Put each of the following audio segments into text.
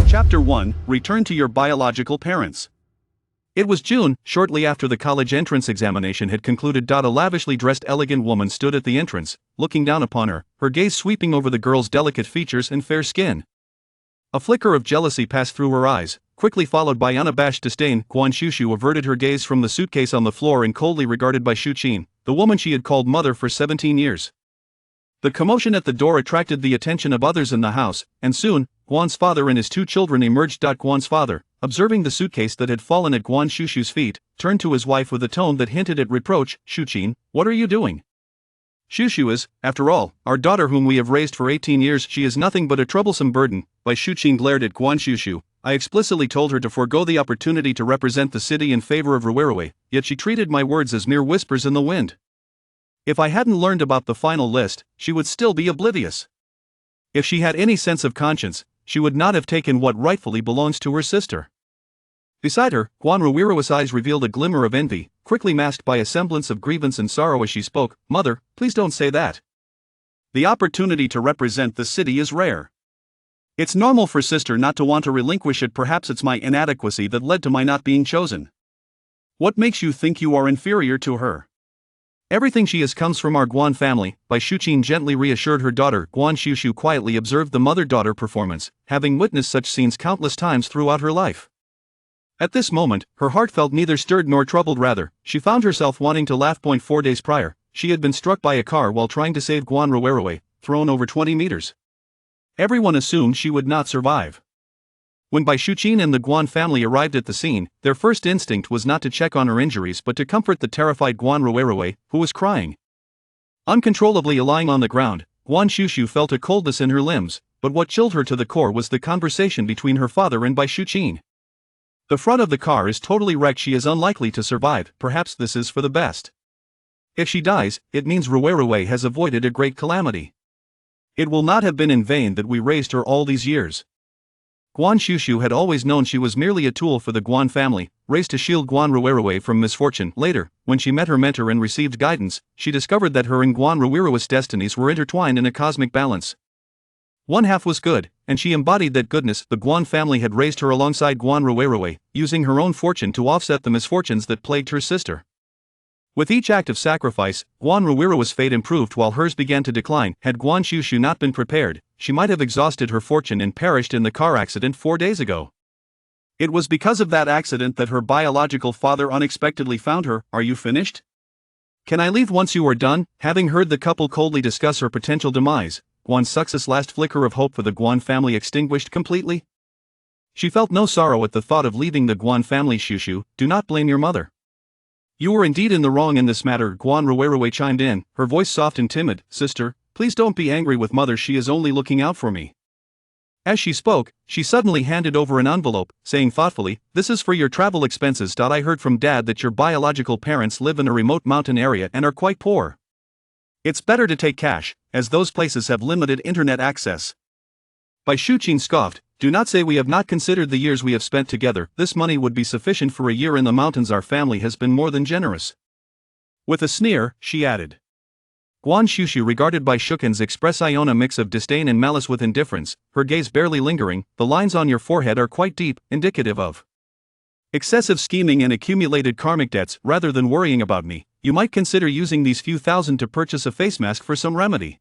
Chapter 1, Return to your biological parents. It was June, shortly after the college entrance examination had concluded. A lavishly dressed elegant woman stood at the entrance, looking down upon her, her gaze sweeping over the girl's delicate features and fair skin. A flicker of jealousy passed through her eyes, quickly followed by unabashed disdain. Guan Xuxu averted her gaze from the suitcase on the floor and coldly regarded Bai Shuqin, the woman she had called mother for 17 years. The commotion at the door attracted the attention of others in the house, and soon, Guan's father and his two children emerged. Guan's father, observing the suitcase that had fallen at Guan Xuxu's feet, turned to his wife with a tone that hinted at reproach. "Shuqin, what are you doing? Xuxu is, after all, our daughter whom we have raised for 18 years. She is nothing but a troublesome burden." Bai Shuqin glared at Guan Xuxu. "I explicitly told her to forego the opportunity to represent the city in favor of her, yet she treated my words as mere whispers in the wind. If I hadn't learned about the final list, she would still be oblivious. If she had any sense of conscience, she would not have taken what rightfully belongs to her sister." Beside her, Guan.Xu's eyes revealed a glimmer of envy, quickly masked by a semblance of grievance and sorrow as she spoke. "Mother, please don't say that. The opportunity to represent the city is rare. It's normal for sister not to want to relinquish it. Perhaps it's my inadequacy that led to my not being chosen. What makes you think you are inferior to her? Everything she has comes from our Guan family," Bai Shuqin gently reassured her daughter. Guan Xuxu quietly observed the mother-daughter performance, having witnessed such scenes countless times throughout her life. At this moment, her heart felt neither stirred nor troubled. Rather, she found herself wanting to laugh. 4 days prior, she had been struck by a car while trying to save Guan.Xu's, thrown over 20 meters. Everyone assumed she would not survive. When Bai Shuqin and the Guan family arrived at the scene, their first instinct was not to check on her injuries but to comfort the terrified Guan.Xu's, who was crying. Uncontrollably lying on the ground, Guan Xuxu felt a coldness in her limbs, but what chilled her to the core was the conversation between her father and Bai Shuqin. "The front of the car is totally wrecked. She is unlikely to survive. Perhaps this is for the best. If she dies, it means her has avoided a great calamity. It will not have been in vain that we raised her all these years." Guan Xuxu had always known she was merely a tool for the Guan family, raised to shield Guan.Xu's from misfortune. Later, when she met her mentor and received guidance, she discovered that her and Guan.Xu's destinies were intertwined in a cosmic balance. One half was good, and she embodied that goodness. The Guan family had raised her alongside Guan.Xu's, using her own fortune to offset the misfortunes that plagued her sister. With each act of sacrifice, Guan.Xu's fate improved while hers began to decline. Had Guan Xuxu not been prepared, she might have exhausted her fortune and perished in the car accident 4 days ago. It was because of that accident that her biological father unexpectedly found her. "Are you finished? Can I leave once you are done?" Having heard the couple coldly discuss her potential demise, Guan Xuxu's last flicker of hope for the Guan family extinguished completely. She felt no sorrow at the thought of leaving the Guan family. "Xuxu, do not blame your mother. You were indeed in the wrong in this matter." Guan.Xu's chimed in, her voice soft and timid. "Sister, please don't be angry with mother. She is only looking out for me." As she spoke, she suddenly handed over an envelope, saying thoughtfully, "This is for your travel expenses. I heard from Dad that your biological parents live in a remote mountain area and are quite poor. It's better to take cash, as those places have limited internet access." Bai Shuqin scoffed. "Do not say we have not considered the years we have spent together. This money would be sufficient for a year in the mountains. Our family has been more than generous." With a sneer, she added. Guan Xuxu regarded Bai Shuqin's expression a mix of disdain and malice with indifference, her gaze barely lingering. "The lines on your forehead are quite deep, indicative of excessive scheming and accumulated karmic debts. Rather than worrying about me, you might consider using these few thousand to purchase a face mask for some remedy."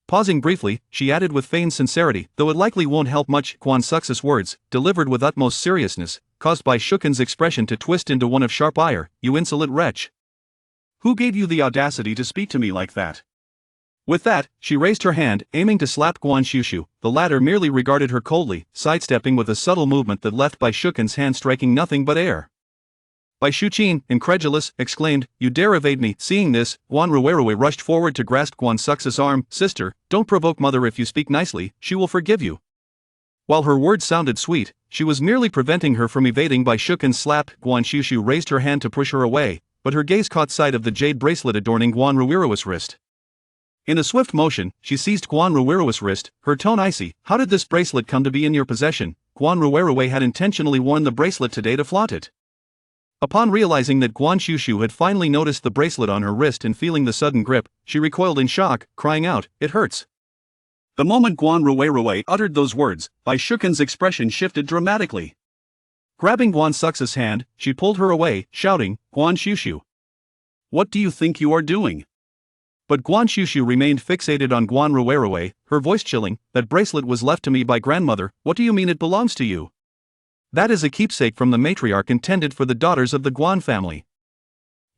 Pausing briefly, she added with feigned sincerity, "Though it likely won't help much." Guan Xuxu's words, delivered with utmost seriousness, caused Bai Shuqin's expression to twist into one of sharp ire. "You insolent wretch! Who gave you the audacity to speak to me like that?" With that, she raised her hand, aiming to slap Guan Xuxu. The latter merely regarded her coldly, sidestepping with a subtle movement that left Bai Shuqin's hand striking nothing but air. Bai Shuqin, incredulous, exclaimed, "You dare evade me!" Seeing this, Guan.Xu's rushed forward to grasp Guan Xuxu's arm. "Sister, don't provoke mother. If you speak nicely, she will forgive you." While her words sounded sweet, she was merely preventing her from evading Bai Shuqin's slap. Guan Xuxu raised her hand to push her away, but her gaze caught sight of the jade bracelet adorning Guan.Xu's wrist. In a swift motion, she seized Guan.Xu's wrist, her tone icy. "How did this bracelet come to be in your possession?" Guan.Xu's had intentionally worn the bracelet today to flaunt it. Upon realizing that Guan Xuxu had finally noticed the bracelet on her wrist and feeling the sudden grip, she recoiled in shock, crying out, "It hurts." The moment Guan uttered those words, Bai Shuken's expression shifted dramatically. Grabbing Guan Xuxu's hand, she pulled her away, shouting, "Guan Xuxu! What do you think you are doing?" But Guan Xuxu remained fixated on Guan, her voice chilling. "That bracelet was left to me by grandmother. What do you mean it belongs to you? That is a keepsake from the matriarch intended for the daughters of the Guan family.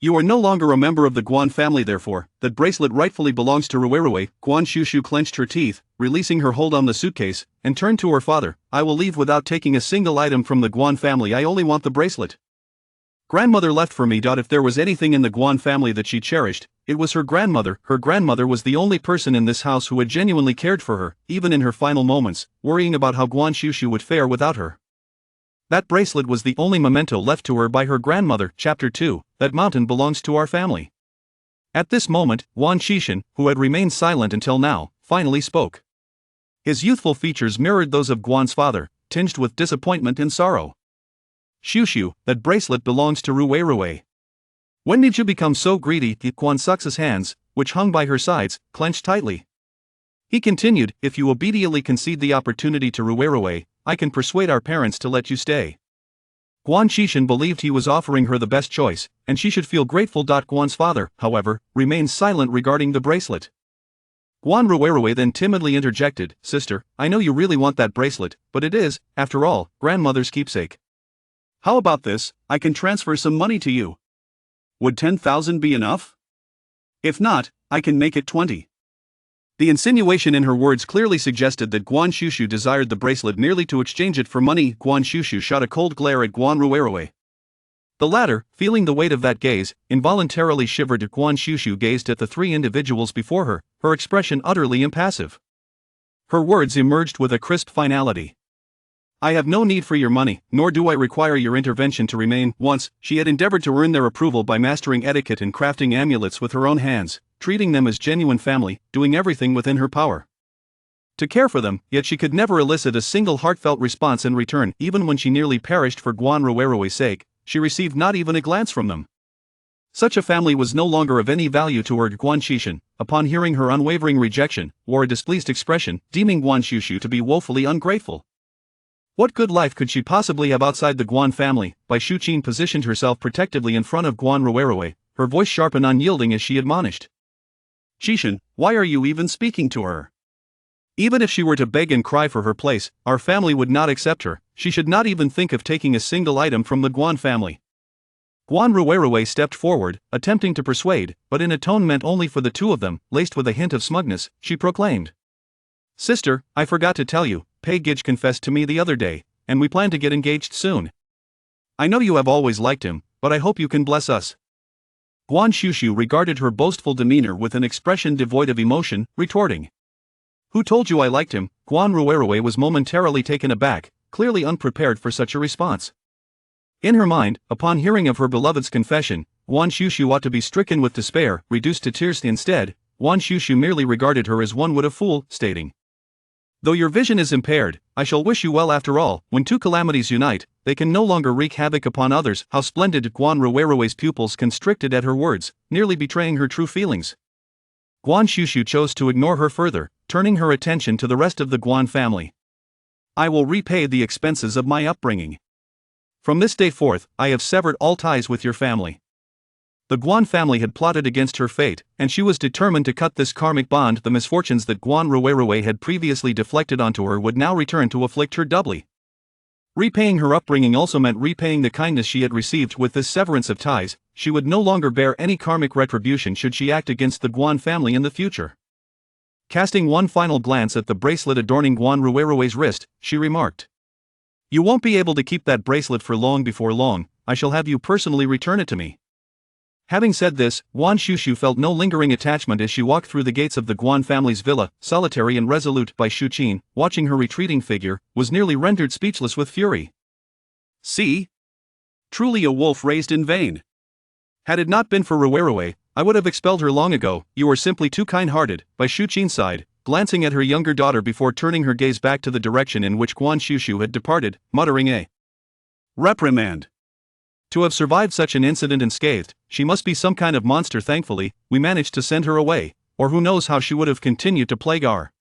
You are no longer a member of the Guan family, therefore, that bracelet rightfully belongs to Ruei." Guan Xuxu clenched her teeth, releasing her hold on the suitcase, and turned to her father. "I will leave without taking a single item from the Guan family. I only want the bracelet. Grandmother left for me. If there was anything in the Guan family that she cherished, it was her grandmother. Her grandmother was the only person in this house who had genuinely cared for her, even in her final moments, worrying about how Guan Xuxu would fare without her. That bracelet was the only memento left to her by her grandmother." Chapter 2, That mountain belongs to our family. At this moment, Guan Xuxu, who had remained silent until now, finally spoke. His youthful features mirrored those of Guan's father, tinged with disappointment and sorrow. "Xuxu, that bracelet belongs to Ruei. When did you become so greedy?" Guan Xuxu's hands, which hung by her sides, clenched tightly. He continued, "If you obediently concede the opportunity to Ruei, I can persuade our parents to let you stay." Guan Xuxu believed he was offering her the best choice, and she should feel grateful. Guan's father, however, remained silent regarding the bracelet. Guan Ruei then timidly interjected, "Sister, I know you really want that bracelet, but it is, after all, grandmother's keepsake. How about this? I can transfer some money to you. Would 10,000 be enough? If not, I can make it 20. The insinuation in her words clearly suggested that Guan Xuxu desired the bracelet merely to exchange it for money. Guan Xuxu shot a cold glare at Guan Ruei. The latter, feeling the weight of that gaze, involuntarily shivered. Guan Xuxu gazed at the three individuals before her, her expression utterly impassive. Her words emerged with a crisp finality. "I have no need for your money, nor do I require your intervention to remain." Once, she had endeavored to earn their approval by mastering etiquette and crafting amulets with her own hands, treating them as genuine family, doing everything within her power to care for them, yet she could never elicit a single heartfelt response in return. Even when she nearly perished for Guan Ruei's sake, she received not even a glance from them. Such a family was no longer of any value to her. Guan Xuxu, upon hearing her unwavering rejection, wore a displeased expression, deeming Guan Xuxu to be woefully ungrateful. What good life could she possibly have outside the Guan family? Bai Shuqin positioned herself protectively in front of Guan Ruei, her voice sharp and unyielding as she admonished. "Xuxin, why are you even speaking to her? Even if she were to beg and cry for her place, our family would not accept her. She should not even think of taking a single item from the Guan family." Guan Ruei stepped forward, attempting to persuade, but in a tone meant only for the two of them, laced with a hint of smugness, she proclaimed. "Sister, I forgot to tell you, Pei Gage confessed to me the other day, and we plan to get engaged soon. I know you have always liked him, but I hope you can bless us." Guan Xuxu regarded her boastful demeanor with an expression devoid of emotion, retorting. "Who told you I liked him?" Guan Ruei was momentarily taken aback, clearly unprepared for such a response. In her mind, upon hearing of her beloved's confession, Guan Xuxu ought to be stricken with despair, reduced to tears. Instead, Guan Xuxu merely regarded her as one would a fool, stating, "Though your vision is impaired, I shall wish you well. After all, when two calamities unite, they can no longer wreak havoc upon others." How splendid! Guan Ruei's pupils constricted at her words, nearly betraying her true feelings. Guan Xuxu chose to ignore her further, turning her attention to the rest of the Guan family. "I will repay the expenses of my upbringing. From this day forth, I have severed all ties with your family." The Guan family had plotted against her fate, and she was determined to cut this karmic bond. The misfortunes that Guan Ruei had previously deflected onto her would now return to afflict her doubly. Repaying her upbringing also meant repaying the kindness she had received. With this severance of ties, she would no longer bear any karmic retribution should she act against the Guan family in the future. Casting one final glance at the bracelet adorning Guan Ruei's wrist, she remarked, "You won't be able to keep that bracelet for long. Before long, I shall have you personally return it to me." Having said this, Guan Xuxu felt no lingering attachment as she walked through the gates of the Guan family's villa, solitary and resolute. Bai Shuqin, watching her retreating figure, was nearly rendered speechless with fury. "See? Truly a wolf raised in vain. Had it not been for Ruei, I would have expelled her long ago. You are simply too kind-hearted." Bai Shuqin sighed, glancing at her younger daughter before turning her gaze back to the direction in which Guan Xuxu had departed, muttering a reprimand. To have survived such an incident unscathed, she must be some kind of monster. Thankfully, we managed to send her away, or who knows how she would have continued to plague our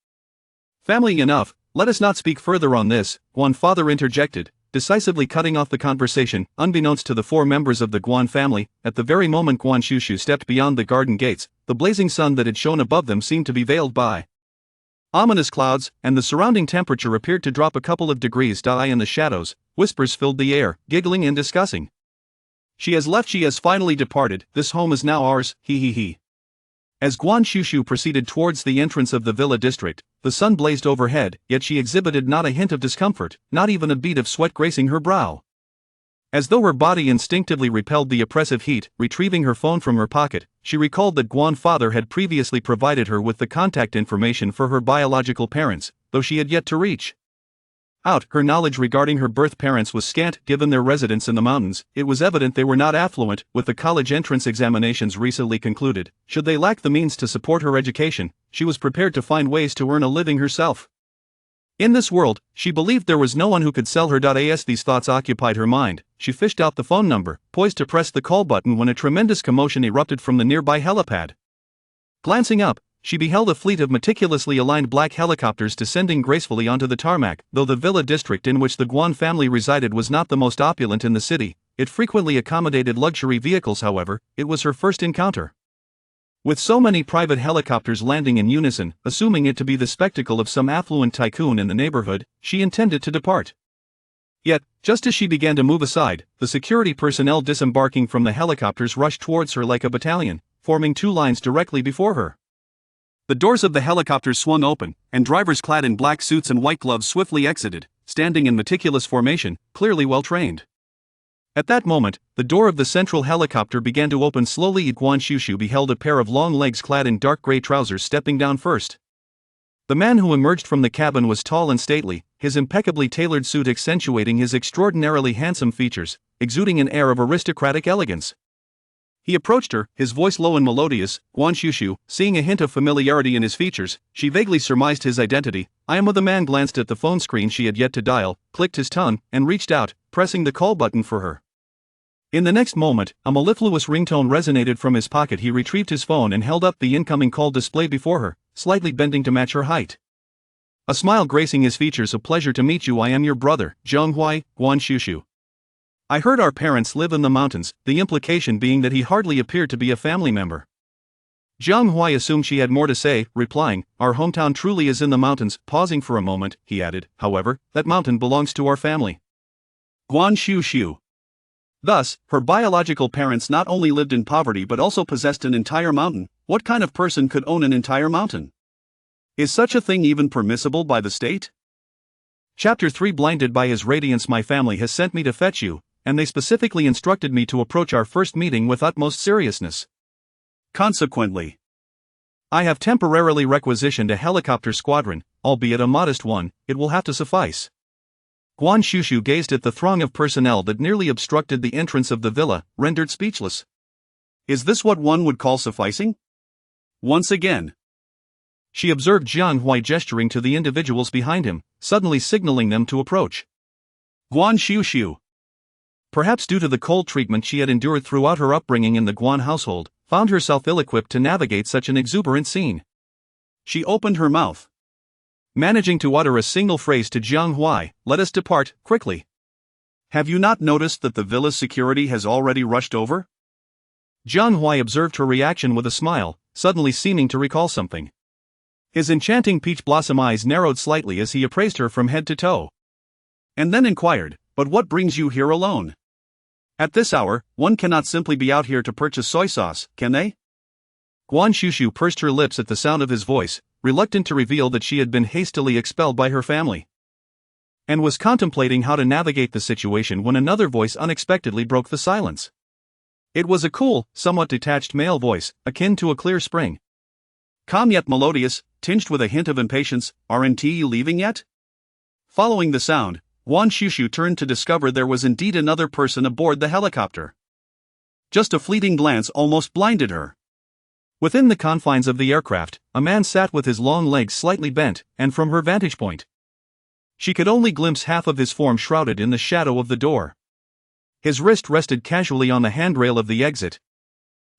Family enough, let us not speak further on this, Guan father interjected, decisively cutting off the conversation. Unbeknownst to the 4 members of the Guan family, at the very moment Guan Xuxu stepped beyond the garden gates, the blazing sun that had shone above them seemed to be veiled by ominous clouds, and the surrounding temperature appeared to drop a couple of degrees. In the shadows, whispers filled the air, giggling and discussing. She has left, she has finally departed, this home is now ours, he. As Guan Xuxu proceeded towards the entrance of the villa district, the sun blazed overhead, yet she exhibited not a hint of discomfort, not even a bead of sweat gracing her brow. As though her body instinctively repelled the oppressive heat, retrieving her phone from her pocket, she recalled that Guan father had previously provided her with the contact information for her biological parents, though she had yet to reach out. Her knowledge regarding her birth parents was scant. Given their residence in the mountains, it was evident they were not affluent. With the college entrance examinations recently concluded, should they lack the means to support her education, she was prepared to find ways to earn a living herself. In this world, she believed there was no one who could sell her. As these thoughts occupied her mind, she fished out the phone number, poised to press the call button when a tremendous commotion erupted from the nearby helipad. Glancing up, she beheld a fleet of meticulously aligned black helicopters descending gracefully onto the tarmac. Though the villa district in which the Guan family resided was not the most opulent in the city, it frequently accommodated luxury vehicles. However, it was her first encounter with so many private helicopters landing in unison. Assuming it to be the spectacle of some affluent tycoon in the neighborhood, she intended to depart. Yet, just as she began to move aside, the security personnel disembarking from the helicopters rushed towards her like a battalion, forming 2 lines directly before her. The doors of the helicopters swung open, and drivers clad in black suits and white gloves swiftly exited, standing in meticulous formation, clearly well trained. At that moment, the door of the central helicopter began to open slowly. Guan Xuxu beheld a pair of long legs clad in dark gray trousers stepping down first. The man who emerged from the cabin was tall and stately, his impeccably tailored suit accentuating his extraordinarily handsome features, exuding an air of aristocratic elegance. He approached her, his voice low and melodious. Guan Xuxu, seeing a hint of familiarity in his features, she vaguely surmised his identity. I am. The man glanced at the phone screen she had yet to dial, clicked his tongue, and reached out, pressing the call button for her. In the next moment, a mellifluous ringtone resonated from his pocket. He retrieved his phone and held up the incoming call display before her, slightly bending to match her height. A smile gracing his features. A pleasure to meet you. I am your brother, Jiang, Guan Xuxu. I heard our parents live in the mountains, the implication being that he hardly appeared to be a family member. Jiang assumed she had more to say, replying, our hometown truly is in the mountains. Pausing for a moment, he added, however, that mountain belongs to our family. Guan Xuxu. Thus, her biological parents not only lived in poverty but also possessed an entire mountain. What kind of person could own an entire mountain? Is such a thing even permissible by the state? Chapter 3. Blinded by his radiance, my family has sent me to fetch you, and they specifically instructed me to approach our first meeting with utmost seriousness. Consequently, I have temporarily requisitioned a helicopter squadron, albeit a modest one. It will have to suffice. Guan Xuxu gazed at the throng of personnel that nearly obstructed the entrance of the villa, rendered speechless. Is this what one would call sufficing? Once again, she observed Jiang gesturing to the individuals behind him, suddenly signaling them to approach. Guan Xuxu, perhaps due to the cold treatment she had endured throughout her upbringing in the Guan household, found herself ill-equipped to navigate such an exuberant scene. She opened her mouth, managing to utter a single phrase to Jiang, let us depart, quickly. Have you not noticed that the villa's security has already rushed over? Jiang observed her reaction with a smile, suddenly seeming to recall something. His enchanting peach blossom eyes narrowed slightly as he appraised her from head to toe. And then inquired, but what brings you here alone? At this hour, one cannot simply be out here to purchase soy sauce, can they? Guan Xuxu pursed her lips at the sound of his voice, reluctant to reveal that she had been hastily expelled by her family, and was contemplating how to navigate the situation when another voice unexpectedly broke the silence. It was a cool, somewhat detached male voice, akin to a clear spring. Calm yet melodious, tinged with a hint of impatience. Aren't you leaving yet? Following the sound, Guan Xuxu turned to discover there was indeed another person aboard the helicopter. Just a fleeting glance almost blinded her. Within the confines of the aircraft, a man sat with his long legs slightly bent, and from her vantage point, she could only glimpse half of his form shrouded in the shadow of the door. His wrist rested casually on the handrail of the exit.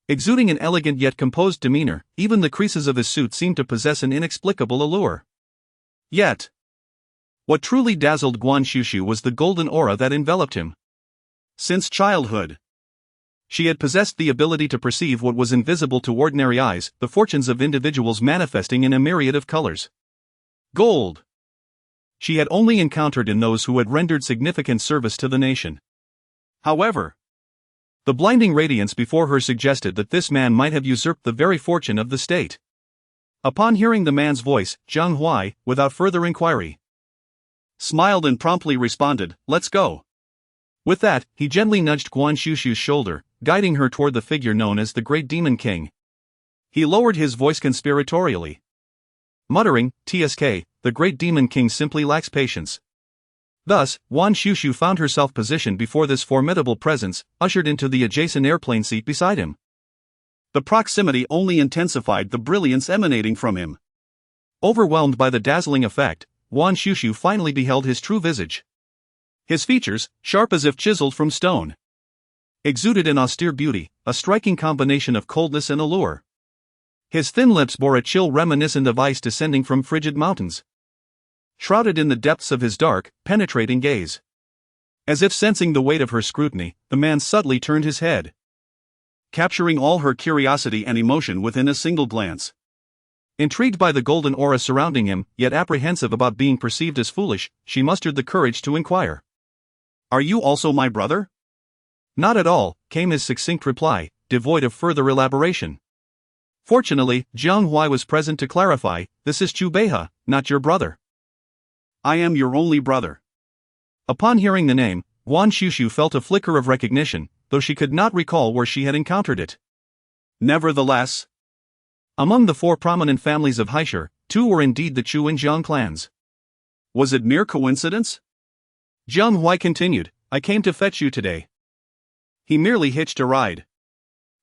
Exuding an elegant yet composed demeanor, even the creases of his suit seemed to possess an inexplicable allure. Yet, what truly dazzled Guan Xuxu was the golden aura that enveloped him. Since childhood, she had possessed the ability to perceive what was invisible to ordinary eyes, the fortunes of individuals manifesting in a myriad of colors. Gold she had only encountered in those who had rendered significant service to the nation. However, the blinding radiance before her suggested that this man might have usurped the very fortune of the state. Upon hearing the man's voice, Zhang Huai, without further inquiry, smiled and promptly responded, "Let's go." With that, he gently nudged Guan Xuxu's shoulder, guiding her toward the figure known as the Great Demon King. He lowered his voice conspiratorially, muttering, "TSK, the Great Demon King simply lacks patience." Thus, Guan Xuxu found herself positioned before this formidable presence, ushered into the adjacent airplane seat beside him. The proximity only intensified the brilliance emanating from him. Overwhelmed by the dazzling effect, Guan Xuxu finally beheld his true visage. His features, sharp as if chiseled from stone, exuded an austere beauty, a striking combination of coldness and allure. His thin lips bore a chill reminiscent of ice descending from frigid mountains, shrouded in the depths of his dark, penetrating gaze. As if sensing the weight of her scrutiny, the man subtly turned his head, capturing all her curiosity and emotion within a single glance. Intrigued by the golden aura surrounding him, yet apprehensive about being perceived as foolish, she mustered the courage to inquire, "Are you also my brother?" "Not at all," came his succinct reply, devoid of further elaboration. Fortunately, Zhang Huai was present to clarify, "This is Chu Beihe, not your brother." "I am your only brother." Upon hearing the name, Guan Xuxu felt a flicker of recognition, though she could not recall where she had encountered it. Nevertheless, among the four prominent families of Heiress, two were indeed the Chu and Jiang clans. Was it mere coincidence? Zhang Huai continued, "I came to fetch you today." He merely hitched a ride.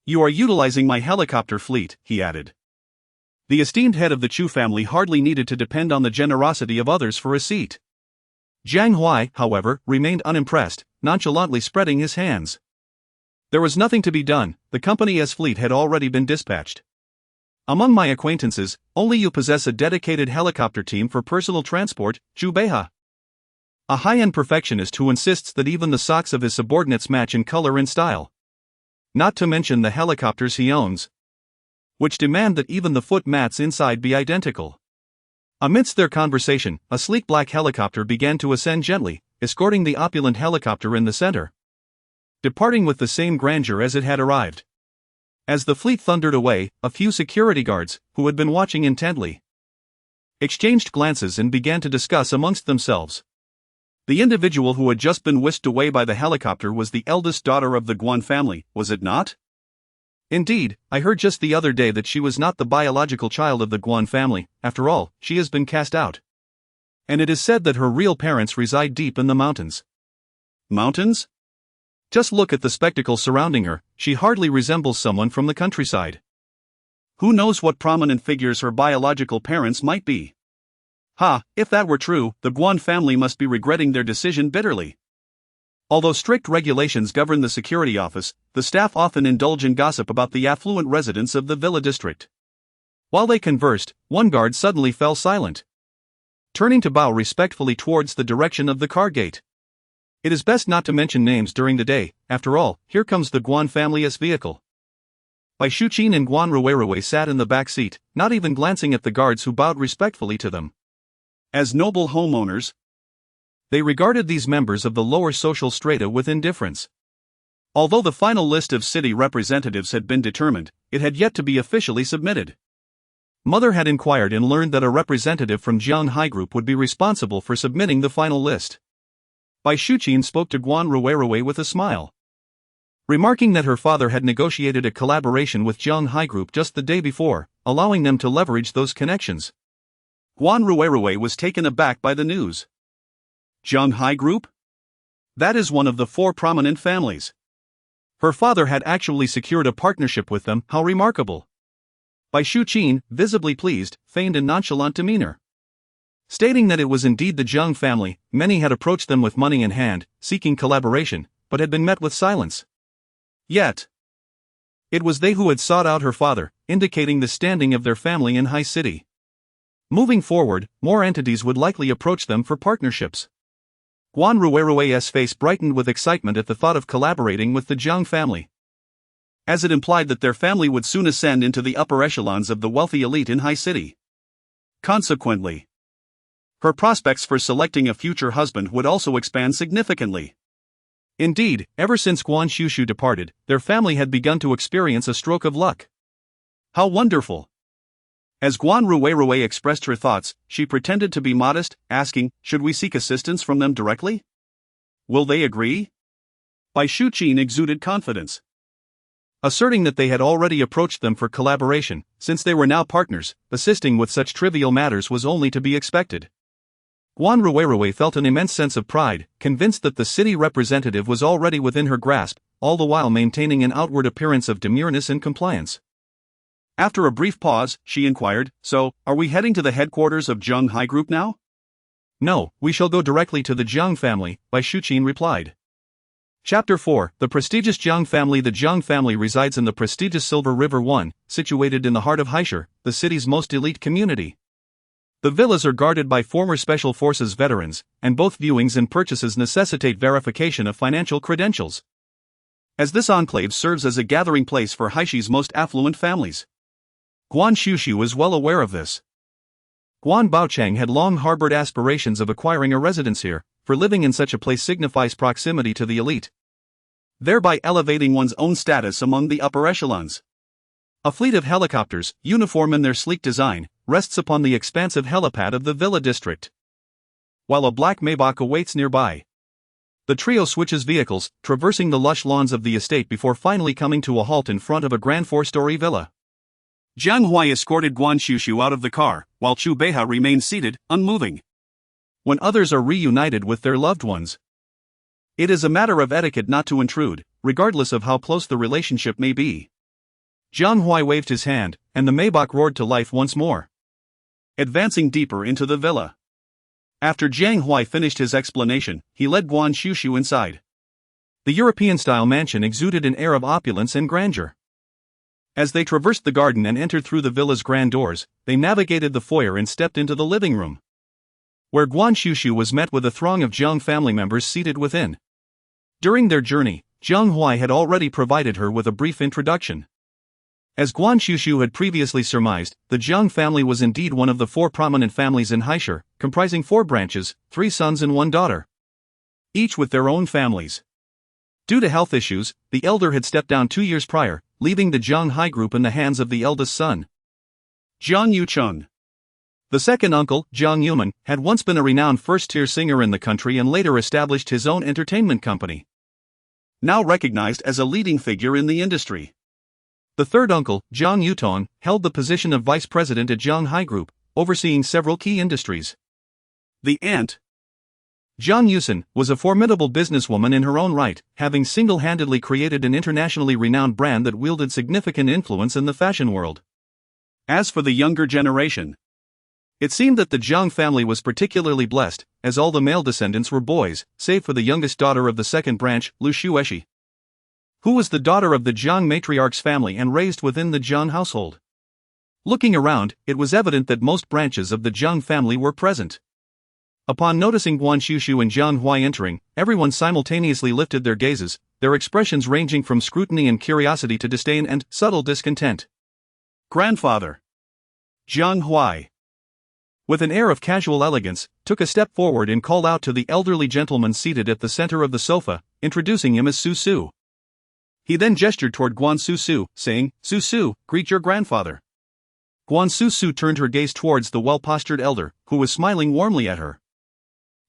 "You are utilizing my helicopter fleet," he added. The esteemed head of the Chu family hardly needed to depend on the generosity of others for a seat. Zhang Huai, however, remained unimpressed, nonchalantly spreading his hands. There was nothing to be done, the company's fleet had already been dispatched. Among my acquaintances, only you possess a dedicated helicopter team for personal transport, Chu Beihe. A high-end perfectionist who insists that even the socks of his subordinates match in color and style. Not to mention the helicopters he owns, which demand that even the foot mats inside be identical. Amidst their conversation, a sleek black helicopter began to ascend gently, escorting the opulent helicopter in the center, departing with the same grandeur as it had arrived. As the fleet thundered away, a few security guards, who had been watching intently, exchanged glances and began to discuss amongst themselves. The individual who had just been whisked away by the helicopter was the eldest daughter of the Guan family, was it not? Indeed, I heard just the other day that she was not the biological child of the Guan family. After all, she has been cast out. And it is said that her real parents reside deep in the mountains. Mountains? Just look at the spectacle surrounding her, she hardly resembles someone from the countryside. Who knows what prominent figures her biological parents might be? If that were true, the Guan family must be regretting their decision bitterly. Although strict regulations govern the security office, the staff often indulge in gossip about the affluent residents of the villa district. While they conversed, one guard suddenly fell silent, turning to bow respectfully towards the direction of the car gate. It is best not to mention names during the day. After all, here comes the Guan family's vehicle. Bai Shuqin and Guan Ruirui sat in the back seat, not even glancing at the guards who bowed respectfully to them. As noble homeowners, they regarded these members of the lower social strata with indifference. Although the final list of city representatives had been determined, it had yet to be officially submitted. Mother had inquired and learned that a representative from Jiang Hai Group would be responsible for submitting the final list. Bai Shuqin spoke to Guan Ruirui with a smile, remarking that her father had negotiated a collaboration with Jiang Hai Group just the day before, allowing them to leverage those connections. Guan Ruirui was taken aback by the news. Jiang Hai Group? That is one of the four prominent families. Her father had actually secured a partnership with them, how remarkable. Bai Shuqin, visibly pleased, feigned a nonchalant demeanor, stating that it was indeed the Jiang family. Many had approached them with money in hand, seeking collaboration, but had been met with silence. Yet, it was they who had sought out her father, indicating the standing of their family in High City. Moving forward, more entities would likely approach them for partnerships. Guan Xuxu's face brightened with excitement at the thought of collaborating with the Jiang family, as it implied that their family would soon ascend into the upper echelons of the wealthy elite in High City. Consequently, her prospects for selecting a future husband would also expand significantly. Indeed, ever since Guan Xuxu departed, their family had begun to experience a stroke of luck. How wonderful! As Guan Xuxu expressed her thoughts, she pretended to be modest, asking, "Should we seek assistance from them directly? Will they agree?" Bai Shuqin exuded confidence, asserting that they had already approached them for collaboration, since they were now partners. Assisting with such trivial matters was only to be expected. Guan Xuxu felt an immense sense of pride, convinced that the city representative was already within her grasp, all the while maintaining an outward appearance of demureness and compliance. After a brief pause, she inquired, "So, are we heading to the headquarters of Jiang High Group now?" "No, we shall go directly to the Jiang family," Bai Shuqin replied. Chapter 4, The Prestigious Jiang Family. The Jiang family resides in the prestigious Silver River 1, situated in the heart of Heiress, the city's most elite community. The villas are guarded by former Special Forces veterans, and both viewings and purchases necessitate verification of financial credentials, as this enclave serves as a gathering place for Heiress's most affluent families. Guan Xuxu is well aware of this. Guan Baochang had long harbored aspirations of acquiring a residence here, for living in such a place signifies proximity to the elite, thereby elevating one's own status among the upper echelons. A fleet of helicopters, uniform in their sleek design, rests upon the expansive helipad of the villa district, while a black Maybach awaits nearby. The trio switches vehicles, traversing the lush lawns of the estate before finally coming to a halt in front of a grand four-story villa. Jiang Hui escorted Guan Xuxu out of the car, while Chu Beiha remained seated, unmoving. When others are reunited with their loved ones, it is a matter of etiquette not to intrude, regardless of how close the relationship may be. Jiang Hui waved his hand, and the Maybach roared to life once more, advancing deeper into the villa. After Jiang Hui finished his explanation, he led Guan Xuxu inside. The European-style mansion exuded an air of opulence and grandeur. As they traversed the garden and entered through the villa's grand doors, they navigated the foyer and stepped into the living room, where Guan Xuxu was met with a throng of Jiang family members seated within. During their journey, Jiang Hui had already provided her with a brief introduction. As Guan Xuxu had previously surmised, the Jiang family was indeed one of the four prominent families in Heiress, comprising 4 branches, 3 sons and 1 daughter, each with their own families. Due to health issues, the elder had stepped down 2 years prior, leaving the Jiang High Group in the hands of the eldest son, Jiang Yucheng. The second uncle, Jiang Yuman, had once been a renowned first-tier singer in the country and later established his own entertainment company, now recognized as a leading figure in the industry. The third uncle, Jiang Yutong, held the position of vice president at Jiang High Group, overseeing several key industries. The aunt, Jiang Yusan, was a formidable businesswoman in her own right, having single-handedly created an internationally renowned brand that wielded significant influence in the fashion world. As for the younger generation, it seemed that the Jiang family was particularly blessed, as all the male descendants were boys, save for the youngest daughter of the second branch, Lu Shueshi, who was the daughter of the Jiang matriarch's family and raised within the Jiang household. Looking around, it was evident that most branches of the Jiang family were present. Upon noticing Guan Xuxu and Jiang Hui entering, everyone simultaneously lifted their gazes, their expressions ranging from scrutiny and curiosity to disdain and subtle discontent. Grandfather Jiang Hui, with an air of casual elegance, took a step forward and called out to the elderly gentleman seated at the center of the sofa, introducing him as Su Su. He then gestured toward Guan Xuxu, saying, "Su Su, greet your grandfather." Guan Xuxu turned her gaze towards the well-postured elder, who was smiling warmly at her.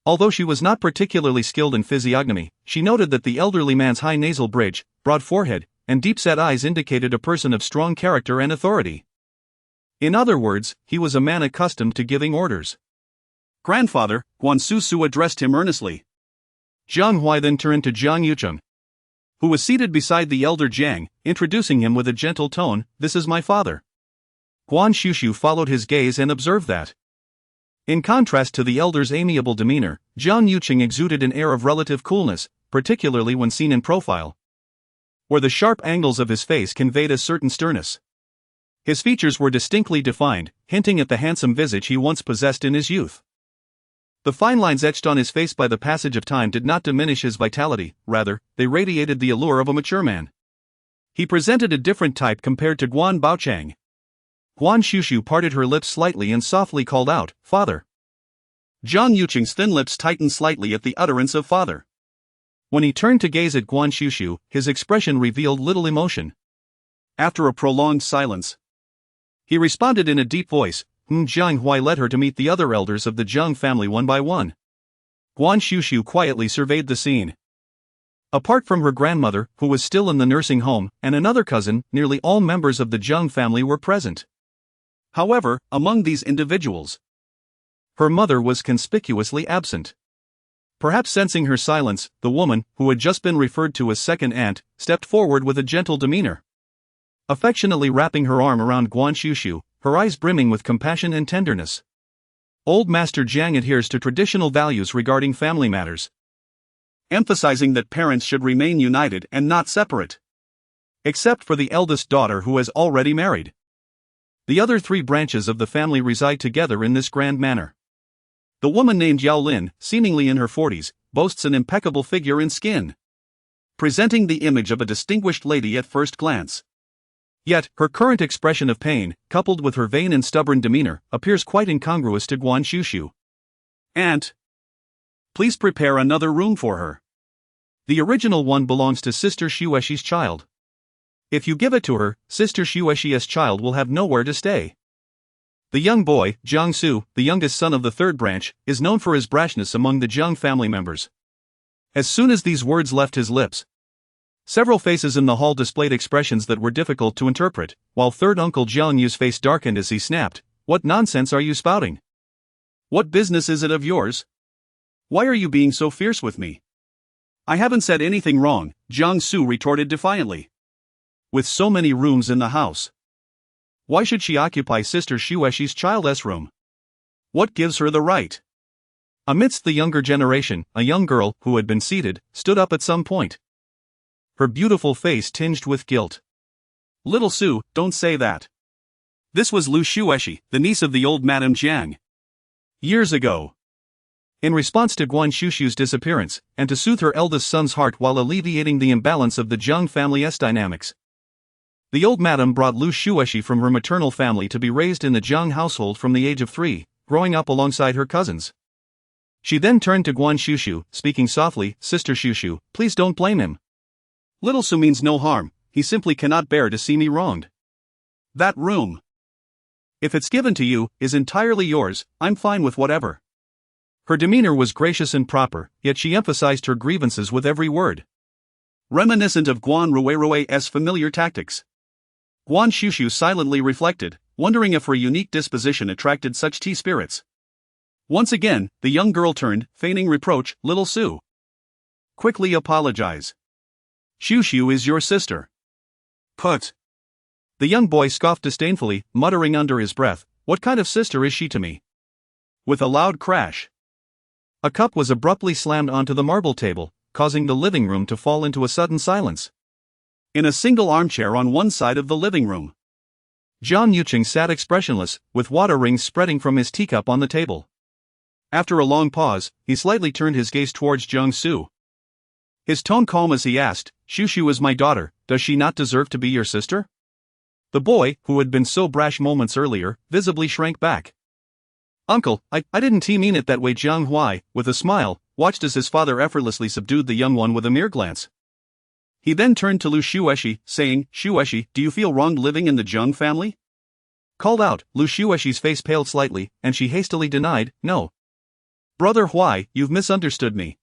Although she was not particularly skilled in physiognomy, she noted that the elderly man's high nasal bridge, broad forehead, and deep-set eyes indicated a person of strong character and authority. In other words, he was a man accustomed to giving orders. "Grandfather," Guan Xuxu addressed him earnestly. Jiang Hui then turned to Jiang Yucheng, who was seated beside the elder Jiang, introducing him with a gentle tone, "This is my father." Guan Xuxu followed his gaze and observed that, in contrast to the elder's amiable demeanor, Jiang Yucheng exuded an air of relative coolness, particularly when seen in profile, where the sharp angles of his face conveyed a certain sternness. His features were distinctly defined, hinting at the handsome visage he once possessed in his youth. The fine lines etched on his face by the passage of time did not diminish his vitality, rather, they radiated the allure of a mature man. He presented a different type compared to Guan Baochang. Guan Xuxu parted her lips slightly and softly called out, "Father." Zhang Yuqing's thin lips tightened slightly at the utterance of father. When he turned to gaze at Guan Xuxu, his expression revealed little emotion. After a prolonged silence, he responded in a deep voice, Jiang Huai led her to meet the other elders of the Jiang family one by one. Guan Xuxu quietly surveyed the scene. Apart from her grandmother, who was still in the nursing home, and another cousin, nearly all members of the Jiang family were present. However, among these individuals, her mother was conspicuously absent. Perhaps sensing her silence, the woman, who had just been referred to as second aunt, stepped forward with a gentle demeanor. Affectionately wrapping her arm around Guan Xuxu, her eyes brimming with compassion and tenderness. Old Master Jiang adheres to traditional values regarding family matters, emphasizing that parents should remain united and not separate. Except for the eldest daughter who has already married. The other three branches of the family reside together in this grand manner. The woman named Yao Lin, seemingly in her 40s, boasts an impeccable figure and skin, presenting the image of a distinguished lady at first glance. Yet, her current expression of pain, coupled with her vain and stubborn demeanor, appears quite incongruous to Guan Xuxu. "Aunt, please prepare another room for her. The original one belongs to Sister Xuexi's child. If you give it to her, Sister Xuexi's child will have nowhere to stay." The young boy, Jiang Su, the youngest son of the third branch, is known for his brashness among the Jiang family members. As soon as these words left his lips, several faces in the hall displayed expressions that were difficult to interpret, while third uncle Jiang Yu's face darkened as he snapped, "What nonsense are you spouting? What business is it of yours? Why are you being so fierce with me?" "I haven't said anything wrong," Jiang Su retorted defiantly. "With so many rooms in the house, why should she occupy Sister Xuexi's child's room? What gives her the right?" Amidst the younger generation, a young girl, who had been seated, stood up at some point. Her beautiful face tinged with guilt. "Little Su, don't say that. This was Lu Xuexi, the niece of the old Madame Jiang. Years ago." In response to Guan Xuxu's disappearance, and to soothe her eldest son's heart while alleviating the imbalance of the Jiang family's dynamics, the old madam brought Lu Xuexi from her maternal family to be raised in the Jiang household from the age of 3, growing up alongside her cousins. She then turned to Guan Xuxu, speaking softly, "Sister Xuxu, please don't blame him. Little Su means no harm, he simply cannot bear to see me wronged. That room, if it's given to you, is entirely yours, I'm fine with whatever." Her demeanor was gracious and proper, yet she emphasized her grievances with every word, reminiscent of Guan Ruirui's familiar tactics. Guan Xuxu silently reflected, wondering if her unique disposition attracted such tea spirits. Once again, the young girl turned, feigning reproach, "Little Su, quickly apologize. Xuxu is your sister." "Put." The young boy scoffed disdainfully, muttering under his breath, "What kind of sister is she to me?" With a loud crash, a cup was abruptly slammed onto the marble table, causing the living room to fall into a sudden silence. In a single armchair on one side of the living room, Zhang Yuqing sat expressionless, with water rings spreading from his teacup on the table. After a long pause, he slightly turned his gaze towards Jiang Su. His tone calm as he asked, "Xuxu is my daughter, does she not deserve to be your sister?" The boy, who had been so brash moments earlier, visibly shrank back. "Uncle, I didn't mean it that way." Jiang Huai, with a smile, watched as his father effortlessly subdued the young one with a mere glance. He then turned to Lu Xuexi, saying, "Xuexi, do you feel wronged living in the Jiang family?" Called out, Lu Xuexi's face paled slightly, and she hastily denied, "No. Brother Huai, you've misunderstood me.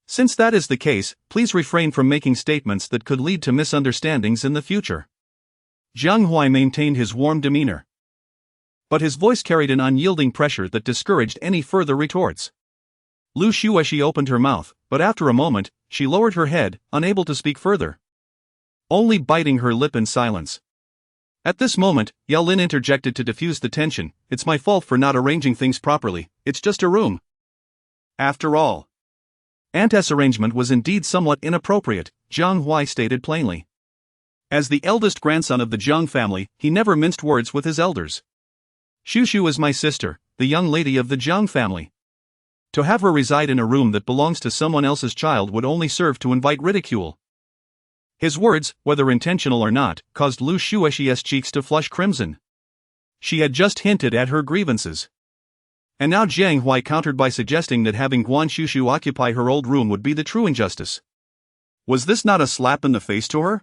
Since that is the case, please refrain from making statements that could lead to misunderstandings in the future." Jiang Huai maintained his warm demeanor, but his voice carried an unyielding pressure that discouraged any further retorts. Lu Xuexi opened her mouth, but after a moment, she lowered her head, unable to speak further, only biting her lip in silence. At this moment, Yao Lin interjected to diffuse the tension, "It's my fault for not arranging things properly, it's just a room." After all, Aunt's arrangement was indeed somewhat inappropriate, Jiang Huai stated plainly. As the eldest grandson of the Jiang family, he never minced words with his elders. Xuxu is my sister, the young lady of the Jiang family. To have her reside in a room that belongs to someone else's child would only serve to invite ridicule. His words, whether intentional or not, caused Lu Xuexie's cheeks to flush crimson. She had just hinted at her grievances. And now Jiang Hui countered by suggesting that having Guan Xuxu occupy her old room would be the true injustice. Was this not a slap in the face to her?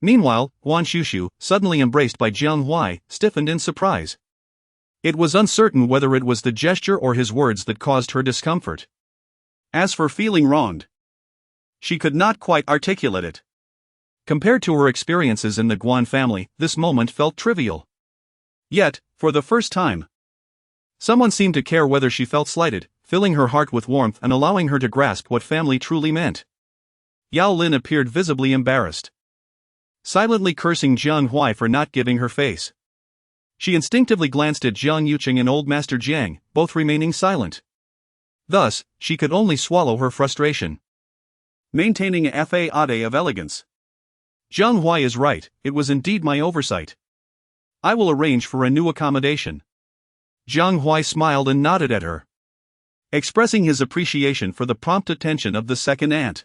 Meanwhile, Guan Xuxu, suddenly embraced by Jiang Hui, stiffened in surprise. It was uncertain whether it was the gesture or his words that caused her discomfort. As for feeling wronged, she could not quite articulate it. Compared to her experiences in the Guan family, this moment felt trivial. Yet, for the first time, someone seemed to care whether she felt slighted, filling her heart with warmth and allowing her to grasp what family truly meant. Yao Lin appeared visibly embarrassed, silently cursing Jiang Hui for not giving her face. She instinctively glanced at Jiang Yuqing and old Master Jiang, both remaining silent. Thus, she could only swallow her frustration, maintaining a facade of elegance. Jiang Hui is right, it was indeed my oversight. I will arrange for a new accommodation. Jiang Hui smiled and nodded at her, expressing his appreciation for the prompt attention of the second aunt.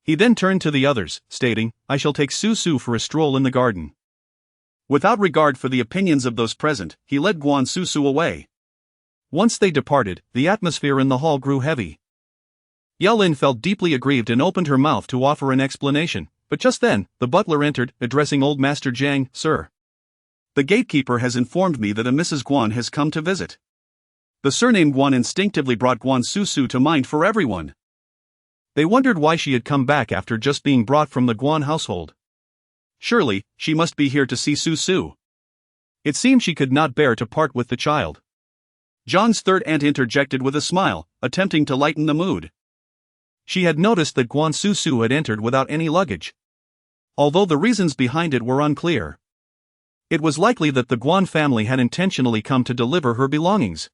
He then turned to the others, stating, I shall take Su for a stroll in the garden. Without regard for the opinions of those present, he led Guan Xuxu away. Once they departed, the atmosphere in the hall grew heavy. Yao Lin felt deeply aggrieved and opened her mouth to offer an explanation, but just then, the butler entered, addressing old Master Jiang, Sir. The gatekeeper has informed me that a Mrs. Guan has come to visit. The surname Guan instinctively brought Guan Xuxu to mind for everyone. They wondered why she had come back after just being brought from the Guan household. Surely, she must be here to see Su. It seemed she could not bear to part with the child. Zhang's third aunt interjected with a smile, attempting to lighten the mood. She had noticed that Guan Xuxu had entered without any luggage. Although the reasons behind it were unclear, it was likely that the Guan family had intentionally come to deliver her belongings.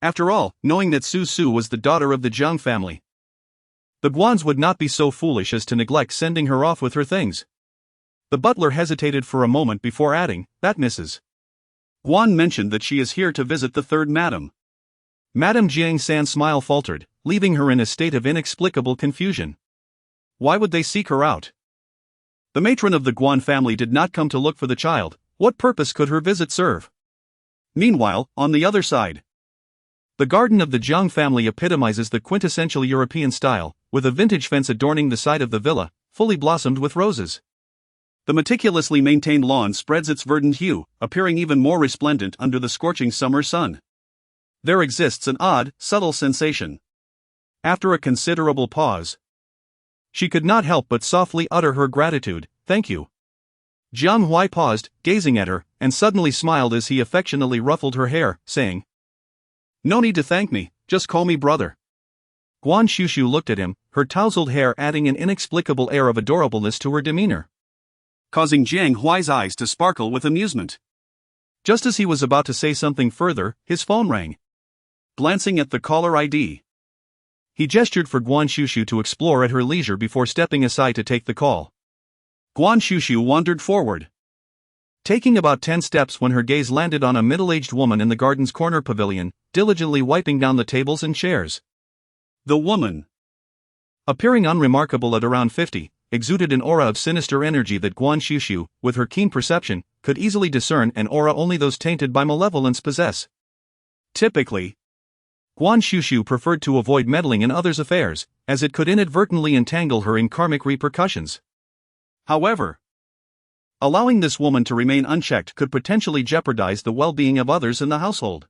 After all, knowing that Su was the daughter of the Jiang family, the Guans would not be so foolish as to neglect sending her off with her things. The butler hesitated for a moment before adding, that Mrs. Guan mentioned that she is here to visit the third madam. Madame Jiang San's smile faltered, leaving her in a state of inexplicable confusion. Why would they seek her out? The matron of the Guan family did not come to look for the child. What purpose could her visit serve? Meanwhile, on the other side, the garden of the Jiang family epitomizes the quintessential European style, with a vintage fence adorning the side of the villa, fully blossomed with roses. The meticulously maintained lawn spreads its verdant hue, appearing even more resplendent under the scorching summer sun. There exists an odd, subtle sensation. After a considerable pause, she could not help but softly utter her gratitude, thank you. Jiang Hui paused, gazing at her, and suddenly smiled as he affectionately ruffled her hair, saying, No need to thank me, just call me brother. Guan Xuxu looked at him, her tousled hair adding an inexplicable air of adorableness to her demeanor, causing Jiang Hui's eyes to sparkle with amusement. Just as he was about to say something further, his phone rang. Glancing at the caller ID, he gestured for Guan Xuxu to explore at her leisure before stepping aside to take the call. Guan Xuxu wandered forward, taking about 10 steps when her gaze landed on a middle-aged woman in the garden's corner pavilion, diligently wiping down the tables and chairs. The woman, appearing unremarkable at around 50, exuded an aura of sinister energy that Guan Xuxu, with her keen perception, could easily discern, an aura only those tainted by malevolence possess. Typically, Guan Xuxu preferred to avoid meddling in others' affairs, as it could inadvertently entangle her in karmic repercussions. However, allowing this woman to remain unchecked could potentially jeopardize the well-being of others in the household.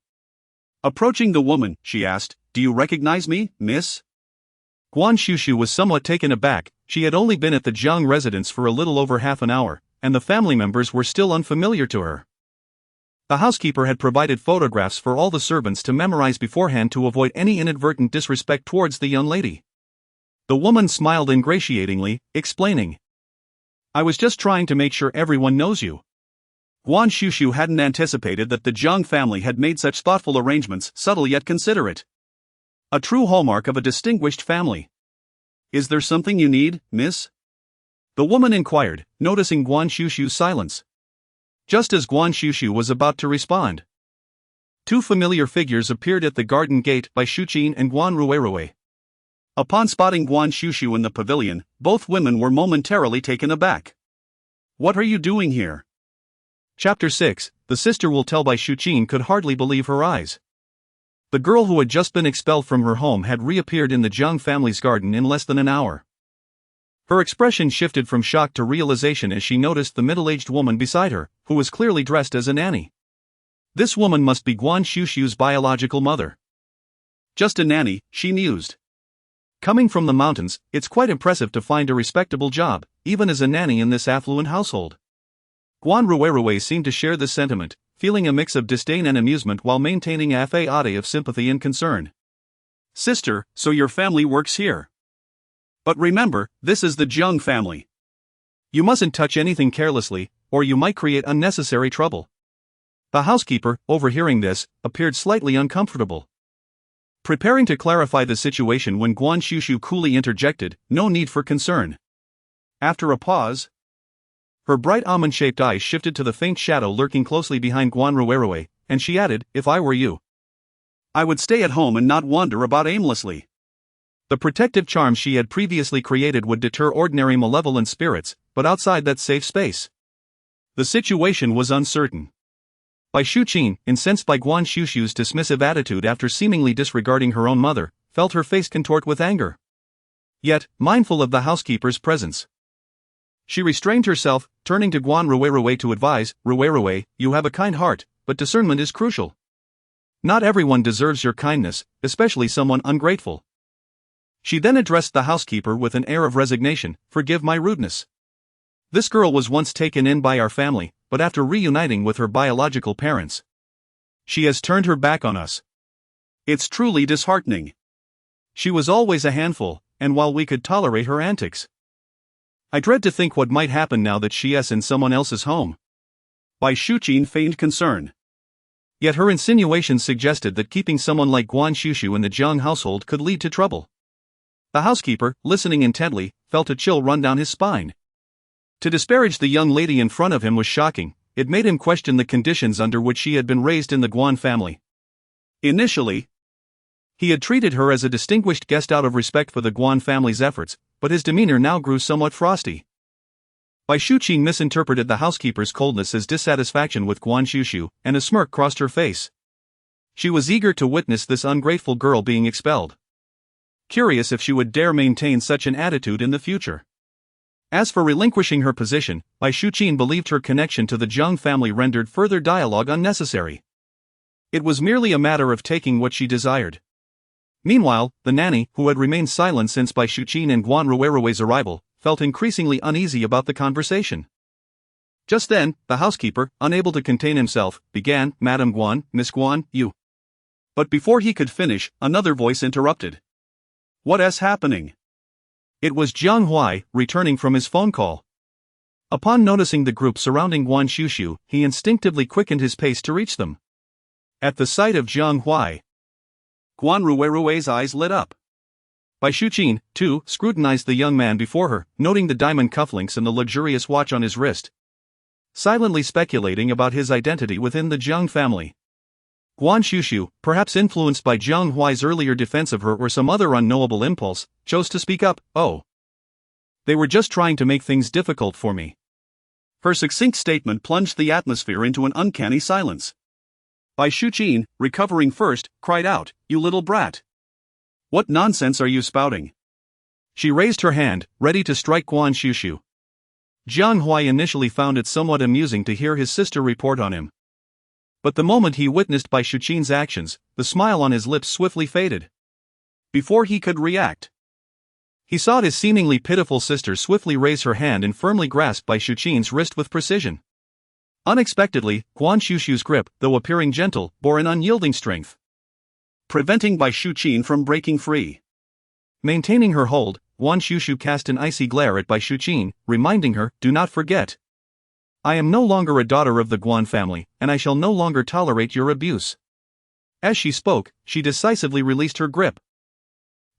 Approaching the woman, she asked, Do you recognize me, miss? Guan Xuxu was somewhat taken aback. She had only been at the Jiang residence for a little over half an hour, and the family members were still unfamiliar to her. The housekeeper had provided photographs for all the servants to memorize beforehand to avoid any inadvertent disrespect towards the young lady. The woman smiled ingratiatingly, explaining, I was just trying to make sure everyone knows you. Guan Xuxu hadn't anticipated that the Jiang family had made such thoughtful arrangements, subtle yet considerate. A true hallmark of a distinguished family. Is there something you need, miss? the woman inquired, noticing Guan Xuxu's silence. Just as Guan Xuxu was about to respond, two familiar figures appeared at the garden gate by Xuqin and Guan Ruirui. Upon spotting Guan Xuxu in the pavilion, both women were momentarily taken aback. "What are you doing here?" Chapter 6, The Sister Will Tell by Xuqin could hardly believe her eyes. The girl who had just been expelled from her home had reappeared in the Jiang family's garden in less than an hour. Her expression shifted from shock to realization as she noticed the middle-aged woman beside her, who was clearly dressed as a nanny. This woman must be Guan Xuxu's biological mother. "Just a nanny," she mused. "Coming from the mountains, it's quite impressive to find a respectable job, even as a nanny in this affluent household." Guan Ruirui seemed to share this sentiment, feeling a mix of disdain and amusement while maintaining a facade of sympathy and concern. "Sister, so your family works here. But remember, this is the Jiang family. You mustn't touch anything carelessly, or you might create unnecessary trouble." The housekeeper, overhearing this, appeared slightly uncomfortable. Preparing to clarify the situation when Guan Xuxu coolly interjected, "No need for concern." After a pause, her bright almond-shaped eyes shifted to the faint shadow lurking closely behind Guan Ruirui, and she added, "If I were you, I would stay at home and not wander about aimlessly." The protective charm she had previously created would deter ordinary malevolent spirits, but outside that safe space, the situation was uncertain. Bai Xuqin, incensed by Guan Xuxu's dismissive attitude after seemingly disregarding her own mother, felt her face contort with anger. Yet, mindful of the housekeeper's presence, she restrained herself, turning to Guan Ruirui to advise, "Ruirui, you have a kind heart, but discernment is crucial. Not everyone deserves your kindness, especially someone ungrateful." She then addressed the housekeeper with an air of resignation, "Forgive my rudeness. This girl was once taken in by our family, but after reuniting with her biological parents, she has turned her back on us. It's truly disheartening. She was always a handful, and while we could tolerate her antics, I dread to think what might happen now that she is in someone else's home." Bai Xuqin feigned concern. Yet her insinuations suggested that keeping someone like Guan Xuxu in the Jiang household could lead to trouble. The housekeeper, listening intently, felt a chill run down his spine. To disparage the young lady in front of him was shocking. It made him question the conditions under which she had been raised in the Guan family. Initially, he had treated her as a distinguished guest out of respect for the Guan family's efforts, but his demeanor now grew somewhat frosty. Bai Xuqin misinterpreted the housekeeper's coldness as dissatisfaction with Guan Xuxu, and a smirk crossed her face. She was eager to witness this ungrateful girl being expelled, curious if she would dare maintain such an attitude in the future. As for relinquishing her position, Bai Xuqin believed her connection to the Jiang family rendered further dialogue unnecessary. It was merely a matter of taking what she desired. Meanwhile, the nanny, who had remained silent since Bai Xuqin and Guan Ruirui's arrival, felt increasingly uneasy about the conversation. Just then, the housekeeper, unable to contain himself, began, "Madame Guan, Miss Guan, you." But before he could finish, another voice interrupted. "What is happening?" It was Jiang Huai, returning from his phone call. Upon noticing the group surrounding Guan Xuxu, he instinctively quickened his pace to reach them. At the sight of Jiang Huai, Guan Ruirui's eyes lit up. Bai Xuqin, too, scrutinized the young man before her, noting the diamond cufflinks and the luxurious watch on his wrist, silently speculating about his identity within the Jiang family. Guan Xuxu, perhaps influenced by Jiang Huai's earlier defense of her or some other unknowable impulse, chose to speak up. "Oh, they were just trying to make things difficult for me." Her succinct statement plunged the atmosphere into an uncanny silence. Bai Xuqin, recovering first, cried out, "You little brat! What nonsense are you spouting?" She raised her hand, ready to strike Guan Xuxu. Jiang Huai initially found it somewhat amusing to hear his sister report on him. But the moment he witnessed Bai Xuqin's actions, the smile on his lips swiftly faded. Before he could react, he saw his seemingly pitiful sister swiftly raise her hand and firmly grasp Bai Xuqin's wrist with precision. Unexpectedly, Guan Xuxu's grip, though appearing gentle, bore an unyielding strength, preventing Bai Xuqin from breaking free. Maintaining her hold, Guan Xuxu cast an icy glare at Bai Xuqin, reminding her, "Do not forget. I am no longer a daughter of the Guan family, and I shall no longer tolerate your abuse." As she spoke, she decisively released her grip,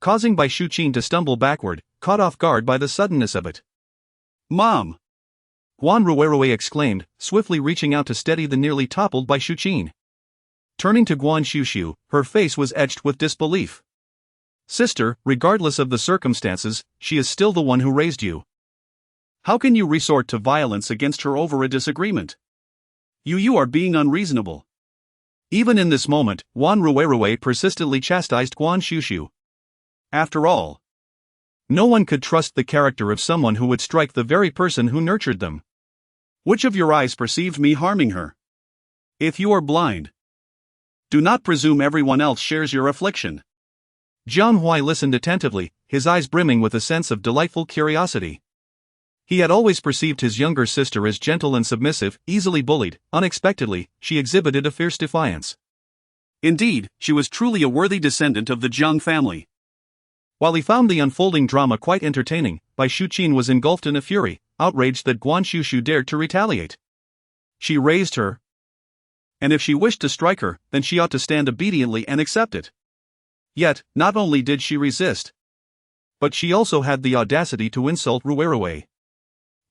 causing Bai Xuqin to stumble backward, caught off guard by the suddenness of it. Mom! Guan exclaimed, swiftly reaching out to steady the nearly toppled Bai Xuqin. Turning to Guan Xuxu, her face was etched with disbelief. Sister, regardless of the circumstances, she is still the one who raised you. How can you resort to violence against her over a disagreement? You are being unreasonable. Even in this moment, Guan persistently chastised Guan Xuxu. After all, no one could trust the character of someone who would strike the very person who nurtured them. Which of your eyes perceived me harming her? If you are blind, do not presume everyone else shares your affliction. Jiang Hui listened attentively, his eyes brimming with a sense of delightful curiosity. He had always perceived his younger sister as gentle and submissive, easily bullied. Unexpectedly, she exhibited a fierce defiance. Indeed, she was truly a worthy descendant of the Jiang family. While he found the unfolding drama quite entertaining, Bai Xuqin was engulfed in a fury, outraged that Guan Xuxu dared to retaliate. She raised her, and if she wished to strike her, then she ought to stand obediently and accept it. Yet, not only did she resist, but she also had the audacity to insult Ruwerue.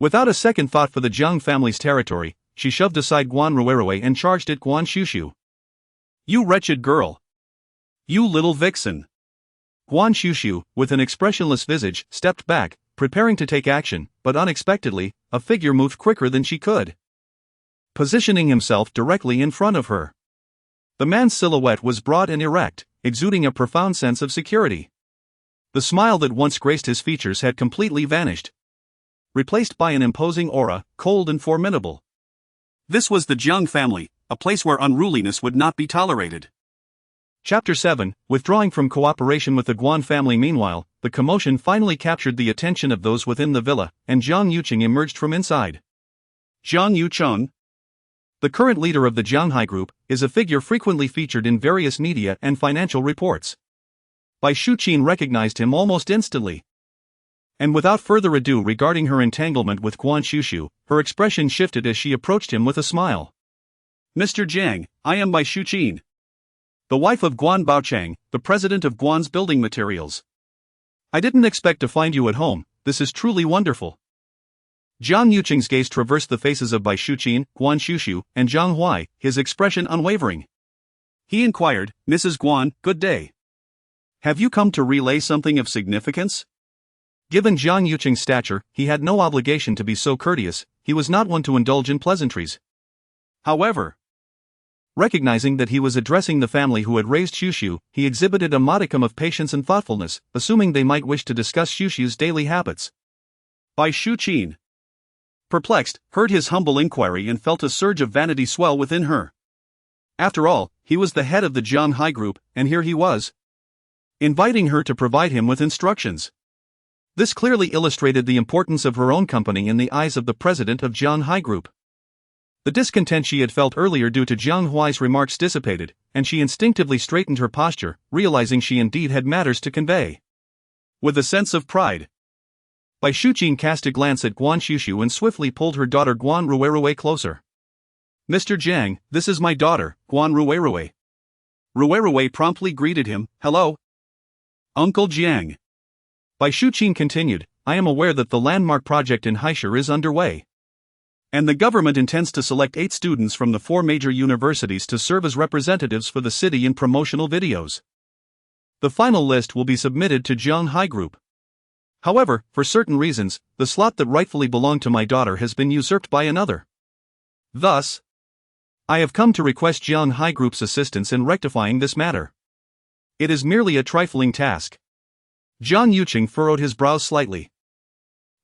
Without a second thought for the Jiang family's territory, she shoved aside Guan Ruwerue and charged at Guan Xuxu. You wretched girl! You little vixen! Guan Xuxu, with an expressionless visage, stepped back, preparing to take action, but unexpectedly, a figure moved quicker than she could, positioning himself directly in front of her. The man's silhouette was broad and erect, exuding a profound sense of security. The smile that once graced his features had completely vanished, replaced by an imposing aura, cold and formidable. This was the Jiang family, a place where unruliness would not be tolerated. Chapter 7, Withdrawing from cooperation with the Guan family. Meanwhile, the commotion finally captured the attention of those within the villa, and Jiang Yuqing emerged from inside. Jiang Yucheng, the current leader of the Jianghai Group, is a figure frequently featured in various media and financial reports. Bai Xuqin recognized him almost instantly. And without further ado regarding her entanglement with Guan Xuxu, her expression shifted as she approached him with a smile. Mr. Jiang, I am Bai Xuqin, the wife of Guan Baochang, the president of Guan's building materials. I didn't expect to find you at home. This is truly wonderful. Jiang Yuqing's gaze traversed the faces of Bai Xuqin, Guan Xuxu, and Jiang Hui, his expression unwavering. He inquired, Mrs. Guan, good day. Have you come to relay something of significance? Given Jiang Yuqing's stature, he had no obligation to be so courteous. He was not one to indulge in pleasantries. However, recognizing that he was addressing the family who had raised Xuxu, he exhibited a modicum of patience and thoughtfulness, assuming they might wish to discuss Xuxu's daily habits. Bai Xuqin, perplexed, heard his humble inquiry and felt a surge of vanity swell within her. After all, he was the head of the Jianghai Group, and here he was, inviting her to provide him with instructions. This clearly illustrated the importance of her own company in the eyes of the president of Jianghai Group. The discontent she had felt earlier due to Jiang Hui's remarks dissipated, and she instinctively straightened her posture, realizing she indeed had matters to convey. With a sense of pride, Bai Xuqin cast a glance at Guan Xuxu and swiftly pulled her daughter Guan Ruwerue closer. Mr. Jiang, this is my daughter, Guan Ruwerue. Ruwerue promptly greeted him, hello, Uncle Jiang. Bai Xuqin continued, I am aware that the landmark project in Heiress is underway, and the government intends to select 8 students from the 4 major universities to serve as representatives for the city in promotional videos. The final list will be submitted to Jianghai Group. However, for certain reasons, the slot that rightfully belonged to my daughter has been usurped by another. Thus, I have come to request Jianghai Group's assistance in rectifying this matter. It is merely a trifling task. Jiang Yuqing furrowed his brows slightly.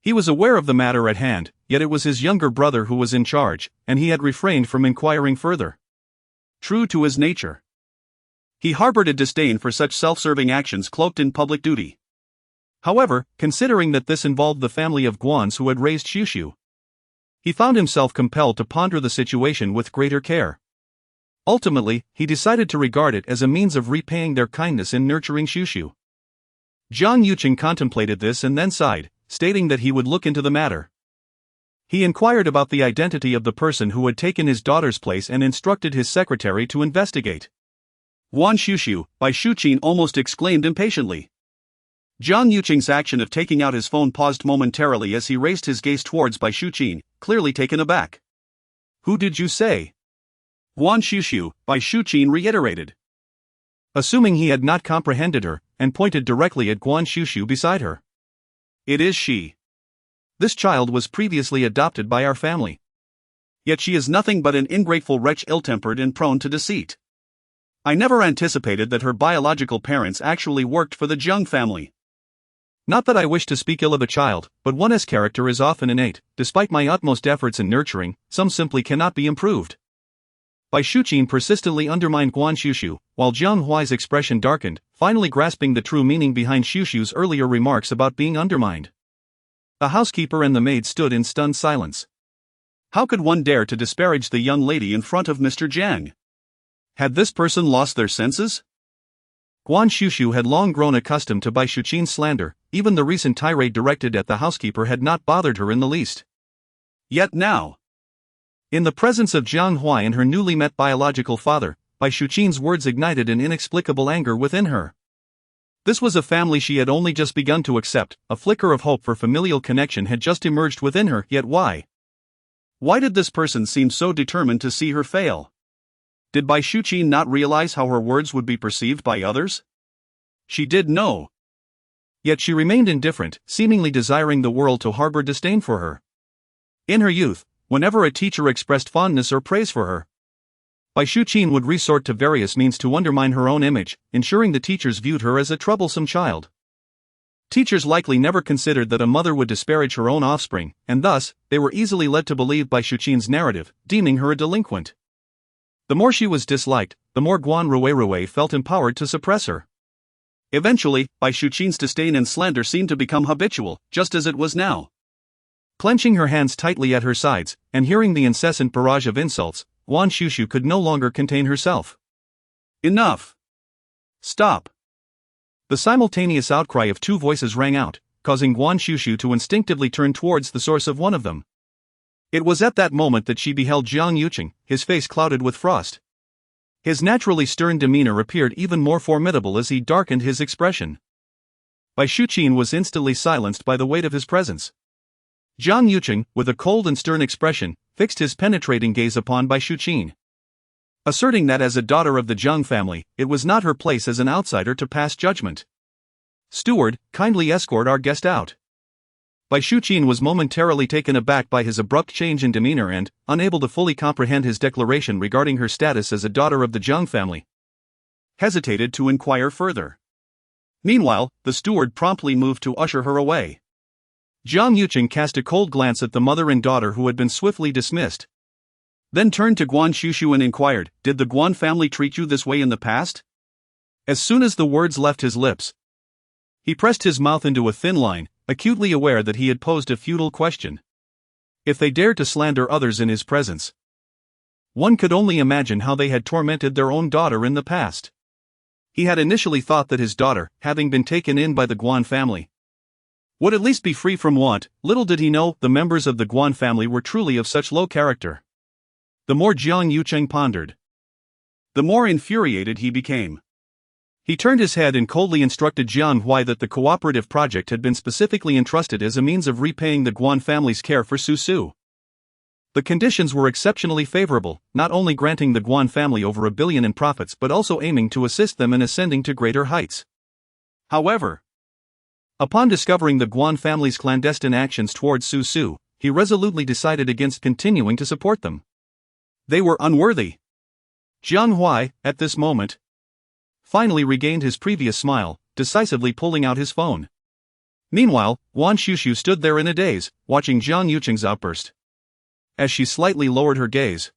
He was aware of the matter at hand, yet it was his younger brother who was in charge, and he had refrained from inquiring further. True to his nature, he harbored a disdain for such self-serving actions cloaked in public duty. However, considering that this involved the family of Guans who had raised Xuxu, he found himself compelled to ponder the situation with greater care. Ultimately, he decided to regard it as a means of repaying their kindness in nurturing Xuxu. Jiang Yuqing contemplated this and then sighed, stating that he would look into the matter. He inquired about the identity of the person who had taken his daughter's place and instructed his secretary to investigate. Guan Xuxu, Bai Xuqin almost exclaimed impatiently. Jiang Yuqing's action of taking out his phone paused momentarily as he raised his gaze towards Bai Shuqin, clearly taken aback. "Who did you say?" "Guan Xuxu," Bai Shuqin reiterated. Assuming he had not comprehended her, and pointed directly at Guan Xuxu beside her. "It is she. This child was previously adopted by our family. Yet she is nothing but an ingrateful wretch, ill-tempered and prone to deceit. I never anticipated that her biological parents actually worked for the Jiang family. Not that I wish to speak ill of a child, but one's character is often innate. Despite my utmost efforts in nurturing, some simply cannot be improved." Bai Shuqin persistently undermined Guan Xuxu, while Jiang Huai's expression darkened, finally grasping the true meaning behind Xuxu's earlier remarks about being undermined. The housekeeper and the maid stood in stunned silence. How could one dare to disparage the young lady in front of Mr. Jiang? Had this person lost their senses? Guan Xuxu had long grown accustomed to Bai Shuqin's slander. Even the recent tirade directed at the housekeeper had not bothered her in the least. Yet now, in the presence of Jiang Huai and her newly met biological father, Bai Shuqin's words ignited an inexplicable anger within her. This was a family she had only just begun to accept. A flicker of hope for familial connection had just emerged within her. Yet why? Why did this person seem so determined to see her fail? Did Bai Shuqin not realize how her words would be perceived by others? She did know. Yet she remained indifferent, seemingly desiring the world to harbor disdain for her. In her youth, whenever a teacher expressed fondness or praise for her, Bai Shuqin would resort to various means to undermine her own image, ensuring the teachers viewed her as a troublesome child. Teachers likely never considered that a mother would disparage her own offspring, and thus, they were easily led to believe Bai Shuqin's narrative, deeming her a delinquent. The more she was disliked, the more Guan Xuxu felt empowered to suppress her. Eventually, Bai Shuqin's disdain and slander seemed to become habitual, just as it was now. Clenching her hands tightly at her sides, and hearing the incessant barrage of insults, Guan Xuxu could no longer contain herself. Enough! Stop! The simultaneous outcry of two voices rang out, causing Guan Xuxu to instinctively turn towards the source of one of them. It was at that moment that she beheld Jiang Yuqing, his face clouded with frost. His naturally stern demeanor appeared even more formidable as he darkened his expression. Bai Shuqin was instantly silenced by the weight of his presence. Jiang Yuqing, with a cold and stern expression, fixed his penetrating gaze upon Bai Shuqin, asserting that as a daughter of the Jiang family, it was not her place as an outsider to pass judgment. "Steward, kindly escort our guest out." Bai Shuqin was momentarily taken aback by his abrupt change in demeanor and, unable to fully comprehend his declaration regarding her status as a daughter of the Jiang family, hesitated to inquire further. Meanwhile, the steward promptly moved to usher her away. Jiang Yuqing cast a cold glance at the mother and daughter who had been swiftly dismissed, then turned to Guan Xuxu and inquired, "Did the Guan family treat you this way in the past?" As soon as the words left his lips, he pressed his mouth into a thin line, acutely aware that he had posed a futile question. If they dared to slander others in his presence, one could only imagine how they had tormented their own daughter in the past. He had initially thought that his daughter, having been taken in by the Guan family, would at least be free from want. Little did he know, the members of the Guan family were truly of such low character. The more Jiang Yuqing pondered, the more infuriated he became. He turned his head and coldly instructed Jiang Huai that the cooperative project had been specifically entrusted as a means of repaying the Guan family's care for Xuxu. The conditions were exceptionally favorable, not only granting the Guan family over $1 billion in profits but also aiming to assist them in ascending to greater heights. However, upon discovering the Guan family's clandestine actions towards Xuxu, he resolutely decided against continuing to support them. They were unworthy. Jiang Huai, at this moment, finally regained his previous smile, decisively pulling out his phone. Meanwhile, Guan Xuxu stood there in a daze, watching Jiang Yuqing's outburst. As she slightly lowered her gaze,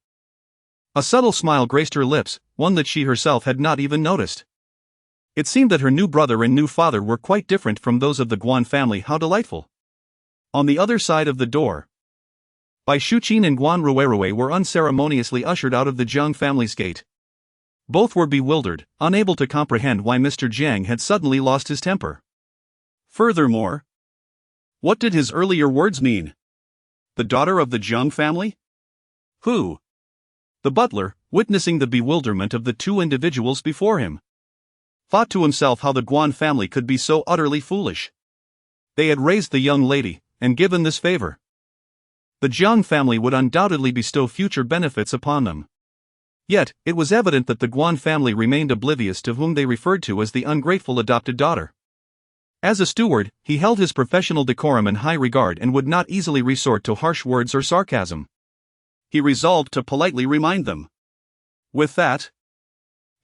a subtle smile graced her lips, one that she herself had not even noticed. It seemed that her new brother and new father were quite different from those of the Guan family. How delightful! On the other side of the door, Bai Shuqin and Guan Xuxu were unceremoniously ushered out of the Jiang family's gate. Both were bewildered, unable to comprehend why Mr. Jiang had suddenly lost his temper. Furthermore, what did his earlier words mean? The daughter of the Jiang family? Who? The butler, witnessing the bewilderment of the two individuals before him, thought to himself how the Guan family could be so utterly foolish. They had raised the young lady, and given this favor. The Jiang family would undoubtedly bestow future benefits upon them. Yet, it was evident that the Guan family remained oblivious to whom they referred to as the ungrateful adopted daughter. As a steward, he held his professional decorum in high regard and would not easily resort to harsh words or sarcasm. He resolved to politely remind them. With that,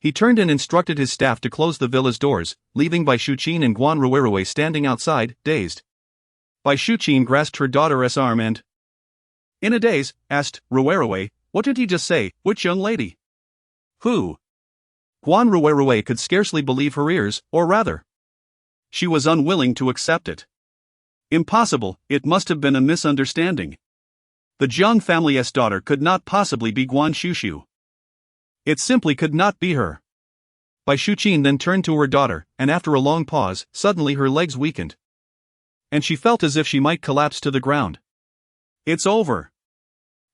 he turned and instructed his staff to close the villa's doors, leaving Bai Xuqin and Guan Ruiruwei standing outside, dazed. Bai Xuqin grasped her daughter's arm and, in a daze, asked Ruiruwei, "What did he just say? Which young lady? Who?" Guan Ruiruwei could scarcely believe her ears, or rather, she was unwilling to accept it. Impossible, it must have been a misunderstanding. The Jiang family's daughter could not possibly be Guan Xuxu. It simply could not be her. Bai Xuqin then turned to her daughter, and after a long pause, suddenly her legs weakened, and she felt as if she might collapse to the ground. It's over.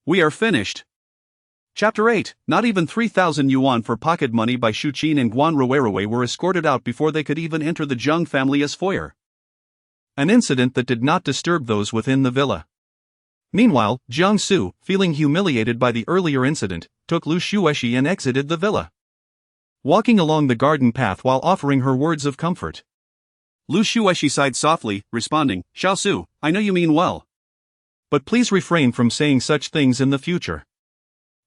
We are finished. Chapter 8. Not even 3,000 yuan for pocket money. Bai Xuqin and Guan Ruiruwei were escorted out before they could even enter the Jiang family's foyer. An incident that did not disturb those within the villa. Meanwhile, Jiangsu, feeling humiliated by the earlier incident, took Lu Xuexi and exited the villa, walking along the garden path while offering her words of comfort. Lu Xuexi sighed softly, responding, "Xiaosu, I know you mean well, but please refrain from saying such things in the future.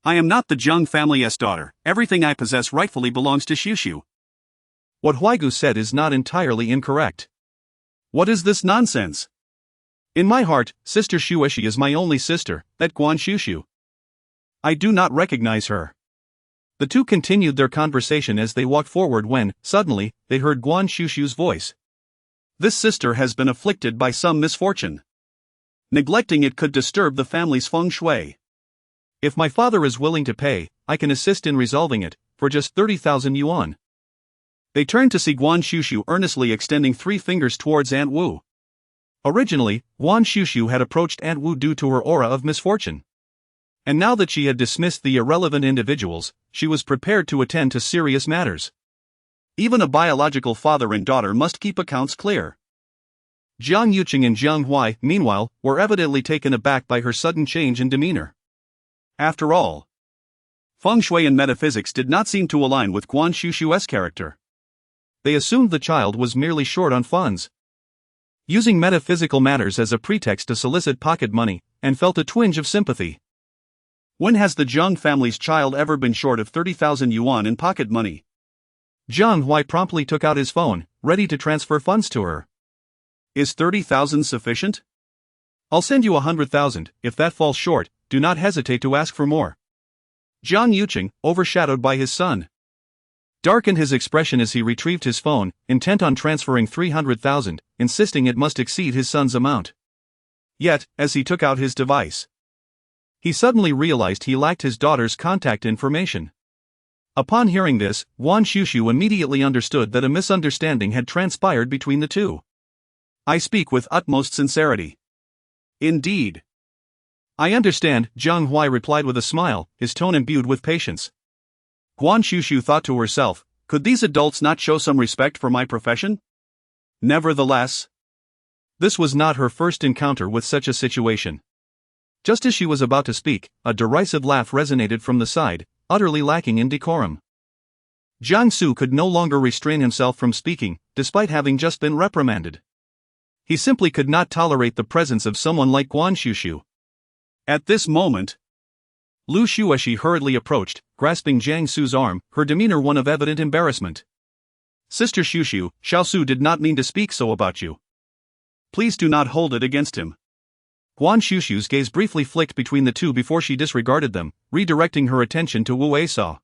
I am not the Jiang family's daughter. Everything I possess rightfully belongs to Xuxu." What Huaigu said is not entirely incorrect. What is this nonsense? In my heart, Sister Xuexi is my only sister, that Guan Xuxu. I do not recognize her. The two continued their conversation as they walked forward when, suddenly, they heard Guan Xuxu's voice. This sister has been afflicted by some misfortune. Neglecting it could disturb the family's feng shui. If my father is willing to pay, I can assist in resolving it, for just 30,000 yuan. They turned to see Guan Xuxu earnestly extending 3 fingers towards Aunt Wu. Originally, Guan Xuxu had approached Aunt Wu due to her aura of misfortune. And now that she had dismissed the irrelevant individuals, she was prepared to attend to serious matters. Even a biological father and daughter must keep accounts clear. Jiang Yuqing and Jiang Huai, meanwhile, were evidently taken aback by her sudden change in demeanor. After all, feng shui and metaphysics did not seem to align with Guan Xuxu's character. They assumed the child was merely short on funds, using metaphysical matters as a pretext to solicit pocket money, and felt a twinge of sympathy. When has the Jiang family's child ever been short of 30,000 yuan in pocket money? Jiang Huai promptly took out his phone, ready to transfer funds to her. Is 30,000 sufficient? I'll send you 100,000, if that falls short, do not hesitate to ask for more. Jiang Yuqing, overshadowed by his son, darkened his expression as he retrieved his phone, intent on transferring 300,000, insisting it must exceed his son's amount. Yet, as he took out his device, he suddenly realized he lacked his daughter's contact information. Upon hearing this, Guan Xuxu immediately understood that a misunderstanding had transpired between the two. I speak with utmost sincerity. Indeed. I understand, Jiang Huai replied with a smile, his tone imbued with patience. Guan Xuxu thought to herself, could these adults not show some respect for my profession? Nevertheless, this was not her first encounter with such a situation. Just as she was about to speak, a derisive laugh resonated from the side, utterly lacking in decorum. Jiangsu could no longer restrain himself from speaking, despite having just been reprimanded. He simply could not tolerate the presence of someone like Guan Xuxu. At this moment, Lu Xuexi hurriedly approached, grasping Jiangsu's arm, her demeanor one of evident embarrassment. Sister Xuxu, Xiaosu did not mean to speak so about you. Please do not hold it against him. Guan Xuxu's gaze briefly flicked between the two before she disregarded them, redirecting her attention to Wu Eisao.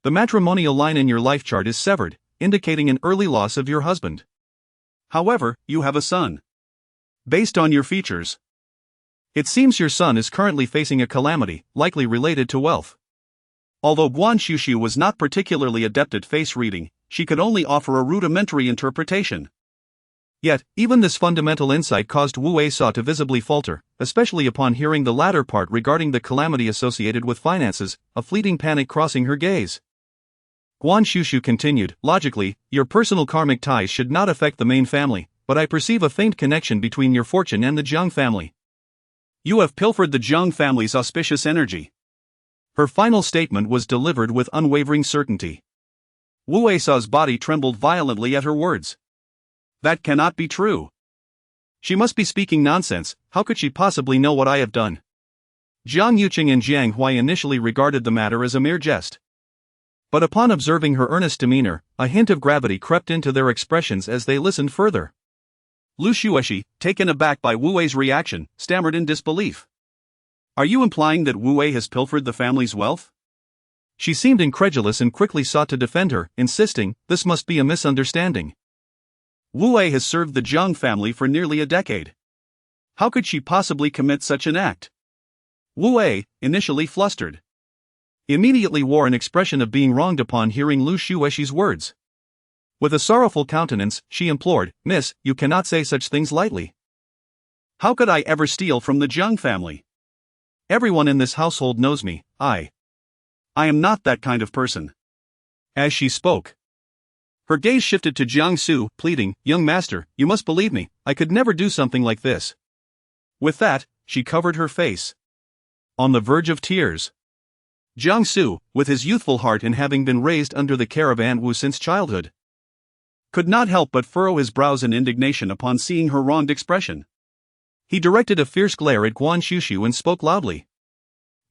The matrimonial line in your life chart is severed, indicating an early loss of your husband. However, you have a son. Based on your features, it seems your son is currently facing a calamity, likely related to wealth. Although Guan Xuxu was not particularly adept at face reading, she could only offer a rudimentary interpretation. Yet, even this fundamental insight caused Wu Eisao to visibly falter, especially upon hearing the latter part regarding the calamity associated with finances, a fleeting panic crossing her gaze. Guan Xuxu continued, logically, your personal karmic ties should not affect the main family, but I perceive a faint connection between your fortune and the Jiang family. You have pilfered the Jiang family's auspicious energy. Her final statement was delivered with unwavering certainty. Wu Weisa's body trembled violently at her words. That cannot be true. She must be speaking nonsense. How could she possibly know what I have done? Jiang Yuqing and Jiang Huai initially regarded the matter as a mere jest. But upon observing her earnest demeanor, a hint of gravity crept into their expressions as they listened further. Lu Xueshi, taken aback by Wu Wei's reaction, stammered in disbelief. Are you implying that Wu Wei has pilfered the family's wealth? She seemed incredulous and quickly sought to defend her, insisting, this must be a misunderstanding. Wu Wei has served the Jiang family for nearly a decade. How could she possibly commit such an act? Wu Wei, initially flustered, immediately wore an expression of being wronged upon hearing Lu Xueshi's words. With a sorrowful countenance, she implored, Miss, you cannot say such things lightly. How could I ever steal from the Jiang family? Everyone in this household knows me. I am not that kind of person. As she spoke, her gaze shifted to Jiang Su, pleading, young master, you must believe me, I could never do something like this. With that, she covered her face, on the verge of tears. Jiang Su, with his youthful heart and having been raised under the care of Aunt Wu since childhood, could not help but furrow his brows in indignation upon seeing her wronged expression. He directed a fierce glare at Guan Xuxu and spoke loudly.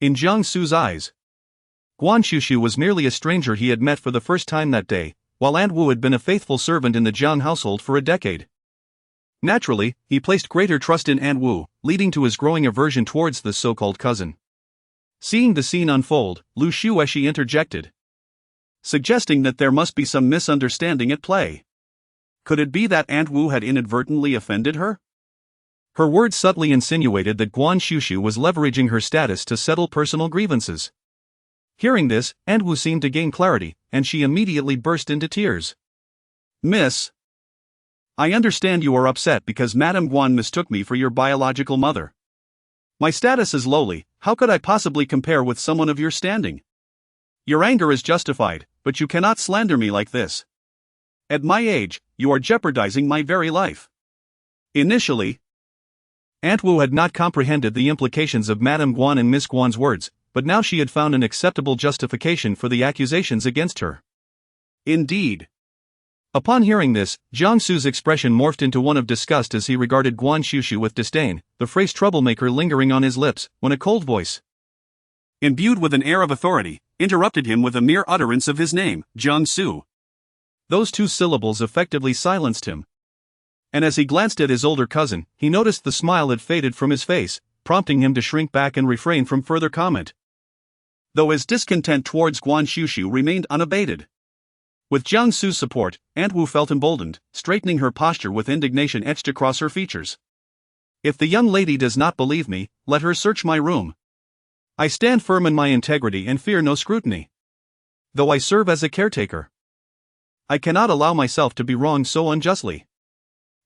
In Jiang Su's eyes, Guan Xuxu was merely a stranger he had met for the first time that day, while Aunt Wu had been a faithful servant in the Jiang household for a decade. Naturally, he placed greater trust in Aunt Wu, leading to his growing aversion towards this so-called cousin. Seeing the scene unfold, Lu Xueshi interjected, suggesting that there must be some misunderstanding at play. Could it be that Aunt Wu had inadvertently offended her? Her words subtly insinuated that Guan Xuxu was leveraging her status to settle personal grievances. Hearing this, Aunt Wu seemed to gain clarity, and she immediately burst into tears. Miss, I understand you are upset because Madame Guan mistook me for your biological mother. My status is lowly, how could I possibly compare with someone of your standing? Your anger is justified, but you cannot slander me like this. At my age, you are jeopardizing my very life. Initially, Aunt Wu had not comprehended the implications of Madame Guan and Miss Guan's words, but now she had found an acceptable justification for the accusations against her. Indeed. Upon hearing this, Jiang Su's expression morphed into one of disgust as he regarded Guan Xuxu with disdain, the phrase troublemaker lingering on his lips, when a cold voice, imbued with an air of authority, interrupted him with a mere utterance of his name, Jiang Su. Those two syllables effectively silenced him. And as he glanced at his older cousin, he noticed the smile had faded from his face, prompting him to shrink back and refrain from further comment. Though his discontent towards Guan Xuxu remained unabated. With Jiang Su's support, Aunt Wu felt emboldened, straightening her posture with indignation etched across her features. If the young lady does not believe me, let her search my room. I stand firm in my integrity and fear no scrutiny. Though I serve as a caretaker, I cannot allow myself to be wronged so unjustly.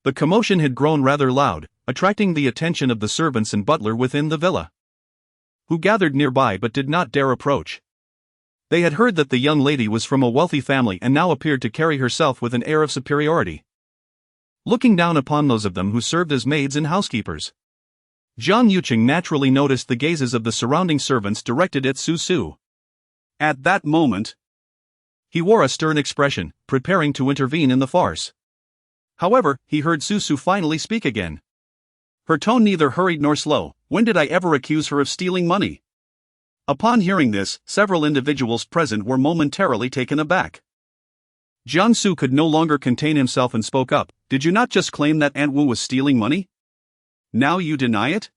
The commotion had grown rather loud, attracting the attention of the servants and butler within the villa, who gathered nearby but did not dare approach. They had heard that the young lady was from a wealthy family and now appeared to carry herself with an air of superiority, looking down upon those of them who served as maids and housekeepers. Jiang Yuqing naturally noticed the gazes of the surrounding servants directed at Su Su. At that moment, he wore a stern expression, preparing to intervene in the farce. However, he heard Su Su finally speak again. Her tone neither hurried nor slow. When did I ever accuse her of stealing money? Upon hearing this, several individuals present were momentarily taken aback. Jiang Su could no longer contain himself and spoke up. Did you not just claim that Aunt Wu was stealing money? Now you deny it?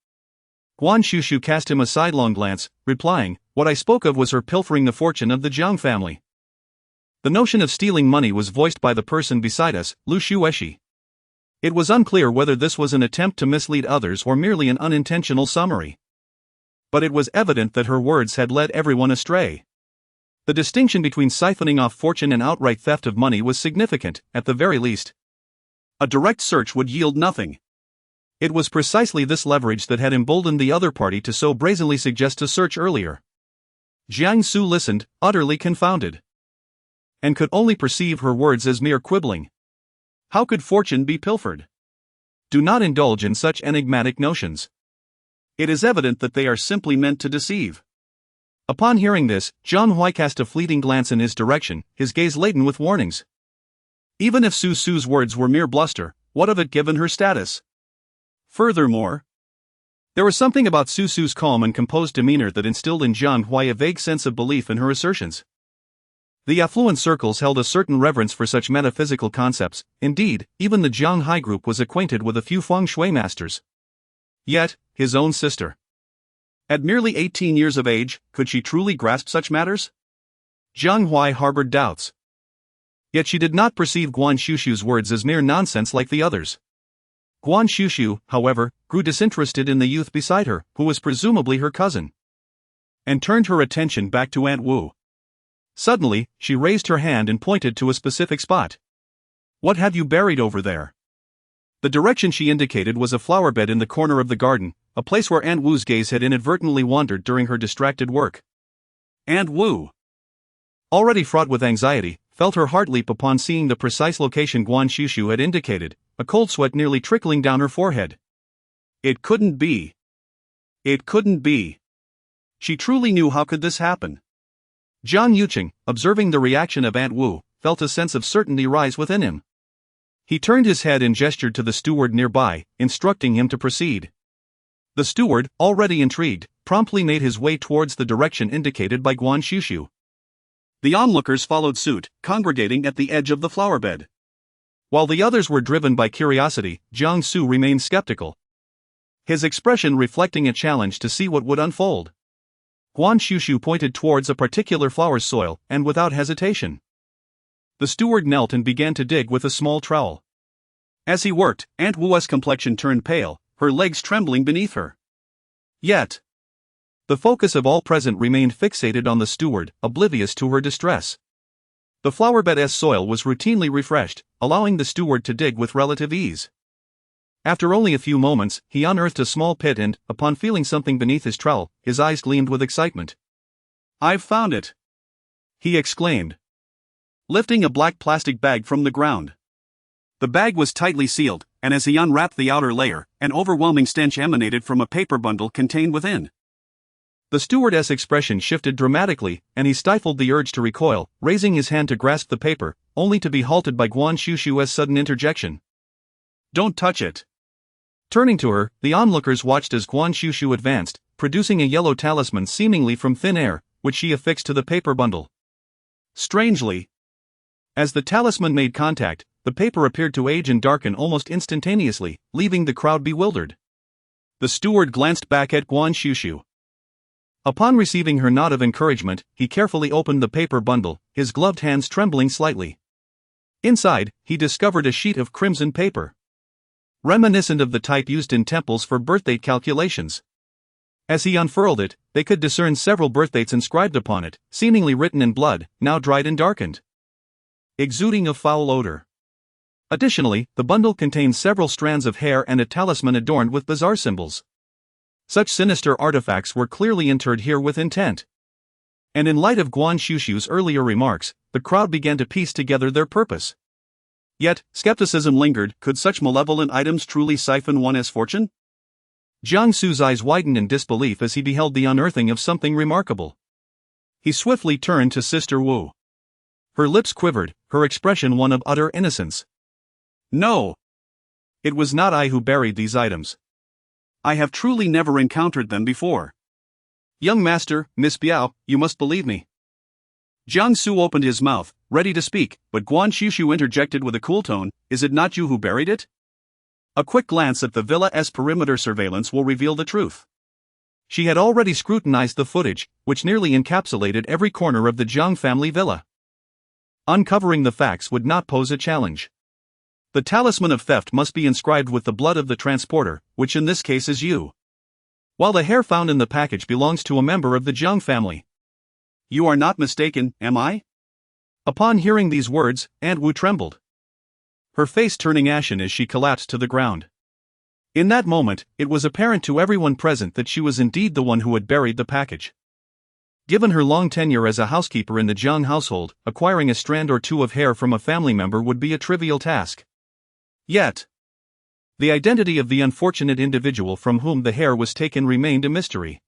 Guan Xuxu cast him a sidelong glance, replying, what I spoke of was her pilfering the fortune of the Jiang family. The notion of stealing money was voiced by the person beside us, Lu Xueshi. It was unclear whether this was an attempt to mislead others or merely an unintentional summary. But it was evident that her words had led everyone astray. The distinction between siphoning off fortune and outright theft of money was significant, at the very least. A direct search would yield nothing. It was precisely this leverage that had emboldened the other party to so brazenly suggest a search earlier. Jiang Su listened, utterly confounded. and could only perceive her words as mere quibbling. How could fortune be pilfered? Do not indulge in such enigmatic notions. It is evident that they are simply meant to deceive. Upon hearing this, Jiang Hui cast a fleeting glance in his direction, his gaze laden with warnings. Even if Su Su's words were mere bluster, what of it given her status? Furthermore, there was something about Su Su's calm and composed demeanor that instilled in Jiang Hui a vague sense of belief in her assertions. The affluent circles held a certain reverence for such metaphysical concepts. Indeed, even the Jiang Hai group was acquainted with a few feng shui masters. Yet, his own sister. At merely 18 years of age, could she truly grasp such matters? Jiang Hui harbored doubts. Yet she did not perceive Guan Xuxu's words as mere nonsense like the others. Guan Xuxu, however, grew disinterested in the youth beside her, who was presumably her cousin, and turned her attention back to Aunt Wu. Suddenly, she raised her hand and pointed to a specific spot. What have you buried over there? The direction she indicated was a flower bed in the corner of the garden, a place where Aunt Wu's gaze had inadvertently wandered during her distracted work. Aunt Wu, already fraught with anxiety, felt her heart leap upon seeing the precise location Guan Xuxu had indicated, a cold sweat nearly trickling down her forehead. It couldn't be. It couldn't be. She truly knew how could this happen. Zhang Yuqing, observing the reaction of Aunt Wu, felt a sense of certainty rise within him. He turned his head and gestured to the steward nearby, instructing him to proceed. The steward, already intrigued, promptly made his way towards the direction indicated by Guan Xuxu. The onlookers followed suit, congregating at the edge of the flower bed. While the others were driven by curiosity, Jiang Su remained skeptical, his expression reflecting a challenge to see what would unfold. Guan Xuxu pointed towards a particular flower's soil, and without hesitation, the steward knelt and began to dig with a small trowel. As he worked, Aunt Wu's complexion turned pale, her legs trembling beneath her. Yet, the focus of all present remained fixated on the steward, oblivious to her distress. The flowerbed's soil was routinely refreshed, allowing the steward to dig with relative ease. After only a few moments, he unearthed a small pit and, upon feeling something beneath his trowel, his eyes gleamed with excitement. "I've found it!" he exclaimed, lifting a black plastic bag from the ground. The bag was tightly sealed, and as he unwrapped the outer layer, an overwhelming stench emanated from a paper bundle contained within. The steward's expression shifted dramatically, and he stifled the urge to recoil, raising his hand to grasp the paper, only to be halted by Guan Xuxu's sudden interjection. "Don't touch it." Turning to her, the onlookers watched as Guan Xuxu advanced, producing a yellow talisman seemingly from thin air, which she affixed to the paper bundle. Strangely, as the talisman made contact, the paper appeared to age and darken almost instantaneously, leaving the crowd bewildered. The steward glanced back at Guan Xuxu. Upon receiving her nod of encouragement, he carefully opened the paper bundle, his gloved hands trembling slightly. Inside, he discovered a sheet of crimson paper, reminiscent of the type used in temples for birthdate calculations. As he unfurled it, they could discern several birthdates inscribed upon it, seemingly written in blood, now dried and darkened, exuding a foul odor. Additionally, the bundle contained several strands of hair and a talisman adorned with bizarre symbols. Such sinister artifacts were clearly interred here with intent. And in light of Guan Xuxu's earlier remarks, the crowd began to piece together their purpose. Yet, skepticism lingered. Could such malevolent items truly siphon one's fortune? Jiang Su's eyes widened in disbelief as he beheld the unearthing of something remarkable. He swiftly turned to Sister Wu. Her lips quivered, her expression one of utter innocence. "No. It was not I who buried these items. I have truly never encountered them before. Young master, Miss Biao, you must believe me." Jiang Su opened his mouth, ready to speak, but Guan Xuxu interjected with a cool tone, "Is it not you who buried it? A quick glance at the villa's perimeter surveillance will reveal the truth." She had already scrutinized the footage, which nearly encapsulated every corner of the Jiang family villa. Uncovering the facts would not pose a challenge. The talisman of theft must be inscribed with the blood of the transporter, which in this case is you, while the hair found in the package belongs to a member of the Jiang family. You are not mistaken, am I? Upon hearing these words, Aunt Wu trembled, her face turning ashen as she collapsed to the ground. In that moment, it was apparent to everyone present that she was indeed the one who had buried the package. Given her long tenure as a housekeeper in the Jiang household, acquiring a strand or two of hair from a family member would be a trivial task. Yet, the identity of the unfortunate individual from whom the hair was taken remained a mystery.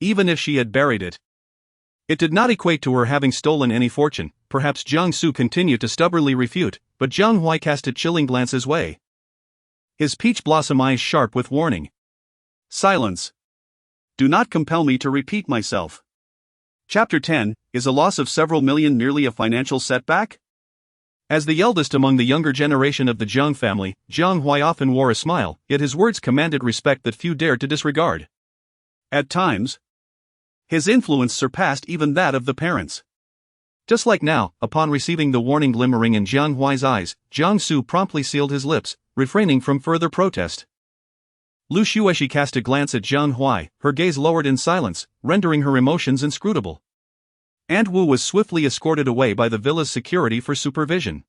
Even if she had buried it, it did not equate to her having stolen any fortune. Perhaps Jiang Xuxu continued to stubbornly refute, but Jiang Hui cast a chilling glance his way, his peach blossom eyes sharp with warning. Silence. Do not compel me to repeat myself. Chapter 10, Is a loss of several million merely a financial setback? As the eldest among the younger generation of the Jiang family, Jiang Hui often wore a smile, yet his words commanded respect that few dared to disregard. At times, his influence surpassed even that of the parents. Just like now, upon receiving the warning glimmering in Jiang Hui's eyes, Jiang Xuxu promptly sealed his lips, refraining from further protest. Lu Xueshi cast a glance at Jiang Hui, her gaze lowered in silence, rendering her emotions inscrutable. Aunt Wu was swiftly escorted away by the villa's security for supervision.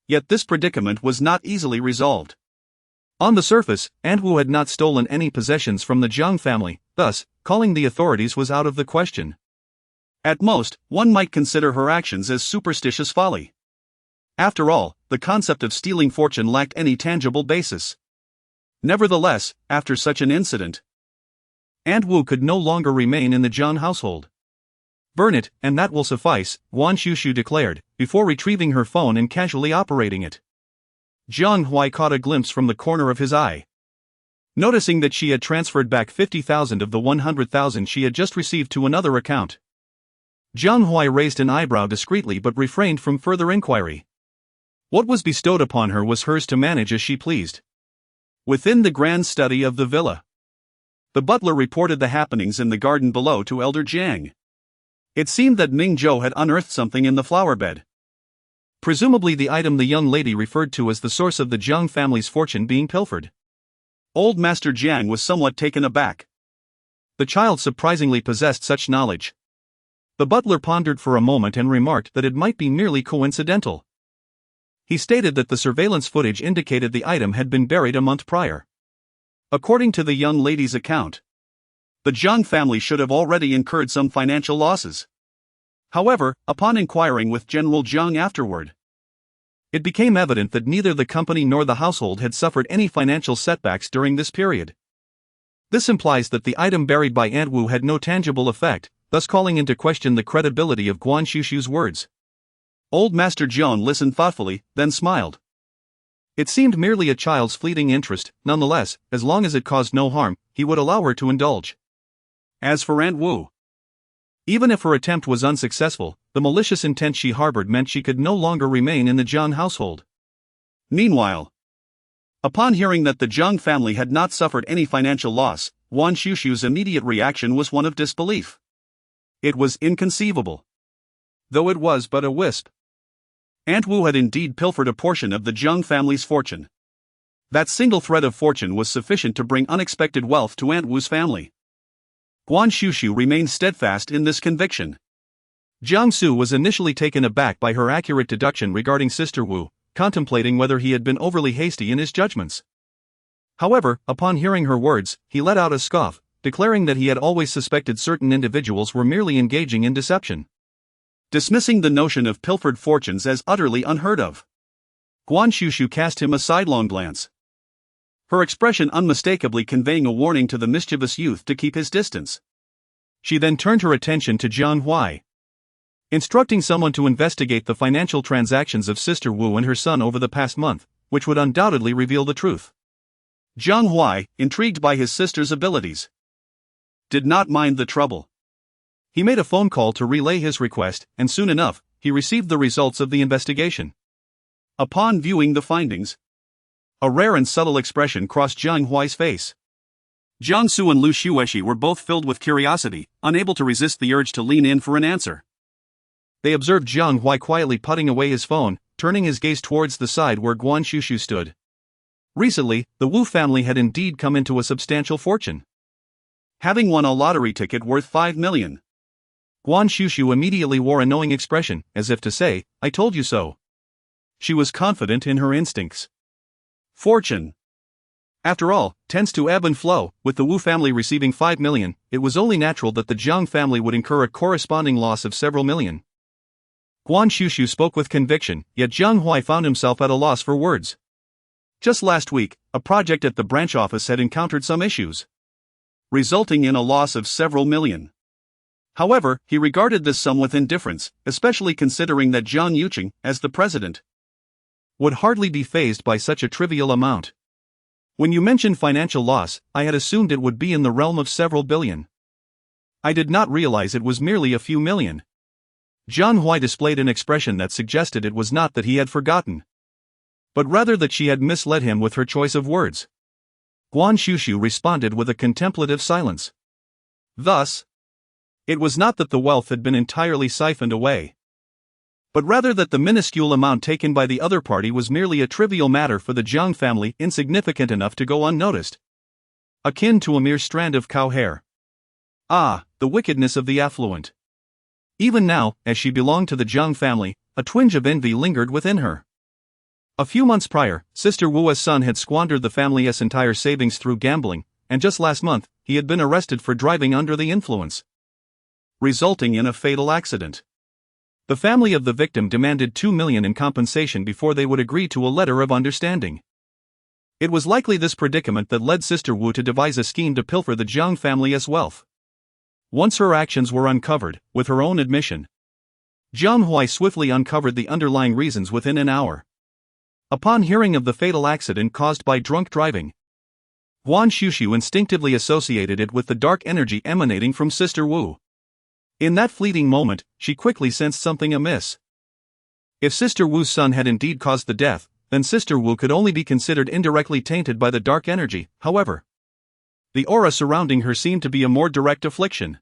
Yet this predicament was not easily resolved. On the surface, Aunt Wu had not stolen any possessions from the Jiang family, thus, calling the authorities was out of the question. At most, one might consider her actions as superstitious folly. After all, the concept of stealing fortune lacked any tangible basis. Nevertheless, after such an incident, Aunt Wu could no longer remain in the Jiang household. Burn it, and that will suffice, Guan Xuxu declared, before retrieving her phone and casually operating it. Jiang Hui caught a glimpse from the corner of his eye. Noticing that she had transferred back 50,000 of the 100,000 she had just received to another account, Jiang Hui raised an eyebrow discreetly but refrained from further inquiry. What was bestowed upon her was hers to manage as she pleased. Within the grand study of the villa, the butler reported the happenings in the garden below to Elder Jiang. It seemed that Ming Zhou had unearthed something in the flower bed. Presumably the item the young lady referred to as the source of the Jiang family's fortune being pilfered. Old Master Jiang was somewhat taken aback. The child surprisingly possessed such knowledge. The butler pondered for a moment and remarked that it might be merely coincidental. He stated that the surveillance footage indicated the item had been buried a month prior. According to the young lady's account, the Jiang family should have already incurred some financial losses. However, upon inquiring with General Jiang afterward, it became evident that neither the company nor the household had suffered any financial setbacks during this period. This implies that the item buried by Aunt Wu had no tangible effect, thus calling into question the credibility of Guan Xuxu's words. Old Master Jiang listened thoughtfully, then smiled. It seemed merely a child's fleeting interest. Nonetheless, as long as it caused no harm, he would allow her to indulge. As for Aunt Wu, even if her attempt was unsuccessful, the malicious intent she harbored meant she could no longer remain in the Jiang household. Meanwhile, upon hearing that the Jiang family had not suffered any financial loss, Guan Xuxu's immediate reaction was one of disbelief. It was inconceivable. Though it was but a wisp. Aunt Wu had indeed pilfered a portion of the Jiang family's fortune. That single thread of fortune was sufficient to bring unexpected wealth to Aunt Wu's family. Guan Xuxu remained steadfast in this conviction. Jiang Su was initially taken aback by her accurate deduction regarding Sister Wu, contemplating whether he had been overly hasty in his judgments. However, upon hearing her words, he let out a scoff, declaring that he had always suspected certain individuals were merely engaging in deception, dismissing the notion of pilfered fortunes as utterly unheard of. Guan Xuxu cast him a sidelong glance, her expression unmistakably conveying a warning to the mischievous youth to keep his distance. She then turned her attention to Jiang Hui, instructing someone to investigate the financial transactions of Sister Wu and her son over the past month, which would undoubtedly reveal the truth. Jiang Hui, intrigued by his sister's abilities, did not mind the trouble. He made a phone call to relay his request, and soon enough, he received the results of the investigation. Upon viewing the findings, a rare and subtle expression crossed Jiang Hui's face. Jiang Su and Lu Xueshi were both filled with curiosity, unable to resist the urge to lean in for an answer. They observed Jiang Hui quietly putting away his phone, turning his gaze towards the side where Guan Xuxu stood. Recently, the Wu family had indeed come into a substantial fortune, having won a lottery ticket worth 5 million. Guan Xuxu immediately wore a knowing expression, as if to say, "I told you so." She was confident in her instincts. Fortune. After all, tends to ebb and flow. With the Wu family receiving 5 million, it was only natural that the Jiang family would incur a corresponding loss of several million. Guan Xuxu spoke with conviction, yet Jiang Huai found himself at a loss for words. Just last week, a project at the branch office had encountered some issues, resulting in a loss of several million. However, he regarded this sum with indifference, especially considering that Jiang Yuqing, as the president, would hardly be fazed by such a trivial amount. When you mentioned financial loss, I had assumed it would be in the realm of several billion. I did not realize it was merely a few million. Jiang Huai displayed an expression that suggested it was not that he had forgotten, but rather that she had misled him with her choice of words. Guan Xuxu responded with a contemplative silence. Thus, it was not that the wealth had been entirely siphoned away, but rather that the minuscule amount taken by the other party was merely a trivial matter for the Jiang family, insignificant enough to go unnoticed, akin to a mere strand of cow hair. Ah, the wickedness of the affluent. Even now, as she belonged to the Jiang family, a twinge of envy lingered within her. A few months prior, Sister Wu's son had squandered the family's entire savings through gambling, and just last month, he had been arrested for driving under the influence, resulting in a fatal accident. The family of the victim demanded 2 million in compensation before they would agree to a letter of understanding. It was likely this predicament that led Sister Wu to devise a scheme to pilfer the Jiang family's wealth. Once her actions were uncovered, with her own admission, Jiang Huai swiftly uncovered the underlying reasons within an hour. Upon hearing of the fatal accident caused by drunk driving, Guan Xuxu instinctively associated it with the dark energy emanating from Sister Wu. In that fleeting moment, she quickly sensed something amiss. If Sister Wu's son had indeed caused the death, then Sister Wu could only be considered indirectly tainted by the dark energy. However, the aura surrounding her seemed to be a more direct affliction.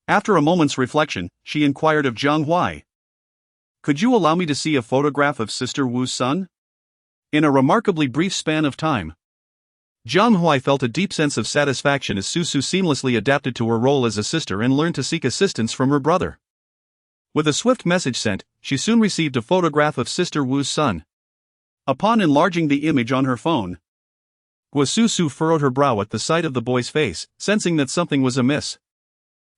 After a moment's reflection, she inquired of Jiang Huai, "Could you allow me to see a photograph of Sister Wu's son?" In a remarkably brief span of time, Jiang Huai felt a deep sense of satisfaction as Xuxu seamlessly adapted to her role as a sister and learned to seek assistance from her brother. With a swift message sent, she soon received a photograph of Sister Wu's son. Upon enlarging the image on her phone, Guan Xuxu furrowed her brow at the sight of the boy's face, sensing that something was amiss.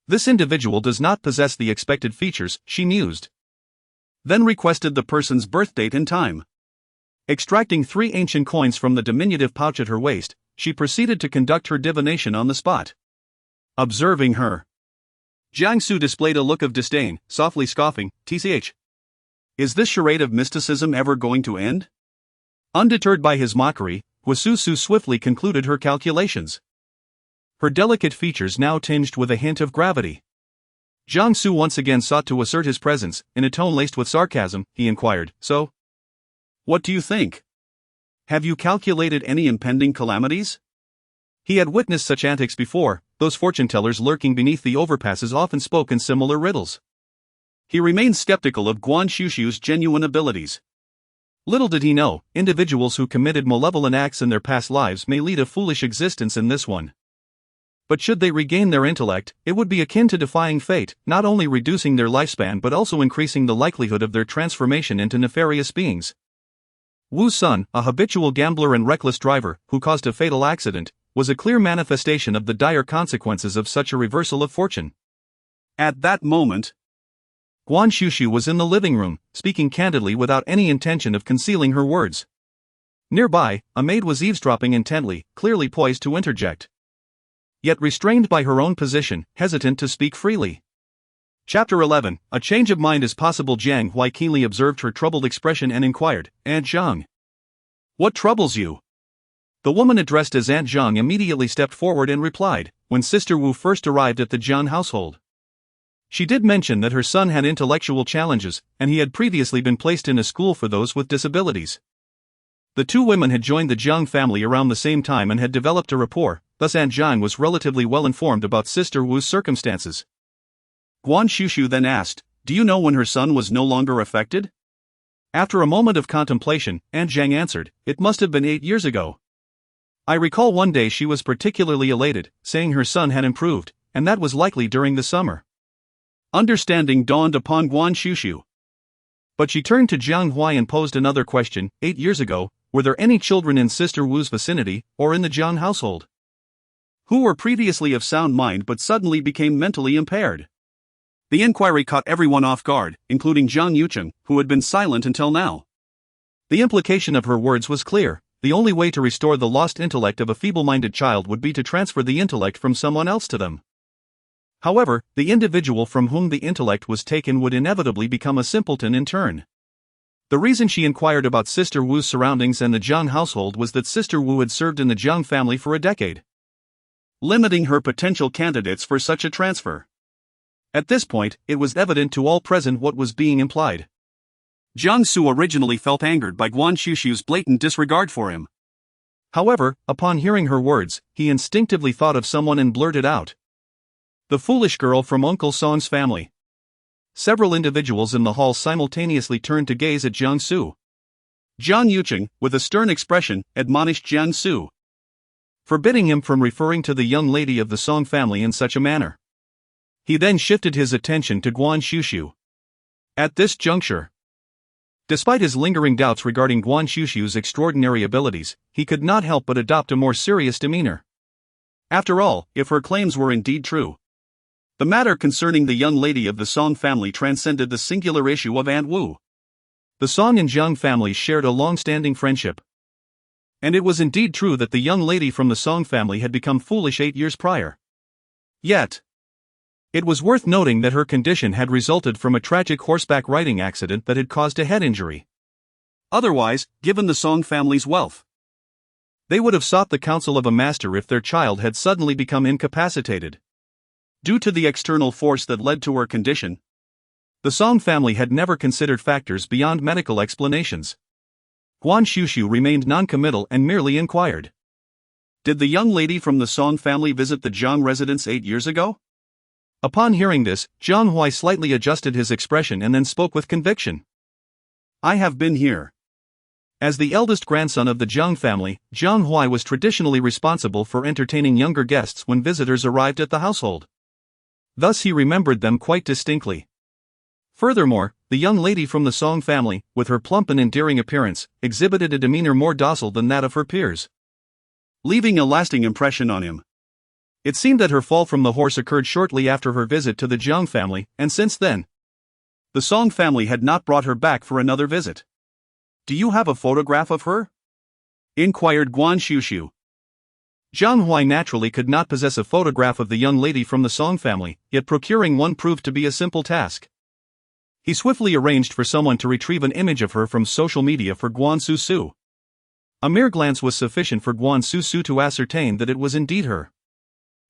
This individual does not possess the expected features, she mused. Then requested the person's birth date and time. Extracting 3 ancient coins from the diminutive pouch at her waist, she proceeded to conduct her divination on the spot. Observing her, Jiang Su displayed a look of disdain, softly scoffing, "Tch. Is this charade of mysticism ever going to end?" Undeterred by his mockery, Guan Xuxu swiftly concluded her calculations. Her delicate features now tinged with a hint of gravity. Jiang Su once again sought to assert his presence. In a tone laced with sarcasm, he inquired, "So? What do you think? Have you calculated any impending calamities?" He had witnessed such antics before. Those fortune-tellers lurking beneath the overpasses often spoke in similar riddles. He remained skeptical of Guan Xuxu's genuine abilities. Little did he know, individuals who committed malevolent acts in their past lives may lead a foolish existence in this one. But should they regain their intellect, it would be akin to defying fate, not only reducing their lifespan but also increasing the likelihood of their transformation into nefarious beings. Wu's son, a habitual gambler and reckless driver, who caused a fatal accident, was a clear manifestation of the dire consequences of such a reversal of fortune. At that moment, Guan Xuxu was in the living room, speaking candidly without any intention of concealing her words. Nearby, a maid was eavesdropping intently, clearly poised to interject, yet restrained by her own position, hesitant to speak freely. Chapter 11, A Change of Mind is Possible. Jiang Huai keenly observed her troubled expression and inquired, "Aunt Zhang, what troubles you?" The woman addressed as Aunt Zhang immediately stepped forward and replied, "When Sister Wu first arrived at the Jiang household, she did mention that her son had intellectual challenges, and he had previously been placed in a school for those with disabilities. The two women had joined the Jiang family around the same time and had developed a rapport, thus Aunt Zhang was relatively well informed about Sister Wu's circumstances." Guan Xuxu then asked, "Do you know when her son was no longer affected?" After a moment of contemplation, Aunt Zhang answered, "It must have been 8 years ago. I recall one day she was particularly elated, saying her son had improved, and that was likely during the summer." Understanding dawned upon Guan Xuxu. But she turned to Jiang Huai and posed another question. 8 years ago, Were there any children in Sister Wu's vicinity, or in the Jiang household, who were previously of sound mind but suddenly became mentally impaired? The inquiry caught everyone off guard, including Jiang Yucheng, who had been silent until now. The implication of her words was clear: the only way to restore the lost intellect of a feeble-minded child would be to transfer the intellect from someone else to them. However, the individual from whom the intellect was taken would inevitably become a simpleton in turn. The reason she inquired about Sister Wu's surroundings and the Jiang household was that Sister Wu had served in the Jiang family for a decade, limiting her potential candidates for such a transfer. At this point, it was evident to all present what was being implied. Guan Xuxu originally felt angered by Guan Xuxu's blatant disregard for him. However, upon hearing her words, he instinctively thought of someone and blurted out, "The foolish girl from Uncle Song's family." Several individuals in the hall simultaneously turned to gaze at Jiang Xuxu. Jiang Yucheng, with a stern expression, admonished Jiang Xuxu, forbidding him from referring to the young lady of the Song family in such a manner. He then shifted his attention to Guan Xuxu. At this juncture, despite his lingering doubts regarding Guan Xuxu's extraordinary abilities, he could not help but adopt a more serious demeanor. After all, if her claims were indeed true, the matter concerning the young lady of the Song family transcended the singular issue of Aunt Wu. The Song and Jiang families shared a long-standing friendship, and it was indeed true that the young lady from the Song family had become foolish 8 years prior. Yet, it was worth noting that her condition had resulted from a tragic horseback riding accident that had caused a head injury. Otherwise, given the Song family's wealth, they would have sought the counsel of a master if their child had suddenly become incapacitated due to the external force that led to her condition. The Song family had never considered factors beyond medical explanations. Guan Xuxu remained non-committal and merely inquired, "Did the young lady from the Song family visit the Jiang residence 8 years ago?" Upon hearing this, Zhang Huai slightly adjusted his expression and then spoke with conviction. "I have been here." As the eldest grandson of the Jiang family, Zhang Huai was traditionally responsible for entertaining younger guests when visitors arrived at the household. Thus he remembered them quite distinctly. Furthermore, the young lady from the Song family, with her plump and endearing appearance, exhibited a demeanor more docile than that of her peers, leaving a lasting impression on him. It seemed that her fall from the horse occurred shortly after her visit to the Jiang family, and since then, the Song family had not brought her back for another visit. "Do you have a photograph of her?" inquired Guan Xuxu. Zhang Huai naturally could not possess a photograph of the young lady from the Song family, yet procuring one proved to be a simple task. He swiftly arranged for someone to retrieve an image of her from social media for Guan Xuxu. A mere glance was sufficient for Guan Xuxu to ascertain that it was indeed her,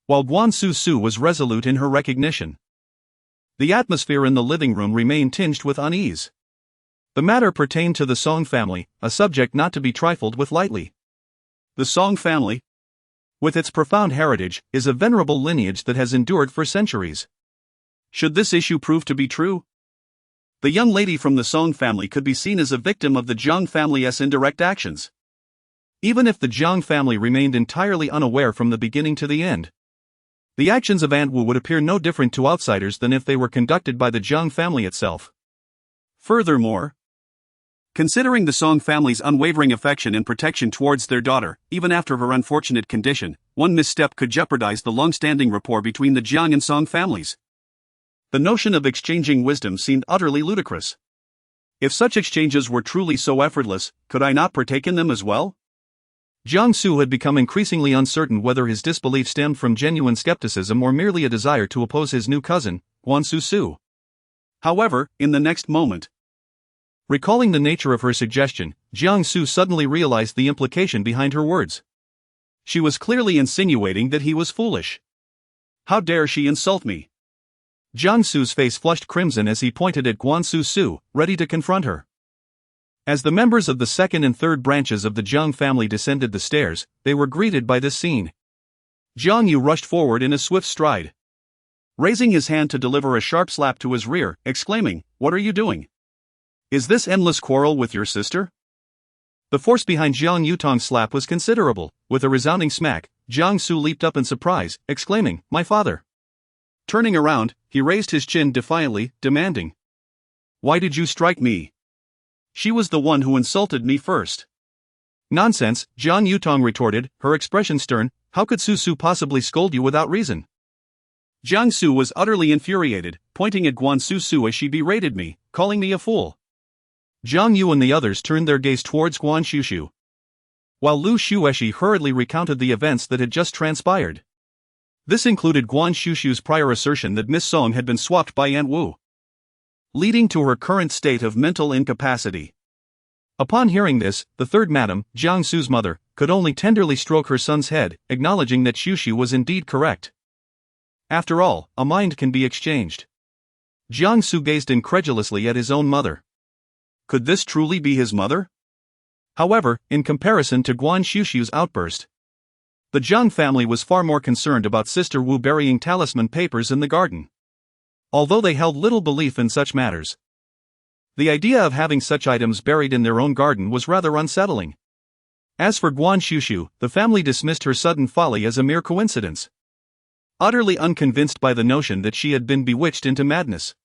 while Guan Xuxu was resolute in her recognition. The atmosphere in the living room remained tinged with unease. The matter pertained to the Song family, a subject not to be trifled with lightly. The Song family, with its profound heritage, is a venerable lineage that has endured for centuries. Should this issue prove to be true, the young lady from the Song family could be seen as a victim of the Jiang family's indirect actions. Even if the Jiang family remained entirely unaware from the beginning to the end, the actions of Aunt Wu would appear no different to outsiders than if they were conducted by the Jiang family itself. Furthermore, considering the Song family's unwavering affection and protection towards their daughter, even after her unfortunate condition, one misstep could jeopardize the long-standing rapport between the Jiang and Song families. The notion of exchanging wisdom seemed utterly ludicrous. If such exchanges were truly so effortless, could I not partake in them as well? Jiang Xuxu had become increasingly uncertain whether his disbelief stemmed from genuine skepticism or merely a desire to oppose his new cousin, Guan Xuxu. However, in the next moment, recalling the nature of her suggestion, Jiang Xuxu suddenly realized the implication behind her words. She was clearly insinuating that he was foolish. How dare she insult me? Jiang Xu's face flushed crimson as he pointed at Guan Xuxu, ready to confront her. As the members of the second and third branches of the Jiang family descended the stairs, they were greeted by this scene. Jiang Yu rushed forward in a swift stride, raising his hand to deliver a sharp slap to his rear, exclaiming, "What are you doing? Is this endless quarrel with your sister?" The force behind Jiang Yutong's slap was considerable. With a resounding smack, Jiang Xuxu leaped up in surprise, exclaiming, "My father!" Turning around, he raised his chin defiantly, demanding, "Why did you strike me? She was the one who insulted me first." Nonsense, Jiang Yutong retorted, her expression stern. How could Xuxu possibly scold you without reason? Jiang Su was utterly infuriated, pointing at Guan Xuxu as she berated me, calling me a fool. Jiang Yu and the others turned their gaze towards Guan Xuxu, while Lu Xueshi hurriedly recounted the events that had just transpired. This included Guan Xuxu's prior assertion that Miss Song had been swapped by Aunt Wu, leading to her current state of mental incapacity. Upon hearing this, the third madam, Jiang Su's mother, could only tenderly stroke her son's head, acknowledging that Xuxu was indeed correct. After all, a mind can be exchanged. Jiang Su gazed incredulously at his own mother. Could this truly be his mother? However, in comparison to Guan Xuxu's outburst, the Jiang family was far more concerned about Sister Wu burying talisman papers in the garden. Although they held little belief in such matters, the idea of having such items buried in their own garden was rather unsettling. As for Guan Xuxu, the family dismissed her sudden folly as a mere coincidence, utterly unconvinced by the notion that she had been bewitched into madness.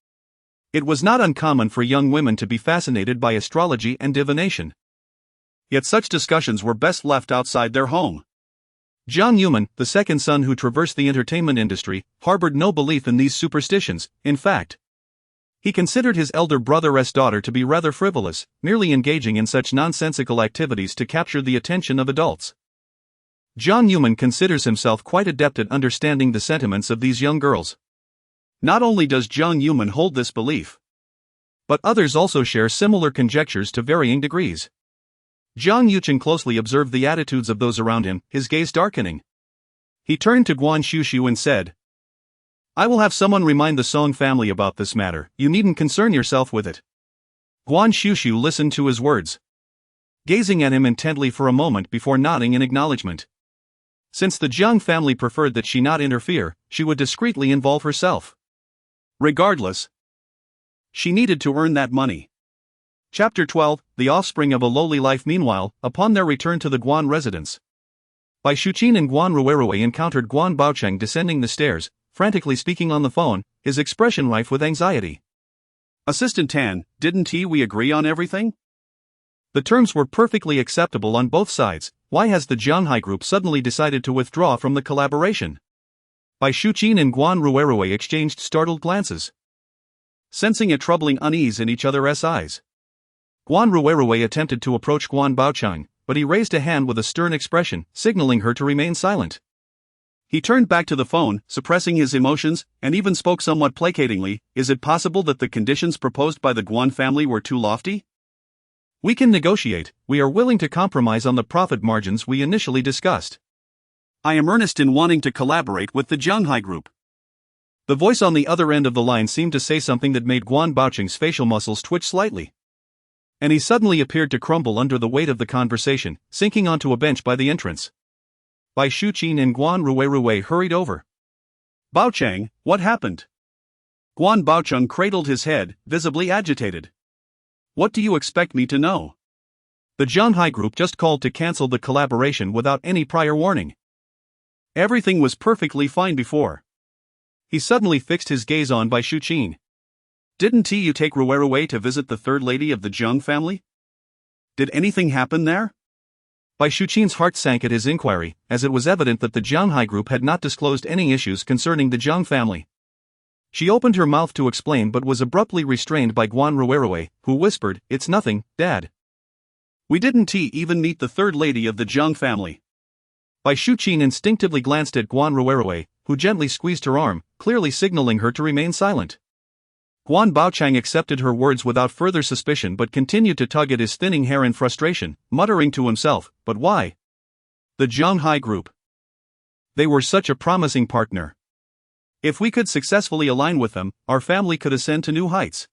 It was not uncommon for young women to be fascinated by astrology and divination. Yet such discussions were best left outside their home. Jiang Yuman, the second son who traversed the entertainment industry, harbored no belief in these superstitions. In fact, he considered his elder brother's daughter to be rather frivolous, merely engaging in such nonsensical activities to capture the attention of adults. Jiang Yuman considers himself quite adept at understanding the sentiments of these young girls. Not only does Jiang Yuman hold this belief, but others also share similar conjectures to varying degrees. Jiang Yuchen closely observed the attitudes of those around him, his gaze darkening. He turned to Guan Xuxu and said, "I will have someone remind the Song family about this matter, you needn't concern yourself with it." Guan Xuxu listened to his words, gazing at him intently for a moment before nodding in acknowledgement. Since the Jiang family preferred that she not interfere, she would discreetly involve herself. Regardless, she needed to earn that money. Chapter 12, The Offspring of a Lowly Life. Meanwhile, upon their return to the Guan residence, Bai Shuqin and Guan Ruerue encountered Guan Baocheng descending the stairs, frantically speaking on the phone, his expression rife with anxiety. "Assistant Tan, didn't we agree on everything? The terms were perfectly acceptable on both sides. Why has the Jianghai group suddenly decided to withdraw from the collaboration?" Bai Shuqin and Guan Ruerue exchanged startled glances, sensing a troubling unease in each other's eyes. Guan Ruerue attempted to approach Guan Baocheng, but he raised a hand with a stern expression, signaling her to remain silent. He turned back to the phone, suppressing his emotions, and even spoke somewhat placatingly. "Is it possible that the conditions proposed by the Guan family were too lofty? We can negotiate. We are willing to compromise on the profit margins we initially discussed. I am earnest in wanting to collaborate with the Jianghai group." The voice on the other end of the line seemed to say something that made Guan Baocheng's facial muscles twitch slightly, and he suddenly appeared to crumble under the weight of the conversation, sinking onto a bench by the entrance. Bai Shuqin and Guan Ruerue hurried over. "Baocheng, what happened?" Guan Baocheng cradled his head, visibly agitated. "What do you expect me to know? The Jianghai group just called to cancel the collaboration without any prior warning. Everything was perfectly fine before." He suddenly fixed his gaze on Bai Shuqin. "Didn't you take Ruerue to visit the third lady of the Jiang family? Did anything happen there?" Bai Shuqin's heart sank at his inquiry, as it was evident that the Jianghai group had not disclosed any issues concerning the Jiang family. She opened her mouth to explain but was abruptly restrained by Guan Ruerue, who whispered, "It's nothing, Dad. We didn't even meet the third lady of the Jiang family." Bai Shuqin instinctively glanced at Guan Ruerue, who gently squeezed her arm, clearly signaling her to remain silent. Guan Baocheng accepted her words without further suspicion but continued to tug at his thinning hair in frustration, muttering to himself, "But why? The Jianghai group. They were such a promising partner. If we could successfully align with them, our family could ascend to new heights.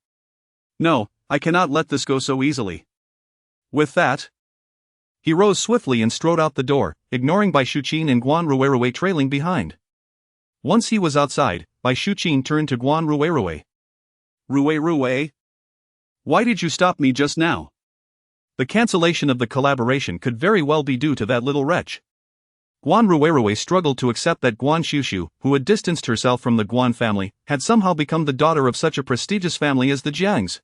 No, I cannot let this go so easily." With that, he rose swiftly and strode out the door, ignoring Bai Shuqin and Guan Ruerue trailing behind. Once he was outside, Bai Shuqin turned to Guan Ruerue. "Ruerue? Why did you stop me just now? The cancellation of the collaboration could very well be due to that little wretch." Guan Ruerue struggled to accept that Guan Xuxu, who had distanced herself from the Guan family, had somehow become the daughter of such a prestigious family as the Jiangs.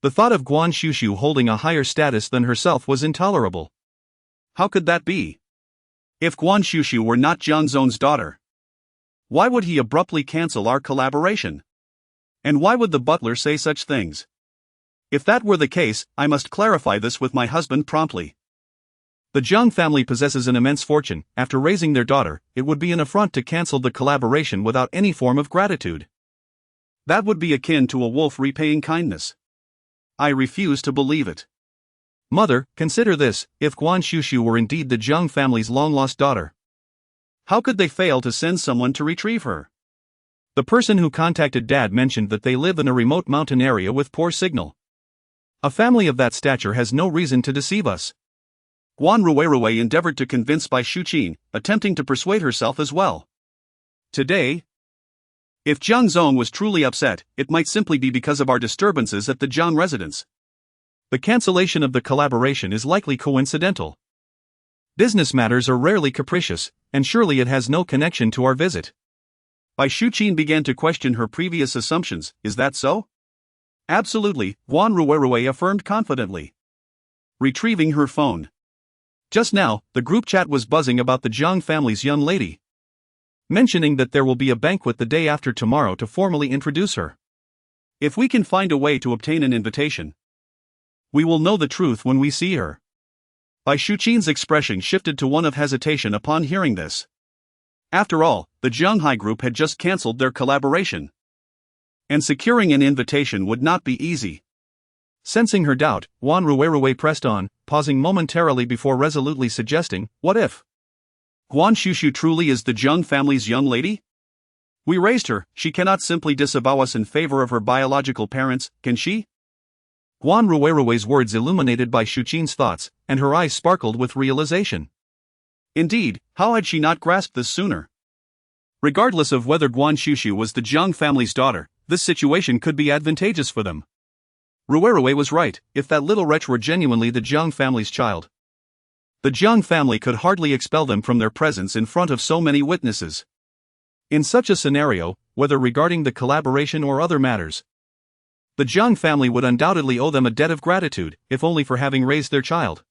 The thought of Guan Xuxu holding a higher status than herself was intolerable. How could that be? If Guan Xuxu were not Jiang Zong's daughter, why would he abruptly cancel our collaboration? And why would the butler say such things? If that were the case, I must clarify this with my husband promptly. The Jiang family possesses an immense fortune. After raising their daughter, it would be an affront to cancel the collaboration without any form of gratitude. That would be akin to a wolf repaying kindness. I refuse to believe it. Mother, consider this: if Guan Xuxu were indeed the Jiang family's long-lost daughter, how could they fail to send someone to retrieve her? The person who contacted Dad mentioned that they live in a remote mountain area with poor signal. A family of that stature has no reason to deceive us. Guan endeavored to convince Bai Shuqin, attempting to persuade herself as well. Today, if Jiang Zong was truly upset, it might simply be because of our disturbances at the Jiang residence. The cancellation of the collaboration is likely coincidental. Business matters are rarely capricious, and surely it has no connection to our visit. Bai Shuqin began to question her previous assumptions. Is that so? Absolutely, Guan affirmed confidently. Retrieving her phone. Just now, the group chat was buzzing about the Jiang family's young lady, mentioning that there will be a banquet the day after tomorrow to formally introduce her. If we can find a way to obtain an invitation, we will know the truth when we see her. Bai Shuqin's expression shifted to one of hesitation upon hearing this. After all, the Jianghai group had just cancelled their collaboration, and securing an invitation would not be easy. Sensing her doubt, Guan pressed on, pausing momentarily before resolutely suggesting, what if Guan Xuxu truly is the Jiang family's young lady? We raised her, she cannot simply disavow us in favor of her biological parents, can she? Guan words illuminated Bai Shuqin's thoughts, and her eyes sparkled with realization. Indeed, how had she not grasped this sooner? Regardless of whether Guan Xuxu was the Jiang family's daughter, this situation could be advantageous for them. Rui was right. If that little wretch were genuinely the Jiang family's child, the Jiang family could hardly expel them from their presence in front of so many witnesses. In such a scenario, whether regarding the collaboration or other matters, the Jiang family would undoubtedly owe them a debt of gratitude, if only for having raised their child.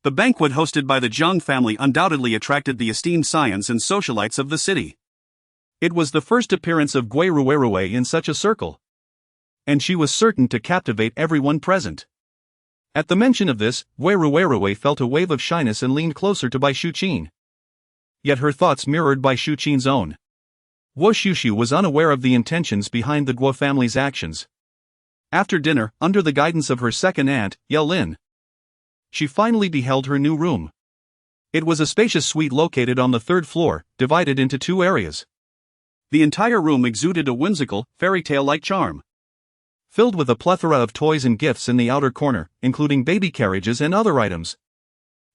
The banquet hosted by the Jiang family undoubtedly attracted the esteemed scions and socialites of the city. It was the first appearance of Gui Rui in such a circle, and she was certain to captivate everyone present. At the mention of this, Gui Rui felt a wave of shyness and leaned closer to Bai Shuqin. Yet her thoughts mirrored Bai Shuqin's own. Guo Xuxu was unaware of the intentions behind the Guo family's actions. After dinner, under the guidance of her second aunt, Yao Lin, she finally beheld her new room. It was a spacious suite located on the third floor, divided into two areas. The entire room exuded a whimsical, fairy tale-like charm, filled with a plethora of toys and gifts in the outer corner, including baby carriages and other items.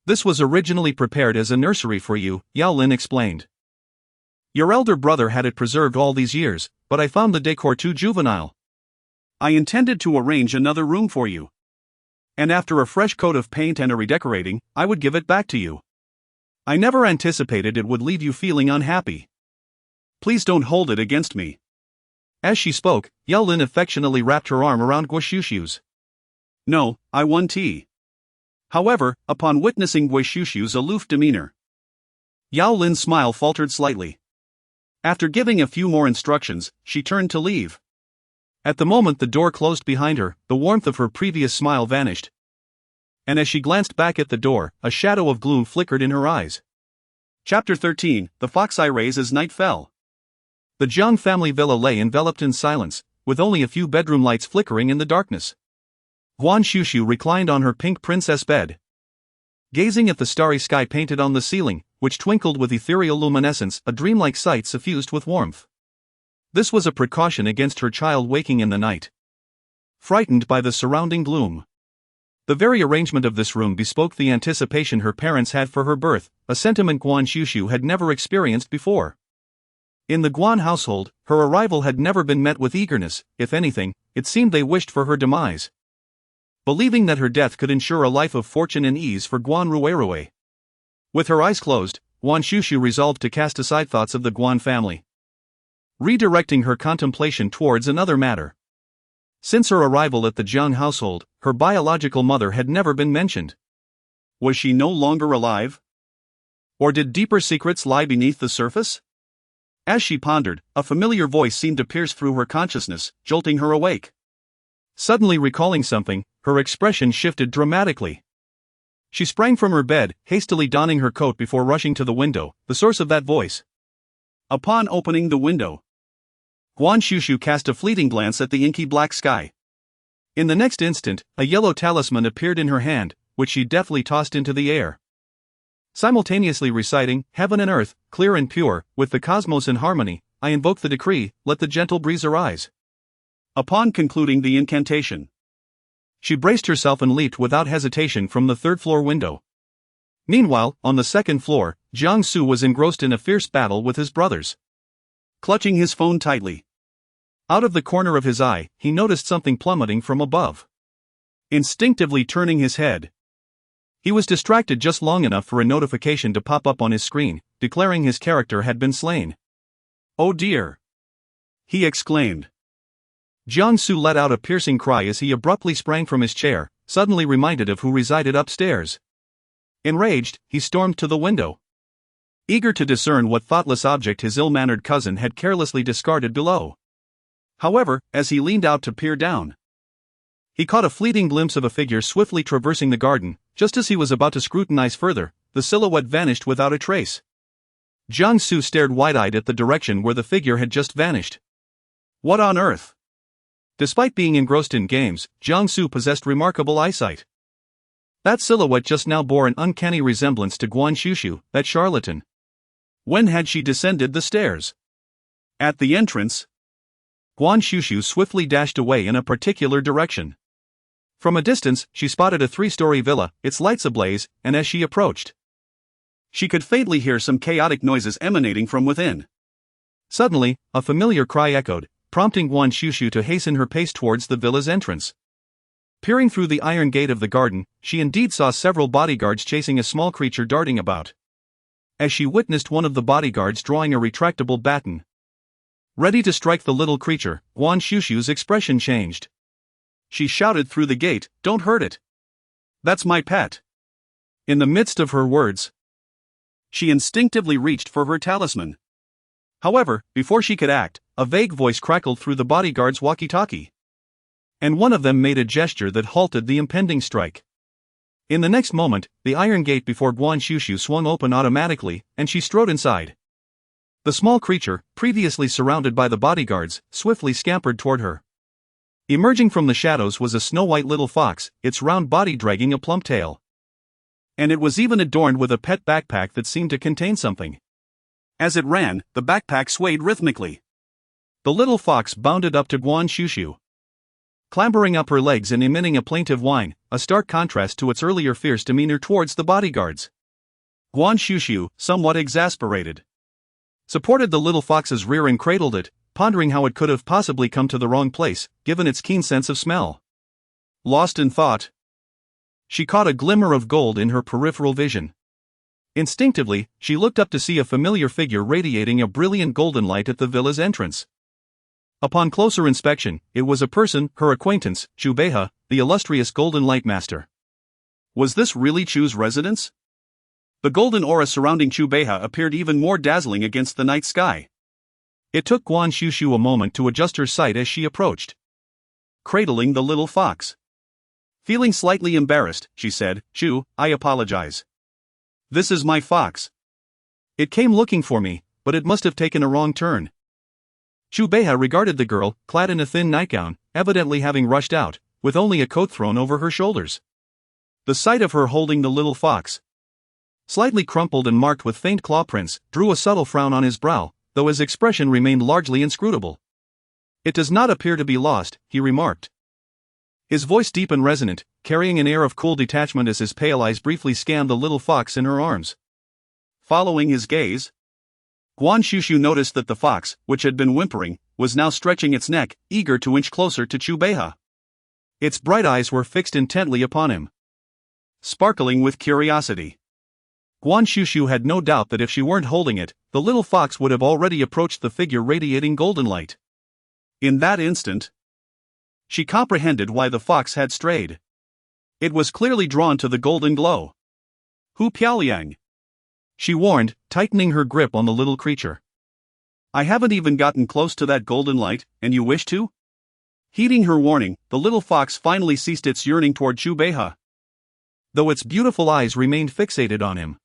This was originally prepared as a nursery for you, Yao Lin explained. Your elder brother had it preserved all these years, but I found the decor too juvenile. I intended to arrange another room for you, and after a fresh coat of paint and a redecorating, I would give it back to you. I never anticipated it would leave you feeling unhappy. Please don't hold it against me. As she spoke, Yao Lin affectionately wrapped her arm around Guo Xuxu's. No, I won tea. However, upon witnessing Guo Xuxu's aloof demeanor, Yao Lin's smile faltered slightly. After giving a few more instructions, she turned to leave. At the moment the door closed behind her, the warmth of her previous smile vanished. And as she glanced back at the door, a shadow of gloom flickered in her eyes. Chapter 13, The Fox Eye Rays as Night Fell. The Jiang family villa lay enveloped in silence, with only a few bedroom lights flickering in the darkness. Guan Xuxu reclined on her pink princess bed, gazing at the starry sky painted on the ceiling, which twinkled with ethereal luminescence, a dreamlike sight suffused with warmth. This was a precaution against her child waking in the night, frightened by the surrounding gloom. The very arrangement of this room bespoke the anticipation her parents had for her birth, a sentiment Guan Xuxu had never experienced before. In the Guan household, her arrival had never been met with eagerness. If anything, it seemed they wished for her demise, believing that her death could ensure a life of fortune and ease for Guan Rui. With her eyes closed, Guan Xuxu resolved to cast aside thoughts of the Guan family, redirecting her contemplation towards another matter. Since her arrival at the Jiang household, her biological mother had never been mentioned. Was she no longer alive? Or did deeper secrets lie beneath the surface? As she pondered, a familiar voice seemed to pierce through her consciousness, jolting her awake. Suddenly recalling something, her expression shifted dramatically. She sprang from her bed, hastily donning her coat before rushing to the window, the source of that voice. Upon opening the window, Guan Xuxu cast a fleeting glance at the inky black sky. In the next instant, a yellow talisman appeared in her hand, which she deftly tossed into the air. Simultaneously reciting, "Heaven and earth, clear and pure, with the cosmos in harmony, I invoke the decree, let the gentle breeze arise." Upon concluding the incantation, she braced herself and leaped without hesitation from the third-floor window. Meanwhile, on the second floor, Jiang Su was engrossed in a fierce battle with his brothers. Clutching his phone tightly, out of the corner of his eye, he noticed something plummeting from above. Instinctively turning his head, he was distracted just long enough for a notification to pop up on his screen, declaring his character had been slain. "Oh dear!" he exclaimed. Jiang Su let out a piercing cry as he abruptly sprang from his chair, suddenly reminded of who resided upstairs. Enraged, he stormed to the window, eager to discern what thoughtless object his ill-mannered cousin had carelessly discarded below. However, as he leaned out to peer down, he caught a fleeting glimpse of a figure swiftly traversing the garden. Just as he was about to scrutinize further, the silhouette vanished without a trace. Jiang Su stared wide-eyed at the direction where the figure had just vanished. What on earth? Despite being engrossed in games, Jiang Su possessed remarkable eyesight. That silhouette just now bore an uncanny resemblance to Guan Xuxu, that charlatan. When had she descended the stairs? At the entrance, Guan Xuxu swiftly dashed away in a particular direction. From a distance, she spotted a 3-story villa, its lights ablaze, and as she approached, she could faintly hear some chaotic noises emanating from within. Suddenly, a familiar cry echoed, prompting Guan Xuxu to hasten her pace towards the villa's entrance. Peering through the iron gate of the garden, she indeed saw several bodyguards chasing a small creature darting about. As she witnessed one of the bodyguards drawing a retractable baton, ready to strike the little creature, Guan Xuxu's expression changed. She shouted through the gate, "Don't hurt it! That's my pet!" In the midst of her words, she instinctively reached for her talisman. However, before she could act, a vague voice crackled through the bodyguard's walkie-talkie, and one of them made a gesture that halted the impending strike. In the next moment, the iron gate before Guan Xuxu swung open automatically, and she strode inside. The small creature, previously surrounded by the bodyguards, swiftly scampered toward her. Emerging from the shadows was a snow-white little fox, its round body dragging a plump tail. And it was even adorned with a pet backpack that seemed to contain something. As it ran, the backpack swayed rhythmically. The little fox bounded up to Guan Xuxu, clambering up her legs and emitting a plaintive whine, a stark contrast to its earlier fierce demeanor towards the bodyguards. Guan Xuxu, somewhat exasperated, supported the little fox's rear and cradled it, pondering how it could have possibly come to the wrong place, given its keen sense of smell. Lost in thought, she caught a glimmer of gold in her peripheral vision. Instinctively, she looked up to see a familiar figure radiating a brilliant golden light at the villa's entrance. Upon closer inspection, it was a person, her acquaintance, Chu Beihe, the illustrious Golden Light Master. Was this really Chu's residence? The golden aura surrounding Chu Beihe appeared even more dazzling against the night sky. It took Guan Xuxu a moment to adjust her sight as she approached, cradling the little fox. Feeling slightly embarrassed, she said, "Chu, I apologize. This is my fox. It came looking for me, but it must have taken a wrong turn." Chu Beihe regarded the girl, clad in a thin nightgown, evidently having rushed out, with only a coat thrown over her shoulders. The sight of her holding the little fox, slightly crumpled and marked with faint claw prints, drew a subtle frown on his brow, though his expression remained largely inscrutable. "It does not appear to be lost," he remarked, his voice deep and resonant, carrying an air of cool detachment as his pale eyes briefly scanned the little fox in her arms. Following his gaze, Guan Xuxu noticed that the fox, which had been whimpering, was now stretching its neck, eager to inch closer to Chu Beihe. Its bright eyes were fixed intently upon him, sparkling with curiosity. Guan Xuxu had no doubt that if she weren't holding it, the little fox would have already approached the figure radiating golden light. In that instant, she comprehended why the fox had strayed. It was clearly drawn to the golden glow. Hu Piaoliang, she warned, tightening her grip on the little creature. I haven't even gotten close to that golden light, and you wish to? Heeding her warning, the little fox finally ceased its yearning toward Chu Beihe, though its beautiful eyes remained fixated on him.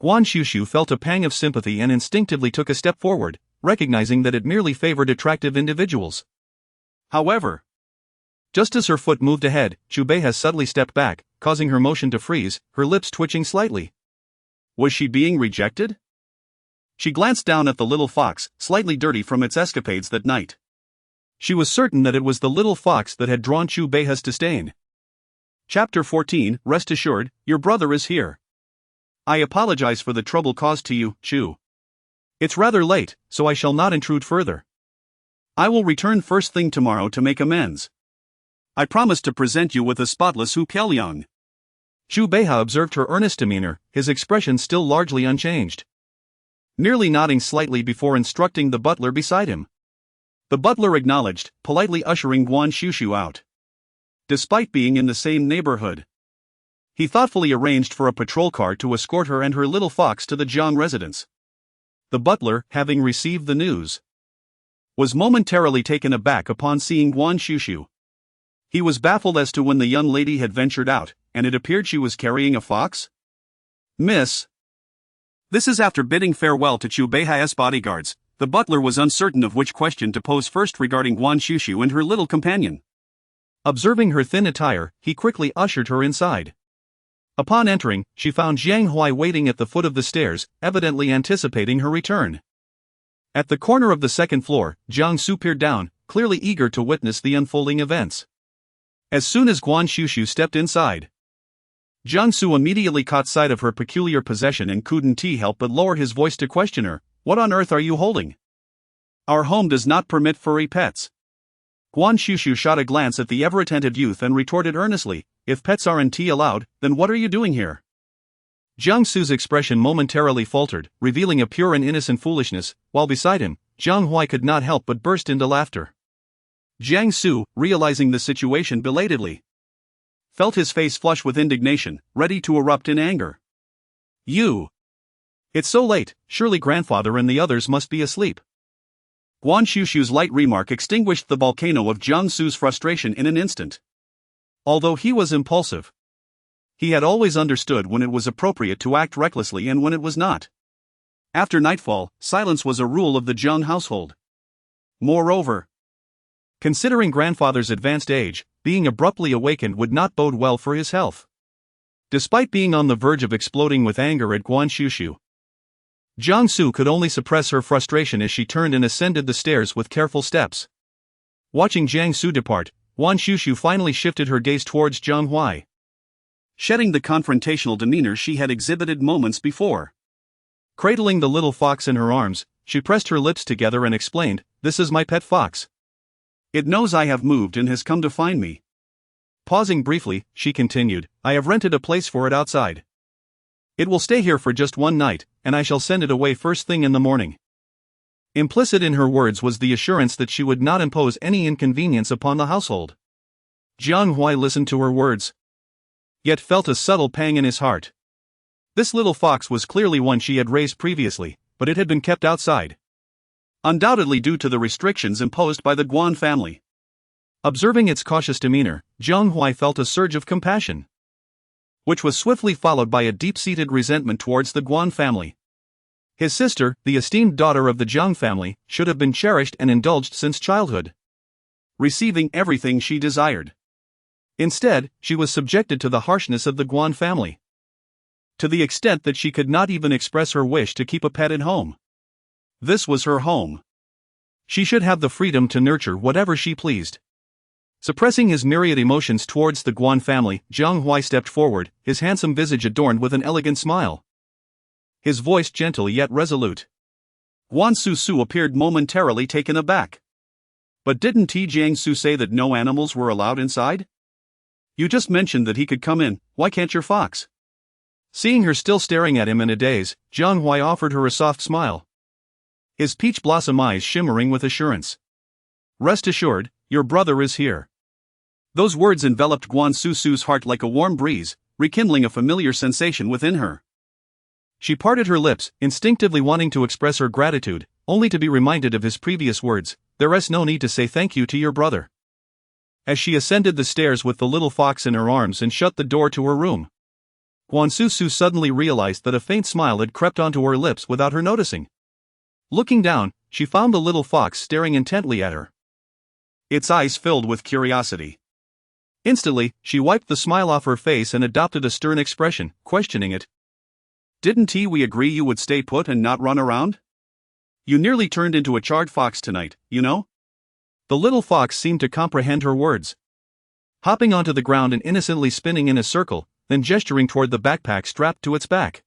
Guan Xuxu felt a pang of sympathy and instinctively took a step forward, recognizing that it merely favored attractive individuals. However, just as her foot moved ahead, Chu Beihe suddenly stepped back, causing her motion to freeze, her lips twitching slightly. Was she being rejected? She glanced down at the little fox, slightly dirty from its escapades that night. She was certain that it was the little fox that had drawn Chu Beihe's disdain. Chapter 14. Rest assured, your brother is here. I apologize for the trouble caused to you, Chu. It's rather late, so I shall not intrude further. I will return first thing tomorrow to make amends. I promise to present you with a spotless Hu Piaoliang. Chu Beihe observed her earnest demeanor, his expression still largely unchanged, nearly nodding slightly before instructing the butler beside him. The butler acknowledged, politely ushering Guan Xuxu out. Despite being in the same neighborhood, he thoughtfully arranged for a patrol car to escort her and her little fox to the Jiang residence. The butler, having received the news, was momentarily taken aback upon seeing Guan Xuxu. He was baffled as to when the young lady had ventured out, and it appeared she was carrying a fox. Miss. This is after bidding farewell to Chu Beihe's bodyguards. The butler was uncertain of which question to pose first regarding Guan Xuxu and her little companion. Observing her thin attire, he quickly ushered her inside. Upon entering, she found Jiang Hui waiting at the foot of the stairs, evidently anticipating her return. At the corner of the second floor, Jiang Xuxu peered down, clearly eager to witness the unfolding events. As soon as Guan Xuxu stepped inside, Jiang Xuxu immediately caught sight of her peculiar possession and couldn't help but lower his voice to question her. What on earth are you holding? Our home does not permit furry pets. Guan Xuxu shot a glance at the ever-attentive youth and retorted earnestly, if pets aren't allowed, then what are you doing here? Jiang Xu's expression momentarily faltered, revealing a pure and innocent foolishness, while beside him, Jiang Hui could not help but burst into laughter. Jiang Xuxu, realizing the situation belatedly, felt his face flush with indignation, ready to erupt in anger. You! It's so late, surely grandfather and the others must be asleep. Guan Xuxu's light remark extinguished the volcano of Jiang Xu's frustration in an instant. Although he was impulsive, he had always understood when it was appropriate to act recklessly and when it was not. After nightfall, silence was a rule of the Jiang household. Moreover, considering grandfather's advanced age, being abruptly awakened would not bode well for his health. Despite being on the verge of exploding with anger at Guan Xuxu, Jiang Xuxu could only suppress her frustration as she turned and ascended the stairs with careful steps. Watching Jiang Xuxu depart, Guan Xuxu finally shifted her gaze towards Jiang Hui, shedding the confrontational demeanor she had exhibited moments before. Cradling the little fox in her arms, she pressed her lips together and explained, "This is my pet fox. It knows I have moved and has come to find me." Pausing briefly, she continued, "I have rented a place for it outside. It will stay here for just one night, and I shall send it away first thing in the morning." Implicit in her words was the assurance that she would not impose any inconvenience upon the household. Jiang Hui listened to her words, yet felt a subtle pang in his heart. This little fox was clearly one she had raised previously, but it had been kept outside, undoubtedly due to the restrictions imposed by the Guan family. Observing its cautious demeanor, Jiang Hui felt a surge of compassion, which was swiftly followed by a deep-seated resentment towards the Guan family. His sister, the esteemed daughter of the Jiang family, should have been cherished and indulged since childhood, receiving everything she desired. Instead, she was subjected to the harshness of the Guan family, to the extent that she could not even express her wish to keep a pet at home. This was her home. She should have the freedom to nurture whatever she pleased. Suppressing his myriad emotions towards the Guan family, Jiang Hui stepped forward, his handsome visage adorned with an elegant smile, his voice gentle yet resolute. Guan Xuxu appeared momentarily taken aback. But didn't Jiang Xuxu say that no animals were allowed inside? You just mentioned that he could come in, why can't your fox? Seeing her still staring at him in a daze, Jiang Hui offered her a soft smile, his peach blossom eyes shimmering with assurance. Rest assured, your brother is here. Those words enveloped Guan Xuxu's heart like a warm breeze, rekindling a familiar sensation within her. She parted her lips, instinctively wanting to express her gratitude, only to be reminded of his previous words, "There's no need to say thank you to your brother." As she ascended the stairs with the little fox in her arms and shut the door to her room, Guan Xuxu suddenly realized that a faint smile had crept onto her lips without her noticing. Looking down, she found the little fox staring intently at her. Its eyes filled with curiosity. Instantly, she wiped the smile off her face and adopted a stern expression, questioning it. "Didn't we agree you would stay put and not run around? You nearly turned into a charred fox tonight, you know?" The little fox seemed to comprehend her words. Hopping onto the ground and innocently spinning in a circle, then gesturing toward the backpack strapped to its back.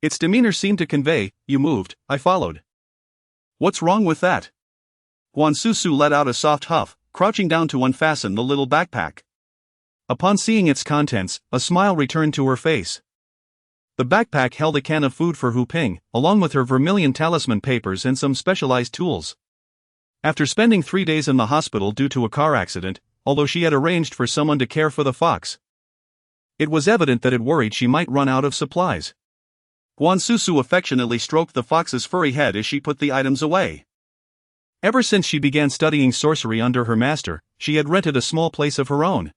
Its demeanor seemed to convey, "You moved, I followed." "What's wrong with that?" Guan Xuxu let out a soft huff, crouching down to unfasten the little backpack. Upon seeing its contents, a smile returned to her face. The backpack held a can of food for Hu Ping, along with her vermilion talisman papers and some specialized tools. After spending 3 days in the hospital due to a car accident, although she had arranged for someone to care for the fox, it was evident that it worried she might run out of supplies. Guan Xuxu affectionately stroked the fox's furry head as she put the items away. Ever since she began studying sorcery under her master, she had rented a small place of her own.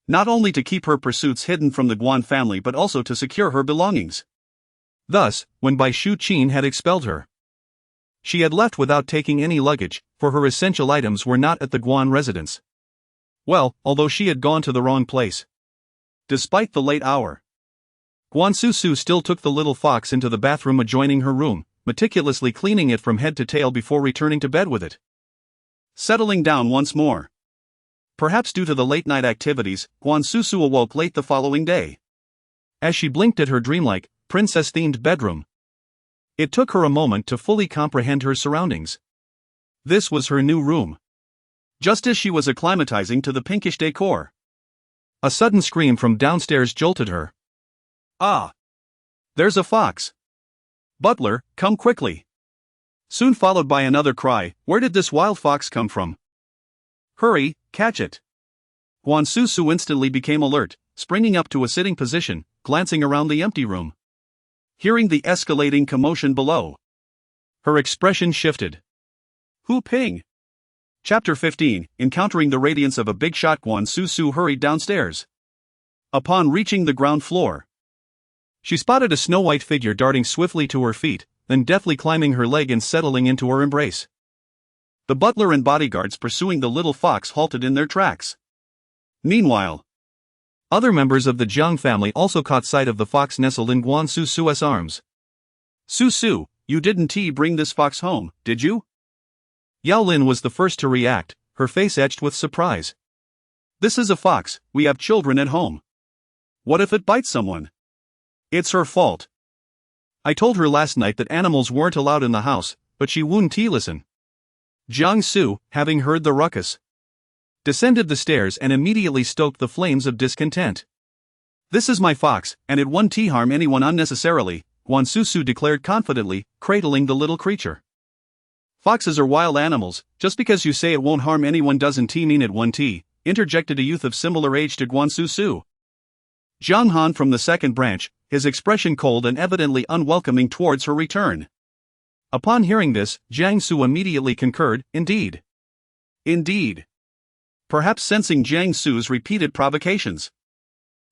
Not only to keep her pursuits hidden from the Guan family but also to secure her belongings. Thus, when Bai Shu Qin had expelled her, she had left without taking any luggage, for her essential items were not at the Guan residence. Well, although she had gone to the wrong place. Despite the late hour, Guan Xuxu still took the little fox into the bathroom adjoining her room, meticulously cleaning it from head to tail before returning to bed with it. Settling down once more. Perhaps due to the late-night activities, Guan Xuxu awoke late the following day. As she blinked at her dreamlike, princess-themed bedroom, it took her a moment to fully comprehend her surroundings. This was her new room. Just as she was acclimatizing to the pinkish decor, a sudden scream from downstairs jolted her. "Ah! There's a fox! Butler, come quickly!" Soon followed by another cry, "Where did this wild fox come from? Hurry, catch it!" Guan Xuxu instantly became alert, springing up to a sitting position, glancing around the empty room. Hearing the escalating commotion below, her expression shifted. Hu Ping. Chapter 15, encountering the radiance of a big shot. Guan Xuxu hurried downstairs. Upon reaching the ground floor, she spotted a snow-white figure darting swiftly to her feet, then deftly climbing her leg and settling into her embrace. The butler and bodyguards pursuing the little fox halted in their tracks. Meanwhile, other members of the Jiang family also caught sight of the fox nestled in Guan Xuxu's arms. "Xuxu, you didn't bring this fox home, did you?" Yao Lin was the first to react, her face etched with surprise. "This is a fox, we have children at home. What if it bites someone? It's her fault. I told her last night that animals weren't allowed in the house, but she wouldn't listen." Jiang Su, having heard the ruckus, descended the stairs and immediately stoked the flames of discontent. "This is my fox, and it won't harm anyone unnecessarily," Guan Xuxu declared confidently, cradling the little creature. "Foxes are wild animals, just because you say it won't harm anyone doesn't mean it won't," interjected a youth of similar age to Guan Xuxu. Zhang Han from the second branch, his expression cold and evidently unwelcoming towards her return. Upon hearing this, Jiang Su immediately concurred, "Indeed. Indeed." Perhaps sensing Jiang Su's repeated provocations,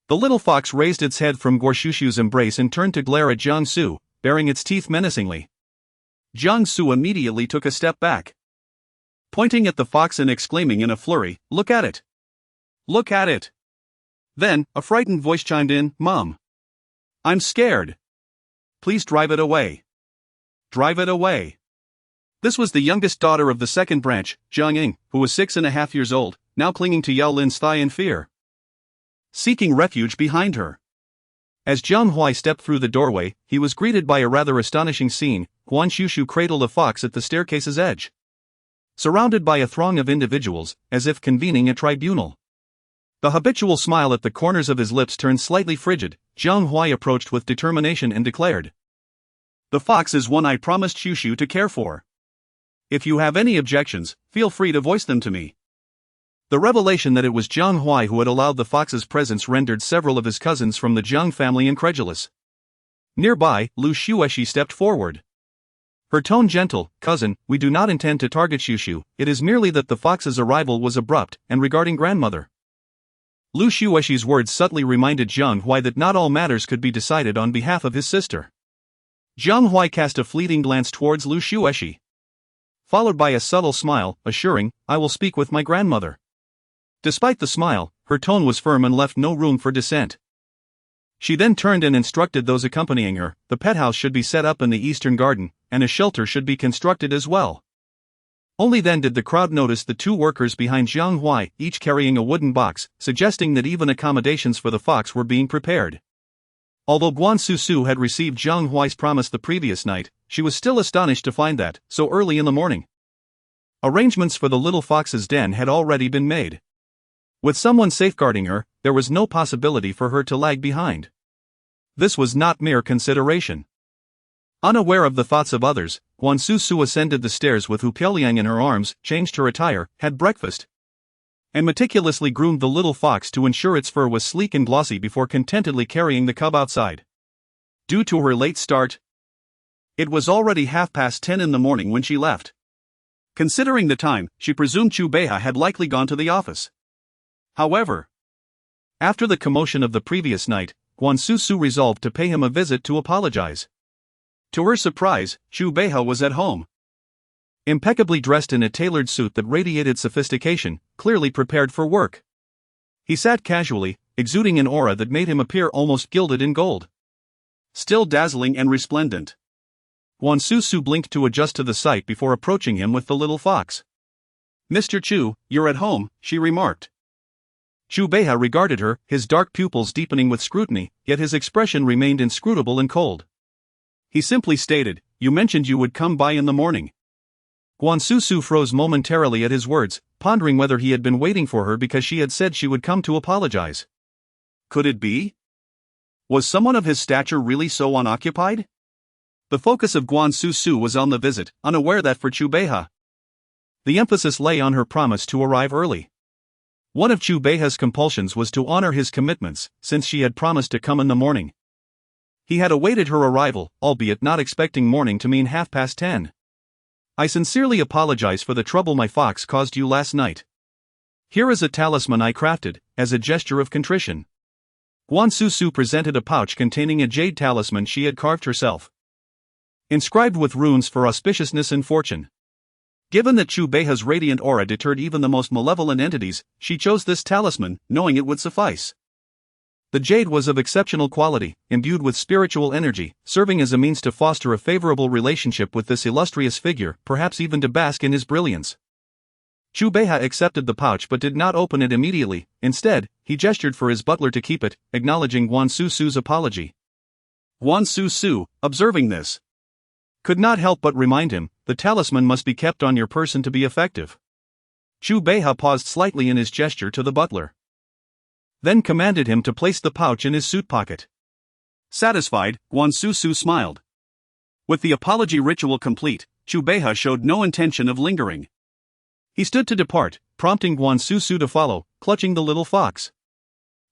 the little fox raised its head from Guan Xuxu's embrace and turned to glare at Jiang Su, baring its teeth menacingly. Jiang Su immediately took a step back, pointing at the fox and exclaiming in a flurry, "Look at it! Look at it!" Then, a frightened voice chimed in, "Mom, I'm scared. Please drive it away. Drive it away." This was the youngest daughter of the second branch, Zhang Ying, who was 6.5 years old, now clinging to Yao Lin's thigh in fear, seeking refuge behind her. As Jiang Huai stepped through the doorway, he was greeted by a rather astonishing scene. Guan Xuxu cradled a fox at the staircase's edge, surrounded by a throng of individuals, as if convening a tribunal. The habitual smile at the corners of his lips turned slightly frigid. Jiang Huai approached with determination and declared, "The fox is one I promised Xuxu to care for. If you have any objections, feel free to voice them to me." The revelation that it was Jiang Hui who had allowed the fox's presence rendered several of his cousins from the Jiang family incredulous. Nearby, Lu Xueshi stepped forward. Her tone gentle. "Cousin, we do not intend to target Xuxu, it is merely that the fox's arrival was abrupt, and regarding grandmother." Lu Xueshi's words subtly reminded Jiang Hui that not all matters could be decided on behalf of his sister. Jiang Hui cast a fleeting glance towards Lu Xueshi, followed by a subtle smile, assuring, "I will speak with my grandmother." Despite the smile, her tone was firm and left no room for dissent. She then turned and instructed those accompanying her, the pet house should be set up in the eastern garden, and a shelter should be constructed as well. Only then did the crowd notice the two workers behind Jiang Hui, each carrying a wooden box, suggesting that even accommodations for the fox were being prepared. Although Guan Xuxu had received Jiang Hui's promise the previous night, she was still astonished to find that, so early in the morning, arrangements for the little fox's den had already been made. With someone safeguarding her, there was no possibility for her to lag behind. This was not mere consideration. Unaware of the thoughts of others, Guan Xuxu ascended the stairs with Hu Piaoliang in her arms, changed her attire, had breakfast, and meticulously groomed the little fox to ensure its fur was sleek and glossy before contentedly carrying the cub outside. Due to her late start, it was already 10:30 in the morning when she left. Considering the time, she presumed Chu Beiha had likely gone to the office. However, after the commotion of the previous night, Guan Xuxu resolved to pay him a visit to apologize. To her surprise, Chu Beiha was at home. Impeccably dressed in a tailored suit that radiated sophistication, clearly prepared for work. He sat casually, exuding an aura that made him appear almost gilded in gold. Still dazzling and resplendent. Guan Xuxu blinked to adjust to the sight before approaching him with the little fox. "Mr. Chu, you're at home," she remarked. Chu Beiha regarded her, his dark pupils deepening with scrutiny, yet his expression remained inscrutable and cold. He simply stated, "You mentioned you would come by in the morning." Guan Xuxu froze momentarily at his words, pondering whether he had been waiting for her because she had said she would come to apologize. Could it be? Was someone of his stature really so unoccupied? The focus of Guan Xuxu was on the visit, unaware that for Chu Beiha, the emphasis lay on her promise to arrive early. One of Chu Beiha's compulsions was to honor his commitments, since she had promised to come in the morning. He had awaited her arrival, albeit not expecting morning to mean 10:30. "I sincerely apologize for the trouble my fox caused you last night. Here is a talisman I crafted, as a gesture of contrition." Guan Xuxu presented a pouch containing a jade talisman she had carved herself, inscribed with runes for auspiciousness and fortune. Given that Chu Beiha's radiant aura deterred even the most malevolent entities, she chose this talisman, knowing it would suffice. The jade was of exceptional quality, imbued with spiritual energy, serving as a means to foster a favorable relationship with this illustrious figure, perhaps even to bask in his brilliance. Chu Beiha accepted the pouch but did not open it immediately. Instead, he gestured for his butler to keep it, acknowledging Guan Xuxu's apology. Guan Xuxu, observing this, could not help but remind him, "The talisman must be kept on your person to be effective." Chu Beiha paused slightly in his gesture to the butler, then commanded him to place the pouch in his suit pocket. Satisfied, Guan Xuxu smiled. With the apology ritual complete, Chu Beiha showed no intention of lingering. He stood to depart, prompting Guan Xuxu to follow, clutching the little fox.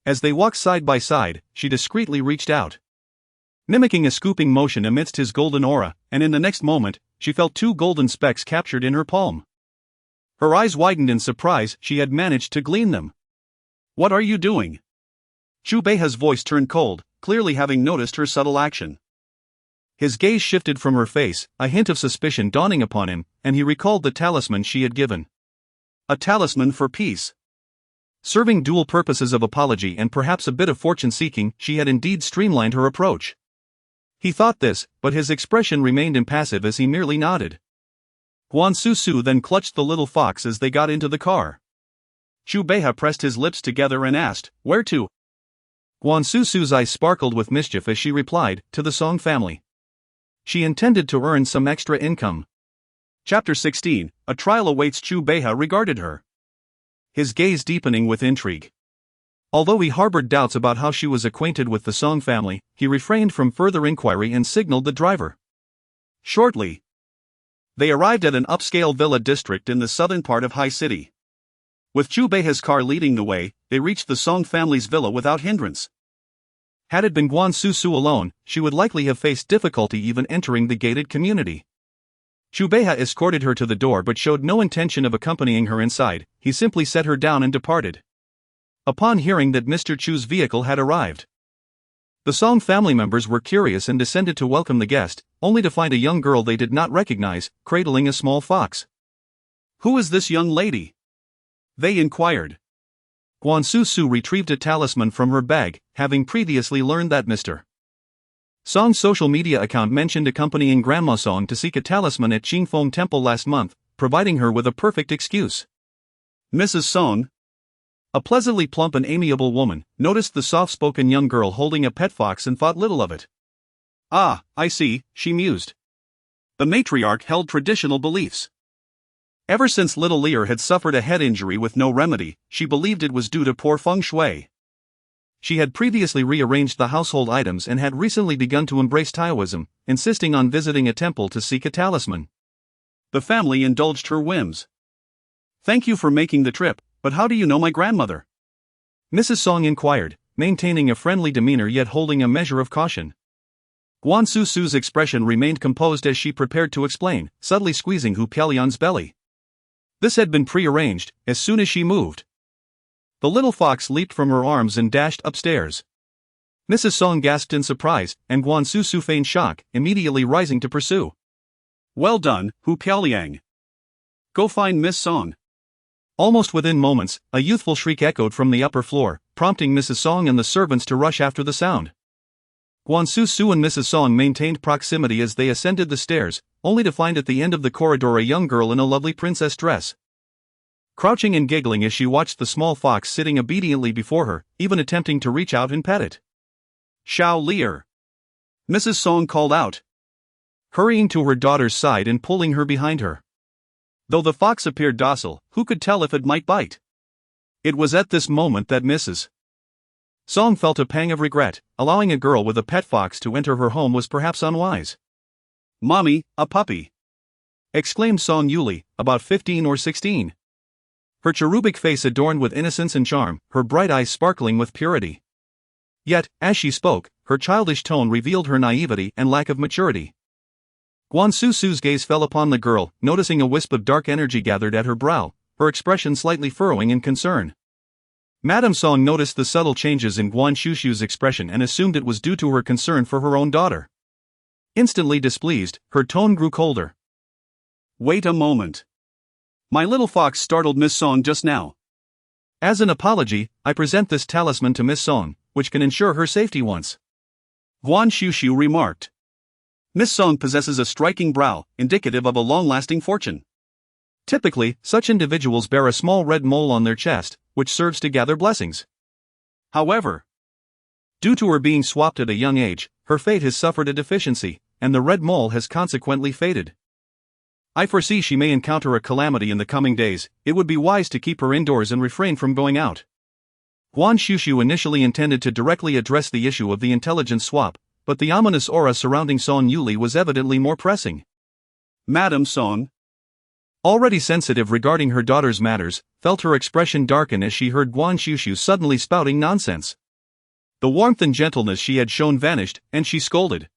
As they walked side by side, she discreetly reached out, mimicking a scooping motion amidst his golden aura, and in the next moment, she felt two golden specks captured in her palm. Her eyes widened in surprise. She had managed to glean them. "What are you doing?" Chu Beiha's voice turned cold, clearly having noticed her subtle action. His gaze shifted from her face, a hint of suspicion dawning upon him, and he recalled the talisman she had given. A talisman for peace. Serving dual purposes of apology and perhaps a bit of fortune-seeking, she had indeed streamlined her approach. He thought this, but his expression remained impassive as he merely nodded. Guan Xuxu then clutched the little fox as they got into the car. Chu Beiha pressed his lips together and asked, "Where to?" Guan Xuxu's eyes sparkled with mischief as she replied, "To the Song family." She intended to earn some extra income. Chapter 16, a trial awaits. Chu Beiha regarded her, his gaze deepening with intrigue. Although he harbored doubts about how she was acquainted with the Song family, he refrained from further inquiry and signaled the driver. Shortly, they arrived at an upscale villa district in the southern part of High City. With Chu Beiha's car leading the way, they reached the Song family's villa without hindrance. Had it been Guan Xuxu alone, she would likely have faced difficulty even entering the gated community. Chu Beiha escorted her to the door but showed no intention of accompanying her inside. He simply set her down and departed. Upon hearing that Mr. Chu's vehicle had arrived, the Song family members were curious and descended to welcome the guest, only to find a young girl they did not recognize, cradling a small fox. "Who is this young lady?" they inquired. Guan Xuxu retrieved a talisman from her bag, having previously learned that Mr. Song's social media account mentioned accompanying Grandma Song to seek a talisman at Qingfeng Temple last month, providing her with a perfect excuse. Mrs. Song, a pleasantly plump and amiable woman, noticed the soft-spoken young girl holding a pet fox and thought little of it. "Ah, I see," she mused. The matriarch held traditional beliefs. Ever since little Lear had suffered a head injury with no remedy, she believed it was due to poor feng shui. She had previously rearranged the household items and had recently begun to embrace Taoism, insisting on visiting a temple to seek a talisman. The family indulged her whims. "Thank you for making the trip, but how do you know my grandmother?" Mrs. Song inquired, maintaining a friendly demeanor yet holding a measure of caution. Guan Xuxu's expression remained composed as she prepared to explain, subtly squeezing Hu Piaolian's belly. This had been prearranged. As soon as she moved, the little fox leaped from her arms and dashed upstairs. Mrs. Song gasped in surprise, and Guan Xuxu feigned shock, immediately rising to pursue. "Well done, Hu Piaoliang. Go find Miss Song." Almost within moments, a youthful shriek echoed from the upper floor, prompting Mrs. Song and the servants to rush after the sound. Guan Xuxu and Mrs. Song maintained proximity as they ascended the stairs, only to find at the end of the corridor a young girl in a lovely princess dress. Crouching and giggling as she watched the small fox sitting obediently before her, even attempting to reach out and pet it. "Xiao Lear!" Mrs. Song called out, hurrying to her daughter's side and pulling her behind her. Though the fox appeared docile, who could tell if it might bite? It was at this moment that Mrs. Song felt a pang of regret. Allowing a girl with a pet fox to enter her home was perhaps unwise. "Mommy, a puppy!" exclaimed Song Yuli, about 15 or 16. Her cherubic face adorned with innocence and charm, her bright eyes sparkling with purity. Yet, as she spoke, her childish tone revealed her naivety and lack of maturity. Guan Xuxu's gaze fell upon the girl, noticing a wisp of dark energy gathered at her brow, her expression slightly furrowing in concern. Madame Song noticed the subtle changes in Guan Xuxu's expression and assumed it was due to her concern for her own daughter. Instantly displeased, her tone grew colder. "Wait a moment. My little fox startled Miss Song just now. As an apology, I present this talisman to Miss Song, which can ensure her safety once." Guan Xuxu remarked. "Miss Song possesses a striking brow, indicative of a long-lasting fortune. Typically, such individuals bear a small red mole on their chest, which serves to gather blessings. However, due to her being swapped at a young age, her fate has suffered a deficiency, and the red mole has consequently faded. I foresee she may encounter a calamity in the coming days. It would be wise to keep her indoors and refrain from going out." Guan Xuxu initially intended to directly address the issue of the intelligence swap, but the ominous aura surrounding Song Yuli was evidently more pressing. Madame Song, already sensitive regarding her daughter's matters, felt her expression darken as she heard Guan Xuxu suddenly spouting nonsense. The warmth and gentleness she had shown vanished, and she scolded.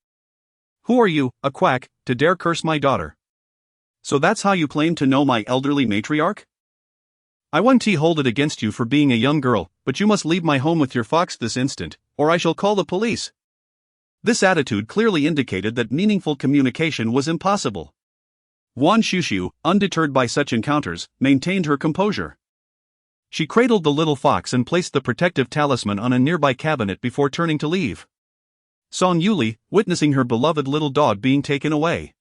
"Who are you, a quack, to dare curse my daughter? So that's how you claim to know my elderly matriarch? I won't hold it against you for being a young girl, but you must leave my home with your fox this instant, or I shall call the police." This attitude clearly indicated that meaningful communication was impossible. Guan Xuxu, undeterred by such encounters, maintained her composure. She cradled the little fox and placed the protective talisman on a nearby cabinet before turning to leave. Song Yuli, witnessing her beloved little dog being taken away,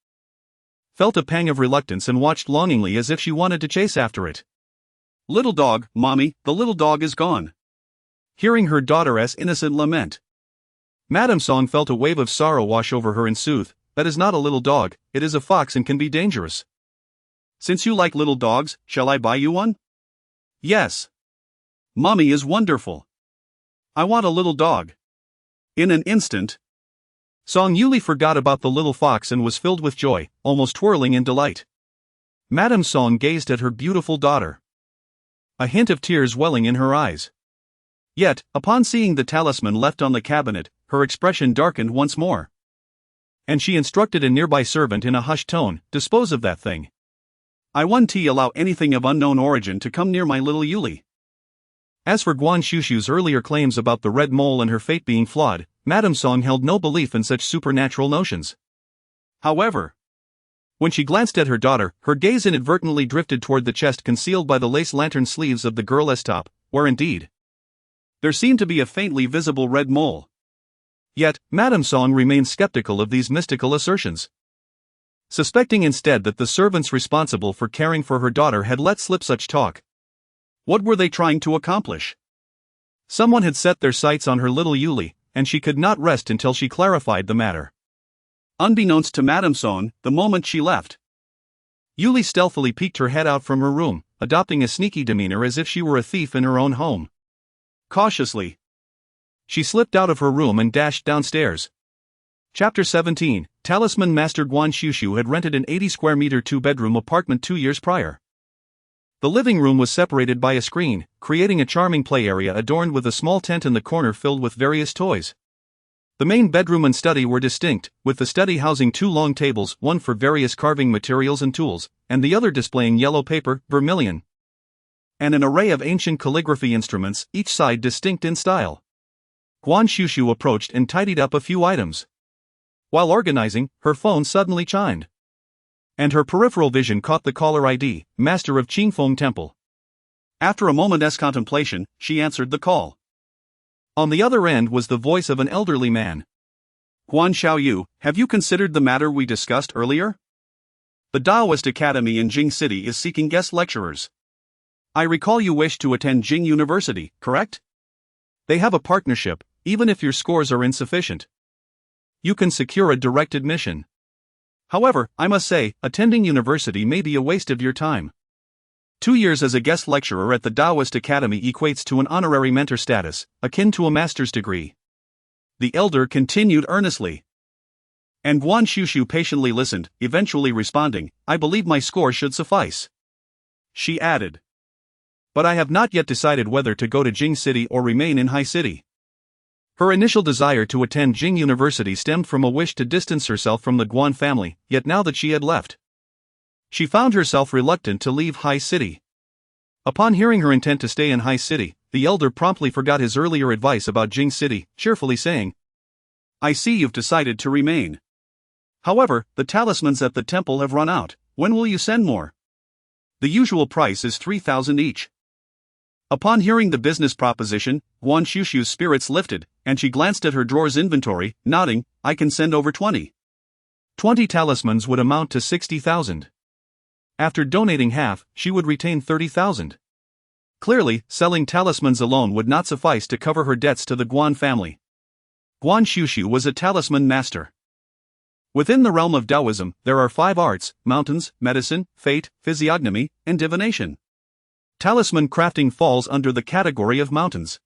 felt a pang of reluctance and watched longingly as if she wanted to chase after it. "Little dog, mommy, the little dog is gone." Hearing her daughter's innocent lament, Madame Song felt a wave of sorrow wash over her and soothed, "That is not a little dog, it is a fox and can be dangerous. Since you like little dogs, shall I buy you one?" "Yes. Mommy is wonderful. I want a little dog." In an instant, Song Yuli forgot about the little fox and was filled with joy, almost twirling in delight. Madame Song gazed at her beautiful daughter. a hint of tears welling in her eyes. Yet, upon seeing the talisman left on the cabinet, her expression darkened once more. And she instructed a nearby servant in a hushed tone, "Dispose of that thing. I won't allow anything of unknown origin to come near my little Yuli." As for Guan Xuxu's earlier claims about the red mole and her fate being flawed, Madame Song held no belief in such supernatural notions. However, when she glanced at her daughter, her gaze inadvertently drifted toward the chest concealed by the lace lantern sleeves of the girl's top, where indeed there seemed to be a faintly visible red mole. Yet, Madame Song remained skeptical of these mystical assertions, suspecting instead that the servants responsible for caring for her daughter had let slip such talk. What were they trying to accomplish? Someone had set their sights on her little Yuli, and she could not rest until she clarified the matter. Unbeknownst to Madame Song, the moment she left, Yuli stealthily peeked her head out from her room, adopting a sneaky demeanor as if she were a thief in her own home. Cautiously, she slipped out of her room and dashed downstairs. Chapter 17. Talisman Master Guan Xuxu had rented an 80-square-meter two-bedroom apartment 2 years prior. The living room was separated by a screen, creating a charming play area adorned with a small tent in the corner filled with various toys. The main bedroom and study were distinct, with the study housing 2 long tables, one for various carving materials and tools, and the other displaying yellow paper, vermilion, and an array of ancient calligraphy instruments, each side distinct in style. Guan Xuxu approached and tidied up a few items. While organizing, her phone suddenly chimed, and her peripheral vision caught the caller ID, Master of Qingfeng Temple. After a moment's contemplation, she answered the call. On the other end was the voice of an elderly man. "Guan Xiaoyu, have you considered the matter we discussed earlier? The Taoist Academy in Jing City is seeking guest lecturers. I recall you wish to attend Jing University, correct? They have a partnership, even if your scores are insufficient. You can secure a direct admission. However, I must say, attending university may be a waste of your time. 2 years as a guest lecturer at the Taoist Academy equates to an honorary mentor status, akin to a master's degree." The elder continued earnestly. And Guan Xuxu patiently listened, eventually responding, "I believe my score should suffice." She added, "But I have not yet decided whether to go to Jing City or remain in Hai City." Her initial desire to attend Jing University stemmed from a wish to distance herself from the Guan family, yet now that she had left, she found herself reluctant to leave Hai City. Upon hearing her intent to stay in Hai City, the elder promptly forgot his earlier advice about Jing City, cheerfully saying, "I see you've decided to remain. However, the talismans at the temple have run out. When will you send more? The usual price is 3,000 each." Upon hearing the business proposition, Guan Xuxu's spirits lifted, and she glanced at her drawer's inventory, nodding, "I can send over 20. 20 talismans would amount to 60,000. After donating half, she would retain 30,000. Clearly, selling talismans alone would not suffice to cover her debts to the Guan family. Guan Xuxu was a talisman master. Within the realm of Taoism, there are 5 arts: mountains, medicine, fate, physiognomy, and divination. Talisman crafting falls under the category of mountains,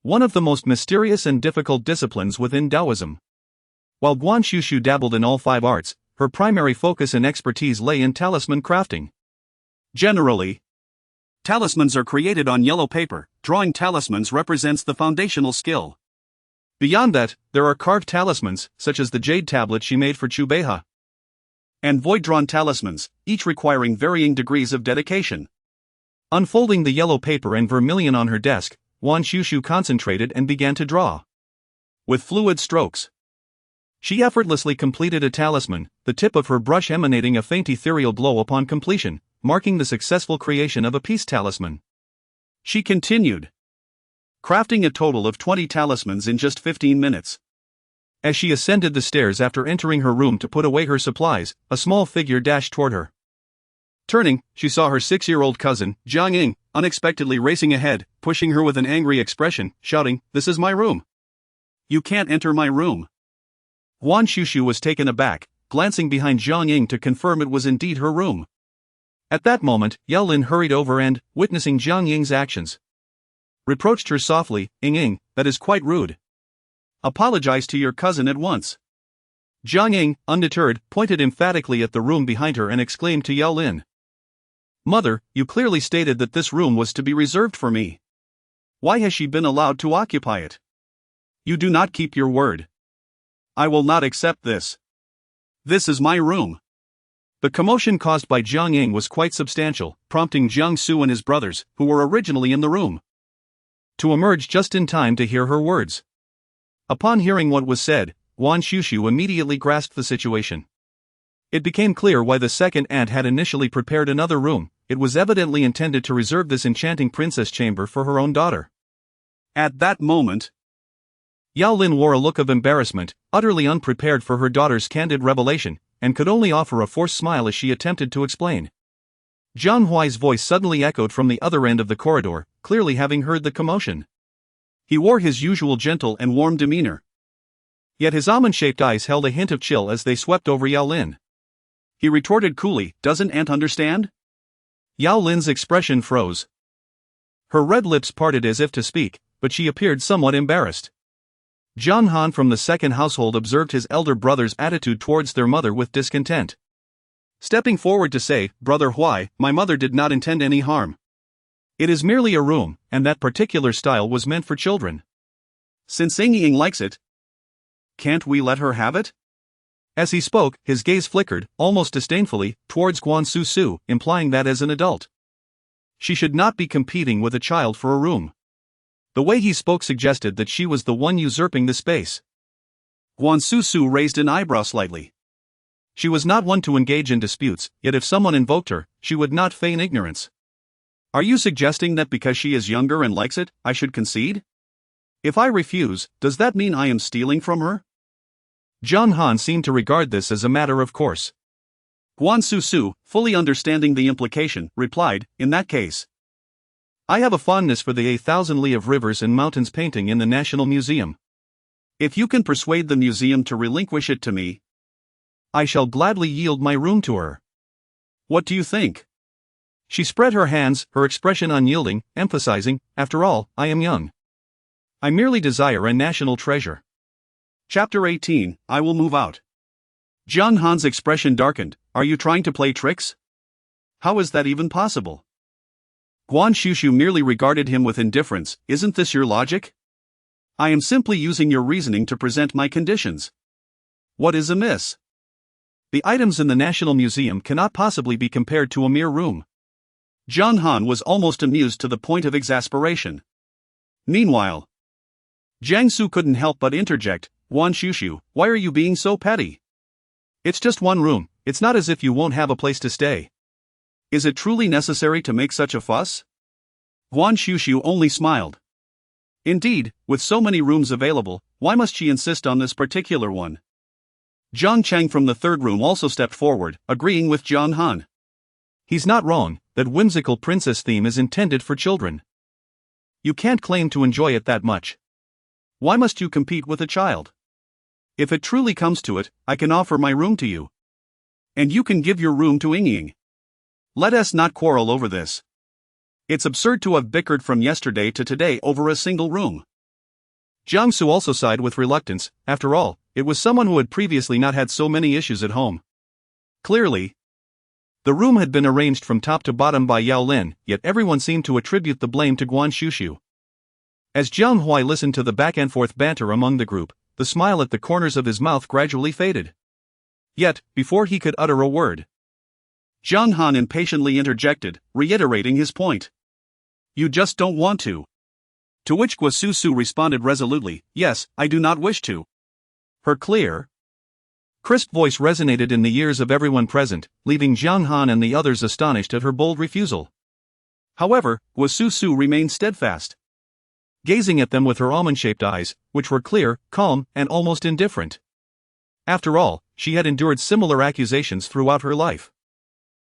one of the most mysterious and difficult disciplines within Taoism. While Guan Xuxu dabbled in all 5 arts, her primary focus and expertise lay in talisman crafting. Generally, talismans are created on yellow paper. Drawing talismans represents the foundational skill. Beyond that, there are carved talismans, such as the jade tablet she made for Chu Beiha, and void-drawn talismans, each requiring varying degrees of dedication. Unfolding the yellow paper and vermilion on her desk, Guan Xuxu concentrated and began to draw. With fluid strokes, she effortlessly completed a talisman, the tip of her brush emanating a faint ethereal glow upon completion, marking the successful creation of a peace talisman. She continued, crafting a total of 20 talismans in just 15 minutes. As she ascended the stairs after entering her room to put away her supplies, a small figure dashed toward her. Turning, she saw her 6-year-old cousin, Jiang Ying, unexpectedly racing ahead, pushing her with an angry expression, shouting, "This is my room. You can't enter my room." Guan Xuxu was taken aback, glancing behind Jiang Ying to confirm it was indeed her room. At that moment, Yao Lin hurried over and, witnessing Jiang Ying's actions, reproached her softly, "Ying, that is quite rude. Apologize to your cousin at once." Jiang Ying, undeterred, pointed emphatically at the room behind her and exclaimed to Yao Lin, Mother, you clearly stated that this room was to be reserved for me. Why has she been allowed to occupy it? You do not keep your word. I will not accept this. This is my room. The commotion caused by Jiang Ying was quite substantial, prompting Jiang Su and his brothers, who were originally in the room, to emerge just in time to hear her words. Upon hearing what was said, Guan Xuxu immediately grasped the situation. It became clear why the second aunt had initially prepared another room. It was evidently intended to reserve this enchanting princess chamber for her own daughter. At that moment, Yao Lin wore a look of embarrassment, utterly unprepared for her daughter's candid revelation, and could only offer a forced smile as she attempted to explain. Zhang Huai's voice suddenly echoed from the other end of the corridor, clearly having heard the commotion. He wore his usual gentle and warm demeanor. Yet his almond-shaped eyes held a hint of chill as they swept over Yao Lin. He retorted coolly, "Doesn't Aunt understand?" Yao Lin's expression froze. Her red lips parted as if to speak, but she appeared somewhat embarrassed. Zhang Han from the second household observed his elder brother's attitude towards their mother with discontent. Stepping forward to say, "Brother Huai, my mother did not intend any harm. It is merely a room, and that particular style was meant for children. Since Ying likes it, can't we let her have it?" As he spoke, his gaze flickered, almost disdainfully, towards Guan Xuxu, implying that as an adult, she should not be competing with a child for a room. The way he spoke suggested that she was the one usurping the space. Guan Xuxu raised an eyebrow slightly. She was not one to engage in disputes, yet if someone invoked her, she would not feign ignorance. Are you suggesting that because she is younger and likes it, I should concede? If I refuse, does that mean I am stealing from her? Zhang Han seemed to regard this as a matter of course. Guan Xuxu, fully understanding the implication, replied, "In that case, I have a fondness for the 8,000 Li of rivers and mountains painting in the National Museum. If you can persuade the museum to relinquish it to me, I shall gladly yield my room to her. What do you think?" She spread her hands, her expression unyielding, emphasizing, "After all, I am young. I merely desire a national treasure." Chapter 18, I will move out. Zhang Han's expression darkened. "Are you trying to play tricks? How is that even possible?" Guan Xuxu merely regarded him with indifference. "Isn't this your logic? I am simply using your reasoning to present my conditions. What is amiss? The items in the National Museum cannot possibly be compared to a mere room." Zhang Han was almost amused to the point of exasperation. Meanwhile, Jiang Su couldn't help but interject, "Guan Xuxu, why are you being so petty? It's just one room, it's not as if you won't have a place to stay. Is it truly necessary to make such a fuss?" Guan Xuxu only smiled. Indeed, with so many rooms available, why must she insist on this particular one? Zhang Cheng from the third room also stepped forward, agreeing with Zhang Han. He's not wrong, that whimsical princess theme is intended for children. You can't claim to enjoy it that much. Why must you compete with a child? If it truly comes to it, I can offer my room to you. And you can give your room to Ying. Let us not quarrel over this. It's absurd to have bickered from yesterday to today over a single room. Jiang Su also sighed with reluctance. After all, it was someone who had previously not had so many issues at home. Clearly, the room had been arranged from top to bottom by Yao Lin, yet everyone seemed to attribute the blame to Guan Xuxu. As Zhang Huai listened to the back-and-forth banter among the group, the smile at the corners of his mouth gradually faded. Yet, before he could utter a word, Zhang Han impatiently interjected, reiterating his point. "You just don't want to." To which Guan Xuxu responded resolutely, "Yes, I do not wish to." Her clear, crisp voice resonated in the ears of everyone present, leaving Zhang Han and the others astonished at her bold refusal. However, Guan Xuxu remained steadfast, gazing at them with her almond-shaped eyes, which were clear, calm, and almost indifferent. After all, she had endured similar accusations throughout her life.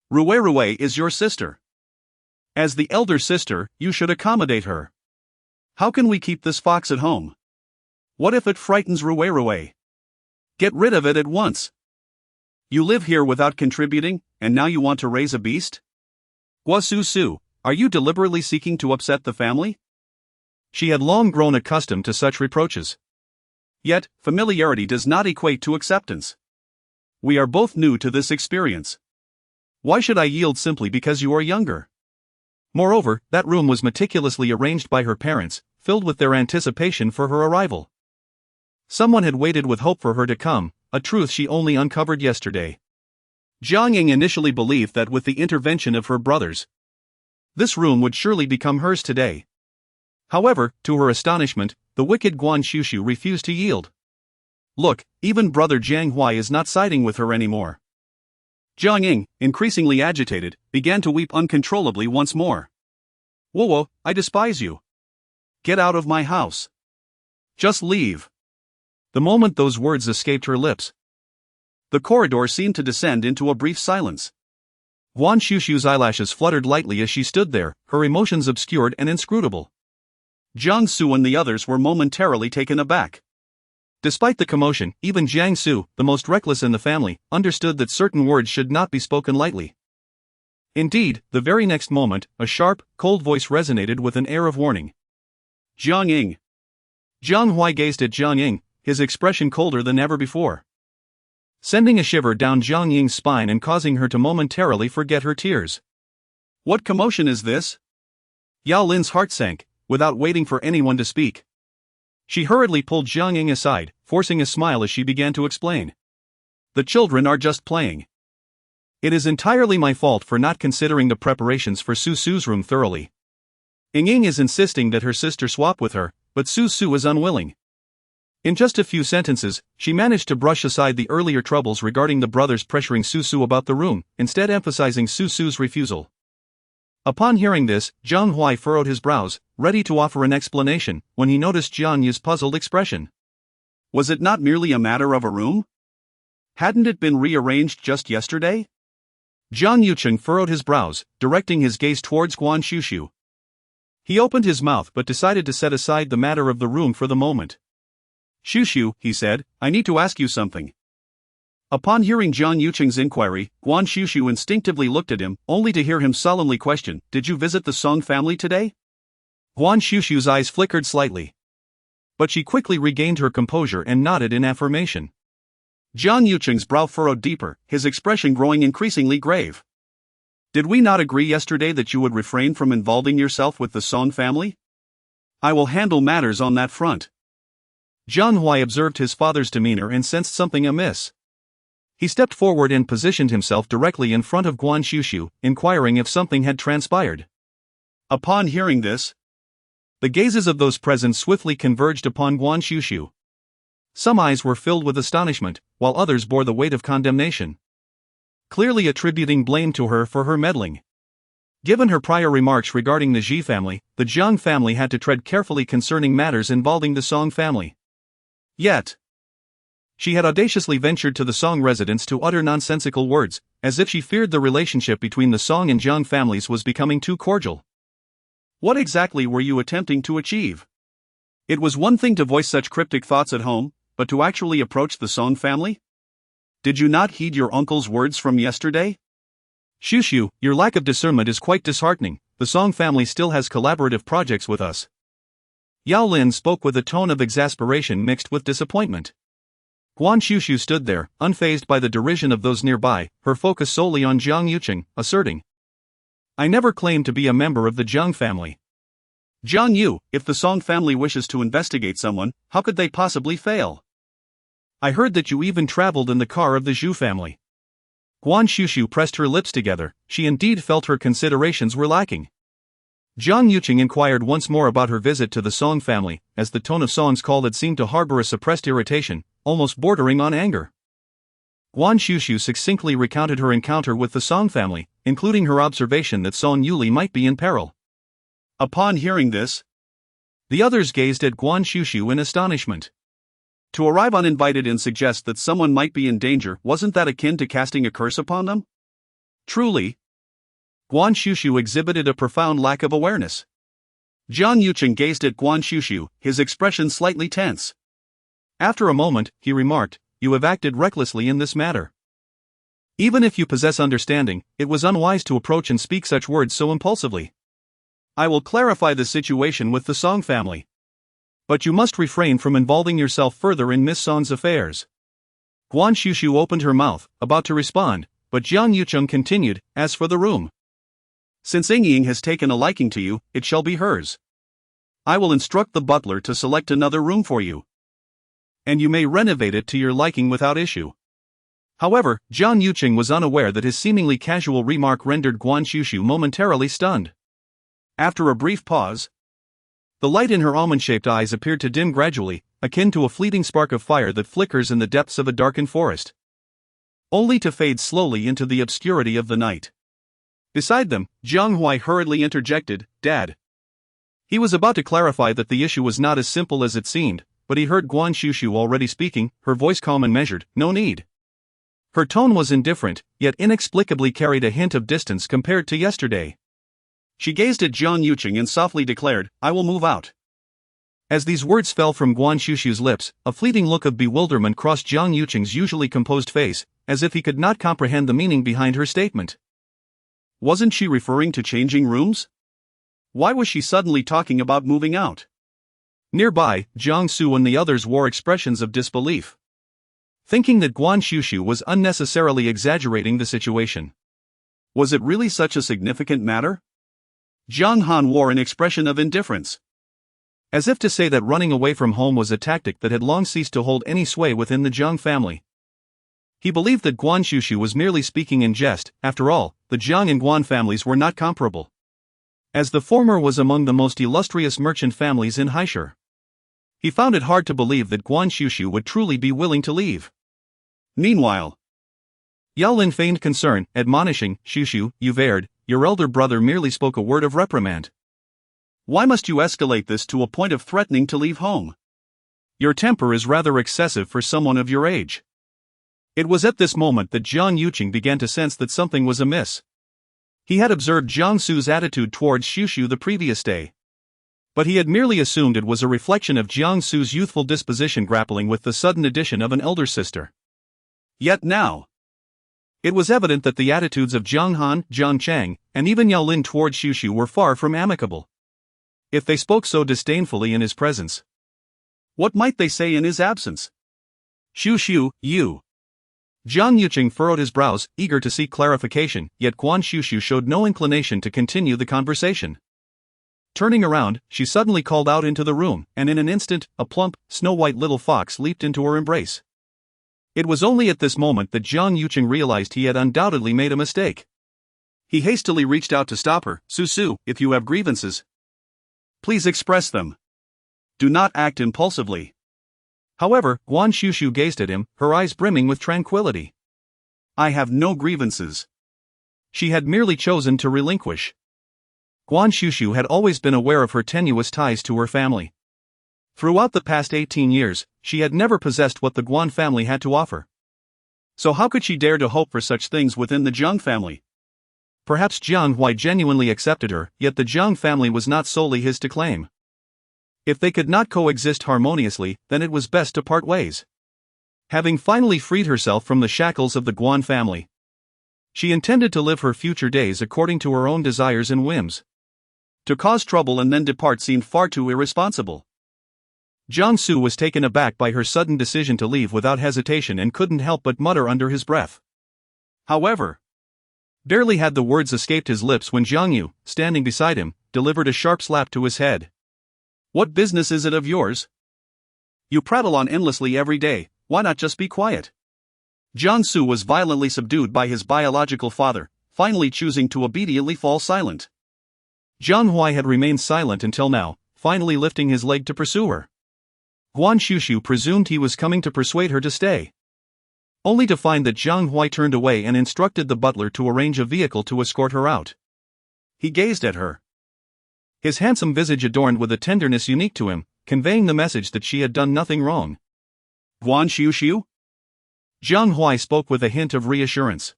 Rue is your sister. As the elder sister, you should accommodate her. How can we keep this fox at home? What if it frightens Rue? Get rid of it at once. You live here without contributing, and now you want to raise a beast? Guan Xuxu, are you deliberately seeking to upset the family? She had long grown accustomed to such reproaches. Yet, familiarity does not equate to acceptance. We are both new to this experience. Why should I yield simply because you are younger? Moreover, that room was meticulously arranged by her parents, filled with their anticipation for her arrival. Someone had waited with hope for her to come, a truth she only uncovered yesterday. Jiang Ying initially believed that with the intervention of her brothers, this room would surely become hers today. However, to her astonishment, the wicked Guan Xuxu refused to yield. Look, even brother Jiang Huai is not siding with her anymore. Jiang Ying, increasingly agitated, began to weep uncontrollably once more. Whoa, I despise you. Get out of my house. Just leave. The moment those words escaped her lips, the corridor seemed to descend into a brief silence. Guan Xuxu's eyelashes fluttered lightly as she stood there, her emotions obscured and inscrutable. Jiang Su and the others were momentarily taken aback. Despite the commotion, even Jiang Su, the most reckless in the family, understood that certain words should not be spoken lightly. Indeed, the very next moment, a sharp, cold voice resonated with an air of warning. Jiang Ying. Jiang Huai gazed at Jiang Ying, his expression colder than ever before, sending a shiver down Jiang Ying's spine and causing her to momentarily forget her tears. What commotion is this? Yao Lin's heart sank, without waiting for anyone to speak. She hurriedly pulled Jiang Ying aside, forcing a smile as she began to explain. The children are just playing. It is entirely my fault for not considering the preparations for Su Su's room thoroughly. Ying Ying is insisting that her sister swap with her, but Su Su is unwilling. In just a few sentences, she managed to brush aside the earlier troubles regarding the brothers pressuring Su Su about the room, instead emphasizing Su Su's refusal. Upon hearing this, Jiang Huai furrowed his brows, ready to offer an explanation, when he noticed Jiang Yu's puzzled expression. Was it not merely a matter of a room? Hadn't it been rearranged just yesterday? Jiang Yucheng furrowed his brows, directing his gaze towards Guan Xuxu. He opened his mouth but decided to set aside the matter of the room for the moment. Xuxu, he said, I need to ask you something. Upon hearing Jiang Yucheng's inquiry, Guan Xuxu instinctively looked at him, only to hear him solemnly question, Did you visit the Song family today? Guan Xuxu's eyes flickered slightly, but she quickly regained her composure and nodded in affirmation. Jiang Yucheng's brow furrowed deeper, his expression growing increasingly grave. Did we not agree yesterday that you would refrain from involving yourself with the Song family? I will handle matters on that front. Jiang Huai observed his father's demeanor and sensed something amiss. He stepped forward and positioned himself directly in front of Guan Xuxu, inquiring if something had transpired. Upon hearing this, the gazes of those present swiftly converged upon Guan Xuxu. Some eyes were filled with astonishment, while others bore the weight of condemnation, clearly attributing blame to her for her meddling. Given her prior remarks regarding the Ji family, the Jiang family had to tread carefully concerning matters involving the Song family. Yet, she had audaciously ventured to the Song residence to utter nonsensical words, as if she feared the relationship between the Song and Jiang families was becoming too cordial. What exactly were you attempting to achieve? It was one thing to voice such cryptic thoughts at home, but to actually approach the Song family? Did you not heed your uncle's words from yesterday? Xuxu, your lack of discernment is quite disheartening. The Song family still has collaborative projects with us. Yao Lin spoke with a tone of exasperation mixed with disappointment. Guan Xuxu stood there, unfazed by the derision of those nearby, her focus solely on Jiang Yucheng, asserting, I never claimed to be a member of the Jiang family. Jiang Yu, if the Song family wishes to investigate someone, how could they possibly fail? I heard that you even traveled in the car of the Zhu family. Guan Xuxu pressed her lips together, she indeed felt her considerations were lacking. Jiang Yucheng inquired once more about her visit to the Song family, as the tone of Song's call had seemed to harbor a suppressed irritation, almost bordering on anger. Guan Xuxu succinctly recounted her encounter with the Song family, including her observation that Song Yuli might be in peril. Upon hearing this, the others gazed at Guan Xuxu in astonishment. To arrive uninvited and suggest that someone might be in danger, wasn't that akin to casting a curse upon them? Truly, Guan Xuxu exhibited a profound lack of awareness. Jiang Yucheng gazed at Guan Xuxu, his expression slightly tense. After a moment, he remarked, You have acted recklessly in this matter. Even if you possess understanding, it was unwise to approach and speak such words so impulsively. I will clarify the situation with the Song family. But you must refrain from involving yourself further in Miss Song's affairs. Guan Xuxu opened her mouth, about to respond, but Jiang Yucheng continued, as for the room, since Ying has taken a liking to you, it shall be hers. I will instruct the butler to select another room for you, and you may renovate it to your liking without issue. However, Jiang Yucheng was unaware that his seemingly casual remark rendered Guan Xuxu momentarily stunned. After a brief pause, the light in her almond-shaped eyes appeared to dim gradually, akin to a fleeting spark of fire that flickers in the depths of a darkened forest, only to fade slowly into the obscurity of the night. Beside them, Jiang Hui hurriedly interjected, "Dad." He was about to clarify that the issue was not as simple as it seemed, but he heard Guan Xuxu already speaking, her voice calm and measured. "No need." Her tone was indifferent, yet inexplicably carried a hint of distance compared to yesterday. She gazed at Jiang Yucheng and softly declared, "I will move out." As these words fell from Guan Xuxu's lips, a fleeting look of bewilderment crossed Jiang Yucheng's usually composed face, as if he could not comprehend the meaning behind her statement. Wasn't she referring to changing rooms? Why was she suddenly talking about moving out? Nearby, Jiang Su and the others wore expressions of disbelief, thinking that Guan Xuxu was unnecessarily exaggerating the situation. Was it really such a significant matter? Jiang Han wore an expression of indifference, as if to say that running away from home was a tactic that had long ceased to hold any sway within the Jiang family. He believed that Guan Xuxu was merely speaking in jest. After all, the Jiang and Guan families were not comparable, as the former was among the most illustrious merchant families in Heiress. He found it hard to believe that Guan Xuxu would truly be willing to leave. Meanwhile, Yao Lin feigned concern, admonishing, "Xuxu, you've erred. Your elder brother merely spoke a word of reprimand. Why must you escalate this to a point of threatening to leave home? Your temper is rather excessive for someone of your age." It was at this moment that Jiang Yucheng began to sense that something was amiss. He had observed Jiang Su's attitude towards Xuxu the previous day, but he had merely assumed it was a reflection of Jiang Su's youthful disposition grappling with the sudden addition of an elder sister. Yet now, it was evident that the attitudes of Jiang Han, Jiang Chang, and even Yao Lin towards Xuxu were far from amicable. If they spoke so disdainfully in his presence, what might they say in his absence? "Xuxu, you." Jiang Yucheng furrowed his brows, eager to seek clarification, yet Guan Xuxu showed no inclination to continue the conversation. Turning around, she suddenly called out into the room, and in an instant, a plump, snow-white little fox leaped into her embrace. It was only at this moment that Jiang Yucheng realized he had undoubtedly made a mistake. He hastily reached out to stop her. "Su, if you have grievances, please express them. Do not act impulsively." However, Guan Xuxu gazed at him, her eyes brimming with tranquility. "I have no grievances." She had merely chosen to relinquish. Guan Xuxu had always been aware of her tenuous ties to her family. Throughout the past 18 years, she had never possessed what the Guan family had to offer. So how could she dare to hope for such things within the Jiang family? Perhaps Jiang Hui genuinely accepted her, yet the Jiang family was not solely his to claim. If they could not coexist harmoniously, then it was best to part ways. Having finally freed herself from the shackles of the Guan family, she intended to live her future days according to her own desires and whims. To cause trouble and then depart seemed far too irresponsible. Jiang Su was taken aback by her sudden decision to leave without hesitation and couldn't help but mutter under his breath. However, barely had the words escaped his lips when Jiang Yu, standing beside him, delivered a sharp slap to his head. "What business is it of yours? You prattle on endlessly every day, why not just be quiet?" Jiang Su was violently subdued by his biological father, finally choosing to obediently fall silent. Jiang Hui had remained silent until now, finally lifting his leg to pursue her. Guan Xuxu presumed he was coming to persuade her to stay, only to find that Jiang Hui turned away and instructed the butler to arrange a vehicle to escort her out. He gazed at her, his handsome visage adorned with a tenderness unique to him, conveying the message that she had done nothing wrong. "Guan Xuxu?" Jiang Hui spoke with a hint of reassurance.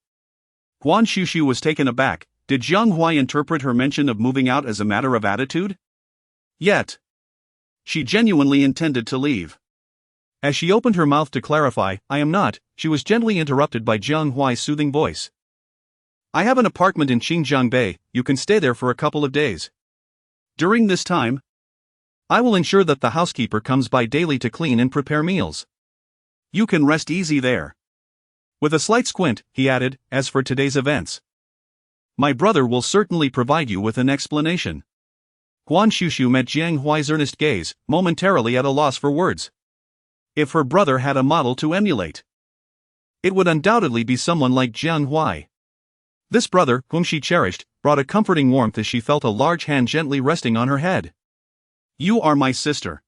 Guan Xuxu was taken aback. Did Jiang Hui interpret her mention of moving out as a matter of attitude? Yet, she genuinely intended to leave. As she opened her mouth to clarify, "I am not," she was gently interrupted by Jiang Hui's soothing voice. "I have an apartment in Xinjiang Bay, you can stay there for a couple of days. During this time, I will ensure that the housekeeper comes by daily to clean and prepare meals. You can rest easy there." With a slight squint, he added, as for today's events, my brother will certainly provide you with an explanation. Guan Xuxu met Jiang Huai's earnest gaze, momentarily at a loss for words. If her brother had a model to emulate, it would undoubtedly be someone like Jiang Huai. This brother, whom she cherished, brought a comforting warmth as she felt a large hand gently resting on her head. You are my sister.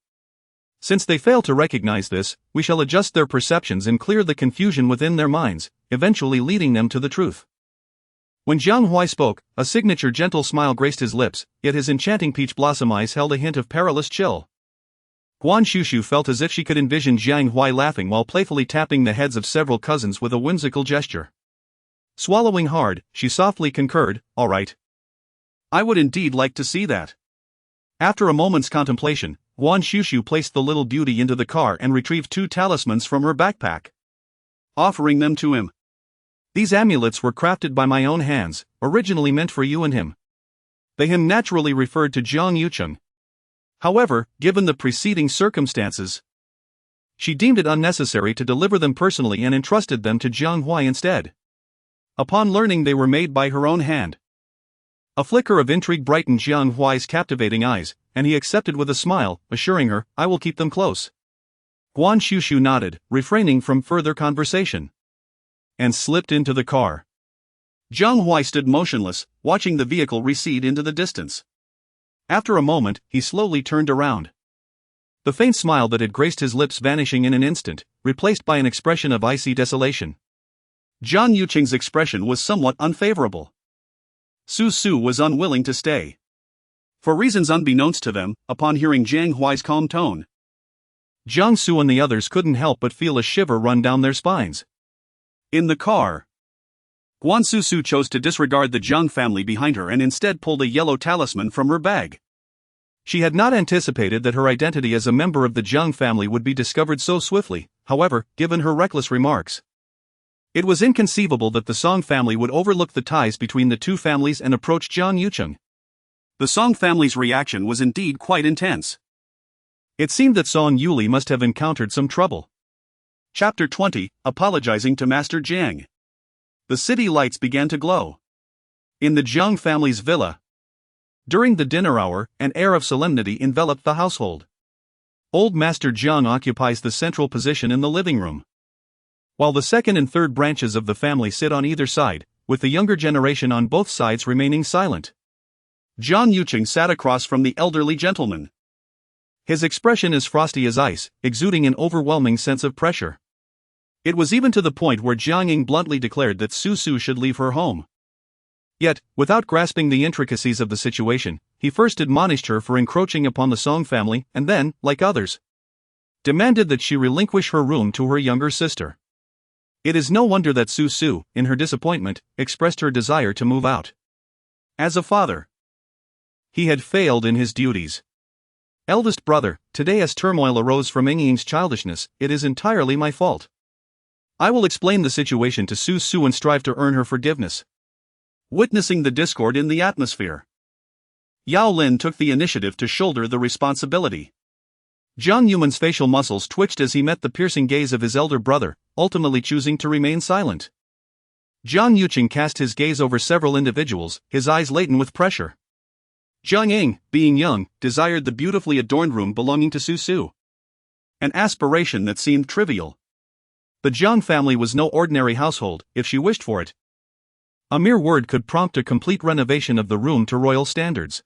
Since they fail to recognize this, we shall adjust their perceptions and clear the confusion within their minds, eventually leading them to the truth. When Jiang Huai spoke, a signature gentle smile graced his lips, yet his enchanting peach blossom eyes held a hint of perilous chill. Guan Xuxu felt as if she could envision Jiang Huai laughing while playfully tapping the heads of several cousins with a whimsical gesture. Swallowing hard, she softly concurred, all right. I would indeed like to see that. After a moment's contemplation, Guan Xuxu placed the little beauty into the car and retrieved 2 talismans from her backpack, offering them to him. These amulets were crafted by my own hands, originally meant for you and him. The him naturally referred to Jiang Yucheng. However, given the preceding circumstances, she deemed it unnecessary to deliver them personally and entrusted them to Jiang Huai instead. Upon learning they were made by her own hand, a flicker of intrigue brightened Jiang Huai's captivating eyes, and he accepted with a smile, assuring her, I will keep them close. Guan Xuxu nodded, refraining from further conversation, and slipped into the car. Jiang Huai stood motionless, watching the vehicle recede into the distance. After a moment, he slowly turned around. The faint smile that had graced his lips vanishing in an instant, replaced by an expression of icy desolation. Jiang Yucheng's expression was somewhat unfavorable. Su was unwilling to stay. For reasons unbeknownst to them, upon hearing Jiang Huai's calm tone, Jiang Su and the others couldn't help but feel a shiver run down their spines. In the car, Guan Xuxu chose to disregard the Jiang family behind her and instead pulled a yellow talisman from her bag. She had not anticipated that her identity as a member of the Jiang family would be discovered so swiftly, however, given her reckless remarks. It was inconceivable that the Song family would overlook the ties between the 2 families and approach Jiang Yucheng. The Song family's reaction was indeed quite intense. It seemed that Song Yuli must have encountered some trouble. Chapter 20, Apologizing to Master Jiang. The city lights began to glow. In the Jiang family's villa, during the dinner hour, an air of solemnity enveloped the household. Old Master Jiang occupies the central position in the living room, while the second and third branches of the family sit on either side, with the younger generation on both sides remaining silent. Jiang Yucheng sat across from the elderly gentleman, his expression as frosty as ice, exuding an overwhelming sense of pressure. It was even to the point where Jiang Ying bluntly declared that Su should leave her home. Yet, without grasping the intricacies of the situation, he first admonished her for encroaching upon the Song family and then, like others, demanded that she relinquish her room to her younger sister. It is no wonder that Su, in her disappointment, expressed her desire to move out. As a father, he had failed in his duties. Eldest brother, today as turmoil arose from Ying's childishness, it is entirely my fault. I will explain the situation to Su and strive to earn her forgiveness. Witnessing the discord in the atmosphere, Yao Lin took the initiative to shoulder the responsibility. Jiang Yuman's facial muscles twitched as he met the piercing gaze of his elder brother, ultimately choosing to remain silent. Jiang Yucheng cast his gaze over several individuals, his eyes laden with pressure. Jiang Ying, being young, desired the beautifully adorned room belonging to Su, an aspiration that seemed trivial. The Jiang family was no ordinary household, if she wished for it. A mere word could prompt a complete renovation of the room to royal standards.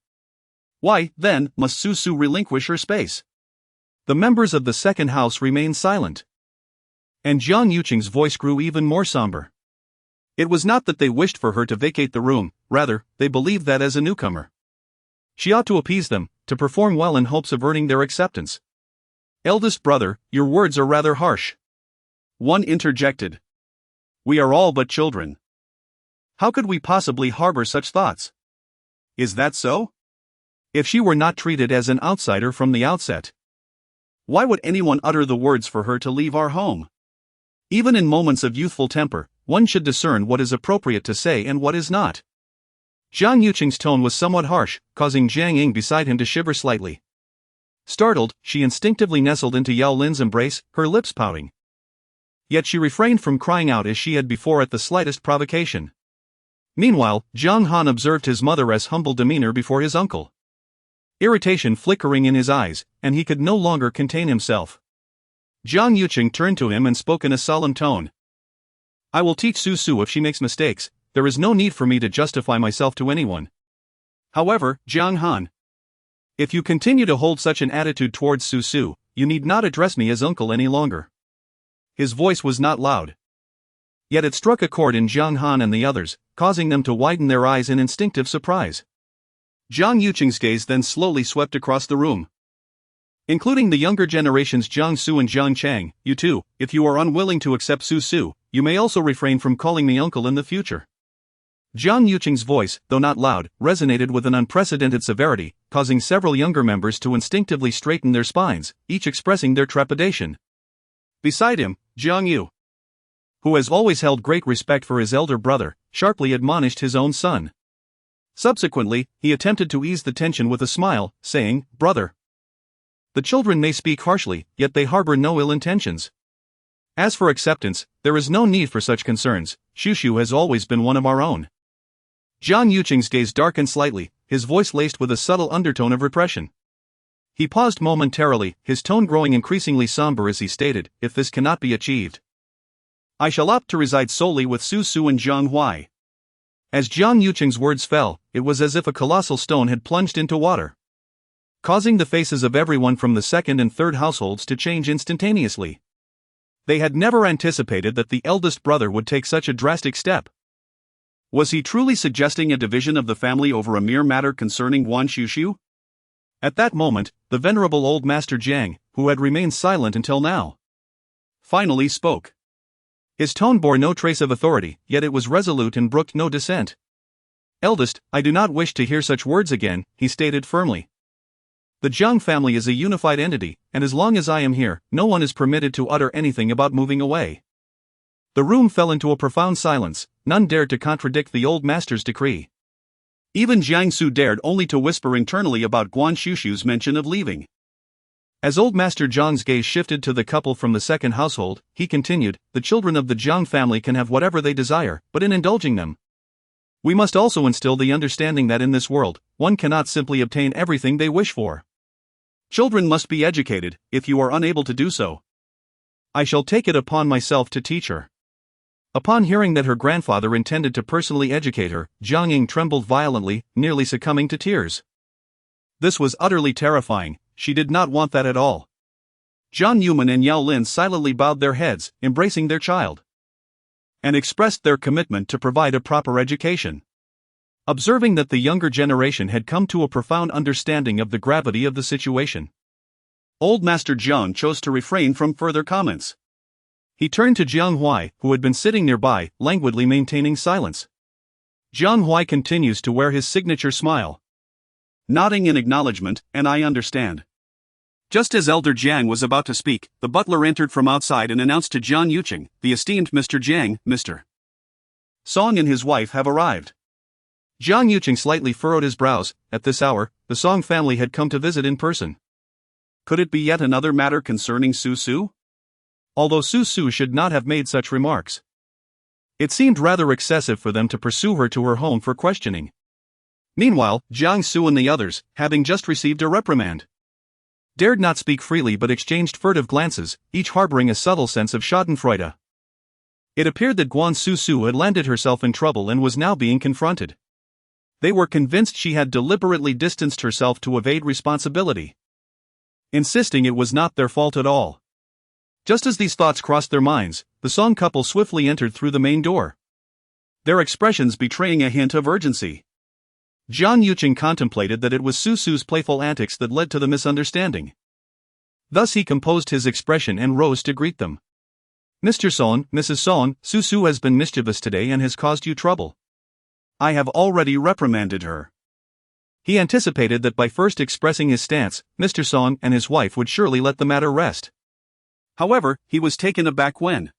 Why, then, must Su relinquish her space? The members of the second house remained silent, and Jiang Yucheng's voice grew even more somber. It was not that they wished for her to vacate the room, rather, they believed that as a newcomer, she ought to appease them, to perform well in hopes of earning their acceptance. Eldest brother, your words are rather harsh. One interjected. We are all but children. How could we possibly harbor such thoughts? Is that so? If she were not treated as an outsider from the outset, why would anyone utter the words for her to leave our home? Even in moments of youthful temper, one should discern what is appropriate to say and what is not. Jiang Yucheng's tone was somewhat harsh, causing Jiang Ying beside him to shiver slightly. Startled, she instinctively nestled into Yao Lin's embrace, her lips pouting. Yet she refrained from crying out as she had before at the slightest provocation. Meanwhile, Jiang Han observed his mother's humble demeanor before his uncle. Irritation flickering in his eyes, and he could no longer contain himself. Jiang Yuqing turned to him and spoke in a solemn tone. I will teach Xuxu if she makes mistakes. There is no need for me to justify myself to anyone. However, Jiang Han, if you continue to hold such an attitude towards Xuxu, you need not address me as uncle any longer. His voice was not loud. Yet it struck a chord in Jiang Han and the others, causing them to widen their eyes in instinctive surprise. Jiang Yuqing's gaze then slowly swept across the room. Including the younger generations Jiang Su and Jiang Chang, you too, if you are unwilling to accept Xuxu, you may also refrain from calling me uncle in the future. Jiang Yuqing's voice, though not loud, resonated with an unprecedented severity, causing several younger members to instinctively straighten their spines, each expressing their trepidation. Beside him, Jiang Yu, who has always held great respect for his elder brother, sharply admonished his own son. Subsequently, he attempted to ease the tension with a smile, saying, Brother, the children may speak harshly, yet they harbor no ill intentions. As for acceptance, there is no need for such concerns. Xuxu has always been one of our own. Jiang Yuqing's gaze darkened slightly, his voice laced with a subtle undertone of repression. He paused momentarily, his tone growing increasingly somber as he stated, if this cannot be achieved, I shall opt to reside solely with Xuxu and Jiang Hui. As Jiang Yuqing's words fell, it was as if a colossal stone had plunged into water, causing the faces of everyone from the second and third households to change instantaneously. They had never anticipated that the eldest brother would take such a drastic step. Was he truly suggesting a division of the family over a mere matter concerning Guan Xuxu? At that moment, the venerable old Master Jiang, who had remained silent until now, finally spoke. His tone bore no trace of authority, yet it was resolute and brooked no dissent. Eldest, I do not wish to hear such words again, he stated firmly. The Jiang family is a unified entity, and as long as I am here, no one is permitted to utter anything about moving away. The room fell into a profound silence, none dared to contradict the old master's decree. Even Jiang Su dared only to whisper internally about Guan Xuxu's mention of leaving. As old Master Jiang's gaze shifted to the couple from the second household, he continued, the children of the Jiang family can have whatever they desire, but in indulging them, we must also instill the understanding that in this world, one cannot simply obtain everything they wish for. Children must be educated, if you are unable to do so, I shall take it upon myself to teach her. Upon hearing that her grandfather intended to personally educate her, Jiang Ying trembled violently, nearly succumbing to tears. This was utterly terrifying. She did not want that at all. Zhang Yuman and Yao Lin silently bowed their heads, embracing their child, and expressed their commitment to provide a proper education. Observing that the younger generation had come to a profound understanding of the gravity of the situation, old Master Jiang chose to refrain from further comments. He turned to Jiang Hui, who had been sitting nearby, languidly maintaining silence. Jiang Hui continues to wear his signature smile, nodding in acknowledgement, and I understand. Just as Elder Jiang was about to speak, the butler entered from outside and announced to Jiang Yuqing, the esteemed Mr. Jiang, Mr. Song and his wife have arrived. Jiang Yuqing slightly furrowed his brows. At this hour, the Song family had come to visit in person. Could it be yet another matter concerning Xuxu? Although Xuxu should not have made such remarks, it seemed rather excessive for them to pursue her to her home for questioning. Meanwhile, Jiang Su and the others, having just received a reprimand, dared not speak freely but exchanged furtive glances, each harboring a subtle sense of schadenfreude. It appeared that Guan Xuxu had landed herself in trouble and was now being confronted. They were convinced she had deliberately distanced herself to evade responsibility, insisting it was not their fault at all. Just as these thoughts crossed their minds, the Song couple swiftly entered through the main door, their expressions betraying a hint of urgency. Jiang Yuqing contemplated that it was Xuxu's playful antics that led to the misunderstanding. Thus he composed his expression and rose to greet them. Mr. Song, Mrs. Song, Xuxu has been mischievous today and has caused you trouble. I have already reprimanded her. He anticipated that by first expressing his stance, Mr. Song and his wife would surely let the matter rest. However, he was taken aback when,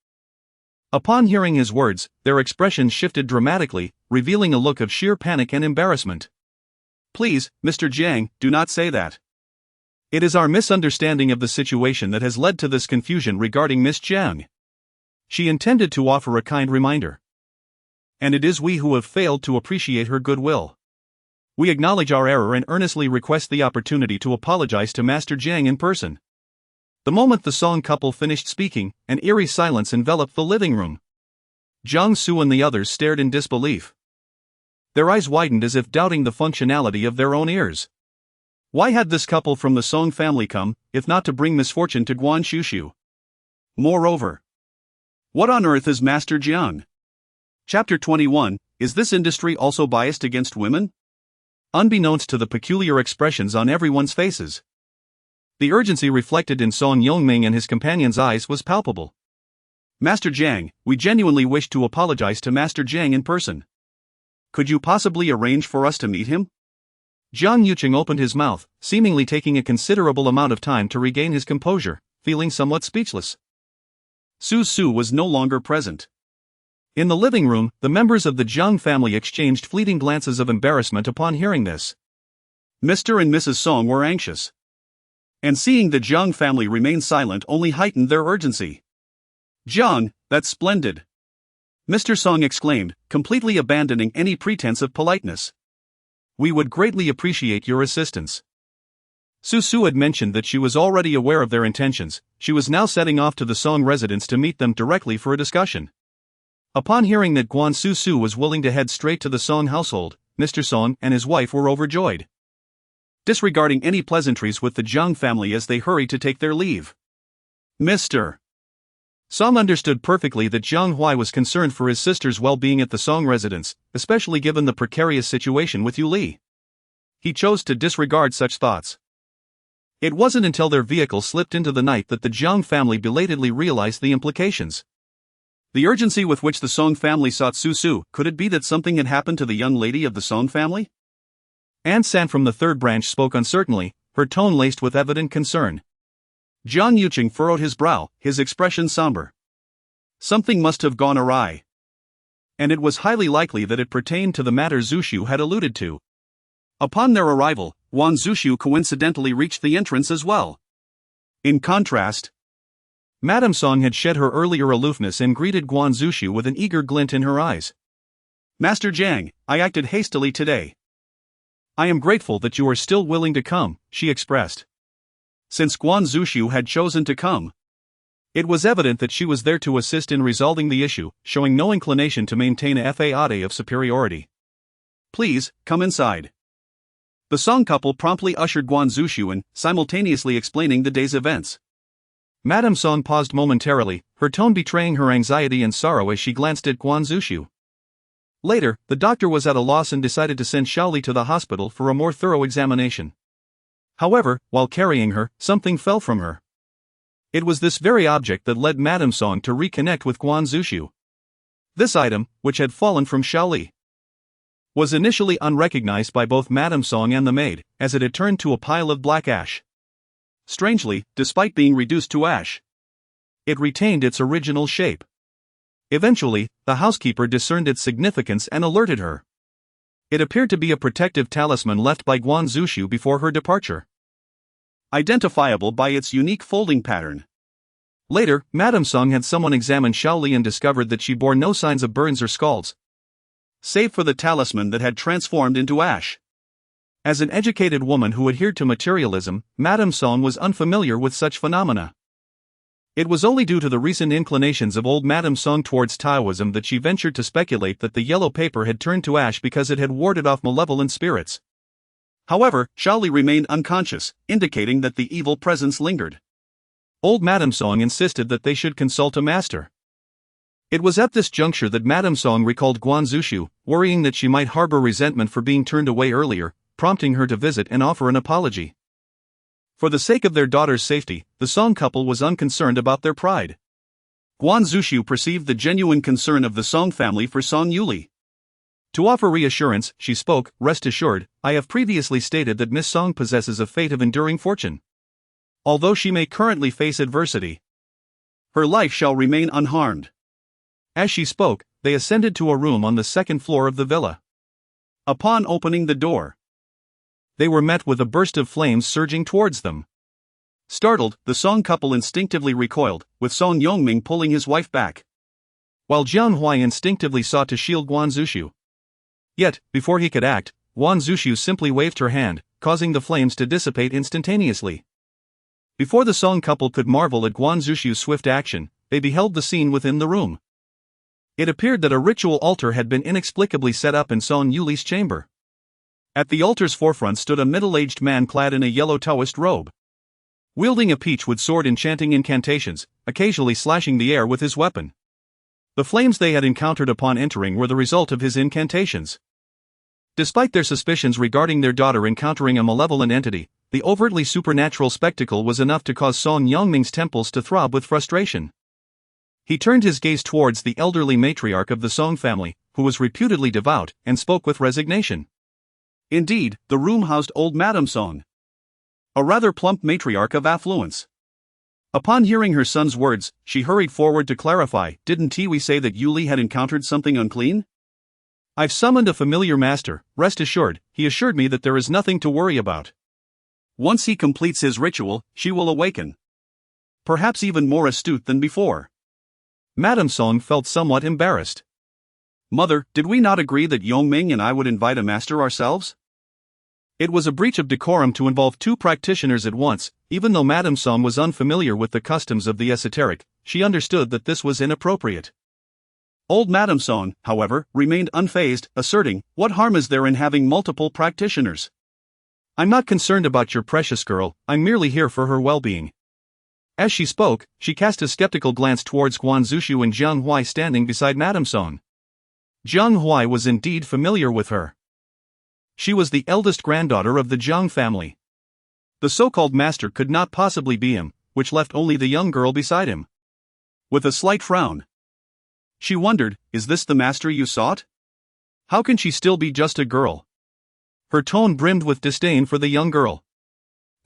upon hearing his words, their expressions shifted dramatically, revealing a look of sheer panic and embarrassment. Please, Mr. Jiang, do not say that. It is our misunderstanding of the situation that has led to this confusion regarding Miss Jiang. She intended to offer a kind reminder. And it is we who have failed to appreciate her goodwill. We acknowledge our error and earnestly request the opportunity to apologize to Master Jiang in person. The moment the Song couple finished speaking, an eerie silence enveloped the living room. Guan Xuxu and the others stared in disbelief. Their eyes widened as if doubting the functionality of their own ears. Why had this couple from the Song family come, if not to bring misfortune to Guan Xuxu? Moreover, what on earth is Master Jiang? Chapter 21, Is this industry also biased against women? Unbeknownst to the peculiar expressions on everyone's faces, the urgency reflected in Song Yongming and his companion's eyes was palpable. Master Jiang, we genuinely wish to apologize to Master Jiang in person. Could you possibly arrange for us to meet him? Guan Xuxu opened his mouth, seemingly taking a considerable amount of time to regain his composure, feeling somewhat speechless. Su was no longer present. In the living room, the members of the Jiang family exchanged fleeting glances of embarrassment upon hearing this. Mr. and Mrs. Song were anxious. And seeing the Jiang family remain silent only heightened their urgency. Jiang, that's splendid! Mr. Song exclaimed, completely abandoning any pretense of politeness. We would greatly appreciate your assistance. Su had mentioned that she was already aware of their intentions. She was now setting off to the Song residence to meet them directly for a discussion. Upon hearing that Guan Xuxu was willing to head straight to the Song household, Mr. Song and his wife were overjoyed. Disregarding any pleasantries with the Jiang family as they hurried to take their leave. Mr. Song understood perfectly that Jiang Hui was concerned for his sister's well-being at the Song residence, especially given the precarious situation with Yu Li. He chose to disregard such thoughts. It wasn't until their vehicle slipped into the night that the Jiang family belatedly realized the implications. The urgency with which the Song family sought Su, could it be that something had happened to the young lady of the Song family? An San from the third branch spoke uncertainly, her tone laced with evident concern. Guan Xuxu furrowed his brow, his expression somber. Something must have gone awry. And it was highly likely that it pertained to the matter Xuxu had alluded to. Upon their arrival, Guan Xuxu coincidentally reached the entrance as well. In contrast, Madame Song had shed her earlier aloofness and greeted Guan Xuxu with an eager glint in her eyes. Master Jiang, I acted hastily today. I am grateful that you are still willing to come, she expressed. Since Guan Xuxu had chosen to come, it was evident that she was there to assist in resolving the issue, showing no inclination to maintain a faade of superiority. Please, come inside. The Song couple promptly ushered Guan Xuxu in, simultaneously explaining the day's events. Madame Song paused momentarily, her tone betraying her anxiety and sorrow as she glanced at Guan Xuxu. Later, the doctor was at a loss and decided to send Xiaoli to the hospital for a more thorough examination. However, while carrying her, something fell from her. It was this very object that led Madame Song to reconnect with Guan Xuxu. This item, which had fallen from Xiaoli, was initially unrecognized by both Madame Song and the maid, as it had turned to a pile of black ash. Strangely, despite being reduced to ash, it retained its original shape. Eventually, the housekeeper discerned its significance and alerted her. It appeared to be a protective talisman left by Guan Xuxu before her departure. Identifiable by its unique folding pattern. Later, Madame Song had someone examine Xiaoli and discovered that she bore no signs of burns or scalds, save for the talisman that had transformed into ash. As an educated woman who adhered to materialism, Madame Song was unfamiliar with such phenomena. It was only due to the recent inclinations of old Madame Song towards Taoism that she ventured to speculate that the yellow paper had turned to ash because it had warded off malevolent spirits. However, Xiaoli remained unconscious, indicating that the evil presence lingered. Old Madame Song insisted that they should consult a master. It was at this juncture that Madame Song recalled Guan Xuxu, worrying that she might harbor resentment for being turned away earlier, prompting her to visit and offer an apology. For the sake of their daughter's safety, the Song couple was unconcerned about their pride. Guan Xuxu perceived the genuine concern of the Song family for Song Yuli. To offer reassurance, she spoke, "Rest assured, I have previously stated that Miss Song possesses a fate of enduring fortune. Although she may currently face adversity, her life shall remain unharmed." As she spoke, they ascended to a room on the second floor of the villa. Upon opening the door, they were met with a burst of flames surging towards them. Startled, the Song couple instinctively recoiled, with Song Yongming pulling his wife back. while Jiang Huai instinctively sought to shield Guan Xuxu. Yet, before he could act, Guan Xuxu simply waved her hand, causing the flames to dissipate instantaneously. Before the Song couple could marvel at Guan Xuxu's swift action, they beheld the scene within the room. It appeared that a ritual altar had been inexplicably set up in Song Yuli's chamber. At the altar's forefront stood a middle-aged man clad in a yellow Taoist robe. Wielding a peachwood sword and chanting incantations, occasionally slashing the air with his weapon. The flames they had encountered upon entering were the result of his incantations. Despite their suspicions regarding their daughter encountering a malevolent entity, the overtly supernatural spectacle was enough to cause Song Yangming's temples to throb with frustration. He turned his gaze towards the elderly matriarch of the Song family, who was reputedly devout, and spoke with resignation. Indeed, the room housed old Madame Song, a rather plump matriarch of affluence. Upon hearing her son's words, she hurried forward to clarify, "Didn't we say that Yuli had encountered something unclean? I've summoned a familiar master, rest assured, he assured me that there is nothing to worry about. Once he completes his ritual, she will awaken. Perhaps even more astute than before." Madame Song felt somewhat embarrassed. "Mother, did we not agree that Yongming and I would invite a master ourselves?" It was a breach of decorum to involve two practitioners at once. Even though Madame Song was unfamiliar with the customs of the esoteric, she understood that this was inappropriate. Old Madame Song, however, remained unfazed, asserting, "What harm is there in having multiple practitioners? I'm not concerned about your precious girl, I'm merely here for her well-being." As she spoke, she cast a skeptical glance towards Guan Xuxu and Jiang Huai standing beside Madame Song. Jiang Huai was indeed familiar with her. She was the eldest granddaughter of the Jiang family. The so-called master could not possibly be him, which left only the young girl beside him. With a slight frown, she wondered, "Is this the master you sought? How can she still be just a girl?" Her tone brimmed with disdain for the young girl.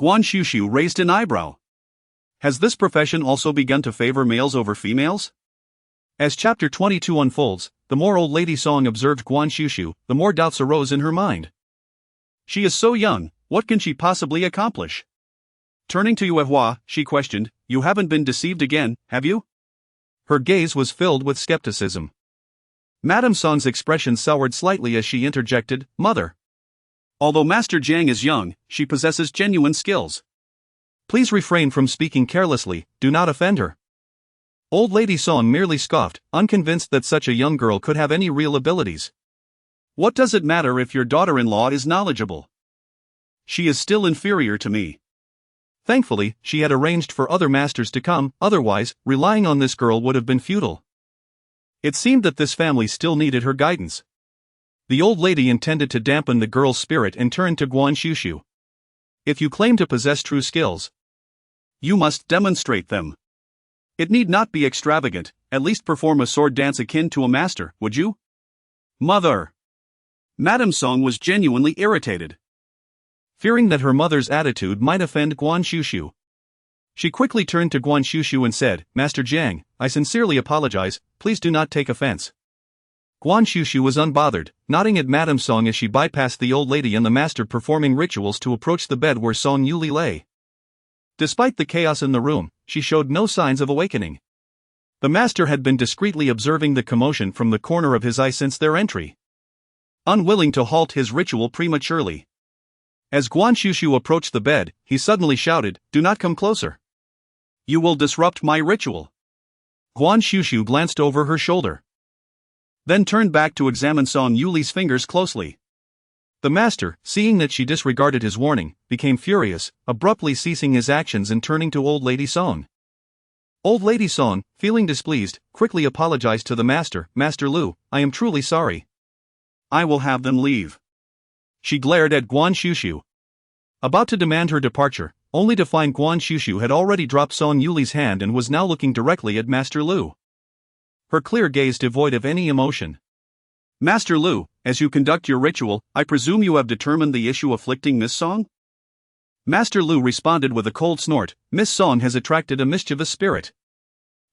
Guan Xuxu raised an eyebrow. Has this profession also begun to favor males over females? As chapter 22 unfolds, the more old lady Song observed Guan Xuxu, the more doubts arose in her mind. She is so young, what can she possibly accomplish? Turning to Yuehua, she questioned, "You haven't been deceived again, have you?" Her gaze was filled with skepticism. Madame Song's expression soured slightly as she interjected, "Mother. Although Master Jiang is young, she possesses genuine skills. Please refrain from speaking carelessly, do not offend her." Old Lady Song merely scoffed, unconvinced that such a young girl could have any real abilities. "What does it matter if your daughter-in-law is knowledgeable? She is still inferior to me." Thankfully, she had arranged for other masters to come, otherwise, relying on this girl would have been futile. It seemed that this family still needed her guidance. The old lady intended to dampen the girl's spirit and turned to Guan Xuxu. "If you claim to possess true skills, you must demonstrate them. It need not be extravagant, at least perform a sword dance akin to a master, would you?" "Mother!" Madame Song was genuinely irritated. Fearing that her mother's attitude might offend Guan Xuxu, she quickly turned to Guan Xuxu and said, "Master Jiang, I sincerely apologize, please do not take offense." Guan Xuxu was unbothered, nodding at Madame Song as she bypassed the old lady and the master performing rituals to approach the bed where Song Yuli lay. Despite the chaos in the room, she showed no signs of awakening. The master had been discreetly observing the commotion from the corner of his eye since their entry. Unwilling to halt his ritual prematurely, as Guan Xuxu approached the bed, he suddenly shouted, "Do not come closer. You will disrupt my ritual." Guan Xuxu glanced over her shoulder, then turned back to examine Song Yuli's fingers closely. The master, seeing that she disregarded his warning, became furious, abruptly ceasing his actions and turning to Old Lady Song. Old Lady Song, feeling displeased, quickly apologized to the master, "Master Lu, I am truly sorry. I will have them leave." She glared at Guan Xuxu, about to demand her departure, only to find Guan Xuxu had already dropped Song Yuli's hand and was now looking directly at Master Lu. Her clear gaze devoid of any emotion. "Master Lu, as you conduct your ritual, I presume you have determined the issue afflicting Miss Song?" Master Lu responded with a cold snort, "Miss Song has attracted a mischievous spirit.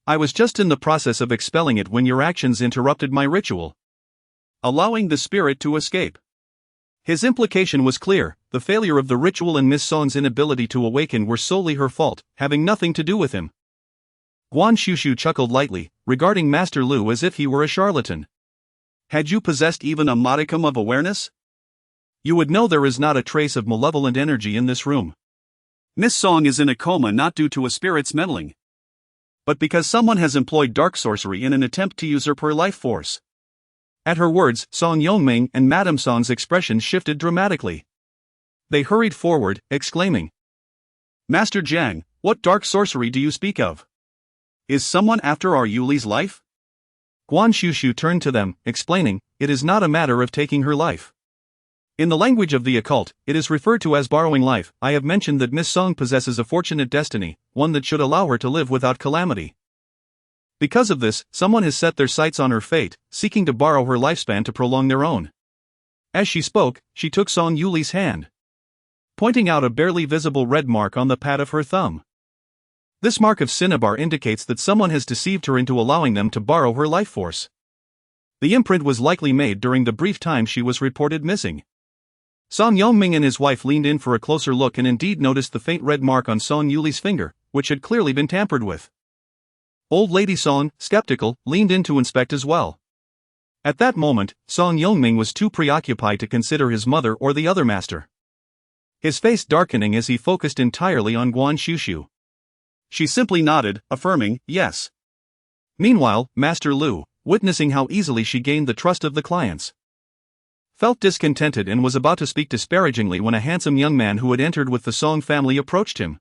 I was just in the process of expelling it when your actions interrupted my ritual, allowing the spirit to escape." His implication was clear, the failure of the ritual and Miss Song's inability to awaken were solely her fault, having nothing to do with him. Guan Xuxu chuckled lightly, regarding Master Lu as if he were a charlatan. Had you possessed even a modicum of awareness, you would know there is not a trace of malevolent energy in this room. Miss Song is in a coma not due to a spirit's meddling, but because someone has employed dark sorcery in an attempt to usurp her life force. At her words, Song Yongming and Madame Song's expressions shifted dramatically. They hurried forward, exclaiming, Master Jiang, what dark sorcery do you speak of? Is someone after our Yuli's life? Guan Xuxu turned to them, explaining, it is not a matter of taking her life. In the language of the occult, it is referred to as borrowing life. I have mentioned that Miss Song possesses a fortunate destiny, one that should allow her to live without calamity. Because of this, someone has set their sights on her fate, seeking to borrow her lifespan to prolong their own. As she spoke, she took Song Yuli's hand, pointing out a barely visible red mark on the pad of her thumb. This mark of cinnabar indicates that someone has deceived her into allowing them to borrow her life force. The imprint was likely made during the brief time she was reported missing. Song Yongming and his wife leaned in for a closer look and indeed noticed the faint red mark on Song Yuli's finger, which had clearly been tampered with. Old Lady Song, skeptical, leaned in to inspect as well. At that moment, Song Yongming was too preoccupied to consider his mother or the other master, his face darkening as he focused entirely on Guan Xuxu. She simply nodded, affirming, yes. Meanwhile, Master Lu, witnessing how easily she gained the trust of the clients, felt discontented and was about to speak disparagingly when a handsome young man who had entered with the Song family approached him.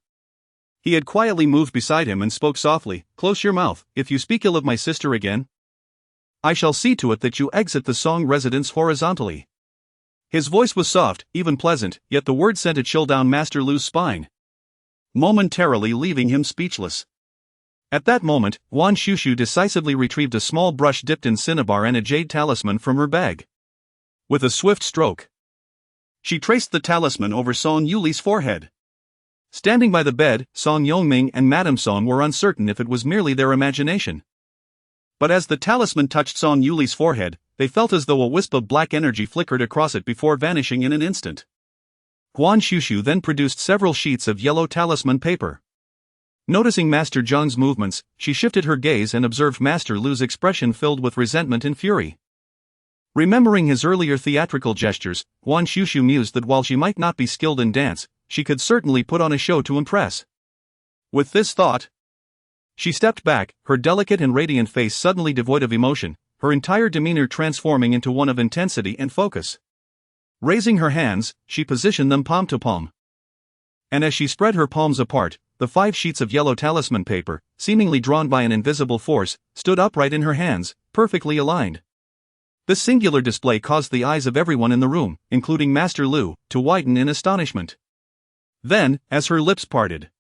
He had quietly moved beside him and spoke softly, close your mouth, if you speak ill of my sister again, I shall see to it that you exit the Song residence horizontally. His voice was soft, even pleasant, yet the words sent a chill down Master Lu's spine, momentarily leaving him speechless. At that moment, Guan Xuxu decisively retrieved a small brush dipped in cinnabar and a jade talisman from her bag. With a swift stroke, she traced the talisman over Song Yuli's forehead. Standing by the bed, Song Yongming and Madame Song were uncertain if it was merely their imagination. But as the talisman touched Song Yuli's forehead, they felt as though a wisp of black energy flickered across it before vanishing in an instant. Guan Xuxu then produced several sheets of yellow talisman paper. Noticing Master Jiang's movements, she shifted her gaze and observed Master Lu's expression filled with resentment and fury. Remembering his earlier theatrical gestures, Guan Xuxu mused that while she might not be skilled in dance, she could certainly put on a show to impress. With this thought, she stepped back, her delicate and radiant face suddenly devoid of emotion, her entire demeanor transforming into one of intensity and focus. Raising her hands, she positioned them palm to palm. And as she spread her palms apart, the 5 sheets of yellow talisman paper, seemingly drawn by an invisible force, stood upright in her hands, perfectly aligned. This singular display caused the eyes of everyone in the room, including Master Lu, to widen in astonishment. Then, as her lips parted,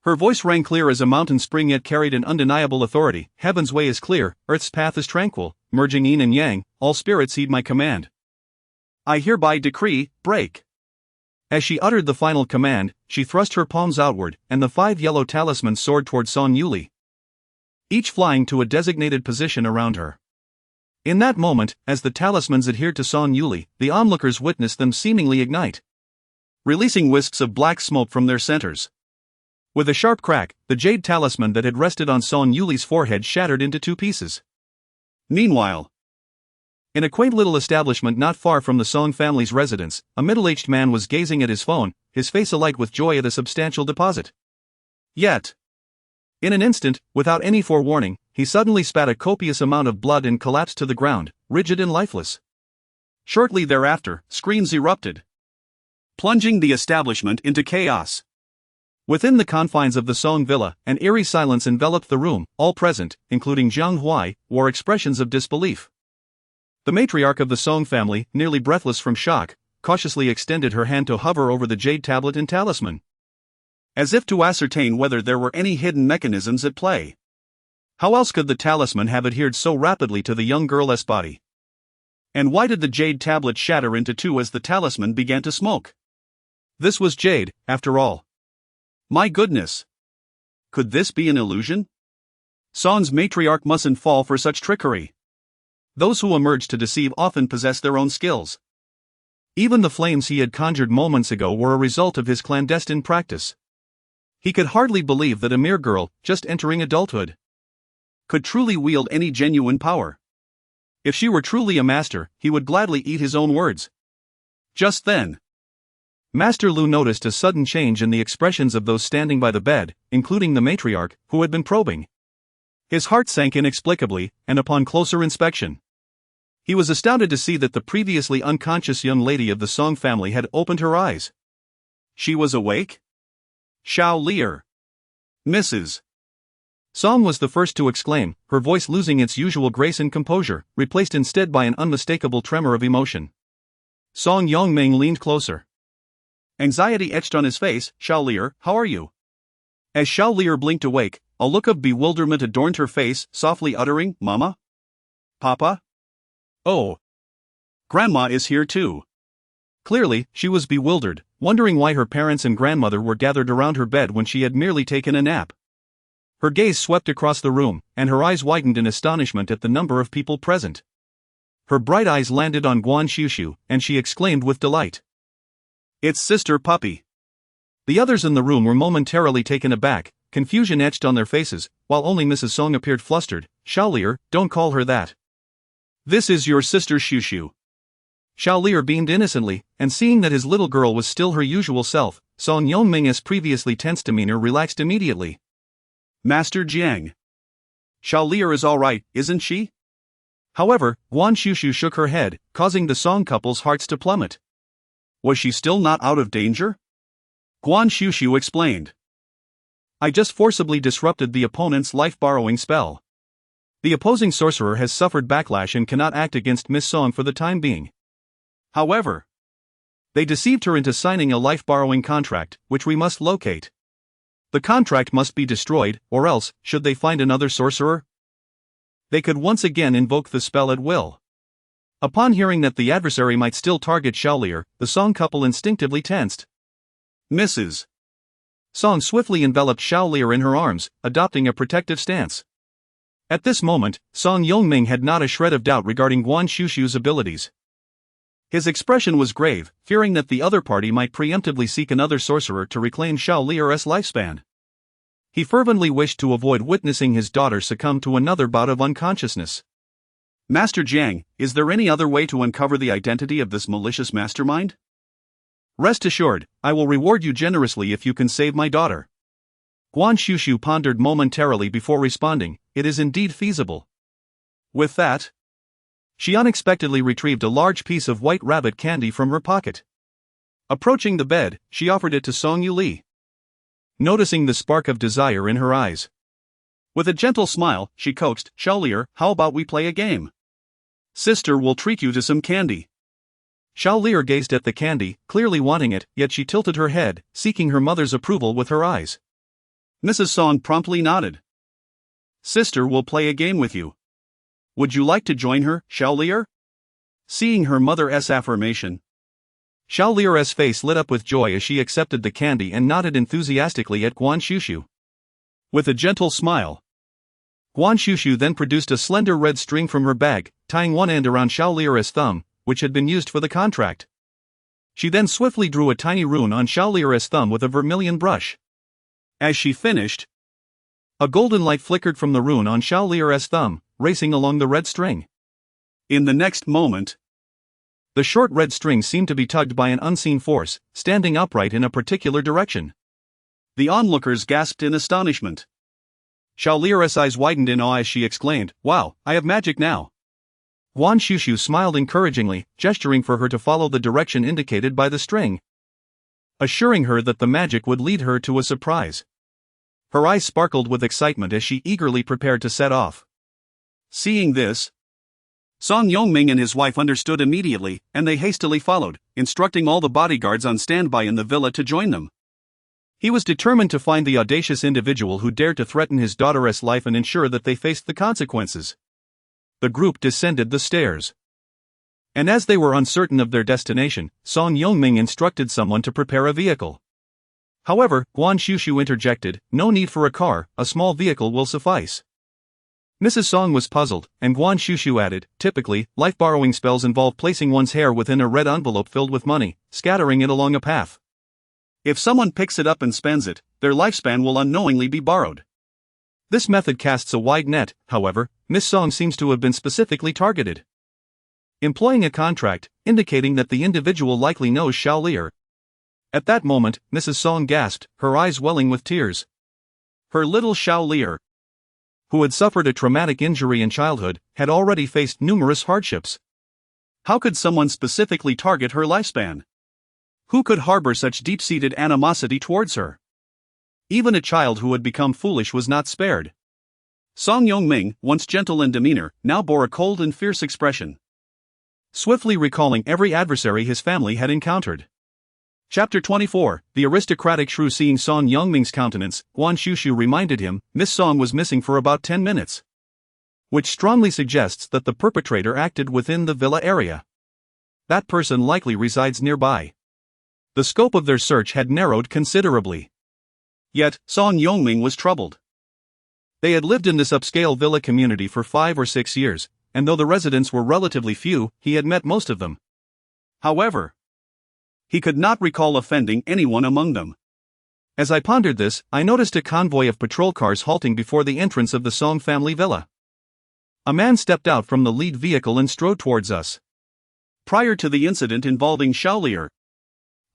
her voice rang clear as a mountain spring yet carried an undeniable authority. Heaven's way is clear, earth's path is tranquil, merging yin and yang, all spirits heed my command. I hereby decree, break. As she uttered the final command, she thrust her palms outward, and the 5 yellow talismans soared toward Song Yuli, each flying to a designated position around her. In that moment, as the talismans adhered to Song Yuli, the onlookers witnessed them seemingly ignite, releasing wisps of black smoke from their centers. With a sharp crack, the jade talisman that had rested on Song Yuli's forehead shattered into 2 pieces. Meanwhile, in a quaint little establishment not far from the Song family's residence, a middle-aged man was gazing at his phone, his face alight with joy at a substantial deposit. Yet, in an instant, without any forewarning, he suddenly spat a copious amount of blood and collapsed to the ground, rigid and lifeless. Shortly thereafter, screams erupted, plunging the establishment into chaos. Within the confines of the Song villa, an eerie silence enveloped the room. All present, including Zhang Huai, wore expressions of disbelief. The matriarch of the Song family, nearly breathless from shock, cautiously extended her hand to hover over the jade tablet and talisman, as if to ascertain whether there were any hidden mechanisms at play. How else could the talisman have adhered so rapidly to the young girl's body? And why did the jade tablet shatter into 2 as the talisman began to smoke? This was jade, after all. My goodness! Could this be an illusion? Song's matriarch mustn't fall for such trickery. Those who emerge to deceive often possess their own skills. Even the flames he had conjured moments ago were a result of his clandestine practice. He could hardly believe that a mere girl, just entering adulthood, could truly wield any genuine power. If she were truly a master, he would gladly eat his own words. Just then, Master Lu noticed a sudden change in the expressions of those standing by the bed, including the matriarch, who had been probing. His heart sank inexplicably, and upon closer inspection, he was astounded to see that the previously unconscious young lady of the Song family had opened her eyes. She was awake? Xiao Lier. Mrs. Song was the first to exclaim, her voice losing its usual grace and composure, replaced instead by an unmistakable tremor of emotion. Song Yongming leaned closer. Anxiety etched on his face. Xiao Lier, how are you? As Xiao Lier blinked awake, a look of bewilderment adorned her face, softly uttering, Mama? Papa? Oh. Grandma is here too. Clearly, she was bewildered, wondering why her parents and grandmother were gathered around her bed when she had merely taken a nap. Her gaze swept across the room, and her eyes widened in astonishment at the number of people present. Her bright eyes landed on Guan Xuxu, and she exclaimed with delight, It's Sister Puppy. The others in the room were momentarily taken aback, confusion etched on their faces, while only Mrs. Song appeared flustered. Xiao Lier, don't call her that. This is your sister Xuxu. Xiao Lier beamed innocently, and seeing that his little girl was still her usual self, Song Yongming's previously tense demeanor relaxed immediately. Master Jiang. Xiao Lier is all right, isn't she? However, Guan Xuxu shook her head, causing the Song couple's hearts to plummet. Was she still not out of danger? Guan Xuxu explained. I just forcibly disrupted the opponent's life-borrowing spell. The opposing sorcerer has suffered backlash and cannot act against Miss Song for the time being. However, they deceived her into signing a life-borrowing contract, which we must locate. The contract must be destroyed, or else, should they find another sorcerer, they could once again invoke the spell at will. Upon hearing that the adversary might still target Xiao Lier, the Song couple instinctively tensed. Mrs. Song swiftly enveloped Xiao Lier in her arms, adopting a protective stance. At this moment, Song Yongming had not a shred of doubt regarding Guan Xuxu's abilities. His expression was grave, fearing that the other party might preemptively seek another sorcerer to reclaim Xiao Lier's lifespan. He fervently wished to avoid witnessing his daughter succumb to another bout of unconsciousness. Master Jiang, is there any other way to uncover the identity of this malicious mastermind? Rest assured, I will reward you generously if you can save my daughter. Guan Xuxu pondered momentarily before responding, it is indeed feasible. With that, she unexpectedly retrieved a large piece of white rabbit candy from her pocket. Approaching the bed, she offered it to Song Yuli, noticing the spark of desire in her eyes. With a gentle smile, she coaxed, Xiao Lier, how about we play a game? Sister will treat you to some candy. Xiao Lier gazed at the candy, clearly wanting it, yet she tilted her head, seeking her mother's approval with her eyes. Mrs. Song promptly nodded. Sister will play a game with you. Would you like to join her, Xiao Lier? Seeing her mother's affirmation, Xiao Lier's face lit up with joy as she accepted the candy and nodded enthusiastically at Guan Xuxu. With a gentle smile, Guan Xuxu then produced a slender red string from her bag, tying one end around Xiao Lier's thumb, which had been used for the contract. She then swiftly drew a tiny rune on Xiao Lier's thumb with a vermilion brush. As she finished, a golden light flickered from the rune on Xiao Lier's thumb, racing along the red string. In the next moment, the short red string seemed to be tugged by an unseen force, standing upright in a particular direction. The onlookers gasped in astonishment. Xiao Lier's eyes widened in awe as she exclaimed, Wow, I have magic now. Guan Xuxu smiled encouragingly, gesturing for her to follow the direction indicated by the string, assuring her that the magic would lead her to a surprise. Her eyes sparkled with excitement as she eagerly prepared to set off. Seeing this, Song Yongming and his wife understood immediately, and they hastily followed, instructing all the bodyguards on standby in the villa to join them. He was determined to find the audacious individual who dared to threaten his daughter's life and ensure that they faced the consequences. The group descended the stairs. And as they were uncertain of their destination, Song Yongming instructed someone to prepare a vehicle. However, Guan Xuxu interjected, No need for a car, a small vehicle will suffice. Mrs. Song was puzzled, and Guan Xuxu added, Typically, life-borrowing spells involve placing one's hair within a red envelope filled with money, scattering it along a path. If someone picks it up and spends it, their lifespan will unknowingly be borrowed. This method casts a wide net, however. Miss Song seems to have been specifically targeted, employing a contract, indicating that the individual likely knows Xiao Lier. At that moment, Mrs. Song gasped, her eyes welling with tears. Her little Xiao Lier, who had suffered a traumatic injury in childhood, had already faced numerous hardships. How could someone specifically target her lifespan? Who could harbor such deep-seated animosity towards her? Even a child who had become foolish was not spared. Song Yongming, once gentle in demeanor, now bore a cold and fierce expression, swiftly recalling every adversary his family had encountered. Chapter 24, The aristocratic shrew. Seeing Song Yongming's countenance, Guan Xuxu reminded him, Miss Song was missing for about 10 minutes. Which strongly suggests that the perpetrator acted within the villa area. That person likely resides nearby. The scope of their search had narrowed considerably. Yet, Song Yongming was troubled. They had lived in this upscale villa community for 5 or 6 years, and though the residents were relatively few, he had met most of them. However, he could not recall offending anyone among them. As I pondered this, I noticed a convoy of patrol cars halting before the entrance of the Song family villa. A man stepped out from the lead vehicle and strode towards us. Prior to the incident involving Xiao Lier,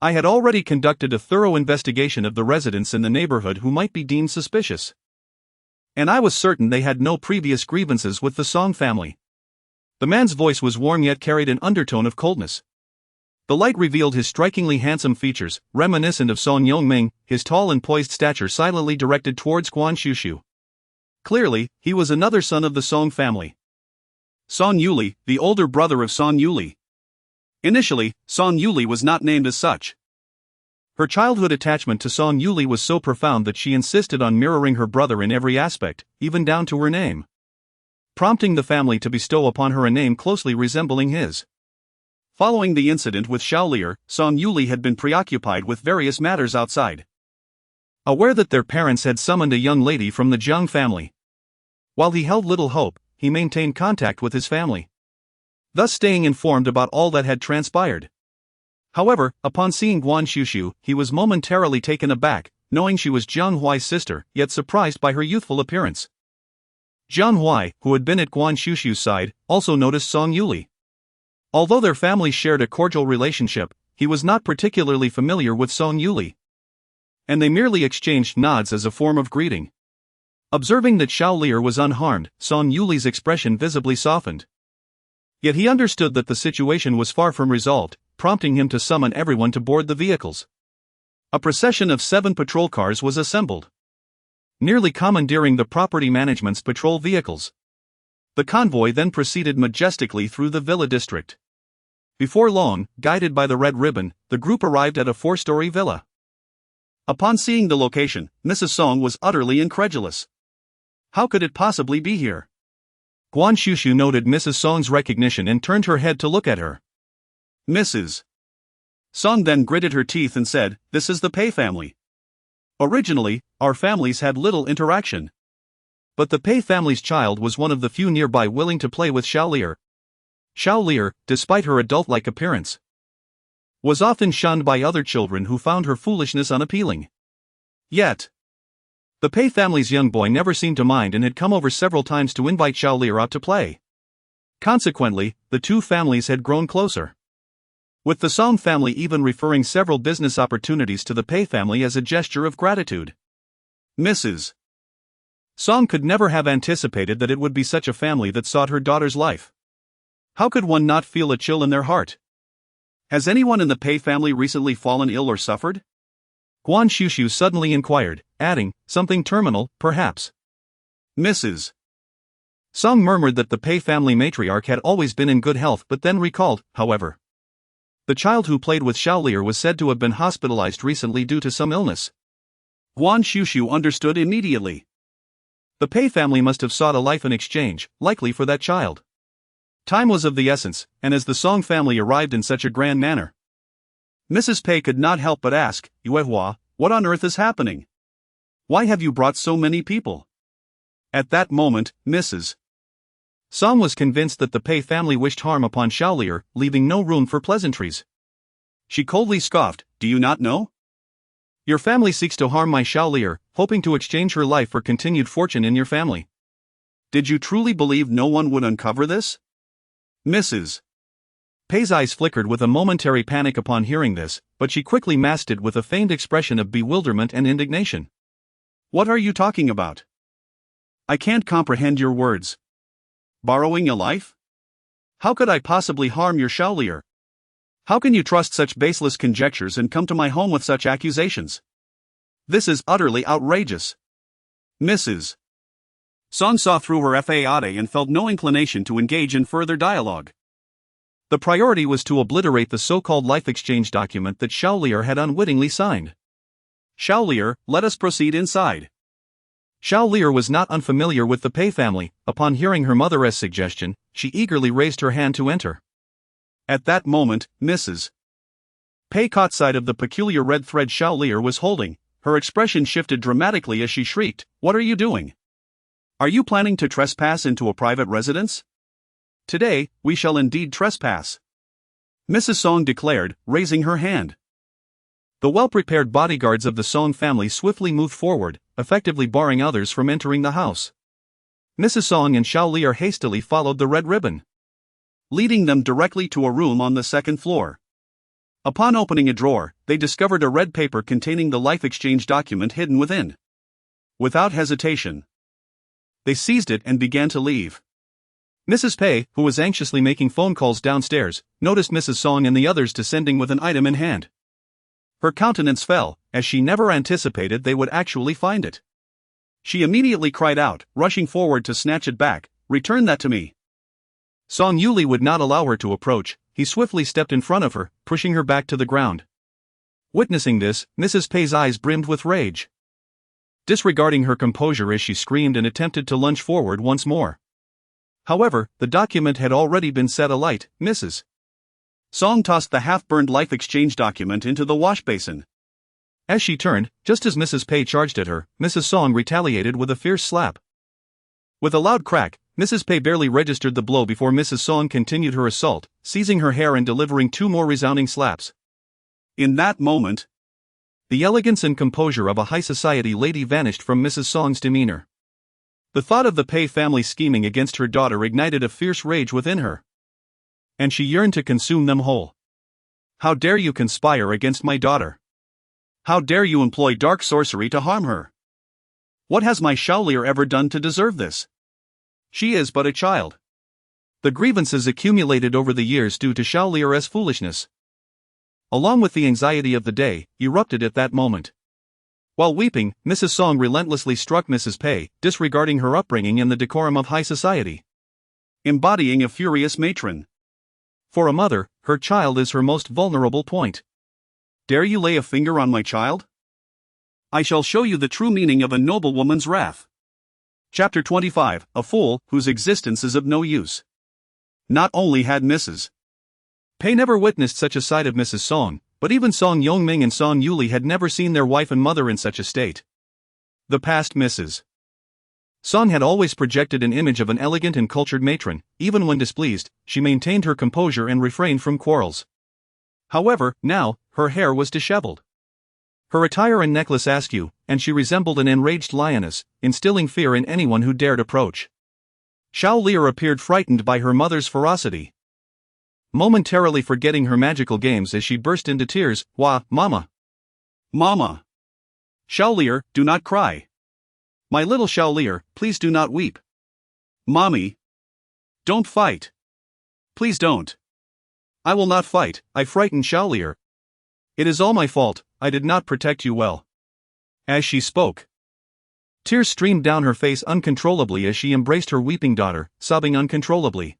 I had already conducted a thorough investigation of the residents in the neighborhood who might be deemed suspicious, and I was certain they had no previous grievances with the Song family. The man's voice was warm yet carried an undertone of coldness. The light revealed his strikingly handsome features, reminiscent of Song Yongming, his tall and poised stature silently directed towards Guan Xuxu. Clearly, he was another son of the Song family. Song Yuli, the older brother of Song Yuli. Initially, Song Yuli was not named as such. Her childhood attachment to Song Yuli was so profound that she insisted on mirroring her brother in every aspect, even down to her name, prompting the family to bestow upon her a name closely resembling his. Following the incident with Xiao Lier, Song Yuli had been preoccupied with various matters outside. Aware that their parents had summoned a young lady from the Jiang family, while he held little hope, he maintained contact with his family, thus staying informed about all that had transpired. However, upon seeing Guan Xuxu, he was momentarily taken aback, knowing she was Jiang Huai's sister, yet surprised by her youthful appearance. Jiang Huai, who had been at Guan Xuxu's side, also noticed Song Yuli. Although their families shared a cordial relationship, he was not particularly familiar with Song Yuli, and they merely exchanged nods as a form of greeting. Observing that Xiao Lier was unharmed, Song Yuli's expression visibly softened. Yet he understood that the situation was far from resolved, prompting him to summon everyone to board the vehicles. A procession of 7 patrol cars was assembled, nearly commandeering the property management's patrol vehicles. The convoy then proceeded majestically through the villa district. Before long, guided by the red ribbon, the group arrived at a 4-story villa. Upon seeing the location, Mrs. Song was utterly incredulous. How could it possibly be here? Guan Xuxu noted Mrs. Song's recognition and turned her head to look at her. Mrs. Song then gritted her teeth and said, "This is the Pei family. Originally, our families had little interaction. But the Pei family's child was one of the few nearby willing to play with Xiao Lier. Xiao Lier, despite her adult-like appearance, was often shunned by other children who found her foolishness unappealing. Yet, the Pei family's young boy never seemed to mind and had come over several times to invite Xiao Lier out to play. Consequently, the two families had grown closer, with the Song family even referring several business opportunities to the Pei family as a gesture of gratitude. Mrs. Song could never have anticipated that it would be such a family that sought her daughter's life. How could one not feel a chill in their heart? Has anyone in the Pei family recently fallen ill or suffered? Guan Xuxu suddenly inquired, adding, something terminal, perhaps. Mrs. Song murmured that the Pei family matriarch had always been in good health but then recalled, however, the child who played with Xiao Lier was said to have been hospitalized recently due to some illness. Guan Xuxu understood immediately. The Pei family must have sought a life in exchange, likely for that child. Time was of the essence, and as the Song family arrived in such a grand manner, Mrs. Pei could not help but ask, "Yuehua, what on earth is happening? Why have you brought so many people?" At that moment, Mrs. Song was convinced that the Pei family wished harm upon Xiao Lier, leaving no room for pleasantries. She coldly scoffed, "Do you not know? Your family seeks to harm my Xiaolier, hoping to exchange her life for continued fortune in your family. Did you truly believe no one would uncover this? Mrs. Pei's eyes flickered with a momentary panic upon hearing this, but she quickly masked it with a feigned expression of bewilderment and indignation. What are you talking about? I can't comprehend your words. Borrowing a life? How could I possibly harm your Xiaolier? How can you trust such baseless conjectures and come to my home with such accusations? This is utterly outrageous. Mrs. Song saw through her fade and felt no inclination to engage in further dialogue. The priority was to obliterate the so-called life exchange document that Xiaolier had unwittingly signed. Xiaolier, let us proceed inside. Xiaolier was not unfamiliar with the Pei family. Upon hearing her mother's suggestion, she eagerly raised her hand to enter. At that moment, Mrs. Pei caught sight of the peculiar red thread Xiaolier was holding. Her expression shifted dramatically as she shrieked, "What are you doing? Are you planning to trespass into a private residence? Today, we shall indeed trespass," Mrs. Song declared, raising her hand. The well-prepared bodyguards of the Song family swiftly moved forward, effectively barring others from entering the house. Mrs. Song and Xiaolier hastily followed the red ribbon, leading them directly to a room on the second floor. Upon opening a drawer, they discovered a red paper containing the life exchange document hidden within. Without hesitation, they seized it and began to leave. Mrs. Pei, who was anxiously making phone calls downstairs, noticed Mrs. Song and the others descending with an item in hand. Her countenance fell, as she never anticipated they would actually find it. She immediately cried out, rushing forward to snatch it back, "Return that to me." Song Yuli would not allow her to approach. He swiftly stepped in front of her, pushing her back to the ground. Witnessing this, Mrs. Pei's eyes brimmed with rage. Disregarding her composure as she screamed and attempted to lunge forward once more. However, the document had already been set alight. Mrs. Song tossed the half-burned life exchange document into the wash basin. As she turned, just as Mrs. Pei charged at her, Mrs. Song retaliated with a fierce slap. With a loud crack, Mrs. Pei barely registered the blow before Mrs. Song continued her assault, seizing her hair and delivering 2 more resounding slaps. In that moment, the elegance and composure of a high society lady vanished from Mrs. Song's demeanor. The thought of the Pei family scheming against her daughter ignited a fierce rage within her, and she yearned to consume them whole. "How dare you conspire against my daughter? How dare you employ dark sorcery to harm her? What has my Xiaolier ever done to deserve this? She is but a child." The grievances accumulated over the years due to Xiaolier's foolishness, along with the anxiety of the day, erupted at that moment. While weeping, Mrs. Song relentlessly struck Mrs. Pei, disregarding her upbringing and the decorum of high society. Embodying a furious matron. For a mother, her child is her most vulnerable point. Dare you lay a finger on my child? I shall show you the true meaning of a noblewoman's wrath. Chapter 25, A Fool Whose Existence is of No Use. Not only had Mrs. Pei never witnessed such a sight of Mrs. Song, but even Song Yongming and Song Yuli had never seen their wife and mother in such a state. The past Mrs. Song had always projected an image of an elegant and cultured matron. Even when displeased, she maintained her composure and refrained from quarrels. However, now, her hair was disheveled, her attire and necklace askew, and she resembled an enraged lioness, instilling fear in anyone who dared approach. Xiaolier appeared frightened by her mother's ferocity, momentarily forgetting her magical games as she burst into tears. "Wah, Mama! Mama! Xiaolier, do not cry! My little Xiaolier, please do not weep! Mommy! Don't fight! Please don't! I will not fight, I frightened Xiaolier. It is all my fault, I did not protect you well." As she spoke, tears streamed down her face uncontrollably as she embraced her weeping daughter, sobbing uncontrollably.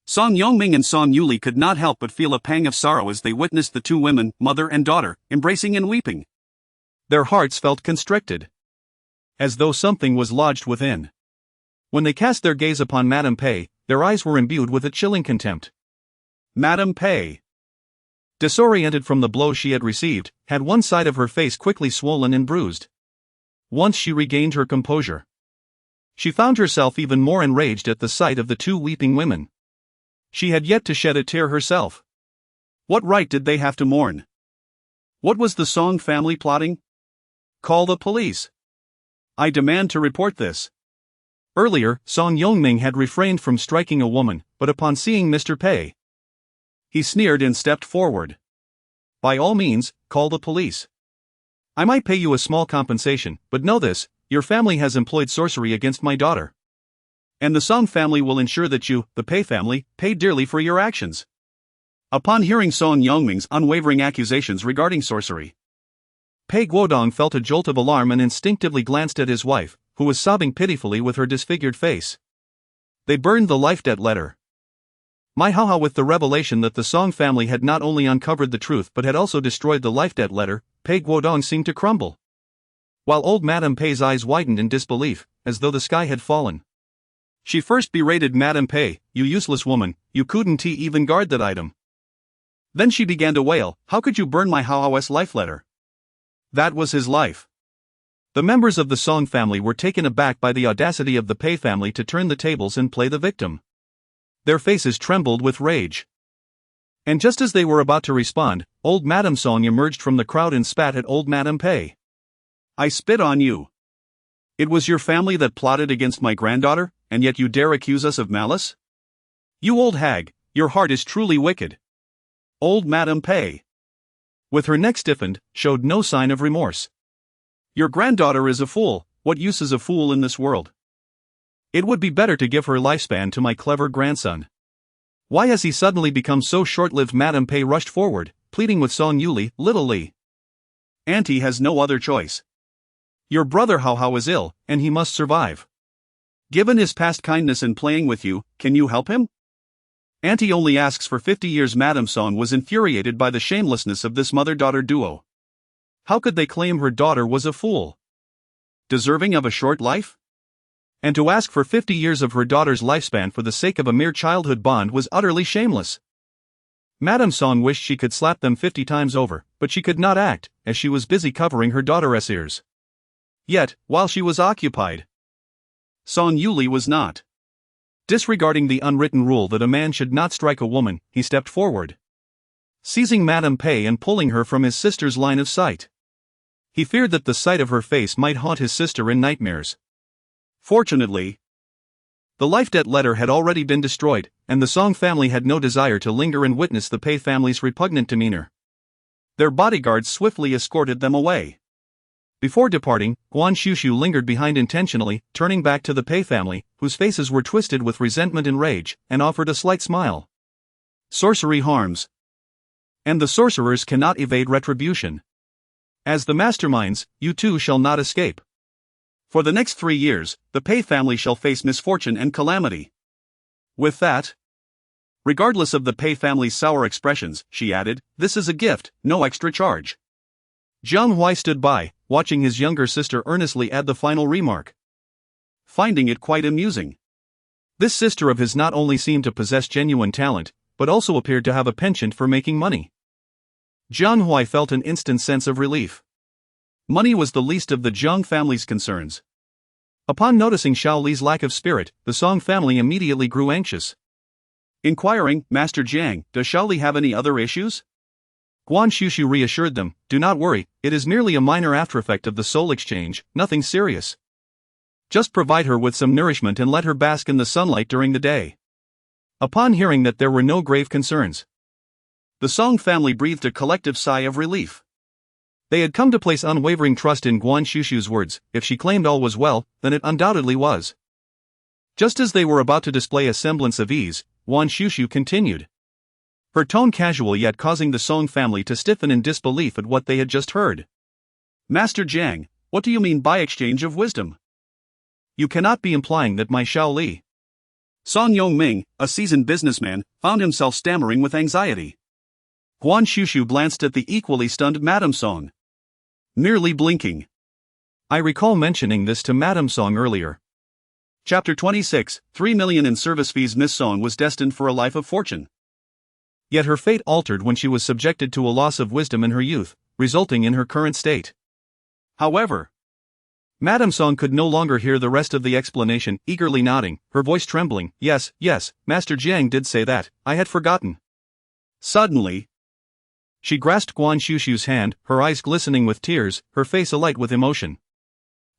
Song Yongming and Song Yuli could not help but feel a pang of sorrow as they witnessed the two women, mother and daughter, embracing and weeping. Their hearts felt constricted, as though something was lodged within. When they cast their gaze upon Madame Pei, their eyes were imbued with a chilling contempt. Madame Pei, disoriented from the blow she had received, had one side of her face quickly swollen and bruised. Once she regained her composure, she found herself even more enraged at the sight of the two weeping women. She had yet to shed a tear herself. What right did they have to mourn? What was the Song family plotting? Call the police. I demand to report this. Earlier, Song Yongming had refrained from striking a woman, but upon seeing Mr. Pei, he sneered and stepped forward. By all means, call the police. I might pay you a small compensation, but know this, your family has employed sorcery against my daughter. And the Song family will ensure that you, the Pei family, pay dearly for your actions. Upon hearing Song Yongming's unwavering accusations regarding sorcery, Pei Guodong felt a jolt of alarm and instinctively glanced at his wife, who was sobbing pitifully with her disfigured face. They burned the life debt letter. My haha, with the revelation that the Song family had not only uncovered the truth but had also destroyed the life debt letter, Pei Guodong seemed to crumble. While old Madame Pei's eyes widened in disbelief, as though the sky had fallen. She first berated Madame Pei, "You useless woman, you couldn't even guard that item." Then she began to wail, "How could you burn my Hao's life letter? That was his life." The members of the Song family were taken aback by the audacity of the Pei family to turn the tables and play the victim. Their faces trembled with rage. And just as they were about to respond, old Madame Song emerged from the crowd and spat at old Madame Pei. "I spit on you. It was your family that plotted against my granddaughter, and yet you dare accuse us of malice? You old hag, your heart is truly wicked." Old Madame Pei, with her neck stiffened, showed no sign of remorse. "Your granddaughter is a fool. What use is a fool in this world? It would be better to give her lifespan to my clever grandson. Why has he suddenly become so short-lived?" Madame Pei rushed forward, pleading with Song Yuli, "Little Li. Auntie has no other choice. Your brother Hao is ill, and he must survive. Given his past kindness in playing with you, can you help him? Auntie only asks for 50 years." Madame Song was infuriated by the shamelessness of this mother-daughter duo. How could they claim her daughter was a fool? Deserving of a short life? And to ask for 50 years of her daughter's lifespan for the sake of a mere childhood bond was utterly shameless. Madame Song wished she could slap them 50 times over, but she could not act, as she was busy covering her daughter's ears. Yet, while she was occupied, Song Yuli was not. Disregarding the unwritten rule that a man should not strike a woman, he stepped forward, seizing Madame Pei and pulling her from his sister's line of sight. He feared that the sight of her face might haunt his sister in nightmares. Fortunately, the life debt letter had already been destroyed, and the Song family had no desire to linger and witness the Pei family's repugnant demeanor. Their bodyguards swiftly escorted them away. Before departing, Guan Xuxu lingered behind intentionally, turning back to the Pei family, whose faces were twisted with resentment and rage, and offered a slight smile. "Sorcery harms. And the sorcerers cannot evade retribution. As the masterminds, you too shall not escape. For the next 3 years, the Pei family shall face misfortune and calamity." With that, regardless of the Pei family's sour expressions, she added, "This is a gift, no extra charge." Jiang Hui stood by, watching his younger sister earnestly add the final remark, finding it quite amusing. This sister of his not only seemed to possess genuine talent, but also appeared to have a penchant for making money. Jiang Hui felt an instant sense of relief. Money was the least of the Jiang family's concerns. Upon noticing Xiao Li's lack of spirit, the Song family immediately grew anxious. Inquiring, "Master Jiang, does Xiao Li have any other issues?" Guan Xuxu reassured them, "Do not worry, it is merely a minor aftereffect of the soul exchange, nothing serious. Just provide her with some nourishment and let her bask in the sunlight during the day." Upon hearing that there were no grave concerns, the Song family breathed a collective sigh of relief. They had come to place unwavering trust in Guan Xuxu's words. If she claimed all was well, then it undoubtedly was. Just as they were about to display a semblance of ease, Guan Xuxu continued, her tone casual yet causing the Song family to stiffen in disbelief at what they had just heard. "Master Jiang, what do you mean by exchange of wisdom? You cannot be implying that my Xiao Li." Song Yongming, a seasoned businessman, found himself stammering with anxiety. Guan Xuxu glanced at the equally stunned Madame Song, merely blinking. "I recall mentioning this to Madame Song earlier." Chapter 26, 3 million in service fees. Miss Song was destined for a life of fortune. Yet her fate altered when she was subjected to a loss of wisdom in her youth, resulting in her current state. However, Madame Song could no longer hear the rest of the explanation, eagerly nodding, her voice trembling. Yes, Master Jiang did say that, I had forgotten." Suddenly, She grasped Guan Xuxu's hand, her eyes glistening with tears, her face alight with emotion.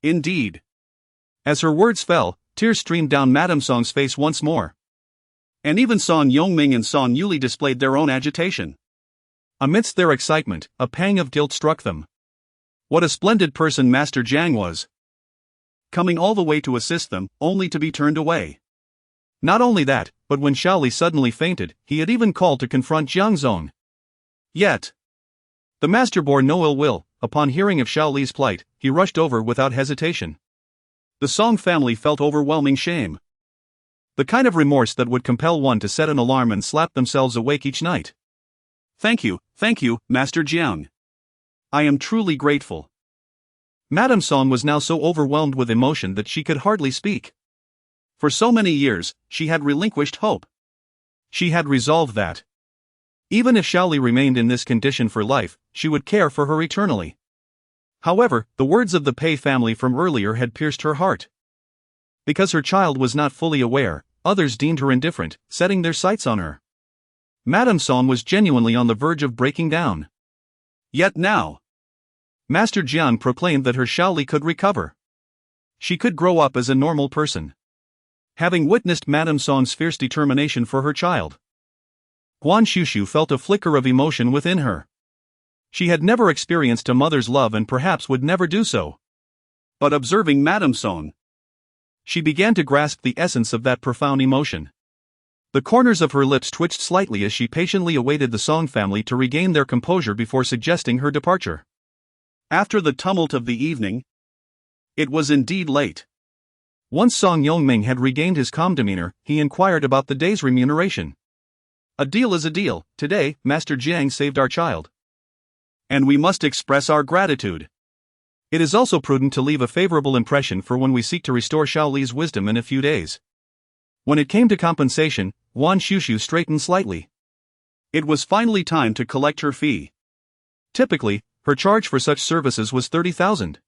Indeed. As her words fell, tears streamed down Madame Song's face once more. And even Song Yongming and Song Yuli displayed their own agitation. Amidst their excitement, a pang of guilt struck them. What a splendid person Master Jiang was! Coming all the way to assist them, only to be turned away. Not only that, but when Shaoli suddenly fainted, he had even called to confront Jiang Zong. Yet, the master bore no ill will. Upon hearing of Shaoli's plight, he rushed over without hesitation. The Song family felt overwhelming shame. The kind of remorse that would compel one to set an alarm and slap themselves awake each night. Thank you, Master Jiang. I am truly grateful. Madame Song was now so overwhelmed with emotion that she could hardly speak. For so many years, she had relinquished hope. She had resolved that, even if Shaoli remained in this condition for life, she would care for her eternally. However, the words of the Pei family from earlier had pierced her heart. Because her child was not fully aware, others deemed her indifferent, setting their sights on her. Madame Song was genuinely on the verge of breaking down. Yet now, Master Jiang proclaimed that her Shaoli could recover. She could grow up as a normal person. Having witnessed Madame Song's fierce determination for her child, Guan Xuxu felt a flicker of emotion within her. She had never experienced a mother's love and perhaps would never do so. But observing Madame Song, she began to grasp the essence of that profound emotion. The corners of her lips twitched slightly as she patiently awaited the Song family to regain their composure before suggesting her departure. After the tumult of the evening, it was indeed late. Once Song Yongming had regained his calm demeanor, he inquired about the day's remuneration. A deal is a deal. Today, Master Jiang saved our child. And we must express our gratitude. It is also prudent to leave a favorable impression for when we seek to restore Shaoli's wisdom in a few days. When it came to compensation, Guan Xuxu straightened slightly. It was finally time to collect her fee. Typically, her charge for such services was 30,000.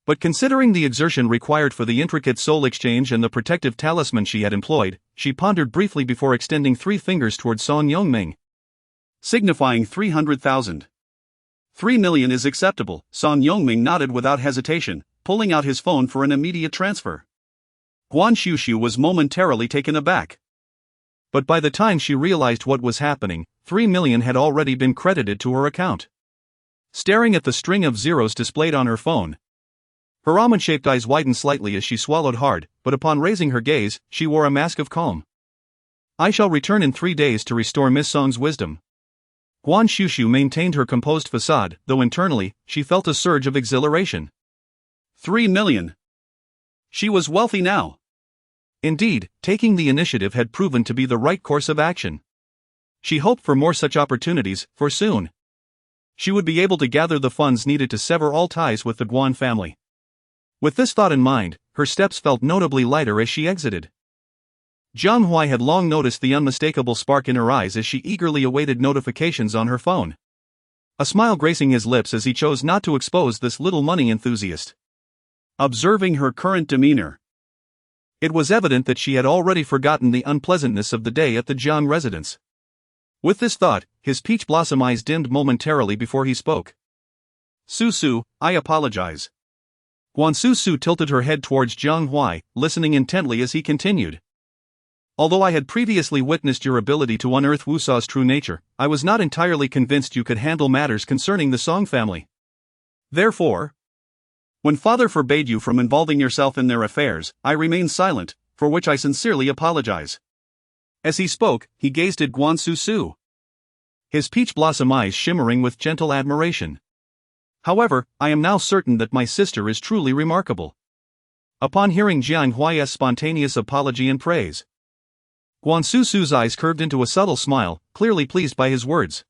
But considering the exertion required for the intricate soul exchange and the protective talisman she had employed, she pondered briefly before extending 3 fingers towards Song Yongming, signifying 300,000. 3 million is acceptable. Song Yongming nodded without hesitation, pulling out his phone for an immediate transfer. Guan Xuxu was momentarily taken aback. But by the time she realized what was happening, 3 million had already been credited to her account. Staring at the string of zeros displayed on her phone, her almond-shaped eyes widened slightly as she swallowed hard, but upon raising her gaze, she wore a mask of calm. I shall return in 3 days to restore Miss Song's wisdom. Guan Xuxu maintained her composed facade, though internally, she felt a surge of exhilaration. 3 million. She was wealthy now. Indeed, taking the initiative had proven to be the right course of action. She hoped for more such opportunities, for soon she would be able to gather the funds needed to sever all ties with the Guan family. With this thought in mind, her steps felt notably lighter as she exited. Jiang Hui had long noticed the unmistakable spark in her eyes as she eagerly awaited notifications on her phone. A smile gracing his lips as he chose not to expose this little money enthusiast. Observing her current demeanor, it was evident that she had already forgotten the unpleasantness of the day at the Jiang residence. With this thought, his peach blossom eyes dimmed momentarily before he spoke. Su, I apologize. Guan Xuxu tilted her head towards Jiang Hui, listening intently as he continued. Although I had previously witnessed your ability to unearth Wusaw's true nature, I was not entirely convinced you could handle matters concerning the Song family. Therefore, when Father forbade you from involving yourself in their affairs, I remained silent, for which I sincerely apologize. As he spoke, he gazed at Guan Xuxu, his peach blossom eyes shimmering with gentle admiration. However, I am now certain that my sister is truly remarkable. Upon hearing Jiang Hui's spontaneous apology and praise, Guan Xuxu's eyes curved into a subtle smile, clearly pleased by his words.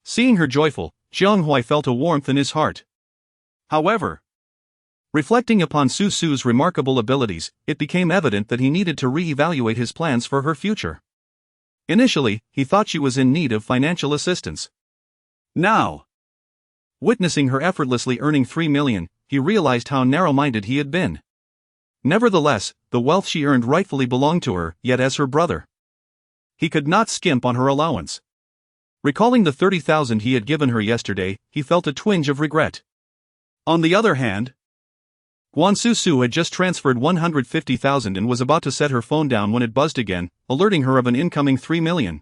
Seeing her joyful, Jiang Hui felt a warmth in his heart. However, reflecting upon Xuxu's remarkable abilities, it became evident that he needed to re-evaluate his plans for her future. Initially, he thought she was in need of financial assistance. Now, witnessing her effortlessly earning 3 million, he realized how narrow-minded he had been. Nevertheless, the wealth she earned rightfully belonged to her, yet as her brother, he could not skimp on her allowance. Recalling the 30,000 he had given her yesterday, he felt a twinge of regret. On the other hand, Guan Xuxu had just transferred 150,000 and was about to set her phone down when it buzzed again, alerting her of an incoming 3 million.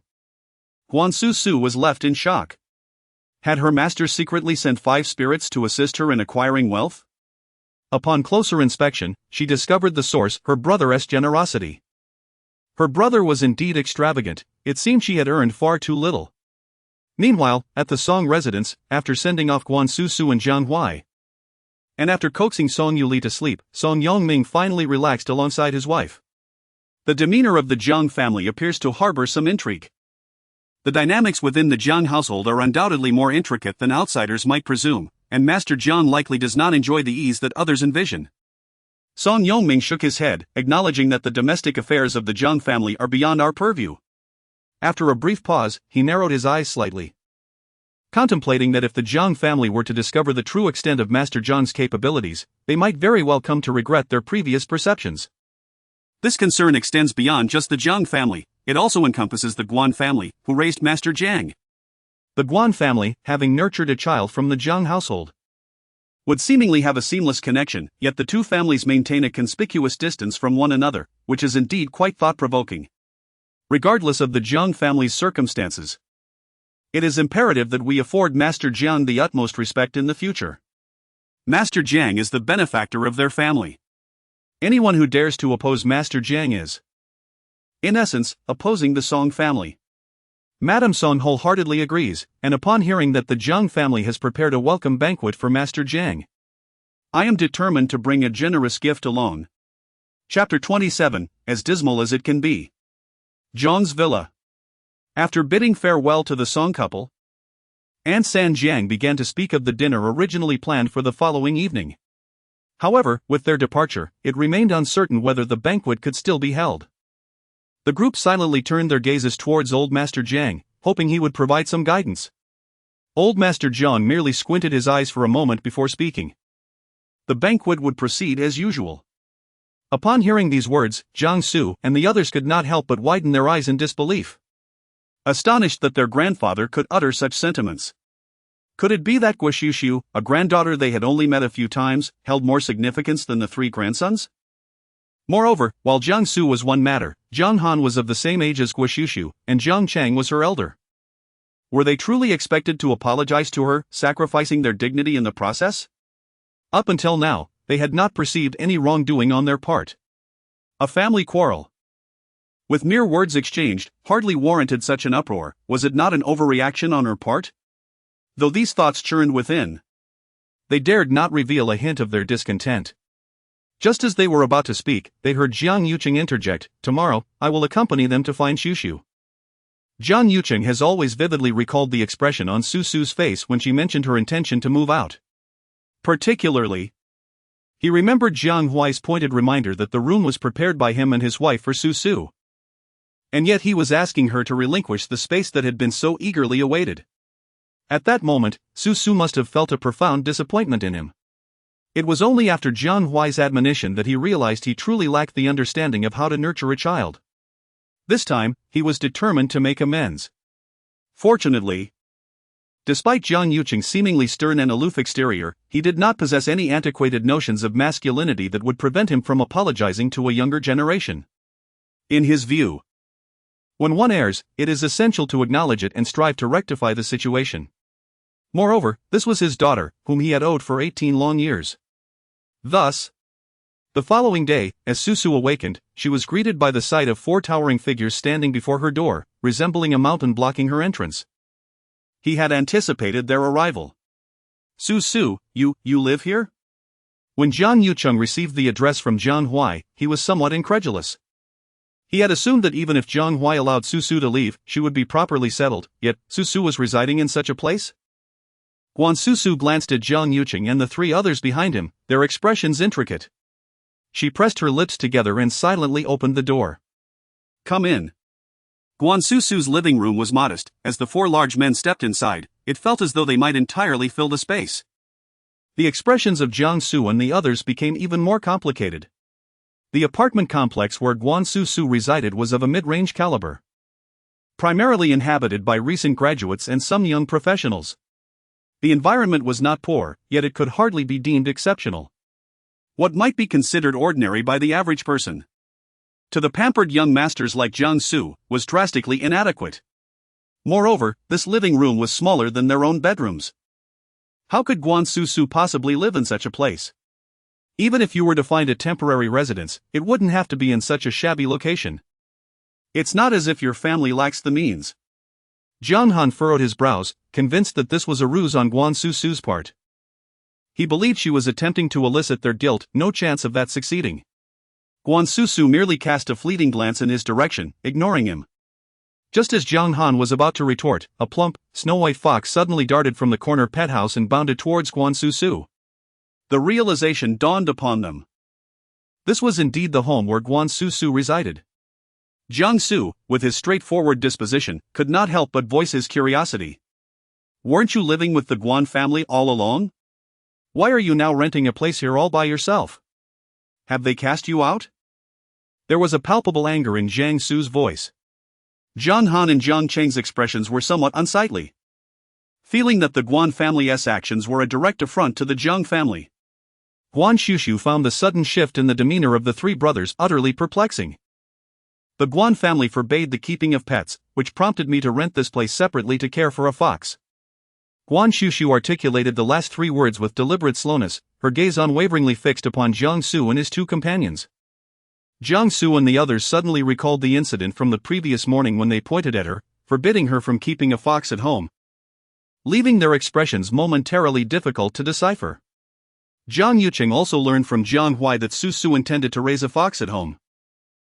Guan Xuxu was left in shock. Had her master secretly sent 5 spirits to assist her in acquiring wealth? Upon closer inspection, she discovered the source: her brother's generosity. Her brother was indeed extravagant. It seemed she had earned far too little. Meanwhile, at the Song residence, after sending off Guan Xuxu and Jiang Huai, and after coaxing Song Yuli to sleep, Song Yongming finally relaxed alongside his wife. The demeanor of the Jiang family appears to harbor some intrigue. The dynamics within the Jiang household are undoubtedly more intricate than outsiders might presume, and Master Jiang likely does not enjoy the ease that others envision. Song Yongming shook his head, acknowledging that the domestic affairs of the Jiang family are beyond our purview. After a brief pause, he narrowed his eyes slightly, contemplating that if the Jiang family were to discover the true extent of Master Jiang's capabilities, they might very well come to regret their previous perceptions. This concern extends beyond just the Jiang family. It also encompasses the Guan family, who raised Master Jiang. The Guan family, having nurtured a child from the Jiang household, would seemingly have a seamless connection, yet the two families maintain a conspicuous distance from one another, which is indeed quite thought-provoking. Regardless of the Jiang family's circumstances, it is imperative that we afford Master Jiang the utmost respect in the future. Master Jiang is the benefactor of their family. Anyone who dares to oppose Master Jiang is, in essence, opposing the Song family. Madame Song wholeheartedly agrees, and upon hearing that the Jiang family has prepared a welcome banquet for Master Jiang, I am determined to bring a generous gift along. Chapter 27, as dismal as it can be. Zhang's villa. After bidding farewell to the Song couple, Aunt San Jiang began to speak of the dinner originally planned for the following evening. However, with their departure, it remained uncertain whether the banquet could still be held. The group silently turned their gazes towards old Master Jiang, hoping he would provide some guidance. Old Master Jiang merely squinted his eyes for a moment before speaking. The banquet would proceed as usual. Upon hearing these words, Jiang Su and the others could not help but widen their eyes in disbelief, astonished that their grandfather could utter such sentiments. Could it be that Guan Xuxu, a granddaughter they had only met a few times, held more significance than the 3 grandsons? Moreover, while Jiang Su was one matter, Jiang Han was of the same age as Guan Xuxu, and Jiang Chang was her elder. Were they truly expected to apologize to her, sacrificing their dignity in the process? Up until now, they had not perceived any wrongdoing on their part. A family quarrel, with mere words exchanged, hardly warranted such an uproar. Was it not an overreaction on her part? Though these thoughts churned within, they dared not reveal a hint of their discontent. Just as they were about to speak, they heard Jiang Yuqing interject, "Tomorrow, I will accompany them to find Xuxu." Jiang Yuqing has always vividly recalled the expression on Xuxu's face when she mentioned her intention to move out. Particularly, he remembered Jiang Huai's pointed reminder that the room was prepared by him and his wife for Xuxu. And yet he was asking her to relinquish the space that had been so eagerly awaited. At that moment, Xuxu must have felt a profound disappointment in him. It was only after Jiang Huai's admonition that he realized he truly lacked the understanding of how to nurture a child. This time, he was determined to make amends. Fortunately, despite Jiang Yuqing's seemingly stern and aloof exterior, he did not possess any antiquated notions of masculinity that would prevent him from apologizing to a younger generation. In his view, when one errs, it is essential to acknowledge it and strive to rectify the situation. Moreover, this was his daughter, whom he had owed for 18 long years. Thus, the following day, as Xuxu awakened, she was greeted by the sight of 4 towering figures standing before her door, resembling a mountain blocking her entrance. He had anticipated their arrival. "Xuxu, you live here?" When Jiang Yuqing received the address from Jiang Huai, he was somewhat incredulous. He had assumed that even if Jiang Huai allowed Xuxu to leave, she would be properly settled, yet Xuxu was residing in such a place? Guan Xuxu glanced at Jiang Yuqing and the 3 others behind him, their expressions intricate. She pressed her lips together and silently opened the door. "Come in." Guan Xuxu's living room was modest. As the 4 large men stepped inside, it felt as though they might entirely fill the space. The expressions of Jiang Su and the others became even more complicated. The apartment complex where Guan Xuxu resided was of a mid-range caliber. primarily inhabited by recent graduates and some young professionals. The environment was not poor, yet it could hardly be deemed exceptional. What might be considered ordinary by the average person, to the pampered young masters like Guan Xuxu, was drastically inadequate. Moreover, this living room was smaller than their own bedrooms. How could Guan Xuxu possibly live in such a place? Even if you were to find a temporary residence, it wouldn't have to be in such a shabby location. It's not as if your family lacks the means. Jiang Han furrowed his brows, convinced that this was a ruse on Guan Xuxu's part. He believed she was attempting to elicit their guilt, no chance of that succeeding. Guan Xuxu merely cast a fleeting glance in his direction, ignoring him. Just as Jiang Han was about to retort, a plump, snow-white fox suddenly darted from the corner pet house and bounded towards Guan Xuxu. The realization dawned upon them. This was indeed the home where Guan Xuxu resided. Jiang Xu, with his straightforward disposition, could not help but voice his curiosity. Weren't you living with the Guan family all along? Why are you now renting a place here all by yourself? Have they cast you out? There was a palpable anger in Jiang Xu's voice. Jiang Han and Jiang Cheng's expressions were somewhat unsightly. Feeling that the Guan family's actions were a direct affront to the Jiang family, Guan Xuxu found the sudden shift in the demeanor of the three brothers utterly perplexing. The Guan family forbade the keeping of pets, which prompted me to rent this place separately to care for a fox. Guan Xuxu articulated the last three words with deliberate slowness, her gaze unwaveringly fixed upon Jiang Xu and his two companions. Jiang Xu and the others suddenly recalled the incident from the previous morning when they pointed at her, forbidding her from keeping a fox at home, leaving their expressions momentarily difficult to decipher. Jiang Yuqing also learned from Jiang Huai that Xuxu intended to raise a fox at home.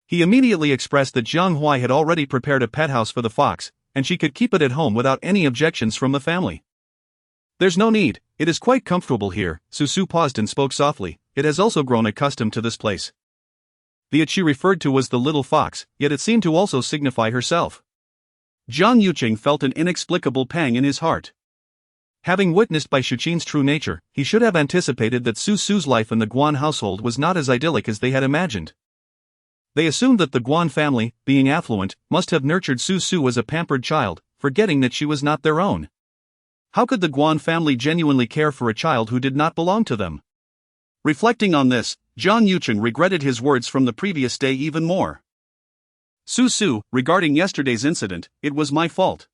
He immediately expressed that Jiang Huai had already prepared a pet house for the fox, and she could keep it at home without any objections from the family. There's no need, it is quite comfortable here. Xuxu paused and spoke softly. It has also grown accustomed to this place. The it she referred to was the little fox, yet it seemed to also signify herself. Jiang Yuqing felt an inexplicable pang in his heart. Having witnessed Bai Shuqin's true nature, he should have anticipated that Xuxu's life in the Guan household was not as idyllic as they had imagined. They assumed that the Guan family, being affluent, must have nurtured Xuxu as a pampered child, forgetting that she was not their own. How could the Guan family genuinely care for a child who did not belong to them? Reflecting on this, Jiang Yuqing regretted his words from the previous day even more. Xuxu, regarding yesterday's incident, it was my fault.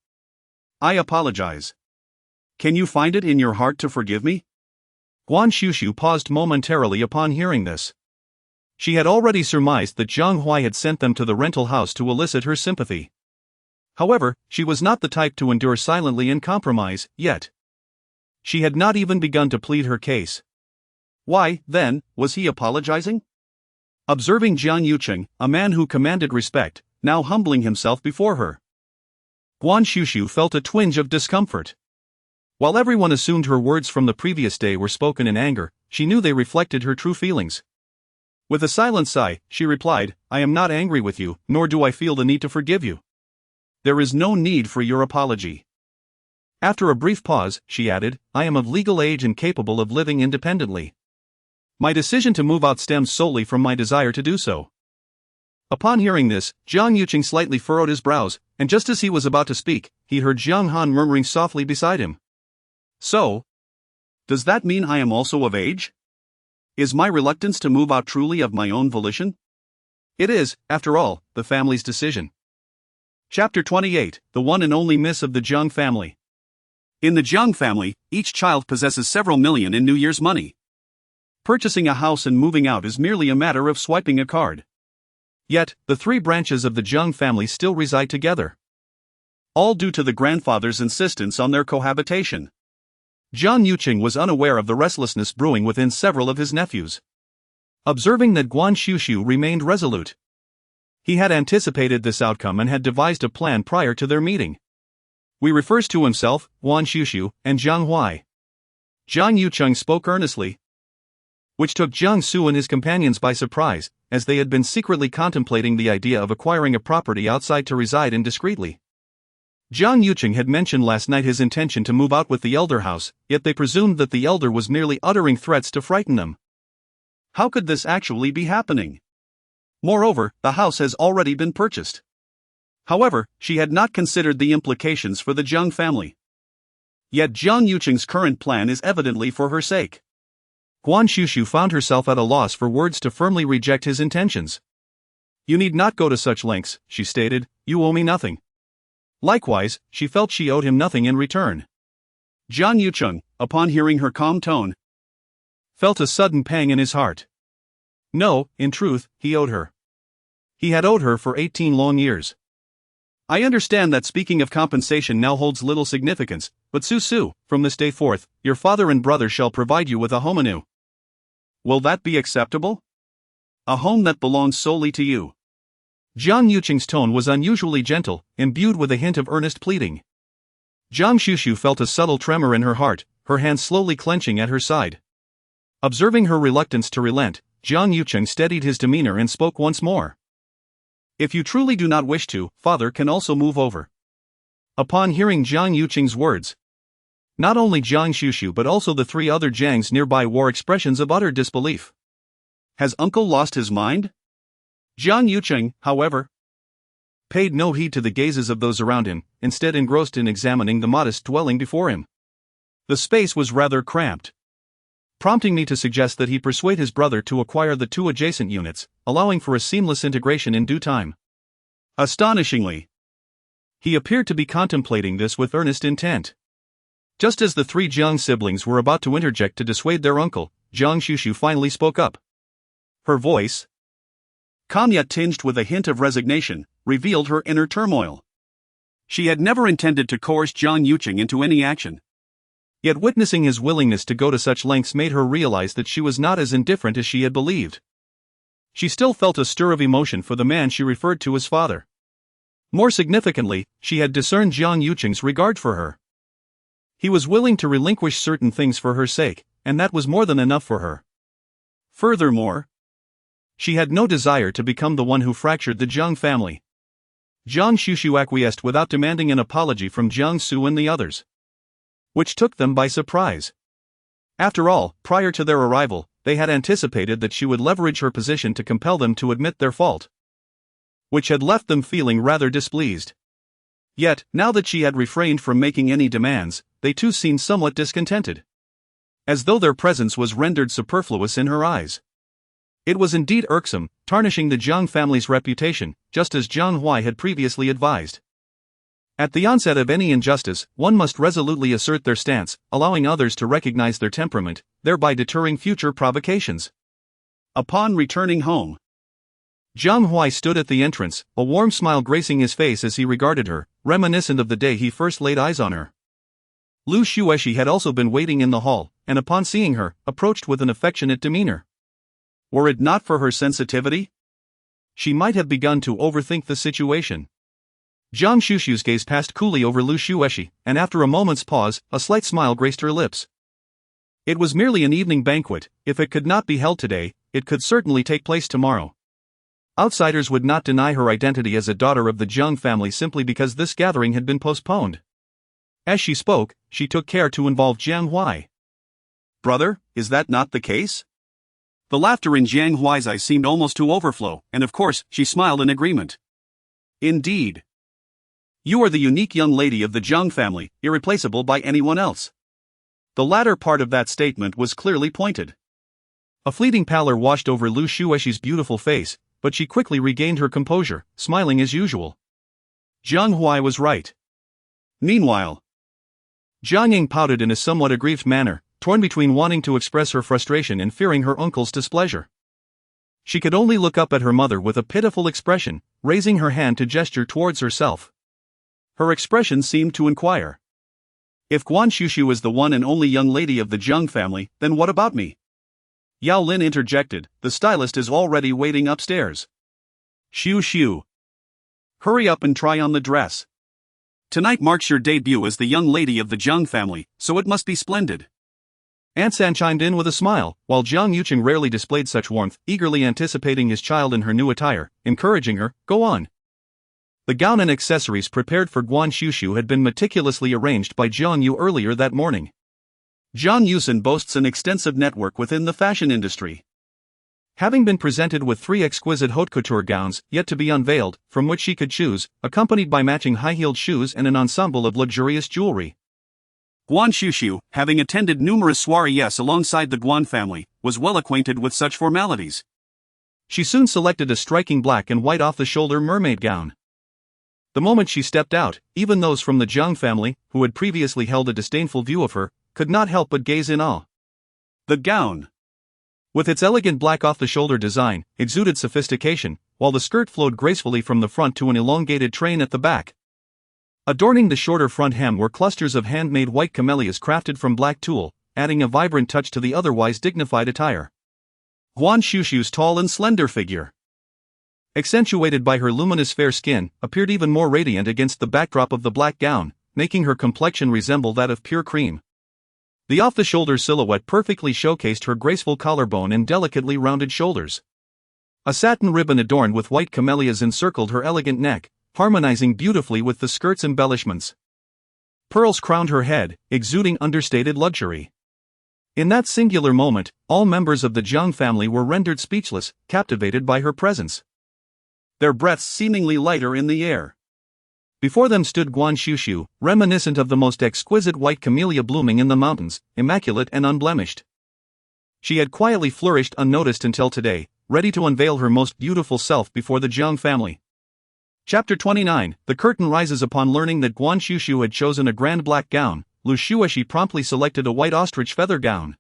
I apologize. Can you find it in your heart to forgive me? Guan Xuxu paused momentarily upon hearing this. She had already surmised that Jiang Huai had sent them to the rental house to elicit her sympathy. However, she was not the type to endure silently and compromise, yet. She had not even begun to plead her case. Why, then, was he apologizing? Observing Jiang Yuqing, a man who commanded respect, now humbling himself before her, Guan Xuxu felt a twinge of discomfort. While everyone assumed her words from the previous day were spoken in anger, she knew they reflected her true feelings. With a silent sigh, she replied, I am not angry with you, nor do I feel the need to forgive you. There is no need for your apology. After a brief pause, she added, I am of legal age and capable of living independently. My decision to move out stems solely from my desire to do so. Upon hearing this, Jiang Yuqing slightly furrowed his brows, and just as he was about to speak, he heard Jiang Han murmuring softly beside him. So? Does that mean I am also of age? Is my reluctance to move out truly of my own volition? It is, after all, the family's decision. Chapter 28, The One and Only Miss of the Jiang Family. In the Jiang family, each child possesses several million in New Year's money. Purchasing a house and moving out is merely a matter of swiping a card. Yet, the three branches of the Jiang family still reside together. All due to the grandfather's insistence on their cohabitation. Jiang Yuqing was unaware of the restlessness brewing within several of his nephews. Observing that Guan Xuxu remained resolute, he had anticipated this outcome and had devised a plan prior to their meeting. He refers to himself, Guan Xuxu, and Jiang Huai. Jiang Yuqing spoke earnestly, which took Jiang Xu and his companions by surprise, as they had been secretly contemplating the idea of acquiring a property outside to reside in discreetly. Jiang Yuqing had mentioned last night his intention to move out with the elder house, yet they presumed that the elder was merely uttering threats to frighten them. How could this actually be happening? Moreover, the house has already been purchased. However, she had not considered the implications for the Jiang family. Yet Jiang Yuqing's current plan is evidently for her sake. Guan Xuxu found herself at a loss for words to firmly reject his intentions. You need not go to such lengths, she stated, you owe me nothing. Likewise, she felt she owed him nothing in return. Jiang Yuqing, upon hearing her calm tone, felt a sudden pang in his heart. No, in truth, he owed her. He had owed her for 18 long years. I understand that speaking of compensation now holds little significance, but Xuxu, from this day forth, your father and brother shall provide you with a home anew. Will that be acceptable? A home that belongs solely to you. Jiang Yuqing's tone was unusually gentle, imbued with a hint of earnest pleading. Guan Xuxu felt a subtle tremor in her heart, her hand slowly clenching at her side. Observing her reluctance to relent, Jiang Yuqing steadied his demeanor and spoke once more. If you truly do not wish to, father can also move over. Upon hearing Jiang Yuqing's words, not only Guan Xuxu but also the 3 other Jiangs nearby wore expressions of utter disbelief. Has uncle lost his mind? Jiang Yuqing, however, paid no heed to the gazes of those around him, instead engrossed in examining the modest dwelling before him. The space was rather cramped, prompting me to suggest that he persuade his brother to acquire the 2 adjacent units, allowing for a seamless integration in due time. Astonishingly, he appeared to be contemplating this with earnest intent. Just as the 3 Jiang siblings were about to interject to dissuade their uncle, Guan Xuxu finally spoke up. Her voice, calm yet tinged with a hint of resignation, revealed her inner turmoil. She had never intended to coerce Jiang Yuqing into any action. Yet witnessing his willingness to go to such lengths made her realize that she was not as indifferent as she had believed. She still felt a stir of emotion for the man she referred to as father. More significantly, she had discerned Jiang Yuqing's regard for her. He was willing to relinquish certain things for her sake, and that was more than enough for her. Furthermore, she had no desire to become the one who fractured the Jiang family. Guan Xuxu acquiesced without demanding an apology from Guan Xuxu and the others, which took them by surprise. After all, prior to their arrival, they had anticipated that she would leverage her position to compel them to admit their fault, which had left them feeling rather displeased. Yet, now that she had refrained from making any demands, they too seemed somewhat discontented, as though their presence was rendered superfluous in her eyes. It was indeed irksome, tarnishing the Jiang family's reputation, just as Jiang Hui had previously advised. At the onset of any injustice, one must resolutely assert their stance, allowing others to recognize their temperament, thereby deterring future provocations. Upon returning home, Jiang Hui stood at the entrance, a warm smile gracing his face as he regarded her, reminiscent of the day he first laid eyes on her. Lu Xueshi had also been waiting in the hall, and upon seeing her, approached with an affectionate demeanor. Were it not for her sensitivity, she might have begun to overthink the situation. Guan Xuxu's gaze passed coolly over Lu Xueshi, and after a moment's pause, a slight smile graced her lips. It was merely an evening banquet. If it could not be held today, it could certainly take place tomorrow. Outsiders would not deny her identity as a daughter of the Jiang family simply because this gathering had been postponed. As she spoke, she took care to involve Jiang Hui. Brother, is that not the case? The laughter in Jiang Hui's eyes seemed almost to overflow, and of course, she smiled in agreement. Indeed. You are the unique young lady of the Jiang family, irreplaceable by anyone else. The latter part of that statement was clearly pointed. A fleeting pallor washed over Lu Xueshi's beautiful face, but she quickly regained her composure, smiling as usual. Jiang Hui was right. Meanwhile, Jiang Ying pouted in a somewhat aggrieved manner, torn between wanting to express her frustration and fearing her uncle's displeasure. She could only look up at her mother with a pitiful expression, raising her hand to gesture towards herself. Her expression seemed to inquire. If Guan Xuxu is the one and only young lady of the Jiang family, then what about me? Yao Lin interjected, the stylist is already waiting upstairs. Xiu. Hurry up and try on the dress. Tonight marks your debut as the young lady of the Jiang family, so it must be splendid. Aunt San chimed in with a smile, while Jiang Yuqing rarely displayed such warmth, eagerly anticipating his child in her new attire, encouraging her, go on. The gown and accessories prepared for Guan Xuxu had been meticulously arranged by Jiang Yu earlier that morning. Jiang Yusen boasts an extensive network within the fashion industry. Having been presented with 3 exquisite haute couture gowns, yet to be unveiled, from which she could choose, accompanied by matching high-heeled shoes and an ensemble of luxurious jewelry. Guan Xuxu, having attended numerous soirees alongside the Guan family, was well acquainted with such formalities. She soon selected a striking black and white off-the-shoulder mermaid gown. The moment she stepped out, even those from the Jiang family, who had previously held a disdainful view of her, could not help but gaze in awe. The gown, with its elegant black off-the-shoulder design, exuded sophistication, while the skirt flowed gracefully from the front to an elongated train at the back. Adorning the shorter front hem were clusters of handmade white camellias crafted from black tulle, adding a vibrant touch to the otherwise dignified attire. Guan Xuxu's tall and slender figure, accentuated by her luminous fair skin, appeared even more radiant against the backdrop of the black gown, making her complexion resemble that of pure cream. The off-the-shoulder silhouette perfectly showcased her graceful collarbone and delicately rounded shoulders. A satin ribbon adorned with white camellias encircled her elegant neck, harmonizing beautifully with the skirt's embellishments. Pearls crowned her head, exuding understated luxury. In that singular moment, all members of the Jiang family were rendered speechless, captivated by her presence. Their breaths seemingly lighter in the air. Before them stood Guan Xuxu, reminiscent of the most exquisite white camellia blooming in the mountains, immaculate and unblemished. She had quietly flourished unnoticed until today, ready to unveil her most beautiful self before the Jiang family. Chapter 29. The curtain rises upon learning that Guan Xuxu had chosen a grand black gown. Lu Xueshi promptly selected a white ostrich feather gown,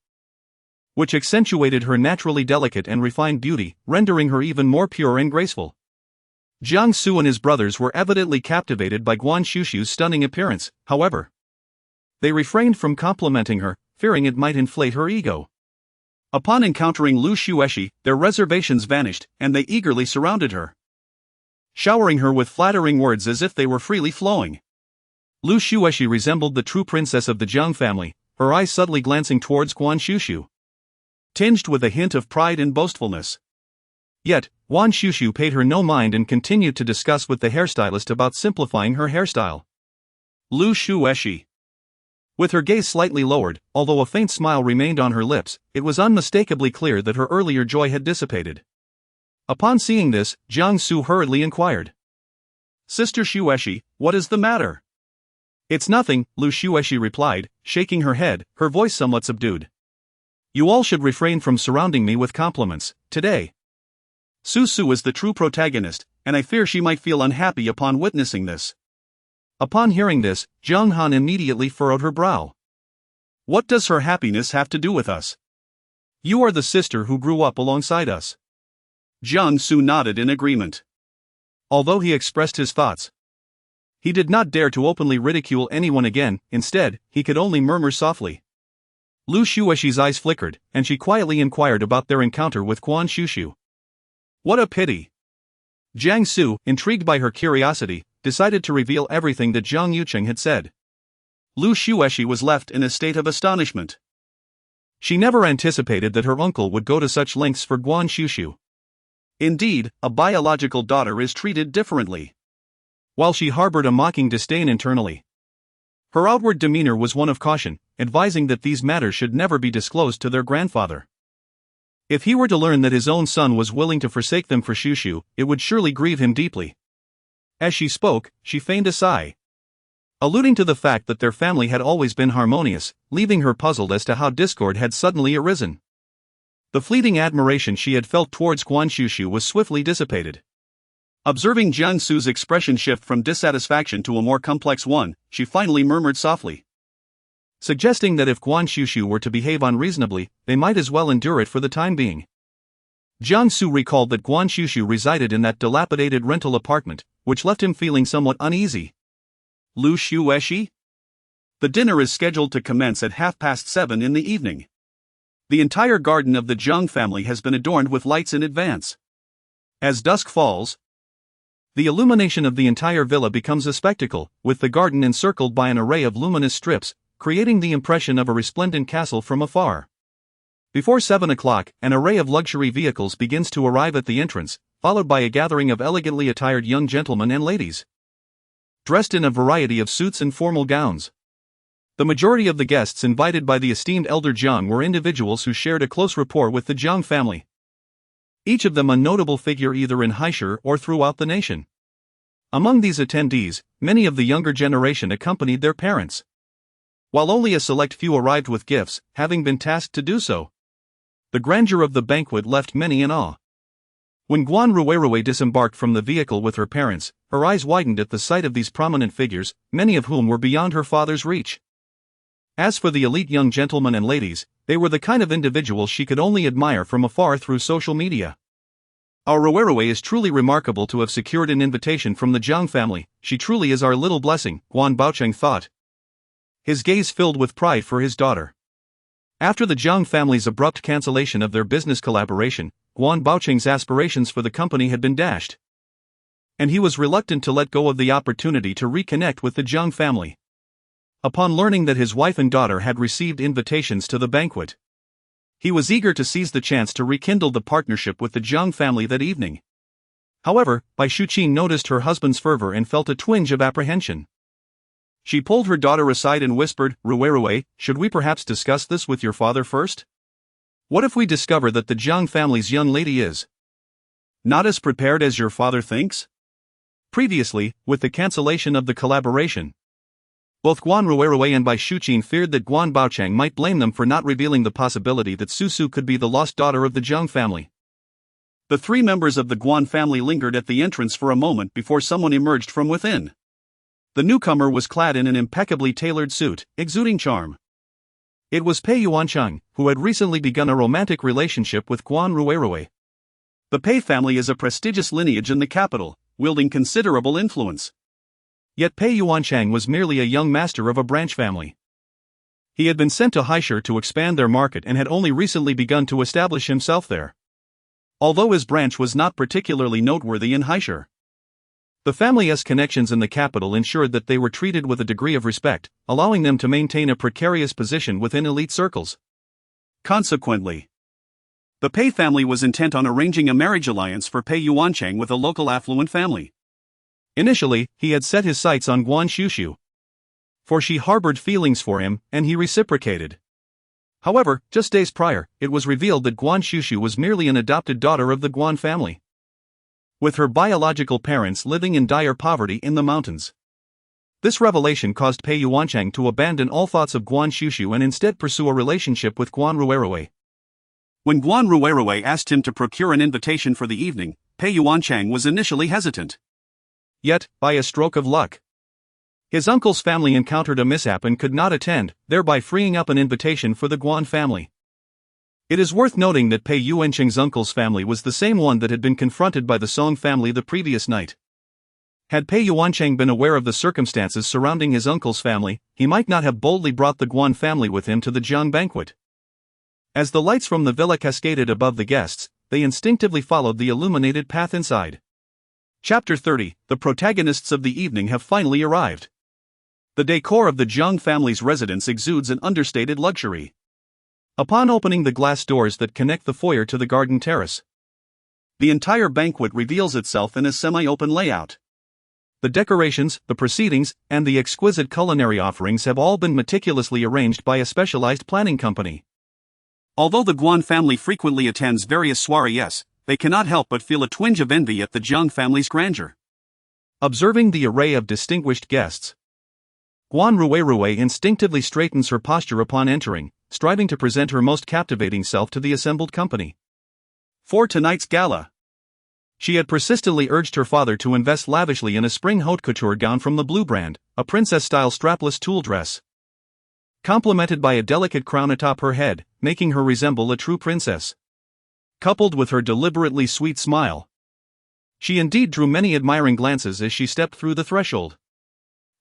which accentuated her naturally delicate and refined beauty, rendering her even more pure and graceful. Jiang Su and his brothers were evidently captivated by Guan Xuxu's stunning appearance, however. They refrained from complimenting her, fearing it might inflate her ego. Upon encountering Lu Xueshi, their reservations vanished, and they eagerly surrounded her, showering her with flattering words as if they were freely flowing. Lu Xueshi resembled the true princess of the Jiang family, her eyes subtly glancing towards Guan Xuxu, tinged with a hint of pride and boastfulness. Yet, Guan Xuxu paid her no mind and continued to discuss with the hairstylist about simplifying her hairstyle. Lu Xueshi, with her gaze slightly lowered, although a faint smile remained on her lips, it was unmistakably clear that her earlier joy had dissipated. Upon seeing this, Jiang Su hurriedly inquired, "Sister Xueshi, what is the matter?" "It's nothing," Lu Xueshi replied, shaking her head, her voice somewhat subdued. "You all should refrain from surrounding me with compliments, today. Su Su is the true protagonist, and I fear she might feel unhappy upon witnessing this." Upon hearing this, Zhang Han immediately furrowed her brow. "What does her happiness have to do with us? You are the sister who grew up alongside us." Jiang Su nodded in agreement. Although he expressed his thoughts, he did not dare to openly ridicule anyone again. Instead, he could only murmur softly. Lu Xueshi's eyes flickered, and she quietly inquired about their encounter with Guan Xuxu. "What a pity." Jiang Su, intrigued by her curiosity, decided to reveal everything that Zhang Yucheng had said. Lu Xueshi was left in a state of astonishment. She never anticipated that her uncle would go to such lengths for Guan Xuxu. Indeed, a biological daughter is treated differently. While she harbored a mocking disdain internally, her outward demeanor was one of caution, advising that these matters should never be disclosed to their grandfather. If he were to learn that his own son was willing to forsake them for Xuxu, it would surely grieve him deeply. As she spoke, she feigned a sigh, alluding to the fact that their family had always been harmonious, leaving her puzzled as to how discord had suddenly arisen. The fleeting admiration she had felt towards Guan Xuxu was swiftly dissipated. Observing Jiang Su's expression shift from dissatisfaction to a more complex one, she finally murmured softly, suggesting that if Guan Xuxu were to behave unreasonably, they might as well endure it for the time being. Jiang Su recalled that Guan Xuxu resided in that dilapidated rental apartment, which left him feeling somewhat uneasy. "Lu Xueshi? The dinner is scheduled to commence at 7:30 in the evening. The entire garden of the Jiang family has been adorned with lights in advance. As dusk falls, the illumination of the entire villa becomes a spectacle, with the garden encircled by an array of luminous strips, creating the impression of a resplendent castle from afar. Before 7 o'clock, an array of luxury vehicles begins to arrive at the entrance, followed by a gathering of elegantly attired young gentlemen and ladies, dressed in a variety of suits and formal gowns. The majority of the guests invited by the esteemed elder Jiang were individuals who shared a close rapport with the Jiang family. each of them a notable figure either in Heiress or throughout the nation. Among these attendees, many of the younger generation accompanied their parents, while only a select few arrived with gifts, having been tasked to do so. The grandeur of the banquet left many in awe. When Guan Xuxu disembarked from the vehicle with her parents, her eyes widened at the sight of these prominent figures, many of whom were beyond her father's reach. As for the elite young gentlemen and ladies, they were the kind of individuals she could only admire from afar through social media. Our Xuxu is truly remarkable to have secured an invitation from the Jiang family. She truly is our little blessing, Guan Xuxu thought, his gaze filled with pride for his daughter. After the Jiang family's abrupt cancellation of their business collaboration, Guan Xuxu's aspirations for the company had been dashed, and he was reluctant to let go of the opportunity to reconnect with the Jiang family. Upon learning that his wife and daughter had received invitations to the banquet, he was eager to seize the chance to rekindle the partnership with the Jiang family that evening. However, Bai Xuqin noticed her husband's fervor and felt a twinge of apprehension. She pulled her daughter aside and whispered, "Xuxu, should we perhaps discuss this with your father first? What if we discover that the Jiang family's young lady is not as prepared as your father thinks?" Previously, with the cancellation of the collaboration, both Guan Xuxu and Bai Xuqin feared that Guan Xuxu might blame them for not revealing the possibility that Xuxu could be the lost daughter of the Jiang family. The three members of the Guan family lingered at the entrance for a moment before someone emerged from within. The newcomer was clad in an impeccably tailored suit, exuding charm. It was Pei Yuancheng, who had recently begun a romantic relationship with Guan Xuxu. The Pei family is a prestigious lineage in the capital, wielding considerable influence. Yet Pei Yuancheng was merely a young master of a branch family. He had been sent to Heiress to expand their market and had only recently begun to establish himself there. Although his branch was not particularly noteworthy in Heiress, the family's connections in the capital ensured that they were treated with a degree of respect, allowing them to maintain a precarious position within elite circles. Consequently, the Pei family was intent on arranging a marriage alliance for Pei Yuancheng with a local affluent family. Initially, he had set his sights on Guan Xuxu, for she harbored feelings for him, and he reciprocated. However, just days prior, it was revealed that Guan Xuxu was merely an adopted daughter of the Guan family, with her biological parents living in dire poverty in the mountains. This revelation caused Pei Yuancheng to abandon all thoughts of Guan Xuxu and instead pursue a relationship with Guan Xuxu. When Guan Xuxu asked him to procure an invitation for the evening, Pei Yuancheng was initially hesitant. Yet, by a stroke of luck, his uncle's family encountered a mishap and could not attend, thereby freeing up an invitation for the Guan family. It is worth noting that Pei Yuancheng's uncle's family was the same one that had been confronted by the Song family the previous night. Had Pei Yuancheng been aware of the circumstances surrounding his uncle's family, he might not have boldly brought the Guan family with him to the Jiang banquet. As the lights from the villa cascaded above the guests, they instinctively followed the illuminated path inside. Chapter 30, the protagonists of the evening have finally arrived. The decor of the Jiang family's residence exudes an understated luxury. Upon opening the glass doors that connect the foyer to the garden terrace, the entire banquet reveals itself in a semi-open layout. The decorations, the proceedings, and the exquisite culinary offerings have all been meticulously arranged by a specialized planning company. Although the Guan family frequently attends various soirees, they cannot help but feel a twinge of envy at the Jiang family's grandeur. Observing the array of distinguished guests, Guan Xuxu instinctively straightens her posture upon entering, striving to present her most captivating self to the assembled company. For tonight's gala, she had persistently urged her father to invest lavishly in a spring haute couture gown from the Blue brand, a princess-style strapless tulle dress, complemented by a delicate crown atop her head, making her resemble a true princess. Coupled with her deliberately sweet smile, she indeed drew many admiring glances as she stepped through the threshold.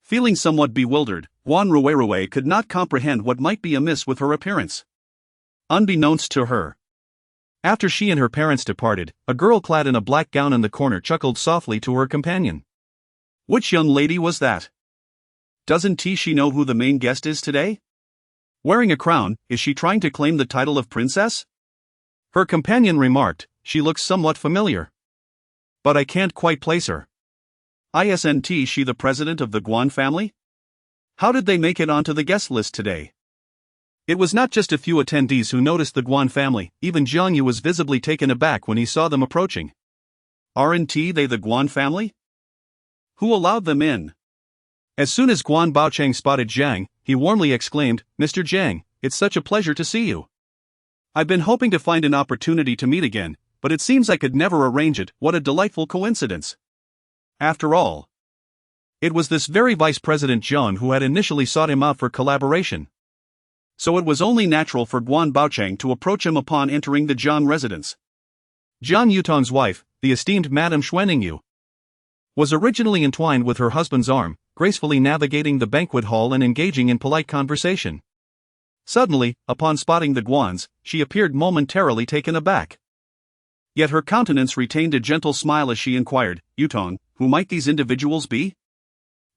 Feeling somewhat bewildered, Guan Xuxu could not comprehend what might be amiss with her appearance. Unbeknownst to her, after she and her parents departed, a girl clad in a black gown in the corner chuckled softly to her companion. "Which young lady was that? Doesn't she know who the main guest is today? Wearing a crown, is she trying to claim the title of princess?" Her companion remarked, "She looks somewhat familiar, but I can't quite place her. Isn't she the president of the Guan family? How did they make it onto the guest list today?" It was not just a few attendees who noticed the Guan family, even Jiang Yu was visibly taken aback when he saw them approaching. Aren't they the Guan family? Who allowed them in? As soon as Guan Baocheng spotted Jiang, he warmly exclaimed, "Mr. Jiang, it's such a pleasure to see you. I've been hoping to find an opportunity to meet again, but it seems I could never arrange it. What a delightful coincidence." After all, it was this very Vice President Jiang who had initially sought him out for collaboration. So it was only natural for Guan Baocheng to approach him upon entering the Jiang residence. Jiang Yutong's wife, the esteemed Madame Xuanning, was originally entwined with her husband's arm, gracefully navigating the banquet hall and engaging in polite conversation. Suddenly, upon spotting the Guans, she appeared momentarily taken aback. Yet her countenance retained a gentle smile as she inquired, "Yutong, who might these individuals be?"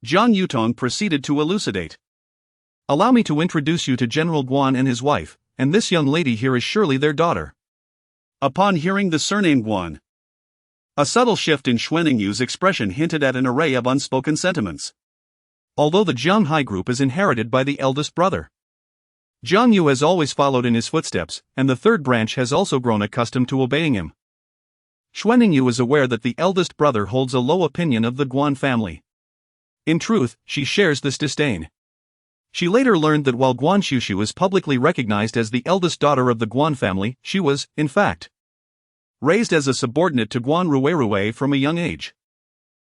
Jiang Yutong proceeded to elucidate. "Allow me to introduce you to General Guan and his wife, and this young lady here is surely their daughter." Upon hearing the surname Guan, a subtle shift in Xuanningyu's expression hinted at an array of unspoken sentiments. Although the Jiang Hai group is inherited by the eldest brother, Jiang Yu has always followed in his footsteps, and the third branch has also grown accustomed to obeying him. Xuanningyu is aware that the eldest brother holds a low opinion of the Guan family. In truth, she shares this disdain. She later learned that while Guan Xuxu is publicly recognized as the eldest daughter of the Guan family, she was, in fact, raised as a subordinate to Guan from a young age.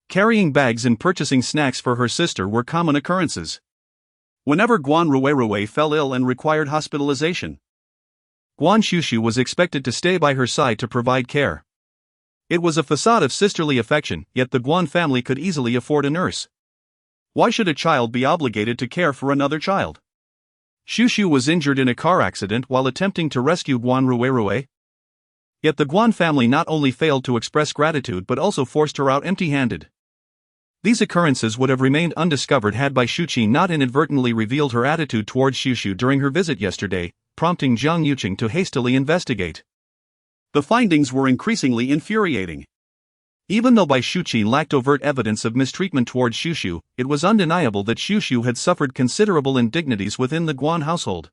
Carrying bags and purchasing snacks for her sister were common occurrences. Whenever Guan fell ill and required hospitalization, Guan Xuxu was expected to stay by her side to provide care. It was a facade of sisterly affection, yet the Guan family could easily afford a nurse. Why should a child be obligated to care for another child? Xuxu was injured in a car accident while attempting to rescue Guan. Yet the Guan family not only failed to express gratitude but also forced her out empty-handed. These occurrences would have remained undiscovered had Bai Shuqi not inadvertently revealed her attitude towards Xuxu during her visit yesterday, prompting Jiang Yuqing to hastily investigate. The findings were increasingly infuriating. Even though Bai Shuqi lacked overt evidence of mistreatment towards Xuxu, it was undeniable that Xuxu had suffered considerable indignities within the Guan household.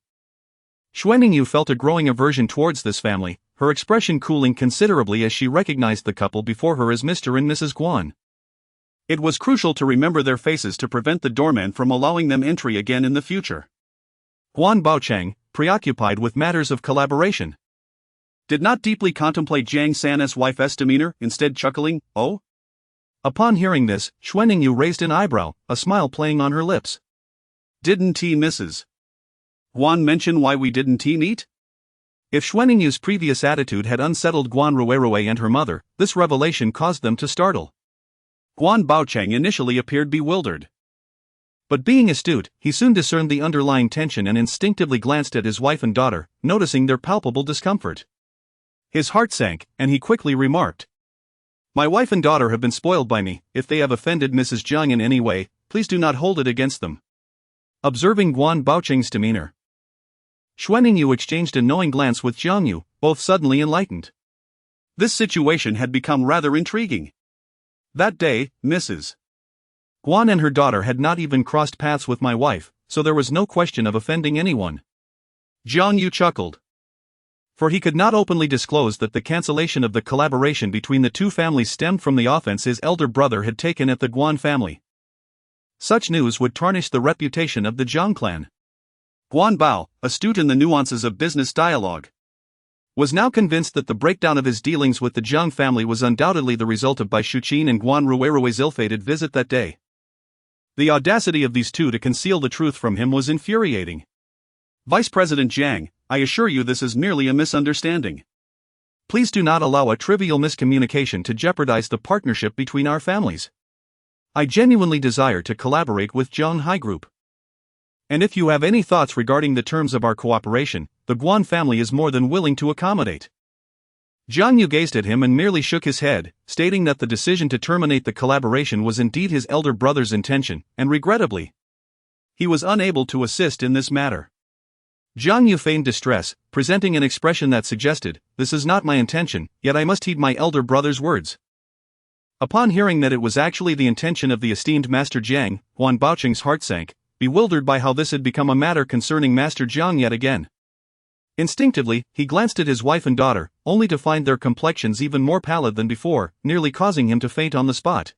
Xuanningyu felt a growing aversion towards this family, her expression cooling considerably as she recognized the couple before her as Mr. and Mrs. Guan. It was crucial to remember their faces to prevent the doorman from allowing them entry again in the future. Guan Baocheng, preoccupied with matters of collaboration, did not deeply contemplate Jiang San's wife's demeanor, instead chuckling, "Oh?" Upon hearing this, Xuanningyu raised an eyebrow, a smile playing on her lips. "Didn't Mrs. Guan mention why we didn't meet?" If Xuanningyu's previous attitude had unsettled Guan and her mother, this revelation caused them to startle. Guan Baocheng initially appeared bewildered. But being astute, he soon discerned the underlying tension and instinctively glanced at his wife and daughter, noticing their palpable discomfort. His heart sank, and he quickly remarked, "My wife and daughter have been spoiled by me. If they have offended Mrs. Jiang in any way, please do not hold it against them." Observing Guan Baocheng's demeanor, Xuanningyu exchanged a knowing glance with Jiang Yu, both suddenly enlightened. This situation had become rather intriguing. That day, Mrs. Guan and her daughter had not even crossed paths with my wife, so there was no question of offending anyone. Jiang Yu chuckled. For he could not openly disclose that the cancellation of the collaboration between the two families stemmed from the offense his elder brother had taken at the Guan family. Such news would tarnish the reputation of the Jiang clan. Guan Bao, astute in the nuances of business dialogue, was now convinced that the breakdown of his dealings with the Jiang family was undoubtedly the result of Bai Shuqin and Guan Rui's ill-fated visit that day. The audacity of these two to conceal the truth from him was infuriating. "Vice President Jiang, I assure you this is merely a misunderstanding. Please do not allow a trivial miscommunication to jeopardize the partnership between our families. I genuinely desire to collaborate with Jiang Hai Group. And if you have any thoughts regarding the terms of our cooperation, the Guan family is more than willing to accommodate." Jiang Yu gazed at him and merely shook his head, stating that the decision to terminate the collaboration was indeed his elder brother's intention, and regrettably, he was unable to assist in this matter. Jiang Yu feigned distress, presenting an expression that suggested, "This is not my intention, yet I must heed my elder brother's words." Upon hearing that it was actually the intention of the esteemed Master Jiang, Guan Baocheng's heart sank, bewildered by how this had become a matter concerning Master Jiang yet again. Instinctively, he glanced at his wife and daughter, only to find their complexions even more pallid than before, nearly causing him to faint on the spot.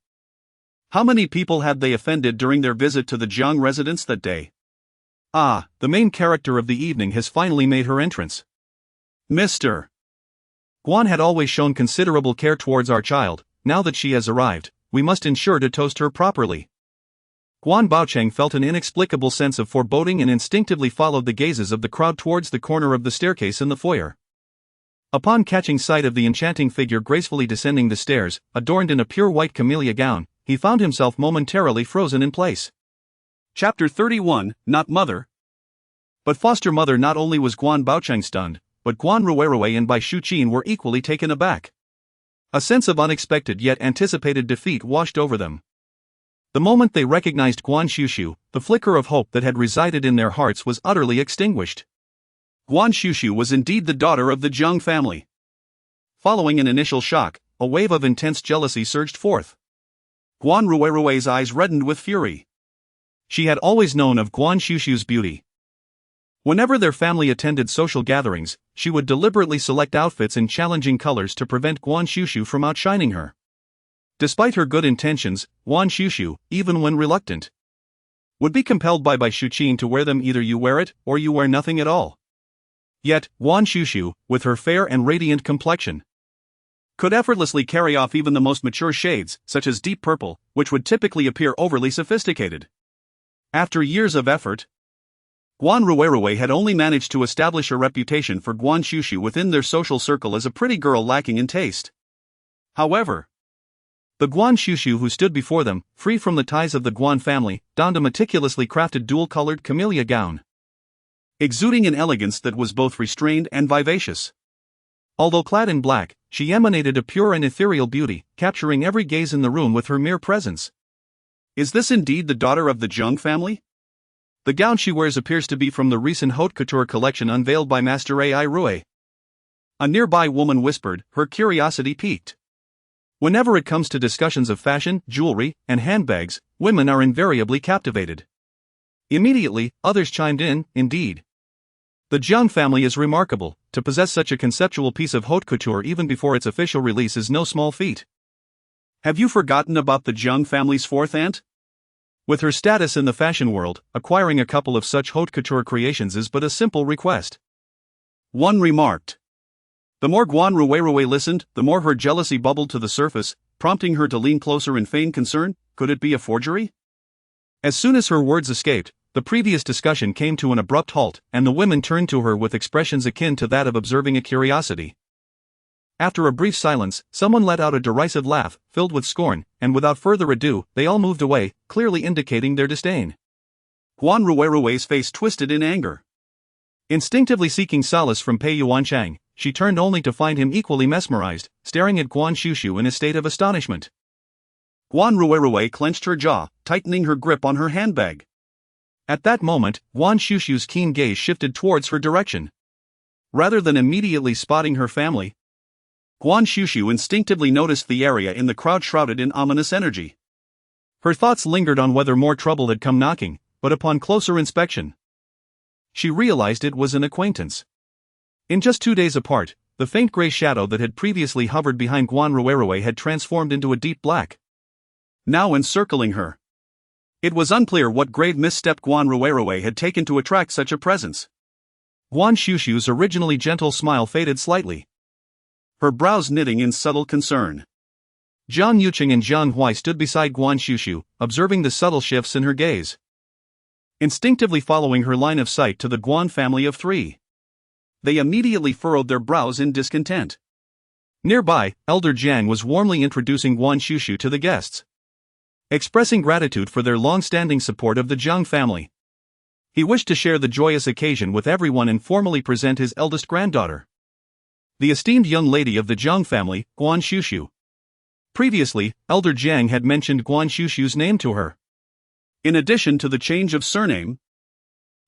How many people had they offended during their visit to the Jiang residence that day? Ah, the main character of the evening has finally made her entrance. Mr. Guan had always shown considerable care towards our child. Now that she has arrived, we must ensure to toast her properly. Guan Baocheng felt an inexplicable sense of foreboding and instinctively followed the gazes of the crowd towards the corner of the staircase in the foyer. Upon catching sight of the enchanting figure gracefully descending the stairs, adorned in a pure white camellia gown, he found himself momentarily frozen in place. Chapter 31, Not Mother. But foster mother. Not only was Guan Baocheng stunned, but Guan Ruerue and Bai Shuqin were equally taken aback. A sense of unexpected yet anticipated defeat washed over them. The moment they recognized Guan Xuxu, the flicker of hope that had resided in their hearts was utterly extinguished. Guan Xuxu was indeed the daughter of the Jiang family. Following an initial shock, a wave of intense jealousy surged forth. Guan Ruerue's eyes reddened with fury. She had always known of Guan Xuxu's beauty. Whenever their family attended social gatherings, she would deliberately select outfits in challenging colors to prevent Guan Xuxu from outshining her. Despite her good intentions, Guan Xuxu, even when reluctant, would be compelled by Bai Shuqin to wear them. Either you wear it, or you wear nothing at all. Yet, Guan Xuxu, with her fair and radiant complexion, could effortlessly carry off even the most mature shades, such as deep purple, which would typically appear overly sophisticated. After years of effort, Guan Ruerue had only managed to establish a reputation for Guan Xuxu within their social circle as a pretty girl lacking in taste. However, the Guan Xuxu who stood before them, free from the ties of the Guan family, donned a meticulously crafted dual-colored camellia gown, exuding an elegance that was both restrained and vivacious. Although clad in black, she emanated a pure and ethereal beauty, capturing every gaze in the room with her mere presence. Is this indeed the daughter of the Jiang family? The gown she wears appears to be from the recent haute couture collection unveiled by Master Ai Rue. A nearby woman whispered, her curiosity piqued. Whenever it comes to discussions of fashion, jewelry, and handbags, women are invariably captivated. Immediately, others chimed in, indeed. The Jiang family is remarkable. To possess such a conceptual piece of haute couture even before its official release is no small feat. Have you forgotten about the Jiang family's fourth aunt? With her status in the fashion world, acquiring a couple of such haute couture creations is but a simple request. One remarked. The more Guan Ruerue listened, the more her jealousy bubbled to the surface, prompting her to lean closer in feigned concern. Could it be a forgery? As soon as her words escaped, the previous discussion came to an abrupt halt, and the women turned to her with expressions akin to that of observing a curiosity. After a brief silence, someone let out a derisive laugh, filled with scorn, and without further ado, they all moved away, clearly indicating their disdain. Guan Ruerue's face twisted in anger. Instinctively seeking solace from Pei Yuanchang, she turned only to find him equally mesmerized, staring at Guan Xuxu in a state of astonishment. Guan Ruerue clenched her jaw, tightening her grip on her handbag. At that moment, Guan Xuxu's keen gaze shifted towards her direction. Rather than immediately spotting her family, Guan Xuxu instinctively noticed the area in the crowd shrouded in ominous energy. Her thoughts lingered on whether more trouble had come knocking, but upon closer inspection, she realized it was an acquaintance. In just 2 days apart, the faint gray shadow that had previously hovered behind Guan Ruerue had transformed into a deep black, now encircling her. It was unclear what grave misstep Guan Ruerue had taken to attract such a presence. Guan Xuxu's originally gentle smile faded slightly, her brows knitting in subtle concern. Zhang Yuqing and Zhang Huai stood beside Guan Xuxu, observing the subtle shifts in her gaze, instinctively following her line of sight to the Guan family of three. They immediately furrowed their brows in discontent. Nearby, Elder Jiang was warmly introducing Guan Xuxu to the guests, expressing gratitude for their long-standing support of the Jiang family. He wished to share the joyous occasion with everyone and formally present his eldest granddaughter, the esteemed young lady of the Jiang family, Guan Xuxu. Previously, Elder Jiang had mentioned Guan Xuxu's name to her. In addition to the change of surname,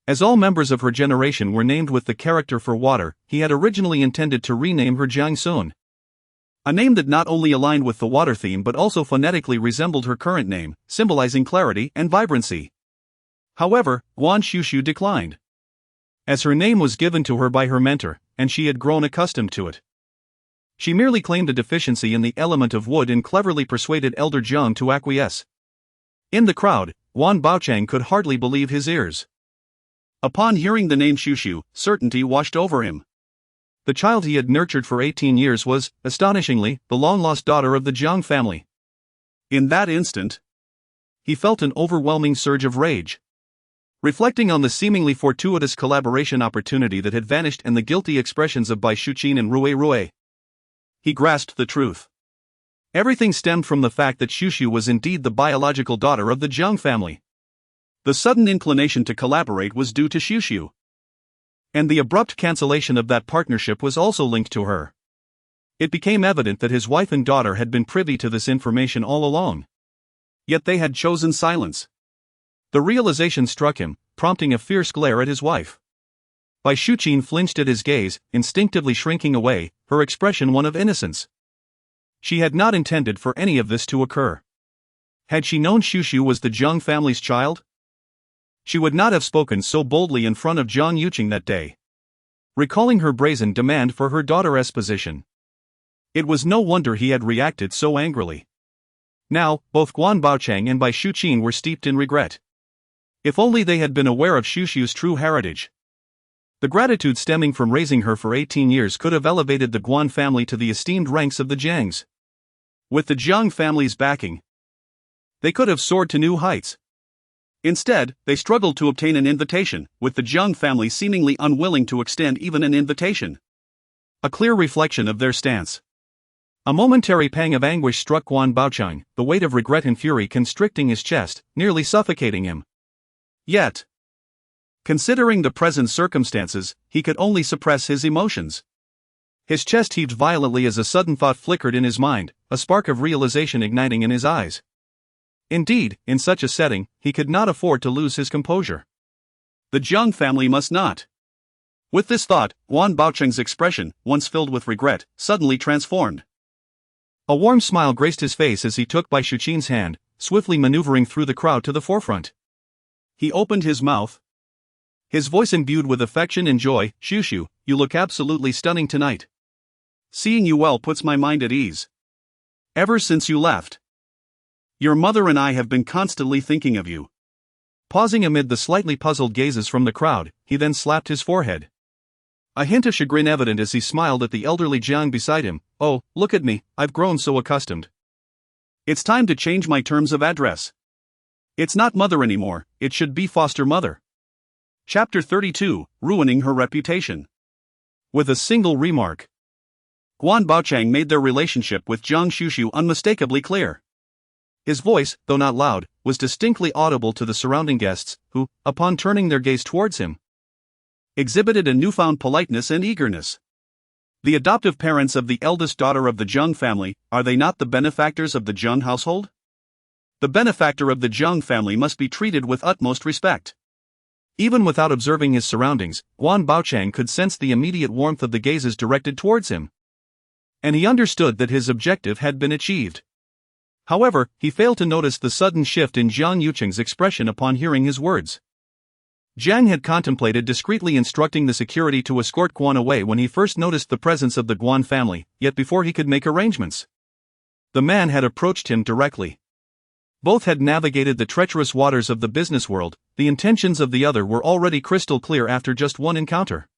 as all members of her generation were named with the character for water, he had originally intended to rename her Jiang Sun, a name that not only aligned with the water theme but also phonetically resembled her current name, symbolizing clarity and vibrancy. However, Guan Xuxu declined, as her name was given to her by her mentor, and she had grown accustomed to it. She merely claimed a deficiency in the element of wood and cleverly persuaded Elder Jiang to acquiesce. In the crowd, Guan Baochang could hardly believe his ears. Upon hearing the name Xuxu, certainty washed over him. The child he had nurtured for 18 years was, astonishingly, the long-lost daughter of the Jiang family. In that instant, he felt an overwhelming surge of rage. Reflecting on the seemingly fortuitous collaboration opportunity that had vanished and the guilty expressions of Bai Shuqin and Rui, he grasped the truth. Everything stemmed from the fact that Xuxu was indeed the biological daughter of the Jiang family. The sudden inclination to collaborate was due to Xuxu, and the abrupt cancellation of that partnership was also linked to her. It became evident that his wife and daughter had been privy to this information all along. Yet they had chosen silence. The realization struck him, prompting a fierce glare at his wife. Bai Shuqin flinched at his gaze, instinctively shrinking away, her expression one of innocence. She had not intended for any of this to occur. Had she known Xuxu was the Jiang family's child, she would not have spoken so boldly in front of Jiang Yuqing that day, recalling her brazen demand for her daughter's position. It was no wonder he had reacted so angrily. Now, both Guan Baochang and Bai Shuqin were steeped in regret. If only they had been aware of Xuxu's true heritage. The gratitude stemming from raising her for 18 years could have elevated the Guan family to the esteemed ranks of the Jiangs. With the Jiang family's backing, they could have soared to new heights. Instead, they struggled to obtain an invitation, with the Jiang family seemingly unwilling to extend even an invitation. A clear reflection of their stance. A momentary pang of anguish struck Guan Baochang, the weight of regret and fury constricting his chest, nearly suffocating him. Yet, considering the present circumstances, he could only suppress his emotions. His chest heaved violently as a sudden thought flickered in his mind, a spark of realization igniting in his eyes. Indeed, in such a setting, he could not afford to lose his composure. The Jiang family must not. With this thought, Guan Baochang's expression, once filled with regret, suddenly transformed. A warm smile graced his face as he took Bai Shuqin's hand, swiftly maneuvering through the crowd to the forefront. He opened his mouth, his voice imbued with affection and joy. "Xuxu, you look absolutely stunning tonight. Seeing you well puts my mind at ease. Ever since you left, your mother and I have been constantly thinking of you." Pausing amid the slightly puzzled gazes from the crowd, he then slapped his forehead. A hint of chagrin evident as he smiled at the elderly Jiang beside him. "Oh, look at me, I've grown so accustomed. It's time to change my terms of address. It's not mother anymore, it should be foster mother." Chapter 32, Ruining Her Reputation. With a single remark, Guan Baochang made their relationship with Guan Xuxu unmistakably clear. His voice, though not loud, was distinctly audible to the surrounding guests, who, upon turning their gaze towards him, exhibited a newfound politeness and eagerness. The adoptive parents of the eldest daughter of the Jiang family, are they not the benefactors of the Jiang household? The benefactor of the Jiang family must be treated with utmost respect. Even without observing his surroundings, Guan Baochang could sense the immediate warmth of the gazes directed towards him, and he understood that his objective had been achieved. However, he failed to notice the sudden shift in Jiang Yuqing's expression upon hearing his words. Jiang had contemplated discreetly instructing the security to escort Guan away when he first noticed the presence of the Guan family, yet before he could make arrangements, the man had approached him directly. Both had navigated the treacherous waters of the business world. The intentions of the other were already crystal clear after just one encounter.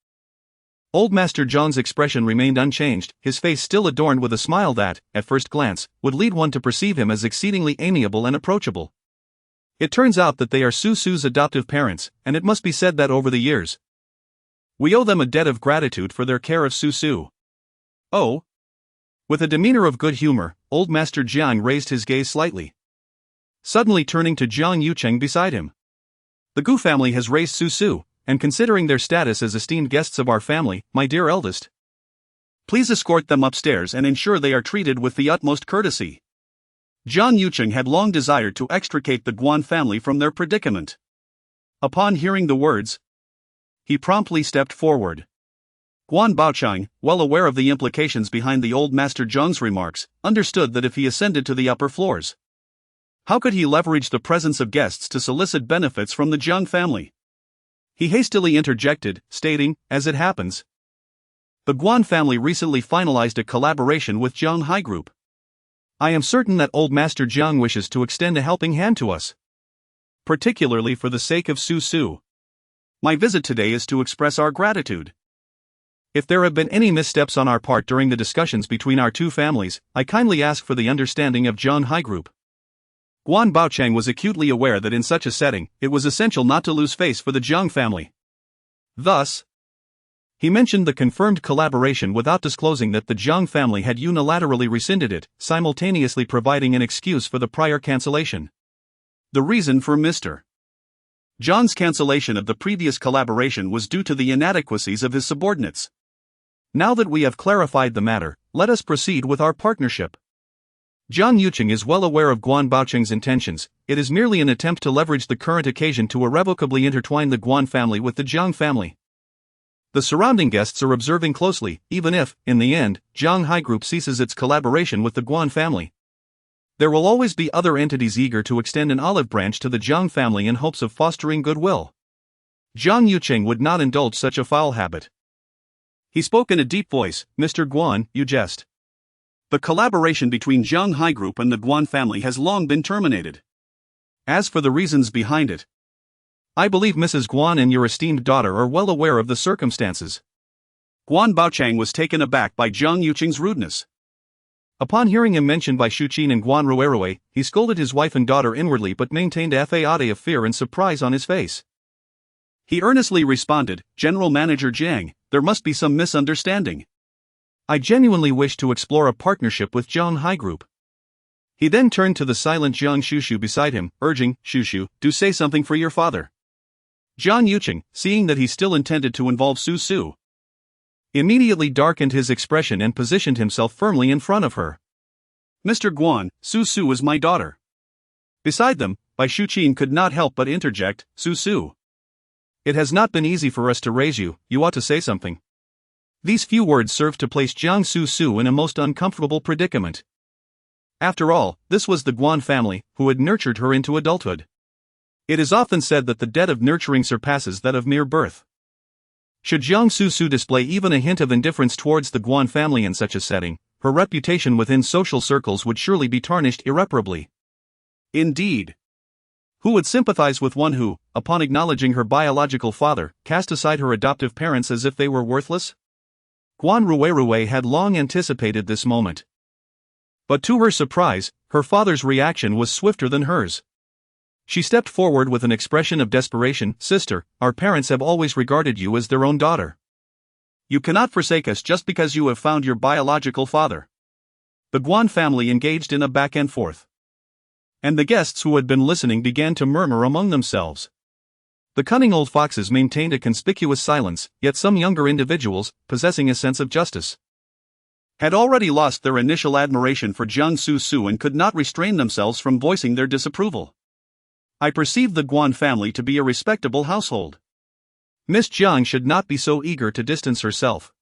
Old Master Jiang's expression remained unchanged, his face still adorned with a smile that, at first glance, would lead one to perceive him as exceedingly amiable and approachable. It turns out that they are Xuxu's adoptive parents, and it must be said that over the years, we owe them a debt of gratitude for their care of Xuxu. Oh. With a demeanor of good humor, old Master Jiang raised his gaze slightly, suddenly turning to Jiang Yucheng beside him. "The Gu family has raised Xuxu, and considering their status as esteemed guests of our family, my dear eldest, please escort them upstairs and ensure they are treated with the utmost courtesy." Jiang Yucheng had long desired to extricate the Guan family from their predicament. Upon hearing the words, he promptly stepped forward. Guan Baochang, well aware of the implications behind the old Master Jiang's remarks, understood that if he ascended to the upper floors, How could he leverage the presence of guests to solicit benefits from the Jiang family? He hastily interjected, stating, as it happens, the Guan family recently finalized a collaboration with Jiang Hai Group. I am certain that old Master Jiang wishes to extend a helping hand to us, particularly for the sake of Xuxu. My visit today is to express our gratitude. If there have been any missteps on our part during the discussions between our two families, I kindly ask for the understanding of Jiang Hai Group. Guan Baochang was acutely aware that in such a setting, it was essential not to lose face for the Jiang family. Thus, he mentioned the confirmed collaboration without disclosing that the Jiang family had unilaterally rescinded it, simultaneously providing an excuse for the prior cancellation. The reason for Mr. Jiang's cancellation of the previous collaboration was due to the inadequacies of his subordinates. Now that we have clarified the matter, let us proceed with our partnership. Jiang Yuqing is well aware of Guan Baocheng's intentions. It is merely an attempt to leverage the current occasion to irrevocably intertwine the Guan family with the Jiang family. The surrounding guests are observing closely, even if, in the end, Jiang Hai Group ceases its collaboration with the Guan family. There will always be other entities eager to extend an olive branch to the Jiang family in hopes of fostering goodwill. Jiang Yuqing would not indulge such a foul habit. He spoke in a deep voice, Mr. Guan, you jest. The collaboration between Jiang Hai Group and the Guan family has long been terminated. As for the reasons behind it, I believe Mrs. Guan and your esteemed daughter are well aware of the circumstances. Guan Baochang was taken aback by Jiang Yuqing's rudeness. Upon hearing him mentioned by Xuqin and Guan Ruerue, he scolded his wife and daughter inwardly but maintained a facade of fear and surprise on his face. He earnestly responded, General Manager Jiang, there must be some misunderstanding. I genuinely wish to explore a partnership with Jiang Hai Group. He then turned to the silent Guan Xuxu beside him, urging, Xuxu, do say something for your father. Jiang Yuqing, seeing that he still intended to involve Xuxu, immediately darkened his expression and positioned himself firmly in front of her. Mr. Guan, Xuxu is my daughter. Beside them, Bai Xuqin could not help but interject, Xuxu. It has not been easy for us to raise you, you ought to say something. These few words served to place Jiang Xuxu in a most uncomfortable predicament. After all, this was the Guan family, who had nurtured her into adulthood. It is often said that the debt of nurturing surpasses that of mere birth. Should Jiang Xuxu display even a hint of indifference towards the Guan family in such a setting, her reputation within social circles would surely be tarnished irreparably. Indeed, who would sympathize with one who, upon acknowledging her biological father, cast aside her adoptive parents as if they were worthless? Guan Ruerue had long anticipated this moment. But to her surprise, her father's reaction was swifter than hers. She stepped forward with an expression of desperation, Sister, our parents have always regarded you as their own daughter. You cannot forsake us just because you have found your biological father. The Guan family engaged in a back and forth. And the guests who had been listening began to murmur among themselves. The cunning old foxes maintained a conspicuous silence, yet some younger individuals, possessing a sense of justice, had already lost their initial admiration for Jiang Xuxu and could not restrain themselves from voicing their disapproval. I perceived the Guan family to be a respectable household. Miss Jiang should not be so eager to distance herself.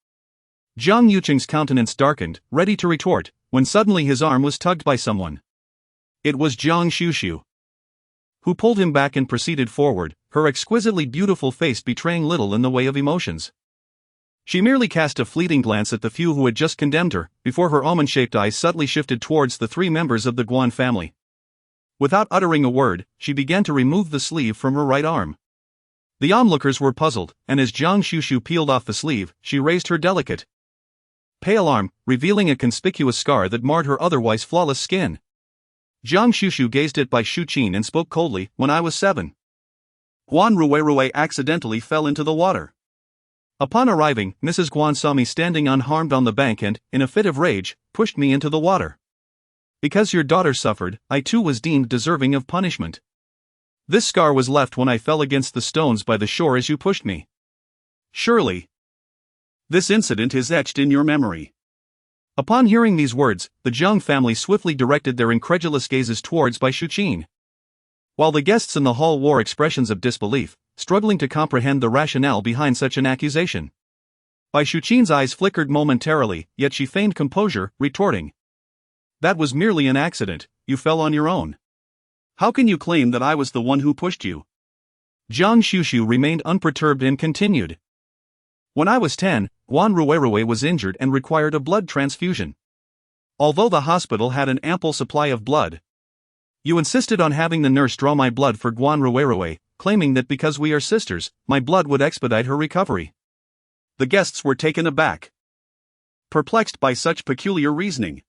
Jiang Yuqing's countenance darkened, ready to retort, when suddenly his arm was tugged by someone. It was Guan Xuxu, who pulled him back and proceeded forward, her exquisitely beautiful face betraying little in the way of emotions. She merely cast a fleeting glance at the few who had just condemned her, before her almond-shaped eyes subtly shifted towards the three members of the Guan family. Without uttering a word, she began to remove the sleeve from her right arm. The onlookers were puzzled, and as Jiang Xuxu peeled off the sleeve, she raised her delicate, pale arm, revealing a conspicuous scar that marred her otherwise flawless skin. Jiang Xuxu gazed at Bai Xuqin and spoke coldly, When I was 7. Guan Ruerue accidentally fell into the water. Upon arriving, Mrs. Guan saw me standing unharmed on the bank and, in a fit of rage, pushed me into the water. Because your daughter suffered, I too was deemed deserving of punishment. This scar was left when I fell against the stones by the shore as you pushed me. Surely, this incident is etched in your memory. Upon hearing these words, the Jiang family swiftly directed their incredulous gazes towards Bai Xuqin. While the guests in the hall wore expressions of disbelief, struggling to comprehend the rationale behind such an accusation. Bai Xuqin's eyes flickered momentarily, yet she feigned composure, retorting, That was merely an accident, you fell on your own. How can you claim that I was the one who pushed you? Guan Xuxu remained unperturbed and continued. When I was 10, Guan was injured and required a blood transfusion. Although the hospital had an ample supply of blood, you insisted on having the nurse draw my blood for Guan, claiming that because we are sisters, my blood would expedite her recovery. The guests were taken aback, perplexed by such peculiar reasoning.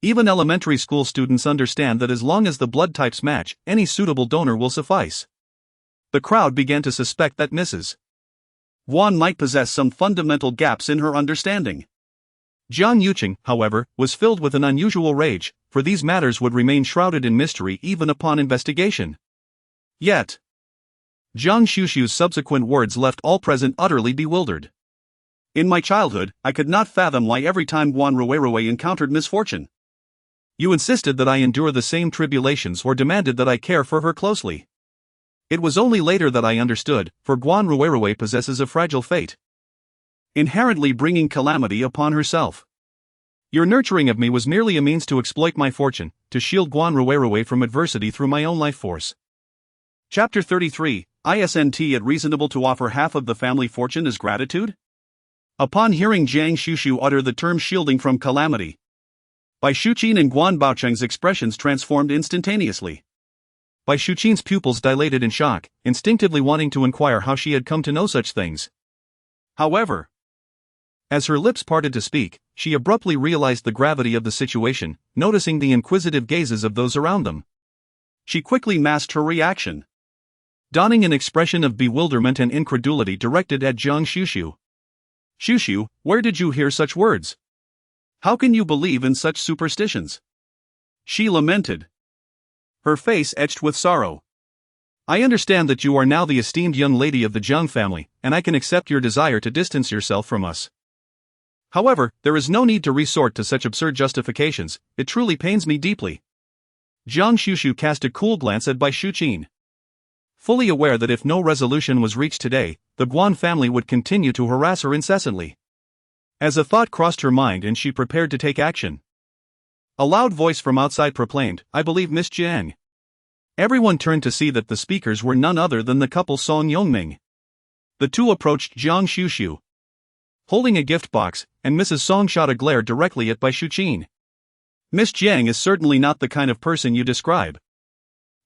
Even elementary school students understand that as long as the blood types match, any suitable donor will suffice. The crowd began to suspect that Mrs. Guan might possess some fundamental gaps in her understanding. Jiang Yuqing, however, was filled with an unusual rage, for these matters would remain shrouded in mystery even upon investigation. Yet, Guan Xuxu's subsequent words left all present utterly bewildered. In my childhood, I could not fathom why every time Guan encountered misfortune, you insisted that I endure the same tribulations or demanded that I care for her closely. It was only later that I understood, for Guan possesses a fragile fate, inherently bringing calamity upon herself. Your nurturing of me was merely a means to exploit my fortune, to shield Guan from adversity through my own life force. Chapter 33, Isn't it reasonable to offer half of the family fortune as gratitude? Upon hearing Guan Xuxu utter the term shielding from calamity, Bai Shuqin and Guan Baocheng's expressions transformed instantaneously. Bai Shuqin's pupils dilated in shock, instinctively wanting to inquire how she had come to know such things. However, as her lips parted to speak, she abruptly realized the gravity of the situation, noticing the inquisitive gazes of those around them. She quickly masked her reaction, donning an expression of bewilderment and incredulity directed at Guan Xuxu. Xuxu, where did you hear such words? How can you believe in such superstitions? She lamented, her face etched with sorrow. I understand that you are now the esteemed young lady of the Jiang family, and I can accept your desire to distance yourself from us. However, there is no need to resort to such absurd justifications. It truly pains me deeply. Guan Xuxu cast a cool glance at Bai Shuqin, fully aware that if no resolution was reached today, the Guan family would continue to harass her incessantly. As a thought crossed her mind and she prepared to take action, a loud voice from outside proclaimed, "I believe Miss Jiang." Everyone turned to see that the speakers were none other than the couple Song Yongming. The two approached Guan Xuxu, holding a gift box, and Mrs. Song shot a glare directly at Bai Shuqin. Miss Jiang is certainly not the kind of person you describe.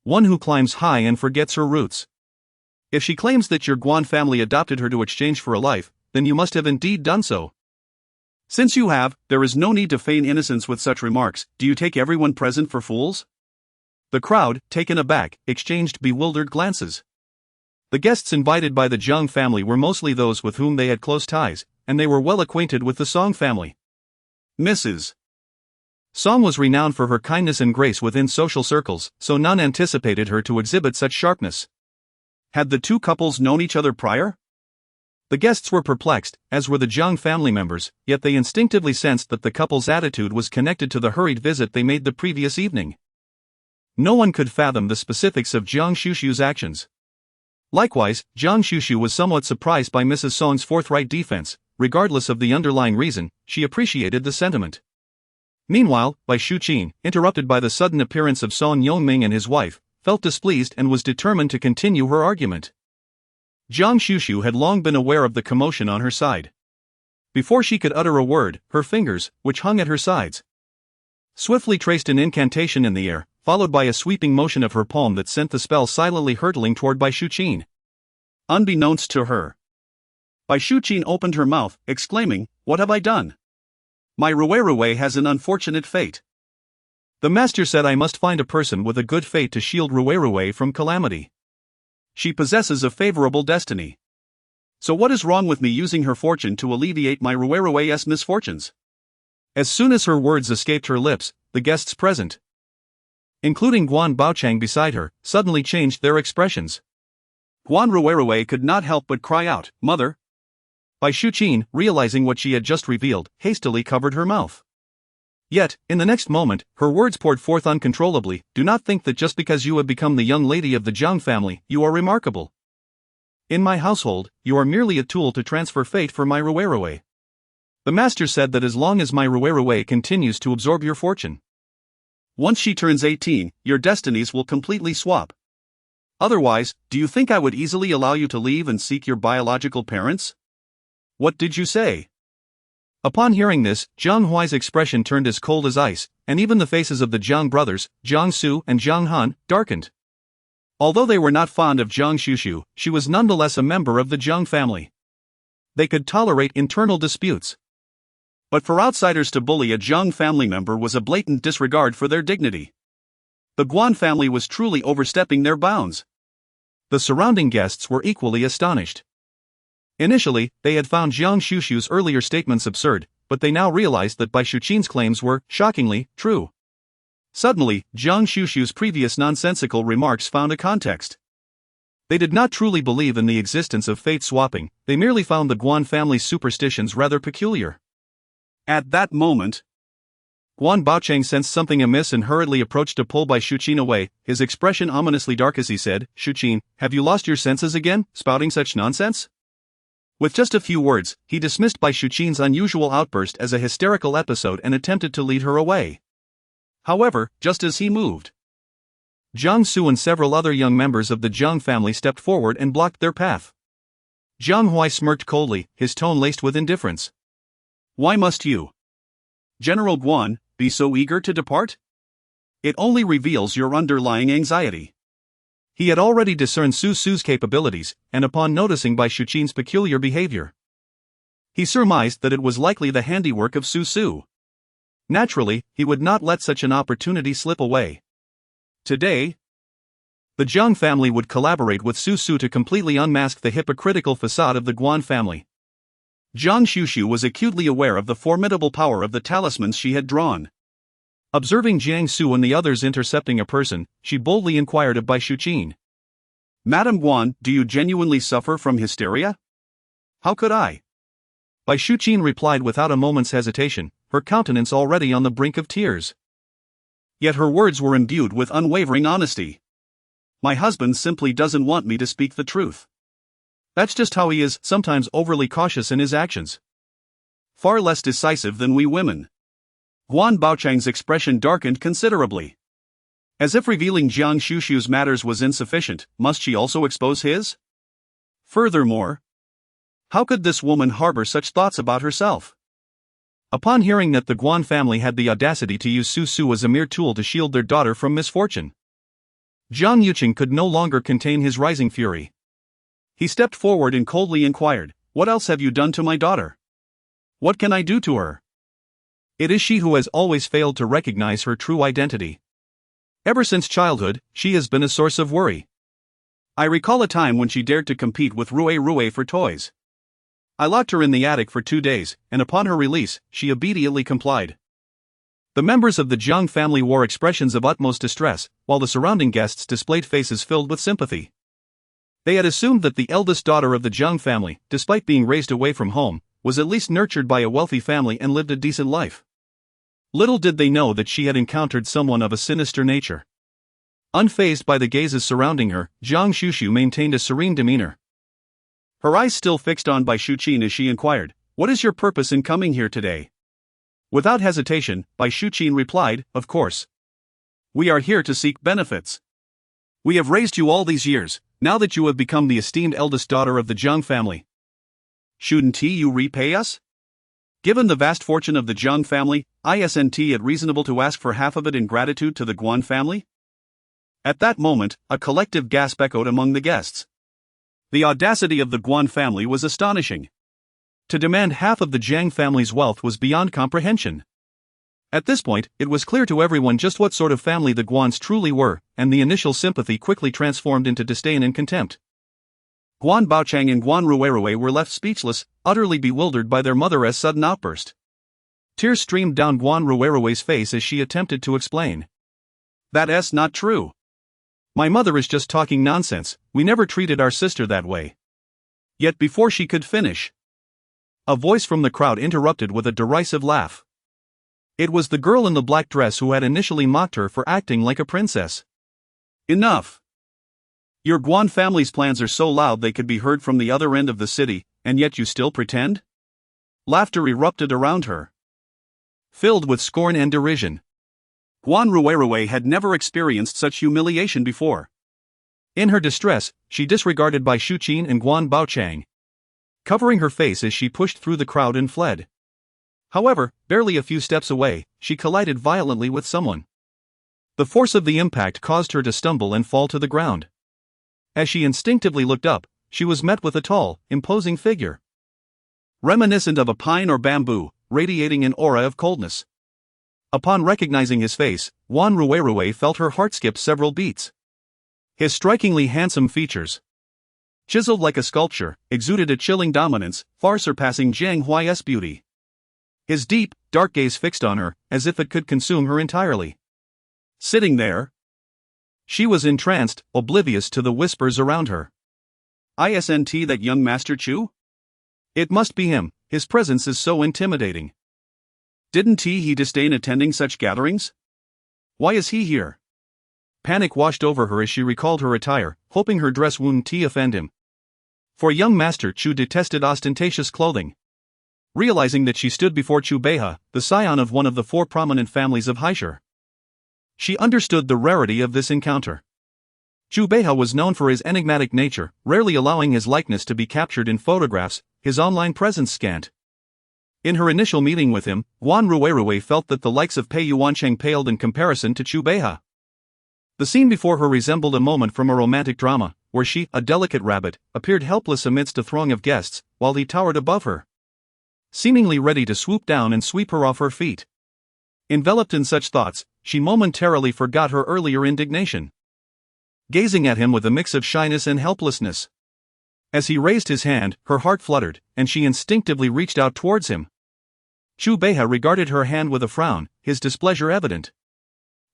One who climbs high and forgets her roots. If she claims that your Guan family adopted her to exchange for a life, then you must have indeed done so. Since you have, there is no need to feign innocence with such remarks. Do you take everyone present for fools? The crowd, taken aback, exchanged bewildered glances. The guests invited by the Jiang family were mostly those with whom they had close ties, and they were well acquainted with the Song family. Mrs. Song was renowned for her kindness and grace within social circles, so none anticipated her to exhibit such sharpness. Had the two couples known each other prior? The guests were perplexed, as were the Jiang family members, yet they instinctively sensed that the couple's attitude was connected to the hurried visit they made the previous evening. No one could fathom the specifics of Guan Xuxu's actions. Likewise, Guan Xuxu was somewhat surprised by Mrs. Song's forthright defense. Regardless of the underlying reason, she appreciated the sentiment. Meanwhile, Bai Shuqin, interrupted by the sudden appearance of Song Yongming and his wife, felt displeased and was determined to continue her argument. Guan Xuxu had long been aware of the commotion on her side. Before she could utter a word, her fingers, which hung at her sides, swiftly traced an incantation in the air, followed by a sweeping motion of her palm that sent the spell silently hurtling toward Bai Shuqin. Unbeknownst to her, Bai Shuqin opened her mouth, exclaiming, "What have I done? My Ruei has an unfortunate fate." The master said I must find a person with a good fate to shield Ruei from calamity. She possesses a favorable destiny. So what is wrong with me using her fortune to alleviate my Ruei's misfortunes? As soon as her words escaped her lips, the guests present, including Guan Baocheng beside her, suddenly changed their expressions. Guan could not help but cry out, "Mother!" Bai Shuqin, realizing what she had just revealed, hastily covered her mouth. Yet, in the next moment, her words poured forth uncontrollably. "Do not think that just because you have become the young lady of the Jiang family, you are remarkable. In my household, you are merely a tool to transfer fate for my Ruei. The master said that as long as my Ruei continues to absorb your fortune, Once she turns 18, your destinies will completely swap. Otherwise, do you think I would easily allow you to leave and seek your biological parents? What did you say? Upon hearing this, Jiang Huai's expression turned as cold as ice, and even the faces of the Jiang brothers, Jiang Su and Jiang Han, darkened. Although they were not fond of Guan Xuxu, she was nonetheless a member of the Jiang family. They could tolerate internal disputes. But for outsiders to bully a Jiang family member was a blatant disregard for their dignity. The Guan family was truly overstepping their bounds. The surrounding guests were equally astonished. Initially, they had found Guan Xuxu's earlier statements absurd, but they now realized that Bai Shuqin's claims were, shockingly, true. Suddenly, Guan Xuxu's previous nonsensical remarks found a context. They did not truly believe in the existence of fate swapping, they merely found the Guan family's superstitions rather peculiar. At that moment, Guan Baocheng sensed something amiss and hurriedly approached to pull Bai Shuqin away, his expression ominously dark as he said, "Shuqin, have you lost your senses again, spouting such nonsense?" With just a few words, he dismissed Bai Shuqin's unusual outburst as a hysterical episode and attempted to lead her away. However, just as he moved, Jiang Su and several other young members of the Jiang family stepped forward and blocked their path. Jiang Huai smirked coldly, his tone laced with indifference. "Why must you, General Guan, be so eager to depart? It only reveals your underlying anxiety." He had already discerned Su Su's capabilities, and upon noticing Bai Shuqin's peculiar behavior, he surmised that it was likely the handiwork of Su Su. Naturally, he would not let such an opportunity slip away. Today, the Jiang family would collaborate with Su Su to completely unmask the hypocritical facade of the Guan family. Guan Xuxu was acutely aware of the formidable power of the talismans she had drawn. Observing Jiang Su and the others intercepting a person, she boldly inquired of Bai Shuqin. "Madame Guan, do you genuinely suffer from hysteria?" "How could I?" Bai Shuqin replied without a moment's hesitation, her countenance already on the brink of tears. Yet her words were imbued with unwavering honesty. "My husband simply doesn't want me to speak the truth. That's just how he is, sometimes overly cautious in his actions. Far less decisive than we women." Guan Baocheng's expression darkened considerably. As if revealing Jiang Xuxu's matters was insufficient, must she also expose his? Furthermore, how could this woman harbor such thoughts about herself? Upon hearing that the Guan family had the audacity to use Su Su as a mere tool to shield their daughter from misfortune, Jiang Yuqing could no longer contain his rising fury. He stepped forward and coldly inquired, "What else have you done to my daughter? What can I do to her?" It is she who has always failed to recognize her true identity. Ever since childhood, she has been a source of worry. I recall a time when she dared to compete with Rue for toys. I locked her in the attic for 2 days, and upon her release, she obediently complied. The members of the Jiang family wore expressions of utmost distress, while the surrounding guests displayed faces filled with sympathy. They had assumed that the eldest daughter of the Jiang family, despite being raised away from home, was at least nurtured by a wealthy family and lived a decent life. Little did they know that she had encountered someone of a sinister nature. Unfazed by the gazes surrounding her, Guan Xuxu maintained a serene demeanor. Her eyes still fixed on Bai Shuqin as she inquired, "What is your purpose in coming here today?" Without hesitation, Bai Shuqin replied, "Of course. We are here to seek benefits. We have raised you all these years, now that you have become the esteemed eldest daughter of the Jiang family. Shouldn't you repay us? Given the vast fortune of the Jiang family, isn't it reasonable to ask for half of it in gratitude to the Guan family?" At that moment, a collective gasp echoed among the guests. The audacity of the Guan family was astonishing. To demand half of the Jiang family's wealth was beyond comprehension. At this point, it was clear to everyone just what sort of family the Guans truly were, and the initial sympathy quickly transformed into disdain and contempt. Guan Baocheng and Guan Rue were left speechless, utterly bewildered by their mother's sudden outburst. Tears streamed down Guan Ruerue's face as she attempted to explain. "That's not true. My mother is just talking nonsense, we never treated our sister that way." Yet before she could finish, a voice from the crowd interrupted with a derisive laugh. It was the girl in the black dress who had initially mocked her for acting like a princess. "Enough. Your Guan family's plans are so loud they could be heard from the other end of the city, and yet you still pretend?" Laughter erupted around her, filled with scorn and derision. Guan Xuxu had never experienced such humiliation before. In her distress, she disregarded Bai Shuqin and Guan Baochang, covering her face as she pushed through the crowd and fled. However, barely a few steps away, she collided violently with someone. The force of the impact caused her to stumble and fall to the ground. As she instinctively looked up, she was met with a tall, imposing figure, reminiscent of a pine or bamboo, radiating an aura of coldness. Upon recognizing his face, Guan Xuxu felt her heart skip several beats. His strikingly handsome features, chiseled like a sculpture, exuded a chilling dominance, far surpassing Jiang Huai's beauty. His deep, dark gaze fixed on her, as if it could consume her entirely. Sitting there, she was entranced, oblivious to the whispers around her. Isn't that young Master Chu? It must be him, his presence is so intimidating. Didn't he disdain attending such gatherings? Why is he here? Panic washed over her as she recalled her attire, hoping her dress wouldn't offend him. For young Master Chu detested ostentatious clothing. Realizing that she stood before Chu Beihe, the scion of one of the 4 prominent families of Heiress, she understood the rarity of this encounter. Chu Beihe was known for his enigmatic nature, rarely allowing his likeness to be captured in photographs, his online presence scant. In her initial meeting with him, Guan Xuxu felt that the likes of Pei Yuancheng paled in comparison to Chu Beihe. The scene before her resembled a moment from a romantic drama, where she, a delicate rabbit, appeared helpless amidst a throng of guests, while he towered above her, seemingly ready to swoop down and sweep her off her feet. Enveloped in such thoughts, she momentarily forgot her earlier indignation, gazing at him with a mix of shyness and helplessness. As he raised his hand, her heart fluttered, and she instinctively reached out towards him. Chu Beihe regarded her hand with a frown, his displeasure evident.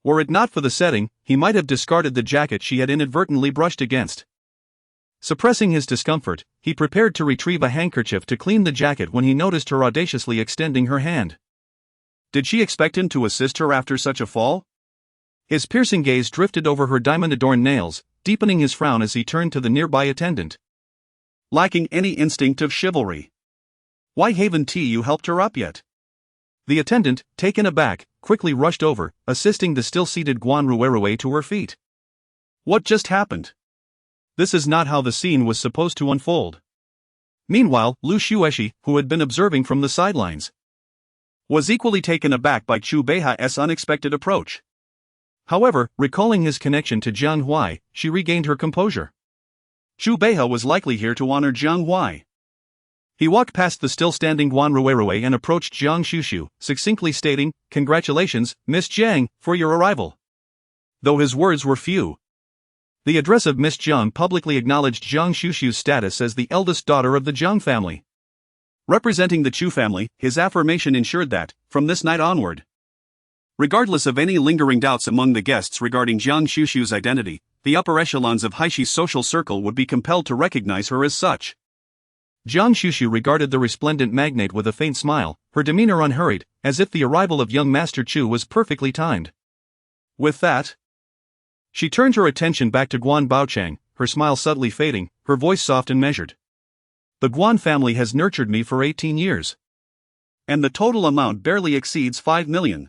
Were it not for the setting, he might have discarded the jacket she had inadvertently brushed against. Suppressing his discomfort, he prepared to retrieve a handkerchief to clean the jacket when he noticed her audaciously extending her hand. Did she expect him to assist her after such a fall? His piercing gaze drifted over her diamond-adorned nails, deepening his frown as he turned to the nearby attendant. Lacking any instinct of chivalry, why haven't you helped her up yet? The attendant, taken aback, quickly rushed over, assisting the still-seated Guan Xuxu to her feet. What just happened? This is not how the scene was supposed to unfold. Meanwhile, Lu Xueshi, who had been observing from the sidelines, was equally taken aback by Chu Beihe's unexpected approach. However, recalling his connection to Jiang Hui, she regained her composure. Chu Beihe was likely here to honor Jiang Hui. He walked past the still-standing Guan Xuxu and approached Guan Xuxu, succinctly stating, "Congratulations, Miss Jiang, for your arrival." Though his words were few, the address of Miss Jiang publicly acknowledged Guan Xuxu's status as the eldest daughter of the Jiang family. Representing the Chu family, his affirmation ensured that, from this night onward, regardless of any lingering doubts among the guests regarding Guan Xuxu's identity, the upper echelons of Heiress's social circle would be compelled to recognize her as such. Guan Xuxu regarded the resplendent magnate with a faint smile, her demeanor unhurried, as if the arrival of young Master Chu was perfectly timed. With that, she turned her attention back to Guan Baochang, her smile subtly fading, her voice soft and measured. The Guan family has nurtured me for 18 years. And the total amount barely exceeds 5 million.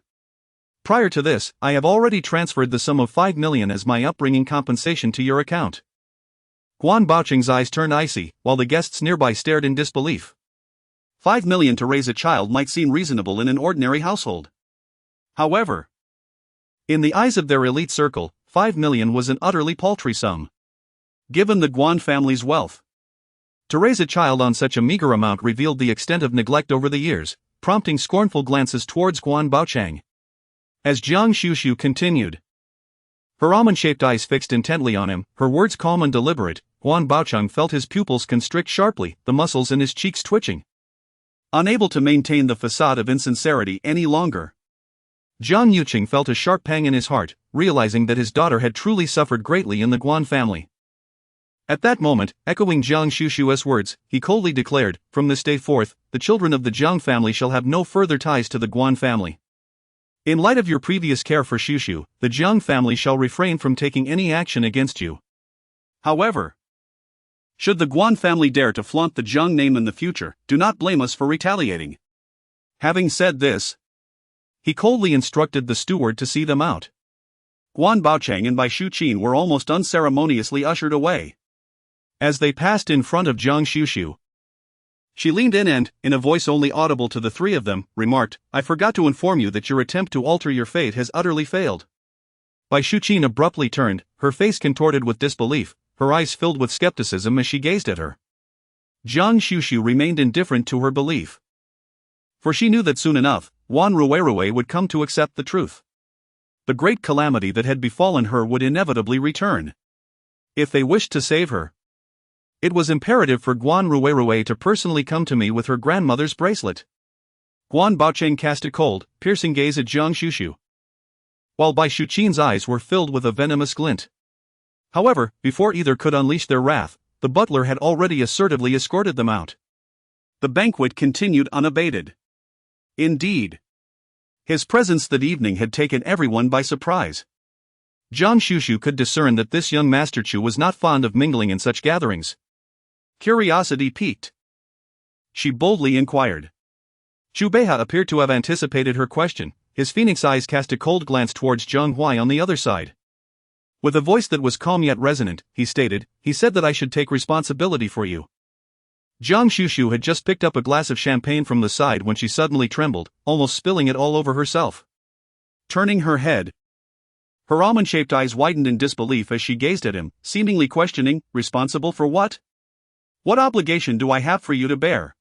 Prior to this, I have already transferred the sum of 5 million as my upbringing compensation to your account. Guan Baocheng's eyes turned icy, while the guests nearby stared in disbelief. 5 million to raise a child might seem reasonable in an ordinary household. However, in the eyes of their elite circle, 5 million was an utterly paltry sum, given the Guan family's wealth. To raise a child on such a meager amount revealed the extent of neglect over the years, prompting scornful glances towards Guan Baochang. As Guan Xuxu continued, her almond-shaped eyes fixed intently on him, her words calm and deliberate, Guan Baochang felt his pupils constrict sharply, the muscles in his cheeks twitching. Unable to maintain the facade of insincerity any longer, Jiang Yuqing felt a sharp pang in his heart, realizing that his daughter had truly suffered greatly in the Guan family. At that moment, echoing Guan Xuxu's words, he coldly declared, "From this day forth, the children of the Jiang family shall have no further ties to the Guan family. In light of your previous care for Xuxu, the Jiang family shall refrain from taking any action against you. However, should the Guan family dare to flaunt the Jiang name in the future, do not blame us for retaliating." Having said this, He coldly instructed the steward to see them out. Guan Baocheng and Bai Shuqin were almost unceremoniously ushered away. As they passed in front of Guan Xuxu, she leaned in and, in a voice only audible to the three of them, remarked, "I forgot to inform you that your attempt to alter your fate has utterly failed." Bai Shuqin abruptly turned, her face contorted with disbelief, her eyes filled with skepticism as she gazed at her. Guan Xuxu remained indifferent to her belief. For she knew that soon enough, Her.However would come to accept the truth. The great calamity that had befallen her would inevitably return. If they wished to save her, it was imperative for Her.However to personally come to me with her grandmother's bracelet. Guan Baocheng cast a cold, piercing gaze at Guan Xuxu, while Bai Shuqin's eyes were filled with a venomous glint. However, before either could unleash their wrath, the butler had already assertively escorted them out. The banquet continued unabated. Indeed, his presence that evening had taken everyone by surprise. Guan Xuxu could discern that this young Master Chu was not fond of mingling in such gatherings. Curiosity piqued. She boldly inquired. Chu Beihe appeared to have anticipated her question. His phoenix eyes cast a cold glance towards Zheng Huai on the other side. With a voice that was calm yet resonant, he stated, "He said that I should take responsibility for you." Guan Xuxu had just picked up a glass of champagne from the side when she suddenly trembled, almost spilling it all over herself. Turning her head, her almond-shaped eyes widened in disbelief as she gazed at him, seemingly questioning, "Responsible for what? What obligation do I have for you to bear?"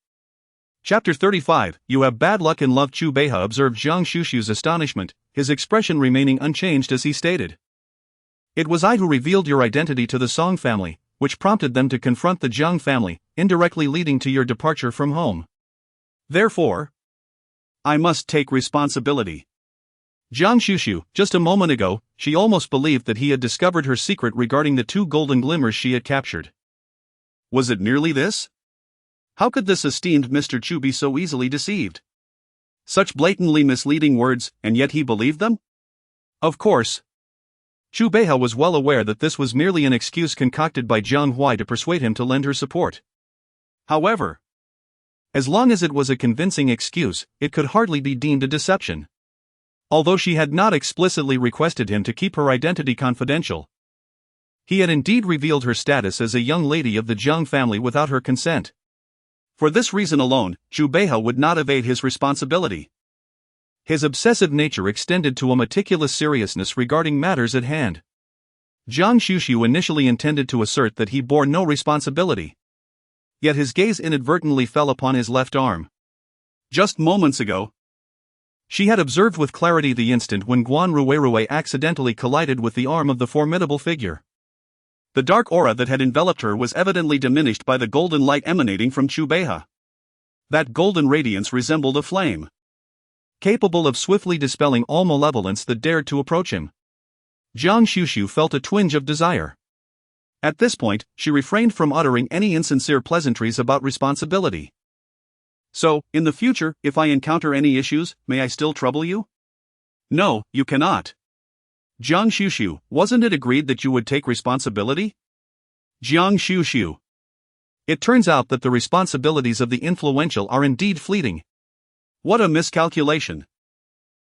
Chapter 35, You Have Bad Luck in Love. Chu Beihe observed Guan Xuxu's astonishment, his expression remaining unchanged as he stated, "It was I who revealed your identity to the Song family, which prompted them to confront the Jiang family, indirectly leading to your departure from home. Therefore, I must take responsibility." Guan Xuxu, just a moment ago, she almost believed that he had discovered her secret regarding the 2 golden glimmers she had captured. Was it merely this? How could this esteemed Mr. Chu be so easily deceived? Such blatantly misleading words, and yet he believed them? Of course. Chu Beihe was well aware that this was merely an excuse concocted by Zheng Huai to persuade him to lend her support. However, as long as it was a convincing excuse, it could hardly be deemed a deception. Although she had not explicitly requested him to keep her identity confidential, he had indeed revealed her status as a young lady of the Jiang family without her consent. For this reason alone, Chu Beihe would not evade his responsibility. His obsessive nature extended to a meticulous seriousness regarding matters at hand. Guan Xuxu initially intended to assert that he bore no responsibility. Yet his gaze inadvertently fell upon his left arm. Just moments ago, she had observed with clarity the instant when Her.However accidentally collided with the arm of the formidable figure. The dark aura that had enveloped her was evidently diminished by the golden light emanating from Chu Beihe. That golden radiance resembled a flame, capable of swiftly dispelling all malevolence that dared to approach him. Guan Xuxu felt a twinge of desire. At this point, she refrained from uttering any insincere pleasantries about responsibility. "So, in the future, if I encounter any issues, may I still trouble you?" "No, you cannot." Guan Xuxu, wasn't it agreed that you would take responsibility? Guan Xuxu. It turns out that the responsibilities of the influential are indeed fleeting. What a miscalculation.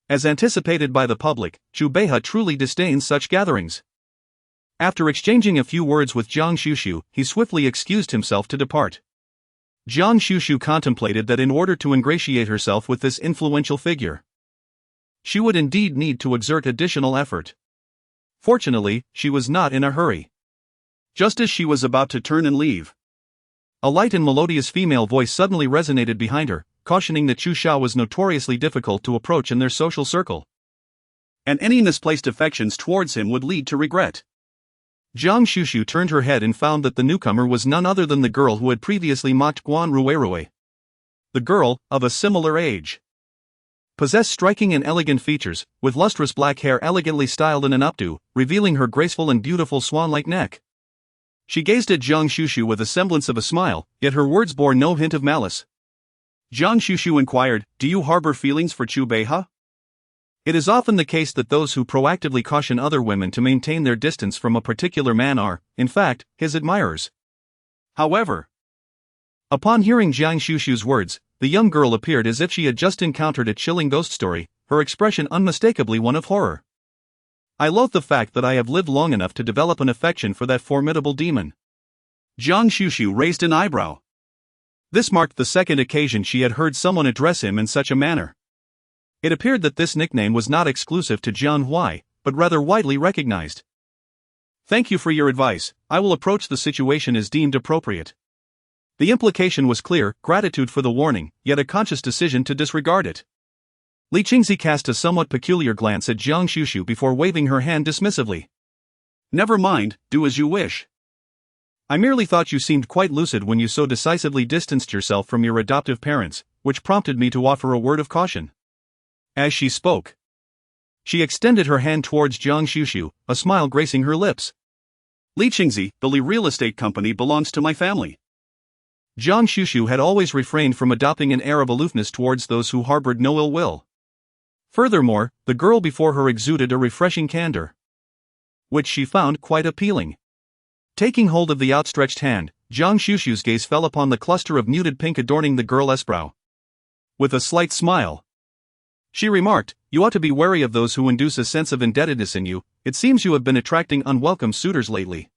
As anticipated by the public, Chu Beihe truly disdains such gatherings. After exchanging a few words with Guan Xuxu, he swiftly excused himself to depart. Guan Xuxu contemplated that in order to ingratiate herself with this influential figure, she would indeed need to exert additional effort. Fortunately, she was not in a hurry. Just as she was about to turn and leave, a light and melodious female voice suddenly resonated behind her, cautioning that Chu Xiao was notoriously difficult to approach in their social circle, and any misplaced affections towards him would lead to regret. Guan Xuxu turned her head and found that the newcomer was none other than the girl who had previously mocked Her.However. The girl, of a similar age, possessed striking and elegant features, with lustrous black hair elegantly styled in an updo, revealing her graceful and beautiful swan-like neck. She gazed at Guan Xuxu with a semblance of a smile, yet her words bore no hint of malice. Guan Xuxu inquired, "Do you harbor feelings for Chu Beihe?" It is often the case that those who proactively caution other women to maintain their distance from a particular man are, in fact, his admirers. However, upon hearing Guan Xuxu's words, the young girl appeared as if she had just encountered a chilling ghost story, her expression unmistakably one of horror. I loathe the fact that I have lived long enough to develop an affection for that formidable demon. Guan Xuxu raised an eyebrow. This marked the second occasion she had heard someone address him in such a manner. It appeared that this nickname was not exclusive to Jiang Hui, but rather widely recognized. Thank you for your advice, I will approach the situation as deemed appropriate. The implication was clear, gratitude for the warning, yet a conscious decision to disregard it. Li Qingzi cast a somewhat peculiar glance at Guan Xuxu before waving her hand dismissively. Never mind, do as you wish. I merely thought you seemed quite lucid when you so decisively distanced yourself from your adoptive parents, which prompted me to offer a word of caution. As she spoke, she extended her hand towards Guan Xuxu, a smile gracing her lips. Li Qingzi, the Li real estate company belongs to my family. Guan Xuxu had always refrained from adopting an air of aloofness towards those who harbored no ill will. Furthermore, the girl before her exuded a refreshing candor, which she found quite appealing. Taking hold of the outstretched hand, Guan Xuxu's gaze fell upon the cluster of muted pink adorning the girl's brow. With a slight smile, she remarked, "You ought to be wary of those who induce a sense of indebtedness in you. It seems you have been attracting unwelcome suitors lately."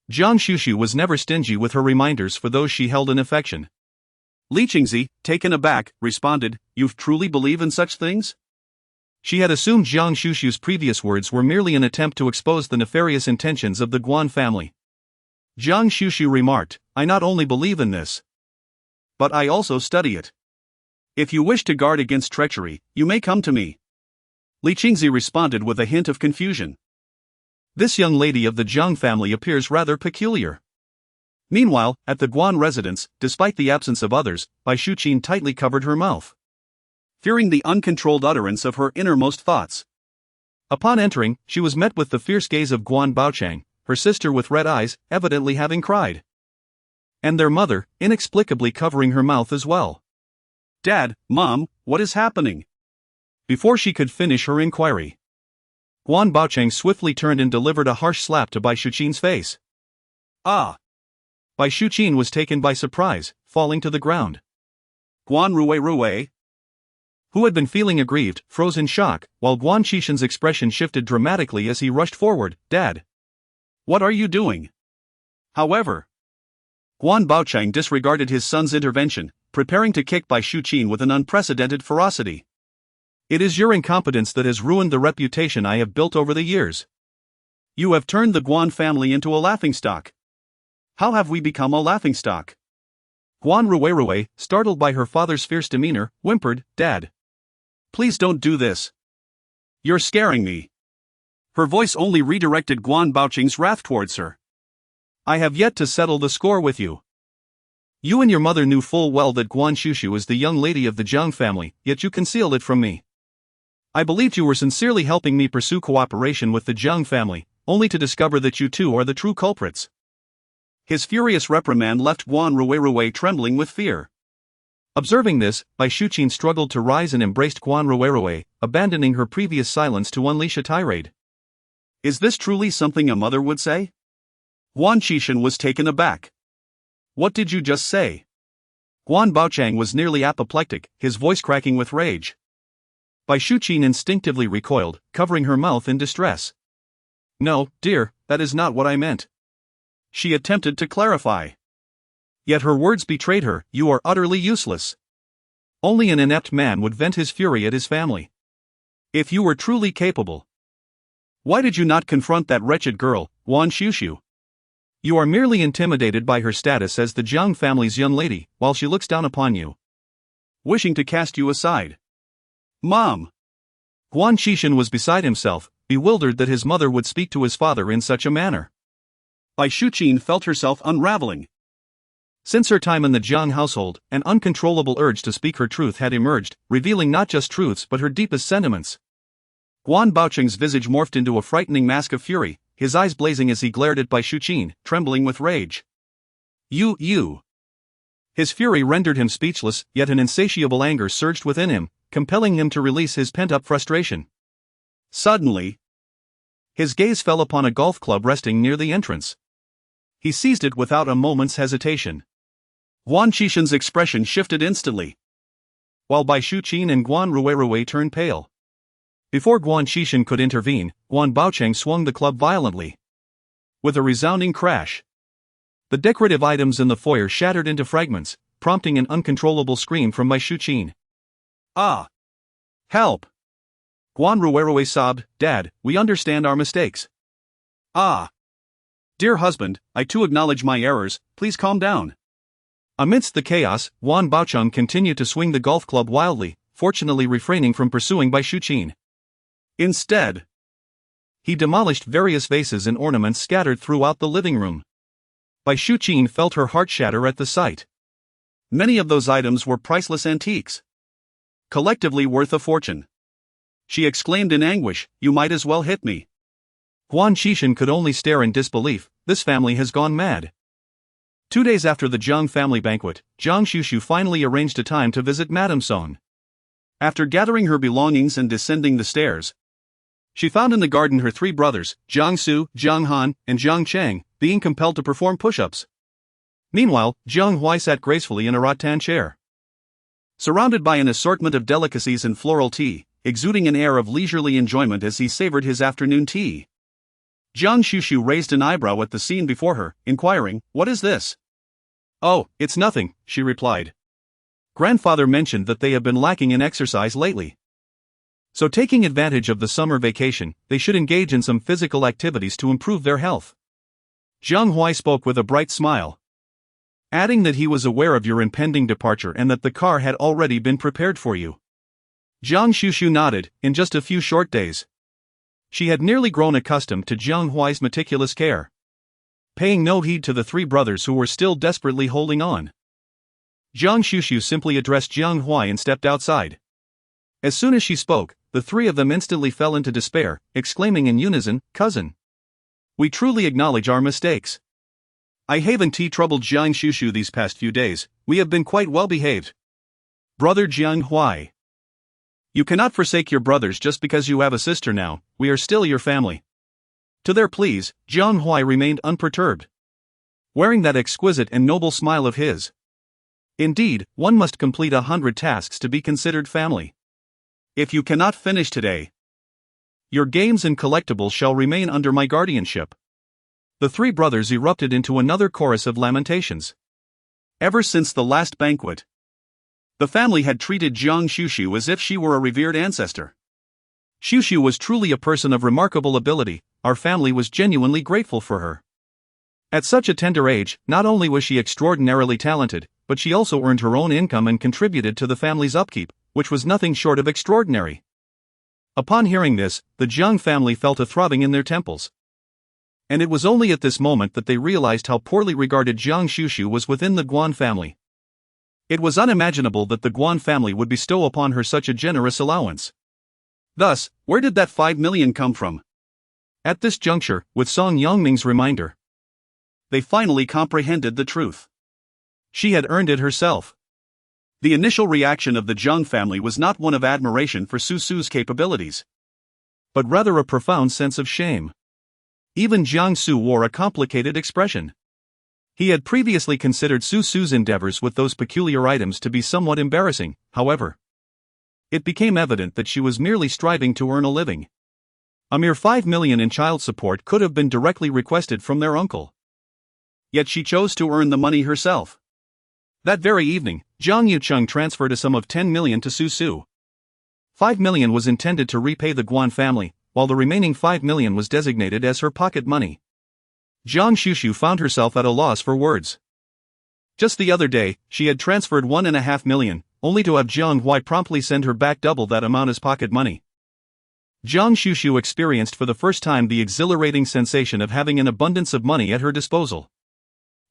Guan Xuxu was never stingy with her reminders for those she held in affection. Li Qingzi, taken aback, responded, "You truly believe in such things?" She had assumed Guan Xuxu's previous words were merely an attempt to expose the nefarious intentions of the Guan family. Guan Xuxu remarked, "I not only believe in this, but I also study it. If you wish to guard against treachery, you may come to me." Li Qingzi responded with a hint of confusion. This young lady of the Jiang family appears rather peculiar. Meanwhile, at the Guan residence, despite the absence of others, Bai Shuqin tightly covered her mouth, fearing the uncontrolled utterance of her innermost thoughts. Upon entering, she was met with the fierce gaze of Guan Baochang, her sister with red eyes, evidently having cried, and their mother, inexplicably covering her mouth as well. "Dad, Mom, what is happening?" Before she could finish her inquiry, Guan Baochang swiftly turned and delivered a harsh slap to Bai Shuqin's face. Ah! Bai Shuqin was taken by surprise, falling to the ground. Guan Rui, who had been feeling aggrieved, froze in shock, while Guan Xishan's expression shifted dramatically as he rushed forward. "Dad! What are you doing?" However, Guan Baochang disregarded his son's intervention, preparing to kick Bai Shuqin with an unprecedented ferocity. "It is your incompetence that has ruined the reputation I have built over the years. You have turned the Guan family into a laughingstock." "How have we become a laughingstock?" Guan Rui, startled by her father's fierce demeanor, whimpered, "Dad, please don't do this. You're scaring me." Her voice only redirected Guan Baochang's wrath towards her. "I have yet to settle the score with you. You and your mother knew full well that Guan Xuxu is the young lady of the Jiang family, yet you concealed it from me. I believed you were sincerely helping me pursue cooperation with the Jiang family, only to discover that you too are the true culprits." His furious reprimand left Guan Rui trembling with fear. Observing this, Bai Shuqin struggled to rise and embraced Guan Rui, abandoning her previous silence to unleash a tirade. "Is this truly something a mother would say?" Guan Xishan was taken aback. "What did you just say?" Guan Baochang was nearly apoplectic, his voice cracking with rage. Bai Shuqin instinctively recoiled, covering her mouth in distress. "No, dear, that is not what I meant." She attempted to clarify. Yet her words betrayed her. "You are utterly useless. Only an inept man would vent his fury at his family. If you were truly capable, why did you not confront that wretched girl, Guan Xuxu? You are merely intimidated by her status as the Jiang family's young lady, while she looks down upon you, wishing to cast you aside." "Mom!" Guan Xishan was beside himself, bewildered that his mother would speak to his father in such a manner. Bai Shuqin felt herself unraveling. Since her time in the Jiang household, an uncontrollable urge to speak her truth had emerged, revealing not just truths but her deepest sentiments. Guan Baocheng's visage morphed into a frightening mask of fury, his eyes blazing as he glared at Bai Shuqin, trembling with rage. You. His fury rendered him speechless, yet an insatiable anger surged within him, compelling him to release his pent-up frustration. Suddenly, his gaze fell upon a golf club resting near the entrance. He seized it without a moment's hesitation. Guan Xishan's expression shifted instantly. while Bai Shuqin and Guan Ruirui turned pale. Before Guan Xuxu could intervene, Guan Baocheng swung the club violently. With a resounding crash, the decorative items in the foyer shattered into fragments, prompting an uncontrollable scream from Bai Shuqin. "Ah! Help!" Guan Ruirui sobbed, "Dad, we understand our mistakes." "Ah! Dear husband, I too acknowledge my errors, please calm down." Amidst the chaos, Guan Baocheng continued to swing the golf club wildly, fortunately refraining from pursuing Bai Shuqin. Instead, he demolished various vases and ornaments scattered throughout the living room. Bai Shuqin felt her heart shatter at the sight. Many of those items were priceless antiques, collectively worth a fortune. She exclaimed in anguish, "You might as well hit me." Guan Xuxu could only stare in disbelief. This family has gone mad. 2 days after the Jiang family banquet, Guan Xuxu finally arranged a time to visit Madame Song. After gathering her belongings and descending the stairs, she found in the garden her 3 brothers, Jiang Su, Jiang Han, and Jiang Chang, being compelled to perform push-ups. Meanwhile, Jiang Hui sat gracefully in a rattan chair, surrounded by an assortment of delicacies and floral tea, exuding an air of leisurely enjoyment as he savored his afternoon tea. Guan Xuxu raised an eyebrow at the scene before her, inquiring, "What is this?" "Oh, it's nothing," she replied. "Grandfather mentioned that they have been lacking in exercise lately. So taking advantage of the summer vacation, they should engage in some physical activities to improve their health." Jiang Hui spoke with a bright smile, adding that he was aware of your impending departure and that the car had already been prepared for you. Guan Xuxu nodded. In just a few short days, she had nearly grown accustomed to Jiang Hui's meticulous care, paying no heed to the 3 brothers who were still desperately holding on. Guan Xuxu simply addressed Jiang Hui and stepped outside. As soon as she spoke, the 3 of them instantly fell into despair, exclaiming in unison, "Cousin, we truly acknowledge our mistakes. I haven't troubled Guan Xuxu these past few days, we have been quite well behaved. Brother Jiang Hui, you cannot forsake your brothers just because you have a sister now, we are still your family." To their pleas, Jiang Hui remained unperturbed, wearing that exquisite and noble smile of his. Indeed, one must complete 100 tasks to be considered family. If you cannot finish today, your games and collectibles shall remain under my guardianship. The 3 brothers erupted into another chorus of lamentations. Ever since the last banquet, the family had treated Guan Xuxu as if she were a revered ancestor. Xuxu was truly a person of remarkable ability, our family was genuinely grateful for her. At such a tender age, not only was she extraordinarily talented, but she also earned her own income and contributed to the family's upkeep, which was nothing short of extraordinary. Upon hearing this, the Jiang family felt a throbbing in their temples. And it was only at this moment that they realized how poorly regarded Guan Xuxu was within the Guan family. It was unimaginable that the Guan family would bestow upon her such a generous allowance. Thus, where did that 5 million come from? At this juncture, with Song Yongming's reminder, they finally comprehended the truth. She had earned it herself. The initial reaction of the Jiang family was not one of admiration for Su Su's capabilities, but rather a profound sense of shame. Even Jiang Su wore a complicated expression. He had previously considered Su Su's endeavors with those peculiar items to be somewhat embarrassing, however. It became evident that she was merely striving to earn a living. A mere 5 million in child support could have been directly requested from their uncle. Yet she chose to earn the money herself. That very evening, Zhang Yucheng transferred a sum of 10 million to Su Su. 5 million was intended to repay the Guan family, while the remaining 5 million was designated as her pocket money. Guan Xuxu found herself at a loss for words. Just the other day, she had transferred 1.5 million, only to have Jiang Hui promptly send her back double that amount as pocket money. Guan Xuxu experienced for the first time the exhilarating sensation of having an abundance of money at her disposal.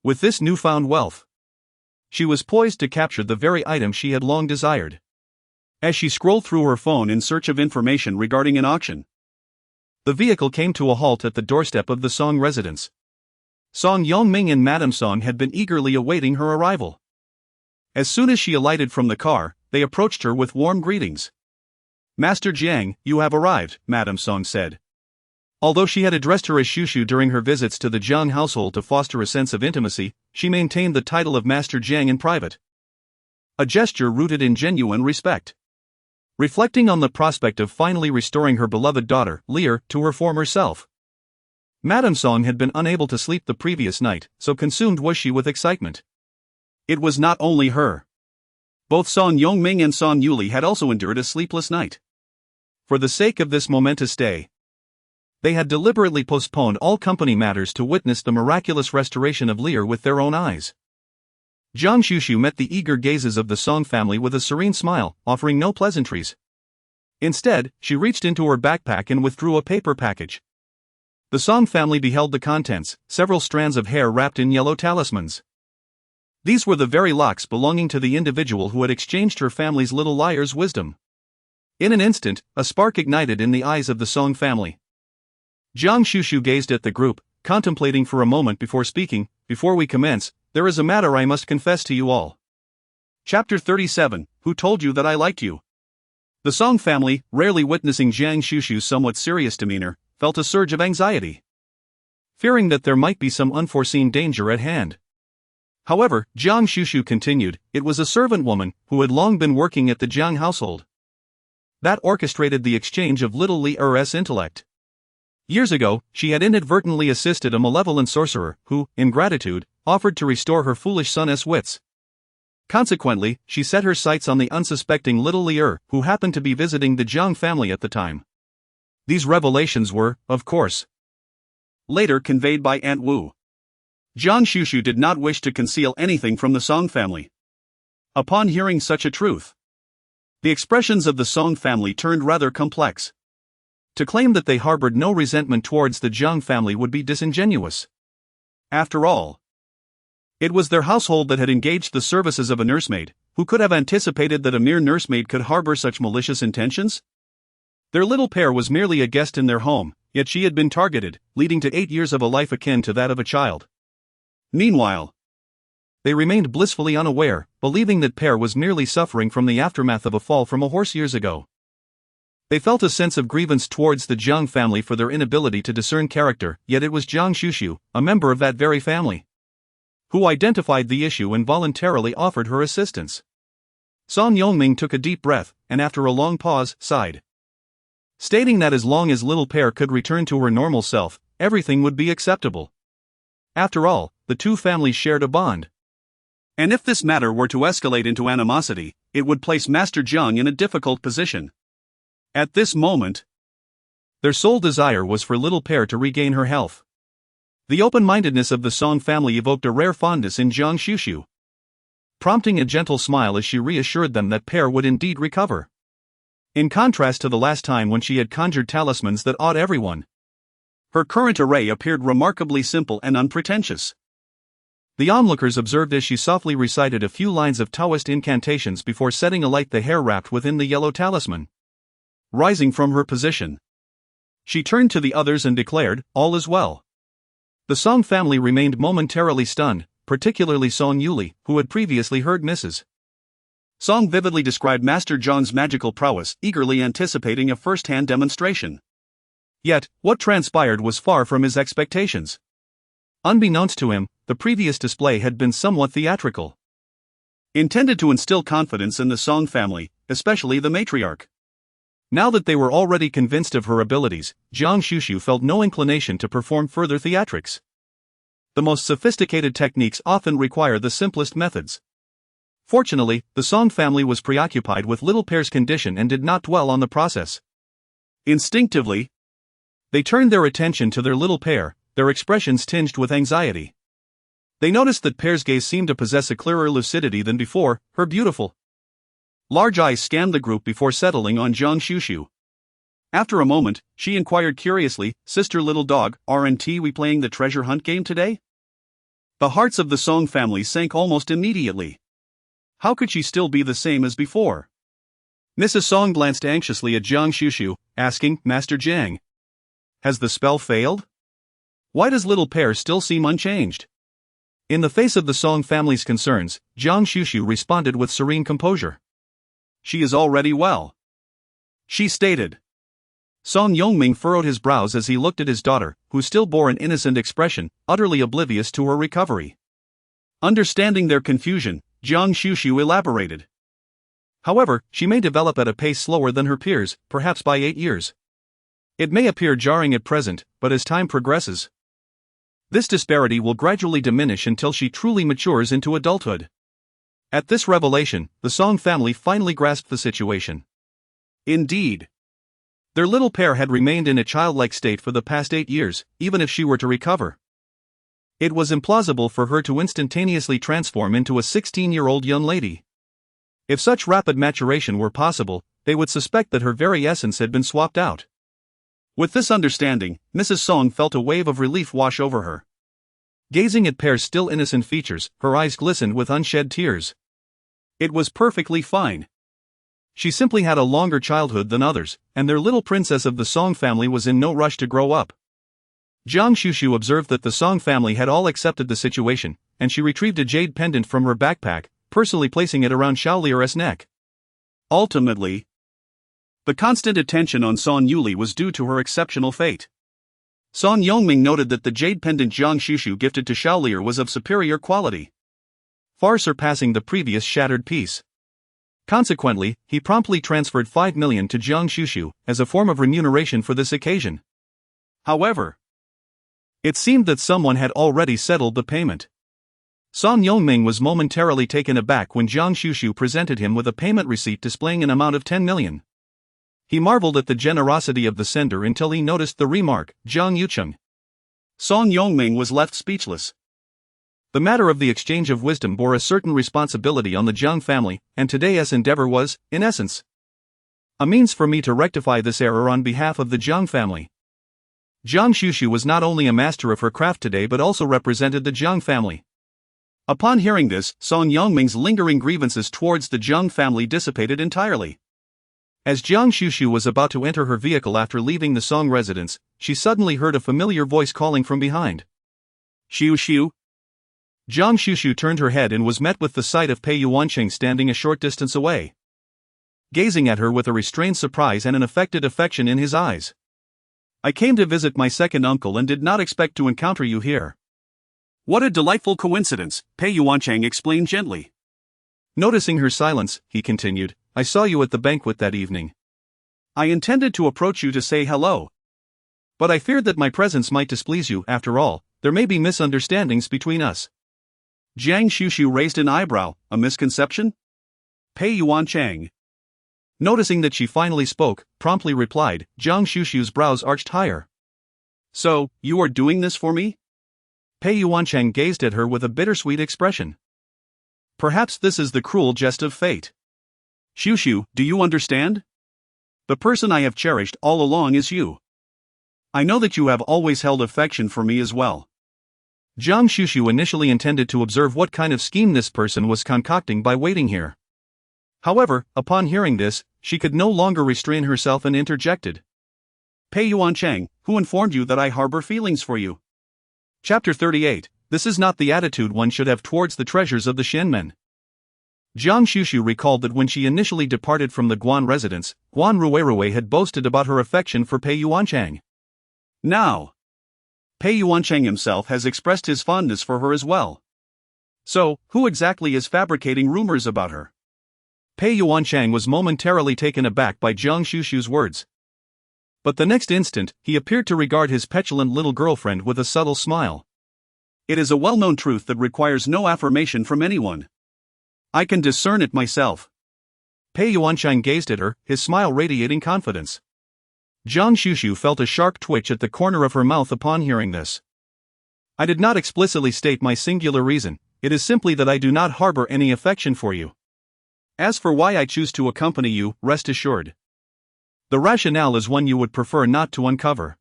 With this newfound wealth, she was poised to capture the very item she had long desired. As she scrolled through her phone in search of information regarding an auction, the vehicle came to a halt at the doorstep of the Song residence. Song Yongming and Madame Song had been eagerly awaiting her arrival. As soon as she alighted from the car, they approached her with warm greetings. "Master Jiang, you have arrived," Madame Song said. Although she had addressed her as Xuxu during her visits to the Jiang household to foster a sense of intimacy, she maintained the title of Master Jiang in private. a gesture rooted in genuine respect. Reflecting on the prospect of finally restoring her beloved daughter, Lear, to her former self. Madame Song had been unable to sleep the previous night, so consumed was she with excitement. It was not only her. Both Song Yongming and Song Yuli had also endured a sleepless night. For the sake of this momentous day, they had deliberately postponed all company matters to witness the miraculous restoration of Lear with their own eyes. Guan Xuxu met the eager gazes of the Song family with a serene smile, offering no pleasantries. Instead, she reached into her backpack and withdrew a paper package. The Song family beheld the contents, several strands of hair wrapped in yellow talismans. These were the very locks belonging to the individual who had exchanged her family's little liar's wisdom. In an instant, a spark ignited in the eyes of the Song family. Guan Xuxu gazed at the group, contemplating for a moment before speaking. Before we commence, there is a matter I must confess to you all. Chapter 37, Who Told You That I Liked You? The Song family, rarely witnessing Guan Xuxu's somewhat serious demeanor, felt a surge of anxiety, fearing that there might be some unforeseen danger at hand. However, Guan Xuxu continued, it was a servant woman, who had long been working at the Jiang household, that orchestrated the exchange of little Heiress intellect. Years ago, she had inadvertently assisted a malevolent sorcerer, who, in gratitude, offered to restore her foolish son's wits. Consequently, she set her sights on the unsuspecting little Lear, who happened to be visiting the Jiang family at the time. These revelations were, of course, later conveyed by Aunt Wu. Guan Xuxu did not wish to conceal anything from the Song family. Upon hearing such a truth, the expressions of the Song family turned rather complex. To claim that they harbored no resentment towards the Jiang family would be disingenuous. After all, it was their household that had engaged the services of a nursemaid, who could have anticipated that a mere nursemaid could harbor such malicious intentions? Their little pair was merely a guest in their home, yet she had been targeted, leading to 8 years of a life akin to that of a child. Meanwhile, they remained blissfully unaware, believing that pair was merely suffering from the aftermath of a fall from a horse years ago. They felt a sense of grievance towards the Jiang family for their inability to discern character, yet it was Guan Xuxu, a member of that very family, who identified the issue and voluntarily offered her assistance. Song Yongming took a deep breath, and after a long pause, sighed, stating that as long as little pair could return to her normal self, everything would be acceptable. After all, the two families shared a bond. And if this matter were to escalate into animosity, it would place Master Jiang in a difficult position. At this moment, their sole desire was for little pair to regain her health. The open-mindedness of the Song family evoked a rare fondness in Guan Xuxu, prompting a gentle smile as she reassured them that pair would indeed recover. In contrast to the last time when she had conjured talismans that awed everyone, her current array appeared remarkably simple and unpretentious. The onlookers observed as she softly recited a few lines of Taoist incantations before setting alight the hair wrapped within the yellow talisman. Rising from her position, she turned to the others and declared, all is well. The Song family remained momentarily stunned, particularly Song Yuli, who had previously heard Mrs. Song vividly described Master Jiang's magical prowess, eagerly anticipating a first-hand demonstration. Yet, what transpired was far from his expectations. Unbeknownst to him, the previous display had been somewhat theatrical, intended to instill confidence in the Song family, especially the matriarch. Now that they were already convinced of her abilities, Guan Xuxu felt no inclination to perform further theatrics. The most sophisticated techniques often require the simplest methods. Fortunately, the Song family was preoccupied with little pair's condition and did not dwell on the process. Instinctively, they turned their attention to their little pair, their expressions tinged with anxiety. They noticed that pair's gaze seemed to possess a clearer lucidity than before. Her beautiful large eyes scanned the group before settling on Guan Xuxu. After a moment, she inquired curiously, Sister Little Dog, aren't we playing the treasure hunt game today? The hearts of the Song family sank almost immediately. How could she still be the same as before? Mrs. Song glanced anxiously at Guan Xuxu, asking, Master Jiang, has the spell failed? Why does little pair still seem unchanged? In the face of the Song family's concerns, Guan Xuxu responded with serene composure. She is already well, she stated. Song Yongming furrowed his brows as he looked at his daughter, who still bore an innocent expression, utterly oblivious to her recovery. Understanding their confusion, Jiang Xuxu elaborated. However, she may develop at a pace slower than her peers, perhaps by 8 years. It may appear jarring at present, but as time progresses, this disparity will gradually diminish until she truly matures into adulthood. At this revelation, the Song family finally grasped the situation. Indeed. Their little pair had remained in a childlike state for the past 8 years, even if she were to recover. It was implausible for her to instantaneously transform into a 16-year-old young lady. If such rapid maturation were possible, they would suspect that her very essence had been swapped out. With this understanding, Mrs. Song felt a wave of relief wash over her. Gazing at Pear's still innocent features, her eyes glistened with unshed tears. It was perfectly fine. She simply had a longer childhood than others, and their little princess of the Song family was in no rush to grow up. Guan Xuxu observed that the Song family had all accepted the situation, and she retrieved a jade pendant from her backpack, personally placing it around Heiress' neck. Ultimately, the constant attention on Song Yuli was due to her exceptional fate. Song Yongming noted that the jade pendant Guan Xuxu gifted to Heiress was of superior quality, far surpassing the previous shattered piece. Consequently, he promptly transferred 5 million to Guan Xuxu as a form of remuneration for this occasion. However, it seemed that someone had already settled the payment. Song Yongming was momentarily taken aback when Guan Xuxu presented him with a payment receipt displaying an amount of 10 million. He marveled at the generosity of the sender until he noticed the remark, Zhang Yucheng. Song Yongming was left speechless. The matter of the exchange of wisdom bore a certain responsibility on the Jiang family, and today's endeavor was, in essence, a means for me to rectify this error on behalf of the Jiang family. Guan Xuxu was not only a master of her craft today but also represented the Jiang family. Upon hearing this, Song Yongming's lingering grievances towards the Jiang family dissipated entirely. As Guan Xuxu was about to enter her vehicle after leaving the Song residence, she suddenly heard a familiar voice calling from behind. Xuxu. Guan Xuxu turned her head and was met with the sight of Pei Yuanqing standing a short distance away, gazing at her with a restrained surprise and an affected affection in his eyes. I came to visit my second uncle and did not expect to encounter you here. What a delightful coincidence, Pei Yuanqing explained gently. Noticing her silence, he continued, I saw you at the banquet that evening. I intended to approach you to say hello, but I feared that my presence might displease you. After all, there may be misunderstandings between us. Jiang Xuxu raised an eyebrow. A misconception? Pei Yuanqing, noticing that she finally spoke, promptly replied. Jiang Xuxu's brows arched higher. So, you are doing this for me? Pei Yuanqing gazed at her with a bittersweet expression. Perhaps this is the cruel jest of fate. Xuxu, do you understand? The person I have cherished all along is you. I know that you have always held affection for me as well. Jiang Xuxu initially intended to observe what kind of scheme this person was concocting by waiting here. However, upon hearing this, she could no longer restrain herself and interjected. Pei Yuanqing, who informed you that I harbor feelings for you? Chapter 38. This is not the attitude one should have towards the treasures of the Shenmen. Jiang Xuxu recalled that when she initially departed from the Guan residence, Guan had boasted about her affection for Pei Yuanqing. Now, Pei Yuanqing himself has expressed his fondness for her as well. So, who exactly is fabricating rumors about her? Pei Yuanqing was momentarily taken aback by Jiang Xuxu's words. But the next instant, he appeared to regard his petulant little girlfriend with a subtle smile. It is a well-known truth that requires no affirmation from anyone. I can discern it myself. Pei Yuanqing gazed at her, his smile radiating confidence. Jiang Xuxu felt a sharp twitch at the corner of her mouth upon hearing this. I did not explicitly state my singular reason, it is simply that I do not harbor any affection for you. As for why I choose to accompany you, rest assured, the rationale is one you would prefer not to uncover.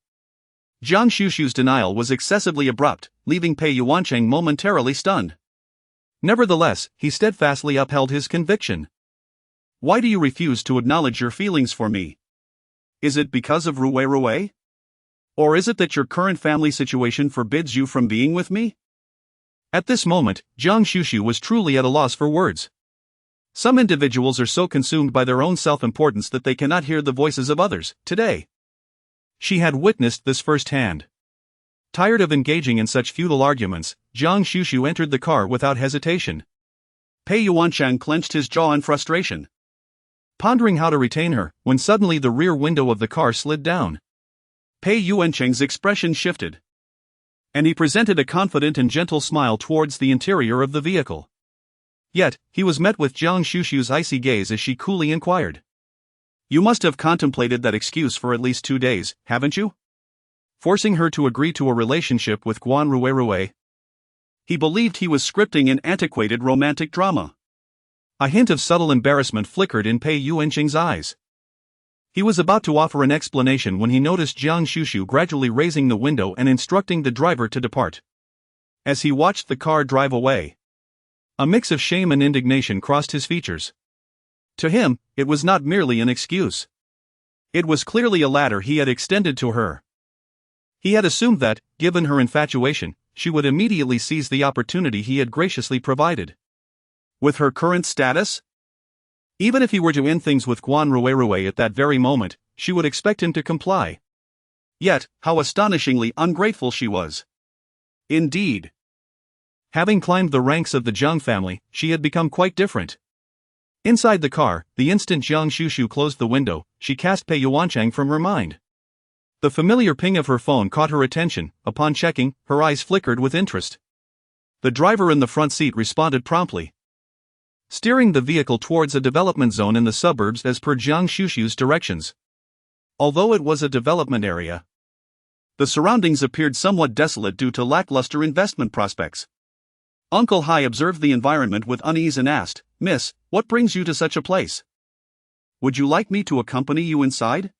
Jiang Xuxu's denial was excessively abrupt, leaving Pei Yuanqing momentarily stunned. Nevertheless, he steadfastly upheld his conviction. Why do you refuse to acknowledge your feelings for me? Is it because of Rui? Or is it that your current family situation forbids you from being with me? At this moment, Jiang Xuxu was truly at a loss for words. Some individuals are so consumed by their own self-importance that they cannot hear the voices of others. Today, she had witnessed this firsthand. Tired of engaging in such futile arguments, Jiang Xuxu entered the car without hesitation. Pei Yuanchang clenched his jaw in frustration, pondering how to retain her, when suddenly the rear window of the car slid down. Pei Yuanchang's expression shifted, and he presented a confident and gentle smile towards the interior of the vehicle. Yet, he was met with Guan Xuxu's icy gaze as she coolly inquired. You must have contemplated that excuse for at least 2 days, haven't you? Forcing her to agree to a relationship with Guan Xuxu. He believed he was scripting an antiquated romantic drama. A hint of subtle embarrassment flickered in Pei Yuancheng's eyes. He was about to offer an explanation when he noticed Guan Xuxu gradually raising the window and instructing the driver to depart. As he watched the car drive away, a mix of shame and indignation crossed his features. To him, it was not merely an excuse. It was clearly a ladder he had extended to her. He had assumed that, given her infatuation, she would immediately seize the opportunity he had graciously provided. With her current status? Even if he were to end things with Guan Xuxu at that very moment, she would expect him to comply. Yet, how astonishingly ungrateful she was. Indeed. Having climbed the ranks of the Jiang family, she had become quite different. Inside the car, the instant Guan Xuxu closed the window, she cast Pei Yuanchang from her mind. The familiar ping of her phone caught her attention. Upon checking, her eyes flickered with interest. The driver in the front seat responded promptly, steering the vehicle towards a development zone in the suburbs as per Guan Xuxu's directions. Although it was a development area, the surroundings appeared somewhat desolate due to lackluster investment prospects. Uncle Hai observed the environment with unease and asked, "Miss, what brings you to such a place? Would you like me to accompany you inside?"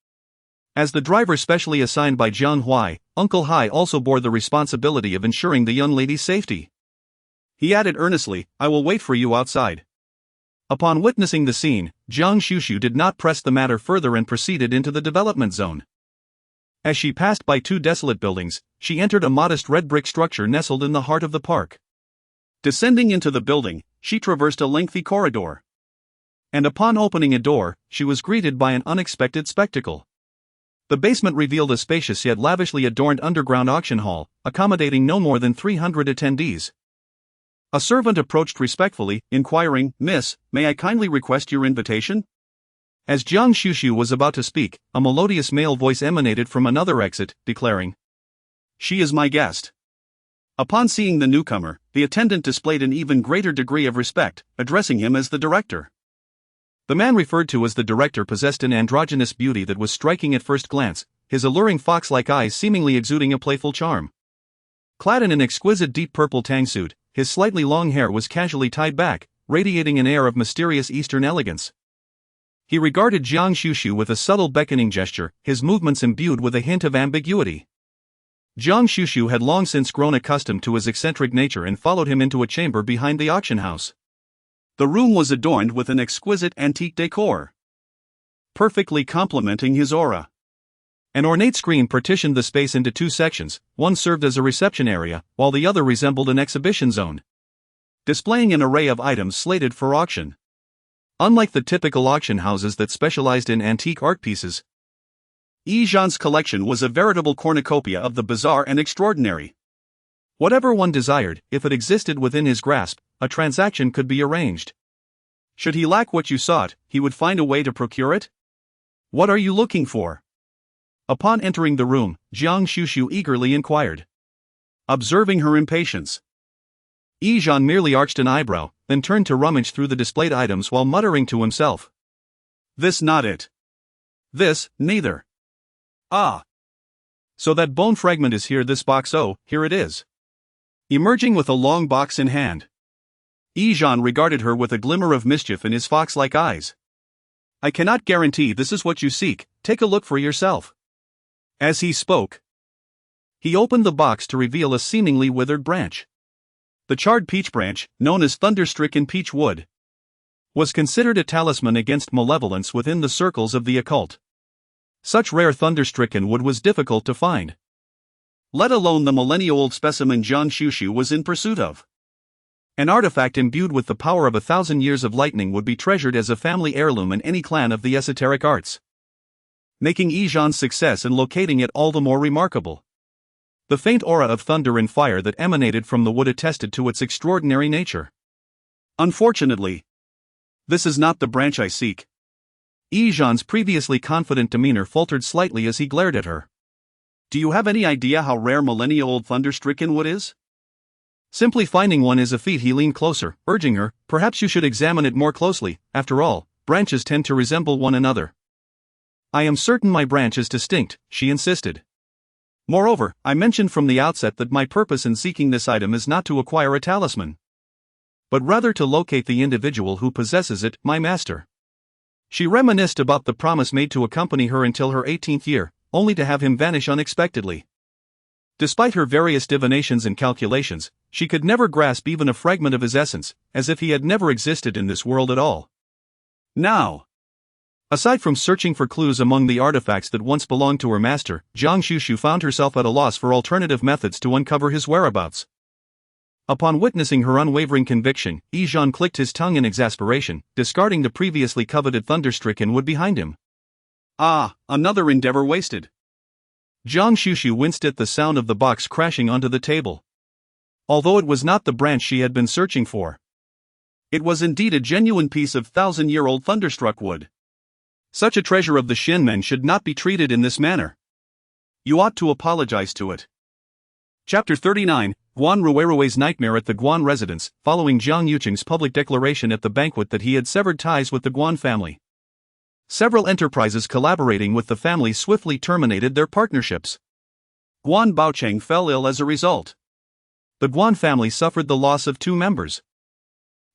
As the driver specially assigned by Jiang Hui, Uncle Hai also bore the responsibility of ensuring the young lady's safety. He added earnestly, "I will wait for you outside." Upon witnessing the scene, Guan Xuxu did not press the matter further and proceeded into the development zone. As she passed by 2 desolate buildings, she entered a modest red brick structure nestled in the heart of the park. Descending into the building, she traversed a lengthy corridor. And upon opening a door, she was greeted by an unexpected spectacle. The basement revealed a spacious yet lavishly adorned underground auction hall, accommodating no more than 300 attendees. A servant approached respectfully, inquiring, "Miss, may I kindly request your invitation?" As Guan Xuxu was about to speak, a melodious male voice emanated from another exit, declaring, "She is my guest." Upon seeing the newcomer, the attendant displayed an even greater degree of respect, addressing him as the director. The man referred to as the director possessed an androgynous beauty that was striking at first glance, his alluring fox-like eyes seemingly exuding a playful charm. Clad in an exquisite deep purple tang suit, his slightly long hair was casually tied back, radiating an air of mysterious Eastern elegance. He regarded Guan Xuxu with a subtle beckoning gesture, his movements imbued with a hint of ambiguity. Guan Xuxu had long since grown accustomed to his eccentric nature and followed him into a chamber behind the auction house. The room was adorned with an exquisite antique decor, perfectly complementing his aura. An ornate screen partitioned the space into 2 sections, one served as a reception area, while the other resembled an exhibition zone, displaying an array of items slated for auction. Unlike the typical auction houses that specialized in antique art pieces, Yijian's collection was a veritable cornucopia of the bizarre and extraordinary. Whatever one desired, if it existed within his grasp, a transaction could be arranged. Should he lack what you sought, he would find a way to procure it? What are you looking for? Upon entering the room, Guan Xuxu eagerly inquired. Observing her impatience, Yijian merely arched an eyebrow, then turned to rummage through the displayed items while muttering to himself, "This not it. This, neither. Ah. So that bone fragment is here, this box, oh, here it is." Emerging with a long box in hand, Yijian regarded her with a glimmer of mischief in his fox-like eyes. "I cannot guarantee this is what you seek, take a look for yourself." As he spoke, he opened the box to reveal a seemingly withered branch. The charred peach branch, known as thunder-stricken peach wood, was considered a talisman against malevolence within the circles of the occult. Such rare thunder-stricken wood was difficult to find, let alone the millennia-old specimen Guan Xuxu was in pursuit of. An artifact imbued with the power of 1,000 years of lightning would be treasured as a family heirloom in any clan of the esoteric arts, making Yijian's success in locating it all the more remarkable. The faint aura of thunder and fire that emanated from the wood attested to its extraordinary nature. Unfortunately, this is not the branch I seek. Yi Zhan's previously confident demeanor faltered slightly as he glared at her. Do you have any idea how rare millennia-old thunder-stricken wood is? Simply finding one is a feat. He leaned closer, urging her, perhaps you should examine it more closely. After all, branches tend to resemble one another. I am certain my branch is distinct, she insisted. Moreover, I mentioned from the outset that my purpose in seeking this item is not to acquire a talisman, but rather to locate the individual who possesses it, my master. She reminisced about the promise made to accompany her until her 18th year, only to have him vanish unexpectedly. Despite her various divinations and calculations, she could never grasp even a fragment of his essence, as if he had never existed in this world at all. Now, aside from searching for clues among the artifacts that once belonged to her master, Guan Xuxu found herself at a loss for alternative methods to uncover his whereabouts. Upon witnessing her unwavering conviction, Yi Zhan clicked his tongue in exasperation, discarding the previously coveted thunder-stricken wood behind him. Ah, another endeavor wasted. Guan Xuxu winced at the sound of the box crashing onto the table. Although it was not the branch she had been searching for, it was indeed a genuine piece of thousand-year-old thunderstruck wood. Such a treasure of the Shinmen should not be treated in this manner. You ought to apologize to it. Chapter 39, Guan Ruirui's nightmare at the Guan residence, following Jiang Yuqing's public declaration at the banquet that he had severed ties with the Guan family. Several enterprises collaborating with the family swiftly terminated their partnerships. Guan Baocheng fell ill as a result. The Guan family suffered the loss of 2 members,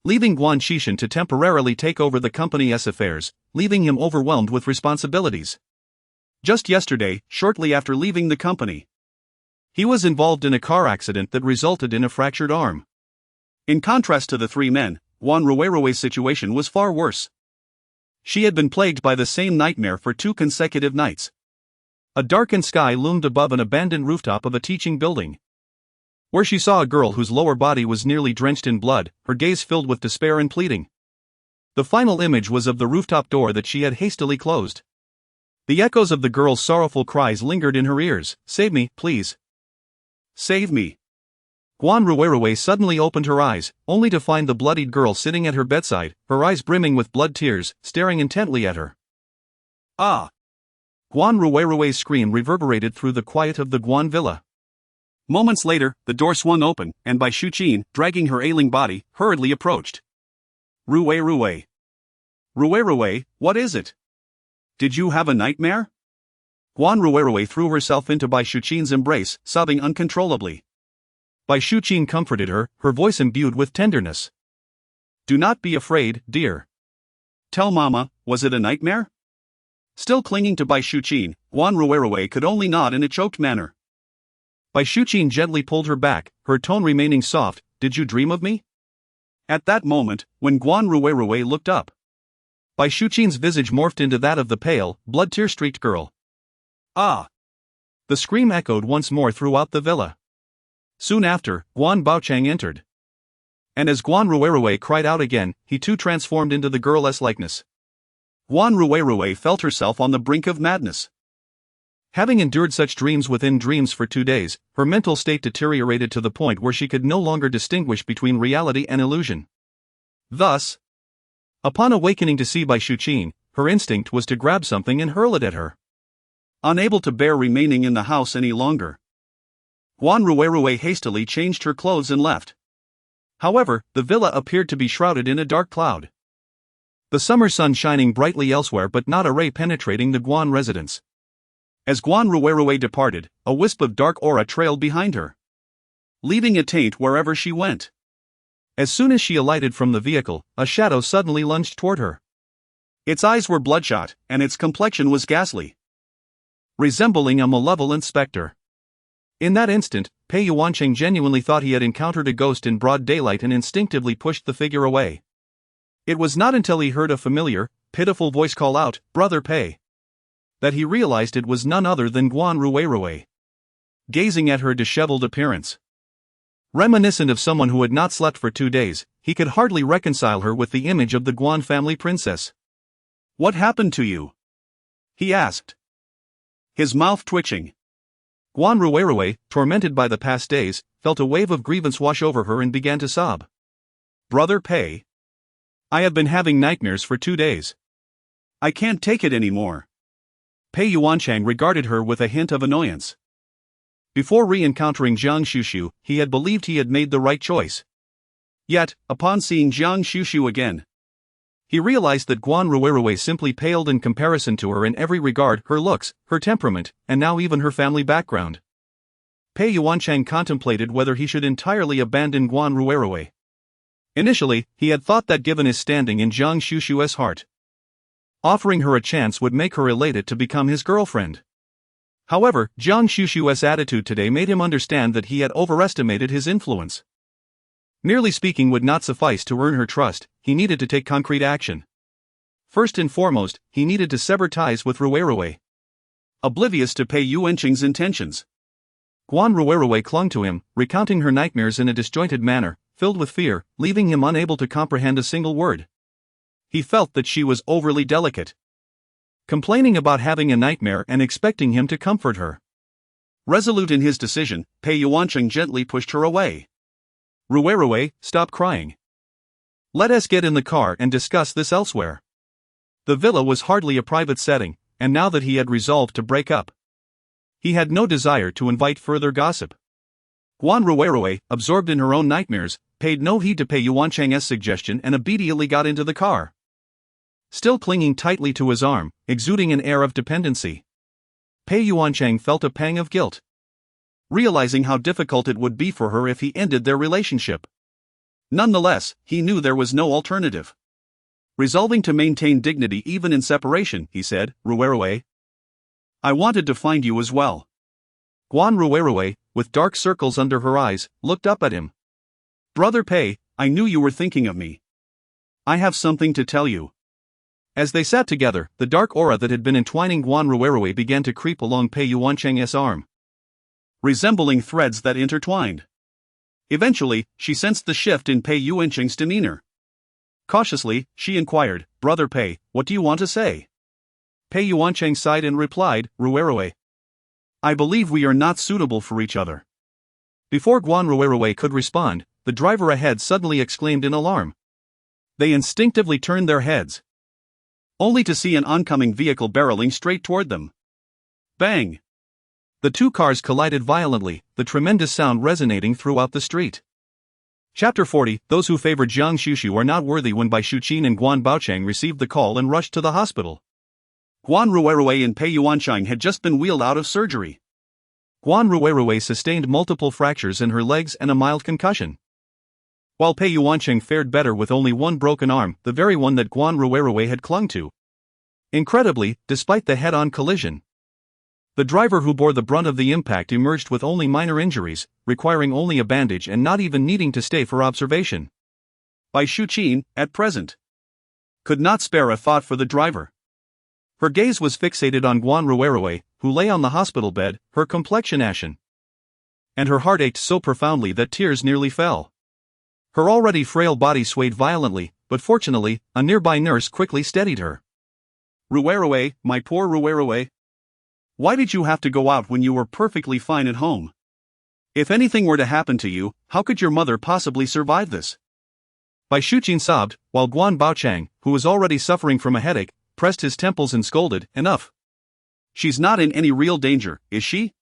leaving Guan Xuxu to temporarily take over the company's affairs, leaving him overwhelmed with responsibilities. Just yesterday, shortly after leaving the company, he was involved in a car accident that resulted in a fractured arm. In contrast to the 3 men, Guan Ruirui's situation was far worse. She had been plagued by the same nightmare for 2 consecutive nights. A darkened sky loomed above an abandoned rooftop of a teaching building, where she saw a girl whose lower body was nearly drenched in blood, her gaze filled with despair and pleading. The final image was of the rooftop door that she had hastily closed. The echoes of the girl's sorrowful cries lingered in her ears. Save me, please. Save me. Guan Ruirui suddenly opened her eyes, only to find the bloodied girl sitting at her bedside, her eyes brimming with blood tears, staring intently at her. Ah! Guan Ruirui's scream reverberated through the quiet of the Guan villa. Moments later, the door swung open, and Bai Shuqin, dragging her ailing body, hurriedly approached. Ruirui. Ruirui, what is it? Did you have a nightmare? Guan Ruirui threw herself into Bai Shuqin's embrace, sobbing uncontrollably. Bai Shuqin comforted her, her voice imbued with tenderness. Do not be afraid, dear. Tell Mama, was it a nightmare? Still clinging to Bai Shuqin, Guan Ruirui could only nod in a choked manner. Bai Shuqin gently pulled her back, her tone remaining soft. Did you dream of me? At that moment, when Guan Ruirui looked up, Bai Shuqin's visage morphed into that of the pale, blood-tear-streaked girl. Ah! The scream echoed once more throughout the villa. Soon after, Guan Baocheng entered. And as Guan Ruirui cried out again, he too transformed into the girl's likeness. Guan Ruirui felt herself on the brink of madness. Having endured such dreams within dreams for 2 days, her mental state deteriorated to the point where she could no longer distinguish between reality and illusion. Thus, upon awakening to see Bai Shuqin, her instinct was to grab something and hurl it at her. Unable to bear remaining in the house any longer, Guan Ruirui hastily changed her clothes and left. However, the villa appeared to be shrouded in a dark cloud. The summer sun shining brightly elsewhere but not a ray penetrating the Guan residence. As Guan Ruirui departed, a wisp of dark aura trailed behind her, leaving a taint wherever she went. As soon as she alighted from the vehicle, a shadow suddenly lunged toward her. Its eyes were bloodshot, and its complexion was ghastly, resembling a malevolent specter. In that instant, Pei Yuancheng genuinely thought he had encountered a ghost in broad daylight and instinctively pushed the figure away. It was not until he heard a familiar, pitiful voice call out, "Brother Pei," that he realized it was none other than Guan Ruirui. Gazing at her disheveled appearance, reminiscent of someone who had not slept for 2 days, he could hardly reconcile her with the image of the Guan family princess. "What happened to you?" he asked, his mouth twitching. Guan Ruirui, tormented by the past days, felt a wave of grievance wash over her and began to sob. "Brother Pei," I have been having nightmares for 2 days. I can't take it anymore. Pei Yuanchang regarded her with a hint of annoyance. Before re-encountering Guan Xuxu, he had believed he had made the right choice. Yet, upon seeing Guan Xuxu again, he realized that Guan simply paled in comparison to her in every regard: her looks, her temperament, and now even her family background. Pei Yuanchang contemplated whether he should entirely abandon Guan. Initially, he had thought that given his standing in Guan Xuxu's heart, offering her a chance would make her elated to become his girlfriend. However, Guan Xuxu's attitude today made him understand that he had overestimated his influence. Merely speaking would not suffice to earn her trust, he needed to take concrete action. First and foremost, he needed to sever ties with Rui. Oblivious to Pei Yuanchang's intentions, Guan clung to him, recounting her nightmares in a disjointed manner, filled with fear, leaving him unable to comprehend a single word. He felt that she was overly delicate, complaining about having a nightmare and expecting him to comfort her. Resolute in his decision, Pei Yuanchang gently pushed her away. Rui, stop crying. Let us get in the car and discuss this elsewhere. The villa was hardly a private setting, and now that he had resolved to break up, he had no desire to invite further gossip. Guan, absorbed in her own nightmares, paid no heed to Pei Yuanchang's suggestion and obediently got into the car. Still clinging tightly to his arm, exuding an air of dependency, Pei Yuanchang felt a pang of guilt, realizing how difficult it would be for her if he ended their relationship. Nonetheless, he knew there was no alternative. Resolving to maintain dignity even in separation, he said, Rui, I wanted to find you as well. Guan, with dark circles under her eyes, looked up at him. Brother Pei, I knew you were thinking of me. I have something to tell you. As they sat together, the dark aura that had been entwining Guan began to creep along Pei Yuanchang's arm, resembling threads that intertwined. Eventually, she sensed the shift in Pei Yuanchang's demeanor. Cautiously, she inquired, Brother Pei, what do you want to say? Pei Yuanchang sighed and replied, Rui, I believe we are not suitable for each other. Before Guan could respond, the driver ahead suddenly exclaimed in alarm. They instinctively turned their heads, only to see an oncoming vehicle barreling straight toward them. Bang! The two cars collided violently, the tremendous sound resonating throughout the street. Chapter 40, Those who favored Guan Xuxu are not worthy. When Bai Shuqin and Guan Baochang received the call and rushed to the hospital. Guan Rui and Pei Yuanchang had just been wheeled out of surgery. Guan Rui sustained multiple fractures in her legs and a mild concussion, while Pei Yuanchang fared better with only one broken arm, the very one that Guan Rui had clung to. Incredibly, despite the head-on collision, the driver who bore the brunt of the impact emerged with only minor injuries, requiring only a bandage and not even needing to stay for observation. Bai Shuqin, at present, could not spare a thought for the driver. Her gaze was fixated on Guan Rui, who lay on the hospital bed, her complexion ashen, and her heart ached so profoundly that tears nearly fell. Her already frail body swayed violently, but fortunately, a nearby nurse quickly steadied her. Rui, my poor Rui. Why did you have to go out when you were perfectly fine at home? If anything were to happen to you, how could your mother possibly survive this? Bai Shuqin sobbed, while Guan Baochang, who was already suffering from a headache, pressed his temples and scolded, Enough! She's not in any real danger, is she?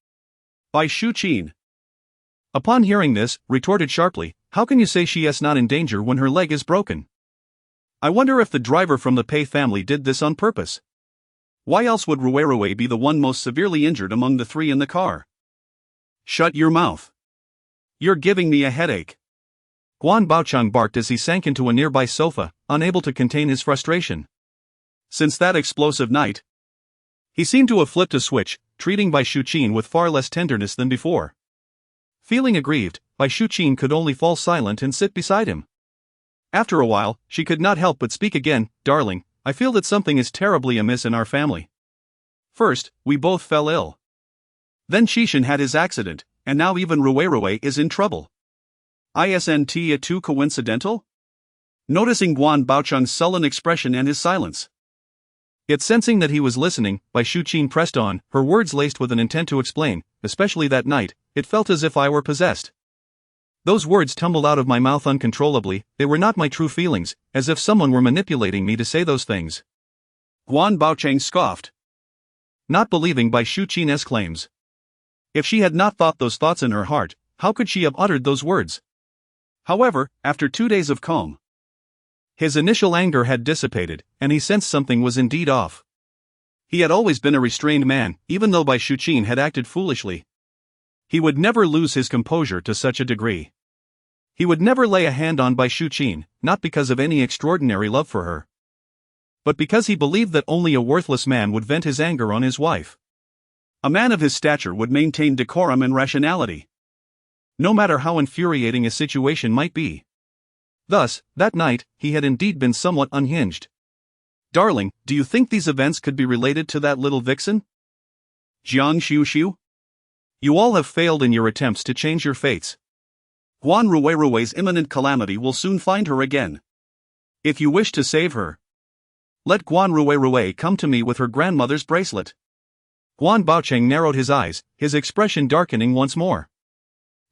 Bai Shuqin, upon hearing this, retorted sharply, How can you say she is not in danger when her leg is broken? I wonder if the driver from the Pei family did this on purpose. Why else would Rui be the one most severely injured among the three in the car? Shut your mouth. You're giving me a headache. Guan Baochang barked as he sank into a nearby sofa, unable to contain his frustration. Since that explosive night, he seemed to have flipped a switch, treating Bai Shuqin with far less tenderness than before. Feeling aggrieved, Bai Shuqin could only fall silent and sit beside him. After a while, she could not help but speak again, Darling, I feel that something is terribly amiss in our family. First, we both fell ill. Then Xishan had his accident, and now even Rui is in trouble. Isn't it too coincidental? Noticing Guan Baochang's sullen expression and his silence, yet sensing that he was listening, Bai Shuqin pressed on, her words laced with an intent to explain, especially that night, it felt as if I were possessed. Those words tumbled out of my mouth uncontrollably. They were not my true feelings, as if someone were manipulating me to say those things. Guan Baocheng scoffed, not believing Bai Shuqin's claims. If she had not thought those thoughts in her heart, how could she have uttered those words? However, after 2 days of calm, his initial anger had dissipated, and he sensed something was indeed off. He had always been a restrained man, even though Bai Shuqin had acted foolishly. He would never lose his composure to such a degree. He would never lay a hand on Bai Shuqin, not because of any extraordinary love for her, but because he believed that only a worthless man would vent his anger on his wife. A man of his stature would maintain decorum and rationality, no matter how infuriating a situation might be. Thus, that night, he had indeed been somewhat unhinged. Darling, do you think these events could be related to that little vixen? Guan Xuxu? You all have failed in your attempts to change your fates. Guan Xuxu's imminent calamity will soon find her again. If you wish to save her, let Guan Xuxu come to me with her grandmother's bracelet. Guan Baocheng narrowed his eyes, his expression darkening once more.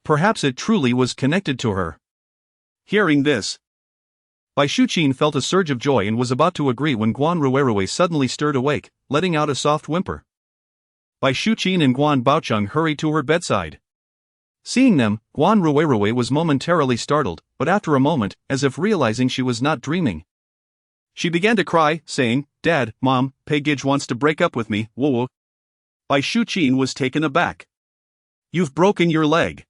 Perhaps it truly was connected to her. Hearing this, Bai Shuqin felt a surge of joy and was about to agree when Guan Xuxu suddenly stirred awake, letting out a soft whimper. Bai Shuqin and Guan Baocheng hurried to her bedside. Seeing them, Guan Xuxu was momentarily startled, but after a moment, as if realizing she was not dreaming, she began to cry, saying, "Dad, Mom, Pei Gij wants to break up with me, woo." Bai Shuqin was taken aback. You've broken your leg,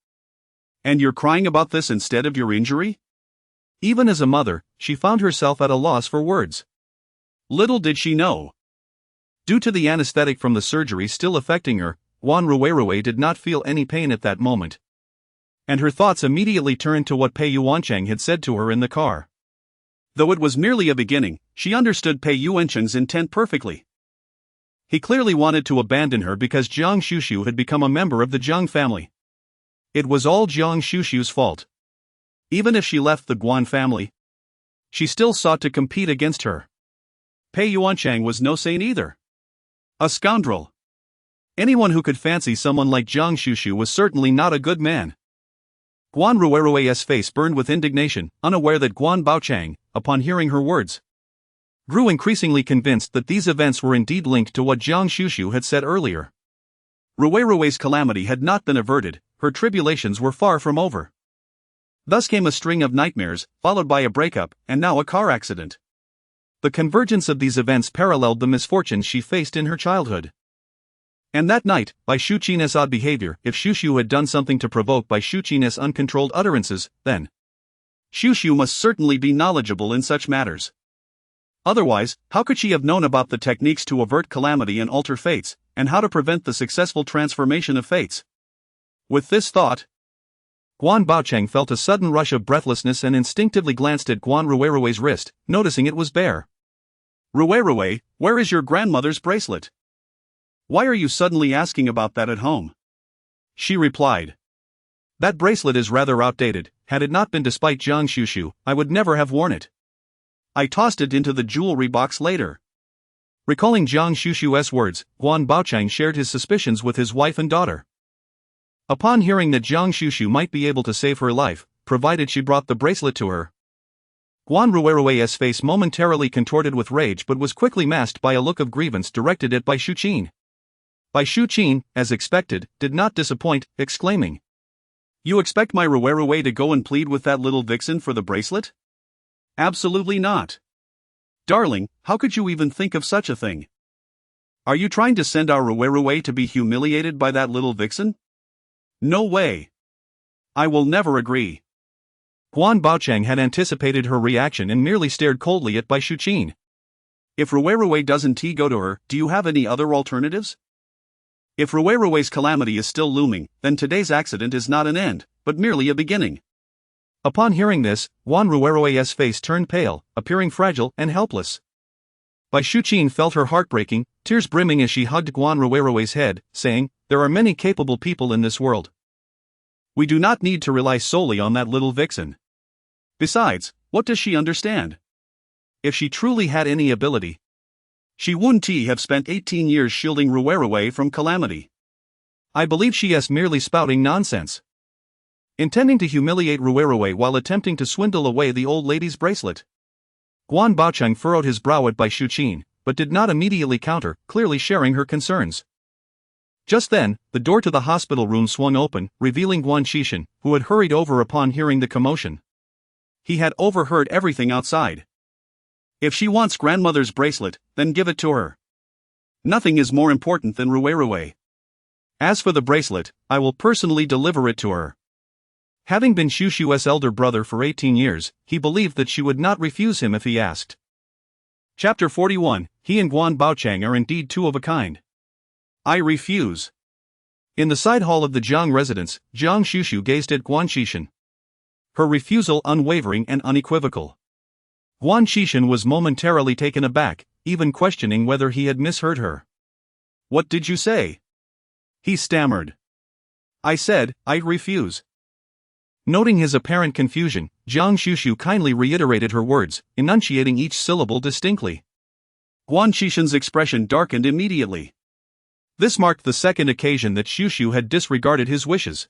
and you're crying about this instead of your injury? Even as a mother, she found herself at a loss for words. Little did she know, due to the anesthetic from the surgery still affecting her, Guan Xuxu did not feel any pain at that moment, and her thoughts immediately turned to what Pei Yuancheng had said to her in the car. Though it was merely a beginning, she understood Pei Yuancheng's intent perfectly. He clearly wanted to abandon her because Guan Xuxu had become a member of the Jiang family. It was all Guan Xuxu's fault. Even if she left the Guan family, she still sought to compete against her. Pei Yuancheng was no saint either. A scoundrel. Anyone who could fancy someone like Guan Xuxu was certainly not a good man. Guan Xuxu's face burned with indignation, unaware that Guan Baocheng, upon hearing her words, grew increasingly convinced that these events were indeed linked to what Guan Xuxu had said earlier. Xuxu's calamity had not been averted, her tribulations were far from over. Thus came a string of nightmares, followed by a breakup, and now a car accident. The convergence of these events paralleled the misfortunes she faced in her childhood. And that night, Bai Shuqin's odd behavior, if Xuxu had done something to provoke Bai Shuqin's uncontrolled utterances, then Xuxu must certainly be knowledgeable in such matters. Otherwise, how could she have known about the techniques to avert calamity and alter fates, and how to prevent the successful transformation of fates? With this thought, Guan Baocheng felt a sudden rush of breathlessness and instinctively glanced at Guan Xuxu's wrist, noticing it was bare. Xuxu, where is your grandmother's bracelet? Why are you suddenly asking about that at home? She replied. That bracelet is rather outdated. Had it not been despite Guan Xuxu, I would never have worn it. I tossed it into the jewelry box later. Recalling Guan Xuxu's words, Guan Baocheng shared his suspicions with his wife and daughter. Upon hearing that Guan Xuxu might be able to save her life, provided she brought the bracelet to her, Guan Xuxu's face momentarily contorted with rage but was quickly masked by a look of grievance directed at Bai Shuqin. Bai Shuqin, as expected, did not disappoint, exclaiming, You expect my Xuxu to go and plead with that little vixen for the bracelet? Absolutely not. Darling, how could you even think of such a thing? Are you trying to send our Xuxu to be humiliated by that little vixen? No way. I will never agree. Guan Baocheng had anticipated her reaction and merely stared coldly at Bai Shuqin. If Xuxu doesn't go to her, do you have any other alternatives? If Xuxu's calamity is still looming, then today's accident is not an end, but merely a beginning. Upon hearing this, Guan Xuxu's face turned pale, appearing fragile and helpless. Bai Shuqin felt her heart breaking, tears brimming as she hugged Guan Xuxu's head, saying, There are many capable people in this world. We do not need to rely solely on that little vixen. Besides, what does she understand? If she truly had any ability, she wouldn't have spent 18 years shielding Xuxu from calamity. I believe she is merely spouting nonsense. intending to humiliate Ruerue while attempting to swindle away the old lady's bracelet. Guan Baocheng furrowed his brow at Bai Shuqin, but did not immediately counter, clearly sharing her concerns. Just then, the door to the hospital room swung open, revealing Guan Xuxu, who had hurried over upon hearing the commotion. He had overheard everything outside. If she wants grandmother's bracelet, then give it to her. Nothing is more important than Ruerue. As for the bracelet, I will personally deliver it to her. Having been Xuxu's elder brother for 18 years, he believed that she would not refuse him if he asked. Chapter 41, He and Guan Baocheng are indeed two of a kind. I refuse. In the side hall of the Jiang residence, Guan Xuxu gazed at Guan Xuxu. Her refusal unwavering and unequivocal. Guan Xuxu was momentarily taken aback, even questioning whether he had misheard her. What did you say? He stammered. I said, I refuse. Noting his apparent confusion, Guan Xuxu kindly reiterated her words, enunciating each syllable distinctly. Guan Xuxu's expression darkened immediately. This marked the second occasion that Xuxu had disregarded his wishes.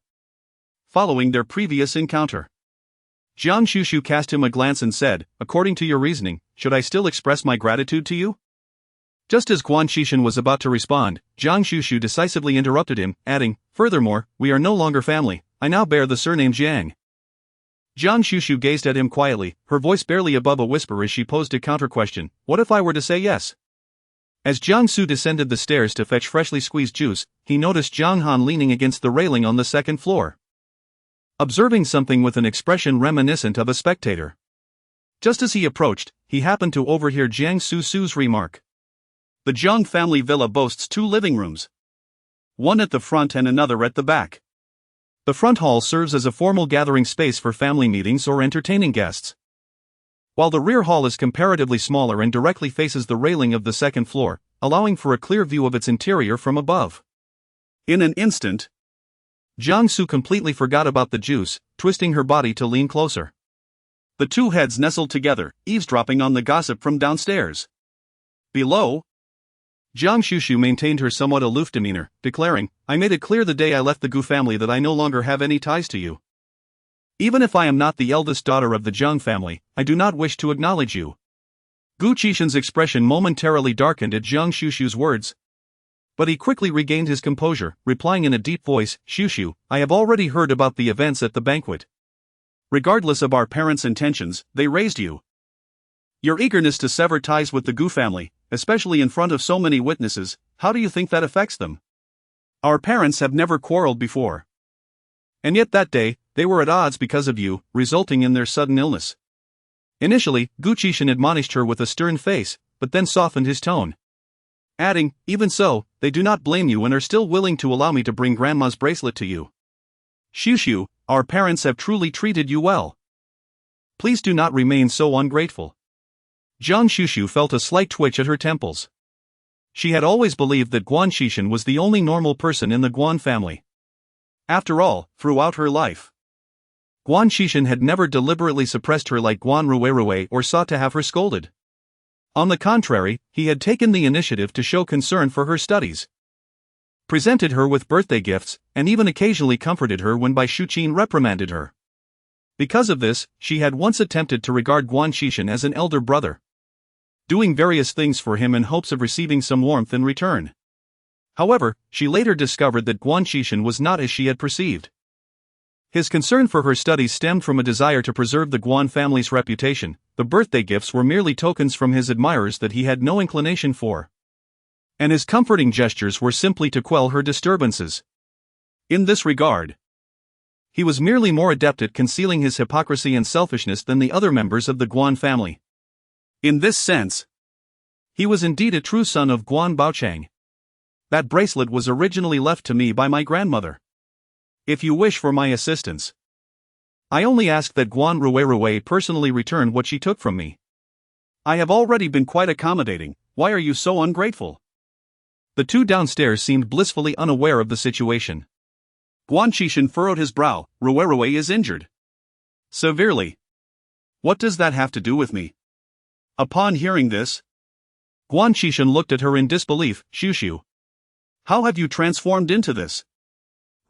Following their previous encounter, Guan Xuxu cast him a glance and said, according to your reasoning, should I still express my gratitude to you? Just as Guan Xuxu was about to respond, Guan Xuxu decisively interrupted him, adding, furthermore, we are no longer family, I now bear the surname Jiang. Guan Xuxu gazed at him quietly, her voice barely above a whisper as she posed a counter-question, what if I were to say yes? As Jiang Su descended the stairs to fetch freshly squeezed juice, he noticed Jiang Han leaning against the railing on the second floor, observing something with an expression reminiscent of a spectator. Just as he approached, he happened to overhear Jiang Su's remark. The Jiang family villa boasts 2 living rooms. One at the front and another at the back. The front hall serves as a formal gathering space for family meetings or entertaining guests, while the rear hall is comparatively smaller and directly faces the railing of the second floor, allowing for a clear view of its interior from above. In an instant, Jiang Su completely forgot about the juice, twisting her body to lean closer. The two heads nestled together, eavesdropping on the gossip from downstairs. Below, Guan Xuxu maintained her somewhat aloof demeanor, declaring, I made it clear the day I left the Gu family that I no longer have any ties to you. Even if I am not the eldest daughter of the Jiang family, I do not wish to acknowledge you. Gu Qixin's expression momentarily darkened at Guan Xuxu's words, but he quickly regained his composure, replying in a deep voice, Xuxu, I have already heard about the events at the banquet. Regardless of our parents' intentions, they raised you. Your eagerness to sever ties with the Gu family, especially in front of so many witnesses, how do you think that affects them? Our parents have never quarreled before. And yet that day, they were at odds because of you, resulting in their sudden illness. Initially, Gu Qixin admonished her with a stern face, but then softened his tone, adding, even so, they do not blame you and are still willing to allow me to bring grandma's bracelet to you. Xuxu, our parents have truly treated you well. Please do not remain so ungrateful. Guan Xuxu felt a slight twitch at her temples. She had always believed that Guan Xuxu was the only normal person in the Guan family. After all, throughout her life, Guan Xuxu had never deliberately suppressed her like Guan Ruerue or sought to have her scolded. On the contrary, he had taken the initiative to show concern for her studies, presented her with birthday gifts, and even occasionally comforted her when Bai Shuqin reprimanded her. Because of this, she had once attempted to regard Guan Xuxu as an elder brother, doing various things for him in hopes of receiving some warmth in return. However, she later discovered that Guan Xuxu was not as she had perceived. His concern for her studies stemmed from a desire to preserve the Guan family's reputation. The birthday gifts were merely tokens from his admirers that he had no inclination for, and his comforting gestures were simply to quell her disturbances. In this regard, he was merely more adept at concealing his hypocrisy and selfishness than the other members of the Guan family. In this sense, he was indeed a true son of Guan Baocheng. That bracelet was originally left to me by my grandmother. If you wish for my assistance, I only ask that Guan Ruerue personally return what she took from me. I have already been quite accommodating, why are you so ungrateful? The two downstairs seemed blissfully unaware of the situation. Guan Xuxin furrowed his brow, Ruerue is injured. Severely. What does that have to do with me? Upon hearing this, Guan Xuxin looked at her in disbelief, Xuxu. How have you transformed into this?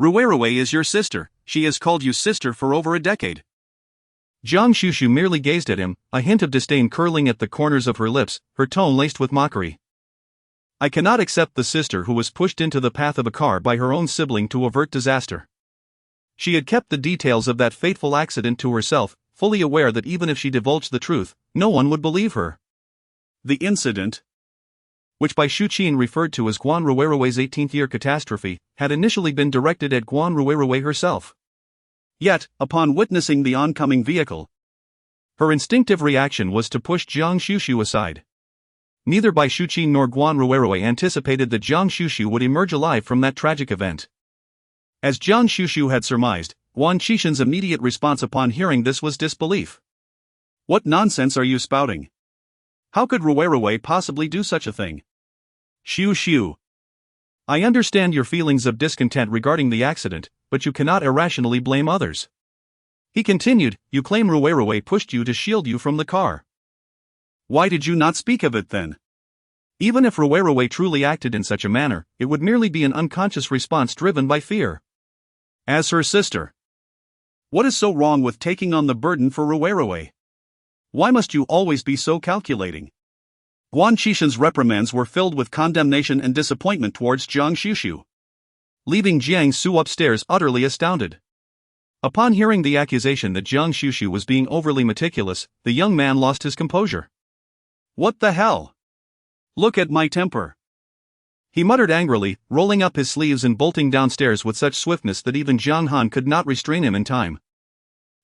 Ruwerue is your sister, she has called you sister for over a decade. Jiang Xuxu merely gazed at him, a hint of disdain curling at the corners of her lips, her tone laced with mockery. I cannot accept the sister who was pushed into the path of a car by her own sibling to avert disaster. She had kept the details of that fateful accident to herself, fully aware that even if she divulged the truth, no one would believe her. The incident, which by Xuqin referred to as Guan Ruwerue's 18th-year catastrophe, had initially been directed at Guan Ruwerue herself. Yet, upon witnessing the oncoming vehicle, her instinctive reaction was to push Jiang Xuxu aside. Neither by Xuqin nor Guan Ruwerue anticipated that Jiang Xuxu would emerge alive from that tragic event. As Jiang Xuxu had surmised, Guan Xuxin's immediate response upon hearing this was disbelief. What nonsense are you spouting? How could Ruwerue possibly do such a thing? Xuxu. I understand your feelings of discontent regarding the accident, but you cannot irrationally blame others. He continued, you claim Ruwerue pushed you to shield you from the car. Why did you not speak of it then? Even if Ruwerue truly acted in such a manner, it would merely be an unconscious response driven by fear. As her sister, what is so wrong with taking on the burden for Ruwerue? Why must you always be so calculating? Guan Xuxin's reprimands were filled with condemnation and disappointment towards Jiang Xuxu, leaving Jiang Su upstairs utterly astounded. Upon hearing the accusation that Jiang Xuxu was being overly meticulous, the young man lost his composure. What the hell? Look at my temper. He muttered angrily, rolling up his sleeves and bolting downstairs with such swiftness that even Jiang Han could not restrain him in time.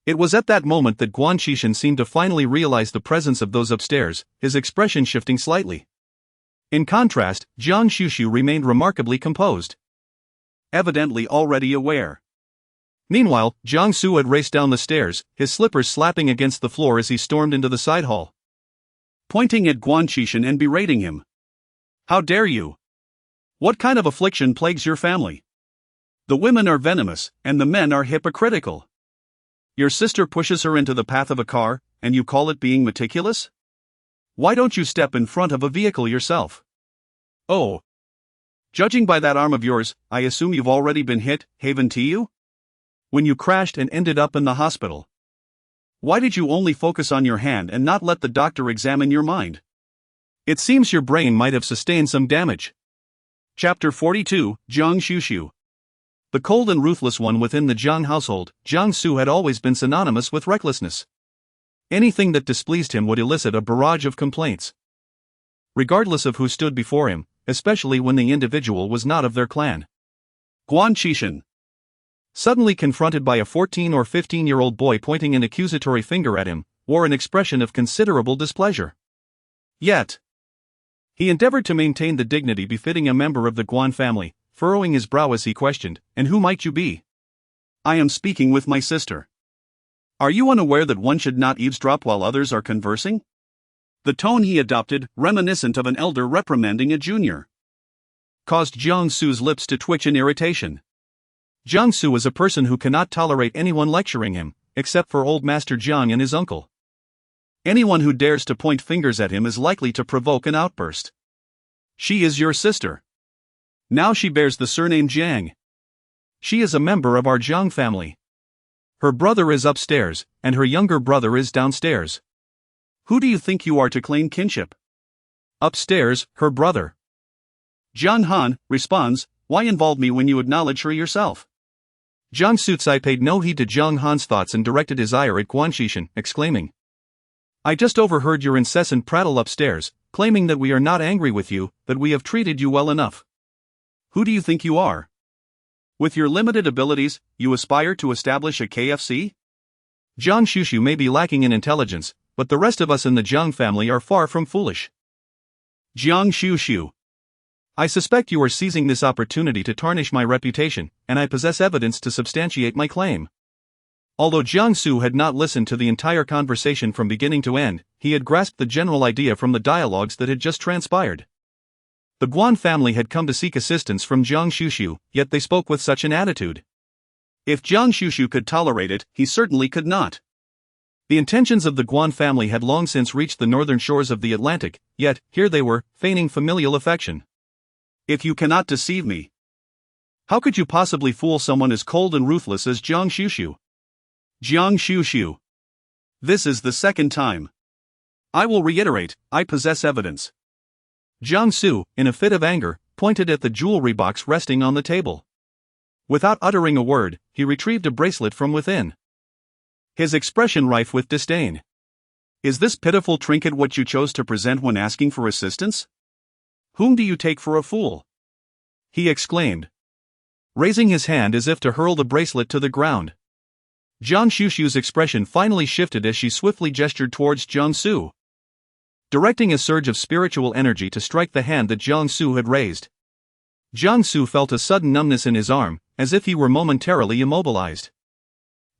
It was at that moment that Guan Xuxin seemed to finally realize the presence of those upstairs, his expression shifting slightly. In contrast, Jiang Xuxu remained remarkably composed, evidently already aware. Meanwhile, Jiang Su had raced down the stairs, his slippers slapping against the floor as he stormed into the side hall, pointing at Guan Xuxin and berating him. How dare you? What kind of affliction plagues your family? The women are venomous, and the men are hypocritical. Your sister pushes her into the path of a car, and you call it being meticulous? Why don't you step in front of a vehicle yourself? Oh. Judging by that arm of yours, I assume you've already been hit, haven't you? When you crashed and ended up in the hospital. Why did you only focus on your hand and not let the doctor examine your mind? It seems your brain might have sustained some damage. Chapter 42, Jiang Xuxu. The cold and ruthless one within the Jiang household, Jiang Su had always been synonymous with recklessness. Anything that displeased him would elicit a barrage of complaints, regardless of who stood before him, especially when the individual was not of their clan. Guan Xuxin, suddenly confronted by a 14 or 15-year-old boy pointing an accusatory finger at him, wore an expression of considerable displeasure. Yet, he endeavored to maintain the dignity befitting a member of the Guan family, furrowing his brow as he questioned, and who might you be? I am speaking with my sister. Are you unaware that one should not eavesdrop while others are conversing? The tone he adopted, reminiscent of an elder reprimanding a junior, caused Jiang Su's lips to twitch in irritation. Jiang Su is a person who cannot tolerate anyone lecturing him, except for old Master Jiang and his uncle. Anyone who dares to point fingers at him is likely to provoke an outburst. She is your sister. Now she bears the surname Jiang. She is a member of our Jiang family. Her brother is upstairs, and her younger brother is downstairs. Who do you think you are to claim kinship? Upstairs, her brother. Jiang Han responds, why involve me when you acknowledge her yourself? Jiang Sucai paid no heed to Jiang Han's thoughts and directed his ire at Guan Xuxin, exclaiming, I just overheard your incessant prattle upstairs, claiming that we are not angry with you, that we have treated you well enough. Who do you think you are? With your limited abilities, you aspire to establish a KFC? Jiang Xuxu may be lacking in intelligence, but the rest of us in the Jiang family are far from foolish. Jiang Xuxu, I suspect you are seizing this opportunity to tarnish my reputation, and I possess evidence to substantiate my claim. Although Jiang Su had not listened to the entire conversation from beginning to end, he had grasped the general idea from the dialogues that had just transpired. The Guan family had come to seek assistance from Jiang Xuxu, yet they spoke with such an attitude. If Jiang Xuxu could tolerate it, he certainly could not. The intentions of the Guan family had long since reached the northern shores of the Atlantic, yet, here they were, feigning familial affection. If you cannot deceive me, How could you possibly fool someone as cold and ruthless as Guan Xuxu? Guan Xuxu. This is the second time. I will reiterate, I possess evidence. Jiang Su, in a fit of anger, pointed at the jewelry box resting on the table. Without uttering a word, he retrieved a bracelet from within. His expression rife with disdain. Is this pitiful trinket what you chose to present when asking for assistance? Whom do you take for a fool? He exclaimed, raising his hand as if to hurl the bracelet to the ground. Guan Xuxu's expression finally shifted as she swiftly gestured towards Jiang Su, directing a surge of spiritual energy to strike the hand that Jiang Su had raised. Jiang Su felt a sudden numbness in his arm, as if he were momentarily immobilized.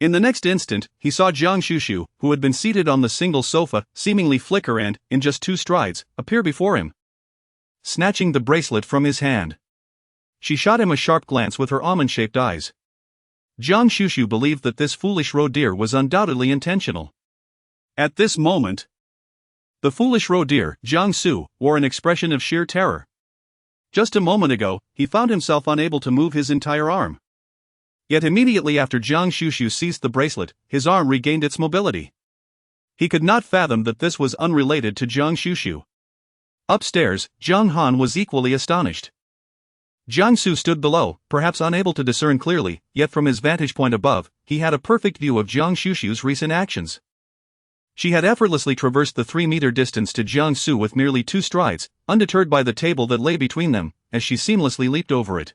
In the next instant, he saw Guan Xuxu, who had been seated on the single sofa, seemingly flicker and, in just 2 strides, appear before him. Snatching the bracelet from his hand, she shot him a sharp glance with her almond-shaped eyes. Guan Xuxu believed that this foolish rôdeur was undoubtedly intentional. At this moment, the foolish rôdeur, Jiang Su, wore an expression of sheer terror. Just a moment ago, he found himself unable to move his entire arm. Yet immediately after Guan Xuxu seized the bracelet, his arm regained its mobility. He could not fathom that this was unrelated to Guan Xuxu. Upstairs, Zhang Han was equally astonished. Jiang Su stood below, perhaps unable to discern clearly, yet from his vantage point above, he had a perfect view of Guan Xuxu's recent actions. She had effortlessly traversed the 3-meter distance to Jiang Su with merely 2 strides, undeterred by the table that lay between them, as she seamlessly leaped over it.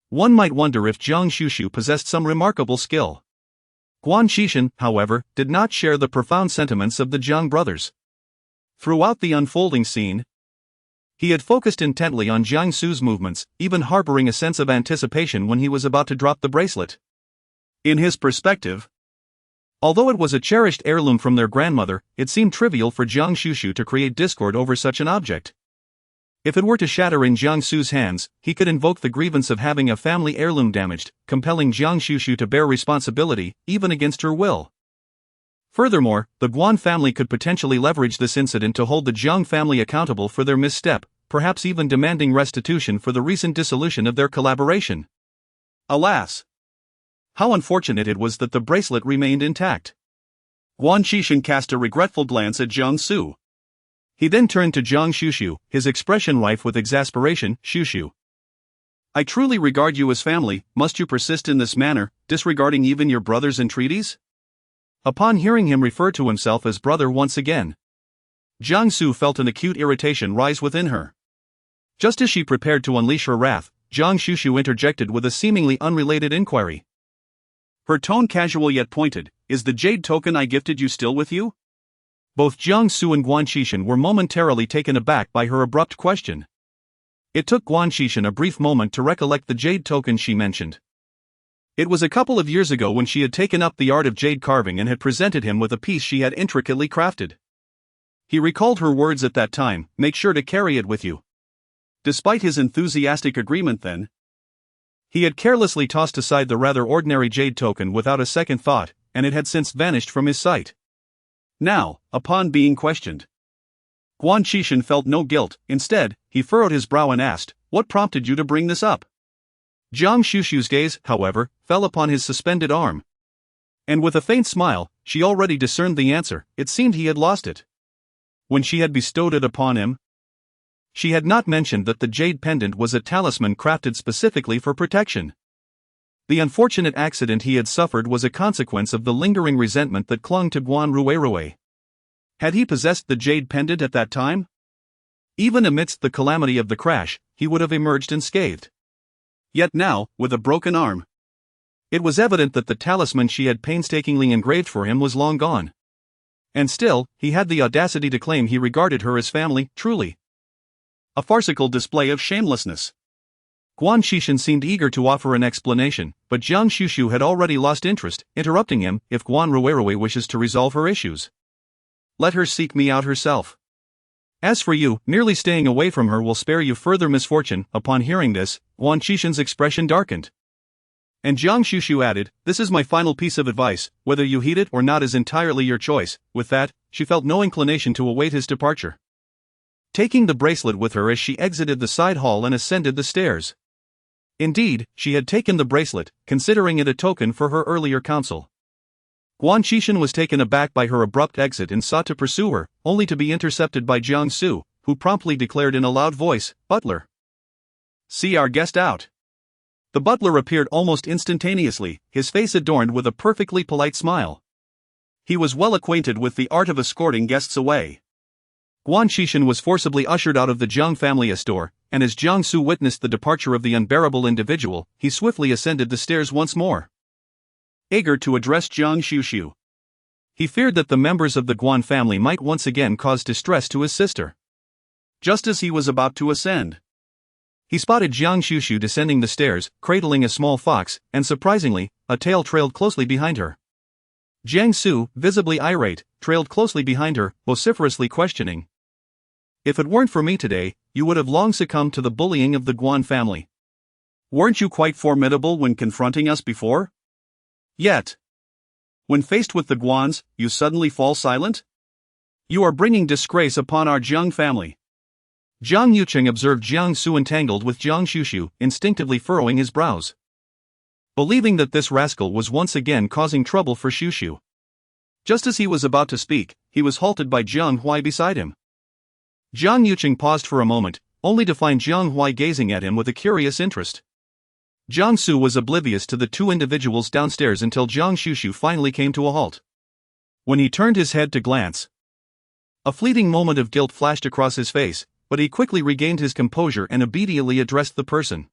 One might wonder if Guan Xuxu possessed some remarkable skill. Guan Xuxu, however, did not share the profound sentiments of the Jiang brothers. Throughout the unfolding scene, he had focused intently on Jiang Su's movements, even harboring a sense of anticipation when he was about to drop the bracelet. In his perspective, although it was a cherished heirloom from their grandmother, it seemed trivial for Guan Xuxu to create discord over such an object. If it were to shatter in Jiang Su's hands, he could invoke the grievance of having a family heirloom damaged, compelling Guan Xuxu to bear responsibility, even against her will. Furthermore, the Guan family could potentially leverage this incident to hold the Jiang family accountable for their misstep, perhaps even demanding restitution for the recent dissolution of their collaboration. Alas! How unfortunate it was that the bracelet remained intact. Guan Xuxu cast a regretful glance at Jiang Su. He then turned to Jiang Xuxu, his expression rife with exasperation. Xuxu, I truly regard you as family, must you persist in this manner, disregarding even your brother's entreaties? Upon hearing him refer to himself as brother once again, Jiang Su felt an acute irritation rise within her. Just as she prepared to unleash her wrath, Jiang Xuxu interjected with a seemingly unrelated inquiry. Her tone casual yet pointed, is the jade token I gifted you still with you? Both Jiang Su and Guan Xuxu were momentarily taken aback by her abrupt question. It took Guan Xuxu a brief moment to recollect the jade token she mentioned. It was a couple of years ago when she had taken up the art of jade carving and had presented him with a piece she had intricately crafted. He recalled her words at that time, make sure to carry it with you. Despite his enthusiastic agreement then, he had carelessly tossed aside the rather ordinary jade token without a second thought, and it had since vanished from his sight. Now, upon being questioned, Guan Xuxu felt no guilt. Instead, he furrowed his brow and asked, what prompted you to bring this up? Jiang Xuxu's gaze, however, fell upon his suspended arm. And with a faint smile, she already discerned the answer. It seemed he had lost it. When she had bestowed it upon him, she had not mentioned that the jade pendant was a talisman crafted specifically for protection. The unfortunate accident he had suffered was a consequence of the lingering resentment that clung to Guan Xuxu. Had he possessed the jade pendant at that time? Even amidst the calamity of the crash, he would have emerged unscathed. Yet now, with a broken arm, it was evident that the talisman she had painstakingly engraved for him was long gone. And still, he had the audacity to claim he regarded her as family. Truly a farcical display of shamelessness. Guan Xuxu seemed eager to offer an explanation, but Jiang Xuxu had already lost interest, interrupting him. If Guan Xuxu wishes to resolve her issues, let her seek me out herself. As for you, merely staying away from her will spare you further misfortune. Upon hearing this, Guan Xuxu's expression darkened. And Jiang Xuxu added, this is my final piece of advice, whether you heed it or not is entirely your choice. With that, she felt no inclination to await his departure. Taking the bracelet with her as she exited the side hall and ascended the stairs, Indeed, she had taken the bracelet, considering it a token for her earlier counsel. Guan Xuxu was taken aback by her abrupt exit and sought to pursue her, only to be intercepted by Jiang Su, who promptly declared in a loud voice, "Butler, see our guest out." The butler appeared almost instantaneously, his face adorned with a perfectly polite smile. He was well acquainted with the art of escorting guests away. Guan Xuxu was forcibly ushered out of the Jiang family store, and as Jiang Su witnessed the departure of the unbearable individual, he swiftly ascended the stairs once more, eager to address Guan Xuxu. He feared that the members of the Guan family might once again cause distress to his sister. Just as he was about to ascend, he spotted Guan Xuxu descending the stairs, cradling a small fox, and surprisingly, a tail trailed closely behind her. Jiang Su, visibly irate, trailed closely behind her, vociferously questioning. "If it weren't for me today, you would have long succumbed to the bullying of the Guan family. Weren't you quite formidable when confronting us before? Yet, when faced with the Guans, you suddenly fall silent? You are bringing disgrace upon our Jiang family." Jiang Yucheng observed Jiang Su entangled with Jiang Xuxu, instinctively furrowing his brows, believing that this rascal was once again causing trouble for Xuxu. Just as he was about to speak, he was halted by Jiang Hui beside him. Jiang Yucheng paused for a moment, only to find Jiang Hui gazing at him with a curious interest. Jiang Su was oblivious to the two individuals downstairs until Jiang Xuxu finally came to a halt. When he turned his head to glance, a fleeting moment of guilt flashed across his face, but he quickly regained his composure and obediently addressed the person.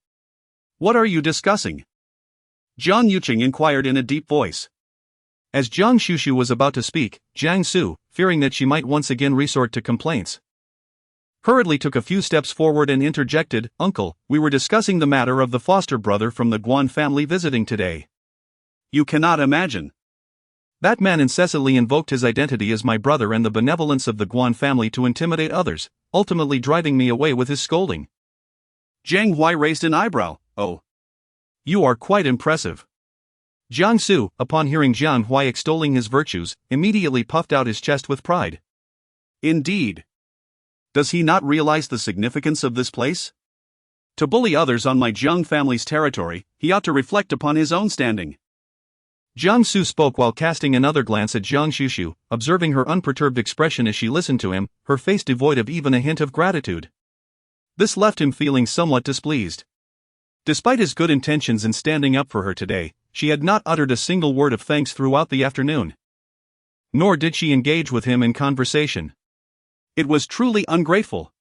"What are you discussing?" Jiang Yucheng inquired in a deep voice. As Jiang Xuxu was about to speak, Jiang Su, fearing that she might once again resort to complaints, hurriedly took a few steps forward and interjected, "Uncle, we were discussing the matter of the foster brother from the Guan family visiting today. You cannot imagine. That man incessantly invoked his identity as my brother and the benevolence of the Guan family to intimidate others, ultimately driving me away with his scolding." Jiang Hui raised an eyebrow. "Oh. You are quite impressive." Jiang Su, upon hearing Jiang Hui extolling his virtues, immediately puffed out his chest with pride. "Indeed. Does he not realize the significance of this place? To bully others on my Jiang family's territory, he ought to reflect upon his own standing." Jiang Su spoke while casting another glance at Jiang Xuxu, observing her unperturbed expression as she listened to him, her face devoid of even a hint of gratitude. This left him feeling somewhat displeased. Despite his good intentions in standing up for her today, she had not uttered a single word of thanks throughout the afternoon. Nor did she engage with him in conversation. It was truly ungrateful.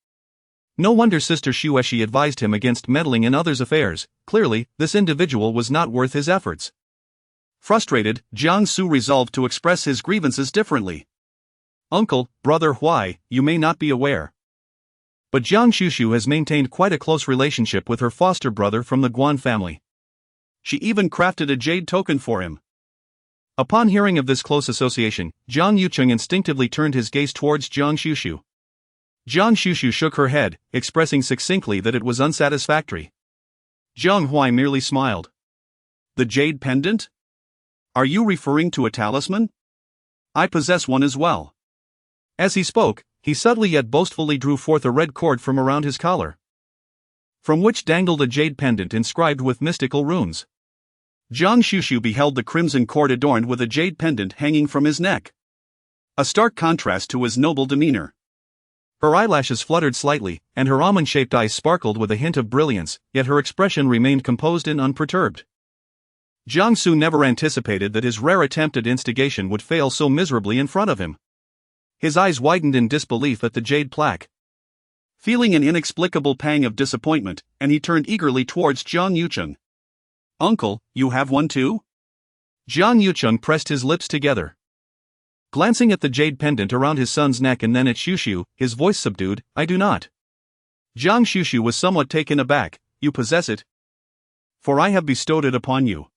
No wonder Sister Xueshi advised him against meddling in others' affairs. Clearly, this individual was not worth his efforts. Frustrated, Jiang Su resolved to express his grievances differently. "Uncle, Brother Hui, you may not be aware, but Jiang Xuxu has maintained quite a close relationship with her foster brother from the Guan family. She even crafted a jade token for him." Upon hearing of this close association, Jiang Yucheng instinctively turned his gaze towards Jiang Xuxu. Jiang Xuxu shook her head, expressing succinctly that it was unsatisfactory. Jiang Hui merely smiled. "The jade pendant? Are you referring to a talisman? I possess one as well." As he spoke, he subtly yet boastfully drew forth a red cord from around his collar, from which dangled a jade pendant inscribed with mystical runes. Jiang Xuxu beheld the crimson cord adorned with a jade pendant hanging from his neck, a stark contrast to his noble demeanor. Her eyelashes fluttered slightly, and her almond-shaped eyes sparkled with a hint of brilliance, yet her expression remained composed and unperturbed. Jiang Su never anticipated that his rare attempt at instigation would fail so miserably in front of him. His eyes widened in disbelief at the jade plaque, feeling an inexplicable pang of disappointment, and he turned eagerly towards Jiang Yucheng. "Uncle, you have one too?" Jiang Yucheng pressed his lips together, glancing at the jade pendant around his son's neck and then at Xuxu, his voice subdued. "I do not." Jiang Xuxu was somewhat taken aback. "You possess it? For I have bestowed it upon you."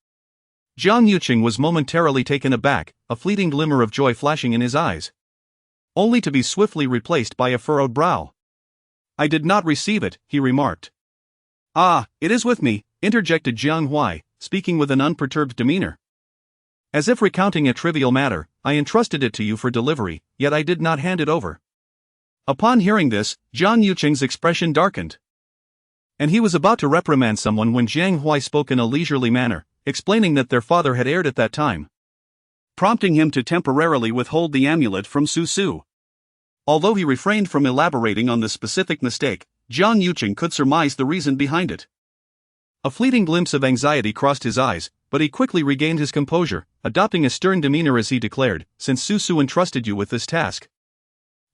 Jiang Yucheng was momentarily taken aback, a fleeting glimmer of joy flashing in his eyes, only to be swiftly replaced by a furrowed brow. "I did not receive it," he remarked. "Ah, it is with me," interjected Jiang Hui, speaking with an unperturbed demeanor. "As if recounting a trivial matter, I entrusted it to you for delivery, yet I did not hand it over." Upon hearing this, Jiang Yucheng's expression darkened. And he was about to reprimand someone when Jiang Huai spoke in a leisurely manner, explaining that their father had erred at that time, prompting him to temporarily withhold the amulet from Xuxu. Although he refrained from elaborating on the specific mistake, Jiang Yuqing could surmise the reason behind it. A fleeting glimpse of anxiety crossed his eyes, but he quickly regained his composure, adopting a stern demeanor as he declared, "Since Xuxu entrusted you with this task,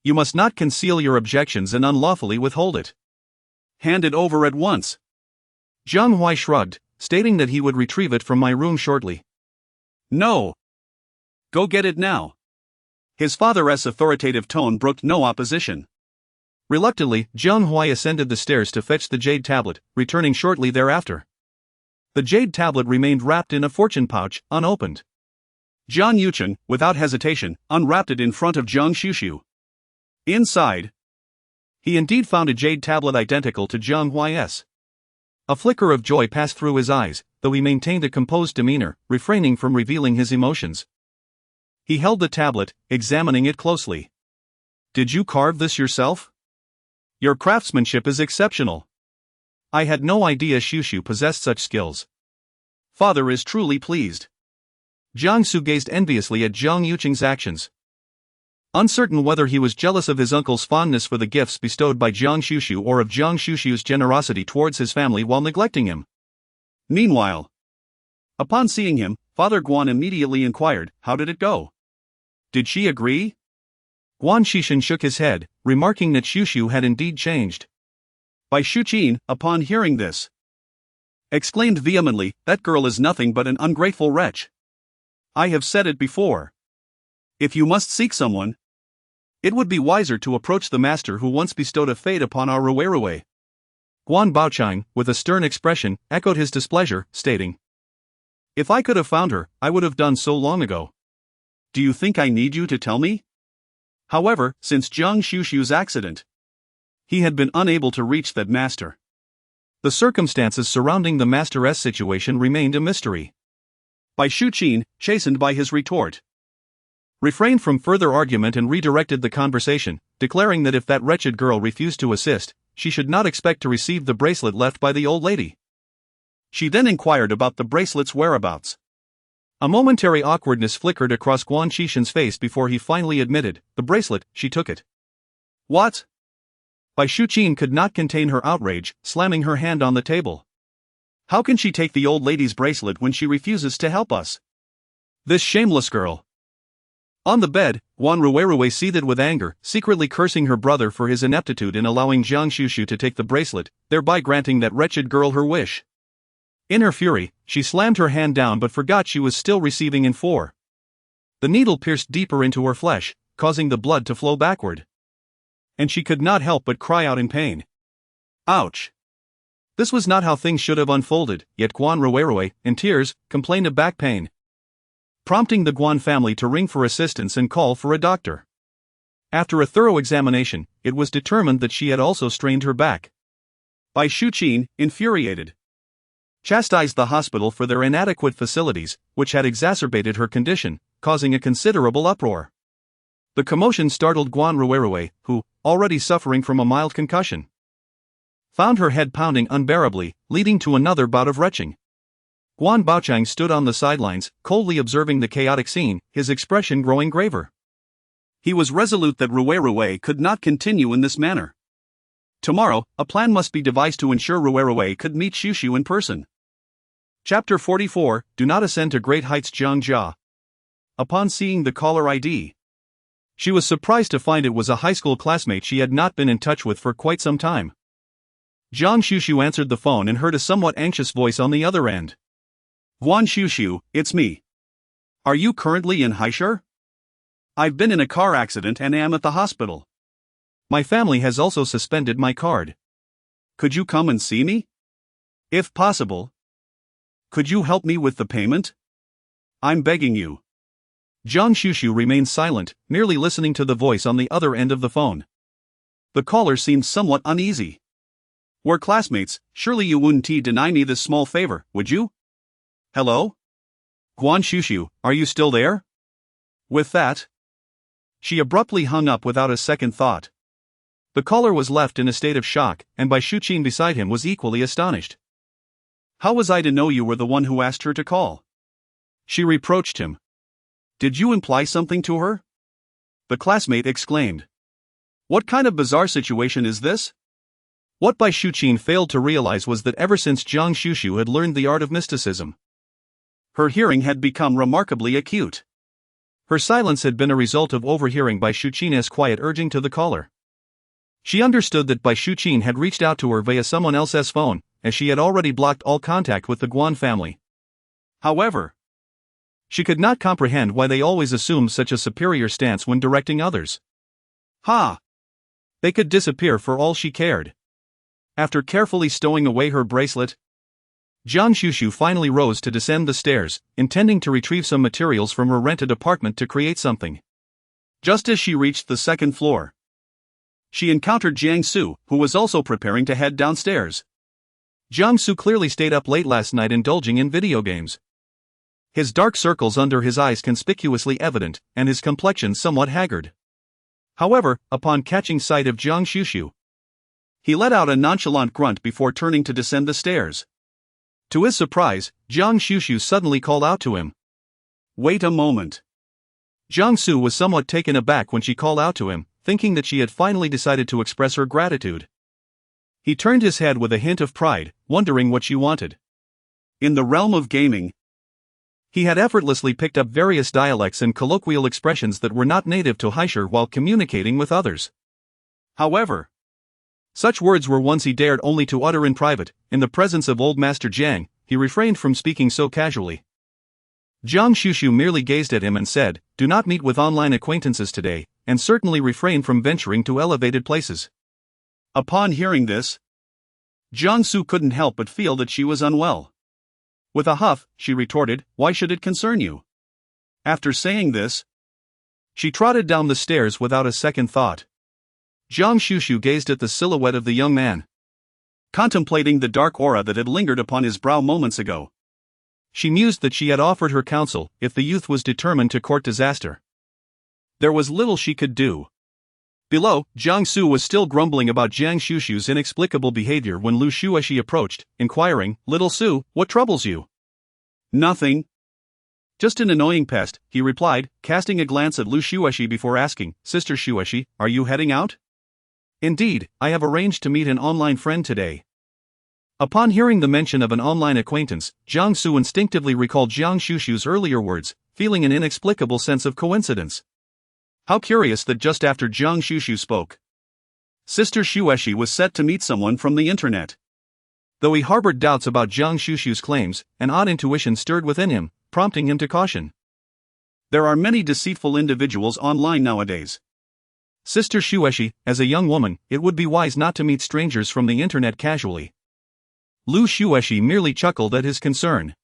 you must not conceal your objections and unlawfully withhold it. Hand it over at once." Jiang Huai shrugged, stating that he would retrieve it from my room shortly. "No. Go get it now." His father's authoritative tone brooked no opposition. Reluctantly, Jiang Huai ascended the stairs to fetch the jade tablet, returning shortly thereafter. The jade tablet remained wrapped in a fortune pouch, unopened. Jiang Yuqing, without hesitation, unwrapped it in front of Guan Xuxu. Inside, he indeed found a jade tablet identical to Jiang Huai's. A flicker of joy passed through his eyes, though he maintained a composed demeanor, refraining from revealing his emotions. He held the tablet, examining it closely. "Did you carve this yourself? Your craftsmanship is exceptional." "I had no idea Xuxu possessed such skills." "Father is truly pleased." Jiang Su gazed enviously at Jiang Yuqing's actions. Uncertain whether he was jealous of his uncle's fondness for the gifts bestowed by Jiang Xuxu or of Jiang Xuxu's generosity towards his family while neglecting him. Meanwhile, upon seeing him, Father Guan immediately inquired, "How did it go? Did she agree?" Guan Xuxu shook his head, remarking that Xuxu had indeed changed. Bai Shuqin, upon hearing this, exclaimed vehemently, "That girl is nothing but an ungrateful wretch. I have said it before. If you must seek someone, it would be wiser to approach the master who once bestowed a fate upon our Ruerue." Guan Baoqiang, with a stern expression, echoed his displeasure, stating, "If I could have found her, I would have done so long ago. Do you think I need you to tell me?" However, since Jiang Xuxu's accident, he had been unable to reach that master. The circumstances surrounding the master's situation remained a mystery. Bai Shuqin, chastened by his retort, refrained from further argument and redirected the conversation, declaring that if that wretched girl refused to assist, she should not expect to receive the bracelet left by the old lady. She then inquired about the bracelet's whereabouts. A momentary awkwardness flickered across Guan Xuxu's face before he finally admitted, "The bracelet, she took it." "What?" Bai Shuqin could not contain her outrage, slamming her hand on the table. "How can she take the old lady's bracelet when she refuses to help us? This shameless girl." On the bed, Guan Ruerue seethed with anger, secretly cursing her brother for his ineptitude in allowing Jiang Xuxu to take the bracelet, thereby granting that wretched girl her wish. In her fury, she slammed her hand down but forgot she was still receiving in 4. The needle pierced deeper into her flesh, causing the blood to flow backward. And she could not help but cry out in pain. Ouch! This was not how things should have unfolded, yet Guan Ruerue, in tears, complained of back pain, prompting the Guan family to ring for assistance and call for a doctor. After a thorough examination, it was determined that she had also strained her back. Bai Shuqin, infuriated, chastised the hospital for their inadequate facilities, which had exacerbated her condition, causing a considerable uproar. The commotion startled Guan Ruerue, who, already suffering from a mild concussion, found her head pounding unbearably, leading to another bout of retching. Guan Baoqiang stood on the sidelines, coldly observing the chaotic scene, his expression growing graver. He was resolute that Ruerue could not continue in this manner. Tomorrow, a plan must be devised to ensure Ruerue could meet Xuxu in person. Chapter 44, Do Not Ascend to Great Heights. Jiang Jia. Upon seeing the caller ID, she was surprised to find it was a high school classmate she had not been in touch with for quite some time. Jiang Xuxu answered the phone and heard a somewhat anxious voice on the other end. "Guan Xuxu, it's me. Are you currently in Heiress? I've been in a car accident and am at the hospital. My family has also suspended my card. Could you come and see me? If possible. Could you help me with the payment? I'm begging you." Jiang Xuxu remained silent, merely listening to the voice on the other end of the phone. The caller seemed somewhat uneasy. "We're classmates, surely you wouldn't deny me this small favor, would you? Hello? Guan Xuxu, are you still there?" With that, she abruptly hung up without a second thought. The caller was left in a state of shock, and Bai Shuqin beside him was equally astonished. How was I to know you were the one who asked her to call? She reproached him. Did you imply something to her? The classmate exclaimed. What kind of bizarre situation is this? What Bai Shuqin failed to realize was that ever since Guan Xuxu had learned the art of mysticism, her hearing had become remarkably acute. Her silence had been a result of overhearing Bai Shuqin's quiet urging to the caller. She understood that Bai Shuqin had reached out to her via someone else's phone, as she had already blocked all contact with the Guan family. However, she could not comprehend why they always assumed such a superior stance when directing others. They could disappear for all she cared. After carefully stowing away her bracelet, Guan Xuxu finally rose to descend the stairs, intending to retrieve some materials from her rented apartment to create something. Just as she reached the second floor, she encountered Jiang Su, who was also preparing to head downstairs. Jiang Su clearly stayed up late last night indulging in video games. His dark circles under his eyes conspicuously evident, and his complexion somewhat haggard. However, upon catching sight of Guan Xuxu, he let out a nonchalant grunt before turning to descend the stairs. To his surprise, Guan Xuxu suddenly called out to him. Wait a moment. Jiang Su was somewhat taken aback when she called out to him, thinking that she had finally decided to express her gratitude. He turned his head with a hint of pride, wondering what she wanted. In the realm of gaming, he had effortlessly picked up various dialects and colloquial expressions that were not native to Heiress while communicating with others. However, such words were ones he dared only to utter in private. In the presence of old Master Jiang, he refrained from speaking so casually. Guan Xuxu merely gazed at him and said, "Do not meet with online acquaintances today, and certainly refrain from venturing to elevated places." Upon hearing this, Jiang Su couldn't help but feel that she was unwell. With a huff, she retorted, "Why should it concern you?" After saying this, she trotted down the stairs without a second thought. Guan Xuxu gazed at the silhouette of the young man, contemplating the dark aura that had lingered upon his brow moments ago. She mused that she had offered her counsel if the youth was determined to court disaster. There was little she could do. Below, Jiang Su was still grumbling about Guan Xuxu's inexplicable behavior when Lu Xuexi approached, inquiring, "Little Su, what troubles you?" "Nothing. Just an annoying pest," he replied, casting a glance at Lu Xuexi before asking, "Sister Xuexi, are you heading out?" "Indeed, I have arranged to meet an online friend today." Upon hearing the mention of an online acquaintance, Jiang Su instinctively recalled Guan Xuxu's earlier words, feeling an inexplicable sense of coincidence. How curious that just after Guan Xuxu spoke, Sister Xuexi was set to meet someone from the internet. Though he harbored doubts about Guan Xuxu's claims, an odd intuition stirred within him, prompting him to caution. There are many deceitful individuals online nowadays. Sister Xuexi, as a young woman, it would be wise not to meet strangers from the internet casually. Lu Xuexi merely chuckled at his concern.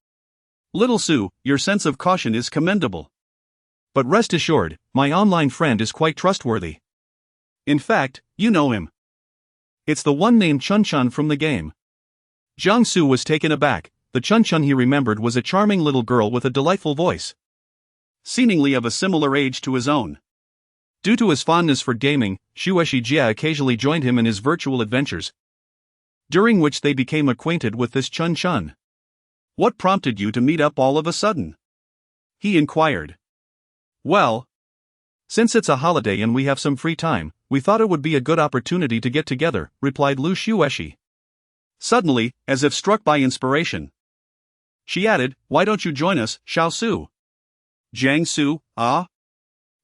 "Little Su, your sense of caution is commendable. But rest assured, my online friend is quite trustworthy. In fact, you know him. It's the one named Chun-Chun from the game." Jiang Su was taken aback. The Chun-Chun he remembered was a charming little girl with a delightful voice, seemingly of a similar age to his own. Due to his fondness for gaming, Xuexi Jia occasionally joined him in his virtual adventures, during which they became acquainted with this Chun-Chun. "What prompted you to meet up all of a sudden?" he inquired. "Well, since it's a holiday and we have some free time, we thought it would be a good opportunity to get together," replied Lu Xuexi. Suddenly, as if struck by inspiration, she added, "Why don't you join us, Xiao Su?" "Jiang Su, ah?"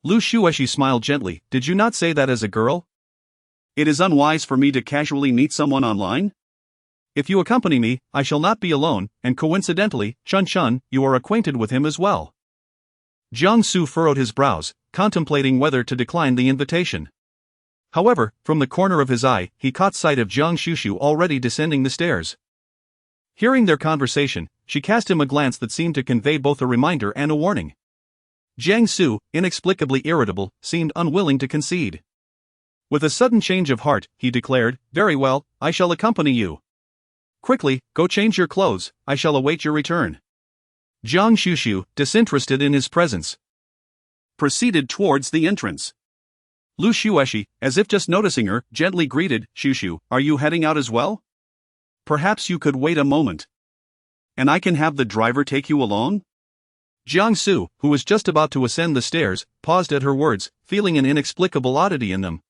Lu Xuexi smiled gently. "Did you not say that as a girl?" "It is unwise for me to casually meet someone online?" "If you accompany me, I shall not be alone, and coincidentally, Chun-Chun, you are acquainted with him as well." Jiang Su furrowed his brows, contemplating whether to decline the invitation. However, from the corner of his eye, he caught sight of Guan Xuxu already descending the stairs. Hearing their conversation, she cast him a glance that seemed to convey both a reminder and a warning. Jiang Su, inexplicably irritable, seemed unwilling to concede. With a sudden change of heart, he declared, "Very well, I shall accompany you. Quickly, go change your clothes, I shall await your return." Jiang Xuxu, disinterested in his presence, proceeded towards the entrance. Lu Xueshi, as if just noticing her, gently greeted, Xuxu, are you heading out as well? Perhaps you could wait a moment. And I can have the driver take you along? Jiang Su, who was just about to ascend the stairs, paused at her words, feeling an inexplicable oddity in them.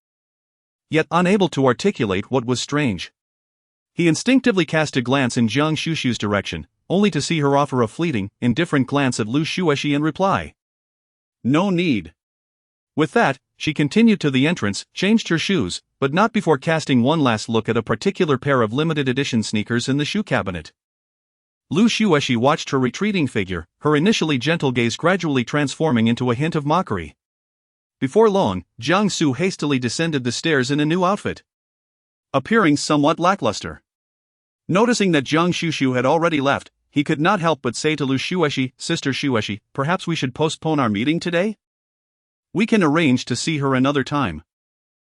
Yet unable to articulate what was strange. He instinctively cast a glance in Jiang Xuxu's direction, only to see her offer a fleeting, indifferent glance at Lu Xueshi and reply. No need. With that, she continued to the entrance, changed her shoes, but not before casting one last look at a particular pair of limited edition sneakers in the shoe cabinet. Lu Xueshi watched her retreating figure, her initially gentle gaze gradually transforming into a hint of mockery. Before long, Jiang Su hastily descended the stairs in a new outfit, appearing somewhat lackluster. Noticing that Jiang Xuxu had already left, he could not help but say to Lu Xueshi, Sister Xueshi, perhaps we should postpone our meeting today? We can arrange to see her another time.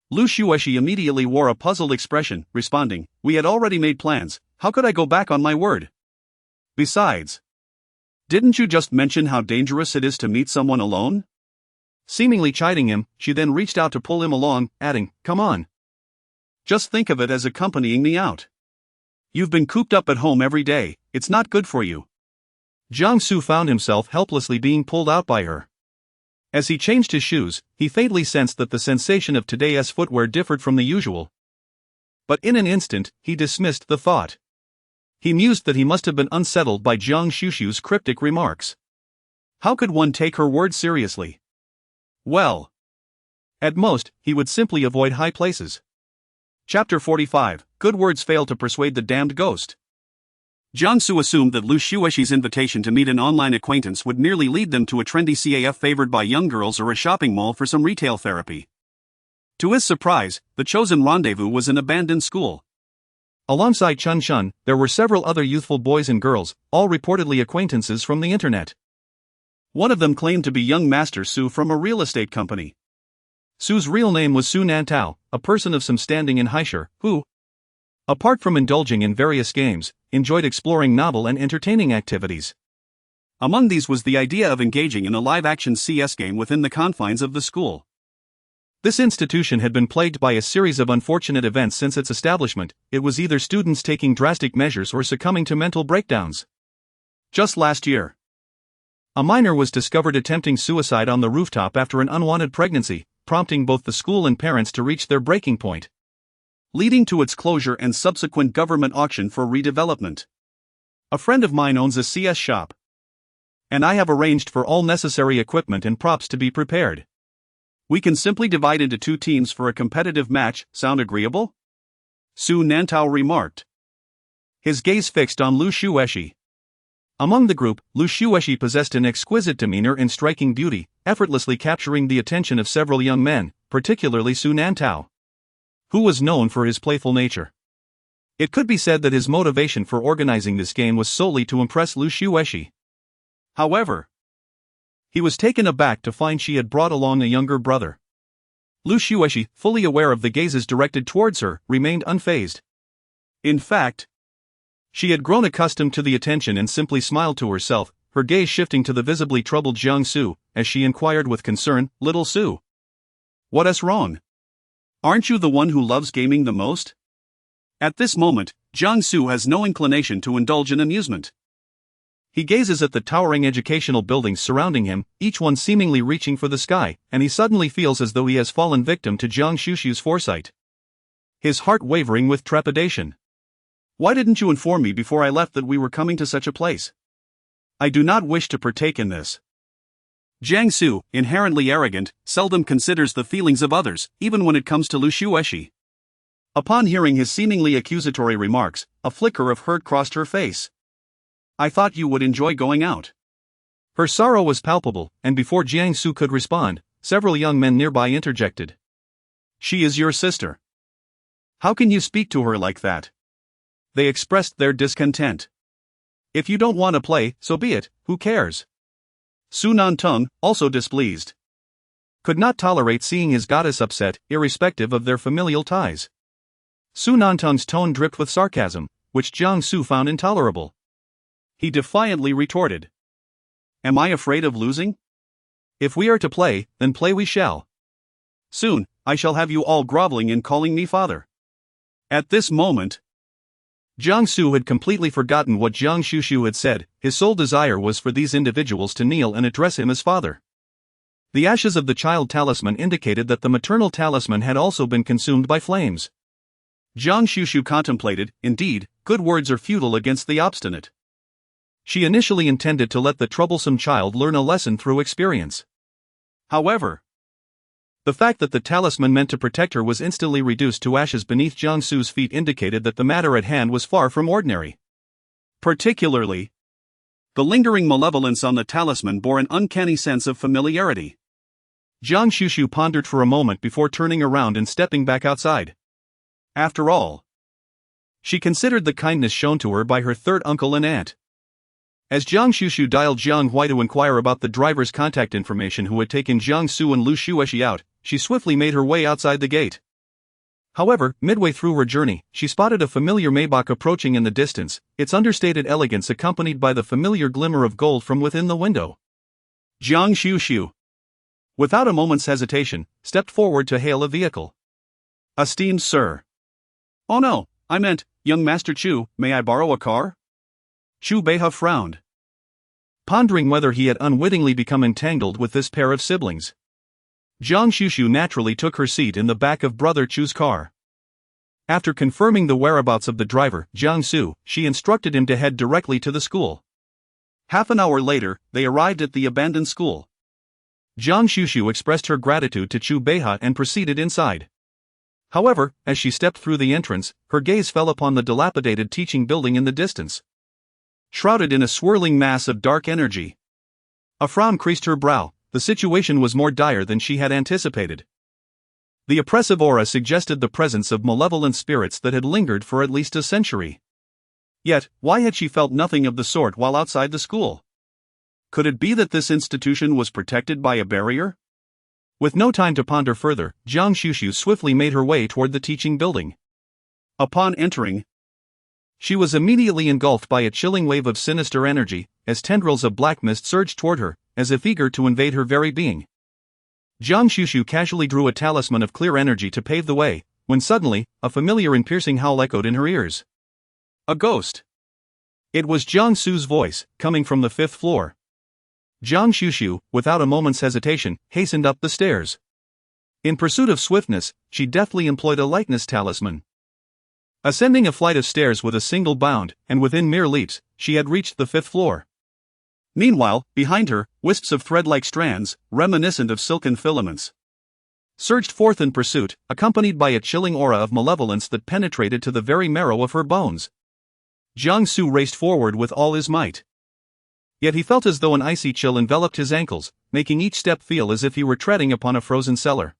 Lu Xueshi immediately wore a puzzled expression, responding, we had already made plans, how could I go back on my word? Besides, didn't you just mention how dangerous it is to meet someone alone? Seemingly chiding him, she then reached out to pull him along, adding, come on. Just think of it as accompanying me out. You've been cooped up at home every day, it's not good for you. Jiang Su found himself helplessly being pulled out by her. As he changed his shoes, he faintly sensed that the sensation of today's footwear differed from the usual. But in an instant, he dismissed the thought. He mused that he must have been unsettled by Jiang Xuxu's cryptic remarks. How could one take her words seriously? Well, at most, he would simply avoid high places. Chapter 45, Good words fail to persuade the damned ghost. Jiang Su assumed that Lu Xueshi's invitation to meet an online acquaintance would merely lead them to a trendy CAF favored by young girls or a shopping mall for some retail therapy. To his surprise, the chosen rendezvous was an abandoned school. Alongside Chun Chun, there were several other youthful boys and girls, all reportedly acquaintances from the internet. One of them claimed to be young Master Su from a real estate company. Su's real name was Su Nantao, a person of some standing in Heiress, who, apart from indulging in various games, enjoyed exploring novel and entertaining activities. Among these was the idea of engaging in a live-action CS game within the confines of the school. This institution had been plagued by a series of unfortunate events since its establishment. It was either students taking drastic measures or succumbing to mental breakdowns. Just last year, a minor was discovered attempting suicide on the rooftop after an unwanted pregnancy, prompting both the school and parents to reach their breaking point, leading to its closure and subsequent government auction for redevelopment. A friend of mine owns a CS shop, and I have arranged for all necessary equipment and props to be prepared. We can simply divide into two teams for a competitive match, sound agreeable? Su Nantao remarked, his gaze fixed on Lu Xueshi. Among the group, Lu Xueshi possessed an exquisite demeanor and striking beauty, effortlessly capturing the attention of several young men, particularly Su Nantao, who was known for his playful nature. It could be said that his motivation for organizing this game was solely to impress Lu Xueshi. However, he was taken aback to find she had brought along a younger brother. Lu Xueshi, fully aware of the gazes directed towards her, remained unfazed. In fact, she had grown accustomed to the attention and simply smiled to herself, her gaze shifting to the visibly troubled Jiang Su, as she inquired with concern, Little Su, what's wrong? Aren't you the one who loves gaming the most? At this moment, Jiang Su has no inclination to indulge in amusement. He gazes at the towering educational buildings surrounding him, each one seemingly reaching for the sky, and he suddenly feels as though he has fallen victim to Jiang Xuxu's foresight, his heart wavering with trepidation. Why didn't you inform me before I left that we were coming to such a place? I do not wish to partake in this. Jiang Su, inherently arrogant, seldom considers the feelings of others, even when it comes to Lu Xueshi. Upon hearing his seemingly accusatory remarks, a flicker of hurt crossed her face. I thought you would enjoy going out. Her sorrow was palpable, and before Jiang Su could respond, several young men nearby interjected. She is your sister. How can you speak to her like that? They expressed their discontent. If you don't want to play, so be it, who cares? Su Nantong, also displeased, could not tolerate seeing his goddess upset, irrespective of their familial ties. Su Nantong's tone dripped with sarcasm, which Jiang Su found intolerable. He defiantly retorted. Am I afraid of losing? If we are to play, then play we shall. Soon, I shall have you all groveling and calling me father." At this moment, Jiang Xu had completely forgotten what Guan Xuxu had said. His sole desire was for these individuals to kneel and address him as father. The ashes of the child talisman indicated that the maternal talisman had also been consumed by flames. Guan Xuxu contemplated, indeed, good words are futile against the obstinate. She initially intended to let the troublesome child learn a lesson through experience. However, the fact that the talisman meant to protect her was instantly reduced to ashes beneath Jiang Xu's feet indicated that the matter at hand was far from ordinary. Particularly, the lingering malevolence on the talisman bore an uncanny sense of familiarity. Guan Xuxu pondered for a moment before turning around and stepping back outside. After all, she considered the kindness shown to her by her third uncle and aunt. As Guan Xuxu dialed Jiang Hui to inquire about the driver's contact information who had taken Jiang Su and Lu Shueshi out, she swiftly made her way outside the gate. However, midway through her journey, she spotted a familiar Maybach approaching in the distance, its understated elegance accompanied by the familiar glimmer of gold from within the window. Jiang Xuxu, without a moment's hesitation, stepped forward to hail a vehicle. "Esteemed sir." "Oh no, I meant, young Master Chu, may I borrow a car?" Chu Beihe frowned, pondering whether he had unwittingly become entangled with this pair of siblings. Jiang Xuxu naturally took her seat in the back of brother Chu's car. After confirming the whereabouts of the driver, Jiang Su, she instructed him to head directly to the school. Half an hour later, they arrived at the abandoned school. Jiang Xuxu expressed her gratitude to Chu Beihe and proceeded inside. However, as she stepped through the entrance, her gaze fell upon the dilapidated teaching building in the distance. Shrouded in a swirling mass of dark energy, a frown creased her brow. The situation was more dire than she had anticipated. The oppressive aura suggested the presence of malevolent spirits that had lingered for at least a century. Yet, why had she felt nothing of the sort while outside the school? Could it be that this institution was protected by a barrier? With no time to ponder further, Jiang Xuxu swiftly made her way toward the teaching building. Upon entering, she was immediately engulfed by a chilling wave of sinister energy, as tendrils of black mist surged toward her, as if eager to invade her very being. Jiang Xuxu casually drew a talisman of clear energy to pave the way, when suddenly, a familiar and piercing howl echoed in her ears. A ghost! It was Jiang Su's voice, coming from the 5th floor. Jiang Xuxu, without a moment's hesitation, hastened up the stairs. In pursuit of swiftness, she deftly employed a lightness talisman. Ascending a flight of stairs with a single bound, and within mere leaps, she had reached the 5th floor. Meanwhile, behind her, wisps of thread-like strands, reminiscent of silken filaments, surged forth in pursuit, accompanied by a chilling aura of malevolence that penetrated to the very marrow of her bones. Jiang Su raced forward with all his might. Yet he felt as though an icy chill enveloped his ankles, making each step feel as if he were treading upon a frozen cellar.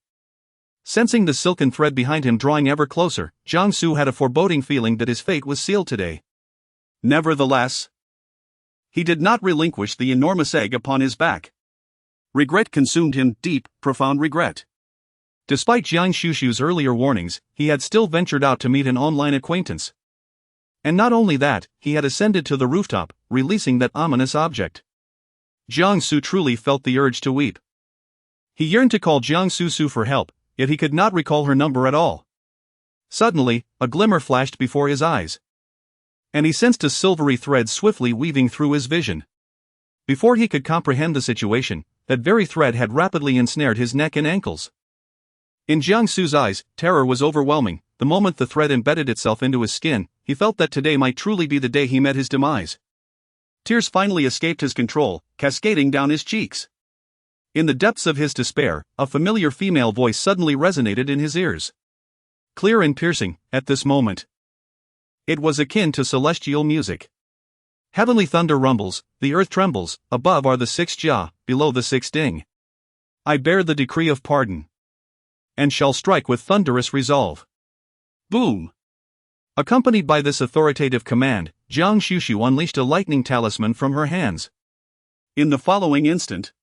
Sensing the silken thread behind him drawing ever closer, Jiang Su had a foreboding feeling that his fate was sealed today. Nevertheless, he did not relinquish the enormous egg upon his back. Regret consumed him, deep, profound regret. Despite Jiang Xuxu's earlier warnings, he had still ventured out to meet an online acquaintance. And not only that, he had ascended to the rooftop, releasing that ominous object. Jiang Su truly felt the urge to weep. He yearned to call Jiang Xusu for help, yet he could not recall her number at all. Suddenly, a glimmer flashed before his eyes, and he sensed a silvery thread swiftly weaving through his vision. Before he could comprehend the situation, that very thread had rapidly ensnared his neck and ankles. In Jiang Su's eyes, terror was overwhelming. The moment the thread embedded itself into his skin, he felt that today might truly be the day he met his demise. Tears finally escaped his control, cascading down his cheeks. In the depths of his despair, a familiar female voice suddenly resonated in his ears. Clear and piercing, at this moment. It was akin to celestial music. Heavenly thunder rumbles, the earth trembles, above are the 6 Jia, below the 6 Ding. I bear the decree of pardon, and shall strike with thunderous resolve. Boom! Accompanied by this authoritative command, Jiang Xuxu unleashed a lightning talisman from her hands. In the following instant,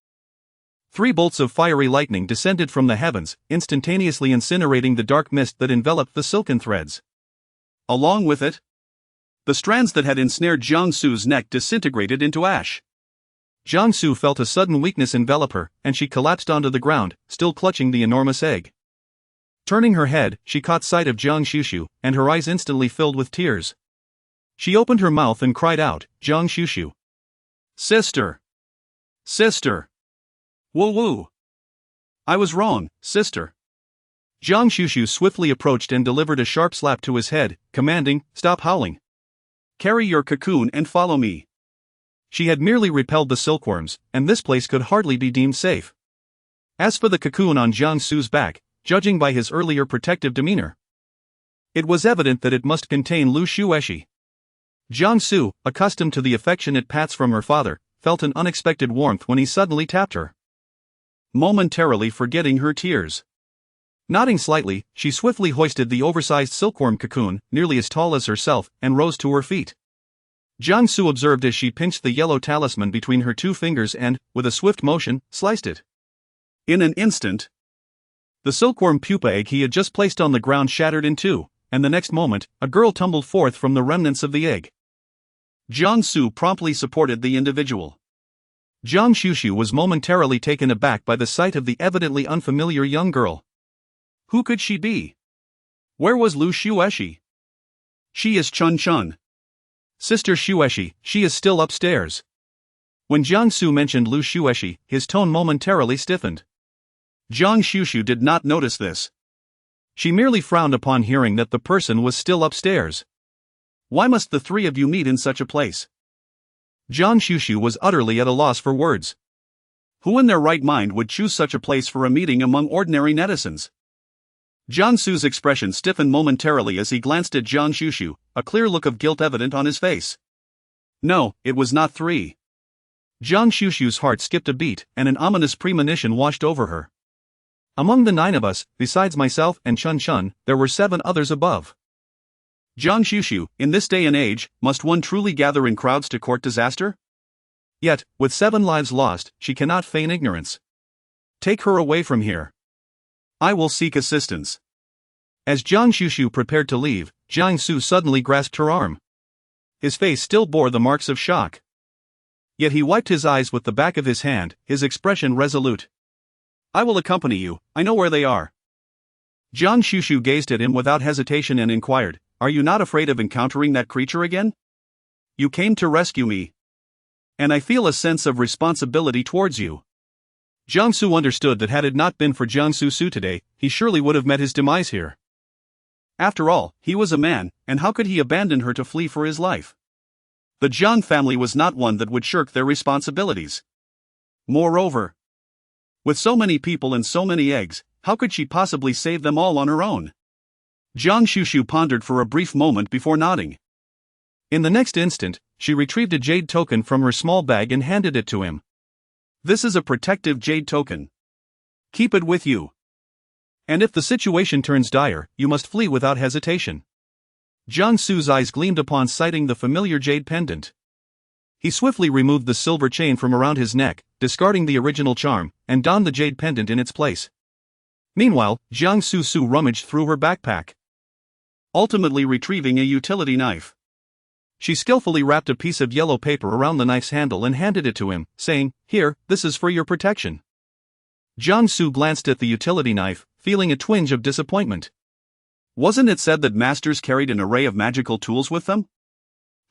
3 bolts of fiery lightning descended from the heavens, instantaneously incinerating the dark mist that enveloped the silken threads. Along with it, the strands that had ensnared Jiang Su's neck disintegrated into ash. Jiang Su felt a sudden weakness envelop her, and she collapsed onto the ground, still clutching the enormous egg. Turning her head, she caught sight of Guan Xuxu, and her eyes instantly filled with tears. She opened her mouth and cried out, "Guan Xuxu! Sister! Sister! Woo woo! I was wrong, sister!" Guan Xuxu swiftly approached and delivered a sharp slap to his head, commanding, "Stop howling! Carry your cocoon and follow me." She had merely repelled the silkworms, and this place could hardly be deemed safe. As for the cocoon on Guan Xu's back, judging by his earlier protective demeanor, it was evident that it must contain Lu Xueshi. Guan Xu, accustomed to the affectionate pats from her father, felt an unexpected warmth when he suddenly tapped her, momentarily forgetting her tears. Nodding slightly, she swiftly hoisted the oversized silkworm cocoon, nearly as tall as herself, and rose to her feet. Guan Xu observed as she pinched the yellow talisman between her two fingers and, with a swift motion, sliced it. In an instant, the silkworm pupa egg he had just placed on the ground shattered in two, and the next moment, a girl tumbled forth from the remnants of the egg. Guan Xu promptly supported the individual. Guan Xuxu was momentarily taken aback by the sight of the evidently unfamiliar young girl. Who could she be? Where was Lu Xueshi? She is Chun Chun. Sister Xueshi, she is still upstairs. When Guan Xu mentioned Lu Xueshi, his tone momentarily stiffened. Guan Xuxu did not notice this. She merely frowned upon hearing that the person was still upstairs. Why must the three of you meet in such a place? Guan Xuxu was utterly at a loss for words. Who in their right mind would choose such a place for a meeting among ordinary netizens? Guan Xu's expression stiffened momentarily as he glanced at Guan Xuxu, a clear look of guilt evident on his face. No, it was not three. Guan Xuxu's heart skipped a beat, and an ominous premonition washed over her. Among the 9 of us, besides myself and Chun Chun, there were 7 others above. Guan Xuxu, in this day and age, must one truly gather in crowds to court disaster? Yet, with 7 lives lost, she cannot feign ignorance. Take her away from here. I will seek assistance. As Guan Xuxu prepared to leave, Guan Xu suddenly grasped her arm. His face still bore the marks of shock. Yet he wiped his eyes with the back of his hand, his expression resolute. I will accompany you, I know where they are. Guan Xuxu gazed at him without hesitation and inquired, Are you not afraid of encountering that creature again? You came to rescue me. And I feel a sense of responsibility towards you. Guan Xu understood that had it not been for Guan Xuxu today, he surely would have met his demise here. After all, he was a man, and how could he abandon her to flee for his life? The Jiang family was not one that would shirk their responsibilities. Moreover, with so many people and so many eggs, how could she possibly save them all on her own? Guan Xuxu pondered for a brief moment before nodding. In the next instant, she retrieved a jade token from her small bag and handed it to him. This is a protective jade token. Keep it with you. And if the situation turns dire, you must flee without hesitation. Guan Xu's eyes gleamed upon sighting the familiar jade pendant. He swiftly removed the silver chain from around his neck, discarding the original charm, and donned the jade pendant in its place. Meanwhile, Guan Xuxu rummaged through her backpack, ultimately retrieving a utility knife. She skillfully wrapped a piece of yellow paper around the knife's handle and handed it to him, saying, Here, this is for your protection. Guan Xu glanced at the utility knife, feeling a twinge of disappointment. Wasn't it said that masters carried an array of magical tools with them?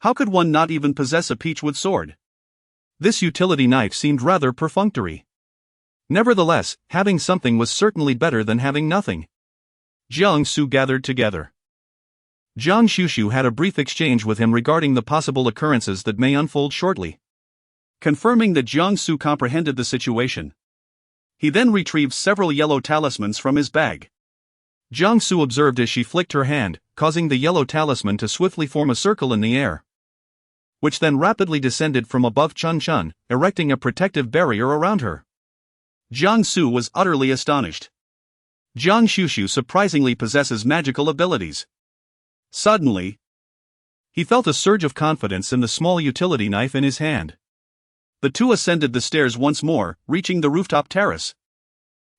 How could one not even possess a peachwood sword? This utility knife seemed rather perfunctory. Nevertheless, having something was certainly better than having nothing. Guan Xu gathered together. Guan Xuxu had a brief exchange with him regarding the possible occurrences that may unfold shortly. Confirming that Guan Xu comprehended the situation, he then retrieved several yellow talismans from his bag. Guan Xu observed as she flicked her hand, causing the yellow talisman to swiftly form a circle in the air, which then rapidly descended from above Chun Chun, erecting a protective barrier around her. Guan Xu was utterly astonished. Guan Xuxu surprisingly possesses magical abilities. Suddenly, he felt a surge of confidence in the small utility knife in his hand. The two ascended the stairs once more, reaching the rooftop terrace,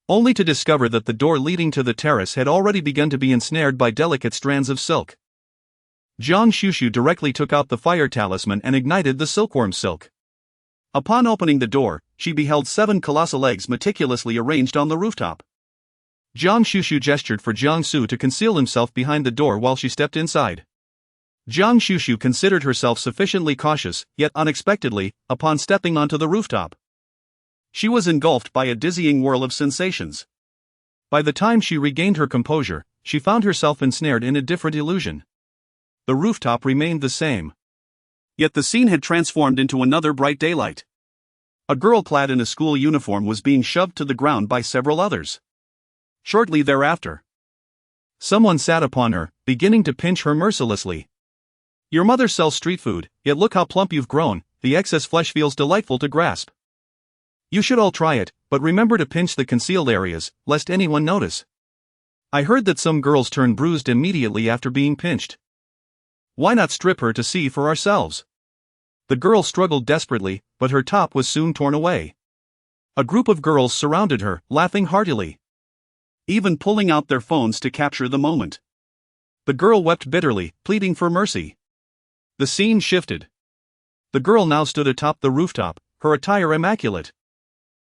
only to discover that the door leading to the terrace had already begun to be ensnared by delicate strands of silk. Guan Xuxu directly took out the fire talisman and ignited the silkworm silk. Upon opening the door, she beheld 7 colossal eggs meticulously arranged on the rooftop. Guan Xuxu gestured for Jiang Su to conceal himself behind the door while she stepped inside. Guan Xuxu considered herself sufficiently cautious, yet unexpectedly, upon stepping onto the rooftop. She was engulfed by a dizzying whirl of sensations. By the time she regained her composure, she found herself ensnared in a different illusion. The rooftop remained the same. Yet the scene had transformed into another bright daylight. A girl clad in a school uniform was being shoved to the ground by several others. Shortly thereafter, someone sat upon her, beginning to pinch her mercilessly. Your mother sells street food, yet look how plump you've grown, the excess flesh feels delightful to grasp. You should all try it, but remember to pinch the concealed areas, lest anyone notice. I heard that some girls turn bruised immediately after being pinched. Why not strip her to see for ourselves? The girl struggled desperately, but her top was soon torn away. A group of girls surrounded her, laughing heartily, even pulling out their phones to capture the moment. The girl wept bitterly, pleading for mercy. The scene shifted. The girl now stood atop the rooftop, her attire immaculate.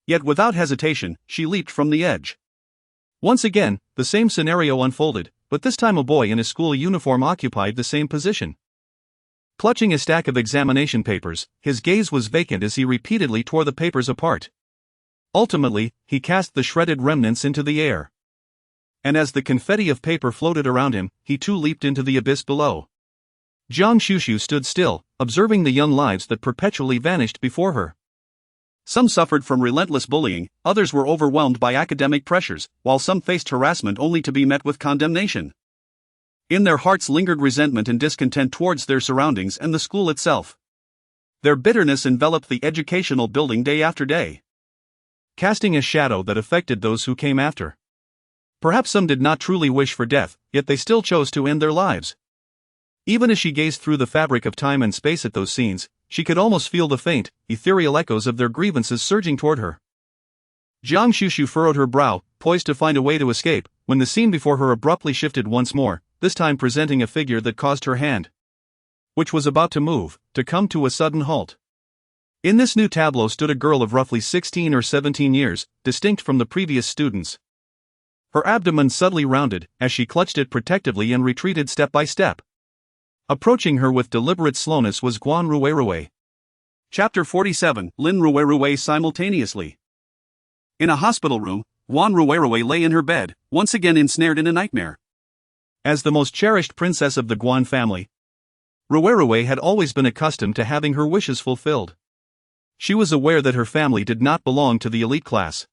Yet without hesitation, she leaped from the edge. Once again, the same scenario unfolded, but this time a boy in a school uniform occupied the same position. Clutching a stack of examination papers, his gaze was vacant as he repeatedly tore the papers apart. Ultimately, he cast the shredded remnants into the air. And as the confetti of paper floated around him, he too leaped into the abyss below. Guan Xuxu stood still, observing the young lives that perpetually vanished before her. Some suffered from relentless bullying, others were overwhelmed by academic pressures, while some faced harassment only to be met with condemnation. In their hearts lingered resentment and discontent towards their surroundings and the school itself. Their bitterness enveloped the educational building day after day, casting a shadow that affected those who came after. Perhaps some did not truly wish for death, yet they still chose to end their lives. Even as she gazed through the fabric of time and space at those scenes, she could almost feel the faint, ethereal echoes of their grievances surging toward her. Guan Xuxu furrowed her brow, poised to find a way to escape, when the scene before her abruptly shifted once more, this time presenting a figure that caused her hand, which was about to move, to come to a sudden halt. In this new tableau stood a girl of roughly 16 or 17 years, distinct from the previous students. Her abdomen subtly rounded, as she clutched it protectively and retreated step by step. Approaching her with deliberate slowness was Guan Xuxu. Chapter 47, Lin Xuxu simultaneously. In a hospital room, Guan Xuxu lay in her bed, once again ensnared in a nightmare. As the most cherished princess of the Guan family, Xuxu had always been accustomed to having her wishes fulfilled. She was aware that her family did not belong to the elite class.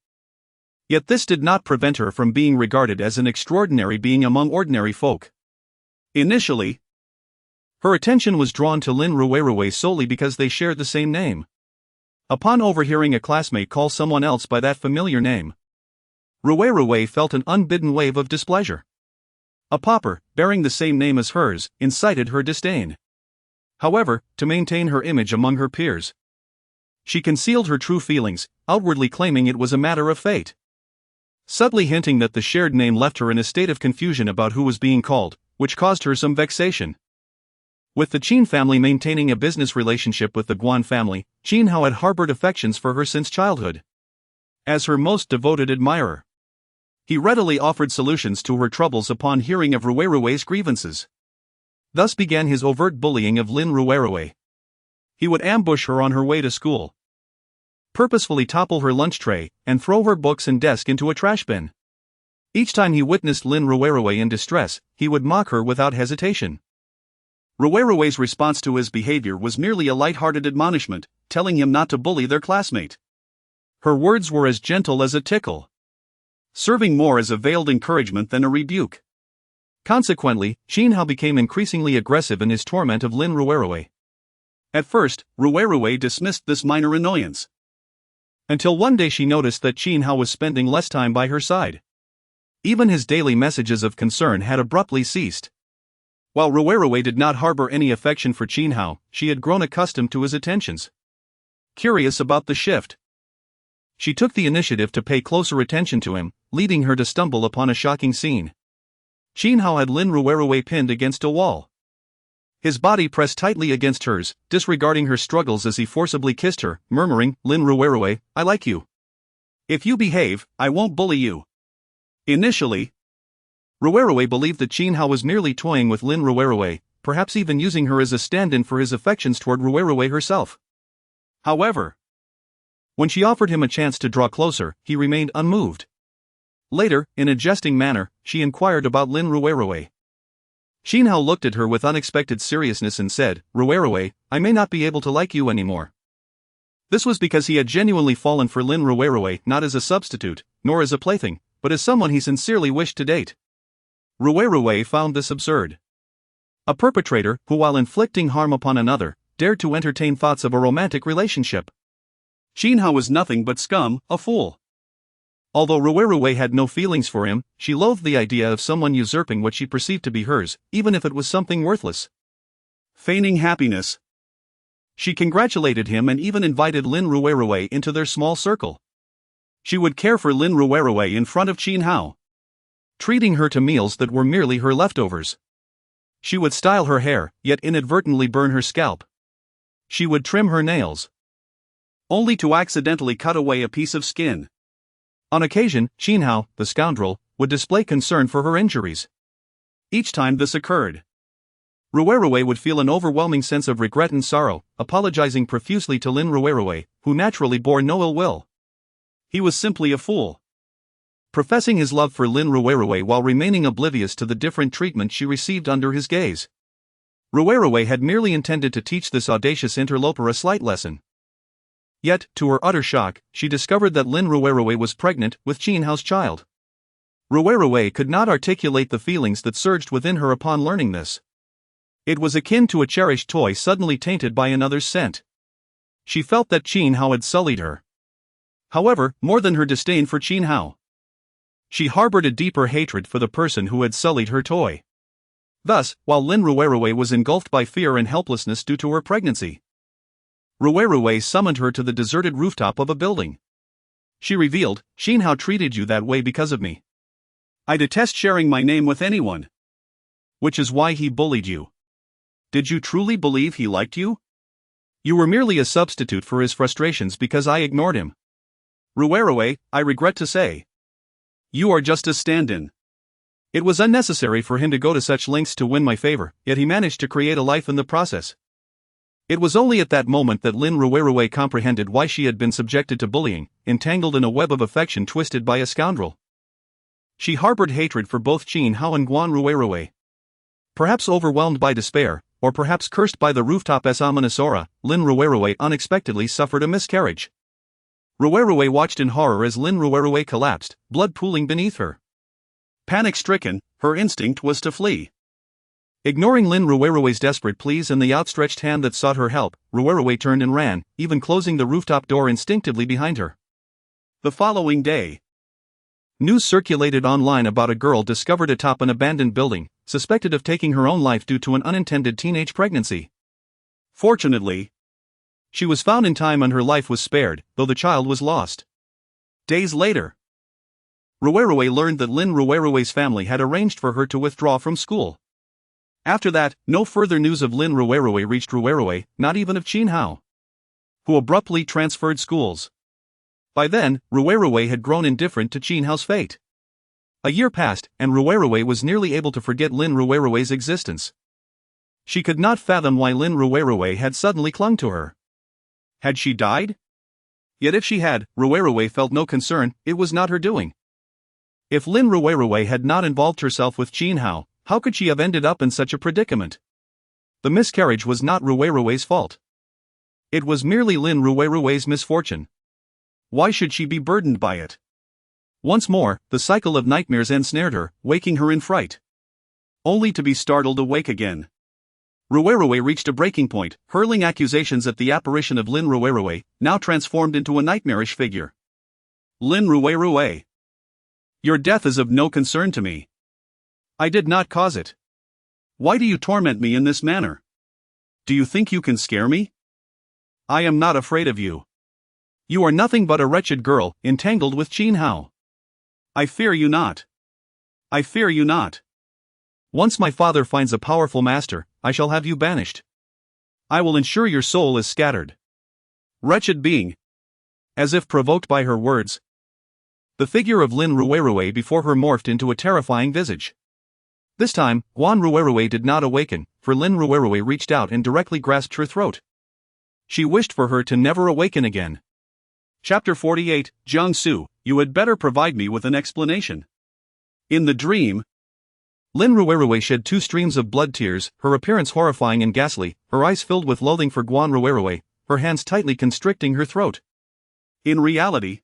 Yet this did not prevent her from being regarded as an extraordinary being among ordinary folk. Initially, her attention was drawn to Lin Xuxu solely because they shared the same name. Upon overhearing a classmate call someone else by that familiar name, Xuxu felt an unbidden wave of displeasure. A pauper, bearing the same name as hers, incited her disdain. However, to maintain her image among her peers, she concealed her true feelings, outwardly claiming it was a matter of fate, subtly hinting that the shared name left her in a state of confusion about who was being called, which caused her some vexation. With the Qin family maintaining a business relationship with the Guan family, Qin Hao had harbored affections for her since childhood. As her most devoted admirer, he readily offered solutions to her troubles upon hearing of Xuxu's grievances. Thus began his overt bullying of Lin Xuxu. He would ambush her on her way to school, purposefully topple her lunch tray, and throw her books and desk into a trash bin. Each time he witnessed Lin Xuxu in distress, he would mock her without hesitation. Xuxu's response to his behavior was merely a light-hearted admonishment, telling him not to bully their classmate. Her words were as gentle as a tickle, serving more as a veiled encouragement than a rebuke. Consequently, Qin Hao became increasingly aggressive in his torment of Lin Xuxu. At first, Xuxu dismissed this minor annoyance, until one day she noticed that Qin Hao was spending less time by her side. Even his daily messages of concern had abruptly ceased. While Xuxu did not harbor any affection for Qin Hao, she had grown accustomed to his attentions. Curious about the shift, she took the initiative to pay closer attention to him, leading her to stumble upon a shocking scene. Qin Hao had Lin Xuxu pinned against a wall, his body pressed tightly against hers, disregarding her struggles as he forcibly kissed her, murmuring, "Lin Xuxu, I like you. If you behave, I won't bully you." Initially, Ruwerue believed that Qin Hao was merely toying with Lin Ruwerue, perhaps even using her as a stand-in for his affections toward Ruwerue herself. However, when she offered him a chance to draw closer, he remained unmoved. Later, in a jesting manner, she inquired about Lin Ruwerue. Qin Hao looked at her with unexpected seriousness and said, "Ruwerue, I may not be able to like you anymore." This was because he had genuinely fallen for Lin Ruwerue not as a substitute, nor as a plaything, but as someone he sincerely wished to date. Ruwerue found this absurd. A perpetrator who, while inflicting harm upon another, dared to entertain thoughts of a romantic relationship. Qin Hao was nothing but scum, a fool. Although Ruwerue had no feelings for him, she loathed the idea of someone usurping what she perceived to be hers, even if it was something worthless. Feigning happiness, she congratulated him and even invited Lin Ruwerue into their small circle. She would care for Lin Ruwerue in front of Qin Hao, treating her to meals that were merely her leftovers. She would style her hair, yet inadvertently burn her scalp. She would trim her nails, only to accidentally cut away a piece of skin. On occasion, Qin Hao, the scoundrel, would display concern for her injuries. Each time this occurred, Ruwerue would feel an overwhelming sense of regret and sorrow, apologizing profusely to Lin Ruwerue, who naturally bore no ill will. He was simply a fool. Professing his love for Lin Ruwerue while remaining oblivious to the different treatment she received under his gaze. Ruwerue had merely intended to teach this audacious interloper a slight lesson. Yet, to her utter shock, she discovered that Lin Ruwerue was pregnant with Qin Hao's child. Ruwerue could not articulate the feelings that surged within her upon learning this. It was akin to a cherished toy suddenly tainted by another's scent. She felt that Qin Hao had sullied her. However, more than her disdain for Qin Hao, she harbored a deeper hatred for the person who had sullied her toy. Thus, while Lin Ruwerue was engulfed by fear and helplessness due to her pregnancy, Ruwerue summoned her to the deserted rooftop of a building. She revealed, "Qin Hao treated you that way because of me. I detest sharing my name with anyone. Which is why he bullied you. Did you truly believe he liked you? You were merely a substitute for his frustrations because I ignored him. Ruwerue, I regret to say, you are just a stand-in." It was unnecessary for him to go to such lengths to win my favor, yet he managed to create a life in the process. It was only at that moment that Lin Ruwerue comprehended why she had been subjected to bullying, entangled in a web of affection twisted by a scoundrel. She harbored hatred for both Qin Hao and Guan Ruwerue. Perhaps overwhelmed by despair, or perhaps cursed by the rooftop's ominous aura, Lin Ruwerue unexpectedly suffered a miscarriage. Ruwerue watched in horror as Lin Ruwerue collapsed, blood pooling beneath her. Panic-stricken, her instinct was to flee. Ignoring Lin Ruwerue's desperate pleas and the outstretched hand that sought her help, Ruwerue turned and ran, even closing the rooftop door instinctively behind her. The following day, news circulated online about a girl discovered atop an abandoned building, suspected of taking her own life due to an unintended teenage pregnancy. Fortunately, she was found in time and her life was spared, though the child was lost. Days later, Ruwerue learned that Lin Ruwerue's family had arranged for her to withdraw from school. After that, no further news of Lin Ruwerue reached Ruwerue, not even of Qin Hao, who abruptly transferred schools. By then, Ruwerue had grown indifferent to Qin Hao's fate. A year passed, and Ruwerue was nearly able to forget Lin Ruwerue's existence. She could not fathom why Lin Ruwerue had suddenly clung to her. Had she died? Yet if she had, Ruwerue felt no concern, it was not her doing. If Lin Ruwerue had not involved herself with Qin Hao, how could she have ended up in such a predicament? The miscarriage was not Ruwerue's fault. It was merely Lin Ruwerue's misfortune. Why should she be burdened by it? Once more, the cycle of nightmares ensnared her, waking her in fright, only to be startled awake again. Ruwerue reached a breaking point, hurling accusations at the apparition of Lin Ruwerue, now transformed into a nightmarish figure. Lin Ruwerue, your death is of no concern to me. I did not cause it. Why do you torment me in this manner? Do you think you can scare me? I am not afraid of you. You are nothing but a wretched girl, entangled with Qin Hao. I fear you not. I fear you not. Once my father finds a powerful master, I shall have you banished. I will ensure your soul is scattered. Wretched being. As if provoked by her words, The figure of Lin Ruerue before her morphed into a terrifying visage. This time, Guan Ruerue did not awaken, for Lin Ruerue reached out and directly grasped her throat. She wished for her to never awaken again. Chapter 48, Jiang Su, you had better provide me with an explanation. In the dream, Lin Ruerue shed 2 streams of blood tears, her appearance horrifying and ghastly, her eyes filled with loathing for Guan Ruerue, her hands tightly constricting her throat. In reality,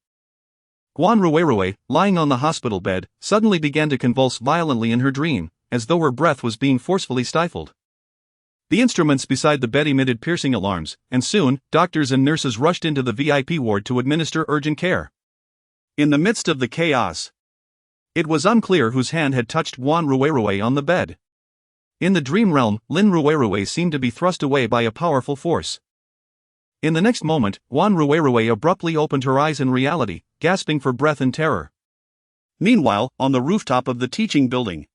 Guan Ruerue, lying on the hospital bed, suddenly began to convulse violently in her dream, as though her breath was being forcefully stifled. The instruments beside the bed emitted piercing alarms, and soon, doctors and nurses rushed into the VIP ward to administer urgent care. In the midst of the chaos, it was unclear whose hand had touched Guan Ruerue on the bed. In the dream realm, Lin Ruerue seemed to be thrust away by a powerful force. In the next moment, Guan Ruerue abruptly opened her eyes in reality, gasping for breath in terror. Meanwhile, on the rooftop of the teaching building,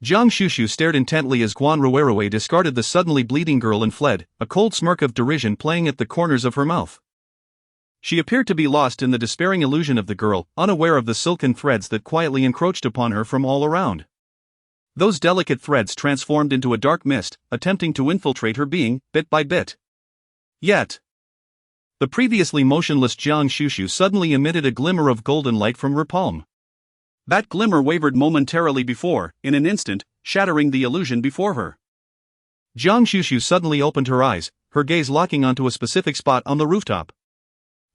Guan Xuxu stared intently as Guan Ruerue discarded the suddenly bleeding girl and fled, a cold smirk of derision playing at the corners of her mouth. She appeared to be lost in the despairing illusion of the girl, unaware of the silken threads that quietly encroached upon her from all around. Those delicate threads transformed into a dark mist, attempting to infiltrate her being, bit by bit. Yet, the previously motionless Guan Xuxu suddenly emitted a glimmer of golden light from her palm. That glimmer wavered momentarily before, in an instant, shattering the illusion before her. Guan Xuxu suddenly opened her eyes, her gaze locking onto a specific spot on the rooftop.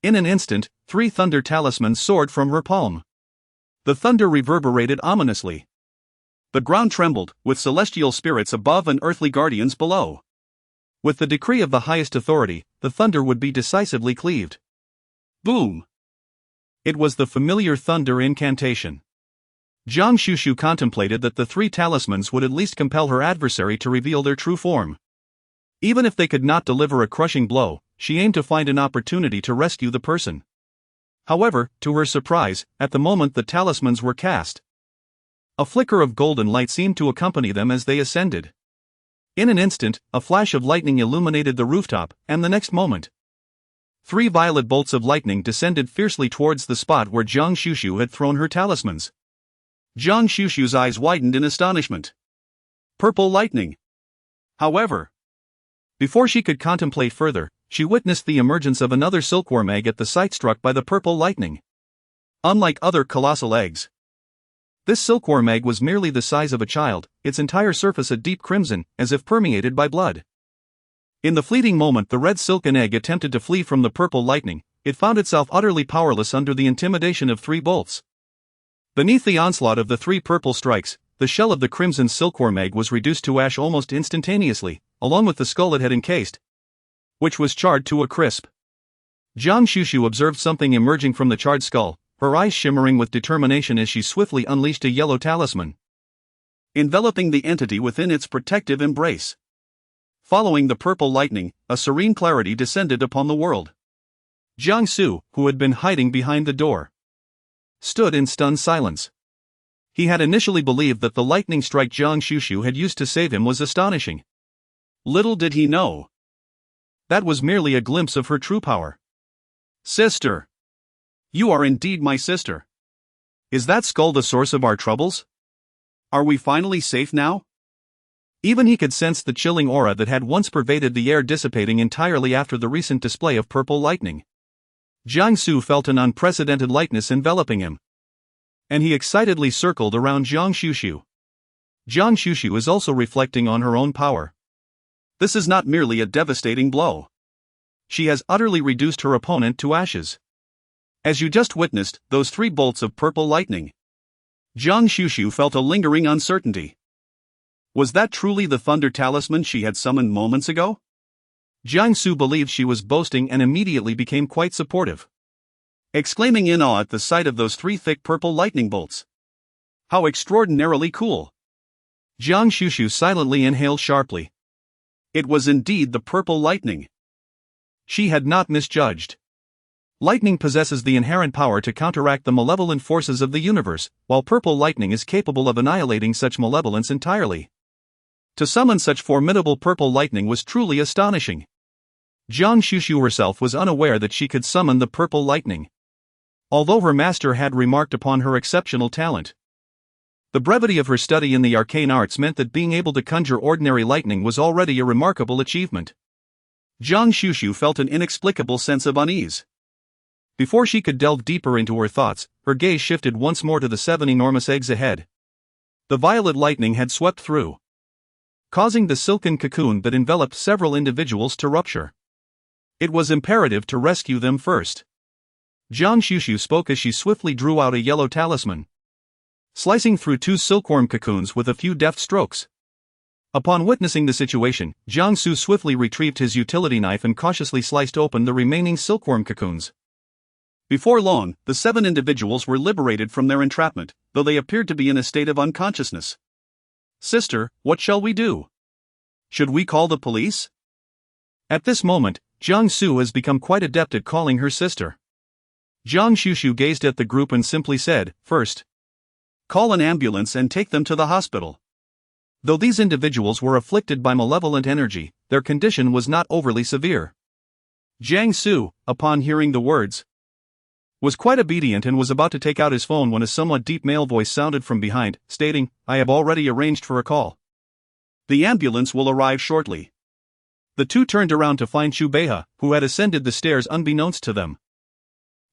In an instant, 3 thunder talismans soared from her palm. The thunder reverberated ominously. The ground trembled, with celestial spirits above and earthly guardians below. With the decree of the highest authority, the thunder would be decisively cleaved. Boom! It was the familiar thunder incantation. Guan Xuxu contemplated that the 3 talismans would at least compel her adversary to reveal their true form. Even if they could not deliver a crushing blow, she aimed to find an opportunity to rescue the person. However, to her surprise, at the moment the talismans were cast, a flicker of golden light seemed to accompany them as they ascended. In an instant, a flash of lightning illuminated the rooftop, and the next moment, 3 violet bolts of lightning descended fiercely towards the spot where Guan Xuxu had thrown her talismans. Guan Xuxu's eyes widened in astonishment. Purple lightning. However, before she could contemplate further, she witnessed the emergence of another silkworm egg at the site struck by the purple lightning. Unlike other colossal eggs, this silkworm egg was merely the size of a child, its entire surface a deep crimson, as if permeated by blood. In the fleeting moment the red silken egg attempted to flee from the purple lightning, it found itself utterly powerless under the intimidation of 3 bolts. Beneath the onslaught of the 3 purple strikes, the shell of the crimson silkworm egg was reduced to ash almost instantaneously, along with the skull it had encased, which was charred to a crisp. Guan Xuxu observed something emerging from the charred skull, her eyes shimmering with determination as she swiftly unleashed a yellow talisman, enveloping the entity within its protective embrace. Following the purple lightning, a serene clarity descended upon the world. Jiang Su, who had been hiding behind the door, stood in stunned silence. He had initially believed that the lightning strike Guan Xuxu had used to save him was astonishing. Little did he know, that was merely a glimpse of her true power. Sister! You are indeed my sister. Is that skull the source of our troubles? Are we finally safe now? Even he could sense the chilling aura that had once pervaded the air dissipating entirely after the recent display of purple lightning. Jiang Su felt an unprecedented lightness enveloping him, and he excitedly circled around Guan Xuxu. Guan Xuxu is also reflecting on her own power. This is not merely a devastating blow. She has utterly reduced her opponent to ashes. As you just witnessed, those 3 bolts of purple lightning. Guan Xuxu felt a lingering uncertainty. Was that truly the thunder talisman she had summoned moments ago? Jiang Su believed she was boasting and immediately became quite supportive, exclaiming in awe at the sight of those 3 thick purple lightning bolts. How extraordinarily cool! Guan Xuxu silently inhaled sharply. It was indeed the purple lightning. She had not misjudged. Lightning possesses the inherent power to counteract the malevolent forces of the universe, while purple lightning is capable of annihilating such malevolence entirely. To summon such formidable purple lightning was truly astonishing. Guan Xuxu herself was unaware that she could summon the purple lightning. although her master had remarked upon her exceptional talent. The brevity of her study in the arcane arts meant that being able to conjure ordinary lightning was already a remarkable achievement. Guan Xuxu felt an inexplicable sense of unease. Before she could delve deeper into her thoughts, her gaze shifted once more to the 7 enormous eggs ahead. The violet lightning had swept through, causing the silken cocoon that enveloped several individuals to rupture. It was imperative to rescue them first. Guan Xuxu spoke as she swiftly drew out a yellow talisman, slicing through 2 silkworm cocoons with a few deft strokes. Upon witnessing the situation, Jiang Su swiftly retrieved his utility knife and cautiously sliced open the remaining silkworm cocoons. Before long, the 7 individuals were liberated from their entrapment, though they appeared to be in a state of unconsciousness. "Sister, what shall we do? Should we call the police?" At this moment, Jiang Su has become quite adept at calling her sister. Guan Xuxu gazed at the group and simply said, "First, call an ambulance and take them to the hospital." Though these individuals were afflicted by malevolent energy, their condition was not overly severe. Jiang Su, upon hearing the words, was quite obedient and was about to take out his phone when a somewhat deep male voice sounded from behind, stating, "I have already arranged for a call. The ambulance will arrive shortly." The two turned around to find Chu Beihe, who had ascended the stairs unbeknownst to them.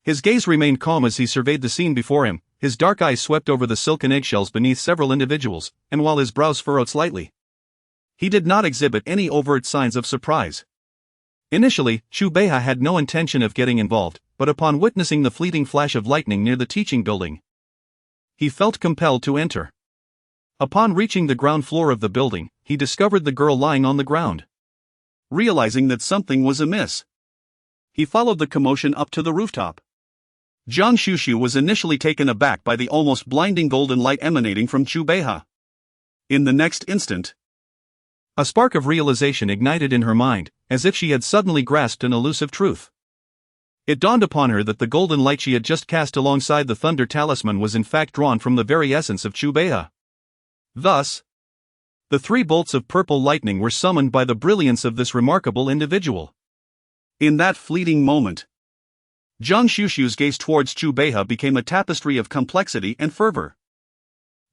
His gaze remained calm as he surveyed the scene before him. His dark eyes swept over the silken eggshells beneath several individuals, and while his brows furrowed slightly, he did not exhibit any overt signs of surprise. Initially, Chu Beihe had no intention of getting involved, but upon witnessing the fleeting flash of lightning near the teaching building, he felt compelled to enter. Upon reaching the ground floor of the building, he discovered the girl lying on the ground. Realizing that something was amiss, he followed the commotion up to the rooftop. Guan Xuxu was initially taken aback by the almost blinding golden light emanating from Chu Beihe. In the next instant, a spark of realization ignited in her mind, as if she had suddenly grasped an elusive truth. It dawned upon her that the golden light she had just cast alongside the thunder talisman was in fact drawn from the very essence of Chu Beihe. Thus, the 3 bolts of purple lightning were summoned by the brilliance of this remarkable individual. In that fleeting moment, Guan Xuxu's gaze towards Chu Beihe became a tapestry of complexity and fervor.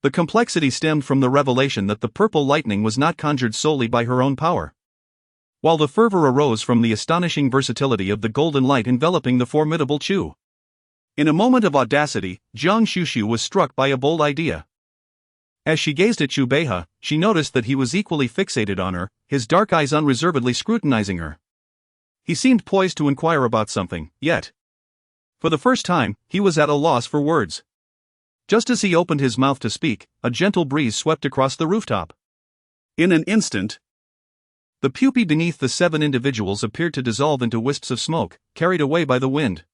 The complexity stemmed from the revelation that the purple lightning was not conjured solely by her own power, while the fervor arose from the astonishing versatility of the golden light enveloping the formidable Chu. In a moment of audacity, Guan Xuxu was struck by a bold idea. As she gazed at Chu Beihe, she noticed that he was equally fixated on her, his dark eyes unreservedly scrutinizing her. He seemed poised to inquire about something, yet, for the first time, he was at a loss for words. Just as he opened his mouth to speak, a gentle breeze swept across the rooftop. In an instant, the pupae beneath the 7 individuals appeared to dissolve into wisps of smoke, carried away by the wind.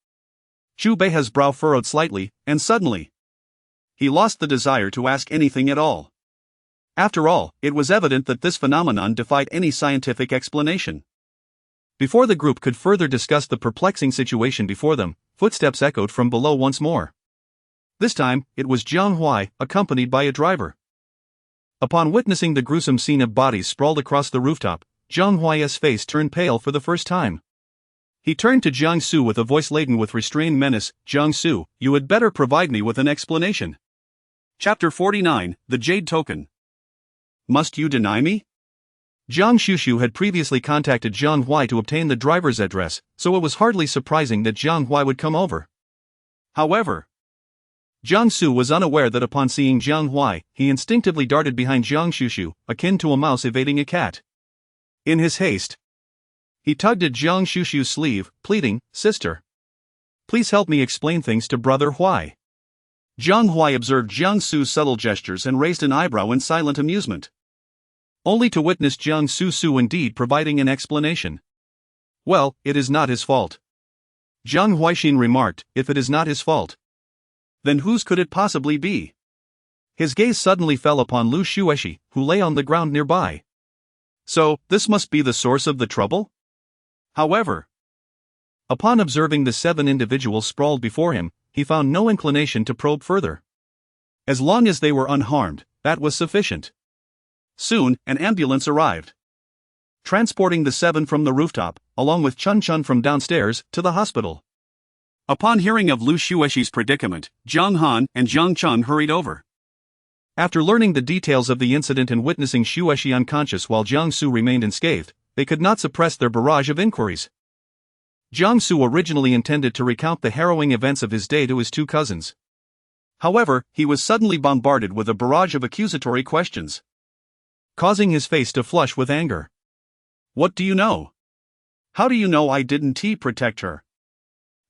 Chu Beihe's brow furrowed slightly, and suddenly, he lost the desire to ask anything at all. After all, it was evident that this phenomenon defied any scientific explanation. Before the group could further discuss the perplexing situation before them, footsteps echoed from below once more. This time, it was Jiang Hui, accompanied by a driver. Upon witnessing the gruesome scene of bodies sprawled across the rooftop, Jiang Hui's face turned pale for the first time. He turned to Jiang Su with a voice laden with restrained menace. "Jiang Su, you had better provide me with an explanation." Chapter 49, The Jade Token. Must you deny me? Guan Xuxu had previously contacted Jiang Hui to obtain the driver's address, so it was hardly surprising that Jiang Hui would come over. However, Jiang Su was unaware that upon seeing Jiang Hui, he instinctively darted behind Guan Xuxu, akin to a mouse evading a cat. In his haste, he tugged at Guan Xuxu's sleeve, pleading, "Sister, please help me explain things to Brother Hui." Jiang Hui observed Jiang Su's subtle gestures and raised an eyebrow in silent amusement, only to witness Jiang Su indeed providing an explanation. "Well, it is not his fault," Jiang Huixin remarked. "If it is not his fault, then whose could it possibly be?" His gaze suddenly fell upon Lu Xueshi, who lay on the ground nearby. So, this must be the source of the trouble? However, upon observing the 7 individuals sprawled before him, he found no inclination to probe further. As long as they were unharmed, that was sufficient. Soon, an ambulance arrived, transporting the 7 from the rooftop, along with Chun Chun from downstairs, to the hospital. Upon hearing of Lu Xuexi's predicament, Jiang Han and Jiang Cheng hurried over. After learning the details of the incident and witnessing Xuexi unconscious while Jiang Su remained unscathed, they could not suppress their barrage of inquiries. Jiang Su originally intended to recount the harrowing events of his day to his two cousins. However, he was suddenly bombarded with a barrage of accusatory questions, causing his face to flush with anger. What do you know? How do you know I didn't protect her?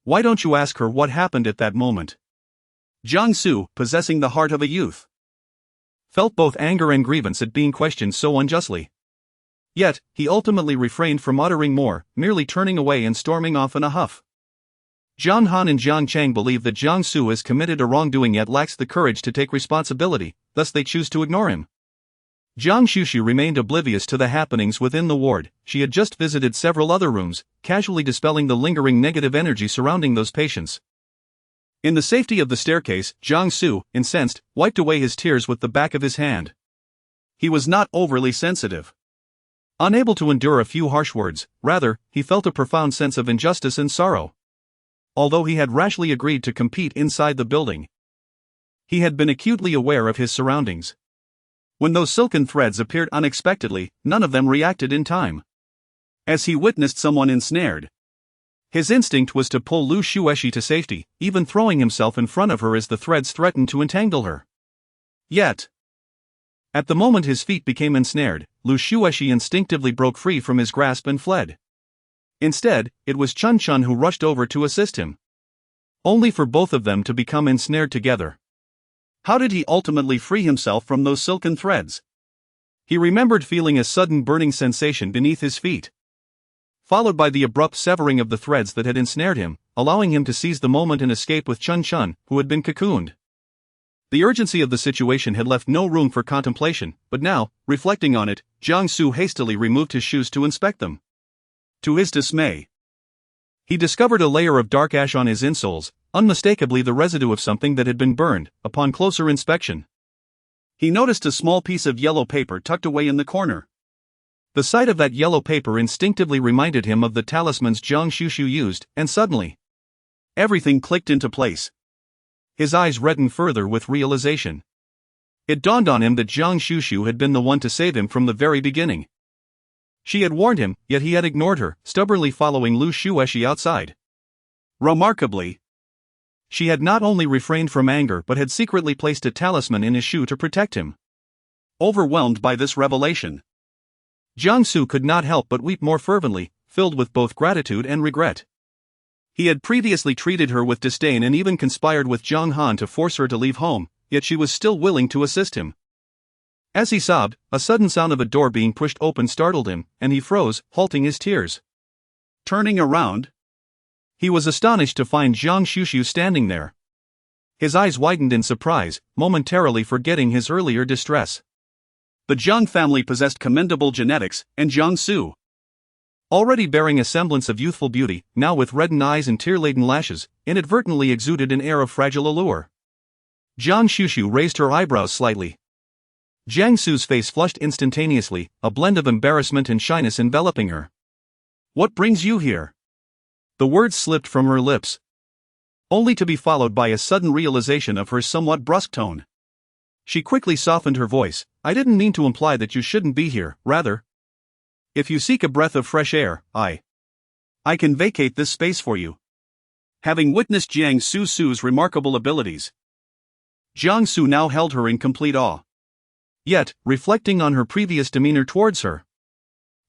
Why don't you ask her what happened at that moment? Jiang Su, possessing the heart of a youth, felt both anger and grievance at being questioned so unjustly. Yet, he ultimately refrained from uttering more, merely turning away and storming off in a huff. Jiang Han and Jiang Cheng believe that Jiang Su has committed a wrongdoing yet lacks the courage to take responsibility, thus they choose to ignore him. Guan Xuxu remained oblivious to the happenings within the ward. She had just visited several other rooms, casually dispelling the lingering negative energy surrounding those patients. In the safety of the staircase, Jiang Su, incensed, wiped away his tears with the back of his hand. He was not overly sensitive. Unable to endure a few harsh words, rather, he felt a profound sense of injustice and sorrow. Although he had rashly agreed to compete inside the building, he had been acutely aware of his surroundings. When those silken threads appeared unexpectedly, none of them reacted in time. As he witnessed someone ensnared, his instinct was to pull Lu Xuexi to safety, even throwing himself in front of her as the threads threatened to entangle her. Yet, at the moment his feet became ensnared, Lu Xuexi instinctively broke free from his grasp and fled. Instead, it was Chun Chun who rushed over to assist him, only for both of them to become ensnared together. How did he ultimately free himself from those silken threads? He remembered feeling a sudden burning sensation beneath his feet, followed by the abrupt severing of the threads that had ensnared him, allowing him to seize the moment and escape with Chun Chun, who had been cocooned. The urgency of the situation had left no room for contemplation, but now, reflecting on it, Jiang Su hastily removed his shoes to inspect them. To his dismay, he discovered a layer of dark ash on his insoles, unmistakably the residue of something that had been burned. Upon closer inspection, he noticed a small piece of yellow paper tucked away in the corner. The sight of that yellow paper instinctively reminded him of the talismans Guan Xuxu used, and suddenly, everything clicked into place. His eyes reddened further with realization. It dawned on him that Guan Xuxu had been the one to save him from the very beginning. She had warned him, yet he had ignored her, stubbornly following Lu Xuexi outside. Remarkably, she had not only refrained from anger but had secretly placed a talisman in his shoe to protect him. Overwhelmed by this revelation, Jiang Su could not help but weep more fervently, filled with both gratitude and regret. He had previously treated her with disdain and even conspired with Jiang Han to force her to leave home, yet she was still willing to assist him. As he sobbed, a sudden sound of a door being pushed open startled him, and he froze, halting his tears. Turning around, he was astonished to find Guan Xuxu standing there. His eyes widened in surprise, momentarily forgetting his earlier distress. The Jiang family possessed commendable genetics, and Jiang Su, already bearing a semblance of youthful beauty, now with reddened eyes and tear-laden lashes, inadvertently exuded an air of fragile allure. Guan Xuxu raised her eyebrows slightly. Jiang Su's face flushed instantaneously, a blend of embarrassment and shyness enveloping her. "What brings you here?" The words slipped from her lips, only to be followed by a sudden realization of her somewhat brusque tone. She quickly softened her voice. "I didn't mean to imply that you shouldn't be here, rather, if you seek a breath of fresh air, I can vacate this space for you." Having witnessed Jiang Su's remarkable abilities, Jiang Su now held her in complete awe. Yet, reflecting on her previous demeanor towards her,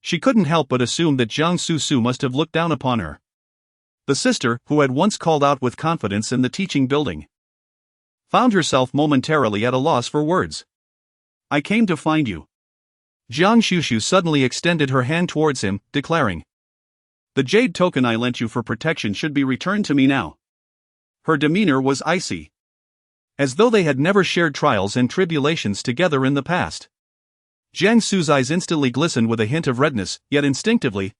she couldn't help but assume that Jiang Su must have looked down upon her. The sister, who had once called out with confidence in the teaching building, found herself momentarily at a loss for words. "I came to find you." Guan Xuxu suddenly extended her hand towards him, declaring, "The jade token I lent you for protection should be returned to me now." Her demeanor was icy, as though they had never shared trials and tribulations together in the past. Jiang Su's eyes instantly glistened with a hint of redness, yet instinctively,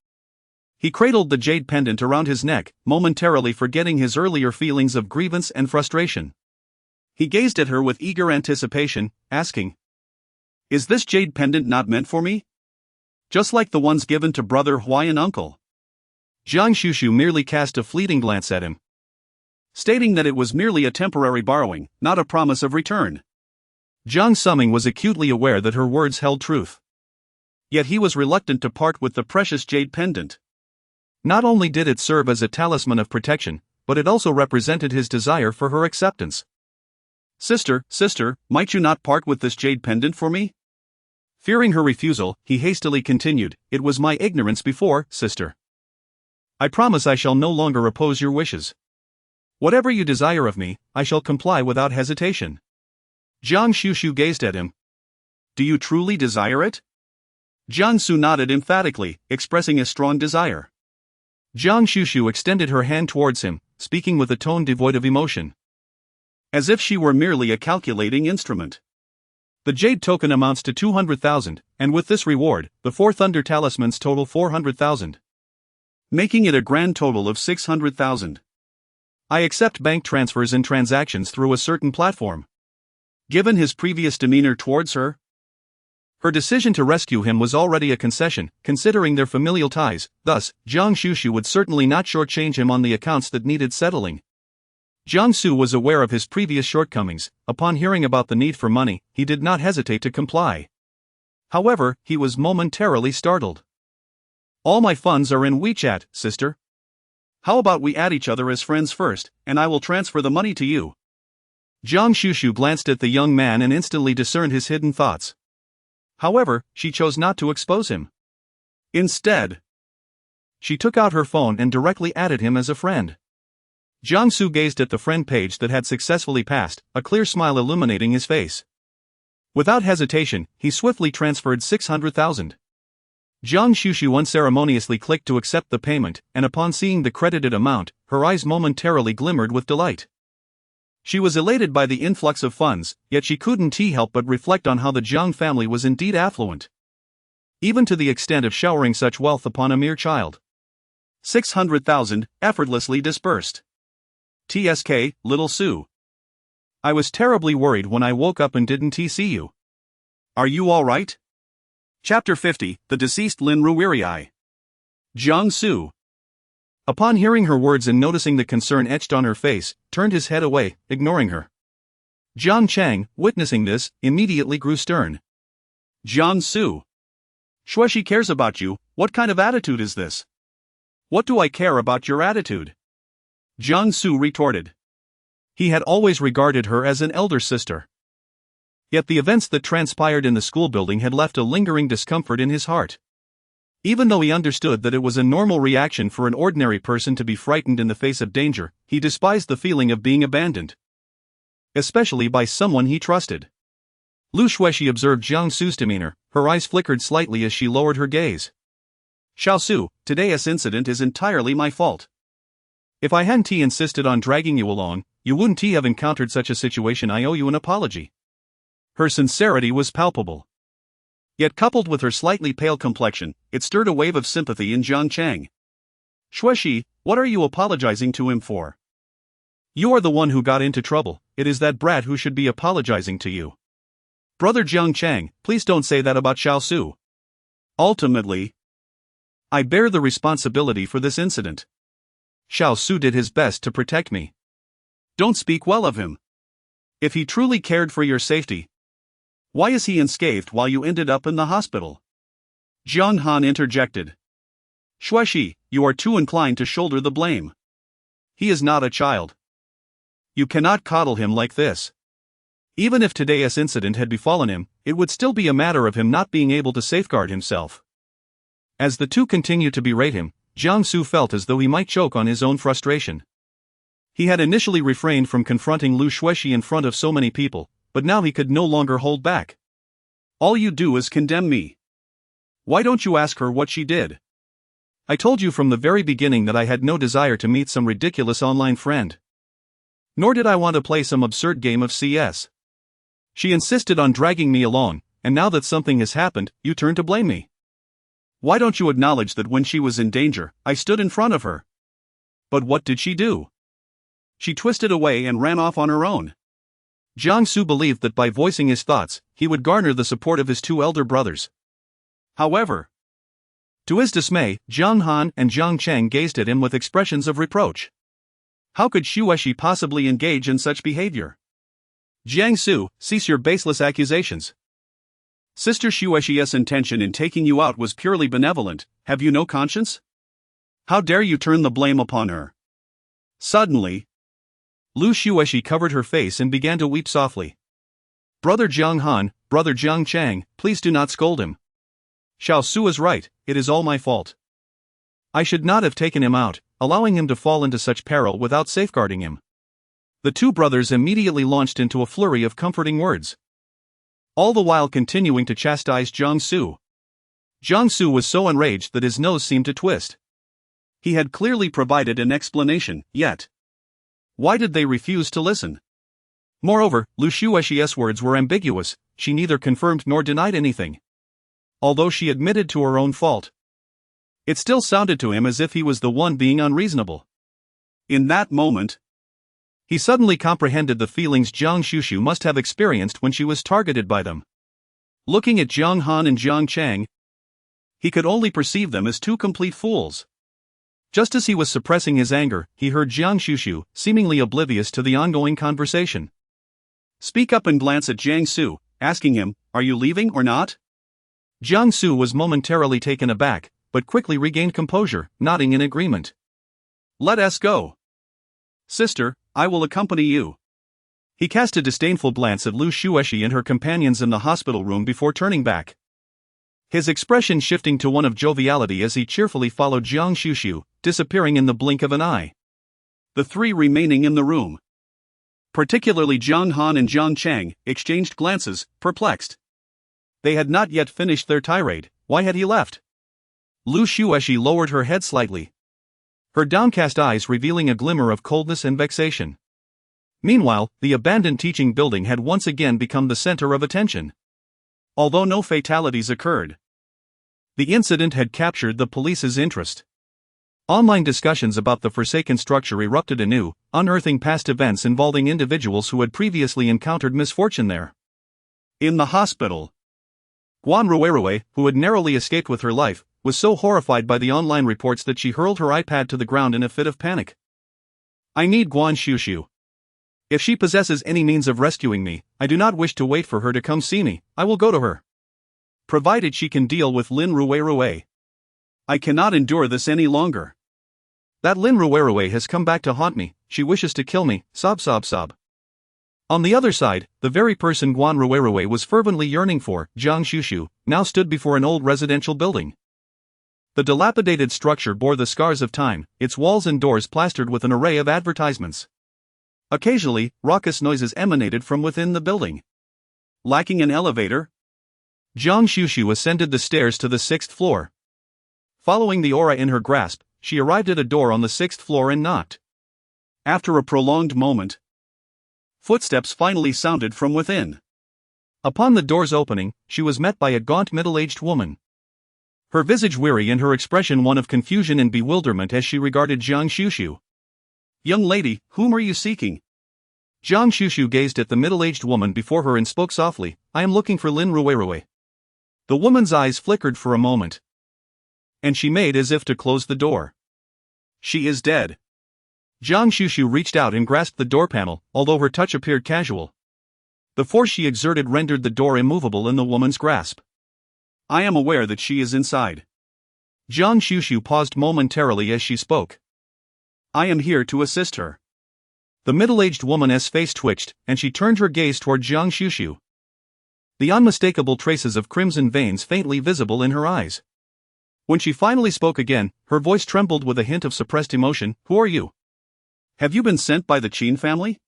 he cradled the jade pendant around his neck, momentarily forgetting his earlier feelings of grievance and frustration. He gazed at her with eager anticipation, asking, "Is this jade pendant not meant for me? Just like the ones given to brother Huai and uncle?" Guan Xuxu merely cast a fleeting glance at him. stating that it was merely a temporary borrowing, not a promise of return. Jiang Suming was acutely aware that her words held truth. Yet he was reluctant to part with the precious jade pendant. Not only did it serve as a talisman of protection, but it also represented his desire for her acceptance. Sister, might you not part with this jade pendant for me? Fearing her refusal, he hastily continued, it was my ignorance before, sister. I promise I shall no longer oppose your wishes. Whatever you desire of me, I shall comply without hesitation. Guan Xuxu gazed at him. Do you truly desire it? Jiangsu nodded emphatically, expressing a strong desire. Guan Xuxu extended her hand towards him, speaking with a tone devoid of emotion. As if she were merely a calculating instrument. The jade token amounts to 200,000, and with this reward, the 4 Thunder Talismans total 400,000. Making it a grand total of 600,000. I accept bank transfers and transactions through a certain platform. Given his previous demeanor towards her, her decision to rescue him was already a concession, considering their familial ties, thus, Guan Xuxu would certainly not shortchange him on the accounts that needed settling. Jiangsu was aware of his previous shortcomings. Upon hearing about the need for money, he did not hesitate to comply. However, he was momentarily startled. All my funds are in WeChat, sister. How about we add each other as friends first, and I will transfer the money to you? Guan Xuxu glanced at the young man and instantly discerned his hidden thoughts. However, she chose not to expose him. Instead, she took out her phone and directly added him as a friend. Jiangsu gazed at the friend page that had successfully passed, a clear smile illuminating his face. Without hesitation, he swiftly transferred 600,000. Guan Xuxu unceremoniously clicked to accept the payment, and upon seeing the credited amount, her eyes momentarily glimmered with delight. She was elated by the influx of funds, yet she couldn't help but reflect on how the Jiang family was indeed affluent. Even to the extent of showering such wealth upon a mere child. 600,000, effortlessly dispersed. TSK, Little Sue. I was terribly worried when I woke up and didn't see you. Are you alright? Chapter 50, The Deceased Lin Ruirii. Jiangsu. Upon hearing her words and noticing the concern etched on her face, turned his head away, ignoring her. Jiang Chang, witnessing this, immediately grew stern. Jiangsu. Xuexi cares about you, what kind of attitude is this? What do I care about your attitude? Jiangsu retorted. He had always regarded her as an elder sister. Yet the events that transpired in the school building had left a lingering discomfort in his heart. Even though he understood that it was a normal reaction for an ordinary person to be frightened in the face of danger, he despised the feeling of being abandoned. Especially by someone he trusted. Lu Xuexi observed Jiangsu's demeanor, her eyes flickered slightly as she lowered her gaze. Xiaosu, today's incident is entirely my fault. If I hadn't insisted on dragging you along, you wouldn't have encountered such a situation. I owe you an apology. Her sincerity was palpable. Yet coupled with her slightly pale complexion, it stirred a wave of sympathy in Jiang Chang. Xuexi, what are you apologizing to him for? You are the one who got into trouble, it is that brat who should be apologizing to you. Brother Jiang Chang, please don't say that about Xiaosu. Ultimately, I bear the responsibility for this incident. Xiaosu did his best to protect me. Don't speak well of him. If he truly cared for your safety, why is he unscathed while you ended up in the hospital? Jiang Han interjected. Xuexi, you are too inclined to shoulder the blame. He is not a child. You cannot coddle him like this. Even if today's incident had befallen him, it would still be a matter of him not being able to safeguard himself. As the two continued to berate him, Jiangsu felt as though he might choke on his own frustration. He had initially refrained from confronting Lu Xuexi in front of so many people, but now he could no longer hold back. All you do is condemn me. Why don't you ask her what she did? I told you from the very beginning that I had no desire to meet some ridiculous online friend. Nor did I want to play some absurd game of CS. She insisted on dragging me along, and now that something has happened, you turn to blame me. Why don't you acknowledge that when she was in danger, I stood in front of her? But what did she do? She twisted away and ran off on her own. Jiangsu believed that by voicing his thoughts, he would garner the support of his two elder brothers. However, to his dismay, Jiang Han and Jiang Chang gazed at him with expressions of reproach. How could Xueshi possibly engage in such behavior? Jiang Su, cease your baseless accusations. Sister Xueshi's intention in taking you out was purely benevolent. Have you no conscience? How dare you turn the blame upon her? Suddenly, Lu Xueshi covered her face and began to weep softly. Brother Jiang Han, brother Jiang Chang, please do not scold him. Xiao Su is right, it is all my fault. I should not have taken him out, allowing him to fall into such peril without safeguarding him. The two brothers immediately launched into a flurry of comforting words, all the while continuing to chastise Jiang Su. Jiang Su was so enraged that his nose seemed to twist. He had clearly provided an explanation, yet why did they refuse to listen? Moreover, Lu Xueshi's words were ambiguous, she neither confirmed nor denied anything. Although she admitted to her own fault, it still sounded to him as if he was the one being unreasonable. In that moment, he suddenly comprehended the feelings Guan Xuxu must have experienced when she was targeted by them. Looking at Jiang Han and Jiang Chang, he could only perceive them as two complete fools. Just as he was suppressing his anger, he heard Guan Xuxu, seemingly oblivious to the ongoing conversation, speak up and glance at Jiang Su, asking him, "Are you leaving or not?" Jiang Su was momentarily taken aback, but quickly regained composure, nodding in agreement. "Let us go. Sister, I will accompany you." He cast a disdainful glance at Lu Xueshi and her companions in the hospital room before turning back, his expression shifting to one of joviality as he cheerfully followed Guan Xuxu, disappearing in the blink of an eye. The three remaining in the room, particularly Jiang Han and Jiang Chang, exchanged glances, perplexed. They had not yet finished their tirade. Why had he left? Lu Xueshi lowered her head slightly, her downcast eyes revealing a glimmer of coldness and vexation. Meanwhile, the abandoned teaching building had once again become the center of attention. Although no fatalities occurred, the incident had captured the police's interest. Online discussions about the forsaken structure erupted anew, unearthing past events involving individuals who had previously encountered misfortune there. In the hospital, Guan Xuxu, who had narrowly escaped with her life, was so horrified by the online reports that she hurled her iPad to the ground in a fit of panic. "I need Guan Xuxu. If she possesses any means of rescuing me, I do not wish to wait for her to come see me, I will go to her. Provided she can deal with Lin Ruirui. I cannot endure this any longer. That Lin Ruirui has come back to haunt me, she wishes to kill me, sob sob sob." On the other side, the very person Guan Xuxu was fervently yearning for, Jiang Xuxu, now stood before an old residential building. The dilapidated structure bore the scars of time, its walls and doors plastered with an array of advertisements. Occasionally, raucous noises emanated from within the building. Lacking an elevator, Jiang Xuxu ascended the stairs to the 6th floor. Following the aura in her grasp, she arrived at a door on the 6th floor and knocked. After a prolonged moment, footsteps finally sounded from within. Upon the door's opening, she was met by a gaunt middle-aged woman, her visage weary and her expression one of confusion and bewilderment as she regarded Jiang Xuxu. "Young lady, whom are you seeking?" Jiang Xuxu gazed at the middle-aged woman before her and spoke softly, "I am looking for Lin Ruirui." The woman's eyes flickered for a moment, and she made as if to close the door. "She is dead." Jiang Xuxu reached out and grasped the door panel, although her touch appeared casual. The force she exerted rendered the door immovable in the woman's grasp. "I am aware that she is inside." Jiang Xuxu paused momentarily as she spoke. "I am here to assist her." The middle-aged woman's face twitched, and she turned her gaze toward Jiang Xuxu, the unmistakable traces of crimson veins faintly visible in her eyes. When she finally spoke again, her voice trembled with a hint of suppressed emotion. "Who are you? Have you been sent by the Qin family?"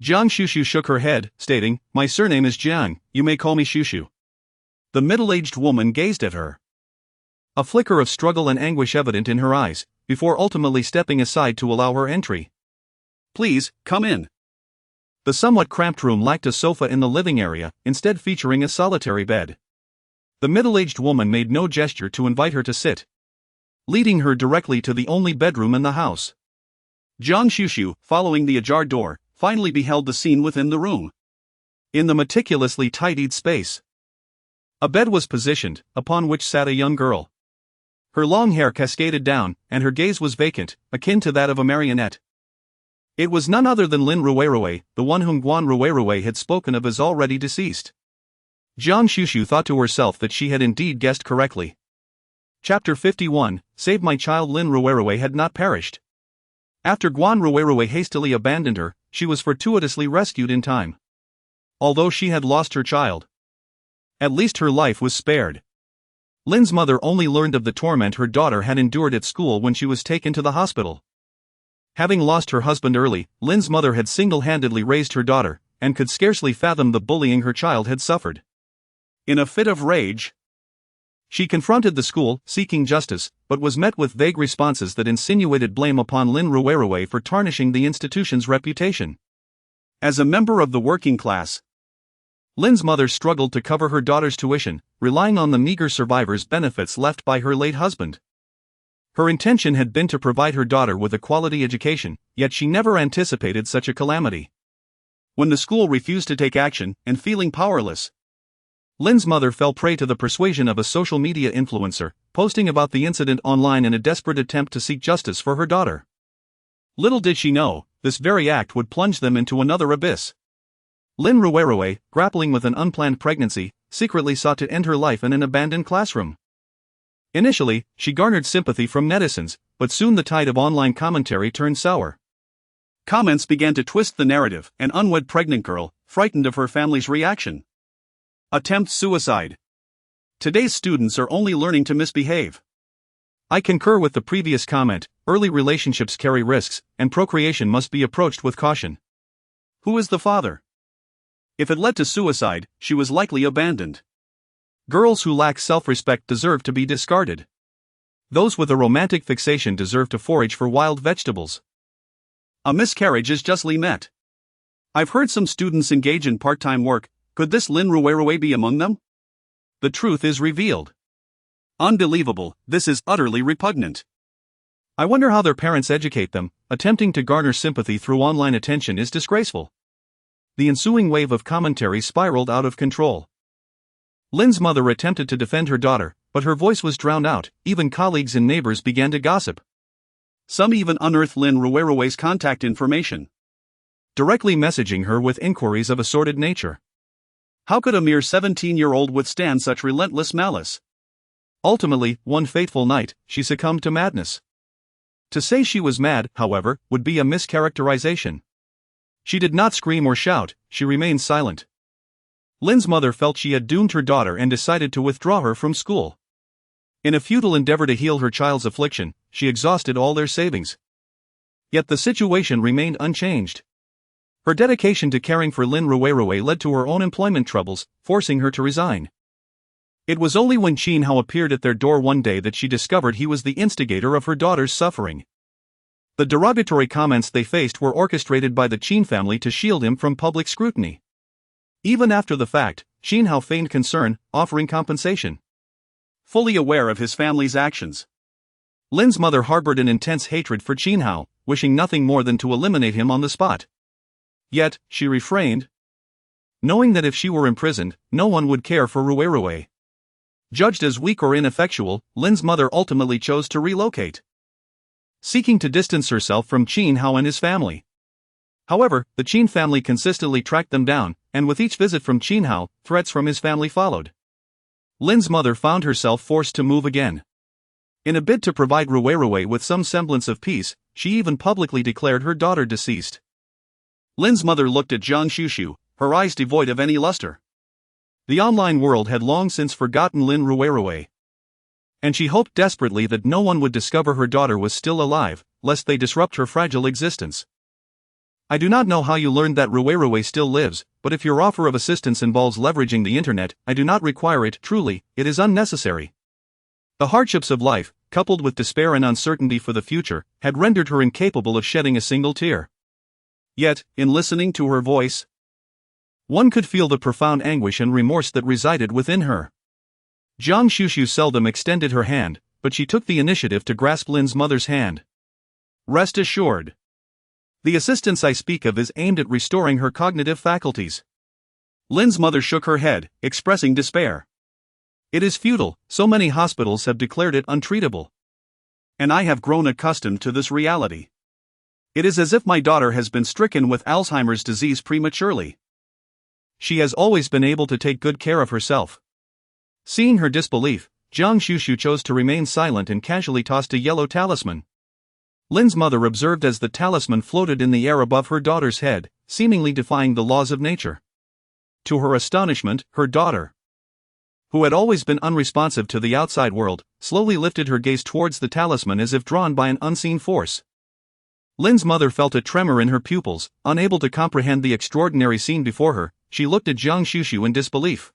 Jiang Xuxu shook her head, stating, "My surname is Jiang, you may call me Xuxu." The middle-aged woman gazed at her, a flicker of struggle and anguish evident in her eyes, before ultimately stepping aside to allow her entry. "Please, come in." The somewhat cramped room lacked a sofa in the living area, instead featuring a solitary bed. The middle-aged woman made no gesture to invite her to sit, leading her directly to the only bedroom in the house. Jiang Xuxu, following the ajar door, finally beheld the scene within the room. In the meticulously tidied space, a bed was positioned, upon which sat a young girl. Her long hair cascaded down, and her gaze was vacant, akin to that of a marionette. It was none other than Lin, the one whom Guan Xuxu had spoken of as already deceased. Guan Xuxu thought to herself that she had indeed guessed correctly. Chapter 51, Save My Child. Lin had not perished. After Guan Xuxu hastily abandoned her, she was fortuitously rescued in time. Although she had lost her child, at least her life was spared. Lin's mother only learned of the torment her daughter had endured at school when she was taken to the hospital. Having lost her husband early, Lin's mother had single-handedly raised her daughter, and could scarcely fathom the bullying her child had suffered. In a fit of rage, she confronted the school, seeking justice, but was met with vague responses that insinuated blame upon Lin for tarnishing the institution's reputation. As a member of the working class, Lin's mother struggled to cover her daughter's tuition, relying on the meager survivor's benefits left by her late husband. Her intention had been to provide her daughter with a quality education, yet she never anticipated such a calamity. When the school refused to take action, and feeling powerless, Lin's mother fell prey to the persuasion of a social media influencer, posting about the incident online in a desperate attempt to seek justice for her daughter. Little did she know, this very act would plunge them into another abyss. Lin, grappling with an unplanned pregnancy, secretly sought to end her life in an abandoned classroom. Initially, she garnered sympathy from netizens, but soon the tide of online commentary turned sour. Comments began to twist the narrative: an unwed pregnant girl, frightened of her family's reaction. Attempt suicide. Today's students are only learning to misbehave. I concur with the previous comment: early relationships carry risks, and procreation must be approached with caution. Who is the father? If it led to suicide, she was likely abandoned. Girls who lack self-respect deserve to be discarded. Those with a romantic fixation deserve to forage for wild vegetables. A miscarriage is justly met. I've heard some students engage in part-time work. Could this Lin be among them? The truth is revealed. Unbelievable, this is utterly repugnant. I wonder how their parents educate them. Attempting to garner sympathy through online attention is disgraceful. The ensuing wave of commentary spiraled out of control. Lin's mother attempted to defend her daughter, but her voice was drowned out. Even colleagues and neighbors began to gossip. Some even unearthed Lin contact information, directly messaging her with inquiries of a sordid nature. How could a mere 17-year-old withstand such relentless malice? Ultimately, one fateful night, she succumbed to madness. To say she was mad, however, would be a mischaracterization. She did not scream or shout, she remained silent. Lin's mother felt she had doomed her daughter and decided to withdraw her from school. In a futile endeavor to heal her child's affliction, she exhausted all their savings. Yet the situation remained unchanged. Her dedication to caring for Lin led to her own employment troubles, forcing her to resign. It was only when Qin Hao appeared at their door one day that she discovered he was the instigator of her daughter's suffering. The derogatory comments they faced were orchestrated by the Qin family to shield him from public scrutiny. Even after the fact, Qin Hao feigned concern, offering compensation. Fully aware of his family's actions, Lin's mother harbored an intense hatred for Qin Hao, wishing nothing more than to eliminate him on the spot. Yet, she refrained, knowing that if she were imprisoned, no one would care for Rui. Judged as weak or ineffectual, Lin's mother ultimately chose to relocate, seeking to distance herself from Qin Hao and his family. However, the Qin family consistently tracked them down, and with each visit from Qin Hao, threats from his family followed. Lin's mother found herself forced to move again. In a bid to provide Rui with some semblance of peace, she even publicly declared her daughter deceased. Lin's mother looked at Guan Xuxu, her eyes devoid of any luster. The online world had long since forgotten Lin Rui, and she hoped desperately that no one would discover her daughter was still alive, lest they disrupt her fragile existence. I do not know how you learned that Rui still lives, but if your offer of assistance involves leveraging the internet, I do not require it. Truly, it is unnecessary. The hardships of life, coupled with despair and uncertainty for the future, had rendered her incapable of shedding a single tear. Yet, in listening to her voice, one could feel the profound anguish and remorse that resided within her. Guan Xuxu seldom extended her hand, but she took the initiative to grasp Lin's mother's hand. Rest assured, the assistance I speak of is aimed at restoring her cognitive faculties. Lin's mother shook her head, expressing despair. It is futile, so many hospitals have declared it untreatable. And I have grown accustomed to this reality. It is as if my daughter has been stricken with Alzheimer's disease prematurely. She has always been able to take good care of herself." Seeing her disbelief, Guan Xuxu chose to remain silent and casually tossed a yellow talisman. Lin's mother observed as the talisman floated in the air above her daughter's head, seemingly defying the laws of nature. To her astonishment, her daughter, who had always been unresponsive to the outside world, slowly lifted her gaze towards the talisman as if drawn by an unseen force. Lin's mother felt a tremor in her pupils, unable to comprehend the extraordinary scene before her. She looked at Guan Xuxu in disbelief.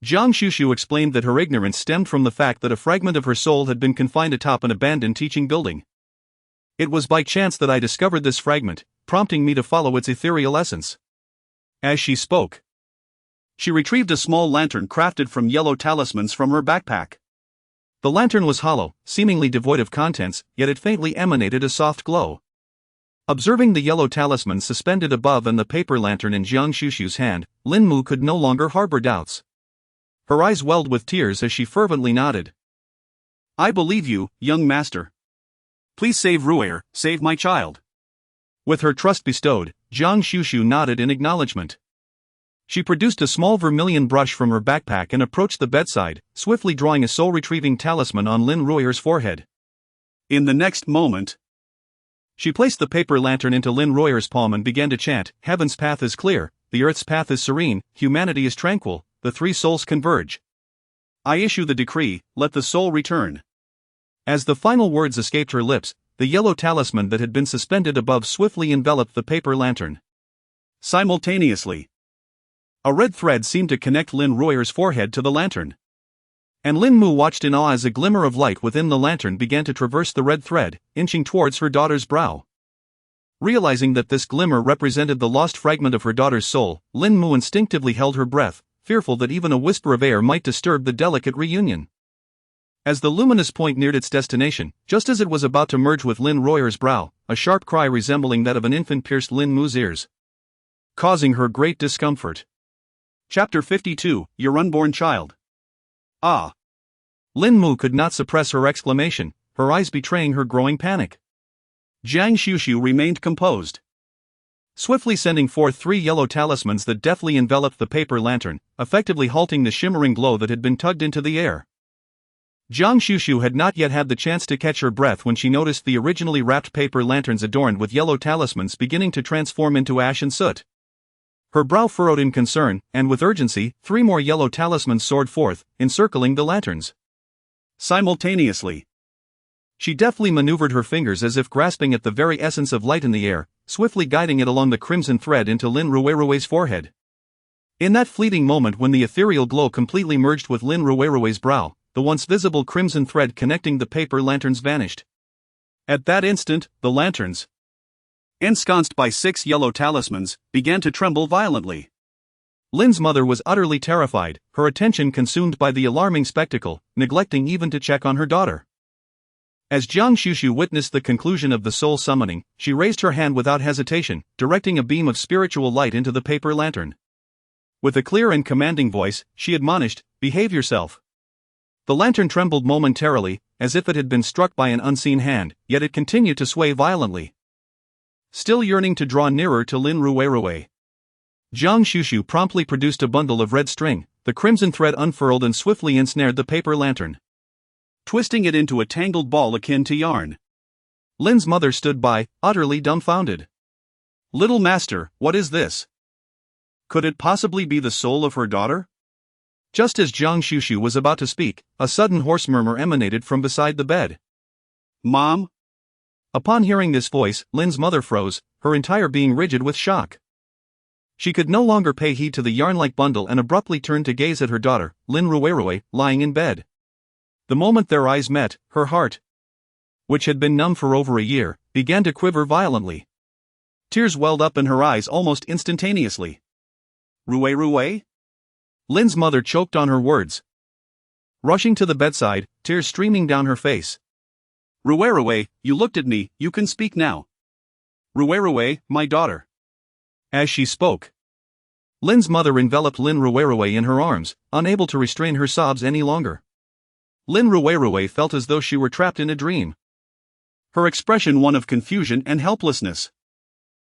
Guan Xuxu explained that her ignorance stemmed from the fact that a fragment of her soul had been confined atop an abandoned teaching building. "It was by chance that I discovered this fragment, prompting me to follow its ethereal essence." As she spoke, she retrieved a small lantern crafted from yellow talismans from her backpack. The lantern was hollow, seemingly devoid of contents, yet it faintly emanated a soft glow. Observing the yellow talisman suspended above and the paper lantern in Guan Xuxu's hand, Lin Mu could no longer harbor doubts. Her eyes welled with tears as she fervently nodded. "I believe you, young master. Please save Ru'er, save my child." With her trust bestowed, Guan Xuxu nodded in acknowledgement. She produced a small vermilion brush from her backpack and approached the bedside, swiftly drawing a soul-retrieving talisman on Lin Ru'er's forehead. In the next moment, she placed the paper lantern into Lin Ru'er's palm and began to chant, "Heaven's path is clear, the earth's path is serene, humanity is tranquil, the three souls converge. I issue the decree, let the soul return." As the final words escaped her lips, the yellow talisman that had been suspended above swiftly enveloped the paper lantern. Simultaneously, a red thread seemed to connect Lin Ru'er's forehead to the lantern. And Lin Mu watched in awe as a glimmer of light within the lantern began to traverse the red thread, inching towards her daughter's brow. Realizing that this glimmer represented the lost fragment of her daughter's soul, Lin Mu instinctively held her breath, fearful that even a whisper of air might disturb the delicate reunion. As the luminous point neared its destination, just as it was about to merge with Lin Ru'er's brow, a sharp cry resembling that of an infant pierced Lin Mu's ears, causing her great discomfort. Chapter 52, Your Unborn Child. Ah! Lin Mu could not suppress her exclamation, her eyes betraying her growing panic. Guan Xuxu remained composed, swiftly sending forth 3 yellow talismans that deftly enveloped the paper lantern, effectively halting the shimmering glow that had been tugged into the air. Guan Xuxu had not yet had the chance to catch her breath when she noticed the originally wrapped paper lanterns adorned with yellow talismans beginning to transform into ash and soot. Her brow furrowed in concern, and with urgency, 3 more yellow talismans soared forth, encircling the lanterns. Simultaneously, she deftly maneuvered her fingers as if grasping at the very essence of light in the air, swiftly guiding it along the crimson thread into Lin Ru'er's forehead. In that fleeting moment when the ethereal glow completely merged with Lin Ru'er's brow, the once visible crimson thread connecting the paper lanterns vanished. At that instant, the lanterns, ensconced by 6 yellow talismans, began to tremble violently. Lin's mother was utterly terrified, her attention consumed by the alarming spectacle, neglecting even to check on her daughter. As Guan Xuxu witnessed the conclusion of the soul summoning, she raised her hand without hesitation, directing a beam of spiritual light into the paper lantern. With a clear and commanding voice, she admonished, "Behave yourself." The lantern trembled momentarily, as if it had been struck by an unseen hand, yet it continued to sway violently. Still yearning to draw nearer to Lin Ru'er, Guan Xuxu promptly produced a bundle of red string. The crimson thread unfurled and swiftly ensnared the paper lantern, twisting it into a tangled ball akin to yarn. Lin's mother stood by, utterly dumbfounded. "Little master, what is this? Could it possibly be the soul of her daughter?" Just as Guan Xuxu was about to speak, a sudden hoarse murmur emanated from beside the bed. "Mom?" Upon hearing this voice, Lin's mother froze, her entire being rigid with shock. She could no longer pay heed to the yarn-like bundle and abruptly turned to gaze at her daughter, Lin Ru'er, lying in bed. The moment their eyes met, her heart, which had been numb for over a year, began to quiver violently. Tears welled up in her eyes almost instantaneously. "Ru'er?" Lin's mother choked on her words, rushing to the bedside, tears streaming down her face. "Ru'er, you looked at me, you can speak now. Ru'er, my daughter." As she spoke, Lin's mother enveloped Lin Ru'er in her arms, unable to restrain her sobs any longer. Lin Ru'er felt as though she were trapped in a dream. her expression one of confusion and helplessness.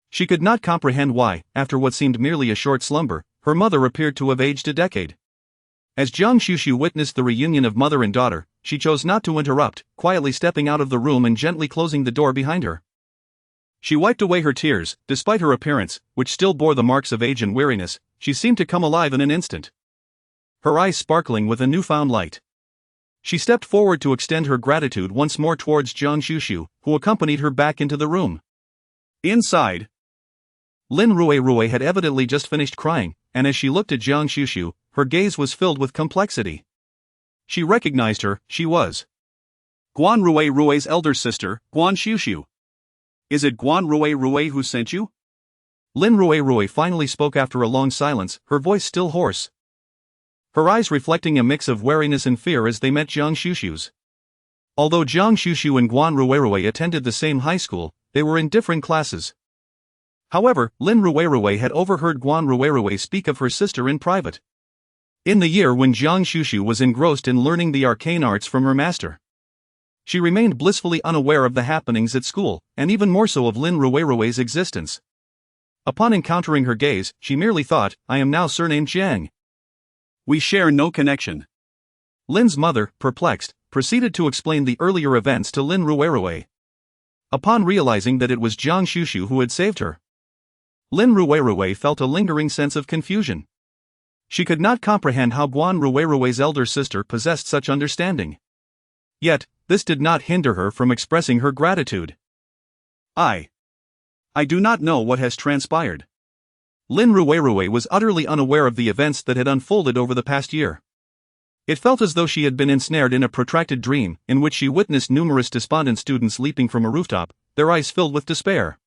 She could not comprehend why, after what seemed merely a short slumber, her mother appeared to have aged a decade. As Guan Xuxu witnessed the reunion of mother and daughter, she chose not to interrupt, quietly stepping out of the room and gently closing the door behind her. She wiped away her tears. Despite her appearance, which still bore the marks of age and weariness, she seemed to come alive in an instant, her eyes sparkling with a newfound light. She stepped forward to extend her gratitude once more towards Guan Xuxu, who accompanied her back into the room. Inside, Lin Rui had evidently just finished crying, and as she looked at Guan Xuxu, her gaze was filled with complexity. She recognized her. She was Guan Rui's elder sister, Guan Xuxu. Is it Guan Rui who sent you? Lin Rui finally spoke after a long silence, her voice still hoarse, her eyes reflecting a mix of wariness and fear as they met Guan Xuxu's. Although Guan Xuxu and Guan Rui attended the same high school, they were in different classes. However, Lin Rui had overheard Guan Rui speak of her sister in private. In the year when Guan Xuxu was engrossed in learning the arcane arts from her master, she remained blissfully unaware of the happenings at school, and even more so of Lin Rui's existence. Upon encountering her gaze, she merely thought, "I am now surnamed Jiang. We share no connection." Lin's mother, perplexed, proceeded to explain the earlier events to Lin Rui. Upon realizing that it was Guan Xuxu who had saved her, Lin Rui felt a lingering sense of confusion. She could not comprehend how Guan Rui's elder sister possessed such understanding. Yet, this did not hinder her from expressing her gratitude. I do not know what has transpired." Lin Rui was utterly unaware of the events that had unfolded over the past year. It felt as though she had been ensnared in a protracted dream, in which she witnessed numerous despondent students leaping from a rooftop, their eyes filled with despair.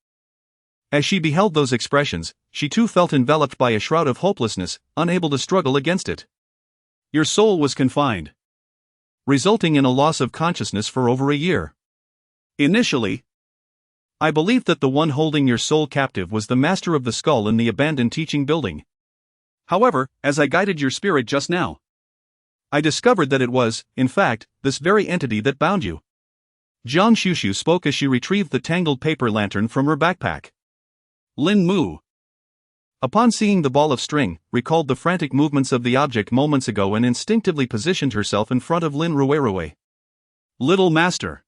As she beheld those expressions, she too felt enveloped by a shroud of hopelessness, unable to struggle against it. Your soul was confined, resulting in a loss of consciousness for over a year. Initially, I believed that the one holding your soul captive was the master of the skull in the abandoned teaching building. However, as I guided your spirit just now, I discovered that it was, in fact, this very entity that bound you. Guan Xuxu spoke as she retrieved the tangled paper lantern from her backpack. Lin Mu, upon seeing the ball of string, recalled the frantic movements of the object moments ago and instinctively positioned herself in front of Lin Rui. Little Master,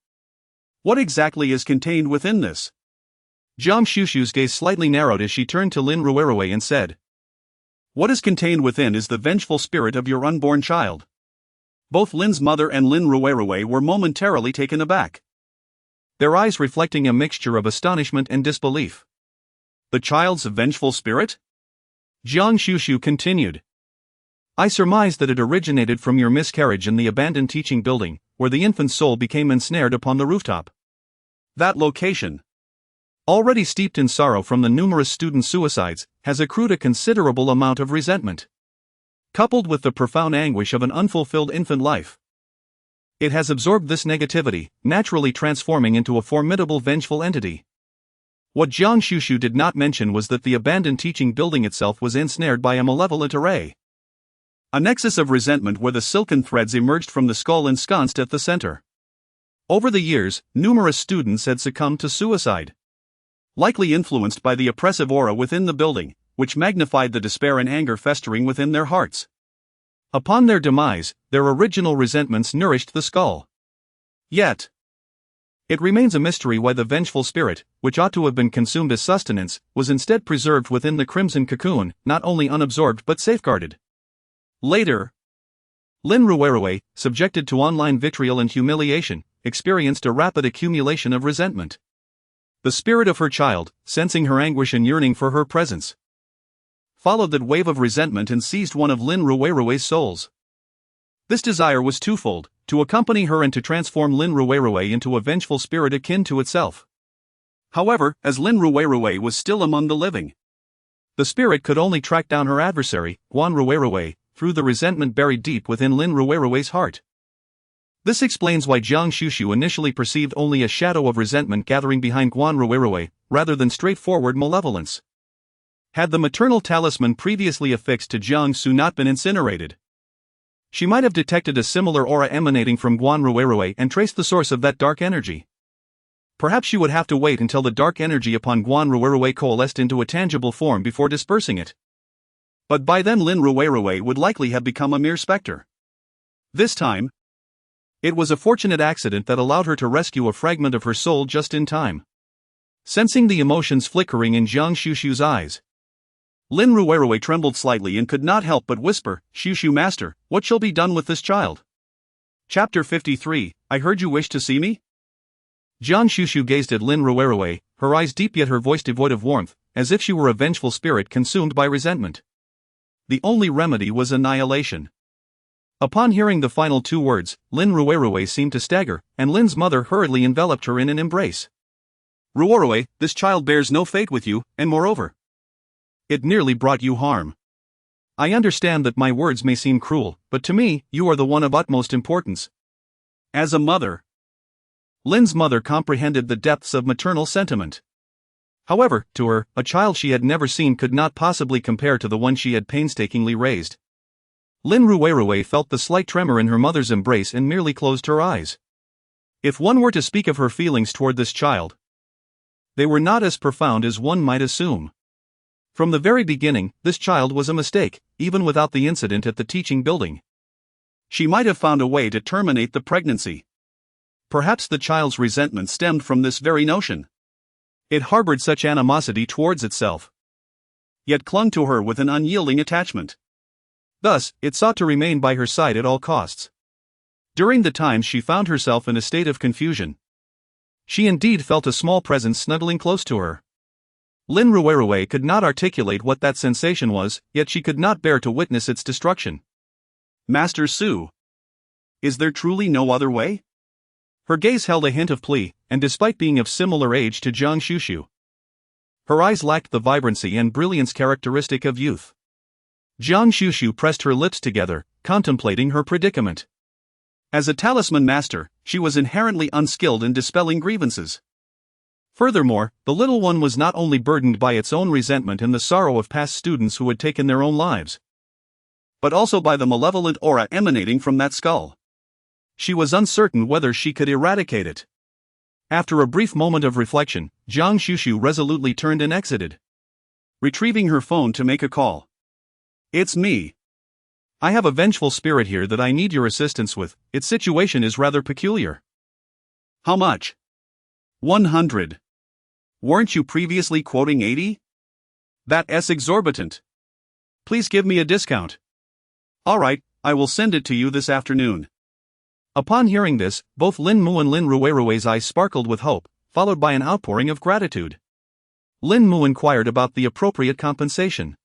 what exactly is contained within this? Guan Xuxu's gaze slightly narrowed as she turned to Lin Rui and said, "What is contained within is the vengeful spirit of your unborn child." Both Lin's mother and Lin Rui were momentarily taken aback, their eyes reflecting a mixture of astonishment and disbelief. The child's vengeful spirit? Guan Xuxu continued. I surmise that it originated from your miscarriage in the abandoned teaching building, where the infant's soul became ensnared upon the rooftop. That location, already steeped in sorrow from the numerous student suicides, has accrued a considerable amount of resentment, coupled with the profound anguish of an unfulfilled infant life. It has absorbed this negativity, naturally transforming into a formidable vengeful entity. What Guan Xuxu did not mention was that the abandoned teaching building itself was ensnared by a malevolent array, a nexus of resentment where the silken threads emerged from the skull ensconced at the center. Over the years, numerous students had succumbed to suicide, likely influenced by the oppressive aura within the building, which magnified the despair and anger festering within their hearts. Upon their demise, their original resentments nourished the skull. Yet, it remains a mystery why the vengeful spirit, which ought to have been consumed as sustenance, was instead preserved within the crimson cocoon, not only unabsorbed but safeguarded. Later, Lin Rui, subjected to online vitriol and humiliation, experienced a rapid accumulation of resentment. The spirit of her child, sensing her anguish and yearning for her presence, followed that wave of resentment and seized one of Lin Rui's souls. This desire was twofold: to accompany her and to transform Lin Rui into a vengeful spirit akin to itself. However, as Lin Rui was still among the living, the spirit could only track down her adversary, Guan Rui, through the resentment buried deep within Lin Rui's heart. This explains why Guan Xuxu initially perceived only a shadow of resentment gathering behind Guan Rui, rather than straightforward malevolence. Had the maternal talisman previously affixed to Guan Xuxu not been incinerated, she might have detected a similar aura emanating from Guan Rui and traced the source of that dark energy. Perhaps she would have to wait until the dark energy upon Guan Xuxu coalesced into a tangible form before dispersing it. But by then Lin Xuxu would likely have become a mere specter. This time, it was a fortunate accident that allowed her to rescue a fragment of her soul just in time. Sensing the emotions flickering in Guan Xuxu's eyes, Lin Xuxu trembled slightly and could not help but whisper, "Xuxu master, what shall be done with this child?" Chapter 53, I heard you wish to see me? Guan Xuxu gazed at Lin Xuxu, her eyes deep yet her voice devoid of warmth, as if she were a vengeful spirit consumed by resentment. The only remedy was annihilation. Upon hearing the final two words, Lin Xuxu seemed to stagger, and Lin's mother hurriedly enveloped her in an embrace. "Xuxu, this child bears no fate with you, and moreover, it nearly brought you harm. I understand that my words may seem cruel, but to me, you are the one of utmost importance. As a mother." Lin's mother comprehended the depths of maternal sentiment. However, to her, a child she had never seen could not possibly compare to the one she had painstakingly raised. Lin Xuxu felt the slight tremor in her mother's embrace and merely closed her eyes. If one were to speak of her feelings toward this child, they were not as profound as one might assume. From the very beginning, this child was a mistake, even without the incident at the teaching building. She might have found a way to terminate the pregnancy. Perhaps the child's resentment stemmed from this very notion. It harbored such animosity towards itself, yet clung to her with an unyielding attachment. Thus, it sought to remain by her side at all costs. During the times she found herself in a state of confusion, she indeed felt a small presence snuggling close to her. Lin Xuxu could not articulate what that sensation was, yet she could not bear to witness its destruction. "Master Su, is there truly no other way?" Her gaze held a hint of plea, and despite being of similar age to Guan Xuxu, her eyes lacked the vibrancy and brilliance characteristic of youth. Guan Xuxu pressed her lips together, contemplating her predicament. As a talisman master, she was inherently unskilled in dispelling grievances. Furthermore, the little one was not only burdened by its own resentment and the sorrow of past students who had taken their own lives, but also by the malevolent aura emanating from that skull. She was uncertain whether she could eradicate it. After a brief moment of reflection, Guan Xuxu resolutely turned and exited, retrieving her phone to make a call. "It's me. I have a vengeful spirit here that I need your assistance with. Its situation is rather peculiar." "How much?" 100. "Weren't you previously quoting 80? That's exorbitant. Please give me a discount." "Alright, I will send it to you this afternoon." Upon hearing this, both Lin Mu and Lin Xuxu's eyes sparkled with hope, followed by an outpouring of gratitude. Lin Mu inquired about the appropriate compensation.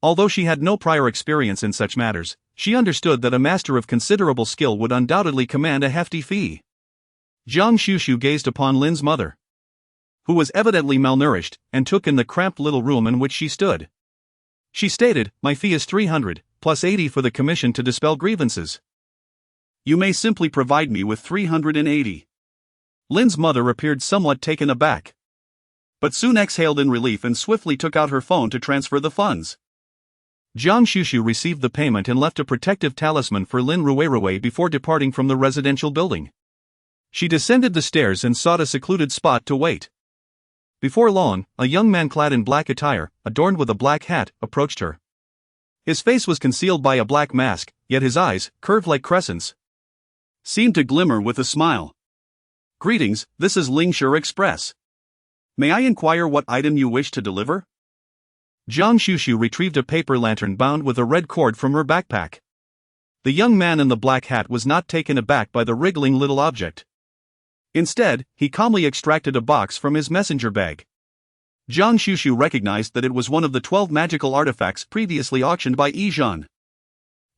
Although she had no prior experience in such matters, she understood that a master of considerable skill would undoubtedly command a hefty fee. Guan Xuxu gazed upon Lin's mother, who was evidently malnourished, and took in the cramped little room in which she stood. She stated, "My fee is 300, plus 80 for the commission to dispel grievances." "You may simply provide me with 380. Lin's mother appeared somewhat taken aback, but soon exhaled in relief and swiftly took out her phone to transfer the funds. Guan Xuxu received the payment and left a protective talisman for Lin Xuxu before departing from the residential building. She descended the stairs and sought a secluded spot to wait. Before long, a young man clad in black attire, adorned with a black hat, approached her. His face was concealed by a black mask, yet his eyes, curved like crescents, seemed to glimmer with a smile. "Greetings, this is Lingshire Express. May I inquire what item you wish to deliver?" Guan Xuxu retrieved a paper lantern bound with a red cord from her backpack. The young man in the black hat was not taken aback by the wriggling little object. Instead, he calmly extracted a box from his messenger bag. Guan Xuxu recognized that it was one of the 12 magical artifacts previously auctioned by Yizhan,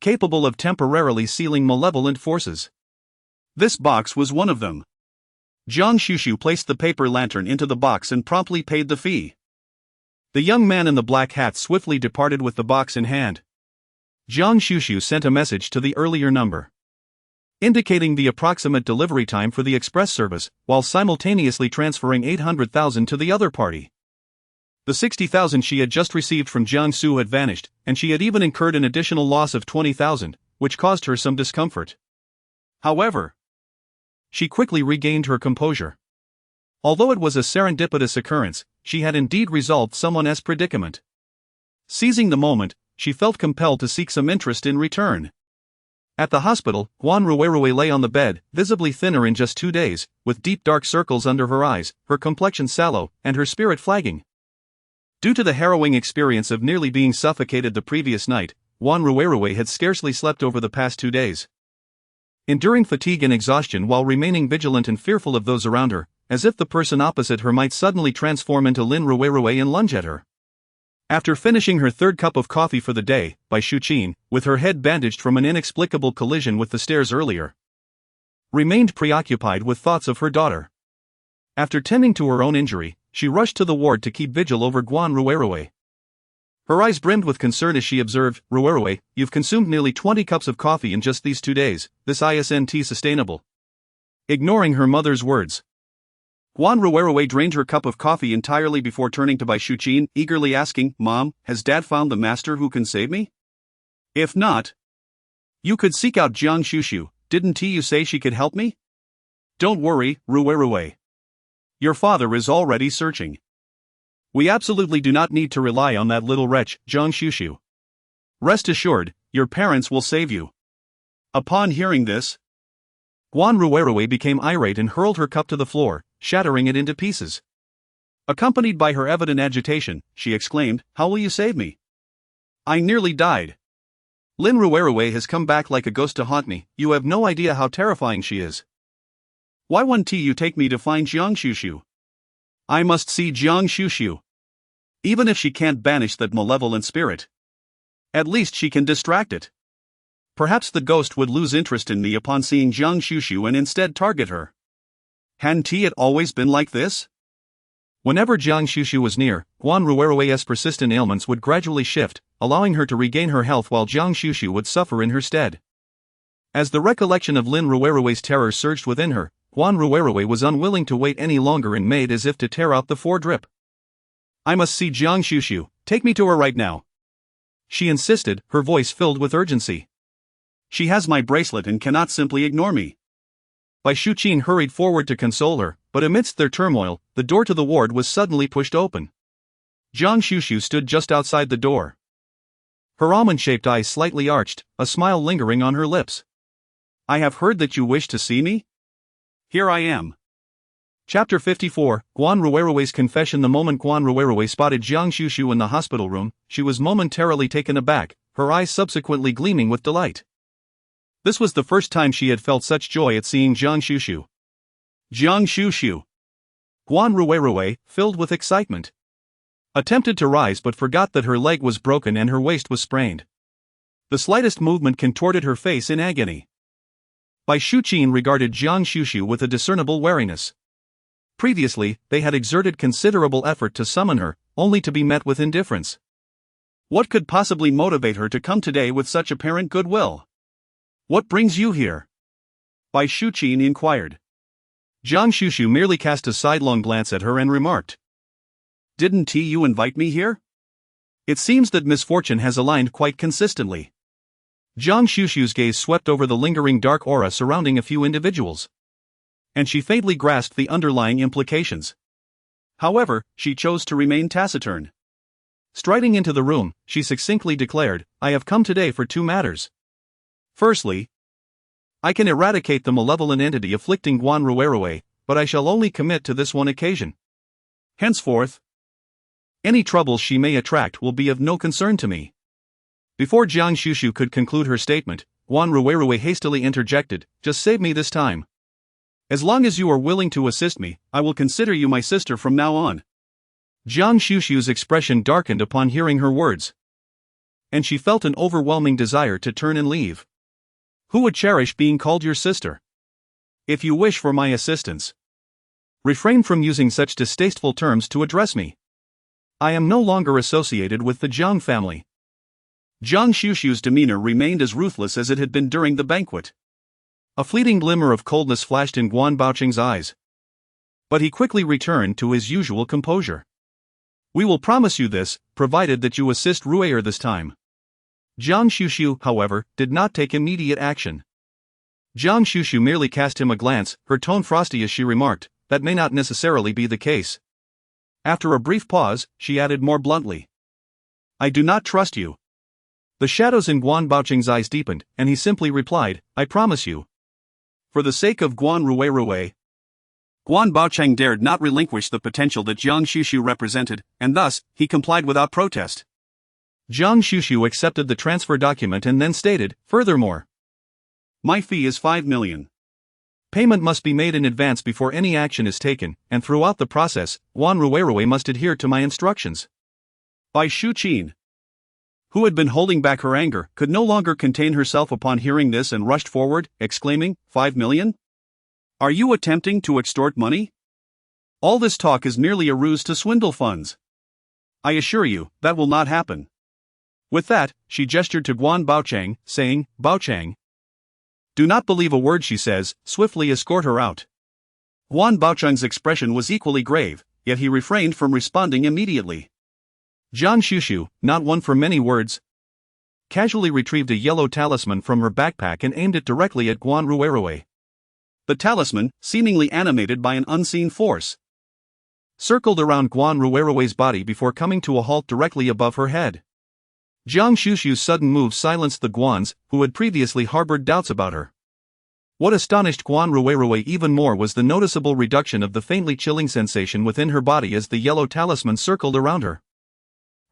capable of temporarily sealing malevolent forces. This box was one of them. Guan Xuxu placed the paper lantern into the box and promptly paid the fee. The young man in the black hat swiftly departed with the box in hand. Guan Xuxu sent a message to the earlier number, indicating the approximate delivery time for the express service, while simultaneously transferring 800,000 to the other party. The 60,000 she had just received from Jiangsu had vanished, and she had even incurred an additional loss of 20,000, which caused her some discomfort. However, she quickly regained her composure. Although it was a serendipitous occurrence, she had indeed resolved someone's predicament. Seizing the moment, she felt compelled to seek some interest in return. At the hospital, Guan lay on the bed, visibly thinner in just 2 days, with deep dark circles under her eyes, her complexion sallow, and her spirit flagging. Due to the harrowing experience of nearly being suffocated the previous night, Guan had scarcely slept over the past 2 days. Enduring fatigue and exhaustion while remaining vigilant and fearful of those around her, as if the person opposite her might suddenly transform into Lin Ruwei and lunge at her. After finishing her 3rd cup of coffee for the day, Bai Xuqin, with her head bandaged from an inexplicable collision with the stairs earlier, remained preoccupied with thoughts of her daughter. After tending to her own injury, she rushed to the ward to keep vigil over Guan. Her eyes brimmed with concern as she observed, "Ruwei, you've consumed nearly 20 cups of coffee in just these 2 days, this isn't sustainable." Ignoring her mother's words, Guan drained her cup of coffee entirely before turning to Bai Xuqin, eagerly asking, "Mom, has Dad found the master who can save me? If not, you could seek out Guan Xuxu, didn't you say she could help me? Don't worry, Ruwei. Your father is already searching. We absolutely do not need to rely on that little wretch, Guan Xuxu. Rest assured, your parents will save you." Upon hearing this, Guan became irate and hurled her cup to the floor, shattering it into pieces. Accompanied by her evident agitation, she exclaimed, "How will you save me? I nearly died. Lin Ruwei has come back like a ghost to haunt me. You have no idea how terrifying she is. Why won't you take me to find Guan Xuxu? I must see Guan Xuxu. Even if she can't banish that malevolent spirit, at least she can distract it. Perhaps the ghost would lose interest in me upon seeing Guan Xuxu and instead target her. Hadn't it always been like this?" Whenever Guan Xuxu was near, Guan persistent ailments would gradually shift, allowing her to regain her health while Guan Xuxu would suffer in her stead. As the recollection of Lin Ruwei's terror surged within her, Guan was unwilling to wait any longer and made as if to tear out the foredrip. "I must see Guan Xuxu, take me to her right now," she insisted, her voice filled with urgency. "She has my bracelet and cannot simply ignore me." Bai Xuqin hurried forward to console her, but amidst their turmoil, the door to the ward was suddenly pushed open. Guan Xuxu stood just outside the door. Her almond-shaped eyes slightly arched, a smile lingering on her lips. "I have heard that you wish to see me? Here I am." Chapter 54, Guan confession. The moment Guan spotted Guan Xuxu in the hospital room, she was momentarily taken aback, her eyes subsequently gleaming with delight. This was the first time she had felt such joy at seeing Guan Xuxu. Guan Xuxu! Guan filled with excitement, attempted to rise but forgot that her leg was broken and her waist was sprained. The slightest movement contorted her face in agony. Bai Xuqin regarded Guan Xuxu with a discernible wariness. Previously, they had exerted considerable effort to summon her, only to be met with indifference. What could possibly motivate her to come today with such apparent goodwill? "What brings you here?" Bai Xuqin inquired. Guan Xuxu merely cast a sidelong glance at her and remarked, "Didn't you invite me here? It seems that misfortune has aligned quite consistently." Guan Xuxu's gaze swept over the lingering dark aura surrounding a few individuals, and she faintly grasped the underlying implications. However, she chose to remain taciturn. Striding into the room, she succinctly declared, "I have come today for 2 matters. Firstly, I can eradicate the malevolent entity afflicting Guan, but I shall only commit to this one occasion. Henceforth, any troubles she may attract will be of no concern to me." Before Guan Xuxu could conclude her statement, Guan hastily interjected, "Just save me this time. As long as you are willing to assist me, I will consider you my sister from now on." Guan Xuxu's expression darkened upon hearing her words, and she felt an overwhelming desire to turn and leave. "Who would cherish being called your sister? If you wish for my assistance, refrain from using such distasteful terms to address me. I am no longer associated with the Jiang family." Guan Xuxu's demeanor remained as ruthless as it had been during the banquet. A fleeting glimmer of coldness flashed in Guan Baoqing's eyes, but he quickly returned to his usual composure. "We will promise you this, provided that you assist Ruwei this time." Guan Xuxu, however, did not take immediate action. Guan Xuxu merely cast him a glance, her tone frosty as she remarked, that may not necessarily be the case. After a brief pause, she added more bluntly, I do not trust you. The shadows in Guan Baocheng's eyes deepened, and he simply replied, I promise you. For the sake of Guan Baocheng dared not relinquish the potential that Guan Xuxu represented, and thus, he complied without protest. Guan Xuxu accepted the transfer document and then stated, furthermore, my fee is 5 million. Payment must be made in advance before any action is taken, and throughout the process, Guan must adhere to my instructions. Bai Shuqin, who had been holding back her anger, could no longer contain herself upon hearing this and rushed forward, exclaiming, 5 million? Are you attempting to extort money? All this talk is merely a ruse to swindle funds. I assure you, that will not happen. With that, she gestured to Guan Baocheng, saying, Baocheng, do not believe a word she says, swiftly escort her out. Guan Baocheng's expression was equally grave, yet he refrained from responding immediately. Guan Xuxu, not one for many words, casually retrieved a yellow talisman from her backpack and aimed it directly at Guan Ruwerue. The talisman, seemingly animated by an unseen force, circled around Guan Ruwerue's body before coming to a halt directly above her head. Guan Xuxu's sudden move silenced the Guans, who had previously harbored doubts about her. What astonished Guan Ruwerue even more was the noticeable reduction of the faintly chilling sensation within her body as the yellow talisman circled around her,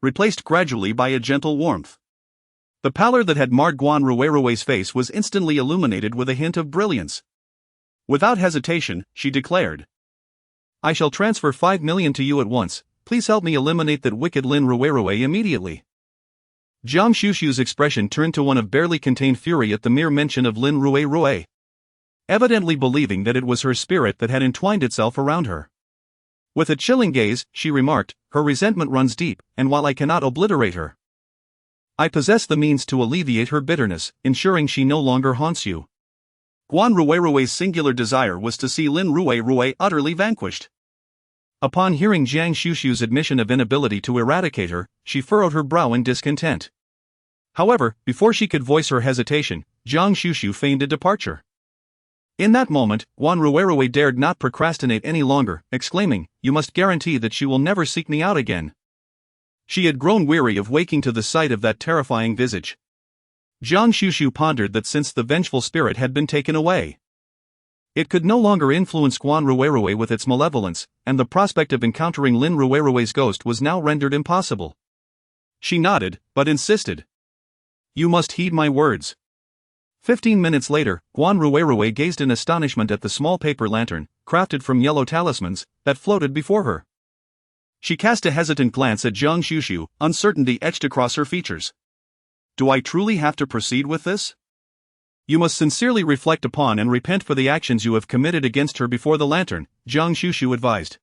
replaced gradually by a gentle warmth. The pallor that had marred Guan Ruwerue's face was instantly illuminated with a hint of brilliance. Without hesitation, she declared, I shall transfer 5 million to you at once, please help me eliminate that wicked Lin Ruwerue immediately. Guan Xuxu's expression turned to one of barely contained fury at the mere mention of Lin Ruwerue, evidently believing that it was her spirit that had entwined itself around her. With a chilling gaze, she remarked, her resentment runs deep, and while I cannot obliterate her, I possess the means to alleviate her bitterness, ensuring she no longer haunts you. Guan Ruwerue's singular desire was to see Lin Ruwerue utterly vanquished. Upon hearing Guan Xuxu's admission of inability to eradicate her, she furrowed her brow in discontent. However, before she could voice her hesitation, Guan Xuxu feigned a departure. In that moment, Guan Ruwerue dared not procrastinate any longer, exclaiming, you must guarantee that she will never seek me out again. She had grown weary of waking to the sight of that terrifying visage. Guan Xuxu pondered that since the vengeful spirit had been taken away, it could no longer influence Guan Ruwerue with its malevolence, and the prospect of encountering Lin Ruwerue's ghost was now rendered impossible. She nodded, but insisted, you must heed my words. 15 minutes later, Guan Ruwerue gazed in astonishment at the small paper lantern, crafted from yellow talismans, that floated before her. She cast a hesitant glance at Guan Xuxu, uncertainty etched across her features. Do I truly have to proceed with this? You must sincerely reflect upon and repent for the actions you have committed against her before the lantern, Guan Xuxu advised.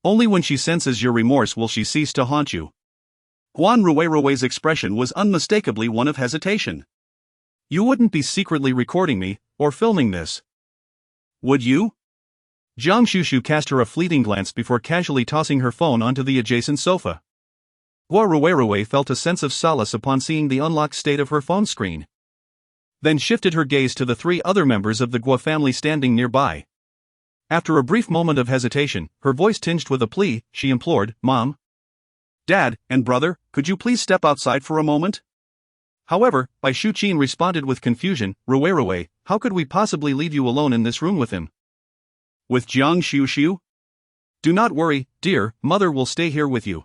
Only when she senses your remorse will she cease to haunt you. Guan Ruwerue's expression was unmistakably one of hesitation. You wouldn't be secretly recording me, or filming this, would you? Guan Xuxu cast her a fleeting glance before casually tossing her phone onto the adjacent sofa. Guan Ruwerue felt a sense of solace upon seeing the unlocked state of her phone screen, then shifted her gaze to the 3 other members of the Guo family standing nearby. After a brief moment of hesitation, her voice tinged with a plea, she implored, Mom, Dad, and brother, could you please step outside for a moment? However, Bai Shuqin responded with confusion, Ruwerue, how could we possibly leave you alone in this room with him? With Guan Xuxu? Do not worry, dear, mother will stay here with you.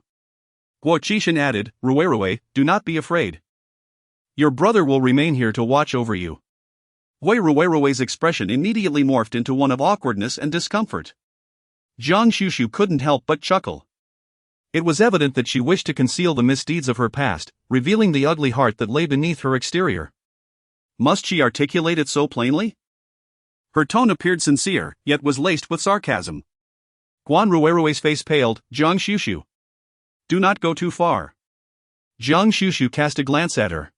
Guo Qishan added, Ruwerue, do not be afraid. Your brother will remain here to watch over you. Wei Ruwerue's expression immediately morphed into one of awkwardness and discomfort. Guan Xuxu couldn't help but chuckle. It was evident that she wished to conceal the misdeeds of her past, revealing the ugly heart that lay beneath her exterior. Must she articulate it so plainly? Her tone appeared sincere, yet was laced with sarcasm. Guan Ruwerue's face paled, Guan Xuxu, do not go too far. Guan Xuxu cast a glance at her.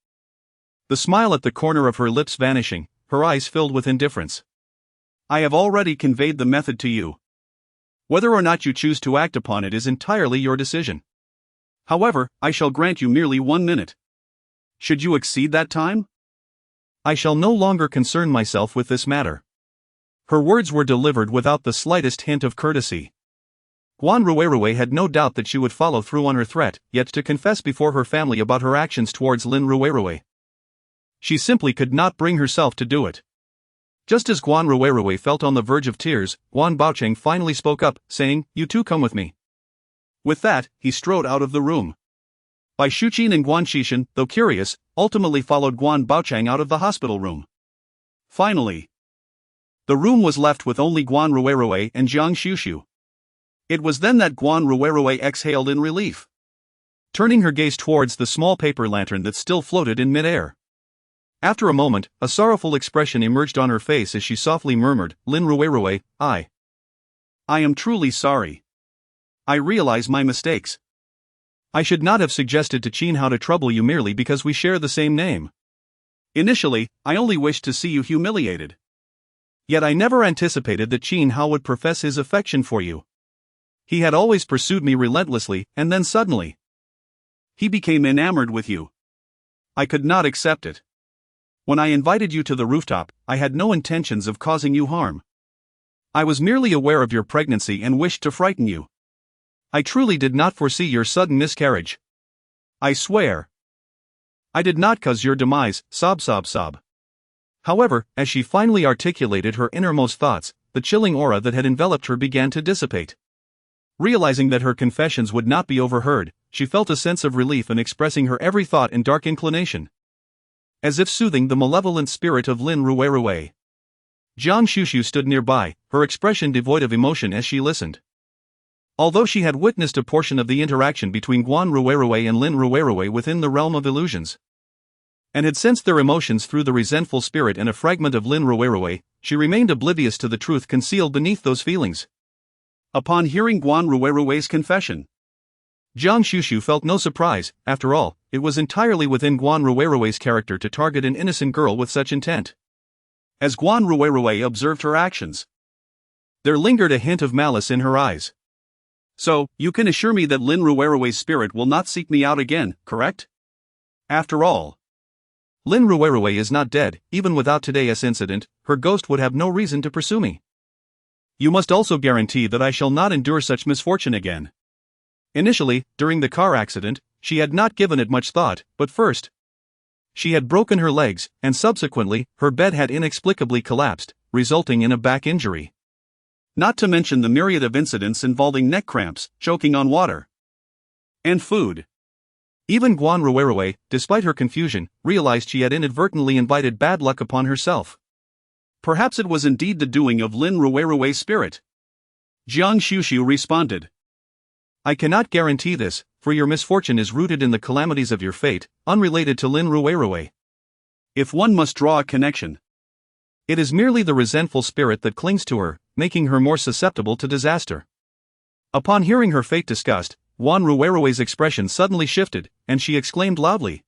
The smile at the corner of her lips vanishing, her eyes filled with indifference. I have already conveyed the method to you. Whether or not you choose to act upon it is entirely your decision. However, I shall grant you merely 1 minute. Should you exceed that time, I shall no longer concern myself with this matter. Her words were delivered without the slightest hint of courtesy. Guan had no doubt that she would follow through on her threat, yet to confess before her family about her actions towards Lin Ruirui. She simply could not bring herself to do it. Just as Guan felt on the verge of tears, Guan Baocheng finally spoke up, saying, "You too come with me." With that, he strode out of the room. Bai Shuqin and Guan Xixin, though curious, ultimately followed Guan Baocheng out of the hospital room. Finally, the room was left with only Guan and Guan Xuxu. It was then that Guan exhaled in relief, turning her gaze towards the small paper lantern that still floated in midair. After a moment, a sorrowful expression emerged on her face as she softly murmured, "Lin Ruirui, I am truly sorry. I realize my mistakes. I should not have suggested to Qin Hao to trouble you merely because we share the same name. Initially, I only wished to see you humiliated. Yet I never anticipated that Qin Hao would profess his affection for you. He had always pursued me relentlessly, and then suddenly, he became enamored with you. I could not accept it. When I invited you to the rooftop, I had no intentions of causing you harm. I was merely aware of your pregnancy and wished to frighten you. I truly did not foresee your sudden miscarriage. I swear. I did not cause your demise, sob. However, as she finally articulated her innermost thoughts, the chilling aura that had enveloped her began to dissipate. Realizing that her confessions would not be overheard, she felt a sense of relief in expressing her every thought and dark inclination, as if soothing the malevolent spirit of Lin Ruirui. Guan Xuxu stood nearby, her expression devoid of emotion as she listened. Although she had witnessed a portion of the interaction between Guan and Lin Ruirui within the realm of illusions, and had sensed their emotions through the resentful spirit and a fragment of Lin Ruirui, she remained oblivious to the truth concealed beneath those feelings. Upon hearing Guan Ruirui's confession, Guan Xuxu felt no surprise. After all, it was entirely within Guan Ruirui's character to target an innocent girl with such intent. As Guan Ruirui observed her actions, there lingered a hint of malice in her eyes. "So, you can assure me that Lin Ruirui's spirit will not seek me out again, correct? After all, Lin Ruirui is not dead. Even without today's incident, her ghost would have no reason to pursue me. You must also guarantee that I shall not endure such misfortune again." Initially, during the car accident, she had not given it much thought, but first, she had broken her legs, and subsequently, her bed had inexplicably collapsed, resulting in a back injury. Not to mention the myriad of incidents involving neck cramps, choking on water, and food. Even Guan Ruirui, despite her confusion, realized she had inadvertently invited bad luck upon herself. Perhaps it was indeed the doing of Lin Ruirui's spirit. Guan Xuxu responded, "I cannot guarantee this, for your misfortune is rooted in the calamities of your fate, unrelated to Lin Ruirui. If one must draw a connection, it is merely the resentful spirit that clings to her, making her more susceptible to disaster." Upon hearing her fate discussed, Guan Ruirui's expression suddenly shifted, and she exclaimed loudly,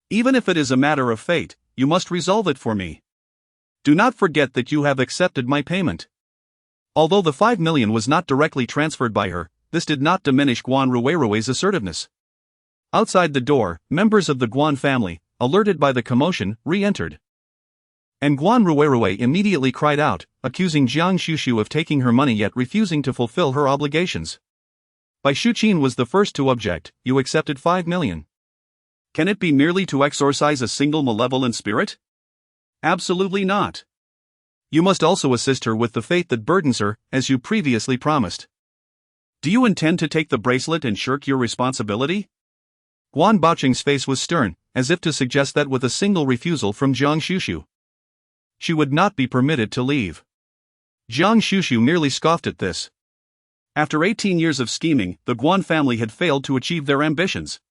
"Even if it is a matter of fate, you must resolve it for me. Do not forget that you have accepted my payment." Although the 5 million was not directly transferred by her, this did not diminish Guan Ruirui's assertiveness. Outside the door, members of the Guan family, alerted by the commotion, re-entered. And Guan Ruirui immediately cried out, accusing Guan Xuxu of taking her money yet refusing to fulfill her obligations. Bai Shuqin was the first to object. "You accepted 5 million. Can it be merely to exorcise a single malevolent spirit? Absolutely not. You must also assist her with the fate that burdens her, as you previously promised. Do you intend to take the bracelet and shirk your responsibility?" Guan Baocheng's face was stern, as if to suggest that with a single refusal from Guan Xuxu, she would not be permitted to leave. Guan Xuxu merely scoffed at this. After 18 years of scheming, the Guan family had failed to achieve their ambitions.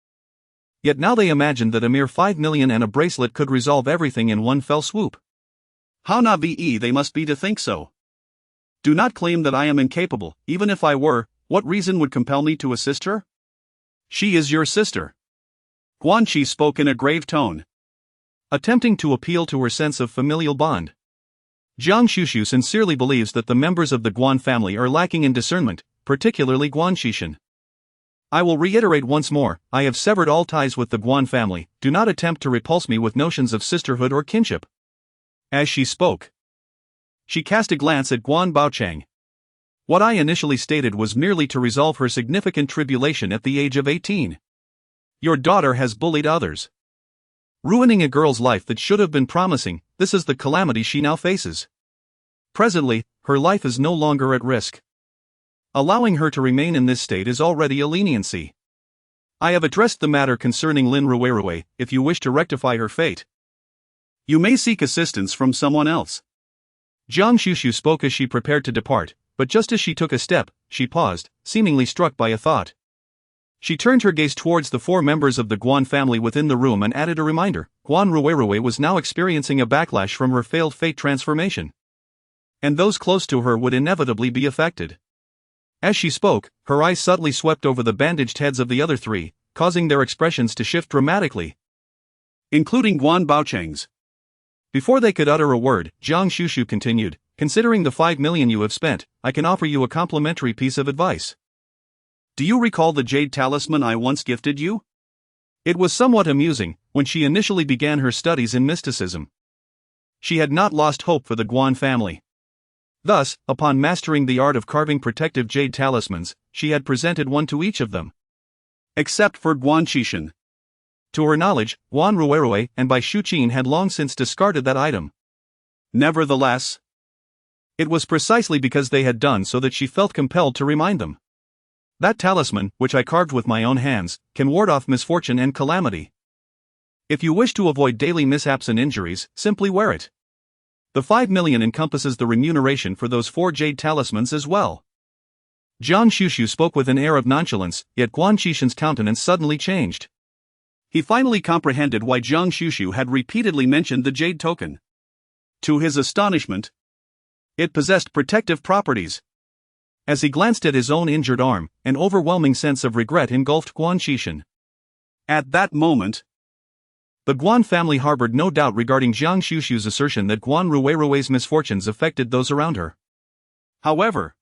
Yet now they imagined that a mere 5 million and a bracelet could resolve everything in one fell swoop. How naive they must be to think so. Do not claim that I am incapable. Even if I were, what reason would compel me to assist her? She is your sister. Guan Qi spoke in a grave tone, attempting to appeal to her sense of familial bond. Guan Xuxu sincerely believes that the members of the Guan family are lacking in discernment, particularly Guan Xixin. "I will reiterate once more, I have severed all ties with the Guan family. Do not attempt to repulse me with notions of sisterhood or kinship." As she spoke, She cast a glance at Guan Baochang. What I initially stated was merely to resolve her significant tribulation at the age of 18. Your daughter has bullied others, ruining a girl's life that should have been promising. This is the calamity she now faces. Presently, her life is no longer at risk. Allowing her to remain in this state is already a leniency. I have addressed the matter concerning Lin Ruerue. If you wish to rectify her fate, you may seek assistance from someone else. Guan Xuxu spoke as she prepared to depart, but just as she took a step, she paused, seemingly struck by a thought. She turned her gaze towards the 4 members of the Guan family within the room and added a reminder. Guan Ruerue was now experiencing a backlash from her failed fate transformation, and those close to her would inevitably be affected. As she spoke, her eyes subtly swept over the bandaged heads of the other 3, causing their expressions to shift dramatically, including Guan Baochang's. Before they could utter a word, Guan Xuxu continued, considering the 5 million you have spent, I can offer you a complimentary piece of advice. Do you recall the jade talisman I once gifted you? It was somewhat amusing. When she initially began her studies in mysticism, she had not lost hope for the Guan family. Thus, upon mastering the art of carving protective jade talismans, she had presented one to each of them, except for Guan Xuxu. To her knowledge, Guan Ruerue and Bai Shuqin had long since discarded that item. Nevertheless, it was precisely because they had done so that she felt compelled to remind them. That talisman, which I carved with my own hands, can ward off misfortune and calamity. If you wish to avoid daily mishaps and injuries, simply wear it. The 5 million encompasses the remuneration for those 4 jade talismans as well. Guan Xuxu spoke with an air of nonchalance, yet Guan Xixin's countenance suddenly changed. He finally comprehended why Guan Xuxu had repeatedly mentioned the jade token. To his astonishment, it possessed protective properties. As he glanced at his own injured arm, an overwhelming sense of regret engulfed Guan Xixin. At that moment, the Guan family harbored no doubt regarding Guan Xuxu's assertion that Guan Ruerue's misfortunes affected those around her. However,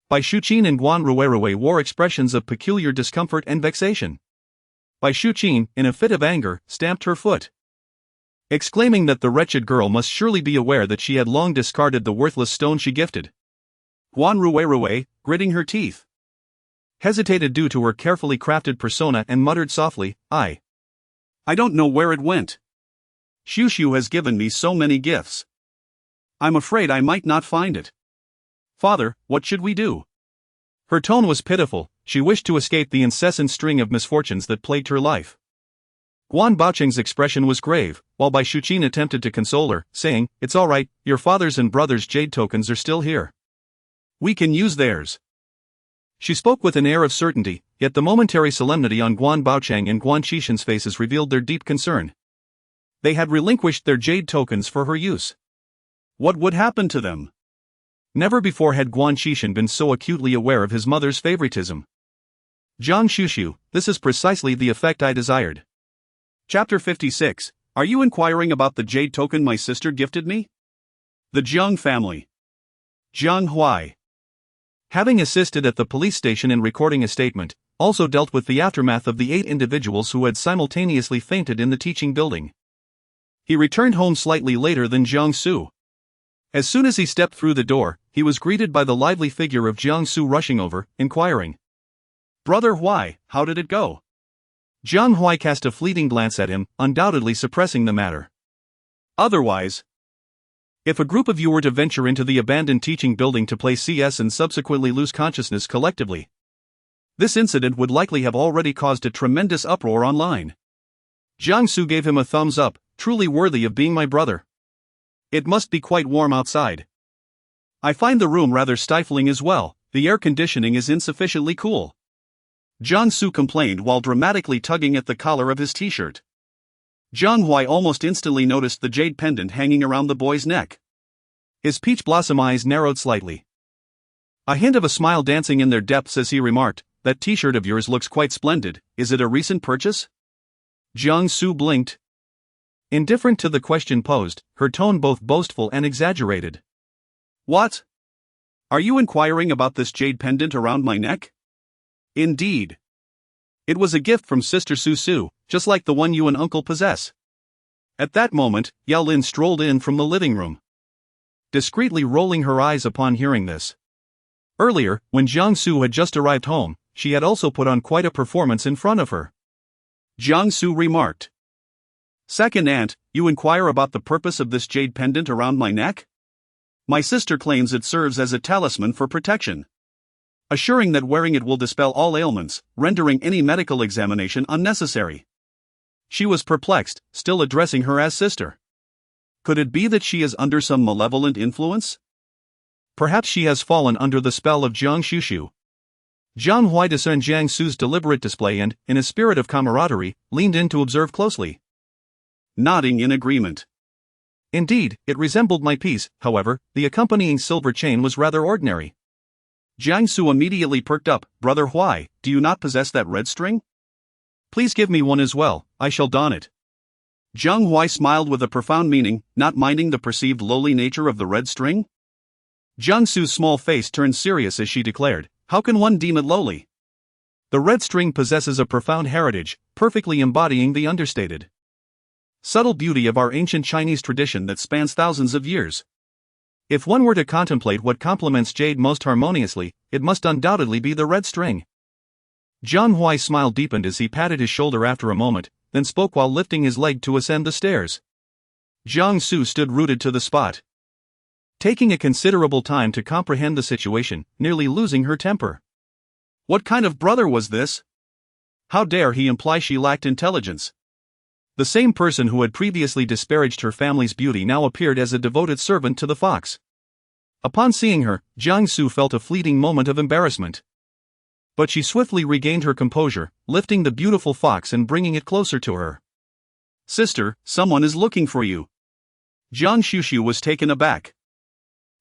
Bai Shuqin and Guan Ruerue wore expressions of peculiar discomfort and vexation. Bai Shuqin, in a fit of anger, stamped her foot, exclaiming that the wretched girl must surely be aware that she had long discarded the worthless stone she gifted. Guan Ruerue, gritting her teeth, hesitated due to her carefully crafted persona and muttered softly, I don't know where it went. Xuxu has given me so many gifts. I'm afraid I might not find it. Father, what should we do? Her tone was pitiful. She wished to escape the incessant string of misfortunes that plagued her life. Guan Baochang's expression was grave, while Bai Shuqin attempted to console her, saying, It's all right, your father's and brother's jade tokens are still here. We can use theirs. She spoke with an air of certainty, yet the momentary solemnity on Guan Baochang and Guan Xixin's faces revealed their deep concern. They had relinquished their jade tokens for her use. What would happen to them? Never before had Guan Xixin been so acutely aware of his mother's favoritism. Guan Xuxu, this is precisely the effect I desired. Chapter 56. Are you inquiring about the jade token my sister gifted me? The Jiang family. Jiang Huai, having assisted at the police station in recording a statement, also dealt with the aftermath of the 8 individuals who had simultaneously fainted in the teaching building. He returned home slightly later than Jiangsu. As soon as he stepped through the door, he was greeted by the lively figure of Jiangsu rushing over, inquiring, Brother Huai, how did it go? Jiang Huai cast a fleeting glance at him, undoubtedly suppressing the matter. Otherwise, if a group of you were to venture into the abandoned teaching building to play CS and subsequently lose consciousness collectively, this incident would likely have already caused a tremendous uproar online. Jiangsu gave him a thumbs up, truly worthy of being my brother. It must be quite warm outside. I find the room rather stifling as well, the air conditioning is insufficiently cool. Jiangsu complained while dramatically tugging at the collar of his t-shirt. Jiang Huai almost instantly noticed the jade pendant hanging around the boy's neck. His peach blossom eyes narrowed slightly, a hint of a smile dancing in their depths as he remarked, That t-shirt of yours looks quite splendid, is it a recent purchase? Jiangsu blinked, indifferent to the question posed, her tone both boastful and exaggerated. What? Are you inquiring about this jade pendant around my neck? Indeed. It was a gift from Sister Su, just like the one you and Uncle possess. At that moment, Yao Lin strolled in from the living room. discreetly rolling her eyes upon hearing this. Earlier, when Jiang Xuxu had just arrived home, she had also put on quite a performance in front of her. Jiang Xuxu remarked. Second aunt, you inquire about the purpose of this jade pendant around my neck? My sister claims it serves as a talisman for protection, assuring that wearing it will dispel all ailments, rendering any medical examination unnecessary. She was perplexed, still addressing her as sister. Could it be that she is under some malevolent influence? Perhaps she has fallen under the spell of Guan Xuxu. Jiang Hui discerned Jiang Xu's deliberate display and, in a spirit of camaraderie, leaned in to observe closely, nodding in agreement. Indeed, it resembled my piece. However, the accompanying silver chain was rather ordinary. Jiang Xuxu immediately perked up. Brother Hui, do you not possess that red string? Please give me one as well, I shall don it. Jiang Hui smiled with a profound meaning, not minding the perceived lowly nature of the red string. Jiang Xu's small face turned serious as she declared, how can one deem it lowly? The red string possesses a profound heritage, perfectly embodying the understated, subtle beauty of our ancient Chinese tradition that spans thousands of years. If one were to contemplate what complements jade most harmoniously, it must undoubtedly be the red string. Jiang Hui's smile deepened as he patted his shoulder after a moment, then spoke while lifting his leg to ascend the stairs. Jiang Xuxu stood rooted to the spot, taking a considerable time to comprehend the situation, nearly losing her temper. What kind of brother was this? How dare he imply she lacked intelligence? The same person who had previously disparaged her family's beauty now appeared as a devoted servant to the fox. Upon seeing her, Jiang Xuxu felt a fleeting moment of embarrassment. But she swiftly regained her composure, lifting the beautiful fox and bringing it closer to her. Sister, someone is looking for you. Guan Xuxu was taken aback,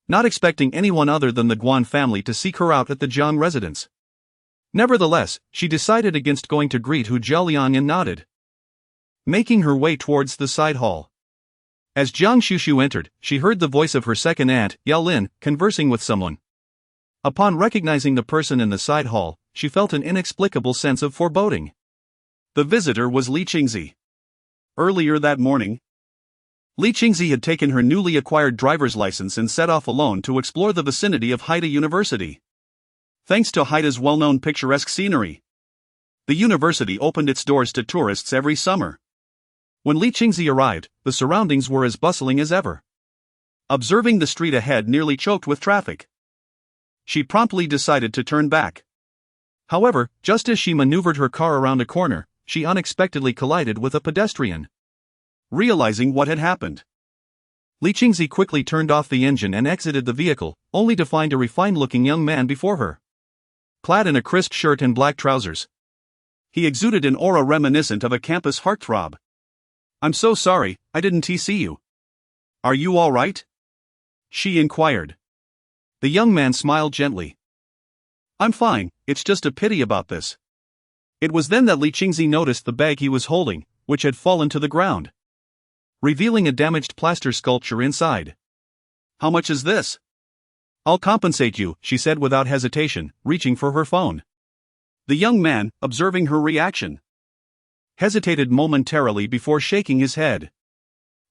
not expecting anyone other than the Guan family to seek her out at the Jiang residence. Nevertheless, she decided against going to greet Hu Jiaoliang and nodded, making her way towards the side hall. As Jiang Xuxu entered, she heard the voice of her second aunt, Yao Lin, conversing with someone. Upon recognizing the person in the side hall, she felt an inexplicable sense of foreboding. The visitor was Li Qingzi. Earlier that morning, Li Qingzi had taken her newly acquired driver's license and set off alone to explore the vicinity of Heiress University. Thanks to Heida's well-known picturesque scenery, the university opened its doors to tourists every summer. When Li Qingzi arrived, the surroundings were as bustling as ever. Observing the street ahead nearly choked with traffic, she promptly decided to turn back. However, just as she maneuvered her car around a corner, she unexpectedly collided with a pedestrian. Realizing what had happened, Li Qingzi quickly turned off the engine and exited the vehicle, only to find a refined-looking young man before her, clad in a crisp shirt and black trousers. He exuded an aura reminiscent of a campus heartthrob. I'm so sorry, I didn't see you. Are you all right? She inquired. The young man smiled gently. I'm fine, it's just a pity about this. It was then that Li Qingzi noticed the bag he was holding, which had fallen to the ground, revealing a damaged plaster sculpture inside. How much is this? I'll compensate you, she said without hesitation, reaching for her phone. The young man, observing her reaction, hesitated momentarily before shaking his head.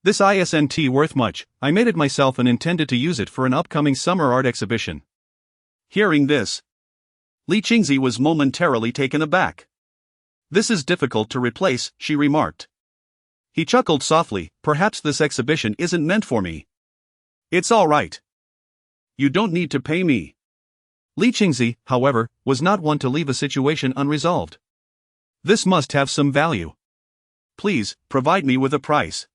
This isn't worth much, I made it myself and intended to use it for an upcoming summer art exhibition. Hearing this, Li Qingzi was momentarily taken aback. This is difficult to replace, she remarked. He chuckled softly, perhaps this exhibition isn't meant for me. It's all right. You don't need to pay me. Li Qingzi, however, was not one to leave a situation unresolved. This must have some value. Please, provide me with a price.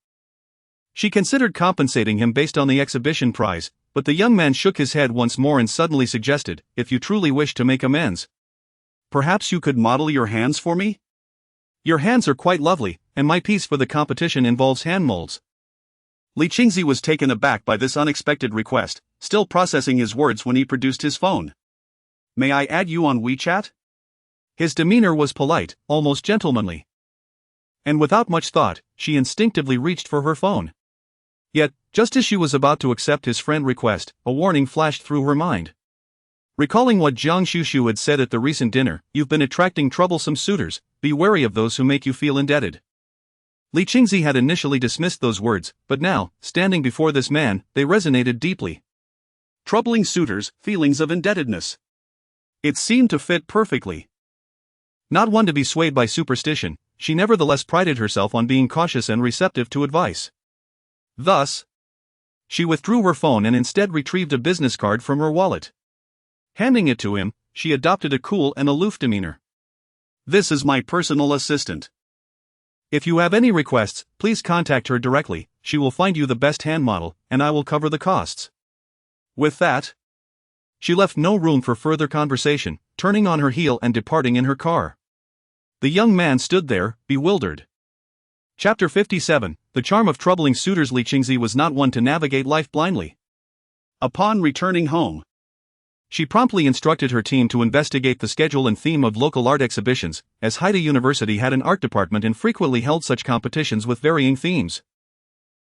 She considered compensating him based on the exhibition prize, but the young man shook his head once more and suddenly suggested, if you truly wish to make amends, perhaps you could model your hands for me? Your hands are quite lovely, and my piece for the competition involves hand molds. Li Qingzi was taken aback by this unexpected request, still processing his words when he produced his phone. May I add you on WeChat? His demeanor was polite, almost gentlemanly. And without much thought, she instinctively reached for her phone. Yet, just as she was about to accept his friend's request, a warning flashed through her mind. Recalling what Guan Xuxu had said at the recent dinner, you've been attracting troublesome suitors, be wary of those who make you feel indebted. Li Qingzi had initially dismissed those words, but now, standing before this man, they resonated deeply. Troubling suitors, feelings of indebtedness. It seemed to fit perfectly. Not one to be swayed by superstition, she nevertheless prided herself on being cautious and receptive to advice. Thus, she withdrew her phone and instead retrieved a business card from her wallet. Handing it to him, she adopted a cool and aloof demeanor. This is my personal assistant. If you have any requests, please contact her directly, she will find you the best hand model, and I will cover the costs. With that, she left no room for further conversation, turning on her heel and departing in her car. The young man stood there, bewildered. Chapter 57, The Charm of Troubling Suitors. Li Qingzi was not one to navigate life blindly. Upon returning home, she promptly instructed her team to investigate the schedule and theme of local art exhibitions, as Haida University had an art department and frequently held such competitions with varying themes.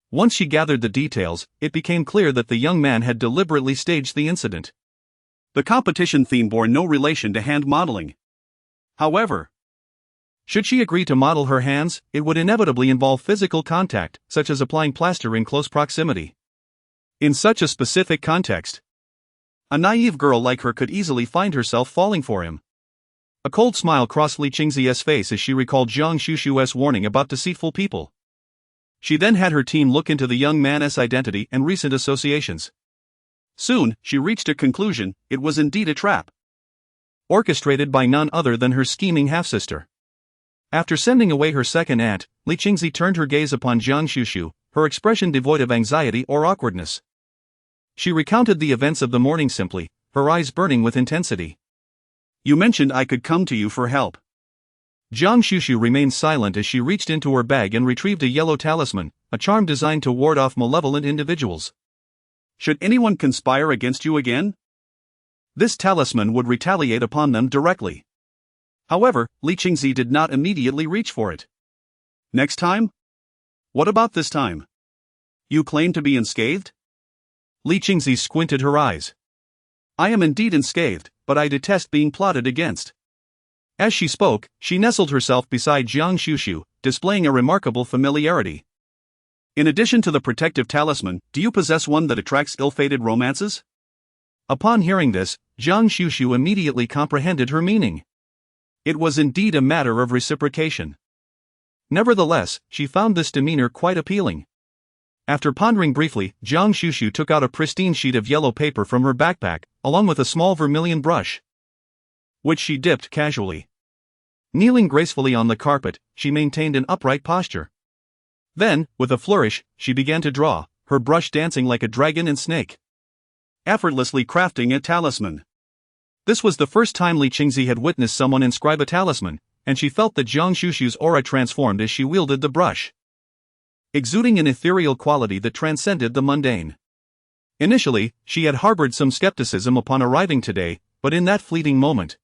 Once she gathered the details, it became clear that the young man had deliberately staged the incident. The competition theme bore no relation to hand modeling. However, should she agree to model her hands, it would inevitably involve physical contact, such as applying plaster in close proximity. In such a specific context, a naive girl like her could easily find herself falling for him. A cold smile crossed Li Qingzi's face as she recalled Guan Xuxu's warning about deceitful people. She then had her team look into the young man's identity and recent associations. Soon, she reached a conclusion: it was indeed a trap. Orchestrated by none other than her scheming half-sister. After sending away her second aunt, Li Qingzi turned her gaze upon Guan Xuxu, her expression devoid of anxiety or awkwardness. She recounted the events of the morning simply, her eyes burning with intensity. You mentioned I could come to you for help. Guan Xuxu remained silent as she reached into her bag and retrieved a yellow talisman, a charm designed to ward off malevolent individuals. Should anyone conspire against you again, this talisman would retaliate upon them directly. However, Li Qingzi did not immediately reach for it. Next time? What about this time? You claim to be unscathed? Li Qingzi squinted her eyes. I am indeed unscathed, but I detest being plotted against. As she spoke, she nestled herself beside Guan Xuxu, displaying a remarkable familiarity. In addition to the protective talisman, do you possess one that attracts ill-fated romances? Upon hearing this, Guan Xuxu immediately comprehended her meaning. It was indeed a matter of reciprocation. Nevertheless, she found this demeanor quite appealing. After pondering briefly, Guan Xuxu took out a pristine sheet of yellow paper from her backpack, along with a small vermilion brush, which she dipped casually. Kneeling gracefully on the carpet, she maintained an upright posture. Then, with a flourish, she began to draw, her brush dancing like a dragon and snake, effortlessly crafting a talisman. This was the first time Li Qingzi had witnessed someone inscribe a talisman, and she felt that Guan Xuxu's aura transformed as she wielded the brush, exuding an ethereal quality that transcended the mundane. Initially, she had harbored some skepticism upon arriving today, but in that fleeting moment,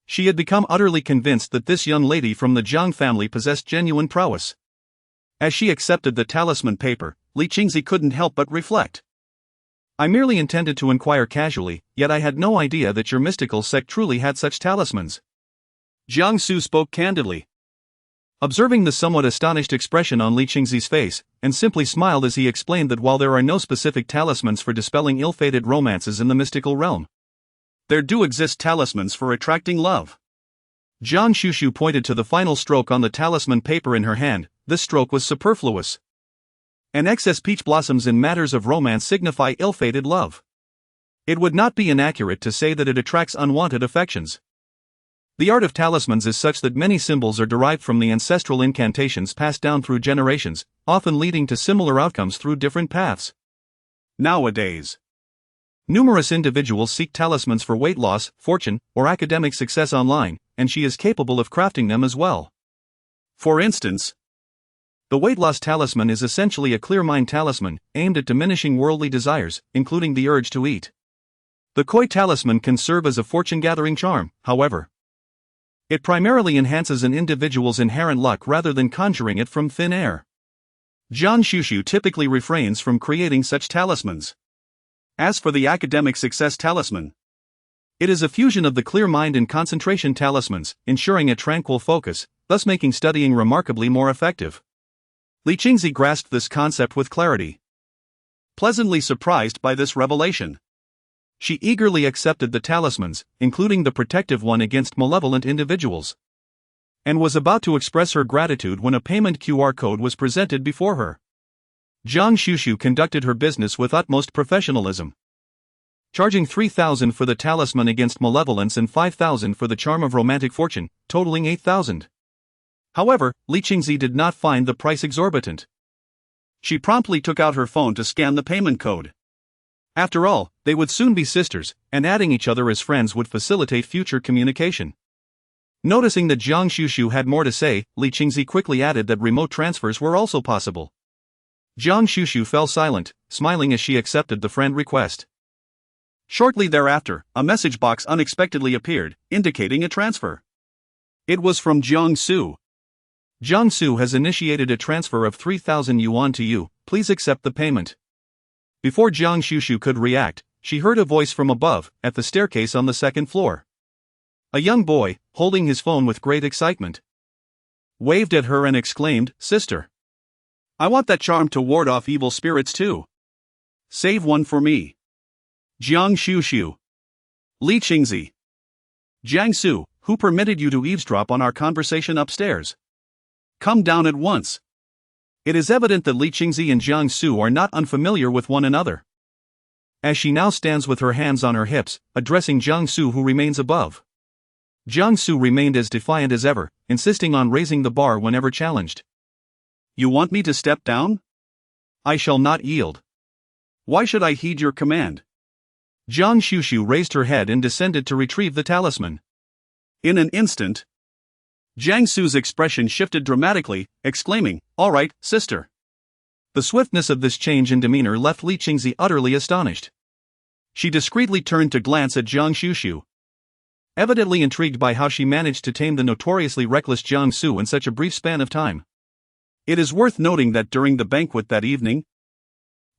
she had become utterly convinced that this young lady from the Jiang family possessed genuine prowess. As she accepted the talisman paper, Li Qingzi couldn't help but reflect. I merely intended to inquire casually, yet I had no idea that your mystical sect truly had such talismans. Jiang Su spoke candidly, observing the somewhat astonished expression on Li Qingzi's face, and simply smiled as he explained that while there are no specific talismans for dispelling ill-fated romances in the mystical realm, there do exist talismans for attracting love. Guan Xuxu pointed to the final stroke on the talisman paper in her hand. This stroke was superfluous. An excess peach blossoms in matters of romance signify ill-fated love. It would not be inaccurate to say that it attracts unwanted affections. The art of talismans is such that many symbols are derived from the ancestral incantations passed down through generations, often leading to similar outcomes through different paths. Nowadays, numerous individuals seek talismans for weight loss, fortune, or academic success online, and she is capable of crafting them as well. For instance, the weight loss talisman is essentially a clear mind talisman, aimed at diminishing worldly desires, including the urge to eat. The koi talisman can serve as a fortune-gathering charm, however. It primarily enhances an individual's inherent luck rather than conjuring it from thin air. Guan Xuxu typically refrains from creating such talismans. As for the academic success talisman, it is a fusion of the clear mind and concentration talismans, ensuring a tranquil focus, thus making studying remarkably more effective. Li Qingzi grasped this concept with clarity. Pleasantly surprised by this revelation, she eagerly accepted the talismans, including the protective one against malevolent individuals, and was about to express her gratitude when a payment QR code was presented before her. Guan Xuxu conducted her business with utmost professionalism, charging 3,000 for the talisman against malevolence and 5,000 for the charm of romantic fortune, totaling 8,000. However, Li Qingzi did not find the price exorbitant. She promptly took out her phone to scan the payment code. After all, they would soon be sisters, and adding each other as friends would facilitate future communication. Noticing that Guan Xuxu had more to say, Li Qingzi quickly added that remote transfers were also possible. Guan Xuxu fell silent, smiling as she accepted the friend request. Shortly thereafter, a message box unexpectedly appeared, indicating a transfer. It was from Jiang Su. Jiang Su has initiated a transfer of 3,000 yuan to you, please accept the payment. Before Guan Xuxu could react, she heard a voice from above, at the staircase on the second floor. A young boy, holding his phone with great excitement, waved at her and exclaimed, "Sister, I want that charm to ward off evil spirits too. Save one for me." Guan Xuxu. Li Qingzi. Jiang Su, who permitted you to eavesdrop on our conversation upstairs? Come down at once. It is evident that Li Qingzi and Jiang Su are not unfamiliar with one another, as she now stands with her hands on her hips, addressing Jiang Su, who remains above. Jiang Su remained as defiant as ever, insisting on raising the bar whenever challenged. You want me to step down? I shall not yield. Why should I heed your command? Guan Xuxu raised her head and descended to retrieve the talisman. In an instant, Jiang Su's expression shifted dramatically, exclaiming, "All right, sister." The swiftness of this change in demeanor left Li Qingzi utterly astonished. She discreetly turned to glance at Guan Xuxu, evidently intrigued by how she managed to tame the notoriously reckless Jiang Su in such a brief span of time. It is worth noting that during the banquet that evening,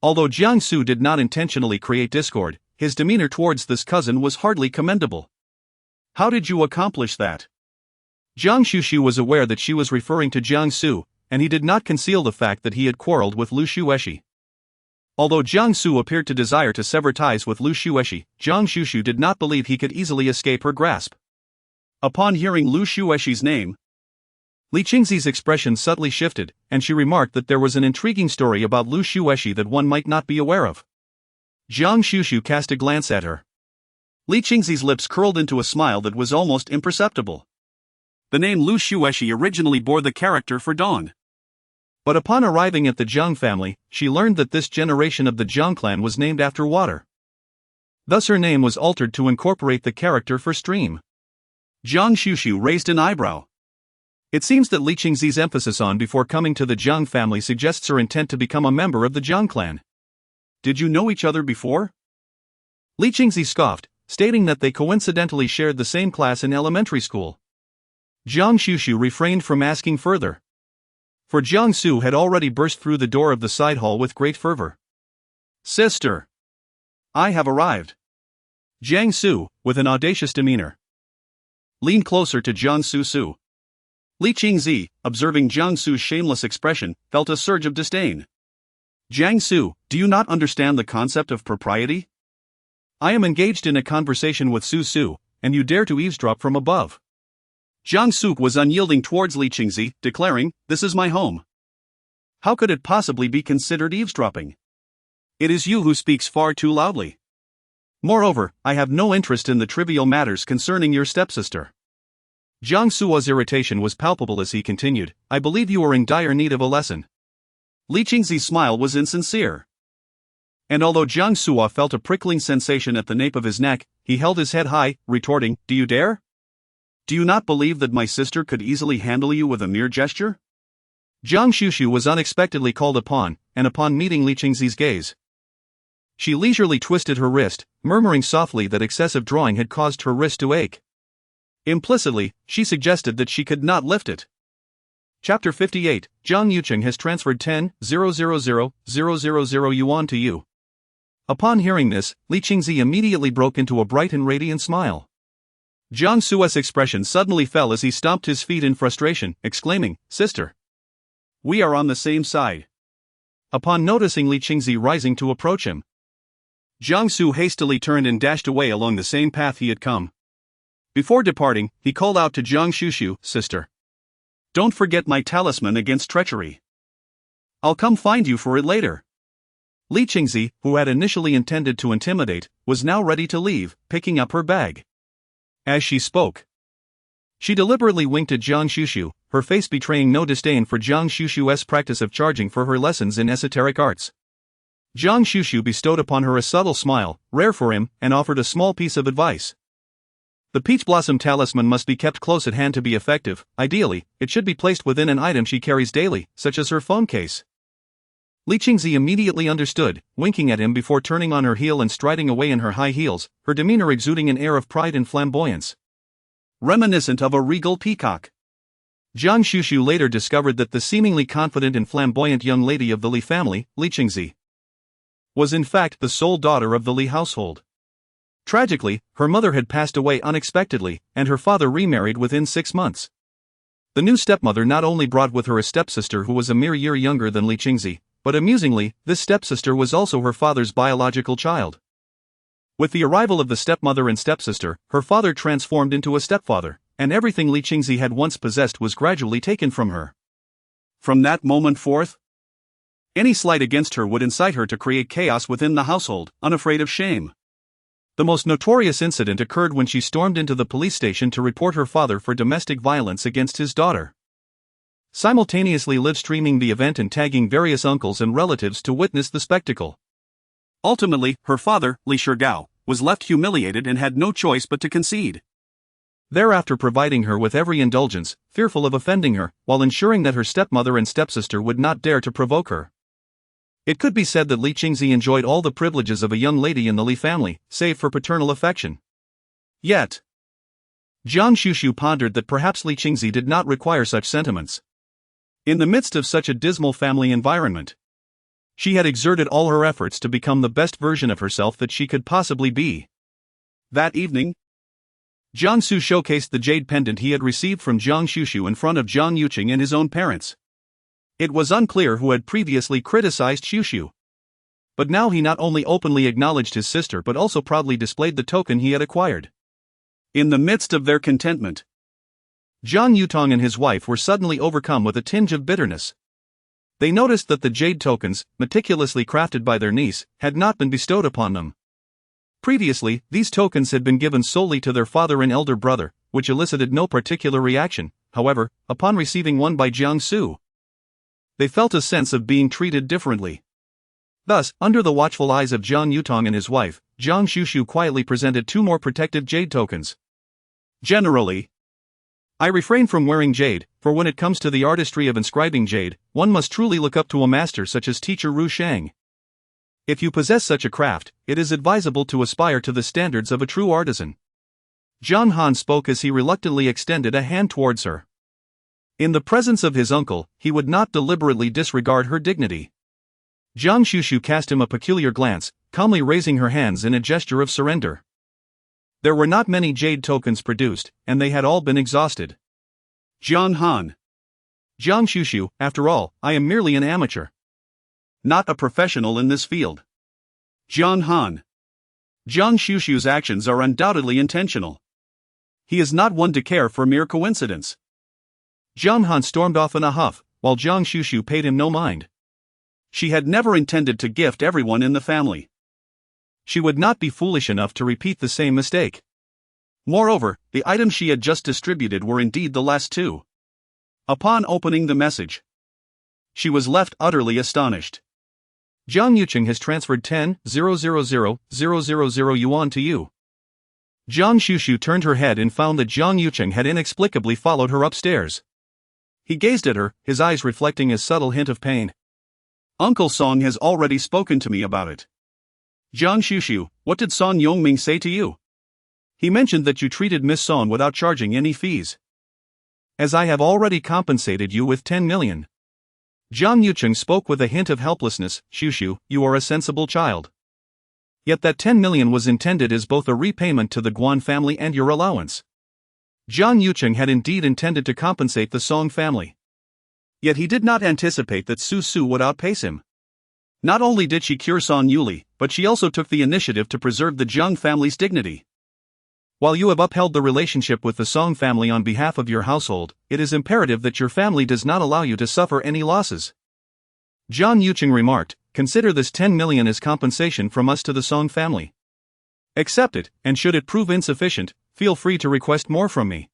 although Jiang Su did not intentionally create discord, his demeanor towards this cousin was hardly commendable. How did you accomplish that? Guan Xuxu was aware that she was referring to Jiang Su, and he did not conceal the fact that he had quarreled with Lu Xueshi. Although Jiang Su appeared to desire to sever ties with Lu Xueshi, Guan Xuxu did not believe he could easily escape her grasp. Upon hearing Lu Xueshi's name, Li Qingzi's expression subtly shifted, and she remarked that there was an intriguing story about Lu Xueshi that one might not be aware of. Guan Xuxu cast a glance at her. Li Qingzi's lips curled into a smile that was almost imperceptible. The name Lu Xueshi originally bore the character for dawn. But upon arriving at the Jiang family, she learned that this generation of the Jiang clan was named after water. Thus her name was altered to incorporate the character for stream. Guan Xuxu raised an eyebrow. It seems that Li Qingzi's emphasis on before coming to the Jiang family suggests her intent to become a member of the Jiang clan. Did you know each other before? Li Qingzi scoffed, stating that they coincidentally shared the same class in elementary school. Guan Xuxu refrained from asking further, for Jiang Su had already burst through the door of the side hall with great fervor. Sister, I have arrived. Jiang Su, with an audacious demeanor, leaned closer to Jiang Su. Li Qingzi, observing Jiang Su's shameless expression, felt a surge of disdain. Jiang Su, do you not understand the concept of propriety? I am engaged in a conversation with Su, and you dare to eavesdrop from above. Jiang Su was unyielding towards Li Qingzi, declaring, "This is my home. How could it possibly be considered eavesdropping? It is you who speaks far too loudly. Moreover, I have no interest in the trivial matters concerning your stepsister." Jiang Su's irritation was palpable as he continued, "I believe you are in dire need of a lesson." Li Qingzi's smile was insincere. And although Jiang Su felt a prickling sensation at the nape of his neck, he held his head high, retorting, "Do you dare? Do you not believe that my sister could easily handle you with a mere gesture?" Jiang Xuxu was unexpectedly called upon, and upon meeting Li Qingzi's gaze, she leisurely twisted her wrist, murmuring softly that excessive drawing had caused her wrist to ache. Implicitly, she suggested that she could not lift it. Chapter 58, Zhang Yuqing has transferred 10,000,000 yuan to you. Upon hearing this, Li Qingzi immediately broke into a bright and radiant smile. Jiang Su's expression suddenly fell as he stomped his feet in frustration, exclaiming, "Sister, We are on the same side. Upon noticing Li Qingzi rising to approach him, Jiang Su hastily turned and dashed away along the same path he had come. Before departing, he called out to Guan Xuxu, "Sister, don't forget my talisman against treachery. I'll come find you for it later." Li Qingzi, who had initially intended to intimidate, was now ready to leave, picking up her bag. As she spoke, she deliberately winked at Guan Xuxu, her face betraying no disdain for Guan Xuxu's practice of charging for her lessons in esoteric arts. Guan Xuxu bestowed upon her a subtle smile, rare for him, and offered a small piece of advice. The peach blossom talisman must be kept close at hand to be effective. Ideally, it should be placed within an item she carries daily, such as her phone case. Li Qingzi immediately understood, winking at him before turning on her heel and striding away in her high heels, her demeanor exuding an air of pride and flamboyance, reminiscent of a regal peacock. Guan Xuxu later discovered that the seemingly confident and flamboyant young lady of the Li family, Li Qingzi, was in fact the sole daughter of the Li household. Tragically, her mother had passed away unexpectedly, and her father remarried within 6 months. The new stepmother not only brought with her a stepsister who was a mere year younger than Li Qingzi, but amusingly, this stepsister was also her father's biological child. With the arrival of the stepmother and stepsister, her father transformed into a stepfather, and everything Li Qingzi had once possessed was gradually taken from her. From that moment forth, any slight against her would incite her to create chaos within the household, unafraid of shame. The most notorious incident occurred when she stormed into the police station to report her father for domestic violence against his daughter, simultaneously live-streaming the event and tagging various uncles and relatives to witness the spectacle. Ultimately, her father, Li Shigao, was left humiliated and had no choice but to concede, thereafter providing her with every indulgence, fearful of offending her, while ensuring that her stepmother and stepsister would not dare to provoke her. It could be said that Li Qingzi enjoyed all the privileges of a young lady in the Li family, save for paternal affection. Yet, Guan Xuxu pondered that perhaps Li Qingzi did not require such sentiments. In the midst of such a dismal family environment, she had exerted all her efforts to become the best version of herself that she could possibly be. That evening, Jiang Su showcased the jade pendant he had received from Guan Xuxu in front of Guan Yuqing and his own parents. It was unclear who had previously criticized Xuxu, but now he not only openly acknowledged his sister but also proudly displayed the token he had acquired. In the midst of their contentment, Guan Yutong and his wife were suddenly overcome with a tinge of bitterness. They noticed that the jade tokens, meticulously crafted by their niece, had not been bestowed upon them. Previously, these tokens had been given solely to their father and elder brother, which elicited no particular reaction. However, upon receiving one by Jiang Su, they felt a sense of being treated differently. Thus, under the watchful eyes of Guan Yutong and his wife, Guan Xuxu quietly presented 2 more protective jade tokens. Generally, I refrain from wearing jade, for when it comes to the artistry of inscribing jade, one must truly look up to a master such as teacher Ru Shang. If you possess such a craft, it is advisable to aspire to the standards of a true artisan. Zhang Han spoke as he reluctantly extended a hand towards her. In the presence of his uncle, he would not deliberately disregard her dignity. Guan Xuxu cast him a peculiar glance, calmly raising her hands in a gesture of surrender. There were not many jade tokens produced, and they had all been exhausted. Jiang Han. Guan Xuxu, after all, I am merely an amateur, not a professional in this field. Jiang Han. Guan Xuxu's actions are undoubtedly intentional. He is not one to care for mere coincidence. Jiang Han stormed off in a huff, while Guan Xuxu paid him no mind. She had never intended to gift everyone in the family. She would not be foolish enough to repeat the same mistake. Moreover, the items she had just distributed were indeed the last 2. Upon opening the message, she was left utterly astonished. Jiang Yuqing has transferred 10,000,000 yuan to you. Guan Xuxu turned her head and found that Jiang Yuqing had inexplicably followed her upstairs. He gazed at her, his eyes reflecting a subtle hint of pain. Uncle Song has already spoken to me about it. Jiang Xuxu, what did Song Yongming say to you? He mentioned that you treated Miss Song without charging any fees. As I have already compensated you with 10 million. Jiang Yuqing spoke with a hint of helplessness. Xuxu, you are a sensible child. Yet that 10 million was intended as both a repayment to the Guan family and your allowance. Jiang Yuqing had indeed intended to compensate the Song family. Yet he did not anticipate that Su Su would outpace him. Not only did she cure Song Yuli, but she also took the initiative to preserve the Jiang family's dignity. While you have upheld the relationship with the Song family on behalf of your household, it is imperative that your family does not allow you to suffer any losses. Guan Xuxu remarked, consider this 10 million as compensation from us to the Song family. Accept it, and should it prove insufficient, feel free to request more from me.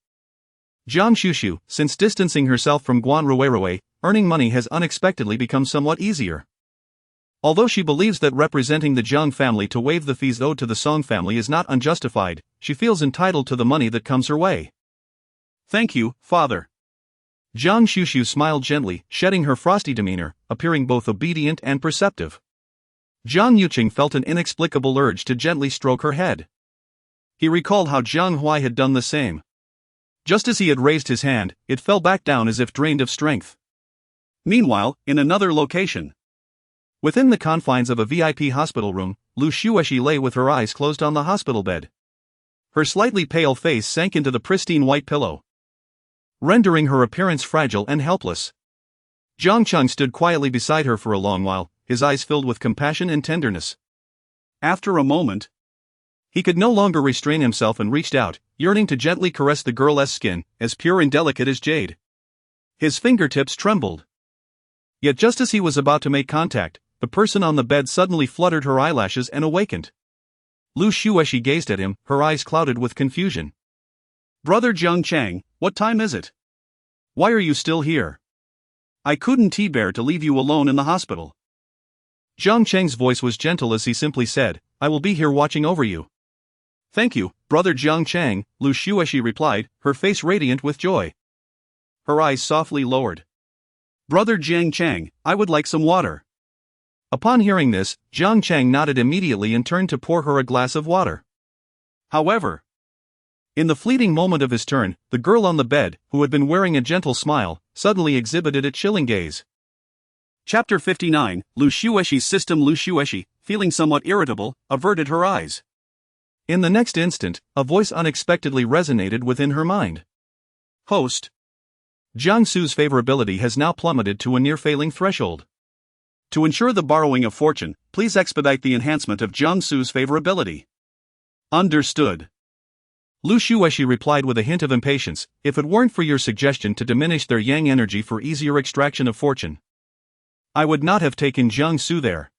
Guan Xuxu, since distancing herself from Guan Xuxu, earning money has unexpectedly become somewhat easier. Although she believes that representing the Jiang family to waive the fees owed to the Song family is not unjustified, she feels entitled to the money that comes her way. Thank you, father. Guan Xuxu smiled gently, shedding her frosty demeanor, appearing both obedient and perceptive. Guan Xuxu felt an inexplicable urge to gently stroke her head. He recalled how Jiang Hui had done the same. Just as he had raised his hand, it fell back down as if drained of strength. Meanwhile, in another location. Within the confines of a VIP hospital room, Lu Xuexi lay with her eyes closed on the hospital bed. Her slightly pale face sank into the pristine white pillow, rendering her appearance fragile and helpless. Zhang Cheng stood quietly beside her for a long while, his eyes filled with compassion and tenderness. After a moment, he could no longer restrain himself and reached out, yearning to gently caress the girl's skin, as pure and delicate as jade. His fingertips trembled. Yet just as he was about to make contact, the person on the bed suddenly fluttered her eyelashes and awakened. Lu Xuexi gazed at him, her eyes clouded with confusion. Brother Jiang Chang, what time is it? Why are you still here? I couldn't bear to leave you alone in the hospital. Jiang Chang's voice was gentle as he simply said, I will be here watching over you. Thank you, Brother Jiang Chang, Lu Xuexi replied, her face radiant with joy. Her eyes softly lowered. Brother Jiang Chang, I would like some water. Upon hearing this, Jiang Chang nodded immediately and turned to pour her a glass of water. However, in the fleeting moment of his turn, the girl on the bed, who had been wearing a gentle smile, suddenly exhibited a chilling gaze. Chapter 59, Lu Xuexi's system. Lu Xuexi, feeling somewhat irritable, averted her eyes. In the next instant, a voice unexpectedly resonated within her mind. Host. Jiang Su's favorability has now plummeted to a near-failing threshold. To ensure the borrowing of fortune, please expedite the enhancement of Jiang Su's favorability. Understood. Lu Xuexi replied with a hint of impatience, if it weren't for your suggestion to diminish their yang energy for easier extraction of fortune, I would not have taken Jiang Su there.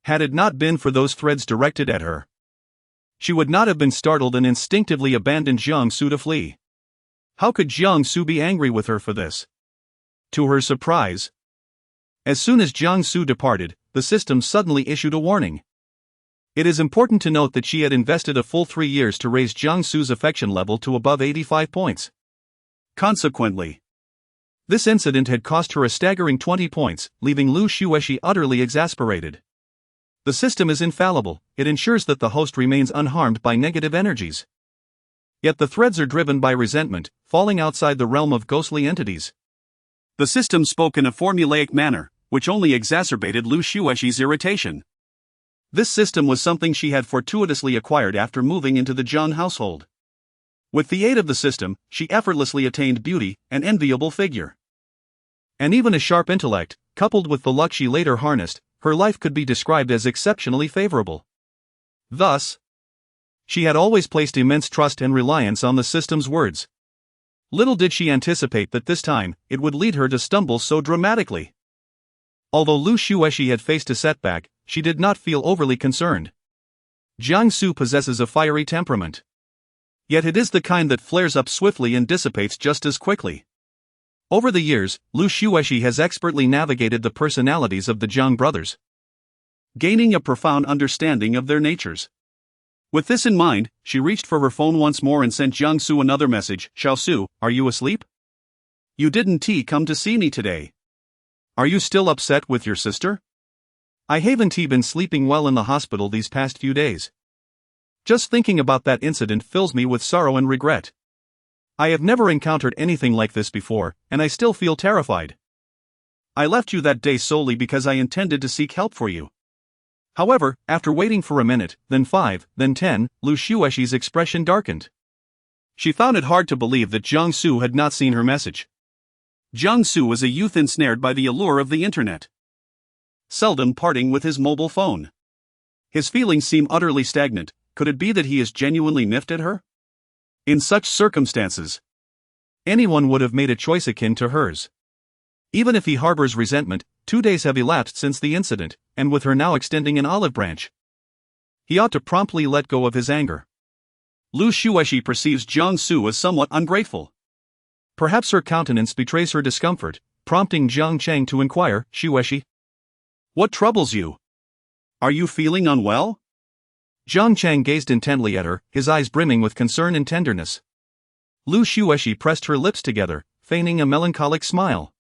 Had it not been for those threads directed at her, she would not have been startled and instinctively abandoned Jiang Su to flee. How could Jiang Su be angry with her for this? To her surprise, as soon as Jiang Su departed, the system suddenly issued a warning. It is important to note that she had invested a full 3 years to raise Jiang Su's affection level to above 85 points. Consequently, this incident had cost her a staggering 20 points, leaving Lu Xuexi utterly exasperated. The system is infallible, it ensures that the host remains unharmed by negative energies. Yet the threads are driven by resentment, falling outside the realm of ghostly entities. The system spoke in a formulaic manner, which only exacerbated Lu Xuexi's irritation. This system was something she had fortuitously acquired after moving into the Jiang household. With the aid of the system, she effortlessly attained beauty, an enviable figure, and even a sharp intellect, coupled with the luck she later harnessed, her life could be described as exceptionally favorable. Thus, she had always placed immense trust and reliance on the system's words. Little did she anticipate that this time, it would lead her to stumble so dramatically. Although Lu Xuexi had faced a setback, she did not feel overly concerned. Jiang Su possesses a fiery temperament. Yet it is the kind that flares up swiftly and dissipates just as quickly. Over the years, Lu Xuexi has expertly navigated the personalities of the Jiang brothers, gaining a profound understanding of their natures. With this in mind, she reached for her phone once more and sent Jiang Su another message. Xiao Su, are you asleep? You didn't come to see me today. Are you still upset with your sister? I haven't been sleeping well in the hospital these past few days. Just thinking about that incident fills me with sorrow and regret. I have never encountered anything like this before, and I still feel terrified. I left you that day solely because I intended to seek help for you. However, after waiting for a minute, then 5, then 10, Lu Xuexi's expression darkened. She found it hard to believe that Jiang Su had not seen her message. Jiang Xuxu is a youth ensnared by the allure of the internet, seldom parting with his mobile phone. His feelings seem utterly stagnant. Could it be that he is genuinely miffed at her? In such circumstances, anyone would have made a choice akin to hers. Even if he harbors resentment, 2 days have elapsed since the incident, and with her now extending an olive branch, he ought to promptly let go of his anger. Lu Xuexi perceives Jiang Xuxu as somewhat ungrateful. Perhaps her countenance betrays her discomfort, prompting Jiang Cheng to inquire, "Xuexi, what troubles you? Are you feeling unwell?" Jiang Cheng gazed intently at her, his eyes brimming with concern and tenderness. Lu Xuexi pressed her lips together, feigning a melancholic smile.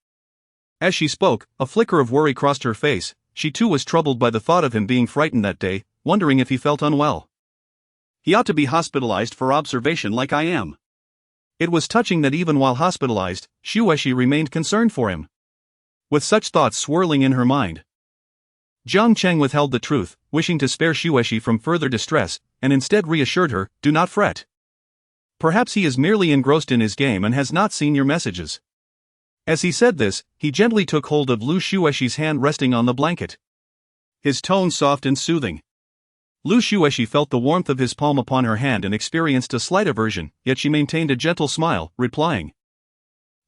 As she spoke, a flicker of worry crossed her face. She too was troubled by the thought of him being frightened that day, wondering if he felt unwell. He ought to be hospitalized for observation like I am. It was touching that even while hospitalized, Xuexi remained concerned for him. With such thoughts swirling in her mind, Jiang Cheng withheld the truth, wishing to spare Xuexi from further distress, and instead reassured her, "Do not fret. Perhaps he is merely engrossed in his game and has not seen your messages." As he said this, he gently took hold of Lu Xuexi's hand resting on the blanket, his tone soft and soothing. Lu Xuexi felt the warmth of his palm upon her hand and experienced a slight aversion, yet she maintained a gentle smile, replying,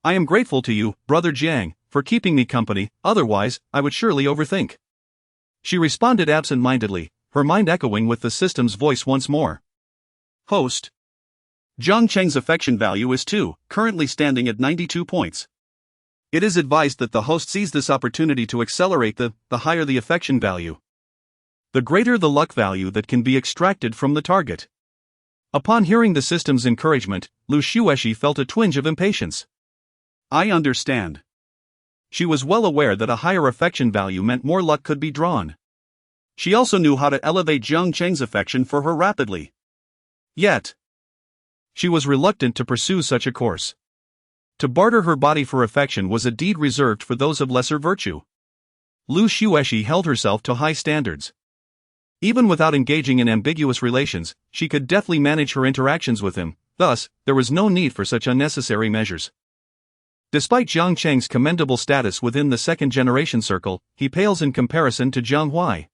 "I am grateful to you, Brother Jiang, for keeping me company, otherwise, I would surely overthink." She responded absent-mindedly, her mind echoing with the system's voice once more. Host. Jiang Cheng's affection value is 2, currently standing at 92 points. It is advised that the host seize this opportunity to accelerate the higher the affection value, the greater the luck value that can be extracted from the target. Upon hearing the system's encouragement, Lu Xuexi felt a twinge of impatience. I understand. She was well aware that a higher affection value meant more luck could be drawn. She also knew how to elevate Jiang Cheng's affection for her rapidly. Yet, she was reluctant to pursue such a course. To barter her body for affection was a deed reserved for those of lesser virtue. Lu Xuexi held herself to high standards. Even without engaging in ambiguous relations, she could deftly manage her interactions with him, thus, there was no need for such unnecessary measures. Despite Jiang Cheng's commendable status within the second-generation circle, he pales in comparison to Jiang Huai.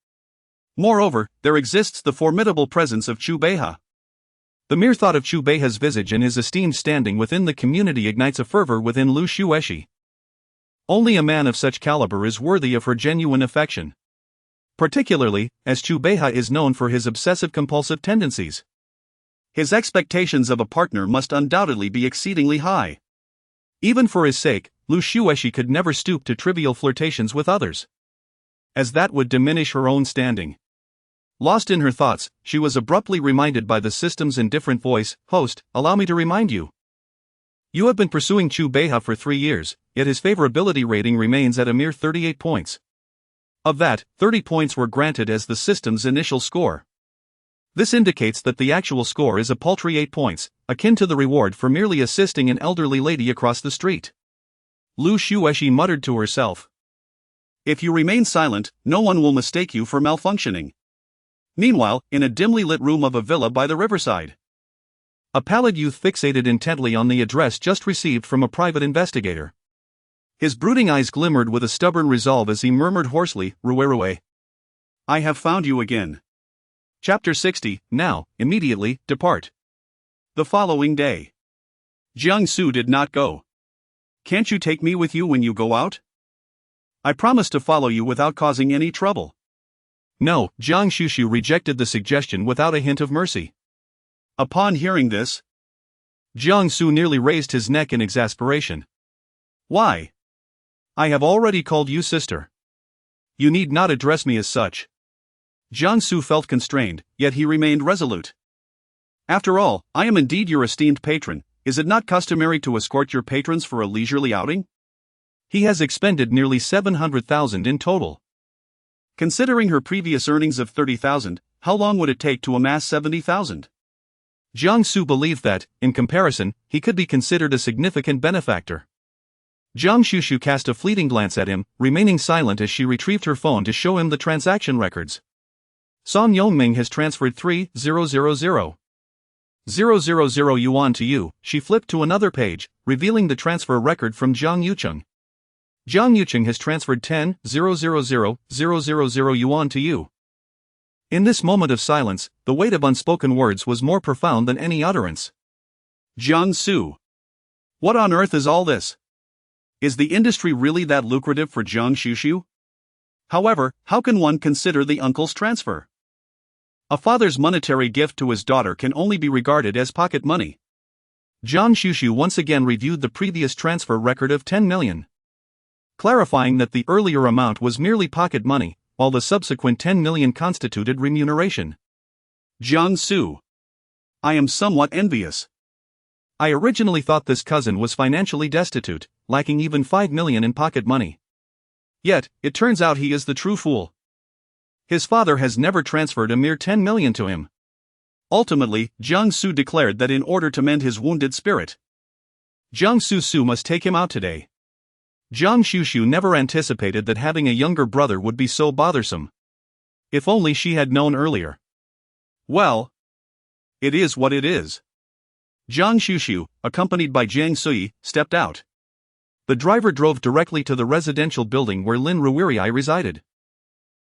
Moreover, there exists the formidable presence of Chu Beihe. The mere thought of Chu Beihe's visage and his esteemed standing within the community ignites a fervor within Lu Xuexi. Only a man of such caliber is worthy of her genuine affection, particularly as Chu Beihe is known for his obsessive-compulsive tendencies. His expectations of a partner must undoubtedly be exceedingly high. Even for his sake, Lu Xuexi could never stoop to trivial flirtations with others, as that would diminish her own standing. Lost in her thoughts, she was abruptly reminded by the system's indifferent voice, "Host, allow me to remind you. You have been pursuing Chu Beihe for 3 years, yet his favorability rating remains at a mere 38 points. Of that, 30 points were granted as the system's initial score. This indicates that the actual score is a paltry 8 points, akin to the reward for merely assisting an elderly lady across the street." Lu Xuexi muttered to herself, "If you remain silent, no one will mistake you for malfunctioning." Meanwhile, in a dimly lit room of a villa by the riverside, a pallid youth fixated intently on the address just received from a private investigator. His brooding eyes glimmered with a stubborn resolve as he murmured hoarsely, "Rue. I have found you again." Chapter 60, Now, immediately, depart. The following day, Jiang Xuxu did not go. "Can't you take me with you when you go out? I promise to follow you without causing any trouble." No, Guan Xuxu rejected the suggestion without a hint of mercy. Upon hearing this, Jiang Xuxu nearly raised his neck in exasperation. "Why? I have already called you sister. You need not address me as such." Jiang Xuxu felt constrained, yet he remained resolute. "After all, I am indeed your esteemed patron. Is it not customary to escort your patrons for a leisurely outing? He has expended nearly 700,000 in total. Considering her previous earnings of 30,000, how long would it take to amass 70,000? Jiang Xuxu believed that, in comparison, he could be considered a significant benefactor. Guan Xuxu cast a fleeting glance at him, remaining silent as she retrieved her phone to show him the transaction records. Song Yongming has transferred 3,000,000 yuan to you. She flipped to another page, revealing the transfer record from Jiang Yucheng. Jiang Yucheng has transferred 10,000,000 yuan to you. In this moment of silence, the weight of unspoken words was more profound than any utterance. Jiang Su. What on earth is all this? Is the industry really that lucrative for Guan Xuxu? However, how can one consider the uncle's transfer? A father's monetary gift to his daughter can only be regarded as pocket money. Guan Xuxu once again reviewed the previous transfer record of 10 million. Clarifying that the earlier amount was merely pocket money, while the subsequent 10 million constituted remuneration. Jiang Su. I am somewhat envious. I originally thought this cousin was financially destitute, lacking even 5 million in pocket money. Yet, it turns out he is the true fool. His father has never transferred a mere 10 million to him. Ultimately, Jiang Su declared that in order to mend his wounded spirit, Jiang Xuxu must take him out today. Guan Xuxu never anticipated that having a younger brother would be so bothersome. If only she had known earlier. Well, it is what it is. Guan Xuxu, accompanied by Jiang Sui, stepped out. The driver drove directly to the residential building where Lin Ruirai resided.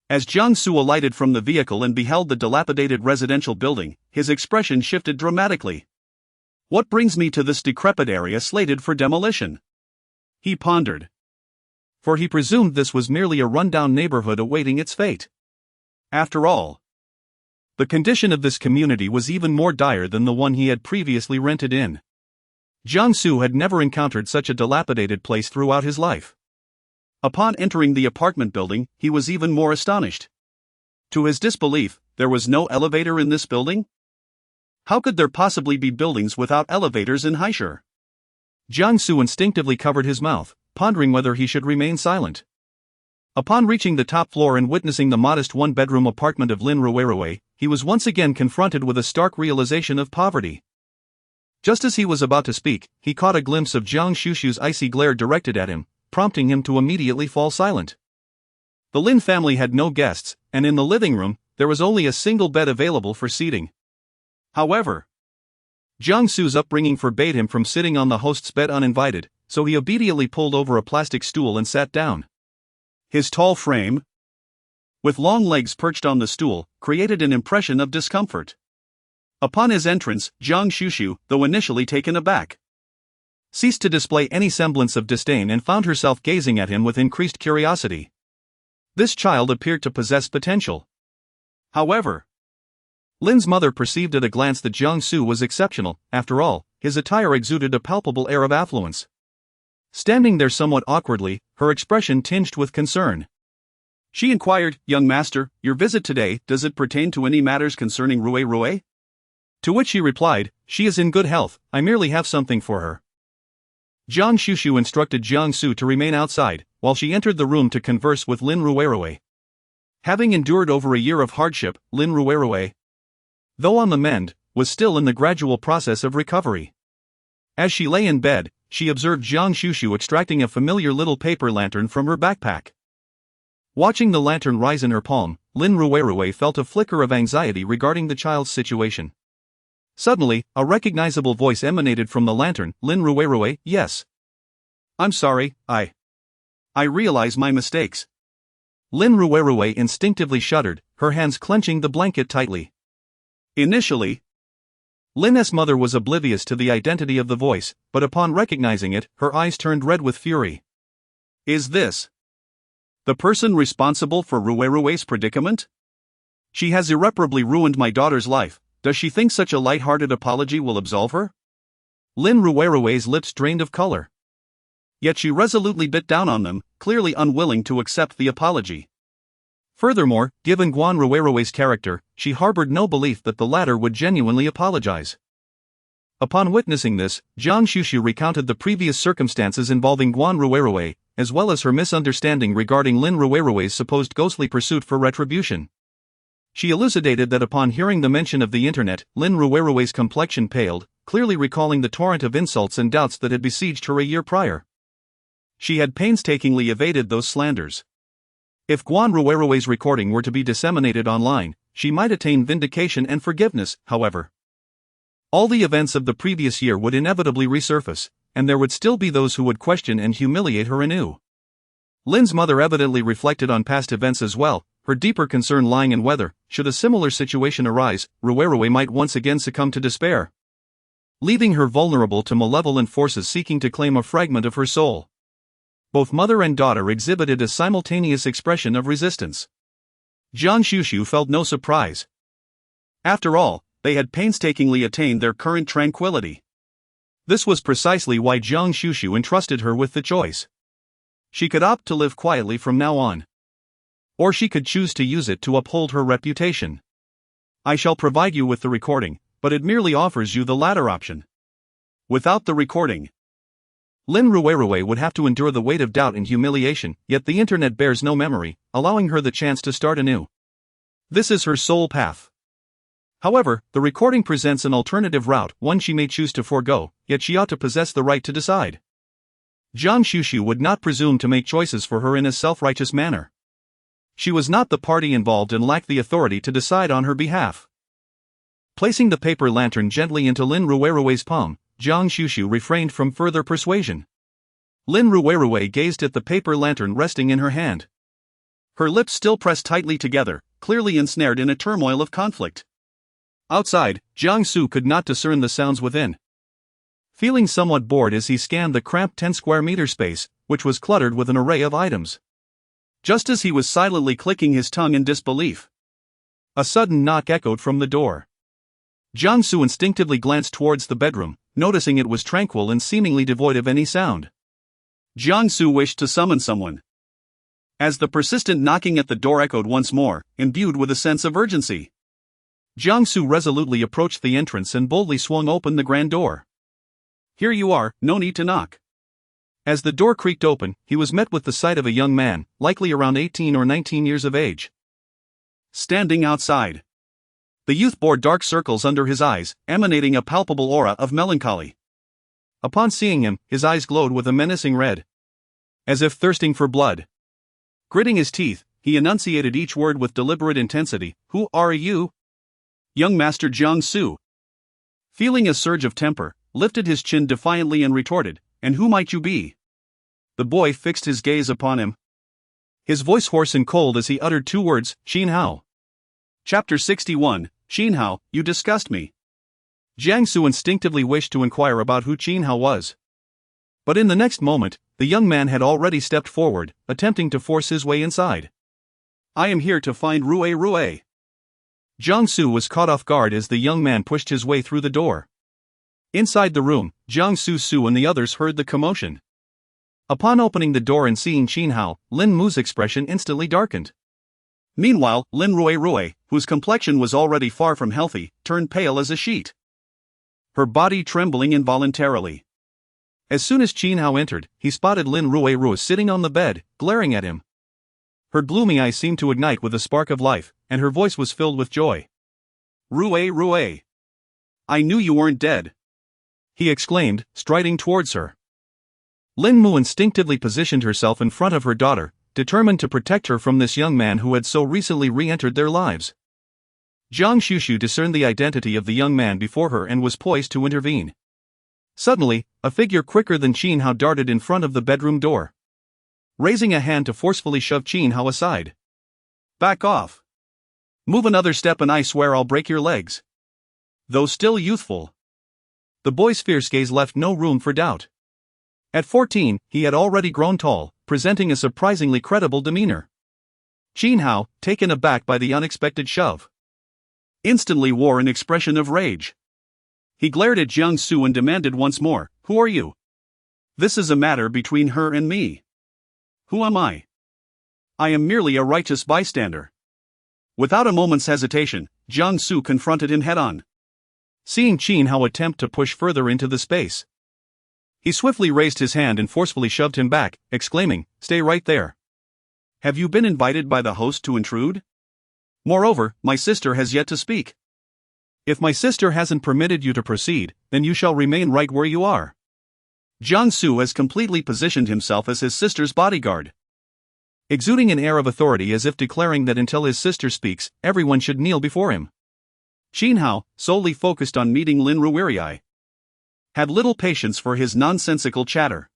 As Jiang Su alighted from the vehicle and beheld the dilapidated residential building, his expression shifted dramatically. What brings me to this decrepit area slated for demolition? He pondered. For he presumed this was merely a rundown neighborhood awaiting its fate. After all, the condition of this community was even more dire than the one he had previously rented in. Jiang Su had never encountered such a dilapidated place throughout his life. Upon entering the apartment building, he was even more astonished. To his disbelief, there was no elevator in this building? How could there possibly be buildings without elevators in Heiress? Jiang Su instinctively covered his mouth, pondering whether he should remain silent. Upon reaching the top floor and witnessing the modest one-bedroom apartment of Lin Ruirai, he was once again confronted with a stark realization of poverty. Just as he was about to speak, he caught a glimpse of Guan Xuxu's icy glare directed at him, prompting him to immediately fall silent. The Lin family had no guests, and in the living room, there was only a single bed available for seating. However, Jiang Su's upbringing forbade him from sitting on the host's bed uninvited, so he obediently pulled over a plastic stool and sat down. His tall frame, with long legs perched on the stool, created an impression of discomfort. Upon his entrance, Guan Xuxu, though initially taken aback, ceased to display any semblance of disdain and found herself gazing at him with increased curiosity. This child appeared to possess potential. However, Lin's mother perceived at a glance that Jiang Su was exceptional. After all, his attire exuded a palpable air of affluence. Standing there somewhat awkwardly, her expression tinged with concern, she inquired, "Young master, your visit today, does it pertain to any matters concerning Ruirai?" To which he replied, "She is in good health, I merely have something for her." Guan Xuxu instructed Jiang Su to remain outside, while she entered the room to converse with Lin Ruirai. Having endured over a year of hardship, Lin Ruirai, though on the mend, was still in the gradual process of recovery. As she lay in bed, she observed Guan Xuxu extracting a familiar little paper lantern from her backpack. Watching the lantern rise in her palm, Lin Ruirai felt a flicker of anxiety regarding the child's situation. Suddenly, a recognizable voice emanated from the lantern. "Lin Ruirai, yes. I'm sorry, I realize my mistakes." Lin Ruirai instinctively shuddered, her hands clenching the blanket tightly. Initially, Lin's mother was oblivious to the identity of the voice, but upon recognizing it, her eyes turned red with fury. "Is this the person responsible for Ruirai's predicament? She has irreparably ruined my daughter's life. Does she think such a light-hearted apology will absolve her?" Lin Ruirai's lips drained of color. Yet she resolutely bit down on them, clearly unwilling to accept the apology. Furthermore, given Guan Ruirai's character, she harbored no belief that the latter would genuinely apologize. Upon witnessing this, Guan Xuxu recounted the previous circumstances involving Guan Ruirai, as well as her misunderstanding regarding Lin Ruirai's supposed ghostly pursuit for retribution. She elucidated that upon hearing the mention of the internet, Lin Ruirai's complexion paled, clearly recalling the torrent of insults and doubts that had besieged her a year prior. She had painstakingly evaded those slanders. If Guan Ruirai's recording were to be disseminated online, she might attain vindication and forgiveness. However, all the events of the previous year would inevitably resurface, and there would still be those who would question and humiliate her anew. Lin's mother evidently reflected on past events as well, her deeper concern lying in whether, should a similar situation arise, Ruerue might once again succumb to despair, leaving her vulnerable to malevolent forces seeking to claim a fragment of her soul. Both mother and daughter exhibited a simultaneous expression of resistance. Guan Xuxu felt no surprise. After all, they had painstakingly attained their current tranquility. This was precisely why Guan Xuxu entrusted her with the choice. She could opt to live quietly from now on, or she could choose to use it to uphold her reputation. I shall provide you with the recording, but it merely offers you the latter option. Without the recording, Lin Ruerue would have to endure the weight of doubt and humiliation, yet the internet bears no memory, allowing her the chance to start anew. This is her sole path. However, the recording presents an alternative route, one she may choose to forego, yet she ought to possess the right to decide. Guan Xuxu would not presume to make choices for her in a self-righteous manner. She was not the party involved and lacked the authority to decide on her behalf. Placing the paper lantern gently into Lin Ruerue's palm, Guan Xuxu refrained from further persuasion. Lin Ruerue gazed at the paper lantern resting in her hand. Her lips still pressed tightly together, clearly ensnared in a turmoil of conflict. Outside, Jiang Su could not discern the sounds within. Feeling somewhat bored as he scanned the cramped 10 square meter space, which was cluttered with an array of items. Just as he was silently clicking his tongue in disbelief, a sudden knock echoed from the door. Jiang Su instinctively glanced towards the bedroom, noticing it was tranquil and seemingly devoid of any sound. Jiang Su wished to summon someone. As the persistent knocking at the door echoed once more, imbued with a sense of urgency, Jiang Su resolutely approached the entrance and boldly swung open the grand door. Here you are, no need to knock. As the door creaked open, he was met with the sight of a young man, likely around 18 or 19 years of age, standing outside. The youth bore dark circles under his eyes, emanating a palpable aura of melancholy. Upon seeing him, his eyes glowed with a menacing red, as if thirsting for blood. Gritting his teeth, he enunciated each word with deliberate intensity. Who are you? Young Master Jiang Su. Feeling a surge of temper, lifted his chin defiantly and retorted, and who might you be? The boy fixed his gaze upon him, his voice hoarse and cold as he uttered two words, Xin Hao. Chapter 61, Xin Hao, you disgust me. Jiang Su instinctively wished to inquire about who Xin Hao was. But in the next moment, the young man had already stepped forward, attempting to force his way inside. I am here to find Rue. Jiang Su was caught off guard as the young man pushed his way through the door. Inside the room, Jiang Su and the others heard the commotion. Upon opening the door and seeing Xin Hao, Lin Mu's expression instantly darkened. Meanwhile, Lin Rue, whose complexion was already far from healthy, turned pale as a sheet, her body trembling involuntarily. As soon as Xin Hao entered, he spotted Lin Rue sitting on the bed, glaring at him. Her gloomy eyes seemed to ignite with a spark of life, and her voice was filled with joy. Rue. I knew you weren't dead, he exclaimed, striding towards her. Lin Mu instinctively positioned herself in front of her daughter, determined to protect her from this young man who had so recently re-entered their lives. Guan Xuxu discerned the identity of the young man before her and was poised to intervene. Suddenly, a figure quicker than Xin Hao darted in front of the bedroom door, raising a hand to forcefully shove Xin Hao aside. Back off. Move another step and I swear I'll break your legs. Though still youthful, the boy's fierce gaze left no room for doubt. At 14, he had already grown tall, presenting a surprisingly credible demeanor. Xin Hao, taken aback by the unexpected shove, instantly wore an expression of rage. He glared at Jiang Su and demanded once more, who are you? This is a matter between her and me. Who am I? I am merely a righteous bystander. Without a moment's hesitation, Jiang Su confronted him head-on. Seeing Xin Hao attempt to push further into the space, he swiftly raised his hand and forcefully shoved him back, exclaiming, stay right there. Have you been invited by the host to intrude? Moreover, my sister has yet to speak. If my sister hasn't permitted you to proceed, then you shall remain right where you are. Jiang Su has completely positioned himself as his sister's bodyguard, exuding an air of authority as if declaring that until his sister speaks, everyone should kneel before him. Xin Hao, solely focused on meeting Lin Ruerui, had little patience for his nonsensical chatter.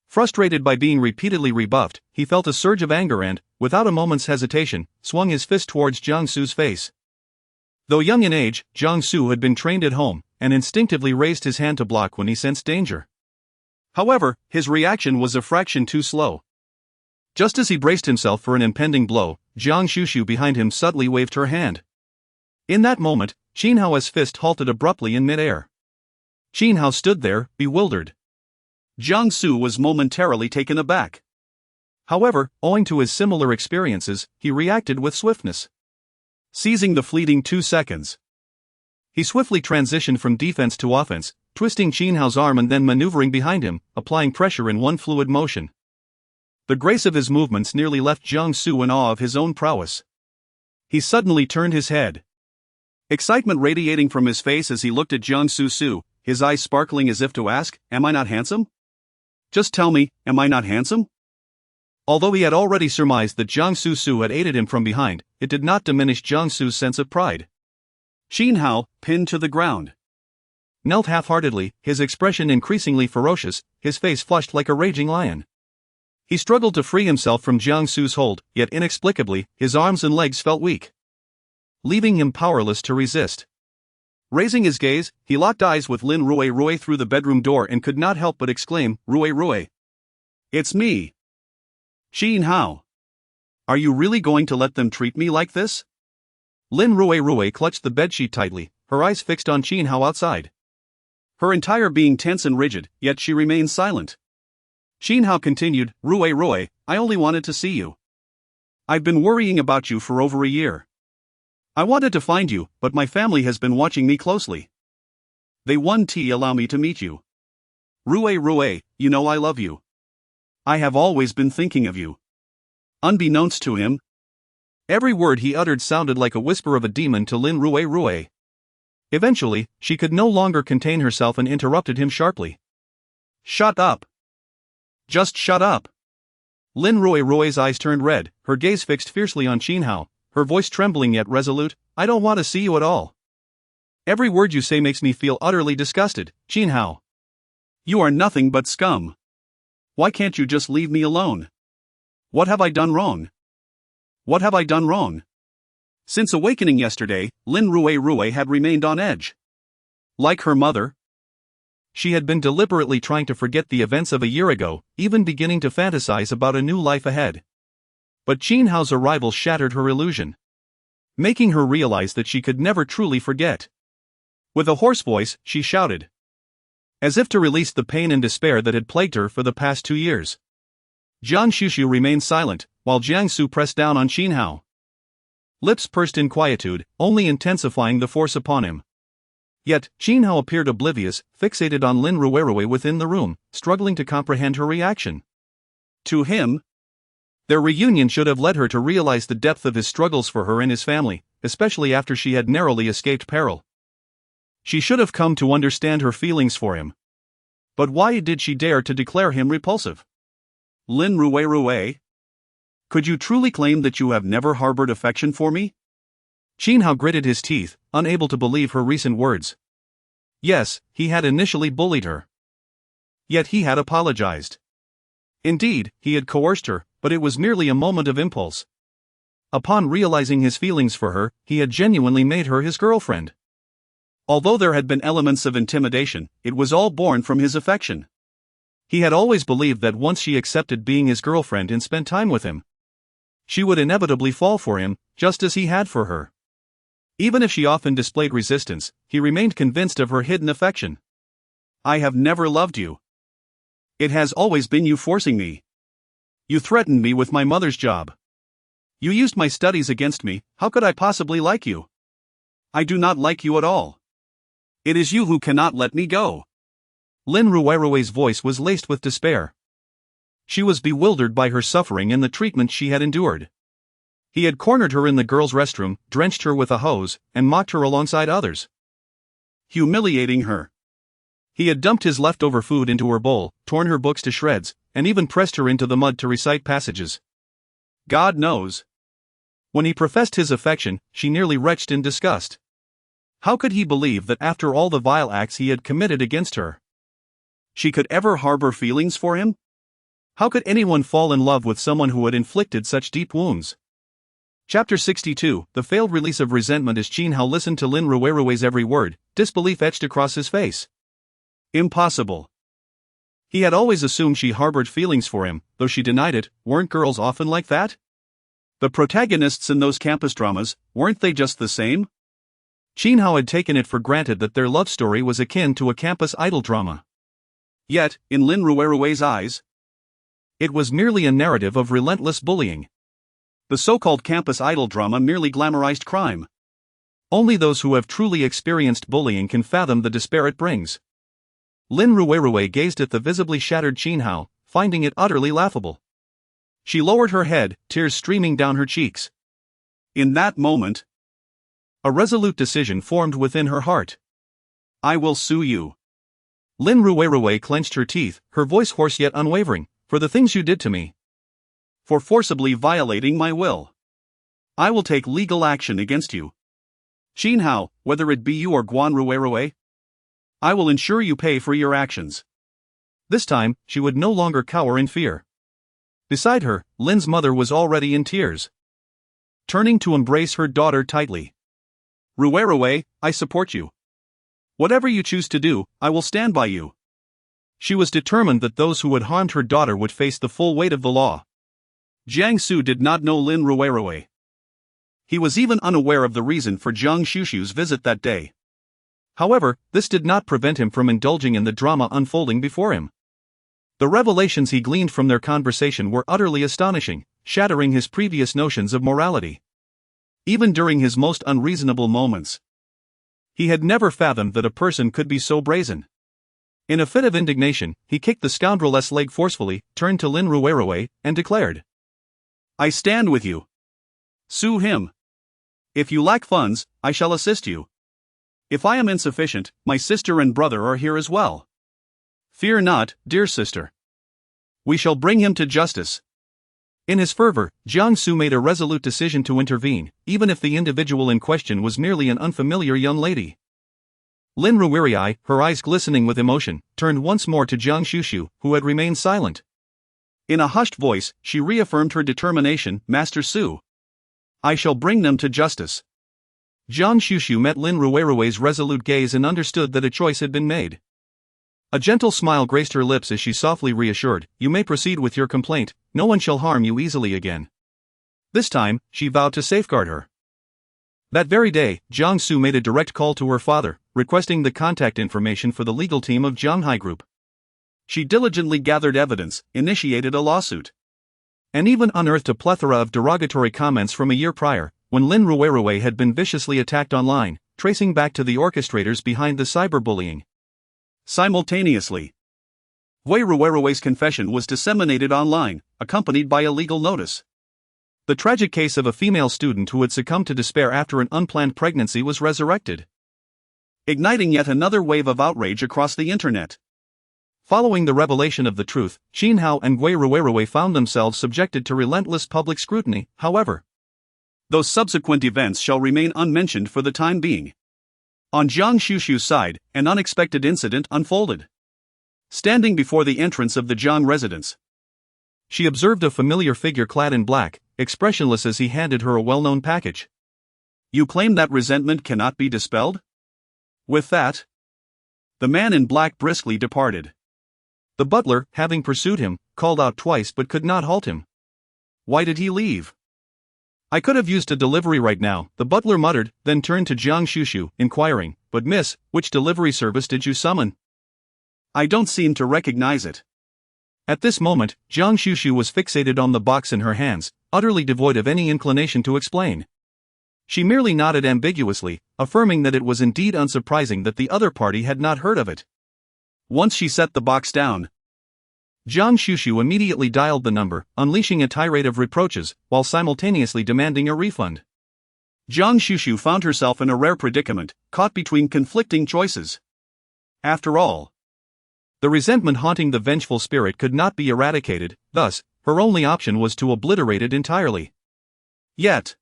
Frustrated by being repeatedly rebuffed, he felt a surge of anger and, without a moment's hesitation, swung his fist towards Jiang Xu's face. Though young in age, Jiang Xu had been trained at home, and instinctively raised his hand to block when he sensed danger. However, his reaction was a fraction too slow. Just as he braced himself for an impending blow, Guan Xuxu behind him subtly waved her hand. In that moment, Qin Hao's fist halted abruptly in midair. Qin Hao stood there, bewildered. Jiang Xu was momentarily taken aback. However, owing to his similar experiences, he reacted with swiftness. Seizing the fleeting 2 seconds, he swiftly transitioned from defense to offense, twisting Qin Hao's arm and then maneuvering behind him, applying pressure in one fluid motion. The grace of his movements nearly left Jiang Xu in awe of his own prowess. He suddenly turned his head. Excitement radiating from his face as he looked at Jiang Xusu, his eyes sparkling as if to ask, "Am I not handsome? Just tell me, am I not handsome?" Although he had already surmised that Jiang Xusu had aided him from behind, it did not diminish Jiang Xu's sense of pride. Qin Hao, pinned to the ground, knelt half-heartedly, his expression increasingly ferocious, his face flushed like a raging lion. He struggled to free himself from Jiang Xu's hold, yet inexplicably, his arms and legs felt weak, leaving him powerless to resist. Raising his gaze, he locked eyes with Lin Rui through the bedroom door and could not help but exclaim, Rui. It's me. Qin Hao. Are you really going to let them treat me like this? Lin Rui clutched the bedsheet tightly, her eyes fixed on Qin Hao outside. Her entire being tense and rigid, yet she remained silent. Qin Hao continued, Rui, I only wanted to see you. I've been worrying about you for over a year. I wanted to find you, but my family has been watching me closely. They won't allow me to meet you. Rui, you know I love you. I have always been thinking of you. Unbeknownst to him, every word he uttered sounded like a whisper of a demon to Lin Rui. Eventually, she could no longer contain herself and interrupted him sharply. Shut up. Just shut up. Lin Rui's eyes turned red, her gaze fixed fiercely on Qin Hao, her voice trembling yet resolute. I don't want to see you at all. Every word you say makes me feel utterly disgusted, Qin Hao. You are nothing but scum. Why can't you just leave me alone? What have I done wrong? What have I done wrong? Since awakening yesterday, Lin Rui had remained on edge. Like her mother, she had been deliberately trying to forget the events of a year ago, even beginning to fantasize about a new life ahead. But Qin Hao's arrival shattered her illusion, making her realize that she could never truly forget. With a hoarse voice, she shouted, as if to release the pain and despair that had plagued her for the past 2 years. Guan Xuxu remained silent, while Jiang Xu pressed down on Qin Hao. Lips pursed in quietude, only intensifying the force upon him. Yet, Qin Hao appeared oblivious, fixated on Lin Rui within the room, struggling to comprehend her reaction. To him, their reunion should have led her to realize the depth of his struggles for her and his family, especially after she had narrowly escaped peril. She should have come to understand her feelings for him. But why did she dare to declare him repulsive? Lin Rui, could you truly claim that you have never harbored affection for me? Qin Hao gritted his teeth, unable to believe her recent words. Yes, he had initially bullied her. Yet he had apologized. Indeed, he had coerced her, but it was merely a moment of impulse. Upon realizing his feelings for her, he had genuinely made her his girlfriend. Although there had been elements of intimidation, it was all born from his affection. He had always believed that once she accepted being his girlfriend and spent time with him, she would inevitably fall for him, just as he had for her. Even if she often displayed resistance, he remained convinced of her hidden affection. I have never loved you. It has always been you forcing me. You threatened me with my mother's job. You used my studies against me. How could I possibly like you? I do not like you at all. It is you who cannot let me go. Lin Rui's voice was laced with despair. She was bewildered by her suffering and the treatment she had endured. He had cornered her in the girls' restroom, drenched her with a hose, and mocked her alongside others, humiliating her. He had dumped his leftover food into her bowl, torn her books to shreds, and even pressed her into the mud to recite passages. God knows, when he professed his affection, she nearly retched in disgust. How could he believe that after all the vile acts he had committed against her, she could ever harbor feelings for him? How could anyone fall in love with someone who had inflicted such deep wounds? Chapter 62, The Failed Release of Resentment. As Qin Hao listened to Lin Ruirui's every word, disbelief etched across his face. Impossible. He had always assumed she harbored feelings for him, though she denied it. Weren't girls often like that? The protagonists in those campus dramas, weren't they just the same? Qin Hao had taken it for granted that their love story was akin to a campus idol drama. Yet, in Lin Ruirui's eyes, it was merely a narrative of relentless bullying. The so-called campus idol drama merely glamorized crime. Only those who have truly experienced bullying can fathom the despair it brings. Lin Ruirui gazed at the visibly shattered Qin Hao, finding it utterly laughable. She lowered her head, tears streaming down her cheeks. In that moment, a resolute decision formed within her heart. I will sue you. Lin Ruirui clenched her teeth, her voice hoarse yet unwavering. For the things you did to me. For forcibly violating my will. I will take legal action against you. Qin Hao, whether it be you or Guan Ruirui, I will ensure you pay for your actions. This time, she would no longer cower in fear. Beside her, Lin's mother was already in tears, turning to embrace her daughter tightly. Ruirui, I support you. Whatever you choose to do, I will stand by you. She was determined that those who had harmed her daughter would face the full weight of the law. Jiang Su did not know Lin Ruirui. He was even unaware of the reason for Guan Xuxu's visit that day. However, this did not prevent him from indulging in the drama unfolding before him. The revelations he gleaned from their conversation were utterly astonishing, shattering his previous notions of morality. Even during his most unreasonable moments, he had never fathomed that a person could be so brazen. In a fit of indignation, he kicked the scoundrel's leg forcefully, turned to Lin Ruirui, and declared, I stand with you. Sue him. If you lack funds, I shall assist you. If I am insufficient, my sister and brother are here as well. Fear not, dear sister. We shall bring him to justice. In his fervor, Jiang Su made a resolute decision to intervene, even if the individual in question was merely an unfamiliar young lady. Lin Ruirui, her eyes glistening with emotion, turned once more to Guan Xuxu, who had remained silent. In a hushed voice, she reaffirmed her determination, Master Su. I shall bring them to justice. Guan Xuxu met Lin Ruirui's resolute gaze and understood that a choice had been made. A gentle smile graced her lips as she softly reassured, You may proceed with your complaint, no one shall harm you easily again. This time, she vowed to safeguard her. That very day, Jiang Su made a direct call to her father, requesting the contact information for the legal team of Jianghai Group. She diligently gathered evidence, initiated a lawsuit, and even unearthed a plethora of derogatory comments from a year prior, when Lin Ruirui had been viciously attacked online, tracing back to the orchestrators behind the cyberbullying. Simultaneously, Wei Ruirui's confession was disseminated online, accompanied by a legal notice. The tragic case of a female student who had succumbed to despair after an unplanned pregnancy was resurrected, igniting yet another wave of outrage across the internet. Following the revelation of the truth, Qin Hao and Wei Ruirui found themselves subjected to relentless public scrutiny. However, those subsequent events shall remain unmentioned for the time being. On Guan Xuxu's side, an unexpected incident unfolded. Standing before the entrance of the Jiang residence, she observed a familiar figure clad in black, expressionless as he handed her a well-known package. You claim that resentment cannot be dispelled? With that, the man in black briskly departed. The butler, having pursued him, called out twice but could not halt him. Why did he leave? I could have used a delivery right now, the butler muttered, then turned to Guan Xuxu, inquiring, But miss, which delivery service did you summon? I don't seem to recognize it. At this moment, Guan Xuxu was fixated on the box in her hands, utterly devoid of any inclination to explain. She merely nodded ambiguously, affirming that it was indeed unsurprising that the other party had not heard of it. Once she set the box down, Guan Xuxu immediately dialed the number, unleashing a tirade of reproaches, while simultaneously demanding a refund. Guan Xuxu found herself in a rare predicament, caught between conflicting choices. After all, the resentment haunting the vengeful spirit could not be eradicated, thus, her only option was to obliterate it entirely. Yet,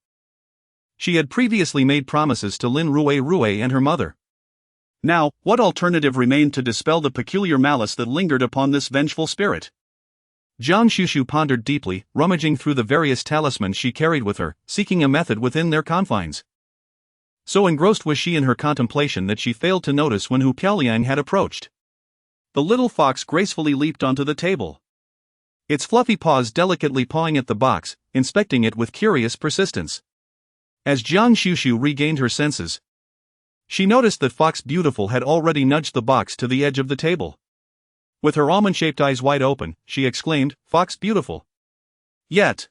She had previously made promises to Lin Rue and her mother. Now, what alternative remained to dispel the peculiar malice that lingered upon this vengeful spirit? Guan Xuxu pondered deeply, rummaging through the various talismans she carried with her, seeking a method within their confines. So engrossed was she in her contemplation that she failed to notice when Hu Piaoliang had approached. The little fox gracefully leaped onto the table, its fluffy paws delicately pawing at the box, inspecting it with curious persistence. As Guan Xuxu regained her senses, she noticed that Fox Beautiful had already nudged the box to the edge of the table. With her almond-shaped eyes wide open, she exclaimed, "Fox Beautiful." Yet,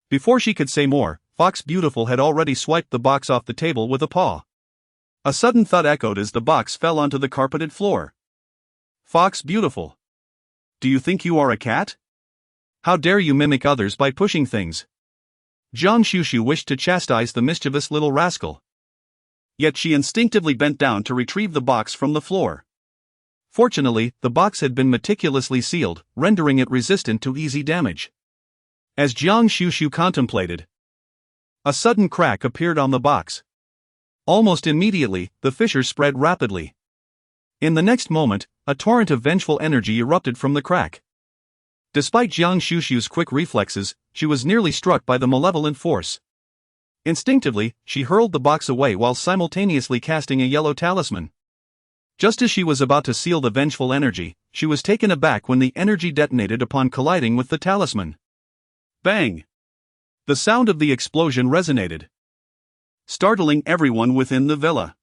before she could say more, Fox Beautiful had already swiped the box off the table with a paw. A sudden thud echoed as the box fell onto the carpeted floor. "Fox Beautiful, do you think you are a cat? How dare you mimic others by pushing things?" Guan Xuxu wished to chastise the mischievous little rascal. Yet she instinctively bent down to retrieve the box from the floor. Fortunately, the box had been meticulously sealed, rendering it resistant to easy damage. As Guan Xuxu contemplated, a sudden crack appeared on the box. Almost immediately, the fissure spread rapidly. In the next moment, a torrent of vengeful energy erupted from the crack. Despite Guan Xuxu's quick reflexes, she was nearly struck by the malevolent force. Instinctively, she hurled the box away while simultaneously casting a yellow talisman. Just as she was about to seal the vengeful energy, she was taken aback when the energy detonated upon colliding with the talisman. Bang! The sound of the explosion resonated, startling everyone within the villa.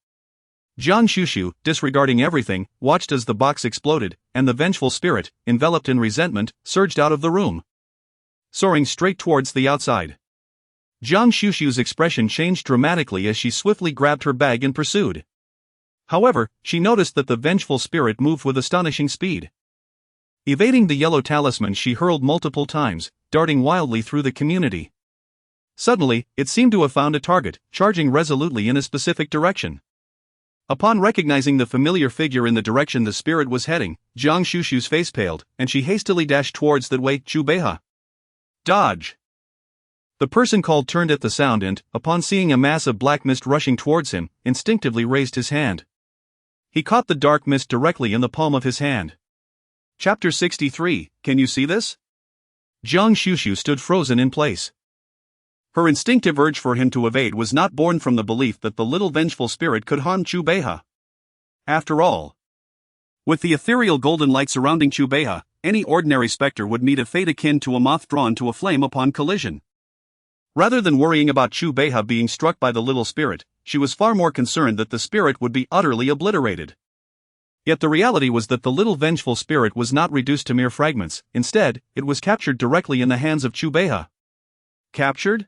Guan Xuxu, disregarding everything, watched as the box exploded, and the vengeful spirit, enveloped in resentment, surged out of the room, soaring straight towards the outside. Guan Xuxu's expression changed dramatically as she swiftly grabbed her bag and pursued. However, she noticed that the vengeful spirit moved with astonishing speed. Evading the yellow talisman, she hurled multiple times, darting wildly through the community. Suddenly, it seemed to have found a target, charging resolutely in a specific direction. Upon recognizing the familiar figure in the direction the spirit was heading, Guan Xuxu's face paled, and she hastily dashed towards that way. Chu Beihe. Dodge! The person called turned at the sound and, upon seeing a mass of black mist rushing towards him, instinctively raised his hand. He caught the dark mist directly in the palm of his hand. Chapter 63, Can you see this? Guan Xuxu stood frozen in place. Her instinctive urge for him to evade was not born from the belief that the little vengeful spirit could harm Chu Beihe. After all, with the ethereal golden light surrounding Chu Beihe, any ordinary specter would meet a fate akin to a moth drawn to a flame upon collision. Rather than worrying about Chu Beihe being struck by the little spirit, she was far more concerned that the spirit would be utterly obliterated. Yet the reality was that the little vengeful spirit was not reduced to mere fragments. Instead, it was captured directly in the hands of Chu Beihe. Captured?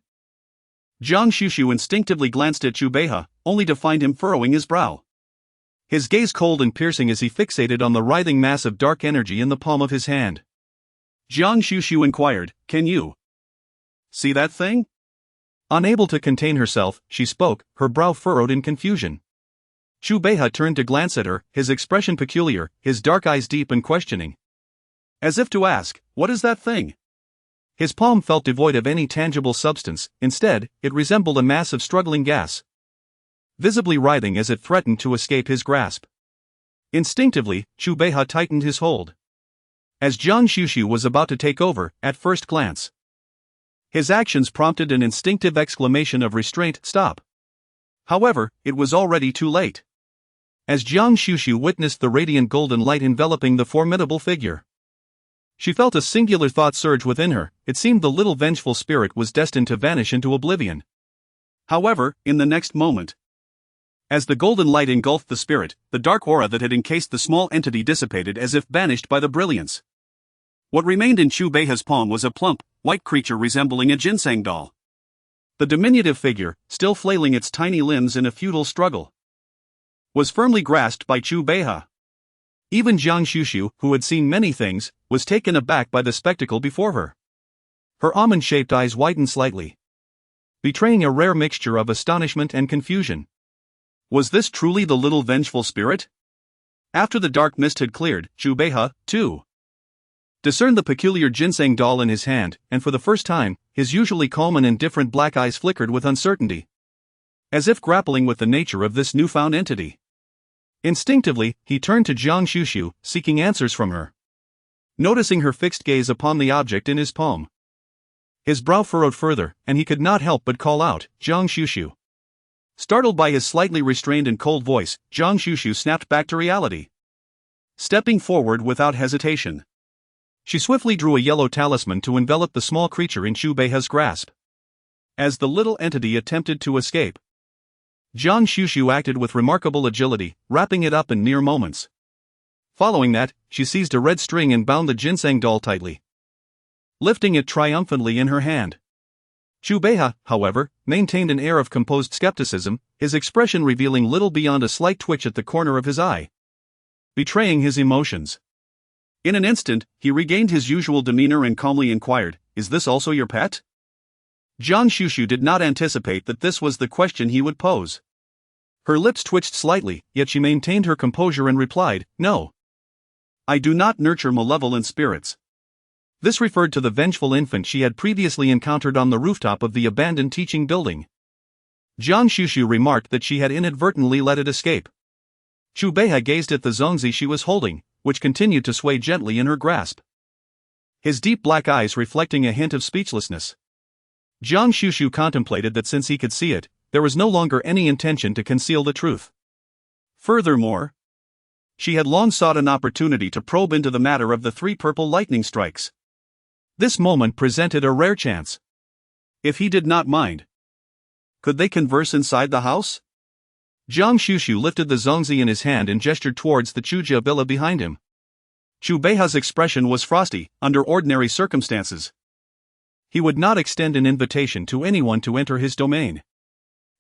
Guan Xuxu instinctively glanced at Chu Beihe, only to find him furrowing his brow. His gaze cold and piercing as he fixated on the writhing mass of dark energy in the palm of his hand. Guan Xuxu inquired, "Can you see that thing?" Unable to contain herself, she spoke, her brow furrowed in confusion. Chu Beihe turned to glance at her, his expression peculiar, his dark eyes deep and questioning. As if to ask, "What is that thing?" His palm felt devoid of any tangible substance. Instead, it resembled a mass of struggling gas, visibly writhing as it threatened to escape his grasp. Instinctively, Chu Beihe tightened his hold. As Guan Xuxu was about to take over, at first glance, his actions prompted an instinctive exclamation of restraint, "Stop." However, it was already too late. As Guan Xuxu witnessed the radiant golden light enveloping the formidable figure, she felt a singular thought surge within her. It seemed the little vengeful spirit was destined to vanish into oblivion. However, in the next moment, as the golden light engulfed the spirit, the dark aura that had encased the small entity dissipated as if banished by the brilliance. What remained in Chu Beihe's palm was a plump, white creature resembling a ginseng doll. The diminutive figure, still flailing its tiny limbs in a futile struggle, was firmly grasped by Chu Beihe. Even Guan Xuxu, who had seen many things, was taken aback by the spectacle before her. Her almond-shaped eyes widened slightly, betraying a rare mixture of astonishment and confusion. Was this truly the little vengeful spirit? After the dark mist had cleared, Chu Beihe, too, discerned the peculiar ginseng doll in his hand, and for the first time, his usually calm and indifferent black eyes flickered with uncertainty. as if grappling with the nature of this newfound entity. Instinctively, he turned to Guan Xuxu, seeking answers from her. Noticing her fixed gaze upon the object in his palm, his brow furrowed further, and he could not help but call out, "Guan Xuxu." Startled by his slightly restrained and cold voice, Guan Xuxu snapped back to reality. Stepping forward without hesitation, she swiftly drew a yellow talisman to envelop the small creature in Chu Beiha's grasp. As the little entity attempted to escape, Guan Xuxu acted with remarkable agility, wrapping it up in mere moments. Following that, she seized a red string and bound the ginseng doll tightly, lifting it triumphantly in her hand. Chu Beiha, however, maintained an air of composed skepticism, his expression revealing little beyond a slight twitch at the corner of his eye, betraying his emotions. In an instant, he regained his usual demeanor and calmly inquired, "Is this also your pet?" Guan Xuxu did not anticipate that this was the question he would pose. Her lips twitched slightly, yet she maintained her composure and replied, "No. I do not nurture malevolent spirits." This referred to the vengeful infant she had previously encountered on the rooftop of the abandoned teaching building. Guan Xuxu remarked that she had inadvertently let it escape. Chu Beiha gazed at the zongzi she was holding, which continued to sway gently in her grasp, his deep black eyes reflecting a hint of speechlessness. Guan Xuxu contemplated that since he could see it, there was no longer any intention to conceal the truth. Furthermore, she had long sought an opportunity to probe into the matter of the 3 purple lightning strikes. This moment presented a rare chance. If he did not mind, could they converse inside the house? Guan Xuxu lifted the zongzi in his hand and gestured towards the Chujia villa behind him. Chu Beiha's expression was frosty. Under ordinary circumstances, he would not extend an invitation to anyone to enter his domain.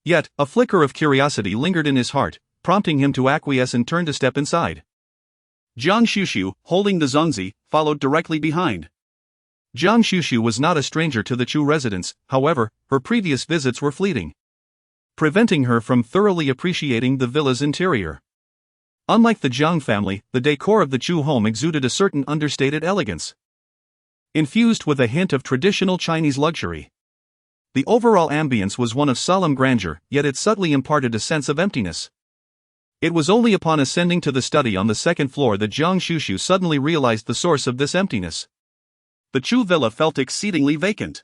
Yet, a flicker of curiosity lingered in his heart, prompting him to acquiesce and turn to step inside. Guan Xuxu, holding the zongzi, followed directly behind. Guan Xuxu was not a stranger to the Chu residence, however, her previous visits were fleeting, preventing her from thoroughly appreciating the villa's interior. Unlike the Jiang family, the decor of the Chu home exuded a certain understated elegance, infused with a hint of traditional Chinese luxury. The overall ambience was one of solemn grandeur, yet it subtly imparted a sense of emptiness. It was only upon ascending to the study on the 2nd floor that Guan Xuxu suddenly realized the source of this emptiness. The Chu villa felt exceedingly vacant.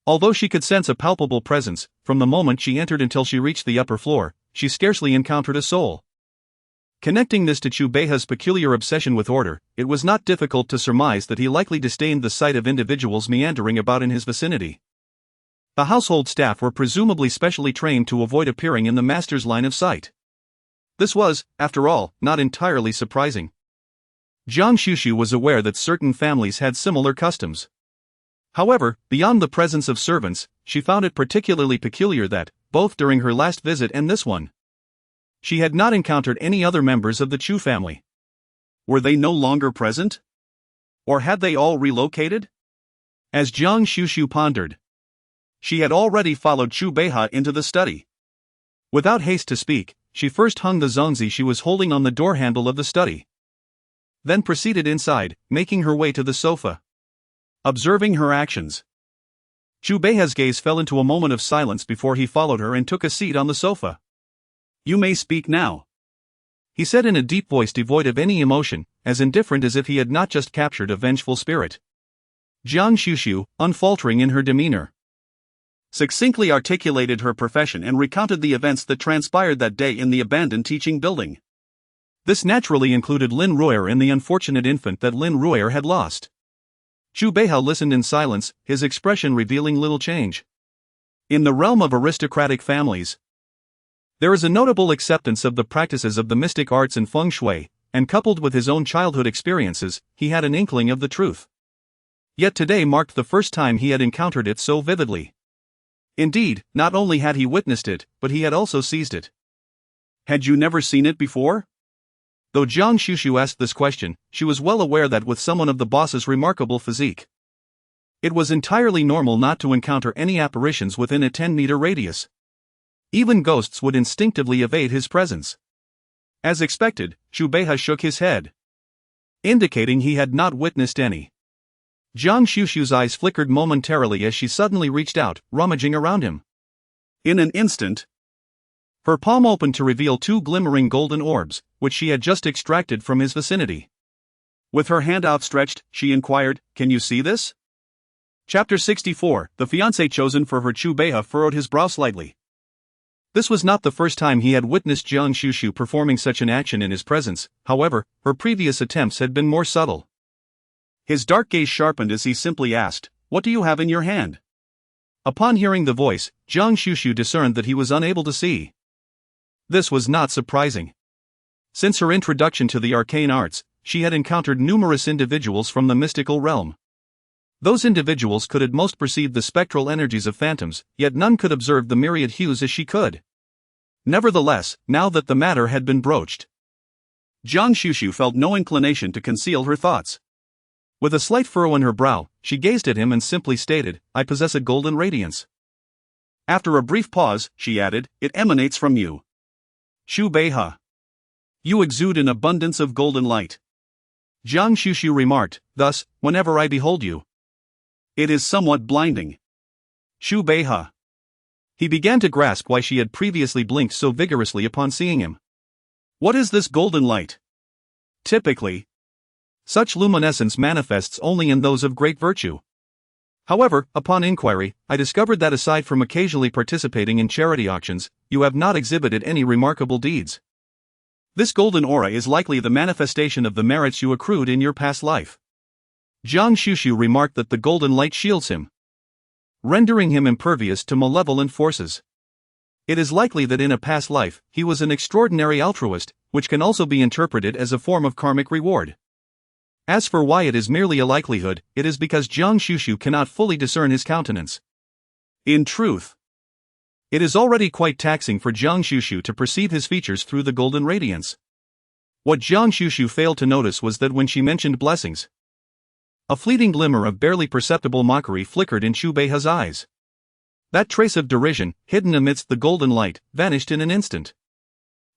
Although she could sense a palpable presence, from the moment she entered until she reached the upper floor, she scarcely encountered a soul. Connecting this to Chu Beiha's peculiar obsession with order, it was not difficult to surmise that he likely disdained the sight of individuals meandering about in his vicinity. The household staff were presumably specially trained to avoid appearing in the master's line of sight. This was, after all, not entirely surprising. Guan Xuxu was aware that certain families had similar customs. However, beyond the presence of servants, she found it particularly peculiar that, both during her last visit and this one, she had not encountered any other members of the Chu family. Were they no longer present? Or had they all relocated? As Guan Xuxu pondered, she had already followed Chu Beiha into the study. Without haste to speak, she first hung the zongzi she was holding on the door handle of the study, then proceeded inside, making her way to the sofa. Observing her actions, Chu Beiha's gaze fell into a moment of silence before he followed her and took a seat on the sofa. "You may speak now," he said in a deep voice devoid of any emotion, as indifferent as if he had not just captured a vengeful spirit. Guan Xuxu, unfaltering in her demeanor, succinctly articulated her profession and recounted the events that transpired that day in the abandoned teaching building. This naturally included Lin Ruo'er and the unfortunate infant that Lin Ruo'er had lost. Chu Beiha listened in silence, his expression revealing little change. In the realm of aristocratic families, there is a notable acceptance of the practices of the mystic arts and feng shui, and coupled with his own childhood experiences, he had an inkling of the truth. Yet today marked the first time he had encountered it so vividly. Indeed, not only had he witnessed it, but he had also seized it. "Had you never seen it before?" Though Guan Xuxu asked this question, she was well aware that with someone of the boss's remarkable physique, it was entirely normal not to encounter any apparitions within a 10-meter radius. Even ghosts would instinctively evade his presence. As expected, Chu Beiha shook his head, indicating he had not witnessed any. Guan Xuxu's eyes flickered momentarily as she suddenly reached out, rummaging around him. In an instant, Her palm opened to reveal two glimmering golden orbs, which she had just extracted from his vicinity. With her hand outstretched, she inquired, "Can you see this?" Chapter 64. The fiancé chosen for her Chu Beihe furrowed his brow slightly. This was not the first time he had witnessed Guan Xuxu performing such an action in his presence. However, her previous attempts had been more subtle. His dark gaze sharpened as he simply asked, "What do you have in your hand?" Upon hearing the voice, Guan Xuxu discerned that he was unable to see. This was not surprising. Since her introduction to the arcane arts, she had encountered numerous individuals from the mystical realm. Those individuals could at most perceive the spectral energies of phantoms, yet none could observe the myriad hues as she could. Nevertheless, now that the matter had been broached, Guan Xuxu felt no inclination to conceal her thoughts. With a slight furrow in her brow, she gazed at him and simply stated, "I possess a golden radiance." After a brief pause, she added, "It emanates from you. Chu Beihe. You exude an abundance of golden light." Guan Xuxu remarked, "Thus, whenever I behold you, it is somewhat blinding. Chu Beihe." He began to grasp why she had previously blinked so vigorously upon seeing him. "What is this golden light?" Typically, such luminescence manifests only in those of great virtue. However, upon inquiry, I discovered that aside from occasionally participating in charity auctions, you have not exhibited any remarkable deeds. This golden aura is likely the manifestation of the merits you accrued in your past life. Guan Xuxu remarked that the golden light shields him, rendering him impervious to malevolent forces. It is likely that in a past life, he was an extraordinary altruist, which can also be interpreted as a form of karmic reward. As for why it is merely a likelihood, it is because Guan Xuxu cannot fully discern his countenance. In truth, it is already quite taxing for Guan Xuxu to perceive his features through the golden radiance. What Guan Xuxu failed to notice was that when she mentioned blessings, a fleeting glimmer of barely perceptible mockery flickered in Chu Beihe's eyes. That trace of derision, hidden amidst the golden light, vanished in an instant.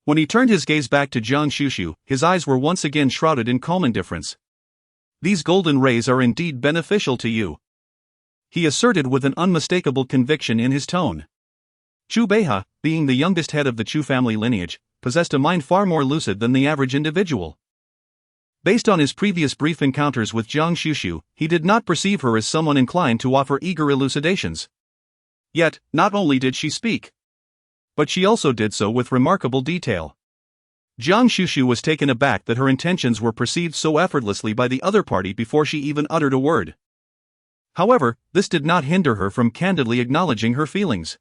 When he turned his gaze back to Guan Xuxu, his eyes were once again shrouded in calm indifference. "These golden rays are indeed beneficial to you," he asserted with an unmistakable conviction in his tone. Chu Beihe, being the youngest head of the Chu family lineage, possessed a mind far more lucid than the average individual. Based on his previous brief encounters with Guan Xuxu, he did not perceive her as someone inclined to offer eager elucidations. Yet, not only did she speak, but she also did so with remarkable detail. Guan Xuxu was taken aback that her intentions were perceived so effortlessly by the other party before she even uttered a word. However, this did not hinder her from candidly acknowledging her feelings.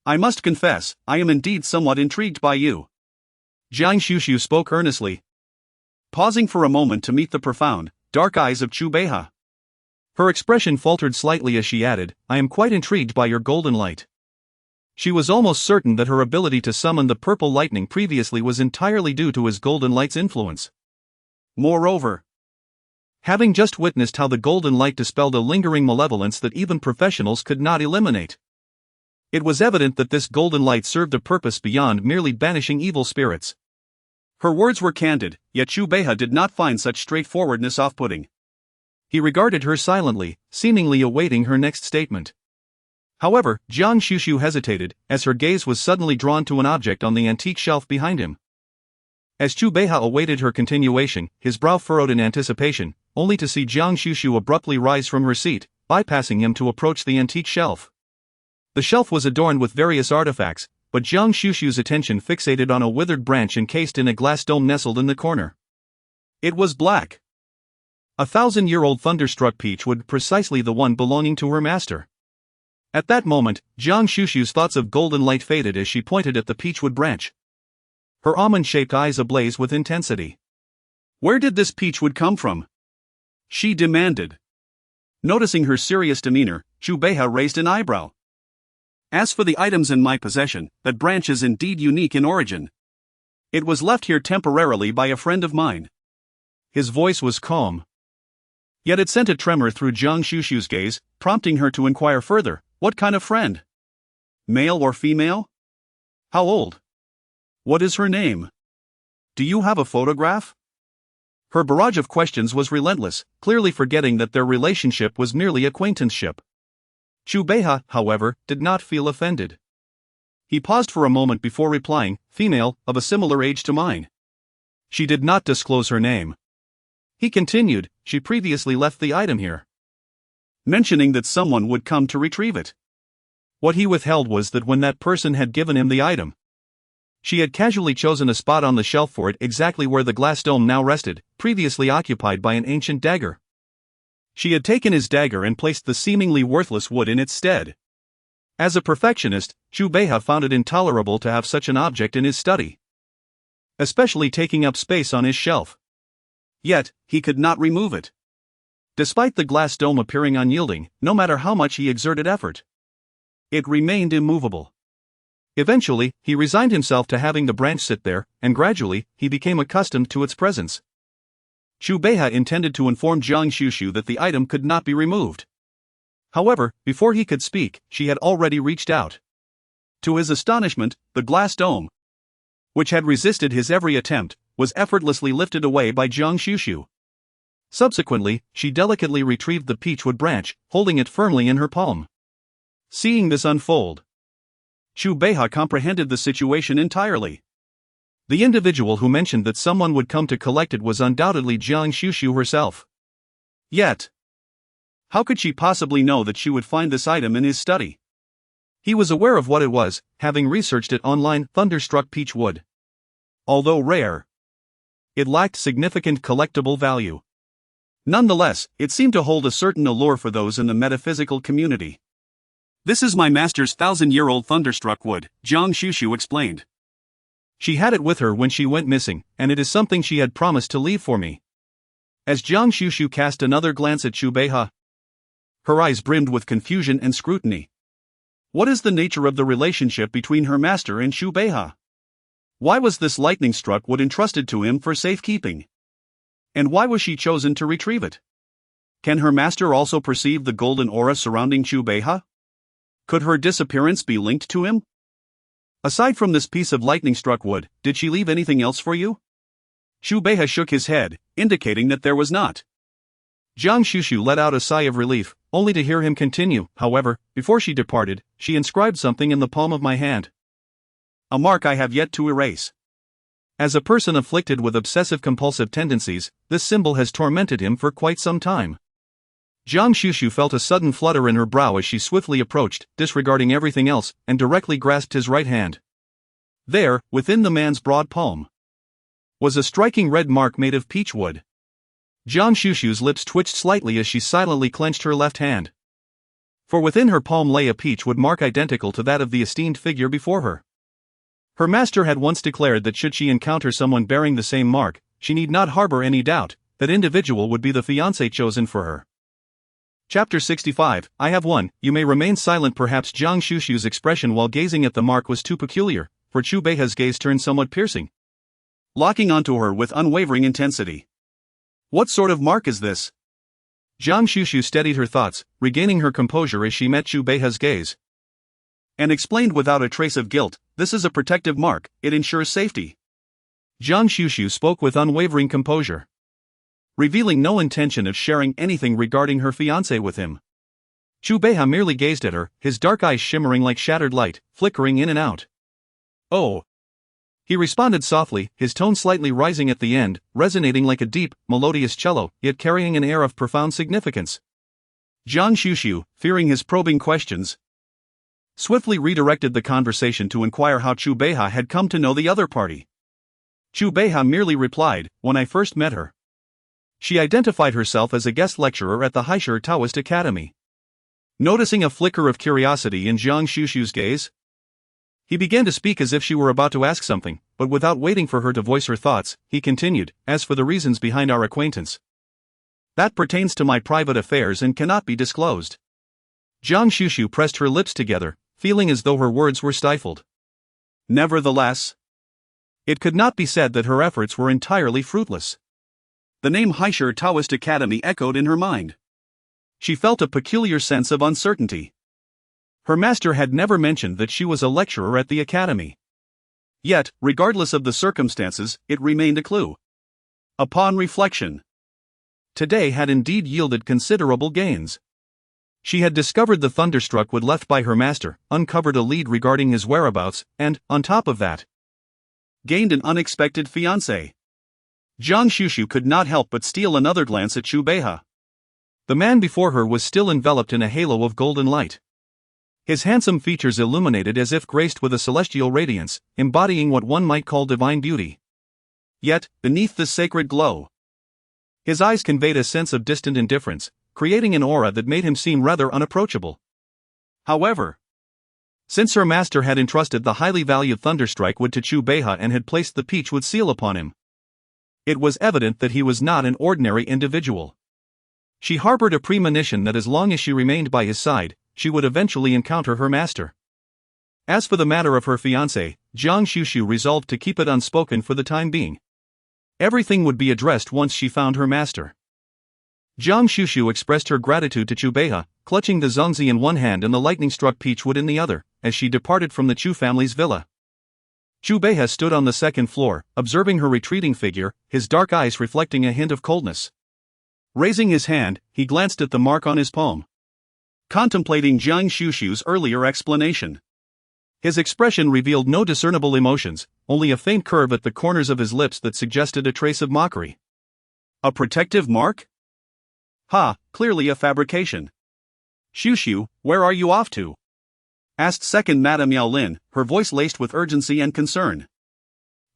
"I must confess, I am indeed somewhat intrigued by you." Guan Xuxu spoke earnestly, pausing for a moment to meet the profound, dark eyes of Chu Beihe. Her expression faltered slightly as she added, "I am quite intrigued by your golden light." She was almost certain that her ability to summon the purple lightning previously was entirely due to his golden light's influence. Moreover, having just witnessed how the golden light dispelled a lingering malevolence that even professionals could not eliminate, it was evident that this golden light served a purpose beyond merely banishing evil spirits. Her words were candid, yet Chu Beihe did not find such straightforwardness off-putting. He regarded her silently, seemingly awaiting her next statement. However, Guan Xuxu hesitated, as her gaze was suddenly drawn to an object on the antique shelf behind him. As Chu Beihe awaited her continuation, his brow furrowed in anticipation, only to see Guan Xuxu abruptly rise from her seat, bypassing him to approach the antique shelf. The shelf was adorned with various artifacts, but Guan Xuxu's attention fixated on a withered branch encased in a glass dome nestled in the corner. It was black. A 1,000-year-old thunderstruck peach wood, precisely the one belonging to her master. At that moment, Guan Xuxu's thoughts of golden light faded as she pointed at the peachwood branch, her almond-shaped eyes ablaze with intensity. "Where did this peachwood come from?" she demanded. Noticing her serious demeanor, Chu Beihe raised an eyebrow. "As for the items in my possession, that branch is indeed unique in origin. It was left here temporarily by a friend of mine." His voice was calm, yet it sent a tremor through Guan Xuxu's gaze, prompting her to inquire further, "What kind of friend? Male or female? How old? What is her name? Do you have a photograph?" Her barrage of questions was relentless, clearly forgetting that their relationship was merely acquaintanceship. Chu Beihe, however, did not feel offended. He paused for a moment before replying, female, of a similar age to mine. She did not disclose her name. He continued, she previously left the item here, mentioning that someone would come to retrieve it. What he withheld was that when that person had given him the item, she had casually chosen a spot on the shelf for it exactly where the glass dome now rested, previously occupied by an ancient dagger. She had taken his dagger and placed the seemingly worthless wood in its stead. As a perfectionist, Xu Beihe found it intolerable to have such an object in his study, especially taking up space on his shelf. Yet, he could not remove it. Despite the glass dome appearing unyielding, no matter how much he exerted effort, it remained immovable. Eventually, he resigned himself to having the branch sit there, and gradually, he became accustomed to its presence. Xu Beihe intended to inform Guan Xuxu that the item could not be removed. However, before he could speak, she had already reached out. To his astonishment, the glass dome, which had resisted his every attempt, was effortlessly lifted away by Guan Xuxu. Subsequently, she delicately retrieved the peachwood branch, holding it firmly in her palm. Seeing this unfold, Xu Beihe comprehended the situation entirely. The individual who mentioned that someone would come to collect it was undoubtedly Guan Xuxu herself. Yet, how could she possibly know that she would find this item in his study? He was aware of what it was, having researched it online. Thunderstruck peach wood. Although rare, it lacked significant collectible value. Nonetheless, it seemed to hold a certain allure for those in the metaphysical community. This is my master's 1,000-year-old thunderstruck wood, Guan Xuxu explained. She had it with her when she went missing, and it is something she had promised to leave for me. As Guan Xuxu cast another glance at Xu Beihe, her eyes brimmed with confusion and scrutiny. What is the nature of the relationship between her master and Xu Beihe? Why was this lightning-struck wood entrusted to him for safekeeping? And why was she chosen to retrieve it? Can her master also perceive the golden aura surrounding Xu Beihe? Could her disappearance be linked to him? Aside from this piece of lightning-struck wood, did she leave anything else for you? Xu Beihe shook his head, indicating that there was not. Guan Xuxu let out a sigh of relief, only to hear him continue. However, before she departed, she inscribed something in the palm of my hand. A mark I have yet to erase. As a person afflicted with obsessive-compulsive tendencies, this symbol has tormented him for quite some time. Guan Xuxu felt a sudden flutter in her brow as she swiftly approached, disregarding everything else, and directly grasped his right hand. There, within the man's broad palm, was a striking red mark made of peach wood. Guan Xuxu's lips twitched slightly as she silently clenched her left hand. For within her palm lay a peach wood mark identical to that of the esteemed figure before her. Her master had once declared that should she encounter someone bearing the same mark, she need not harbor any doubt, that individual would be the fiancé chosen for her. Chapter 65, I have one. You may remain silent. Perhaps Guan Xuxu's expression while gazing at the mark was too peculiar, for Xu Beihe's gaze turned somewhat piercing, locking onto her with unwavering intensity. What sort of mark is this? Guan Xuxu steadied her thoughts, regaining her composure as she met Xu Beihe's gaze, and explained without a trace of guilt, this is a protective mark, it ensures safety. Guan Xuxu spoke with unwavering composure, revealing no intention of sharing anything regarding her fiancé with him. Xu Beihe merely gazed at her, his dark eyes shimmering like shattered light, flickering in and out. Oh! He responded softly, his tone slightly rising at the end, resonating like a deep, melodious cello, yet carrying an air of profound significance. Guan Xuxu, fearing his probing questions, swiftly redirected the conversation to inquire how Xu Beihe had come to know the other party. Xu Beihe merely replied, when I first met her, she identified herself as a guest lecturer at the Heiress Taoist Academy. Noticing a flicker of curiosity in Guan Xuxu's gaze, he began to speak as if she were about to ask something, but without waiting for her to voice her thoughts, he continued, as for the reasons behind our acquaintance, that pertains to my private affairs and cannot be disclosed. Guan Xuxu pressed her lips together, feeling as though her words were stifled. Nevertheless, it could not be said that her efforts were entirely fruitless. The name Heiress Taoist Academy echoed in her mind. She felt a peculiar sense of uncertainty. Her master had never mentioned that she was a lecturer at the academy. Yet, regardless of the circumstances, it remained a clue. Upon reflection, today had indeed yielded considerable gains. She had discovered the thunderstruck wood left by her master, uncovered a lead regarding his whereabouts, and, on top of that, gained an unexpected fiancé. Guan Xuxu could not help but steal another glance at Chu Beihe. The man before her was still enveloped in a halo of golden light. His handsome features illuminated as if graced with a celestial radiance, embodying what one might call divine beauty. Yet, beneath this sacred glow, his eyes conveyed a sense of distant indifference, creating an aura that made him seem rather unapproachable. However, since her master had entrusted the highly valued thunderstrike wood to Chu Beihe and had placed the peachwood seal upon him, it was evident that he was not an ordinary individual. She harbored a premonition that as long as she remained by his side, she would eventually encounter her master. As for the matter of her fiancé, Guan Xuxu resolved to keep it unspoken for the time being. Everything would be addressed once she found her master. Guan Xuxu expressed her gratitude to Chu Beihe, clutching the zongzi in one hand and the lightning-struck peachwood in the other, as she departed from the Chu family's villa. Chu Beihe stood on the second floor, observing her retreating figure, his dark eyes reflecting a hint of coldness. Raising his hand, he glanced at the mark on his palm, contemplating Guan Xuxu's earlier explanation. His expression revealed no discernible emotions, only a faint curve at the corners of his lips that suggested a trace of mockery. A protective mark? Ha, clearly a fabrication. Xuxu, where are you off to? Asked second Madame Yao Lin, her voice laced with urgency and concern.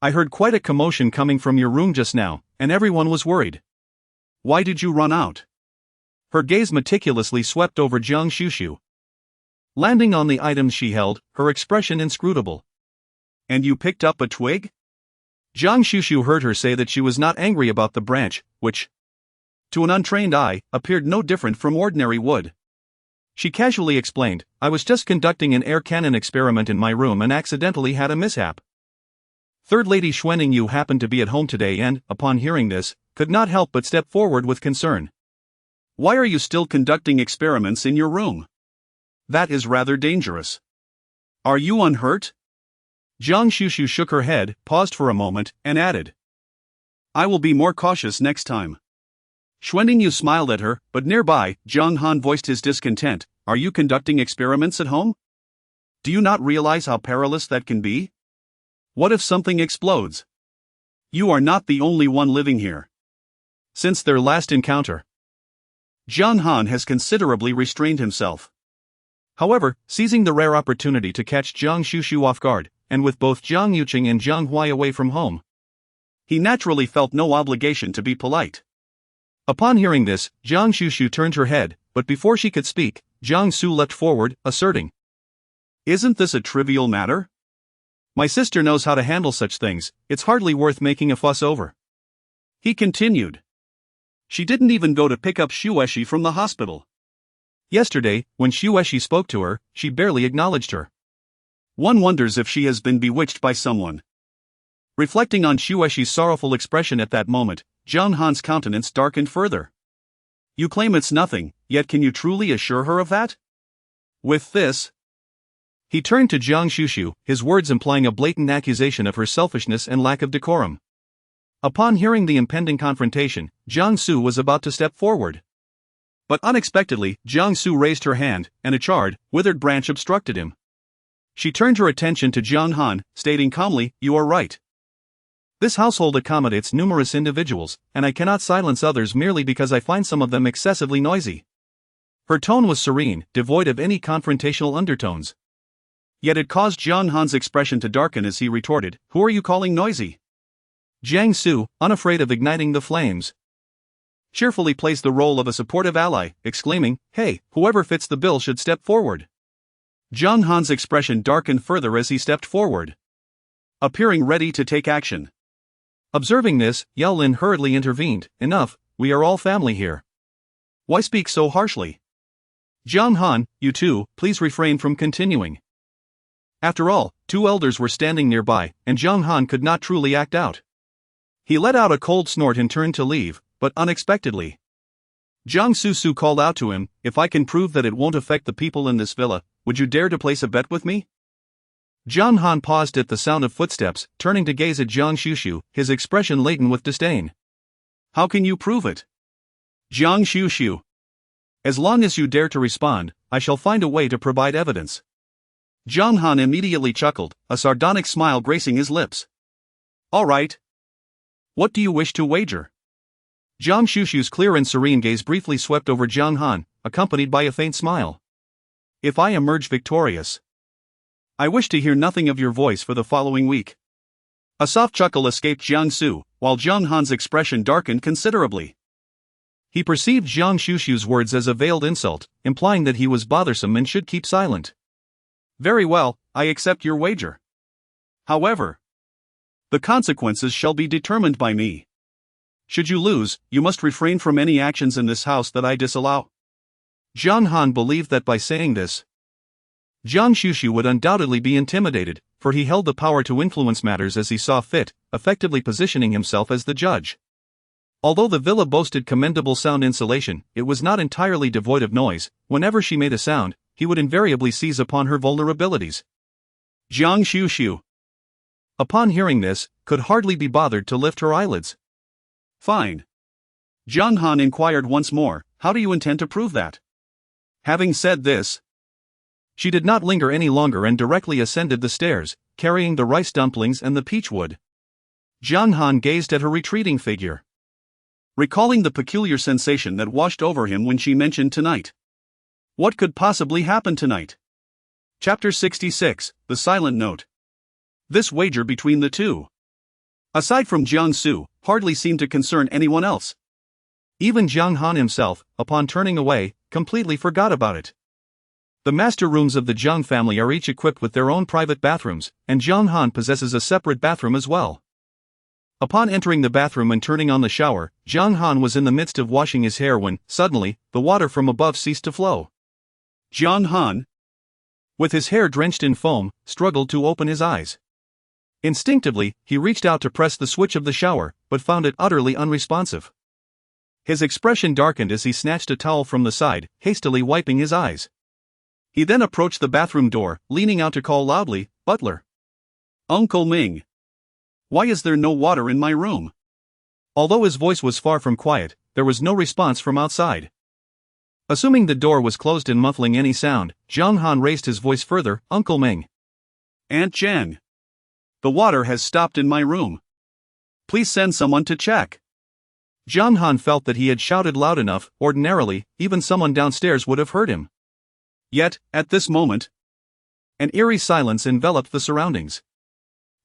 I heard quite a commotion coming from your room just now, and everyone was worried. Why did you run out? Her gaze meticulously swept over Guan Xuxu, landing on the items she held, her expression inscrutable. And you picked up a twig? Guan Xuxu heard her say that she was not angry about the branch, which, to an untrained eye, appeared no different from ordinary wood. She casually explained, I was just conducting an air cannon experiment in my room and accidentally had a mishap. Third Lady Xuanning happened to be at home today and, upon hearing this, could not help but step forward with concern. Why are you still conducting experiments in your room? That is rather dangerous. Are you unhurt? Guan Xuxu shook her head, paused for a moment, and added, I will be more cautious next time. Xuanning smiled at her, but nearby, Zhang Han voiced his discontent. Are you conducting experiments at home? Do you not realize how perilous that can be? What if something explodes? You are not the only one living here. Since their last encounter, Zhang Han has considerably restrained himself. However, seizing the rare opportunity to catch Guan Xuxu off guard, and with both Zhang Yuqing and Zhang Huai away from home, he naturally felt no obligation to be polite. Upon hearing this, Guan Xuxu turned her head, but before she could speak, Jiang Su leapt forward, asserting, Isn't this a trivial matter? My sister knows how to handle such things, it's hardly worth making a fuss over. He continued. She didn't even go to pick up Xueshi from the hospital. Yesterday, when Xueshi spoke to her, she barely acknowledged her. One wonders if she has been bewitched by someone. Reflecting on Xueshi's sorrowful expression at that moment, Zhang Han's countenance darkened further. You claim it's nothing, yet can you truly assure her of that? With this, he turned to Guan Xuxu, his words implying a blatant accusation of her selfishness and lack of decorum. Upon hearing the impending confrontation, Jiang Su was about to step forward. But unexpectedly, Jiang Su raised her hand, and a charred, withered branch obstructed him. She turned her attention to Zhang Han, stating calmly, You are right. This household accommodates numerous individuals, and I cannot silence others merely because I find some of them excessively noisy. Her tone was serene, devoid of any confrontational undertones. Yet it caused Zhang Han's expression to darken as he retorted, Who are you calling noisy? Jiang Su, unafraid of igniting the flames, cheerfully plays the role of a supportive ally, exclaiming, Hey, whoever fits the bill should step forward. Zhang Han's expression darkened further as he stepped forward, appearing ready to take action. Observing this, Yao Lin hurriedly intervened, Enough, we are all family here. Why speak so harshly? Zhang Han, you too, please refrain from continuing. After all, two elders were standing nearby, and Zhang Han could not truly act out. He let out a cold snort and turned to leave, but unexpectedly, Jiang Su called out to him, If I can prove that it won't affect the people in this villa, would you dare to place a bet with me? Zhang Han paused at the sound of footsteps, turning to gaze at Guan Xuxu, his expression laden with disdain. How can you prove it? Guan Xuxu. As long as you dare to respond, I shall find a way to provide evidence. Jiang Han immediately chuckled, a sardonic smile gracing his lips. All right. What do you wish to wager? Guan Xuxu's clear and serene gaze briefly swept over Jiang Han, accompanied by a faint smile. If I emerge victorious, I wish to hear nothing of your voice for the following week. A soft chuckle escaped Jiang Xu, while Jiang Han's expression darkened considerably. He perceived Guan Xuxu's words as a veiled insult, implying that he was bothersome and should keep silent. Very well, I accept your wager. However, the consequences shall be determined by me. Should you lose, you must refrain from any actions in this house that I disallow. Jiang Han believed that by saying this, Guan Xuxu would undoubtedly be intimidated, for he held the power to influence matters as he saw fit, effectively positioning himself as the judge. Although the villa boasted commendable sound insulation, it was not entirely devoid of noise. Whenever she made a sound, he would invariably seize upon her vulnerabilities. Guan Xuxu, upon hearing this, could hardly be bothered to lift her eyelids. Fine. Jiang Han inquired once more, how do you intend to prove that? Having said this, she did not linger any longer and directly ascended the stairs, carrying the rice dumplings and the peach wood. Jiang Han gazed at her retreating figure, recalling the peculiar sensation that washed over him when she mentioned tonight. What could possibly happen tonight? Chapter 66, The Silent Note. This wager between the two, aside from Jiang Xu, hardly seemed to concern anyone else. Even Jiang Han himself, upon turning away, completely forgot about it. The master rooms of the Jiang family are each equipped with their own private bathrooms, and Jiang Han possesses a separate bathroom as well. Upon entering the bathroom and turning on the shower, Jiang Han was in the midst of washing his hair when, suddenly, the water from above ceased to flow. Jiang Han, with his hair drenched in foam, struggled to open his eyes. Instinctively, he reached out to press the switch of the shower, but found it utterly unresponsive. His expression darkened as he snatched a towel from the side, hastily wiping his eyes. He then approached the bathroom door, leaning out to call loudly, "Butler! Uncle Ming! Why is there no water in my room?" Although his voice was far from quiet, there was no response from outside. Assuming the door was closed and muffling any sound, Jiang Han raised his voice further, "Uncle Ming! Aunt Jiang! The water has stopped in my room. Please send someone to check." Jiang Han felt that he had shouted loud enough. Ordinarily, even someone downstairs would have heard him. Yet, at this moment, an eerie silence enveloped the surroundings.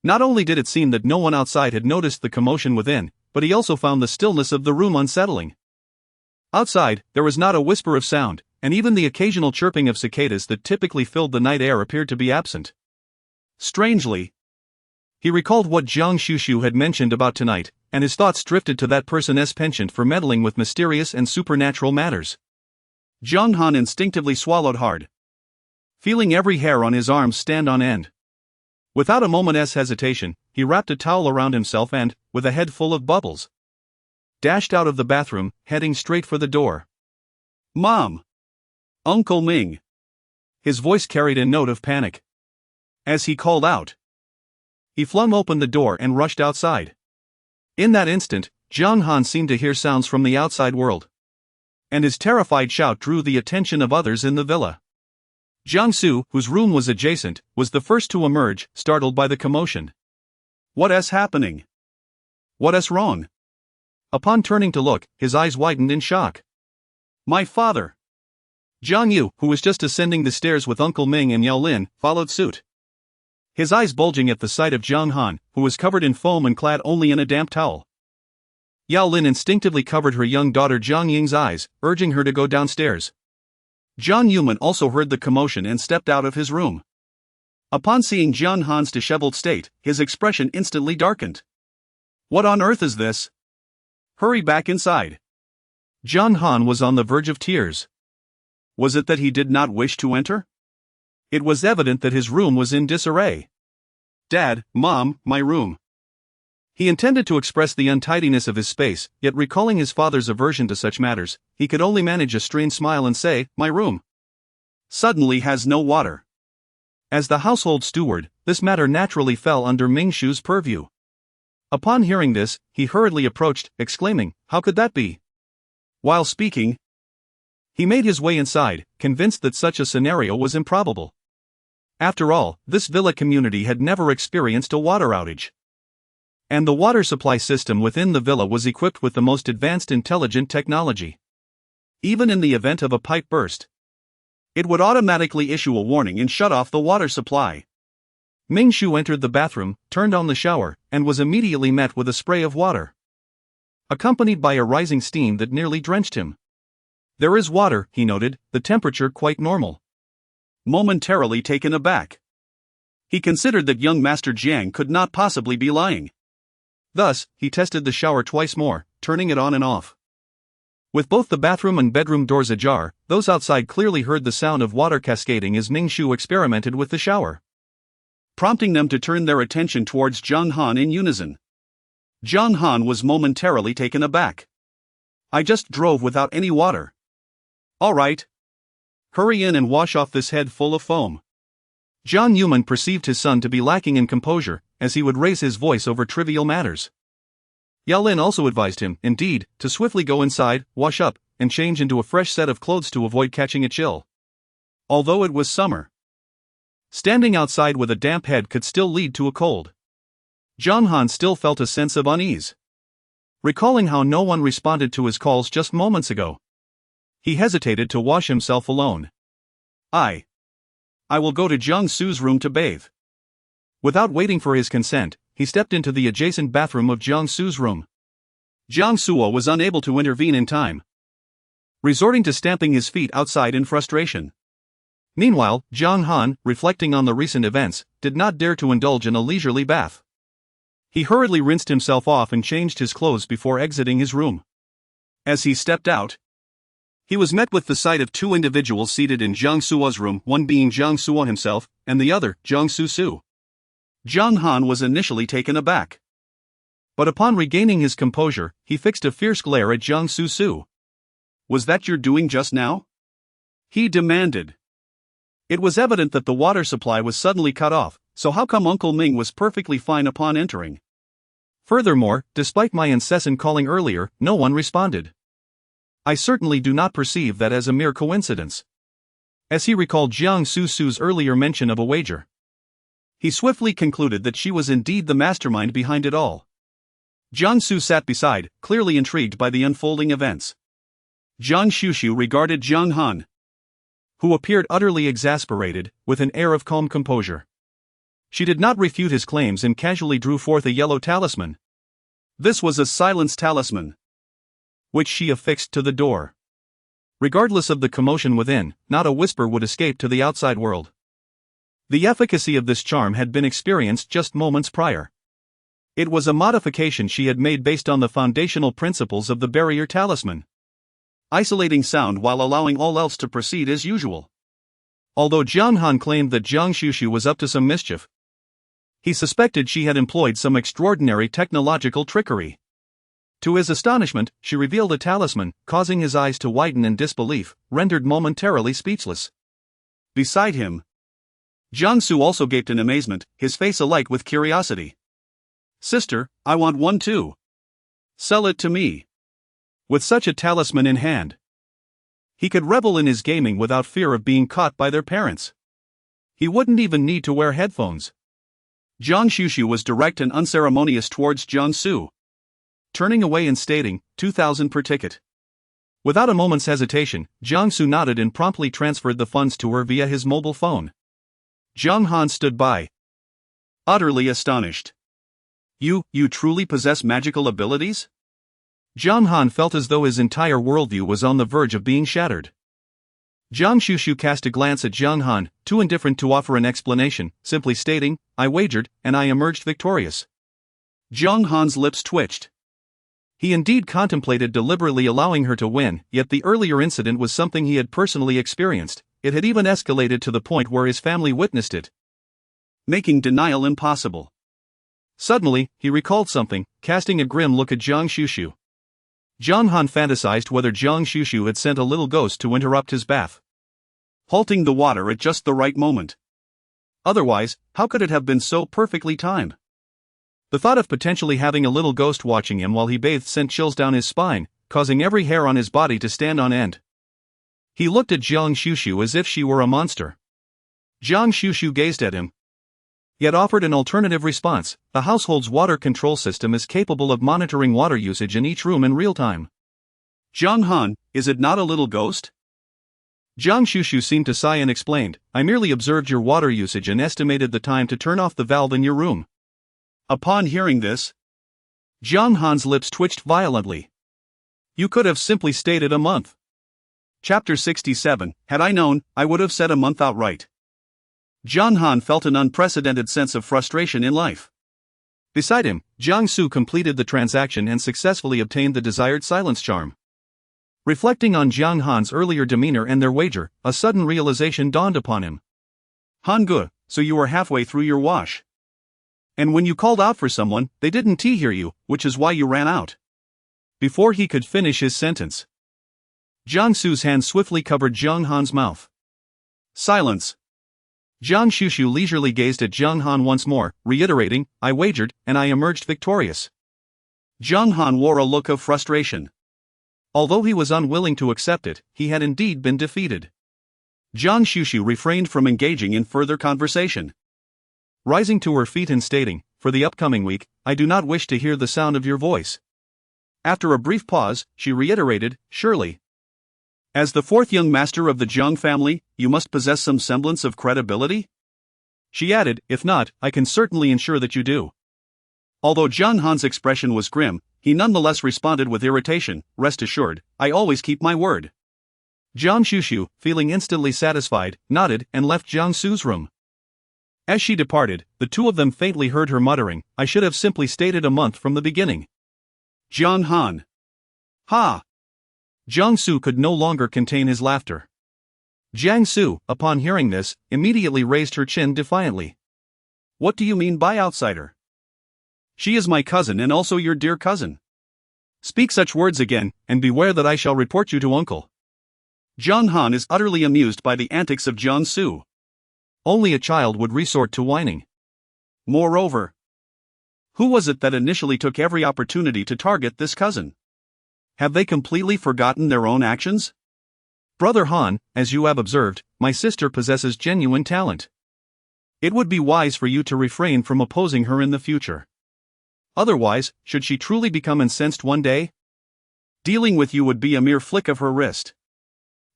Not only did it seem that no one outside had noticed the commotion within, but he also found the stillness of the room unsettling. Outside, there was not a whisper of sound, and even the occasional chirping of cicadas that typically filled the night air appeared to be absent. Strangely, he recalled what Guan Xuxu had mentioned about tonight, and his thoughts drifted to that person's penchant for meddling with mysterious and supernatural matters. Jiang Han instinctively swallowed hard, feeling every hair on his arms stand on end. Without a moment's hesitation, he wrapped a towel around himself and, with a head full of bubbles, dashed out of the bathroom, heading straight for the door. "Mom! Uncle Ming!" His voice carried a note of panic. As he called out, he flung open the door and rushed outside. In that instant, Jiang Han seemed to hear sounds from the outside world, and his terrified shout drew the attention of others in the villa. Jiang Xu, whose room was adjacent, was the first to emerge, startled by the commotion. "What is happening? What is wrong?" Upon turning to look, his eyes widened in shock. "My father!" Jiang Yu, who was just ascending the stairs with Uncle Ming and Yao Lin, followed suit. His eyes bulging at the sight of Jiang Han, who was covered in foam and clad only in a damp towel. Yao Lin instinctively covered her young daughter Jiang Ying's eyes, urging her to go downstairs. Jiang Yuman also heard the commotion and stepped out of his room. Upon seeing Jiang Han's disheveled state, his expression instantly darkened. "What on earth is this? Hurry back inside." Jiang Han was on the verge of tears. Was it that he did not wish to enter? It was evident that his room was in disarray. "Dad, Mom, my room." He intended to express the untidiness of his space, yet recalling his father's aversion to such matters, he could only manage a strained smile and say, "My room suddenly has no water." As the household steward, this matter naturally fell under Ming Shu's purview. Upon hearing this, he hurriedly approached, exclaiming, "How could that be?" While speaking, He made his way inside, convinced that such a scenario was improbable. After all, this villa community had never experienced a water outage. And the water supply system within the villa was equipped with the most advanced intelligent technology. Even in the event of a pipe burst, it would automatically issue a warning and shut off the water supply. Ming Xu entered the bathroom, turned on the shower, and was immediately met with a spray of water, accompanied by a rising steam that nearly drenched him. "There is water," he noted, "the temperature quite normal." Momentarily taken aback, he considered that young Master Jiang could not possibly be lying. Thus, he tested the shower twice more, turning it on and off. With both the bathroom and bedroom doors ajar, those outside clearly heard the sound of water cascading as Ming Xu experimented with the shower, prompting them to turn their attention towards Zhang Han in unison. Zhang Han was momentarily taken aback. "I just drove without any water." "All right. Hurry in and wash off this head full of foam." Jiang Yuman perceived his son to be lacking in composure, as he would raise his voice over trivial matters. Yao Lin also advised him, indeed, to swiftly go inside, wash up, and change into a fresh set of clothes to avoid catching a chill. Although it was summer, standing outside with a damp head could still lead to a cold. Zhang Han still felt a sense of unease, recalling how no one responded to his calls just moments ago. He hesitated to wash himself alone. I will go to Jiang Su's room to bathe." Without waiting for his consent, he stepped into the adjacent bathroom of Jiang Su's room. Jiang Suo was unable to intervene in time, resorting to stamping his feet outside in frustration. Meanwhile, Zhang Han, reflecting on the recent events, did not dare to indulge in a leisurely bath. He hurriedly rinsed himself off and changed his clothes before exiting his room. As he stepped out, he was met with the sight of two individuals seated in Jiang Suo's room, one being Jiang Suo himself, and the other, Jiang Xuxu. Zhang Han was initially taken aback, but upon regaining his composure, he fixed a fierce glare at Jiang Xuxu. "Was that your doing just now?" he demanded. It was evident that the water supply was suddenly cut off, so how come Uncle Ming was perfectly fine upon entering? Furthermore, despite my incessant calling earlier, no one responded. I certainly do not perceive that as a mere coincidence. As he recalled Jiang Xuxu's earlier mention of a wager, he swiftly concluded that she was indeed the mastermind behind it all. Jiang Su sat beside, clearly intrigued by the unfolding events. Guan Xuxu regarded Zhang Han, who appeared utterly exasperated, with an air of calm composure. She did not refute his claims and casually drew forth a yellow talisman. This was a silence talisman, which she affixed to the door. Regardless of the commotion within, not a whisper would escape to the outside world. The efficacy of this charm had been experienced just moments prior. It was a modification she had made based on the foundational principles of the barrier talisman, isolating sound while allowing all else to proceed as usual. Although Zhang Han claimed that Jiang Xuxu was up to some mischief, he suspected she had employed some extraordinary technological trickery. To his astonishment, she revealed a talisman, causing his eyes to widen in disbelief, rendered momentarily speechless. Beside him, Jiang Su also gaped in amazement, his face alight with curiosity. "Sister, I want one too. Sell it to me." With such a talisman in hand, he could revel in his gaming without fear of being caught by their parents. He wouldn't even need to wear headphones. Jiang Xuxu was direct and unceremonious towards Jiang Su, turning away and stating, 2,000 per ticket. Without a moment's hesitation, Jiang Su nodded and promptly transferred the funds to her via his mobile phone. Zhang Han stood by, utterly astonished. You truly possess magical abilities?" Zhang Han felt as though his entire worldview was on the verge of being shattered. Jiang Xuxu cast a glance at Zhang Han, too indifferent to offer an explanation, simply stating, "I wagered, and I emerged victorious." Zhang Han's lips twitched. He indeed contemplated deliberately allowing her to win, yet the earlier incident was something he had personally experienced. It had even escalated to the point where his family witnessed it, making denial impossible. Suddenly, he recalled something, casting a grim look at Jiang Xuxu. Zhang Han fantasized whether Jiang Xuxu had sent a little ghost to interrupt his bath, halting the water at just the right moment. Otherwise, how could it have been so perfectly timed? The thought of potentially having a little ghost watching him while he bathed sent chills down his spine, causing every hair on his body to stand on end. He looked at Guan Xuxu as if she were a monster. Guan Xuxu gazed at him, yet offered an alternative response. The household's water control system is capable of monitoring water usage in each room in real time. Zhang Han, is it not a little ghost? Guan Xuxu seemed to sigh and explained, I merely observed your water usage and estimated the time to turn off the valve in your room. Upon hearing this, Zhang Han's lips twitched violently. You could have simply stated a month. Chapter 67, Had I known, I would have said a month outright. Zhang Han felt an unprecedented sense of frustration in life. Beside him, Jiang Su completed the transaction and successfully obtained the desired silence charm. Reflecting on Jiang Han's earlier demeanor and their wager, a sudden realization dawned upon him. Han Ge, so you were halfway through your wash. And when you called out for someone, they didn't hear you, which is why you ran out. Before he could finish his sentence, Jiang Su's hand swiftly covered Jiang Han's mouth. Silence. Guan Xuxu leisurely gazed at Jiang Han once more, reiterating, I wagered, and I emerged victorious. Jiang Han wore a look of frustration. Although he was unwilling to accept it, he had indeed been defeated. Guan Xuxu refrained from engaging in further conversation. Rising to her feet and stating, for the upcoming week, I do not wish to hear the sound of your voice. After a brief pause, she reiterated, surely. As the fourth young master of the Jiang family, you must possess some semblance of credibility? She added, if not, I can certainly ensure that you do. Although Jiang Han's expression was grim, he nonetheless responded with irritation, rest assured, I always keep my word. Guan Xuxu, feeling instantly satisfied, nodded and left Jiang Su's room. As she departed, the two of them faintly heard her muttering, I should have simply stated a month from the beginning. Jiang Han. Ha! Jiang Su could no longer contain his laughter. Jiang Su, upon hearing this, immediately raised her chin defiantly. What do you mean by outsider? She is my cousin and also your dear cousin. Speak such words again, and beware that I shall report you to uncle. Jiang Han is utterly amused by the antics of Jiang Su. Only a child would resort to whining. Moreover, who was it that initially took every opportunity to target this cousin? Have they completely forgotten their own actions? Brother Han, as you have observed, my sister possesses genuine talent. It would be wise for you to refrain from opposing her in the future. Otherwise, should she truly become incensed one day, dealing with you would be a mere flick of her wrist.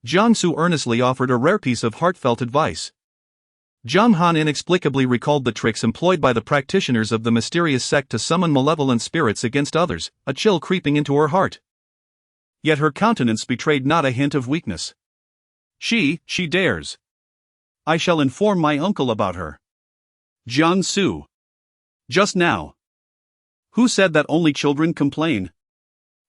Jiang Su earnestly offered a rare piece of heartfelt advice. Jiang Han inexplicably recalled the tricks employed by the practitioners of the mysterious sect to summon malevolent spirits against others, a chill creeping into her heart. Yet her countenance betrayed not a hint of weakness. She dares. I shall inform my uncle about her. Jiang Su. Just now. Who said that only children complain?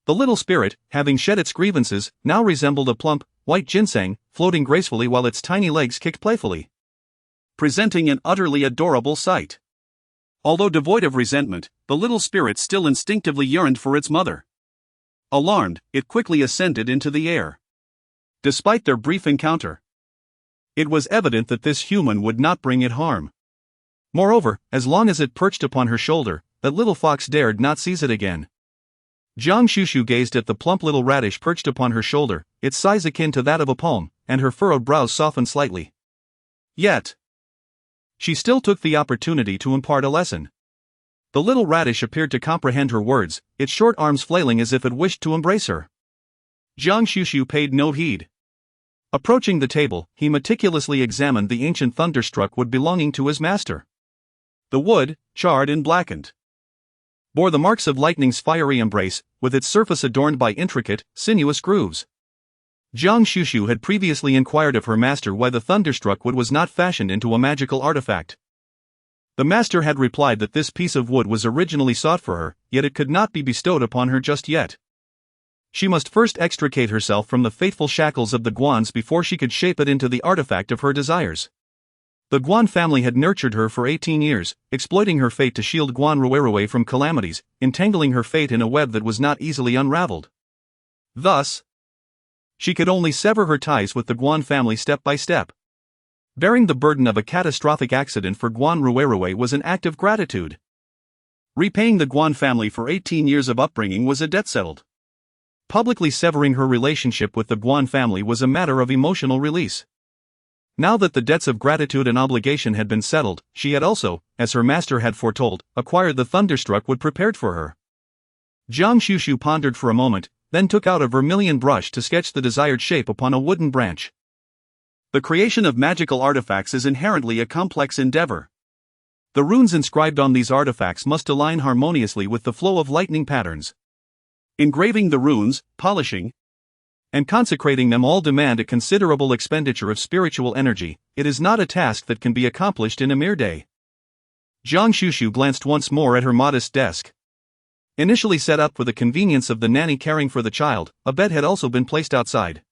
The little spirit, having shed its grievances, now resembled a plump, white ginseng, floating gracefully while its tiny legs kicked playfully, presenting an utterly adorable sight. Although devoid of resentment, the little spirit still instinctively yearned for its mother. Alarmed, it quickly ascended into the air. Despite their brief encounter, it was evident that this human would not bring it harm. Moreover, as long as it perched upon her shoulder, that little fox dared not seize it again. Jiang Xuxu gazed at the plump little radish perched upon her shoulder, its size akin to that of a palm, and her furrowed brows softened slightly. Yet, she still took the opportunity to impart a lesson. The little radish appeared to comprehend her words, its short arms flailing as if it wished to embrace her. Jiang Xuxu paid no heed. Approaching the table, he meticulously examined the ancient thunderstruck wood belonging to his master. The wood, charred and blackened, bore the marks of lightning's fiery embrace, with its surface adorned by intricate, sinuous grooves. Jiang Xuxu had previously inquired of her master why the thunderstruck wood was not fashioned into a magical artifact. The master had replied that this piece of wood was originally sought for her, yet it could not be bestowed upon her just yet. She must first extricate herself from the fateful shackles of the Guans before she could shape it into the artifact of her desires. The Guan family had nurtured her for 18 years, exploiting her fate to shield Guan.However from calamities, entangling her fate in a web that was not easily unraveled. Thus, she could only sever her ties with the Guan family step by step. Bearing the burden of a catastrophic accident for Guan.However was an act of gratitude. Repaying the Guan family for 18 years of upbringing was a debt settled. Publicly severing her relationship with the Guan family was a matter of emotional release. Now that the debts of gratitude and obligation had been settled, she had also, as her master had foretold, acquired the thunderstruck wood prepared for her. Guan Xuxu pondered for a moment, then took out a vermilion brush to sketch the desired shape upon a wooden branch. The creation of magical artifacts is inherently a complex endeavor. The runes inscribed on these artifacts must align harmoniously with the flow of lightning patterns. Engraving the runes, polishing, and consecrating them all demand a considerable expenditure of spiritual energy. It is not a task that can be accomplished in a mere day. Guan Xuxu glanced once more at her modest desk. Initially set up for the convenience of the nanny caring for the child, a bed had also been placed outside.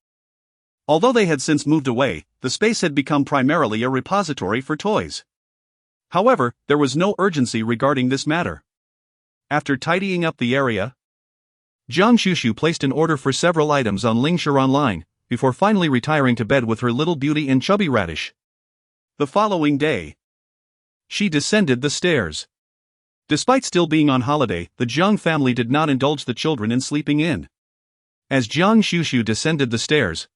Although they had since moved away, the space had become primarily a repository for toys. However, there was no urgency regarding this matter. After tidying up the area, Guan Xuxu placed an order for several items on Lingshi Online, before finally retiring to bed with her little beauty and chubby radish. The following day, she descended the stairs. Despite still being on holiday, the Jiang family did not indulge the children in sleeping in. As Guan Xuxu descended the stairs,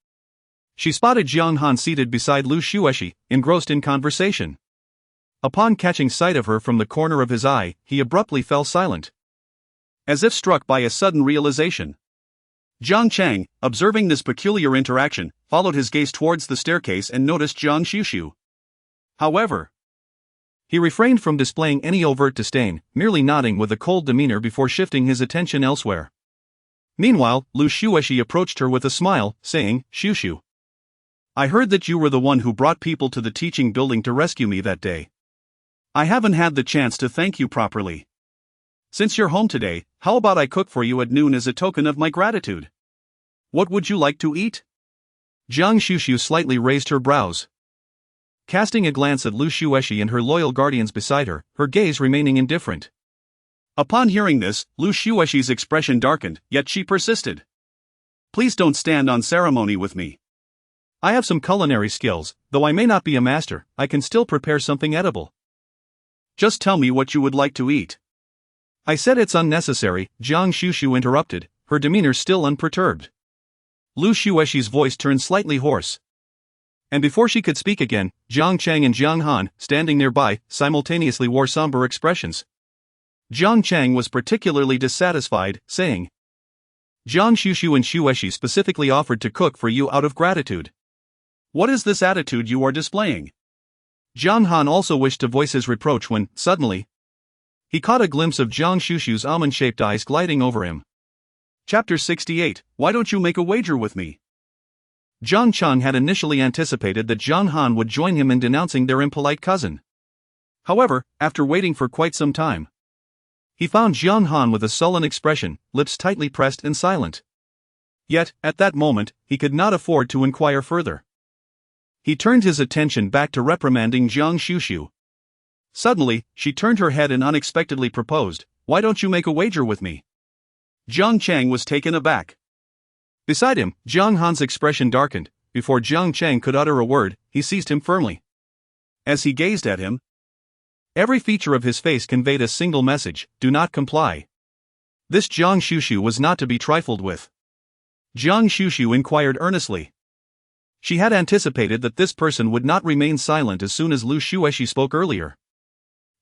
she spotted Jiang Han seated beside Lu Xuexi, engrossed in conversation. Upon catching sight of her from the corner of his eye, he abruptly fell silent, as if struck by a sudden realization. Jiang Chang, observing this peculiar interaction, followed his gaze towards the staircase and noticed Guan Xuxu. However, he refrained from displaying any overt disdain, merely nodding with a cold demeanor before shifting his attention elsewhere. Meanwhile, Lu Xuexi approached her with a smile, saying, "Xuxu, I heard that you were the one who brought people to the teaching building to rescue me that day. I haven't had the chance to thank you properly. Since you're home today, how about I cook for you at noon as a token of my gratitude? What would you like to eat?" Guan Xuxu slightly raised her brows. Casting a glance at Lu Xuexi and her loyal guardians beside her, her gaze remaining indifferent. Upon hearing this, Lu Xuexi's expression darkened, yet she persisted. "Please don't stand on ceremony with me. I have some culinary skills, though I may not be a master, I can still prepare something edible. Just tell me what you would like to eat." "I said it's unnecessary," Guan Xuxu interrupted, her demeanor still unperturbed. Lu Xuexi's voice turned slightly hoarse. And before she could speak again, Jiang Chang and Jiang Han, standing nearby, simultaneously wore somber expressions. Jiang Chang was particularly dissatisfied, saying, "Guan Xuxu and Xuexi specifically offered to cook for you out of gratitude. What is this attitude you are displaying?" Jiang Han also wished to voice his reproach when, suddenly, he caught a glimpse of Guan Xuxu's almond-shaped eyes gliding over him. Chapter 68, Why Don't You Make a Wager With Me? Jiang Chang had initially anticipated that Jiang Han would join him in denouncing their impolite cousin. However, after waiting for quite some time, he found Jiang Han with a sullen expression, lips tightly pressed and silent. Yet, at that moment, he could not afford to inquire further. He turned his attention back to reprimanding Guan Xuxu. Suddenly, she turned her head and unexpectedly proposed, "Why don't you make a wager with me?" Jiang Chang was taken aback. Beside him, Jiang Han's expression darkened. Before Jiang Chang could utter a word, he seized him firmly. As he gazed at him, every feature of his face conveyed a single message: do not comply. This Guan Xuxu was not to be trifled with. Guan Xuxu inquired earnestly. She had anticipated that this person would not remain silent as soon as Lu Xuexi spoke earlier.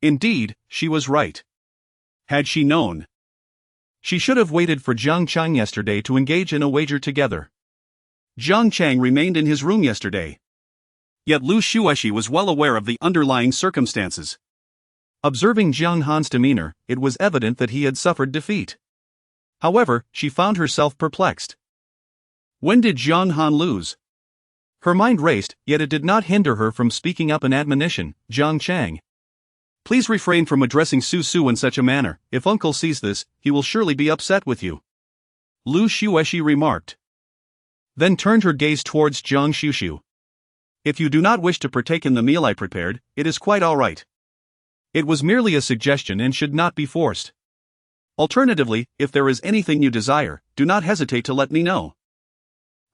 Indeed, she was right. Had she known, she should have waited for Jiang Chang yesterday to engage in a wager together. Jiang Chang remained in his room yesterday. Yet Lu Xuexi was well aware of the underlying circumstances. Observing Jiang Han's demeanor, it was evident that he had suffered defeat. However, she found herself perplexed. When did Jiang Han lose? Her mind raced, yet it did not hinder her from speaking up an admonition. "Jiang Chang, please refrain from addressing Su Su in such a manner. If uncle sees this, he will surely be upset with you," Lu Xuexi remarked. Then turned her gaze towards Guan Xuxu. "If you do not wish to partake in the meal I prepared, it is quite all right. It was merely a suggestion and should not be forced. Alternatively, if there is anything you desire, do not hesitate to let me know.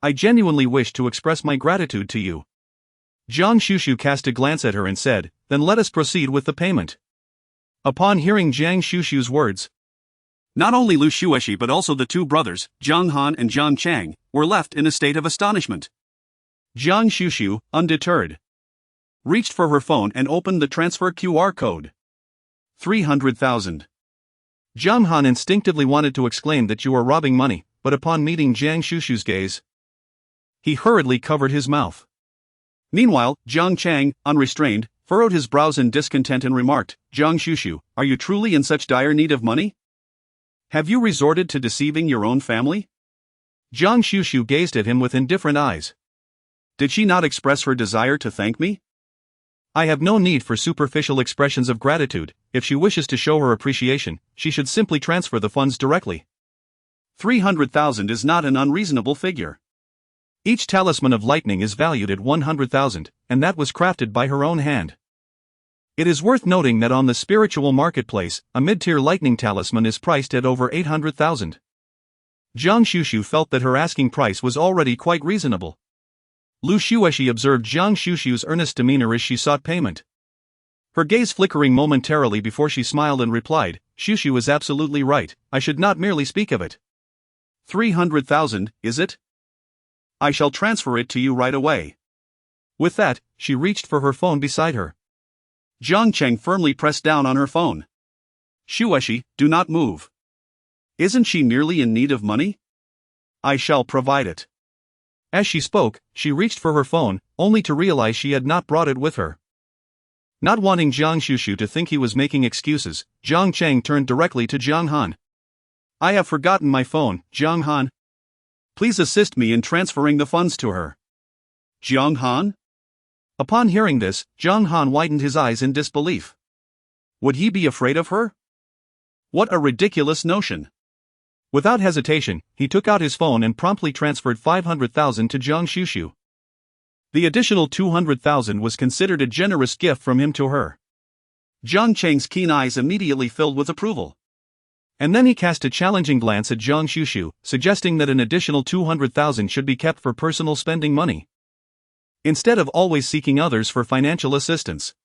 I genuinely wish to express my gratitude to you." Guan Xuxu cast a glance at her and said, "Then let us proceed with the payment." Upon hearing Jiang Xuxu's words, Not only Lu Xuexi but also the two brothers, Jiang Han and Jiang Chang, were left in a state of astonishment. Guan Xuxu, undeterred, reached for her phone and opened the transfer QR code. 300,000. Jiang Han instinctively wanted to exclaim that you are robbing money, but upon meeting Guan Xuxu's gaze, he hurriedly covered his mouth. Meanwhile, Jiang Chang, unrestrained, furrowed his brows in discontent and remarked, Guan Xuxu, are you truly in such dire need of money? Have you resorted to deceiving your own family? Guan Xuxu gazed at him with indifferent eyes. Did she not express her desire to thank me? I have no need for superficial expressions of gratitude. If she wishes to show her appreciation, she should simply transfer the funds directly. 300,000 is not an unreasonable figure. Each talisman of lightning is valued at 100,000, and that was crafted by her own hand. It is worth noting that on the spiritual marketplace, a mid-tier lightning talisman is priced at over 800,000. Guan Xuxu felt that her asking price was already quite reasonable. Lu Xuexi observed Guan Xuxu's earnest demeanor as she sought payment. Her gaze flickering momentarily before she smiled and replied, Xuxu is absolutely right, I should not merely speak of it. 300,000, is it? I shall transfer it to you right away. With that, she reached for her phone beside her. Jiang Cheng firmly pressed down on her phone. Xuexi, do not move. Isn't she merely in need of money? I shall provide it. As she spoke, she reached for her phone, only to realize she had not brought it with her. Not wanting Guan Xuxu to think he was making excuses, Jiang Cheng turned directly to Jiang Han. I have forgotten my phone, Jiang Han. Please assist me in transferring the funds to her. Jiang Han? Upon hearing this, Jiang Han widened his eyes in disbelief. Would he be afraid of her? What a ridiculous notion. Without hesitation, he took out his phone and promptly transferred 500,000 to Guan Xuxu. The additional 200,000 was considered a generous gift from him to her. Jiang Cheng's keen eyes immediately filled with approval. And then he cast a challenging glance at Guan Xuxu, suggesting that an additional 200,000 should be kept for personal spending money, instead of always seeking others for financial assistance.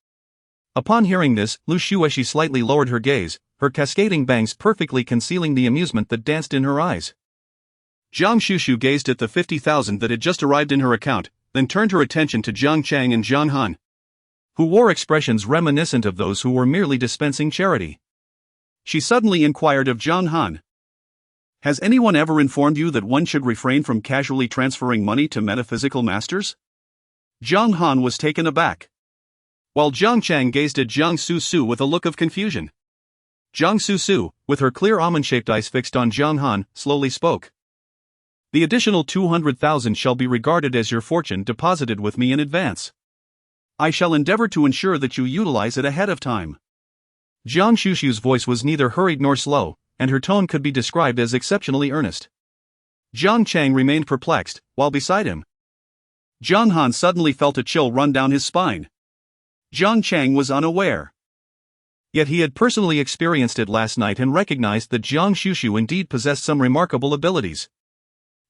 Upon hearing this, Lu Xuexi slightly lowered her gaze, her cascading bangs perfectly concealing the amusement that danced in her eyes. Guan Xuxu gazed at the 50,000 that had just arrived in her account, then turned her attention to Jiang Chang and Jiang Han, who wore expressions reminiscent of those who were merely dispensing charity. She suddenly inquired of Jiang Han. Has anyone ever informed you that one should refrain from casually transferring money to metaphysical masters? Jiang Han was taken aback, while Jiang Chang gazed at Jiang Xuxu with a look of confusion. Jiang Xuxu, with her clear almond-shaped eyes fixed on Jiang Han, slowly spoke. The additional 200,000 shall be regarded as your fortune deposited with me in advance. I shall endeavor to ensure that you utilize it ahead of time. Guan Xuxu's voice was neither hurried nor slow, and her tone could be described as exceptionally earnest. Jiang Chang remained perplexed, while beside him, Jiang Han suddenly felt a chill run down his spine. Jiang Chang was unaware. Yet he had personally experienced it last night and recognized that Guan Xuxu indeed possessed some remarkable abilities.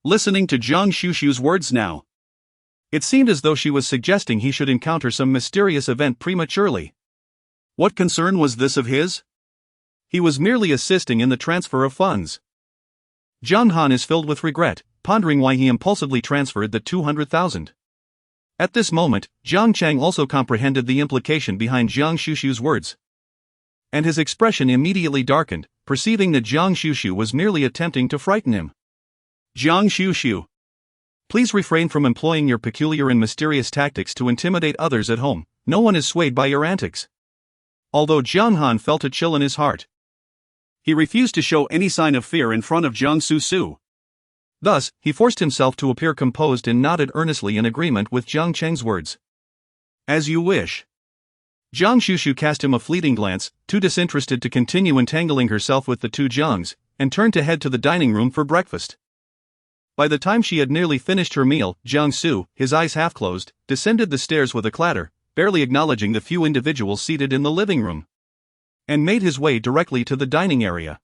Listening to Guan Xuxu's words now, it seemed as though she was suggesting he should encounter some mysterious event prematurely. What concern was this of his? He was merely assisting in the transfer of funds. Jiang Han is filled with regret, pondering why he impulsively transferred the 200,000. At this moment, Jiang Chang also comprehended the implication behind Guan Xuxu's words, and his expression immediately darkened, perceiving that Guan Xuxu was merely attempting to frighten him. Guan Xuxu, please refrain from employing your peculiar and mysterious tactics to intimidate others at home. No one is swayed by your antics. Although Jiang Han felt a chill in his heart, he refused to show any sign of fear in front of Jiang Xuxu. Thus, he forced himself to appear composed and nodded earnestly in agreement with Jiang Cheng's words. As you wish. Jiang Xuxu cast him a fleeting glance, too disinterested to continue entangling herself with the two Jiangs, and turned to head to the dining room for breakfast. By the time she had nearly finished her meal, Jiang Xu, his eyes half closed, descended the stairs with a clatter, barely acknowledging the few individuals seated in the living room, and made his way directly to the dining area.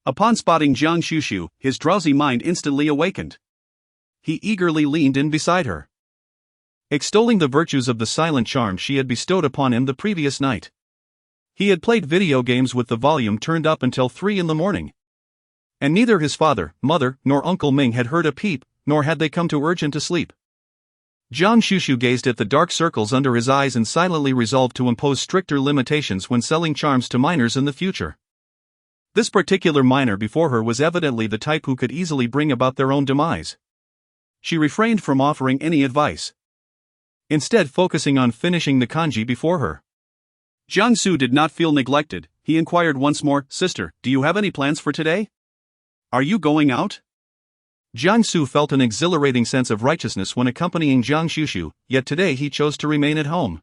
Upon spotting Jiang Xuxu, his drowsy mind instantly awakened. He eagerly leaned in beside her, extolling the virtues of the silent charm she had bestowed upon him the previous night. He had played video games with the volume turned up until 3 in the morning, And neither his father, mother, nor Uncle Ming had heard a peep, nor had they come to urge him to sleep. Guan Xuxu gazed at the dark circles under his eyes and silently resolved to impose stricter limitations when selling charms to minors in the future. This particular minor before her was evidently the type who could easily bring about their own demise. She refrained from offering any advice, instead focusing on finishing the kanji before her. Jiangsu did not feel neglected. He inquired once more, "Sister, do you have any plans for today? Are you going out?" Jiangsu felt an exhilarating sense of righteousness when accompanying Guan Xuxu, yet today he chose to remain at home.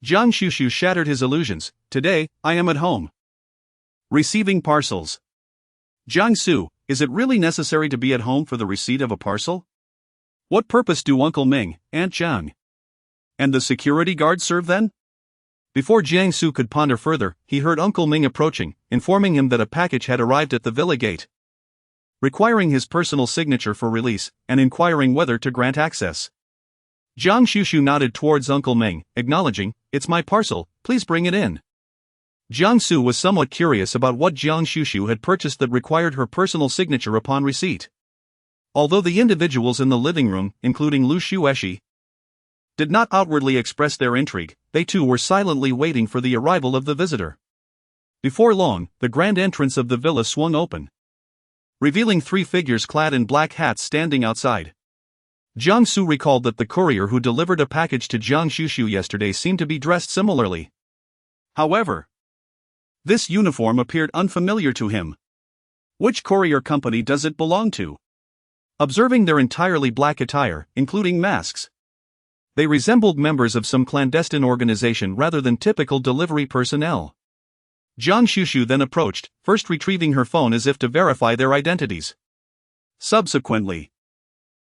Guan Xuxu shattered his illusions. "Today, I am at home. Receiving parcels." "Jiangsu, is it really necessary to be at home for the receipt of a parcel? What purpose do Uncle Ming, Aunt Jiang, and the security guard serve then?" Before Jiangsu could ponder further, he heard Uncle Ming approaching, informing him that a package had arrived at the villa gate, requiring his personal signature for release, and inquiring whether to grant access. Guan Xuxu nodded towards Uncle Ming, acknowledging, "It's my parcel, please bring it in." Jiangsu was somewhat curious about what Guan Xuxu had purchased that required her personal signature upon receipt. Although the individuals in the living room, including Lu Xueshi, did not outwardly express their intrigue, they too were silently waiting for the arrival of the visitor. Before long, the grand entrance of the villa swung open, revealing three figures clad in black hats standing outside. Jiangsu recalled that the courier who delivered a package to Guan Xuxu yesterday seemed to be dressed similarly. However, this uniform appeared unfamiliar to him. Which courier company does it belong to? Observing their entirely black attire, including masks, they resembled members of some clandestine organization rather than typical delivery personnel. Guan Xuxu then approached, first retrieving her phone as if to verify their identities. Subsequently,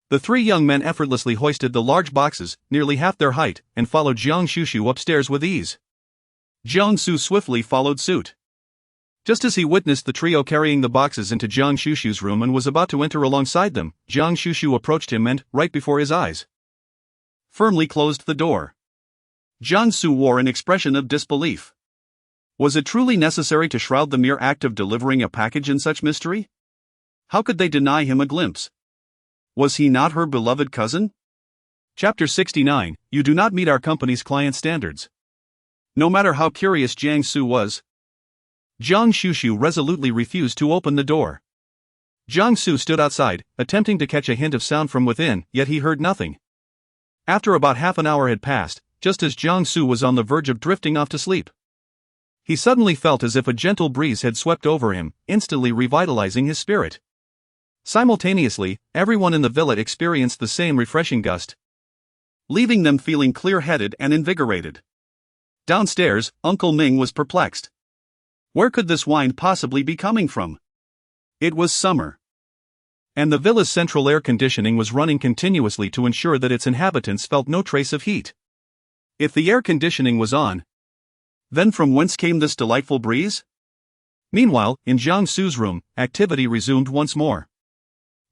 the three young men effortlessly hoisted the large boxes, nearly half their height, and followed Guan Xuxu upstairs with ease. Jiangsu swiftly followed suit. Just as he witnessed the trio carrying the boxes into Guan Xuxu's room and was about to enter alongside them, Guan Xuxu approached him and, right before his eyes, firmly closed the door. Jiangsu wore an expression of disbelief. Was it truly necessary to shroud the mere act of delivering a package in such mystery? How could they deny him a glimpse? Was he not her beloved cousin? Chapter 69, You do not meet our company's client standards. No matter how curious Jiangsu was, Guan Xuxu resolutely refused to open the door. Jiangsu stood outside, attempting to catch a hint of sound from within, yet he heard nothing. After about half an hour had passed, just as Jiangsu was on the verge of drifting off to sleep, he suddenly felt as if a gentle breeze had swept over him, instantly revitalizing his spirit. Simultaneously, everyone in the villa experienced the same refreshing gust, leaving them feeling clear-headed and invigorated. Downstairs, Uncle Ming was perplexed. Where could this wine possibly be coming from? It was summer, and the villa's central air conditioning was running continuously to ensure that its inhabitants felt no trace of heat. If the air conditioning was on, then from whence came this delightful breeze? Meanwhile, in Jiangsu's room, activity resumed once more.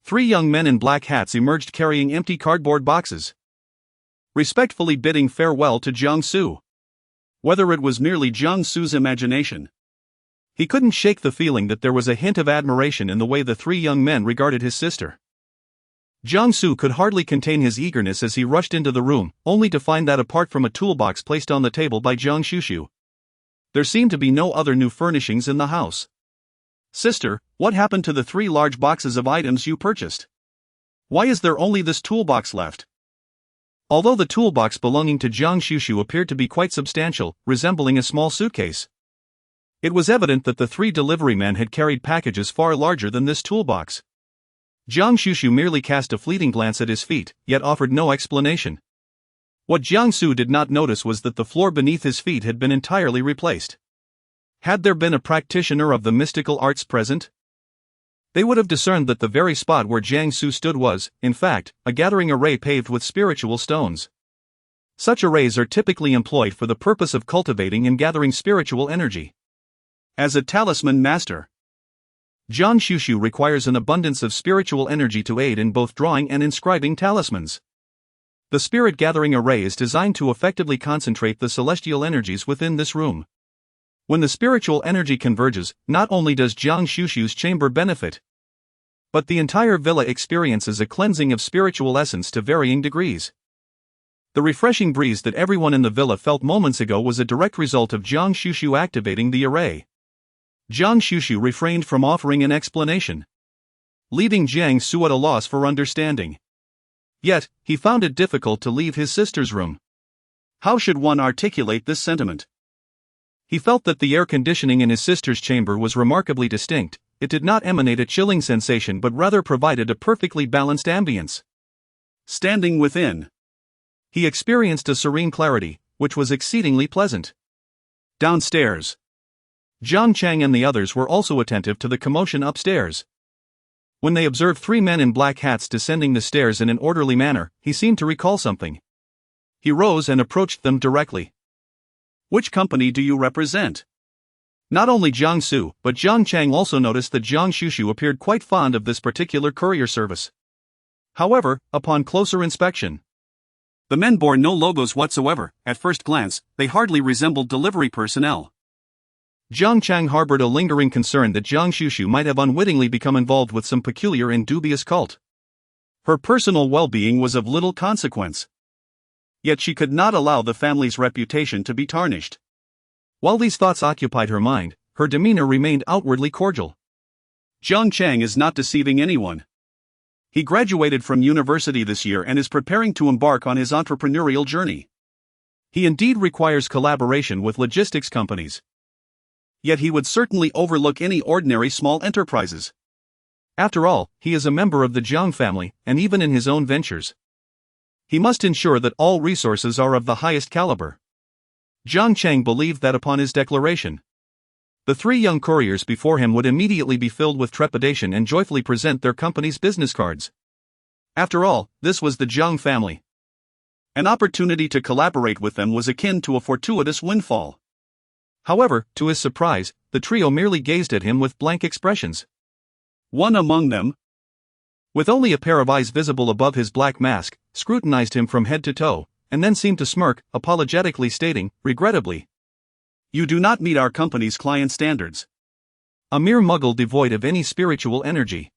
Three young men in black hats emerged carrying empty cardboard boxes, respectfully bidding farewell to Jiangsu. Whether it was merely Jiangsu's imagination, he couldn't shake the feeling that there was a hint of admiration in the way the three young men regarded his sister. Jiangsu could hardly contain his eagerness as he rushed into the room, only to find that apart from a toolbox placed on the table by Guan Xuxu, there seemed to be no other new furnishings in the house. "Sister, what happened to the three large boxes of items you purchased? Why is there only this toolbox left?" Although the toolbox belonging to Guan Xuxu appeared to be quite substantial, resembling a small suitcase, it was evident that the three delivery men had carried packages far larger than this toolbox. Guan Xuxu merely cast a fleeting glance at his feet, yet offered no explanation. What Jiangsu did not notice was that the floor beneath his feet had been entirely replaced. Had there been a practitioner of the mystical arts present, they would have discerned that the very spot where Jiangsu stood was, in fact, a gathering array paved with spiritual stones. Such arrays are typically employed for the purpose of cultivating and gathering spiritual energy. As a talisman master, Guan Xuxu requires an abundance of spiritual energy to aid in both drawing and inscribing talismans. The spirit-gathering array is designed to effectively concentrate the celestial energies within this room. When the spiritual energy converges, not only does Guan Xuxu's chamber benefit, but the entire villa experiences a cleansing of spiritual essence to varying degrees. The refreshing breeze that everyone in the villa felt moments ago was a direct result of Guan Xuxu activating the array. Guan Xuxu refrained from offering an explanation, leaving Jiang Su at a loss for understanding. Yet, he found it difficult to leave his sister's room. How should one articulate this sentiment? He felt that the air conditioning in his sister's chamber was remarkably distinct. It did not emanate a chilling sensation but rather provided a perfectly balanced ambience. Standing within, he experienced a serene clarity, which was exceedingly pleasant. Downstairs, Zhang Chang and the others were also attentive to the commotion upstairs. When they observed three men in black hats descending the stairs in an orderly manner, he seemed to recall something. He rose and approached them directly. "Which company do you represent?" Not only Jiang Su, but Zhang Chang also noticed that Guan Xuxu appeared quite fond of this particular courier service. However, upon closer inspection, the men bore no logos whatsoever. At first glance, they hardly resembled delivery personnel. Zhang Chang harbored a lingering concern that Guan Xuxu might have unwittingly become involved with some peculiar and dubious cult. Her personal well-being was of little consequence. Yet she could not allow the family's reputation to be tarnished. While these thoughts occupied her mind, her demeanor remained outwardly cordial. Zhang Chang is not deceiving anyone. He graduated from university this year and is preparing to embark on his entrepreneurial journey. He indeed requires collaboration with logistics companies. Yet he would certainly overlook any ordinary small enterprises. After all, he is a member of the Jiang family, and even in his own ventures, he must ensure that all resources are of the highest caliber. Zhang Chang believed that upon his declaration, the three young couriers before him would immediately be filled with trepidation and joyfully present their company's business cards. After all, this was the Jiang family. An opportunity to collaborate with them was akin to a fortuitous windfall. However, to his surprise, the trio merely gazed at him with blank expressions. One among them, with only a pair of eyes visible above his black mask, scrutinized him from head to toe, and then seemed to smirk, apologetically stating, regrettably, "You do not meet our company's client standards. A mere muggle devoid of any spiritual energy.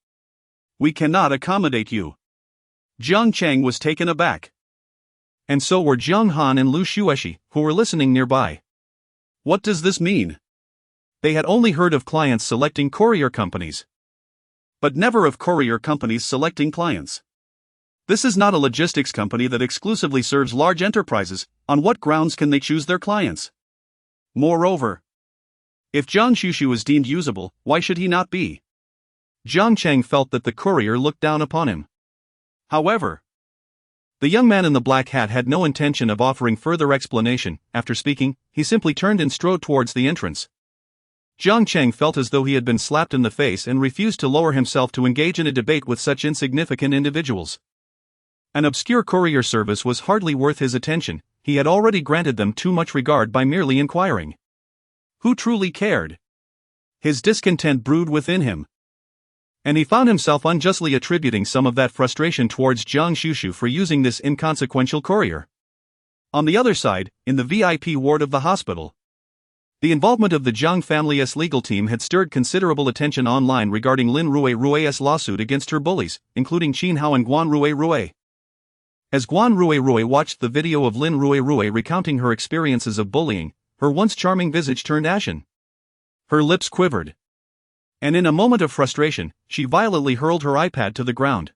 We cannot accommodate you." Zhang Chang was taken aback. And so were Jiang Han and Lu Xueshi, who were listening nearby. What does this mean? They had only heard of clients selecting courier companies, but never of courier companies selecting clients. This is not a logistics company that exclusively serves large enterprises. On what grounds can they choose their clients? Moreover, if Guan Xuxu is deemed usable, why should he not be? Zhang Chang felt that the courier looked down upon him. However, the young man in the black hat had no intention of offering further explanation. After speaking, he simply turned and strode towards the entrance. Zhang Chang felt as though he had been slapped in the face and refused to lower himself to engage in a debate with such insignificant individuals. An obscure courier service was hardly worth his attention. He had already granted them too much regard by merely inquiring. Who truly cared? His discontent brewed within him, and he found himself unjustly attributing some of that frustration towards Guan Xuxu for using this inconsequential courier. On the other side, in the VIP ward of the hospital, the involvement of the Jiang family's legal team had stirred considerable attention online regarding Lin Rui's lawsuit against her bullies, including Qin Hao and Guan Rui. As Guan Rui watched the video of Lin Rui recounting her experiences of bullying, her once charming visage turned ashen. Her lips quivered, and in a moment of frustration, she violently hurled her iPad to the ground.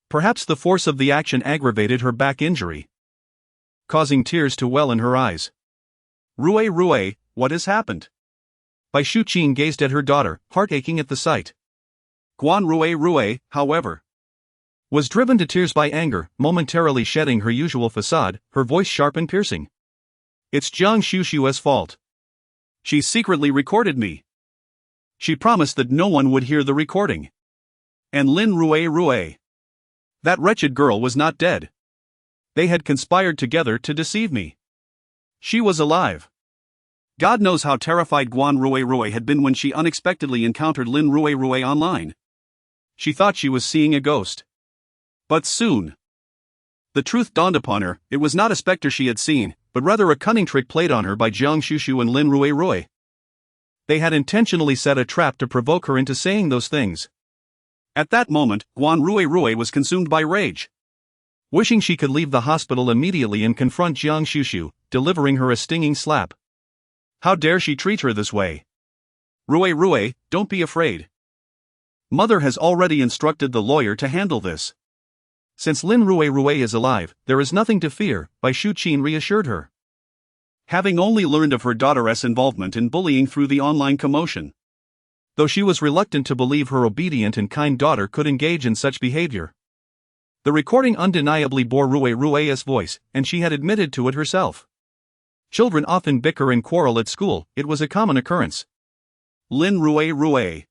Perhaps the force of the action aggravated her back injury, causing tears to well in her eyes. Rui, what has happened? Bai Shuqin gazed at her daughter, heart aching at the sight. Guan Rui, however, was driven to tears by anger, momentarily shedding her usual facade, her voice sharp and piercing. It's Guan Xuxu's fault. She secretly recorded me. She promised that no one would hear the recording. And Lin Rui. That wretched girl was not dead. They had conspired together to deceive me. She was alive. God knows how terrified Guan Rui had been when she unexpectedly encountered Lin Rui online. She thought she was seeing a ghost. But soon, the truth dawned upon her. It was not a specter she had seen, but rather a cunning trick played on her by Guan Xuxu and Lin Rui. They had intentionally set a trap to provoke her into saying those things. At that moment, Guan Xuxu was consumed by rage. Wishing she could leave the hospital immediately and confront Guan Xuxu, delivering her a stinging slap. How dare she treat her this way? Rui, don't be afraid. Mother has already instructed the lawyer to handle this. Since Lin Rui is alive, there is nothing to fear, Bai Shuqin reassured her. Having only learned of her daughter's involvement in bullying through the online commotion. Though she was reluctant to believe her obedient and kind daughter could engage in such behavior. The recording undeniably bore Rui's voice, and she had admitted to it herself. Children often bicker and quarrel at school, it was a common occurrence. Lin Rui,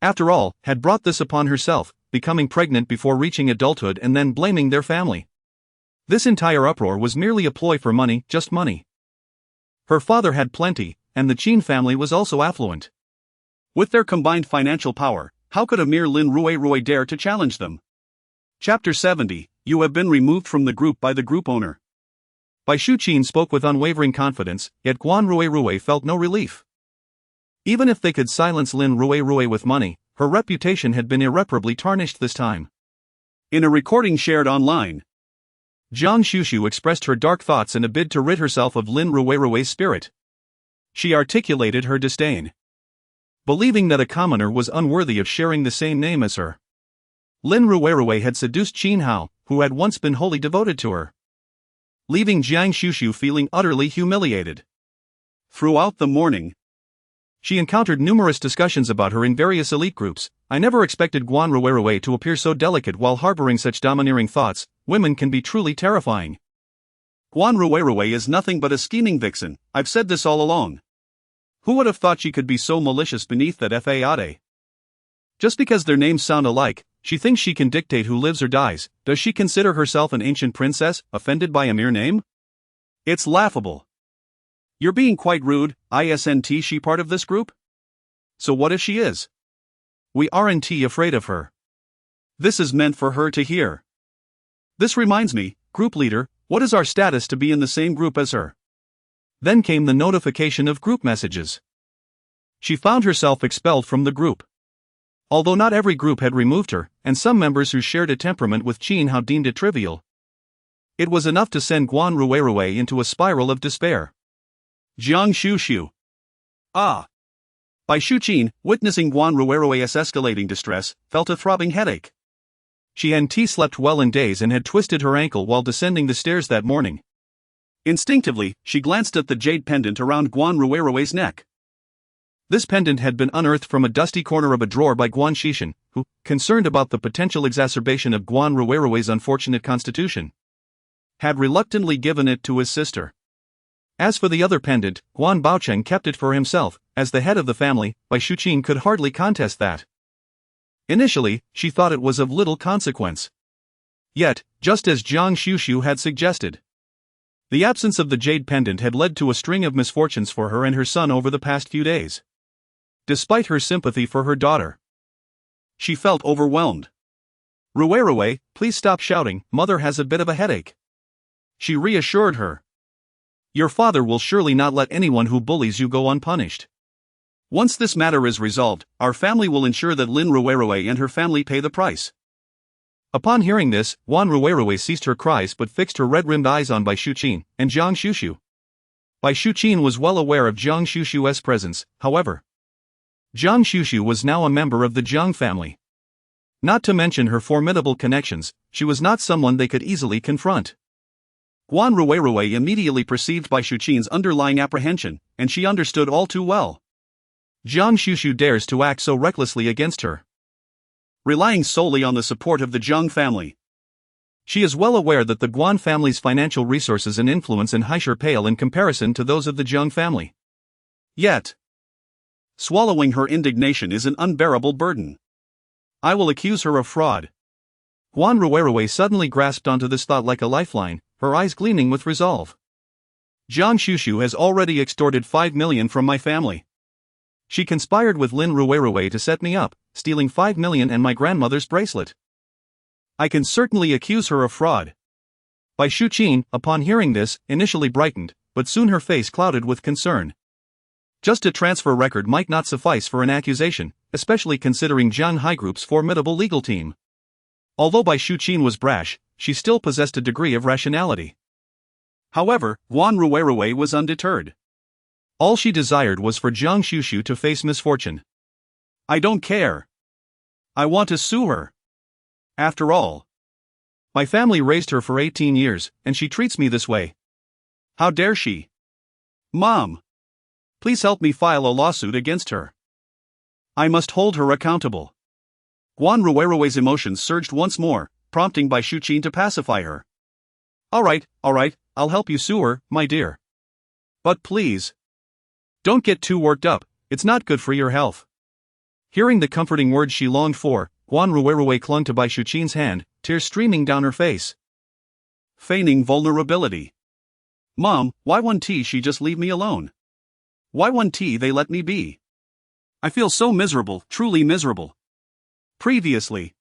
after all, had brought this upon herself, becoming pregnant before reaching adulthood and then blaming their family. This entire uproar was merely a ploy for money, just money. Her father had plenty, and the Qin family was also affluent. With their combined financial power, how could a mere Lin Rui dare to challenge them? Chapter 70, You have been removed from the group by the group owner. Bai Shuqin spoke with unwavering confidence, yet Guan Rui felt no relief. Even if they could silence Lin Rui with money, her reputation had been irreparably tarnished this time. In a recording shared online, Guan Xuxu expressed her dark thoughts in a bid to rid herself of Lin Rui's spirit. She articulated her disdain, believing that a commoner was unworthy of sharing the same name as her. Lin Rui had seduced Qin Hao, who had once been wholly devoted to her, leaving Guan Xuxu feeling utterly humiliated. Throughout the morning, she encountered numerous discussions about her in various elite groups. I never expected Guan Rui to appear so delicate while harboring such domineering thoughts. Women can be truly terrifying. Guan Rui is nothing but a scheming vixen, I've said this all along. Who would have thought she could be so malicious beneath that facade? Just because their names sound alike, she thinks she can dictate who lives or dies. Does she consider herself an ancient princess, offended by a mere name? It's laughable. You're being quite rude. Isn't she part of this group? So what if she is? We aren't afraid of her. This is meant for her to hear. This reminds me, group leader, what is our status to be in the same group as her? Then came the notification of group messages. She found herself expelled from the group. Although not every group had removed her, and some members who shared a temperament with Qin Hao deemed it trivial, it was enough to send Guan Rui into a spiral of despair. Guan Xuxu. Bai Shuqin, witnessing Guan Rui's escalating distress, felt a throbbing headache. She hadn't slept well in days and had twisted her ankle while descending the stairs that morning. Instinctively, she glanced at the jade pendant around Guan Rui's neck. This pendant had been unearthed from a dusty corner of a drawer by Guan Xuxu, who, concerned about the potential exacerbation of Guan Rui's unfortunate constitution, had reluctantly given it to his sister. As for the other pendant, Guan Baocheng kept it for himself. As the head of the family, Bai Shuqin could hardly contest that. Initially, she thought it was of little consequence. Yet, just as Guan Xuxu had suggested, the absence of the jade pendant had led to a string of misfortunes for her and her son over the past few days. Despite her sympathy for her daughter, she felt overwhelmed. Rui, please stop shouting, mother has a bit of a headache. She reassured her. Your father will surely not let anyone who bullies you go unpunished. Once this matter is resolved, our family will ensure that Lin Rui and her family pay the price. Upon hearing this, Guan Rui ceased her cries but fixed her red-rimmed eyes on Bai Shuqin and Guan Xuxu. Bai Shuqin was well aware of Guan Xuxu's presence, however. Guan Xuxu was now a member of the Jiang family. Not to mention her formidable connections, she was not someone they could easily confront. Guan Rui immediately perceived Bai Shuqin's underlying apprehension, and she understood all too well. Guan Xuxu dares to act so recklessly against her, relying solely on the support of the Jiang family. She is well aware that the Guan family's financial resources and influence in Heiress pale in comparison to those of the Jiang family. Yet, swallowing her indignation is an unbearable burden. I will accuse her of fraud. Guan Rui suddenly grasped onto this thought like a lifeline, her eyes gleaming with resolve. Guan Xuxu has already extorted 5 million from my family. She conspired with Lin Rui to set me up, stealing 5 million and my grandmother's bracelet. I can certainly accuse her of fraud. Bai Shuqin, upon hearing this, initially brightened, but soon her face clouded with concern. Just a transfer record might not suffice for an accusation, especially considering Jiang Hai Group's formidable legal team. Although Bai Xuqin was brash, she still possessed a degree of rationality. However, Guan Xuxu was undeterred. All she desired was for Guan Xuxu to face misfortune. "I don't care. I want to sue her. After all, my family raised her for 18 years, and she treats me this way. How dare she? Mom, please help me file a lawsuit against her. I must hold her accountable." Guan Xuxu's emotions surged once more, prompting Bai Xuqin to pacify her. All right, I'll help you sue her, my dear. But please, don't get too worked up, it's not good for your health." Hearing the comforting words she longed for, Guan Xuxu clung to Bai Xuqin's hand, tears streaming down her face. Feigning vulnerability. "Mom, why won't she just leave me alone? Why won't they let me be? I feel so miserable, truly miserable." Previously,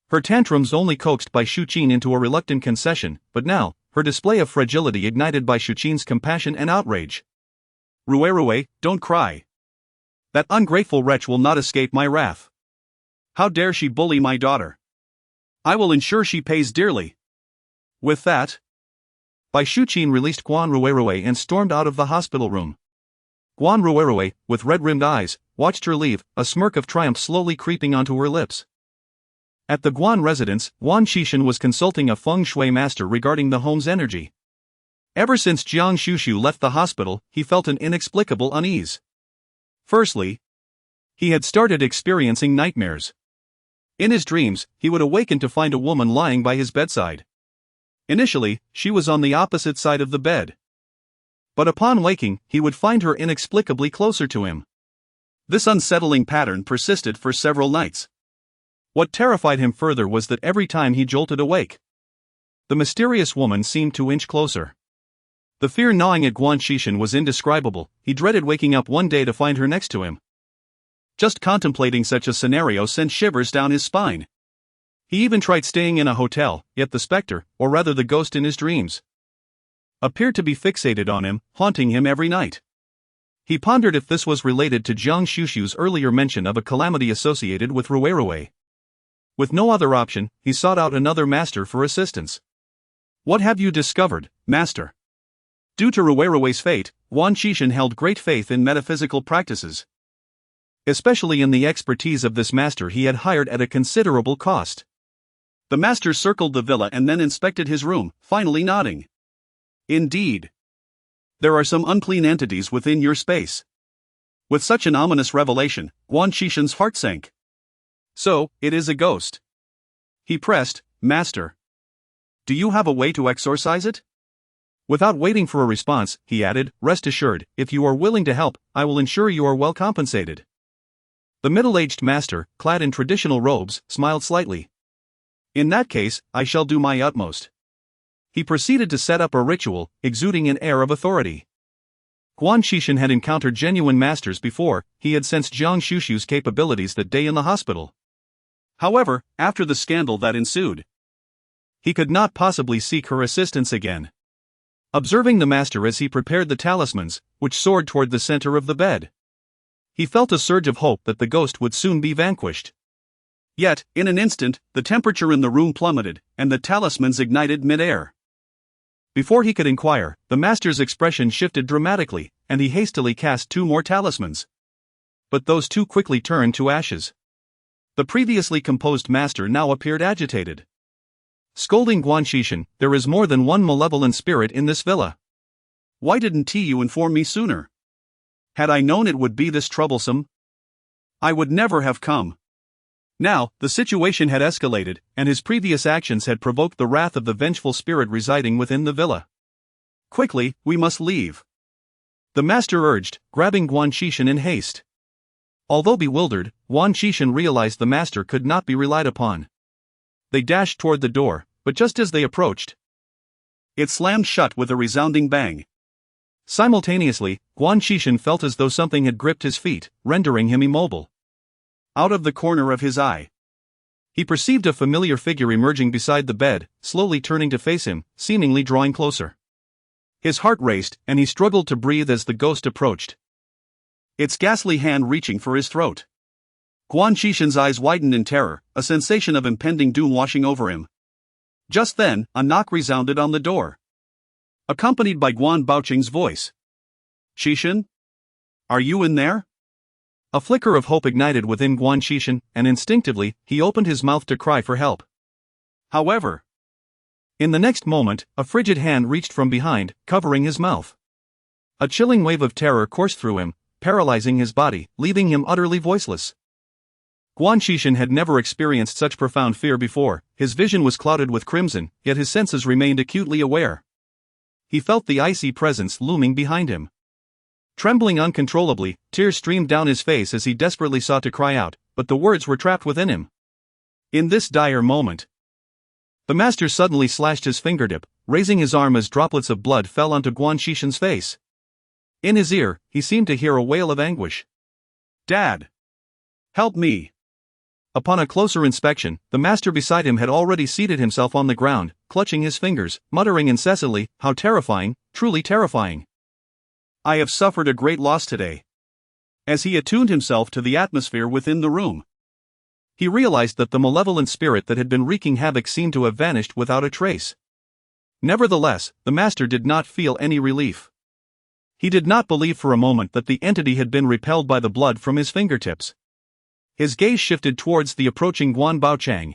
her tantrums only coaxed Bai Xuqin into a reluctant concession, but now, her display of fragility ignited Bai Xuqin's compassion and outrage. "Xuexue, don't cry. That ungrateful wretch will not escape my wrath. How dare she bully my daughter? I will ensure she pays dearly." With that, Bai Xuqin released Guan Xuxu and stormed out of the hospital room. Guan Xuxu, with red-rimmed eyes, watched her leave, a smirk of triumph slowly creeping onto her lips. At the Guan residence, Guan Xuxu was consulting a feng shui master regarding the home's energy. Ever since Guan Xuxu left the hospital, he felt an inexplicable unease. Firstly, he had started experiencing nightmares. In his dreams, he would awaken to find a woman lying by his bedside. Initially, she was on the opposite side of the bed. But upon waking, he would find her inexplicably closer to him. This unsettling pattern persisted for several nights. What terrified him further was that every time he jolted awake, the mysterious woman seemed to inch closer. The fear gnawing at Guan Xuxu was indescribable. He dreaded waking up one day to find her next to him. Just contemplating such a scenario sent shivers down his spine. He even tried staying in a hotel, yet the specter, or rather the ghost in his dreams, appeared to be fixated on him, haunting him every night. He pondered if this was related to Guan Xuxu's earlier mention of a calamity associated with Xuexue. With no other option, he sought out another master for assistance. "What have you discovered, master?" Due to Xuexue's fate, Guan Xuxu held great faith in metaphysical practices, especially in the expertise of this master he had hired at a considerable cost. The master circled the villa and then inspected his room, finally nodding. "Indeed. There are some unclean entities within your space." With such an ominous revelation, Guan Xuxu's heart sank. "So, it is a ghost?" he pressed. "Master, do you have a way to exorcise it?" Without waiting for a response, he added, "Rest assured, if you are willing to help, I will ensure you are well compensated." The middle-aged master, clad in traditional robes, smiled slightly. "In that case, I shall do my utmost." He proceeded to set up a ritual, exuding an air of authority. Guan Xuxu had encountered genuine masters before. He had sensed Guan Xuxu's capabilities that day in the hospital. However, after the scandal that ensued, he could not possibly seek her assistance again. Observing the master as he prepared the talismans, which soared toward the center of the bed, he felt a surge of hope that the ghost would soon be vanquished. Yet, in an instant, the temperature in the room plummeted, and the talismans ignited mid-air. Before he could inquire, the master's expression shifted dramatically, and he hastily cast 2 more talismans. But those 2 quickly turned to ashes. The previously composed master now appeared agitated. Scolding Guan Xuxu, "There is more than one malevolent spirit in this villa. Why didn't you inform me sooner? Had I known it would be this troublesome, I would never have come." Now, the situation had escalated, and his previous actions had provoked the wrath of the vengeful spirit residing within the villa. "Quickly, we must leave," the master urged, grabbing Guan Xuxu in haste. Although bewildered, Guan Xuxu realized the master could not be relied upon. They dashed toward the door, but just as they approached, it slammed shut with a resounding bang. Simultaneously, Guan Xuxu felt as though something had gripped his feet, rendering him immobile. Out of the corner of his eye, he perceived a familiar figure emerging beside the bed, slowly turning to face him, seemingly drawing closer. His heart raced, and he struggled to breathe as the ghost approached. its ghastly hand reaching for his throat. Guan Xuxu's eyes widened in terror, a sensation of impending doom washing over him. Just then, a knock resounded on the door, accompanied by Guan Baoqing's voice. "Xixun? Are you in there?" A flicker of hope ignited within Guan Xuxu, and instinctively, he opened his mouth to cry for help. However, in the next moment, a frigid hand reached from behind, covering his mouth. A chilling wave of terror coursed through him, paralyzing his body, leaving him utterly voiceless. Guan Xuxu had never experienced such profound fear before. His vision was clouded with crimson, yet his senses remained acutely aware. He felt the icy presence looming behind him. Trembling uncontrollably, tears streamed down his face as he desperately sought to cry out, but the words were trapped within him. In this dire moment, the master suddenly slashed his fingertip, raising his arm as droplets of blood fell onto Guan Xuxu's face. In his ear, he seemed to hear a wail of anguish. "Dad! Help me!" Upon a closer inspection, the master beside him had already seated himself on the ground, clutching his fingers, muttering incessantly, "How terrifying, truly terrifying. I have suffered a great loss today." As he attuned himself to the atmosphere within the room, he realized that the malevolent spirit that had been wreaking havoc seemed to have vanished without a trace. Nevertheless, the master did not feel any relief. He did not believe for a moment that the entity had been repelled by the blood from his fingertips. His gaze shifted towards the approaching Guan Baoqiang,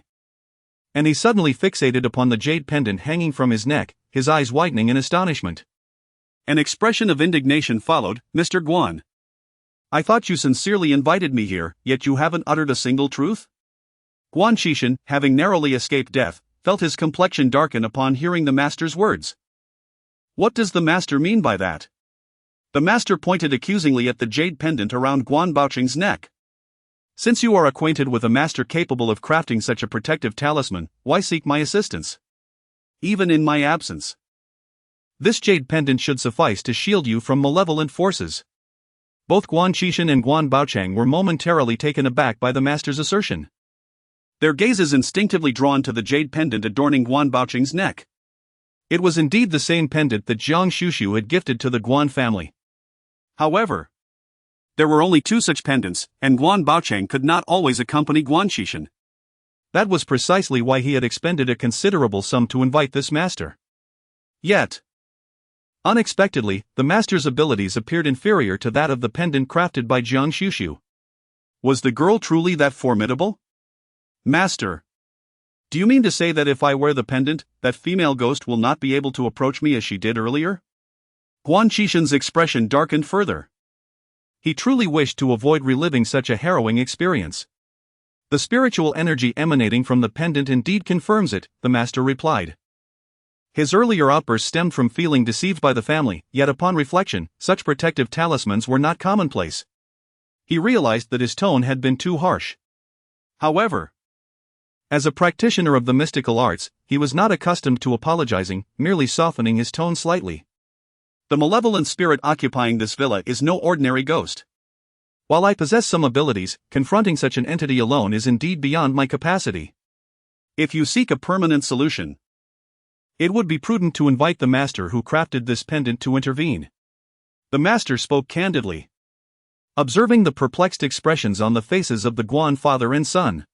and he suddenly fixated upon the jade pendant hanging from his neck, his eyes widening in astonishment. An expression of indignation followed. "Mr. Guan, I thought you sincerely invited me here, yet you haven't uttered a single truth?" Guan Xuxu, having narrowly escaped death, felt his complexion darken upon hearing the master's words. What does the master mean by that? The master pointed accusingly at the jade pendant around Guan Baoqing's neck. "Since you are acquainted with a master capable of crafting such a protective talisman, why seek my assistance? Even in my absence, this jade pendant should suffice to shield you from malevolent forces." Both Guan Xuxu and Guan Baoqiang were momentarily taken aback by the master's assertion, their gazes instinctively drawn to the jade pendant adorning Guan Baoqing's neck. It was indeed the same pendant that Jiang Xuxu had gifted to the Guan family. However, there were only two such pendants, and Guan Baoqiang could not always accompany Guan Xuxu. That was precisely why he had expended a considerable sum to invite this master. Yet, unexpectedly, the master's abilities appeared inferior to that of the pendant crafted by Jiang Xuxu. Was the girl truly that formidable? "Master, do you mean to say that if I wear the pendant, that female ghost will not be able to approach me as she did earlier?" Guan Xuxu's expression darkened further. He truly wished to avoid reliving such a harrowing experience. "The spiritual energy emanating from the pendant indeed confirms it," the master replied. His earlier outburst stemmed from feeling deceived by the family, yet upon reflection, such protective talismans were not commonplace. He realized that his tone had been too harsh. However, as a practitioner of the mystical arts, he was not accustomed to apologizing, merely softening his tone slightly. "The malevolent spirit occupying this villa is no ordinary ghost. While I possess some abilities, confronting such an entity alone is indeed beyond my capacity. If you seek a permanent solution, it would be prudent to invite the master who crafted this pendant to intervene." The master spoke candidly, observing the perplexed expressions on the faces of the Guan father and son.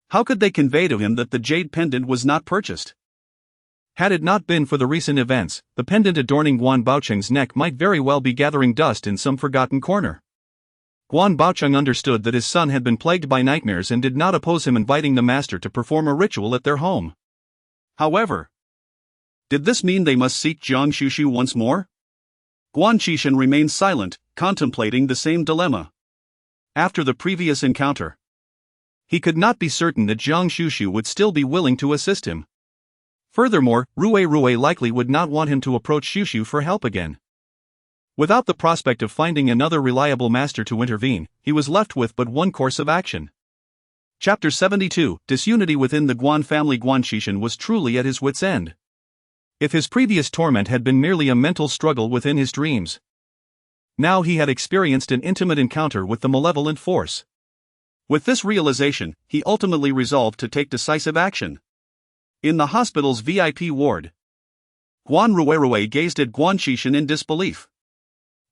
How could they convey to him that the jade pendant was not purchased? Had it not been for the recent events, the pendant adorning Guan Baoqiang's neck might very well be gathering dust in some forgotten corner. Guan Baoqiang understood that his son had been plagued by nightmares and did not oppose him inviting the master to perform a ritual at their home. However, did this mean they must seek Jiang Xuxu once more? Guan Xuxu remained silent, contemplating the same dilemma. After the previous encounter, he could not be certain that Jiang Xuxu would still be willing to assist him. Furthermore, Rui likely would not want him to approach Xuxu for help again. Without the prospect of finding another reliable master to intervene, he was left with but one course of action. Chapter 72, Disunity within the Guan family. Guan Xuxu was truly at his wit's end. If his previous torment had been merely a mental struggle within his dreams, now he had experienced an intimate encounter with the malevolent force. With this realization, he ultimately resolved to take decisive action. In the hospital's VIP ward, Guan Rui gazed at Guan Xuxu in disbelief.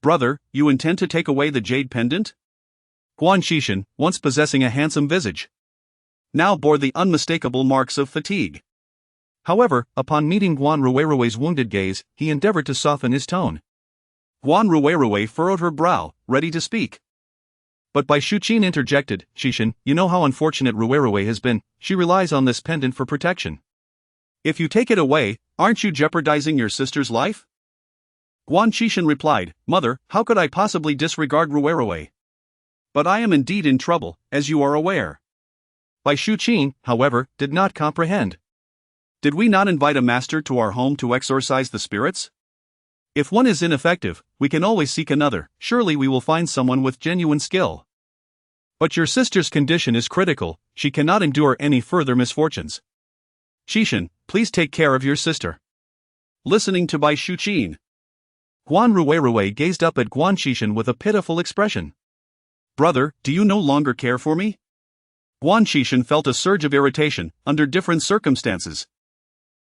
Brother, you intend to take away the jade pendant? Guan Xuxu, once possessing a handsome visage, now bore the unmistakable marks of fatigue. However, upon meeting Guan Ruirui's wounded gaze, he endeavored to soften his tone. Guan Ruirui furrowed her brow, ready to speak. But Bai Shuqin interjected, Xixin, you know how unfortunate Ruirui has been, she relies on this pendant for protection. If you take it away, aren't you jeopardizing your sister's life? Guan Xixin replied, Mother, how could I possibly disregard Ruirui? But I am indeed in trouble, as you are aware. Bai Shuqin, however, did not comprehend. Did we not invite a master to our home to exorcise the spirits? If one is ineffective, we can always seek another, surely we will find someone with genuine skill. But your sister's condition is critical, she cannot endure any further misfortunes. Xixin, please take care of your sister. Listening to Bai Shuqin, Guan Ruirui gazed up at Guan Xixin with a pitiful expression. Brother, do you no longer care for me? Guan Xixin felt a surge of irritation, under different circumstances.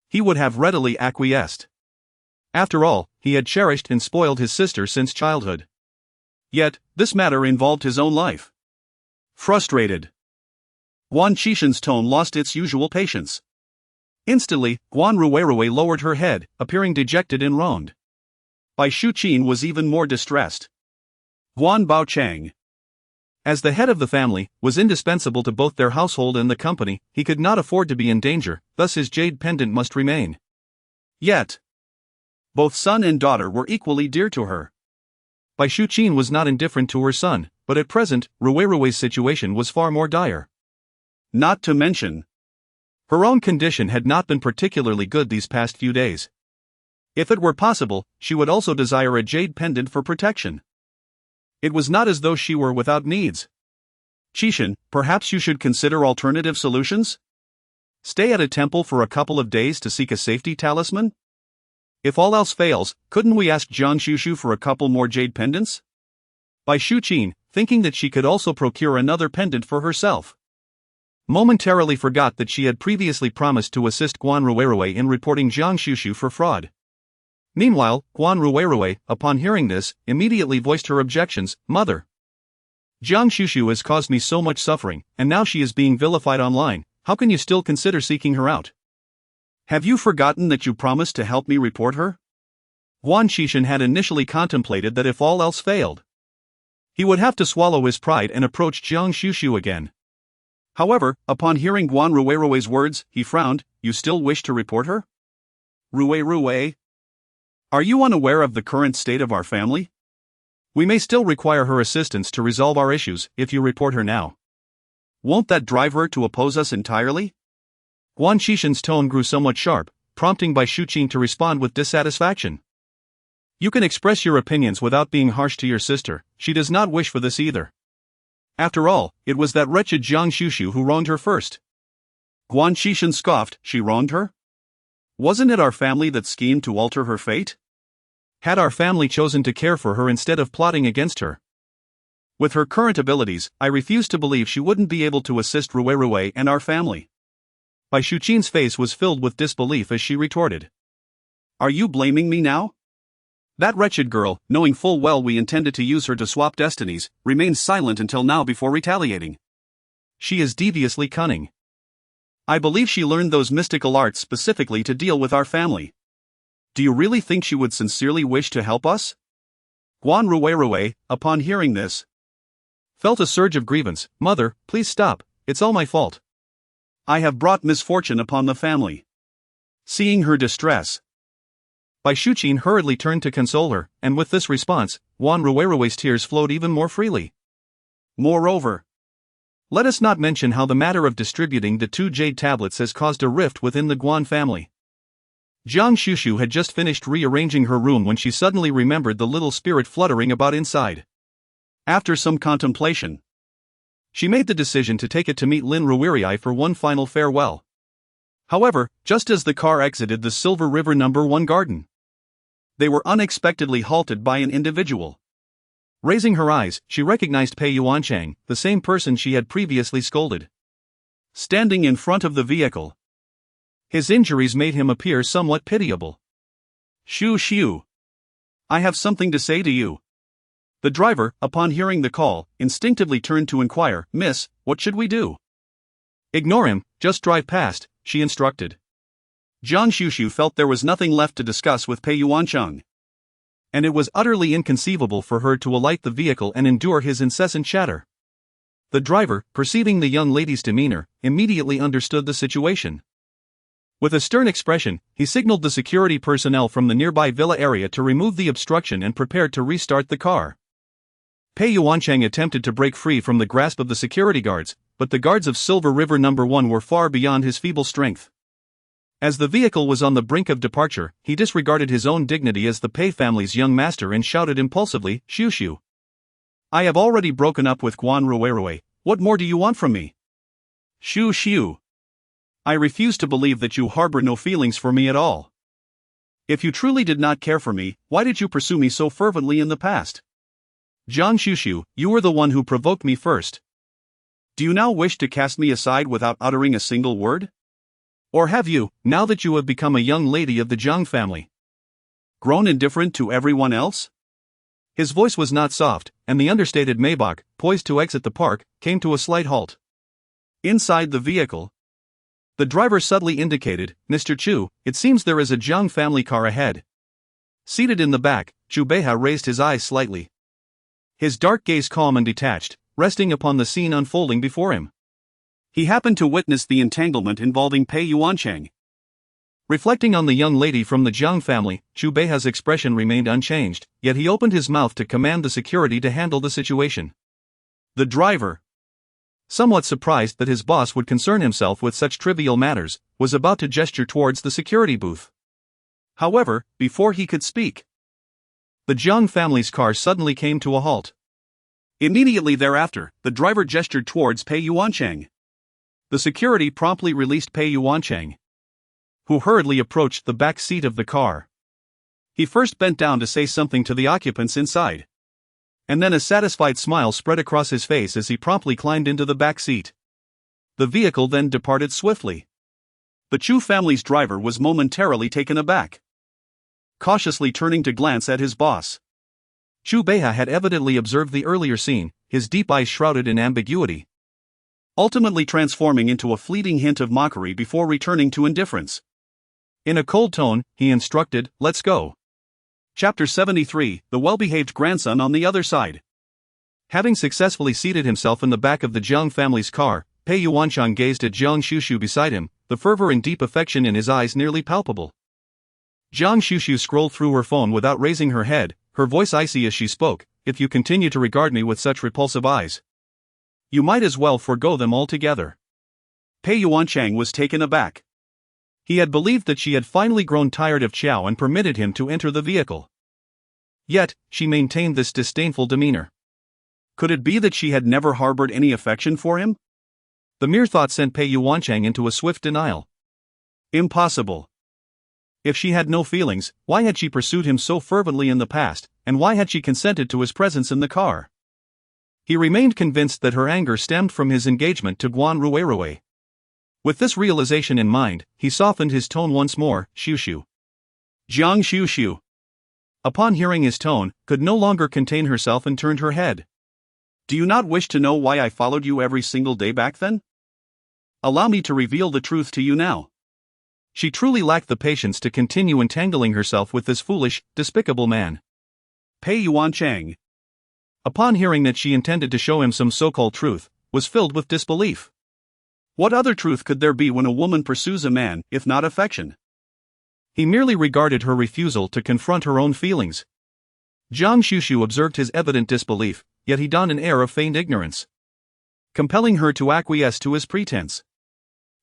He would have readily acquiesced. After all, he had cherished and spoiled his sister since childhood. Yet, this matter involved his own life. Frustrated, Guan Xixin's tone lost its usual patience. Instantly, Guan Ruirui lowered her head, appearing dejected and wronged. Bai Shuqin was even more distressed. Guan Baochang, as the head of the family, was indispensable to both their household and the company, he could not afford to be in danger, thus his jade pendant must remain. Yet, both son and daughter were equally dear to her. Bai Shuqin was not indifferent to her son, but at present, Ruirui's situation was far more dire. Not to mention, her own condition had not been particularly good these past few days. If it were possible, she would also desire a jade pendant for protection. It was not as though she were without needs. Xixin, perhaps you should consider alternative solutions? Stay at a temple for a couple of days to seek a safety talisman? If all else fails, couldn't we ask Guan Xuxu for a couple more jade pendants? Bai Shuqin, thinking that she could also procure another pendant for herself, momentarily forgot that she had previously promised to assist Guan Ruirui in reporting Guan Xuxu for fraud. Meanwhile, Guan Ruirui, upon hearing this, immediately voiced her objections. Mother, Guan Xuxu has caused me so much suffering, and now she is being vilified online. How can you still consider seeking her out? Have you forgotten that you promised to help me report her? Guan Xixin had initially contemplated that if all else failed, he would have to swallow his pride and approach Guan Xuxu again. However, upon hearing Guan Ruirui's words, he frowned. You still wish to report her? Ruirui, are you unaware of the current state of our family? We may still require her assistance to resolve our issues if you report her now. Won't that drive her to oppose us entirely? Guan Xixin's tone grew somewhat sharp, prompting Bai Shuqin to respond with dissatisfaction. You can express your opinions without being harsh to your sister, she does not wish for this either. After all, it was that wretched Guan Xuxu who wronged her first. Guan Xixin scoffed, she wronged her? Wasn't it our family that schemed to alter her fate? Had our family chosen to care for her instead of plotting against her? With her current abilities, I refuse to believe she wouldn't be able to assist Ruirui and our family. Bai Shuqin's face was filled with disbelief as she retorted. Are you blaming me now? That wretched girl, knowing full well we intended to use her to swap destinies, remains silent until now before retaliating. She is deviously cunning. I believe she learned those mystical arts specifically to deal with our family. Do you really think she would sincerely wish to help us? Guan Ruirui, upon hearing this, felt a surge of grievance. Mother, please stop, it's all my fault. I have brought misfortune upon the family. Seeing her distress, Bai Shuqin hurriedly turned to console her, and with this response, Guan Ruirui's tears flowed even more freely. Moreover, let us not mention how the matter of distributing the 2 jade tablets has caused a rift within the Guan family. Guan Xuxu had just finished rearranging her room when she suddenly remembered the little spirit fluttering about inside. After some contemplation, she made the decision to take it to meet Lin Ruirui for one final farewell. However, just as the car exited the Silver River No. 1 garden, they were unexpectedly halted by an individual. Raising her eyes, she recognized Pei Yuanchang, the same person she had previously scolded. Standing in front of the vehicle, his injuries made him appear somewhat pitiable. Xu Xiu, I have something to say to you. The driver, upon hearing the call, instinctively turned to inquire, "Miss, what should we do?" "Ignore him, just drive past," she instructed. Guan Xuxu felt there was nothing left to discuss with Pei Yuancheng, and it was utterly inconceivable for her to alight the vehicle and endure his incessant chatter. The driver, perceiving the young lady's demeanor, immediately understood the situation. With a stern expression, he signaled the security personnel from the nearby villa area to remove the obstruction and prepared to restart the car. Pei Yuancheng attempted to break free from the grasp of the security guards, but the guards of Silver River No. 1 were far beyond his feeble strength. As the vehicle was on the brink of departure, he disregarded his own dignity as the Pei family's young master and shouted impulsively, "Xuxu! I have already broken up with Guan Xuxu. What more do you want from me?" "Xuxu! I refuse to believe that you harbor no feelings for me at all. If you truly did not care for me, why did you pursue me so fervently in the past? Guan Xuxu, you were the one who provoked me first. Do you now wish to cast me aside without uttering a single word? Or have you, now that you have become a young lady of the Jiang family, grown indifferent to everyone else?" His voice was not soft, and the understated Maybach, poised to exit the park, came to a slight halt. Inside the vehicle, the driver subtly indicated, "Mr. Chu, it seems there is a Jiang family car ahead." Seated in the back, Chu Beiha raised his eyes slightly. His dark gaze calm and detached, resting upon the scene unfolding before him. He happened to witness the entanglement involving Pei Yuancheng. Reflecting on the young lady from the Jiang family, Chu Beiha's expression remained unchanged, yet he opened his mouth to command the security to handle the situation. The driver, somewhat surprised that his boss would concern himself with such trivial matters, was about to gesture towards the security booth. However, before he could speak, the Jiang family's car suddenly came to a halt. Immediately thereafter, the driver gestured towards Pei Yuancheng. The security promptly released Pei Yuancheng, who hurriedly approached the back seat of the car. He first bent down to say something to the occupants inside, and then a satisfied smile spread across his face as he promptly climbed into the back seat. The vehicle then departed swiftly. The Chu family's driver was momentarily taken aback, cautiously turning to glance at his boss. Chu Beiha had evidently observed the earlier scene, his deep eyes shrouded in ambiguity, ultimately transforming into a fleeting hint of mockery before returning to indifference. In a cold tone, he instructed, "Let's go." Chapter 73, The Well-Behaved Grandson on the Other Side. Having successfully seated himself in the back of the Jiang family's car, Pei Yuancheng gazed at Guan Xuxu beside him, the fervor and deep affection in his eyes nearly palpable. Guan Xuxu scrolled through her phone without raising her head, her voice icy as she spoke, "If you continue to regard me with such repulsive eyes, you might as well forgo them altogether." Pei Yuancheng was taken aback. He had believed that she had finally grown tired of Qiao and permitted him to enter the vehicle. Yet, she maintained this disdainful demeanor. Could it be that she had never harbored any affection for him? The mere thought sent Pei Yuancheng into a swift denial. Impossible. If she had no feelings, why had she pursued him so fervently in the past, and why had she consented to his presence in the car? He remained convinced that her anger stemmed from his engagement to Guan Xuxu. With this realization in mind, he softened his tone once more, "Xuxu. Guan Xuxu." Upon hearing his tone, could no longer contain herself and turned her head. "Do you not wish to know why I followed you every single day back then? Allow me to reveal the truth to you now." She truly lacked the patience to continue entangling herself with this foolish, despicable man. Pei Yuancheng, upon hearing that she intended to show him some so-called truth, was filled with disbelief. What other truth could there be when a woman pursues a man, if not affection? He merely regarded her refusal to confront her own feelings. Guan Xuxu observed his evident disbelief, yet he donned an air of feigned ignorance, compelling her to acquiesce to his pretense.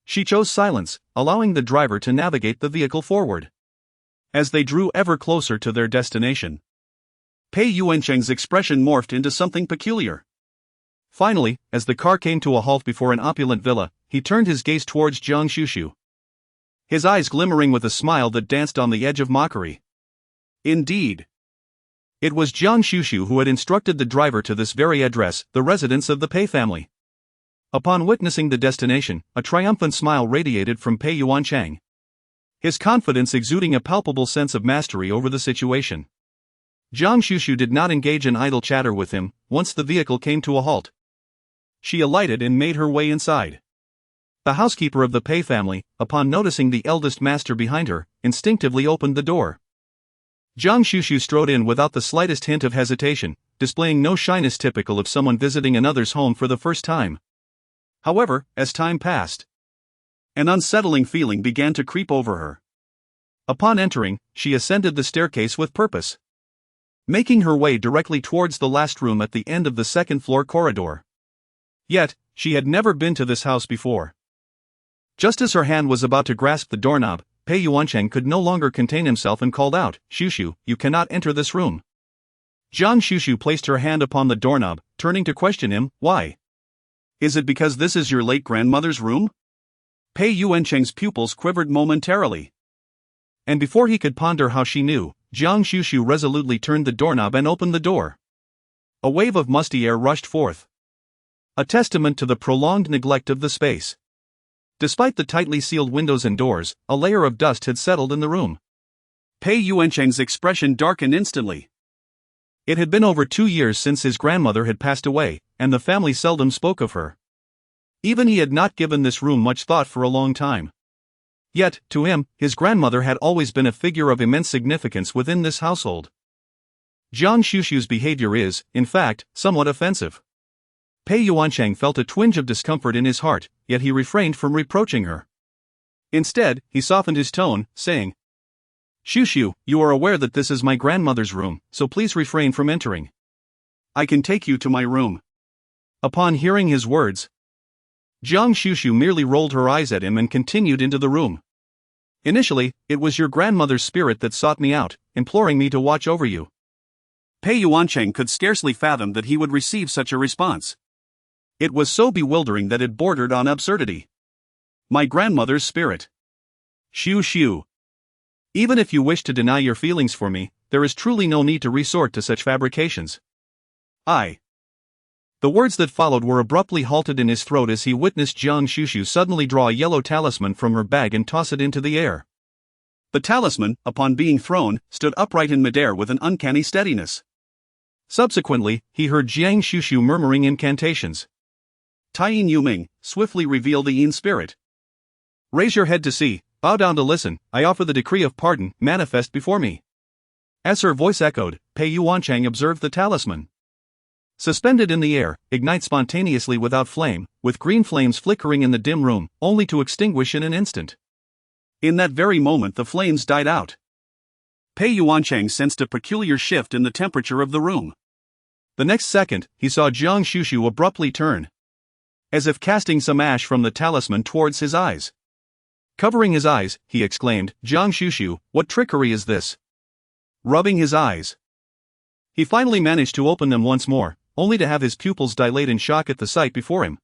She chose silence, allowing the driver to navigate the vehicle forward. As they drew ever closer to their destination, Pei Yuancheng's expression morphed into something peculiar. Finally, as the car came to a halt before an opulent villa, he turned his gaze towards Guan Xuxu, his eyes glimmering with a smile that danced on the edge of mockery. Indeed, it was Guan Xuxu who had instructed the driver to this very address, the residence of the Pei family. Upon witnessing the destination, a triumphant smile radiated from Pei Yuancheng, his confidence exuding a palpable sense of mastery over the situation. Jiang Xuxu did not engage in idle chatter with him. Once the vehicle came to a halt, she alighted and made her way inside. The housekeeper of the Pei family, upon noticing the eldest master behind her, instinctively opened the door. Jiang Xuxu strode in without the slightest hint of hesitation, displaying no shyness typical of someone visiting another's home for the first time. However, as time passed, an unsettling feeling began to creep over her. Upon entering, she ascended the staircase with purpose, making her way directly towards the last room at the end of the second-floor corridor. Yet, she had never been to this house before. Just as her hand was about to grasp the doorknob, Pei Yuancheng could no longer contain himself and called out, "Xuxu, you cannot enter this room." Jiang Xuxu placed her hand upon the doorknob, turning to question him, "Why? Is it because this is your late grandmother's room?" Pei Yuancheng's pupils quivered momentarily. And before he could ponder how she knew, Jiang Xuxu resolutely turned the doorknob and opened the door. A wave of musty air rushed forth, a testament to the prolonged neglect of the space. Despite the tightly sealed windows and doors, a layer of dust had settled in the room. Pei Yuancheng's expression darkened instantly. It had been over 2 years since his grandmother had passed away, and the family seldom spoke of her. Even he had not given this room much thought for a long time. Yet, to him, his grandmother had always been a figure of immense significance within this household. Jiang Xuxu's behavior is, in fact, somewhat offensive. Pei Yuancheng felt a twinge of discomfort in his heart, yet he refrained from reproaching her. Instead, he softened his tone, saying, "Xuxu, you are aware that this is my grandmother's room, so please refrain from entering. I can take you to my room." Upon hearing his words, Jiang Xuxu merely rolled her eyes at him and continued into the room. "Initially, it was your grandmother's spirit that sought me out, imploring me to watch over you." Pei Yuancheng could scarcely fathom that he would receive such a response. It was so bewildering that it bordered on absurdity. My grandmother's spirit. Xuxu. Even if you wish to deny your feelings for me, there is truly no need to resort to such fabrications. The words that followed were abruptly halted in his throat as he witnessed Jiang Xuxu suddenly draw a yellow talisman from her bag and toss it into the air. The talisman, upon being thrown, stood upright in midair with an uncanny steadiness. Subsequently, he heard Jiang Xuxu murmuring incantations. Taiyin Yuming, swiftly reveal the Yin spirit. Raise your head to see, bow down to listen, I offer the decree of pardon, manifest before me. As her voice echoed, Pei Yuancheng observed the talisman, suspended in the air, ignite spontaneously without flame, with green flames flickering in the dim room, only to extinguish in an instant. In that very moment the flames died out. Pei Yuancheng sensed a peculiar shift in the temperature of the room. The next second, he saw Jiang Xuxu abruptly turn, as if casting some ash from the talisman towards his eyes. Covering his eyes, he exclaimed, "Jiang Xuxu, what trickery is this?" Rubbing his eyes, he finally managed to open them once more, only to have his pupils dilate in shock at the sight before him.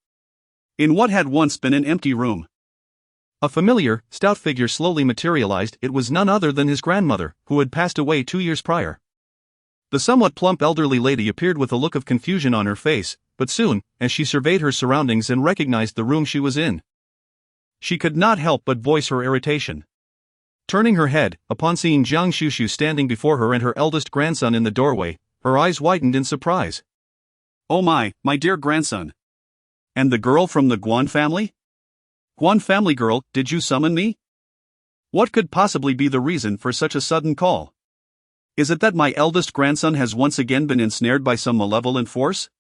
In what had once been an empty room, a familiar, stout figure slowly materialized. It was none other than his grandmother, who had passed away 2 years prior. The somewhat plump elderly lady appeared with a look of confusion on her face, but soon, as she surveyed her surroundings and recognized the room she was in, she could not help but voice her irritation. Turning her head, upon seeing Jiang Xuxu standing before her and her eldest grandson in the doorway, her eyes widened in surprise. "Oh my dear grandson. And the girl from the Guan family? Guan family girl, did you summon me? What could possibly be the reason for such a sudden call? Is it that my eldest grandson has once again been ensnared by some malevolent force?"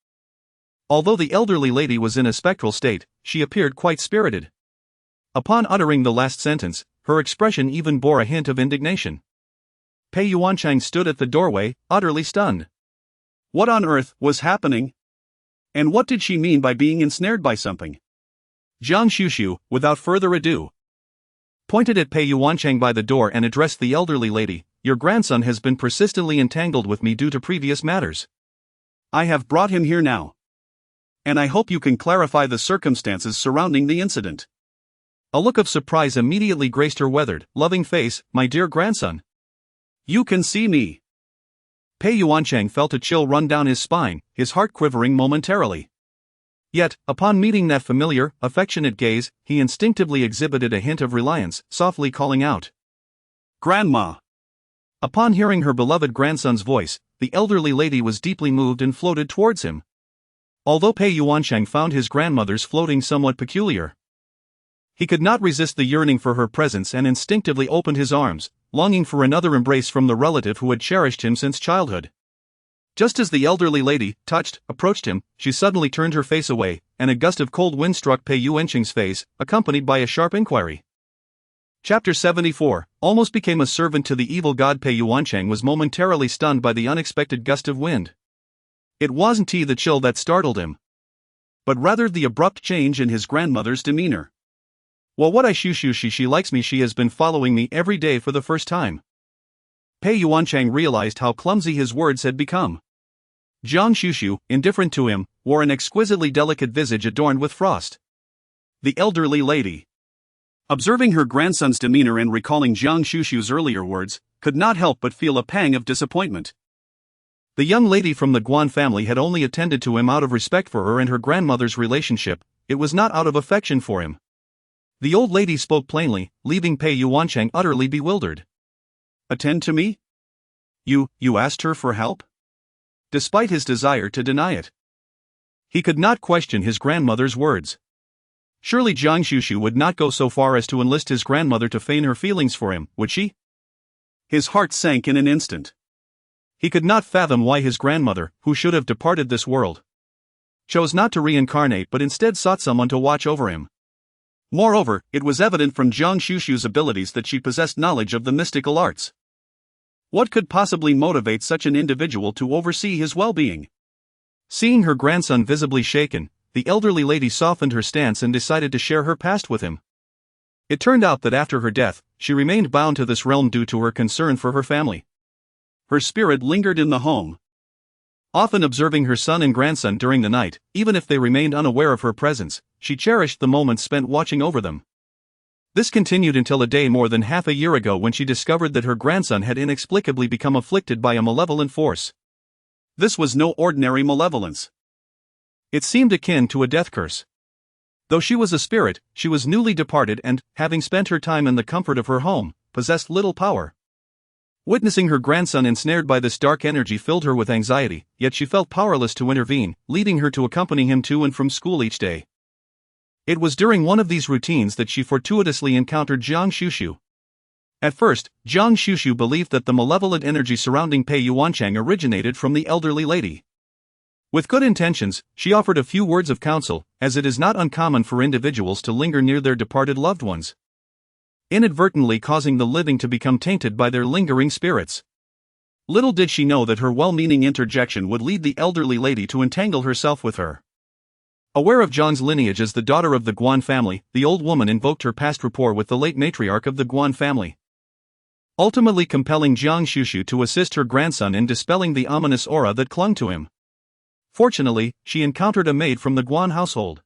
Although the elderly lady was in a spectral state, she appeared quite spirited. Upon uttering the last sentence, her expression even bore a hint of indignation. Pei Yuancheng stood at the doorway, utterly stunned. What on earth was happening? And what did she mean by being ensnared by something? Jiang Xuxu, without further ado, pointed at Pei Yuancheng by the door and addressed the elderly lady. "Your grandson has been persistently entangled with me due to previous matters. I have brought him here now, and I hope you can clarify the circumstances surrounding the incident." A look of surprise immediately graced her weathered, loving face. "My dear grandson, you can see me." Pei Yuancheng felt a chill run down his spine, his heart quivering momentarily. Yet, upon meeting that familiar, affectionate gaze, he instinctively exhibited a hint of reliance, softly calling out, "Grandma." Upon hearing her beloved grandson's voice, the elderly lady was deeply moved and floated towards him. Although Pei Yuancheng found his grandmother's floating somewhat peculiar, he could not resist the yearning for her presence and instinctively opened his arms, longing for another embrace from the relative who had cherished him since childhood. Just as the elderly lady, touched, approached him, she suddenly turned her face away, and a gust of cold wind struck Pei Yuancheng's face, accompanied by a sharp inquiry. Chapter 74, almost became a servant to the evil god. Pei Yuancheng was momentarily stunned by the unexpected gust of wind. It wasn't the chill that startled him, but rather the abrupt change in his grandmother's demeanor. Well, what I Xuxu, she likes me, she has been following me every day for the first time. Pei Yuancheng realized how clumsy his words had become. Guan Xuxu, indifferent to him, wore an exquisitely delicate visage adorned with frost. The elderly lady, observing her grandson's demeanor and recalling Guan Xuxu's earlier words, could not help but feel a pang of disappointment. The young lady from the Guan family had only attended to him out of respect for her and her grandmother's relationship, it was not out of affection for him. The old lady spoke plainly, leaving Pei Yuancheng utterly bewildered. Attend to me? You asked her for help? Despite his desire to deny it, he could not question his grandmother's words. Surely Guan Xuxu would not go so far as to enlist his grandmother to feign her feelings for him, would she? His heart sank in an instant. He could not fathom why his grandmother, who should have departed this world, chose not to reincarnate but instead sought someone to watch over him. Moreover, it was evident from Guan Xuxu's abilities that she possessed knowledge of the mystical arts. What could possibly motivate such an individual to oversee his well-being? Seeing her grandson visibly shaken, the elderly lady softened her stance and decided to share her past with him. It turned out that after her death, she remained bound to this realm due to her concern for her family. Her spirit lingered in the home, often observing her son and grandson during the night. Even if they remained unaware of her presence, she cherished the moments spent watching over them. This continued until a day more than half a year ago when she discovered that her grandson had inexplicably become afflicted by a malevolent force. This was no ordinary malevolence. It seemed akin to a death curse. Though she was a spirit, she was newly departed and, having spent her time in the comfort of her home, possessed little power. Witnessing her grandson ensnared by this dark energy filled her with anxiety, yet she felt powerless to intervene, leading her to accompany him to and from school each day. It was during one of these routines that she fortuitously encountered Guan Xuxu. At first, Guan Xuxu believed that the malevolent energy surrounding Pei Yuancheng originated from the elderly lady. With good intentions, she offered a few words of counsel, as it is not uncommon for individuals to linger near their departed loved ones, inadvertently causing the living to become tainted by their lingering spirits. Little did she know that her well-meaning interjection would lead the elderly lady to entangle herself with her. Aware of Zhang's lineage as the daughter of the Guan family, the old woman invoked her past rapport with the late matriarch of the Guan family, ultimately compelling Guan Xuxu to assist her grandson in dispelling the ominous aura that clung to him. Fortunately, she encountered a maid from the Guan household,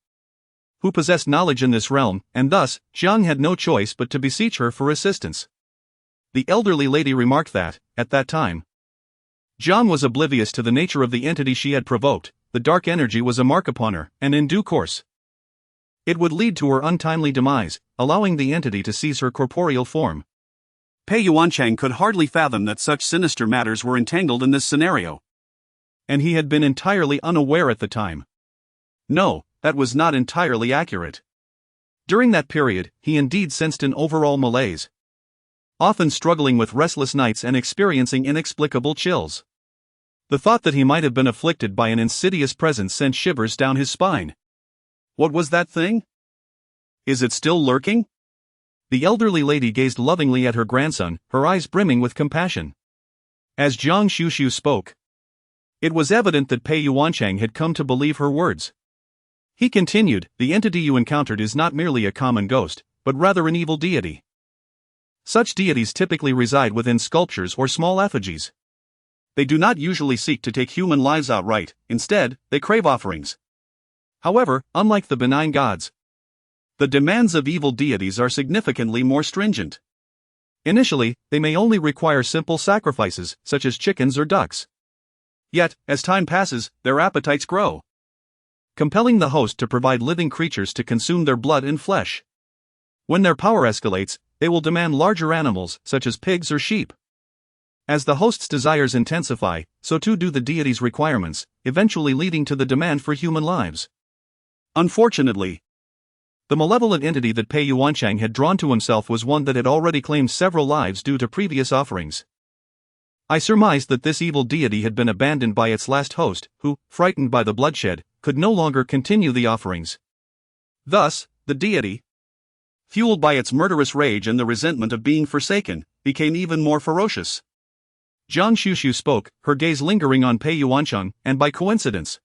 who possessed knowledge in this realm, and thus, Jiang had no choice but to beseech her for assistance. The elderly lady remarked that, at that time, Jiang was oblivious to the nature of the entity she had provoked. The dark energy was a mark upon her, and in due course, it would lead to her untimely demise, allowing the entity to seize her corporeal form. Pei Yuancheng could hardly fathom that such sinister matters were entangled in this scenario, and he had been entirely unaware at the time. No, that was not entirely accurate. During that period, he indeed sensed an overall malaise, often struggling with restless nights and experiencing inexplicable chills. The thought that he might have been afflicted by an insidious presence sent shivers down his spine. What was that thing? Is it still lurking? The elderly lady gazed lovingly at her grandson, her eyes brimming with compassion. As Guan Xuxu spoke, it was evident that Pei Yuancheng had come to believe her words. He continued, "The entity you encountered is not merely a common ghost, but rather an evil deity. Such deities typically reside within sculptures or small effigies. They do not usually seek to take human lives outright, instead, they crave offerings. However, unlike the benign gods, the demands of evil deities are significantly more stringent. Initially, they may only require simple sacrifices, such as chickens or ducks. Yet, as time passes, their appetites grow, compelling the host to provide living creatures to consume their blood and flesh. When their power escalates, they will demand larger animals, such as pigs or sheep. As the host's desires intensify, so too do the deity's requirements, eventually leading to the demand for human lives. Unfortunately, the malevolent entity that Pei Yuanchang had drawn to himself was one that had already claimed several lives due to previous offerings. I surmised that this evil deity had been abandoned by its last host, who, frightened by the bloodshed, could no longer continue the offerings. Thus, the deity, fueled by its murderous rage and the resentment of being forsaken, became even more ferocious. Guan Xuxu spoke, her gaze lingering on Pei Yuanchang, and by coincidence,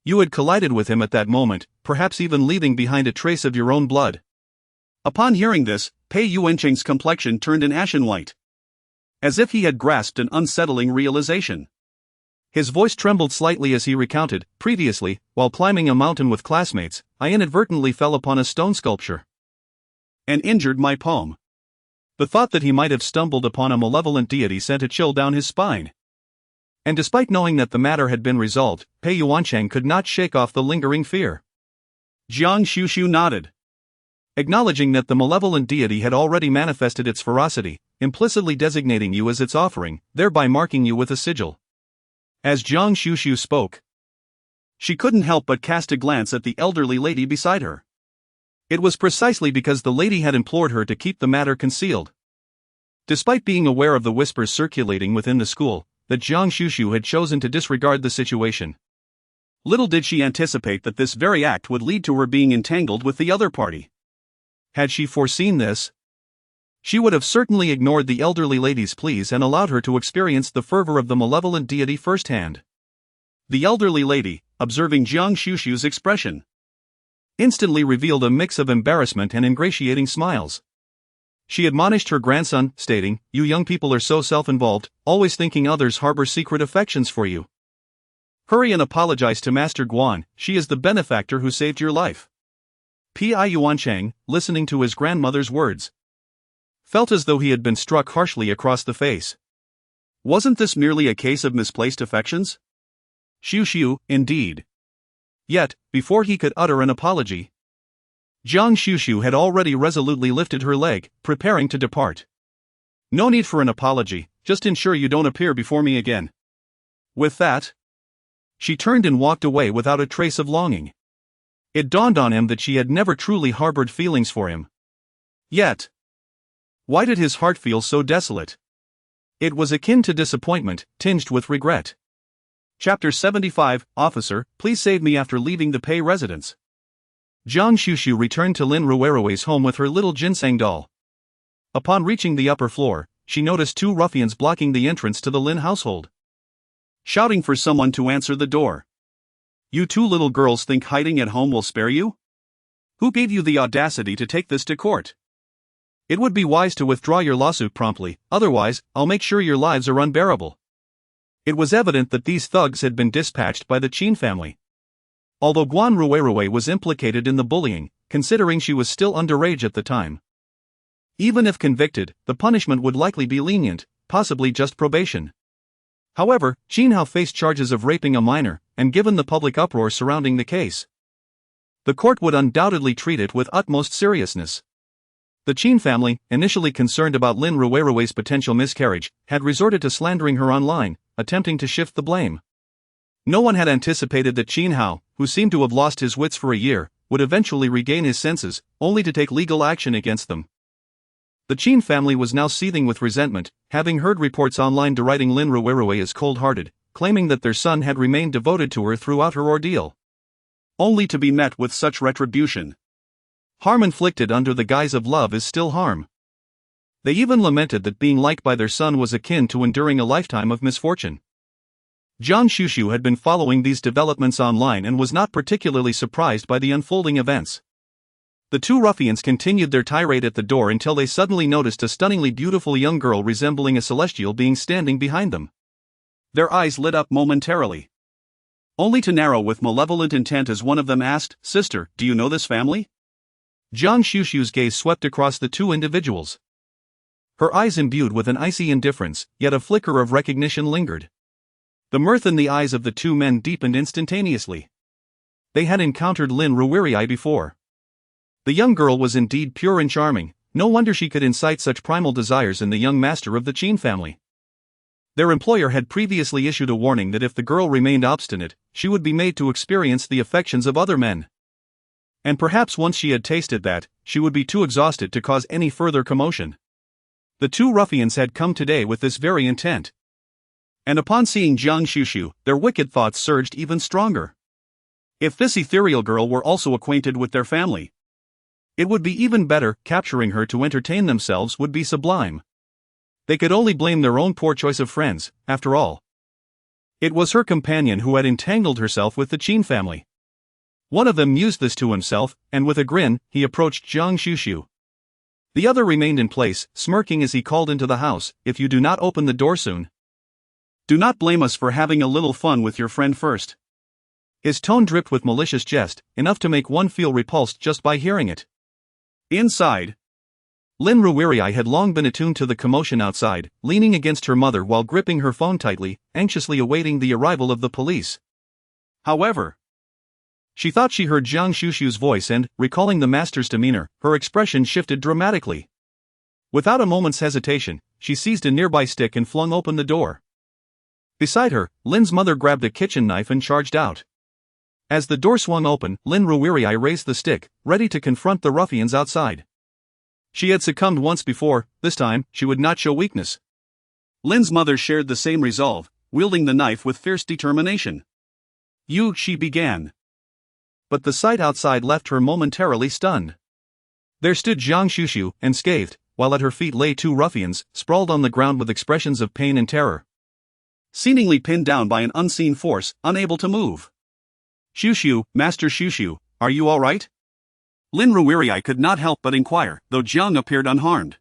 you had collided with him at that moment, perhaps even leaving behind a trace of your own blood. Upon hearing this, Pei Yuanchang's complexion turned an ashen white, as if he had grasped an unsettling realization. His voice trembled slightly as he recounted, previously, while climbing a mountain with classmates, I inadvertently fell upon a stone sculpture and injured my palm. The thought that he might have stumbled upon a malevolent deity sent a chill down his spine. And despite knowing that the matter had been resolved, Pei Yuanchang could not shake off the lingering fear. Guan Xuxu nodded, acknowledging that the malevolent deity had already manifested its ferocity, implicitly designating you as its offering, thereby marking you with a sigil. As Guan Xuxu spoke, she couldn't help but cast a glance at the elderly lady beside her. It was precisely because the lady had implored her to keep the matter concealed. Despite being aware of the whispers circulating within the school, that Guan Xuxu had chosen to disregard the situation. Little did she anticipate that this very act would lead to her being entangled with the other party. Had she foreseen this, she would have certainly ignored the elderly lady's pleas and allowed her to experience the fervor of the malevolent deity firsthand. The elderly lady, observing Guan Xuxu's expression, instantly revealed a mix of embarrassment and ingratiating smiles. She admonished her grandson, stating, "You young people are so self-involved, always thinking others harbor secret affections for you. Hurry and apologize to Master Guan, she is the benefactor who saved your life." Pei Yuanchang, listening to his grandmother's words, felt as though he had been struck harshly across the face. Wasn't this merely a case of misplaced affections? Xuxu, indeed. Yet, before he could utter an apology, Guan Xuxu had already resolutely lifted her leg, preparing to depart. No need for an apology, just ensure you don't appear before me again. With that, she turned and walked away without a trace of longing. It dawned on him that she had never truly harbored feelings for him. Yet, why did his heart feel so desolate? It was akin to disappointment, tinged with regret. Chapter 75, Officer, please save me after leaving the Pei residence. Guan Xuxu returned to Lin Ruirui's home with her little ginseng doll. Upon reaching the upper floor, she noticed two ruffians blocking the entrance to the Lin household, shouting for someone to answer the door. You two little girls think hiding at home will spare you? Who gave you the audacity to take this to court? It would be wise to withdraw your lawsuit promptly, otherwise, I'll make sure your lives are unbearable. It was evident that these thugs had been dispatched by the Qin family. Although Guan Ruirui was implicated in the bullying, considering she was still underage at the time. Even if convicted, the punishment would likely be lenient, possibly just probation. However, Qin Hao faced charges of raping a minor, and given the public uproar surrounding the case, the court would undoubtedly treat it with utmost seriousness. The Qin family, initially concerned about Lin Ruirui's potential miscarriage, had resorted to slandering her online, attempting to shift the blame. No one had anticipated that Qin Hao, who seemed to have lost his wits for a year, would eventually regain his senses, only to take legal action against them. The Qin family was now seething with resentment, having heard reports online deriding Lin Ruirui as cold-hearted, claiming that their son had remained devoted to her throughout her ordeal, only to be met with such retribution. Harm inflicted under the guise of love is still harm. They even lamented that being liked by their son was akin to enduring a lifetime of misfortune. Guan Xuxu had been following these developments online and was not particularly surprised by the unfolding events. The two ruffians continued their tirade at the door until they suddenly noticed a stunningly beautiful young girl resembling a celestial being standing behind them. Their eyes lit up momentarily, only to narrow with malevolent intent as one of them asked, "Sister, do you know this family?" Guan Xuxu's gaze swept across the two individuals. Her eyes imbued with an icy indifference, yet a flicker of recognition lingered. The mirth in the eyes of the two men deepened instantaneously. They had encountered Lin Ruirui before. The young girl was indeed pure and charming, no wonder she could incite such primal desires in the young master of the Qin family. Their employer had previously issued a warning that if the girl remained obstinate, she would be made to experience the affections of other men. And perhaps once she had tasted that, she would be too exhausted to cause any further commotion. The two ruffians had come today with this very intent. And upon seeing Guan Xuxu, their wicked thoughts surged even stronger. If this ethereal girl were also acquainted with their family, it would be even better. Capturing her to entertain themselves would be sublime. They could only blame their own poor choice of friends, after all. It was her companion who had entangled herself with the Qin family. One of them mused this to himself, and with a grin, he approached Guan Xuxu. The other remained in place, smirking as he called into the house, "If you do not open the door soon, do not blame us for having a little fun with your friend first." His tone dripped with malicious jest, enough to make one feel repulsed just by hearing it. Inside, Lin Ruirii had long been attuned to the commotion outside, leaning against her mother while gripping her phone tightly, anxiously awaiting the arrival of the police. However, she thought she heard Guan Xuxu's voice and, recalling the master's demeanor, her expression shifted dramatically. Without a moment's hesitation, she seized a nearby stick and flung open the door. Beside her, Lin's mother grabbed a kitchen knife and charged out. As the door swung open, Lin Ruirii raised the stick, ready to confront the ruffians outside. She had succumbed once before. This time, she would not show weakness. Lin's mother shared the same resolve, wielding the knife with fierce determination. She began. But the sight outside left her momentarily stunned. There stood Guan Xuxu, unscathed, while at her feet lay two ruffians, sprawled on the ground with expressions of pain and terror. Seemingly pinned down by an unseen force, unable to move. "Xuxu, Master Xuxu, are you all right?" Lin Ruirii could not help but inquire, though Jiang appeared unharmed.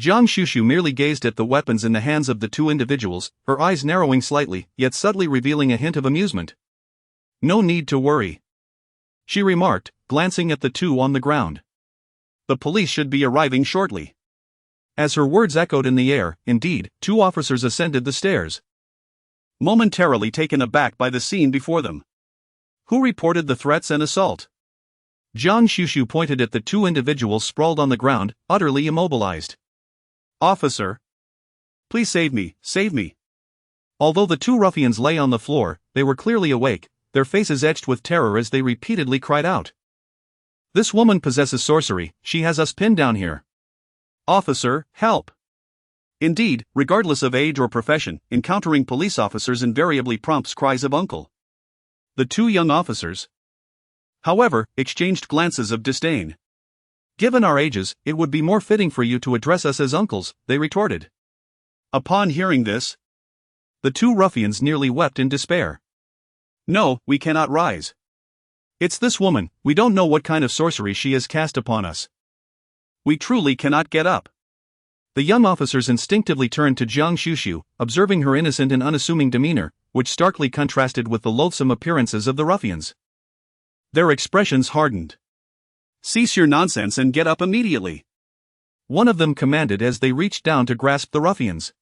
Guan Xuxu merely gazed at the weapons in the hands of the two individuals, her eyes narrowing slightly, yet subtly revealing a hint of amusement. "No need to worry," she remarked, glancing at the two on the ground. "The police should be arriving shortly." As her words echoed in the air, indeed, two officers ascended the stairs, momentarily taken aback by the scene before them. "Who reported the threats and assault?" Guan Xuxu pointed at the two individuals sprawled on the ground, utterly immobilized. "Officer, please save me, save me." Although the two ruffians lay on the floor, they were clearly awake, their faces etched with terror as they repeatedly cried out. "This woman possesses sorcery, she has us pinned down here. Officer, help!" Indeed, regardless of age or profession, encountering police officers invariably prompts cries of "uncle." The two young officers, however, exchanged glances of disdain. "Given our ages, it would be more fitting for you to address us as uncles," they retorted. Upon hearing this, the two ruffians nearly wept in despair. "No, we cannot rise. It's this woman, we don't know what kind of sorcery she has cast upon us. We truly cannot get up." The young officers instinctively turned to Guan Xuxu, observing her innocent and unassuming demeanor, which starkly contrasted with the loathsome appearances of the ruffians. Their expressions hardened. "Cease your nonsense and get up immediately," one of them commanded as they reached down to grasp the ruffians.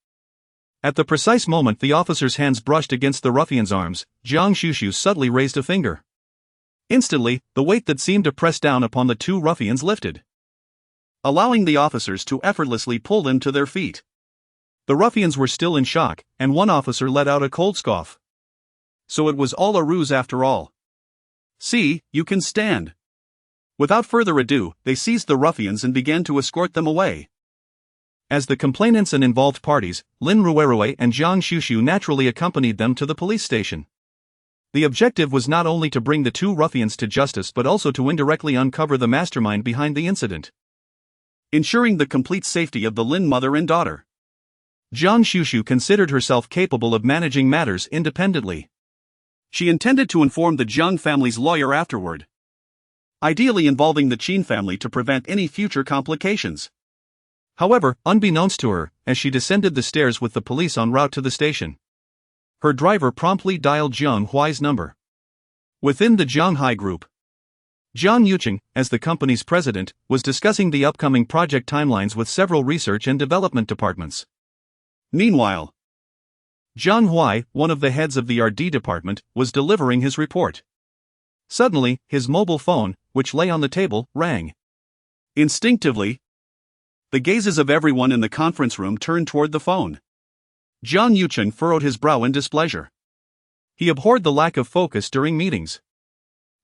At the precise moment the officer's hands brushed against the ruffian's arms, Guan Xuxu subtly raised a finger. Instantly, the weight that seemed to press down upon the two ruffians lifted, allowing the officers to effortlessly pull them to their feet. The ruffians were still in shock, and one officer let out a cold scoff. So it was all a ruse after all. "See, you can stand." Without further ado, they seized the ruffians and began to escort them away. As the complainants and involved parties, Lin Ruirii and Guan Xuxu naturally accompanied them to the police station. The objective was not only to bring the two ruffians to justice but also to indirectly uncover the mastermind behind the incident, ensuring the complete safety of the Lin mother and daughter. Guan Xuxu considered herself capable of managing matters independently. She intended to inform the Jiang family's lawyer afterward, ideally involving the Qin family to prevent any future complications. However, unbeknownst to her, as she descended the stairs with the police en route to the station, her driver promptly dialed Zhang Huai's number. Within the Zhanghai group, Zhang Yuqing, as the company's president, was discussing the upcoming project timelines with several research and development departments. Meanwhile, Zhang Huai, one of the heads of the R&D department, was delivering his report. Suddenly, his mobile phone, which lay on the table, rang. Instinctively, the gazes of everyone in the conference room turned toward the phone. Jiang Yucheng furrowed his brow in displeasure. He abhorred the lack of focus during meetings.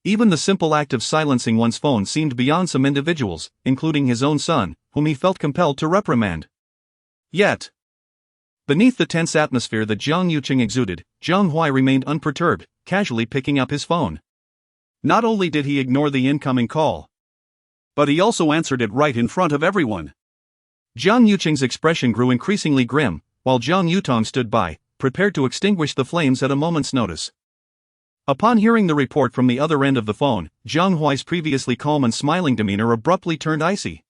Even the simple act of silencing one's phone seemed beyond some individuals, including his own son, whom he felt compelled to reprimand. Yet, beneath the tense atmosphere that Jiang Yucheng exuded, Jiang Huai remained unperturbed, casually picking up his phone. Not only did he ignore the incoming call, but he also answered it right in front of everyone. Jiang Yucheng's expression grew increasingly grim, while Jiang Yutong stood by, prepared to extinguish the flames at a moment's notice. Upon hearing the report from the other end of the phone, Jiang Huai's previously calm and smiling demeanor abruptly turned icy.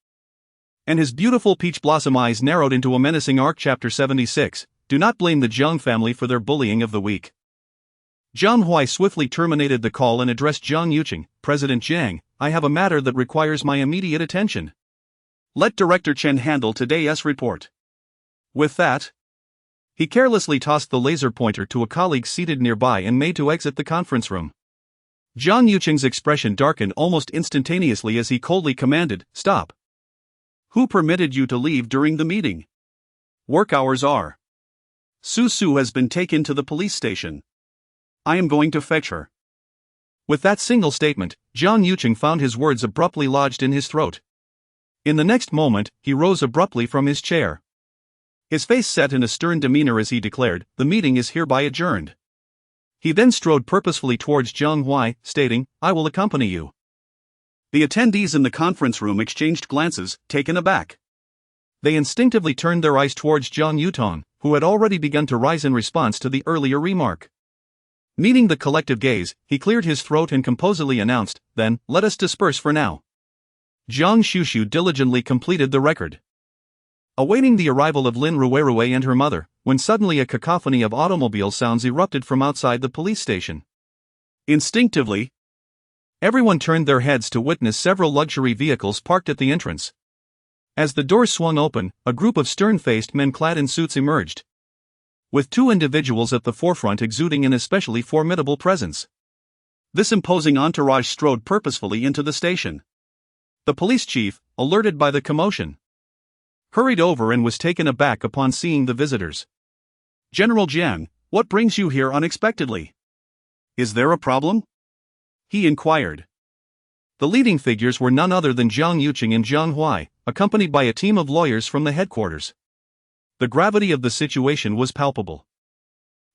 And his beautiful peach blossom eyes narrowed into a menacing arc. Chapter 76, Do not blame the Jiang family for their bullying of the week. Jiang Huai swiftly terminated the call and addressed Jiang Yucheng. President Jiang, I have a matter that requires my immediate attention. Let Director Chen handle today's report. With that, he carelessly tossed the laser pointer to a colleague seated nearby and made to exit the conference room. Jiang Yucheng's expression darkened almost instantaneously as he coldly commanded, Stop. Who permitted you to leave during the meeting? Work hours are. Su has been taken to the police station. I am going to fetch her. With that single statement, Jiang Yucheng found his words abruptly lodged in his throat. In the next moment, he rose abruptly from his chair. His face set in a stern demeanor as he declared, The meeting is hereby adjourned. He then strode purposefully towards Jiang Huai, stating, I will accompany you. The attendees in the conference room exchanged glances, taken aback. They instinctively turned their eyes towards Jiang Yutong, who had already begun to rise in response to the earlier remark. Meeting the collective gaze, he cleared his throat and composedly announced, Then, let us disperse for now. Guan Xuxu diligently completed the record, awaiting the arrival of Lin Ruirui and her mother, when suddenly a cacophony of automobile sounds erupted from outside the police station. Instinctively, everyone turned their heads to witness several luxury vehicles parked at the entrance. As the doors swung open, a group of stern-faced men clad in suits emerged, with two individuals at the forefront exuding an especially formidable presence. This imposing entourage strode purposefully into the station. The police chief, alerted by the commotion, hurried over and was taken aback upon seeing the visitors. General Jiang, what brings you here unexpectedly? Is there a problem? He inquired. The leading figures were none other than Jiang Yucheng and Jiang Huai, accompanied by a team of lawyers from the headquarters. The gravity of the situation was palpable.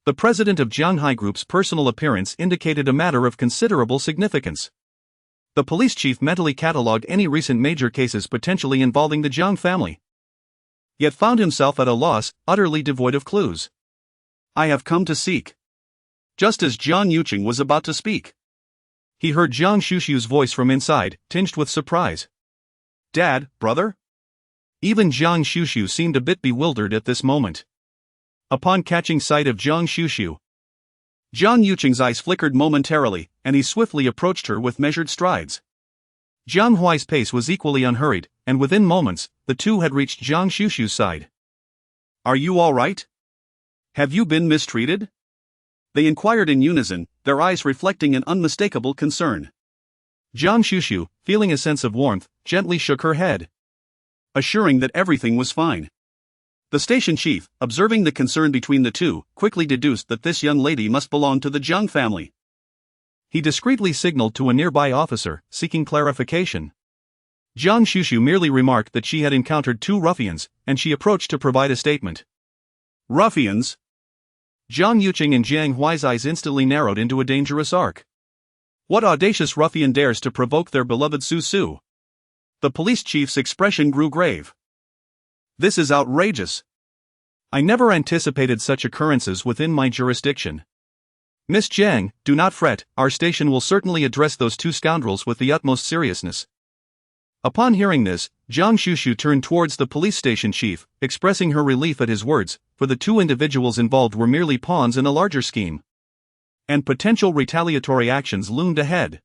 The president of Jianghai Group's personal appearance indicated a matter of considerable significance. The police chief mentally catalogued any recent major cases potentially involving the Jiang family, yet found himself at a loss, utterly devoid of clues. I have come to seek. Just as Jiang Yucheng was about to speak, he heard Guan Xuxu's voice from inside, tinged with surprise. Dad, brother? Even Guan Xuxu seemed a bit bewildered at this moment. Upon catching sight of Guan Xuxu, Jiang Yucheng's eyes flickered momentarily, and he swiftly approached her with measured strides. Jiang Huai's pace was equally unhurried, and within moments, the two had reached Guan Xuxu's side. Are you all right? Have you been mistreated? They inquired in unison, their eyes reflecting an unmistakable concern. Guan Xuxu, feeling a sense of warmth, gently shook her head, assuring that everything was fine. The station chief, observing the concern between the two, quickly deduced that this young lady must belong to the Jiang family. He discreetly signaled to a nearby officer, seeking clarification. Guan Xuxu merely remarked that she had encountered two ruffians, and she approached to provide a statement. Ruffians? Jiang Yucheng and Jiang Huai's eyes instantly narrowed into a dangerous arc. What audacious ruffian dares to provoke their beloved Su? The police chief's expression grew grave. This is outrageous. I never anticipated such occurrences within my jurisdiction. Miss Jiang, do not fret, our station will certainly address those two scoundrels with the utmost seriousness. Upon hearing this, Guan Xuxu turned towards the police station chief, expressing her relief at his words, for the two individuals involved were merely pawns in a larger scheme, and potential retaliatory actions loomed ahead.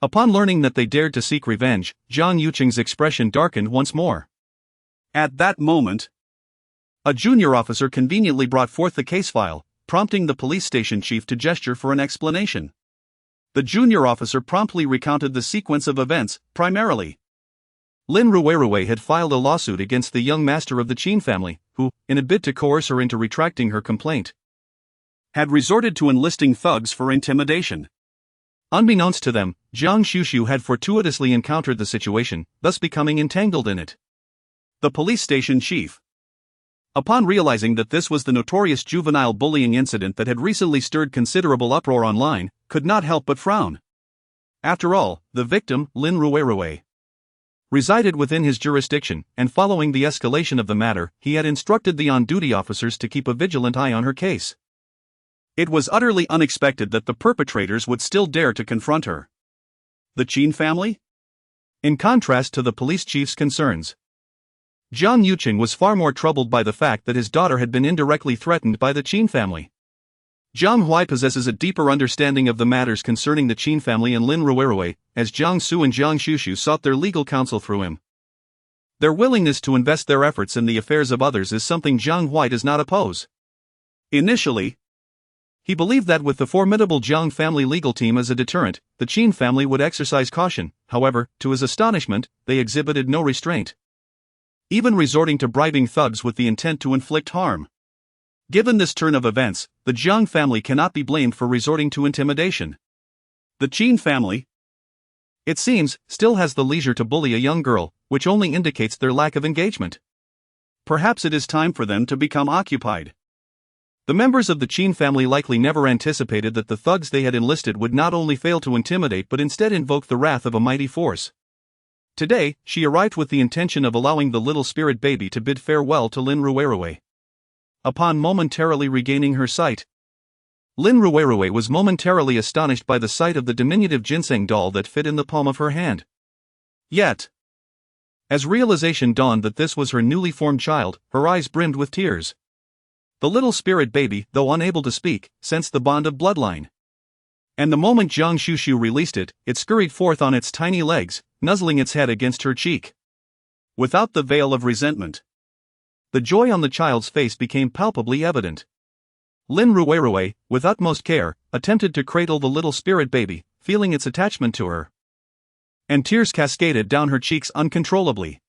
Upon learning that they dared to seek revenge, Jiang Yucheng's expression darkened once more. At that moment, a junior officer conveniently brought forth the case file, prompting the police station chief to gesture for an explanation. The junior officer promptly recounted the sequence of events, primarily. Lin Ruirui had filed a lawsuit against the young master of the Qin family, who, in a bid to coerce her into retracting her complaint, had resorted to enlisting thugs for intimidation. Unbeknownst to them, Guan Xuxu had fortuitously encountered the situation, thus becoming entangled in it. The police station chief, upon realizing that this was the notorious juvenile bullying incident that had recently stirred considerable uproar online, could not help but frown. After all, the victim, Lin Ruiruo, resided within his jurisdiction, and following the escalation of the matter, he had instructed the on-duty officers to keep a vigilant eye on her case. It was utterly unexpected that the perpetrators would still dare to confront her. The Qin family? In contrast to the police chief's concerns, Zhang Yuqing was far more troubled by the fact that his daughter had been indirectly threatened by the Qin family. Zhang Hui possesses a deeper understanding of the matters concerning the Qin family and Lin Ruiruo, as Guan Xuxu and Guan Xuxu sought their legal counsel through him. Their willingness to invest their efforts in the affairs of others is something Zhang Hui does not oppose. Initially, he believed that with the formidable Jiang family legal team as a deterrent, the Qin family would exercise caution. However, to his astonishment, they exhibited no restraint, even resorting to bribing thugs with the intent to inflict harm. Given this turn of events, the Jiang family cannot be blamed for resorting to intimidation. The Qin family, it seems, still has the leisure to bully a young girl, which only indicates their lack of engagement. Perhaps it is time for them to become occupied. The members of the Qin family likely never anticipated that the thugs they had enlisted would not only fail to intimidate but instead invoke the wrath of a mighty force. Today, she arrived with the intention of allowing the little spirit baby to bid farewell to Lin Ruiruo. Upon momentarily regaining her sight, Lin Ruiruo was momentarily astonished by the sight of the diminutive ginseng doll that fit in the palm of her hand. Yet, as realization dawned that this was her newly formed child, her eyes brimmed with tears. The little spirit baby, though unable to speak, sensed the bond of bloodline. And the moment Guan Xuxu released it, it scurried forth on its tiny legs, nuzzling its head against her cheek. Without the veil of resentment, the joy on the child's face became palpably evident. Lin Ruiruo, with utmost care, attempted to cradle the little spirit baby, feeling its attachment to her. And tears cascaded down her cheeks uncontrollably.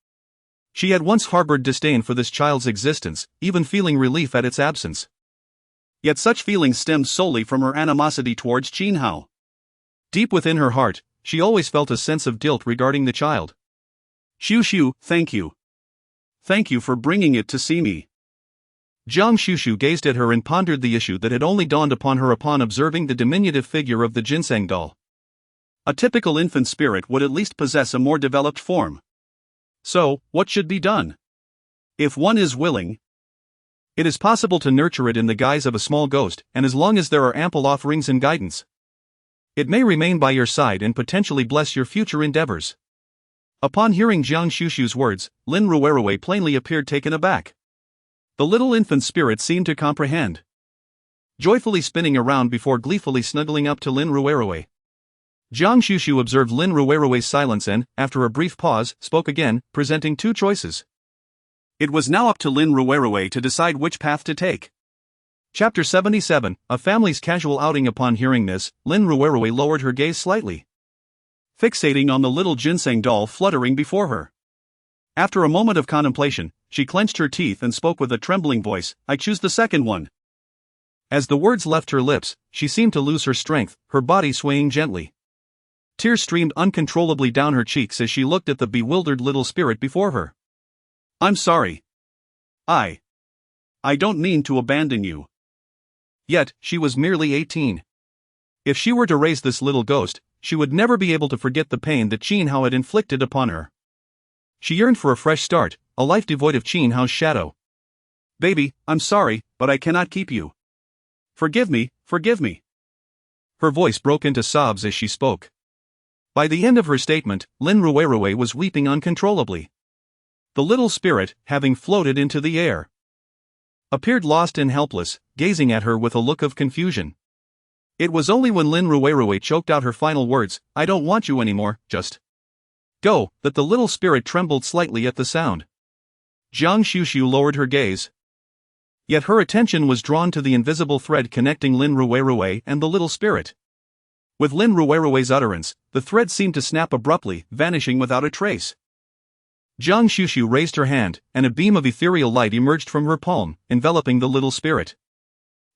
She had once harbored disdain for this child's existence, even feeling relief at its absence. Yet such feelings stemmed solely from her animosity towards Qin Hao. Deep within her heart, she always felt a sense of guilt regarding the child. Xuxu, thank you. Thank you for bringing it to see me. Guan Xuxu gazed at her and pondered the issue that had only dawned upon her upon observing the diminutive figure of the ginseng doll. A typical infant spirit would at least possess a more developed form. So, what should be done? If one is willing, it is possible to nurture it in the guise of a small ghost, and as long as there are ample offerings and guidance, it may remain by your side and potentially bless your future endeavors. Upon hearing Guan Xuxu's words, Lin Ruiruo plainly appeared taken aback. The little infant spirit seemed to comprehend, joyfully spinning around before gleefully snuggling up to Lin Ruiruo. Guan Xuxu observed Lin Ruiruo's silence and, after a brief pause, spoke again, presenting two choices. It was now up to Lin Ruiruo to decide which path to take. Chapter 77, A Family's Casual Outing. Upon hearing this, Lin Ruiruo lowered her gaze slightly, fixating on the little ginseng doll fluttering before her. After a moment of contemplation, she clenched her teeth and spoke with a trembling voice, I choose the second one. As the words left her lips, she seemed to lose her strength, her body swaying gently. Tears streamed uncontrollably down her cheeks as she looked at the bewildered little spirit before her. I'm sorry. I don't mean to abandon you. Yet, she was merely 18. If she were to raise this little ghost, she would never be able to forget the pain that Qin Hao had inflicted upon her. She yearned for a fresh start, a life devoid of Qin Hao's shadow. Baby, I'm sorry, but I cannot keep you. Forgive me, forgive me. Her voice broke into sobs as she spoke. By the end of her statement, Lin Ruiruo was weeping uncontrollably. The little spirit, having floated into the air, appeared lost and helpless, gazing at her with a look of confusion. It was only when Lin Ruiruo choked out her final words, I don't want you anymore, just go, that the little spirit trembled slightly at the sound. Guan Xuxu lowered her gaze. Yet her attention was drawn to the invisible thread connecting Lin Ruiruo and the little spirit. With Lin Ruiruo's utterance, the thread seemed to snap abruptly, vanishing without a trace. Guan Xuxu raised her hand, and a beam of ethereal light emerged from her palm, enveloping the little spirit.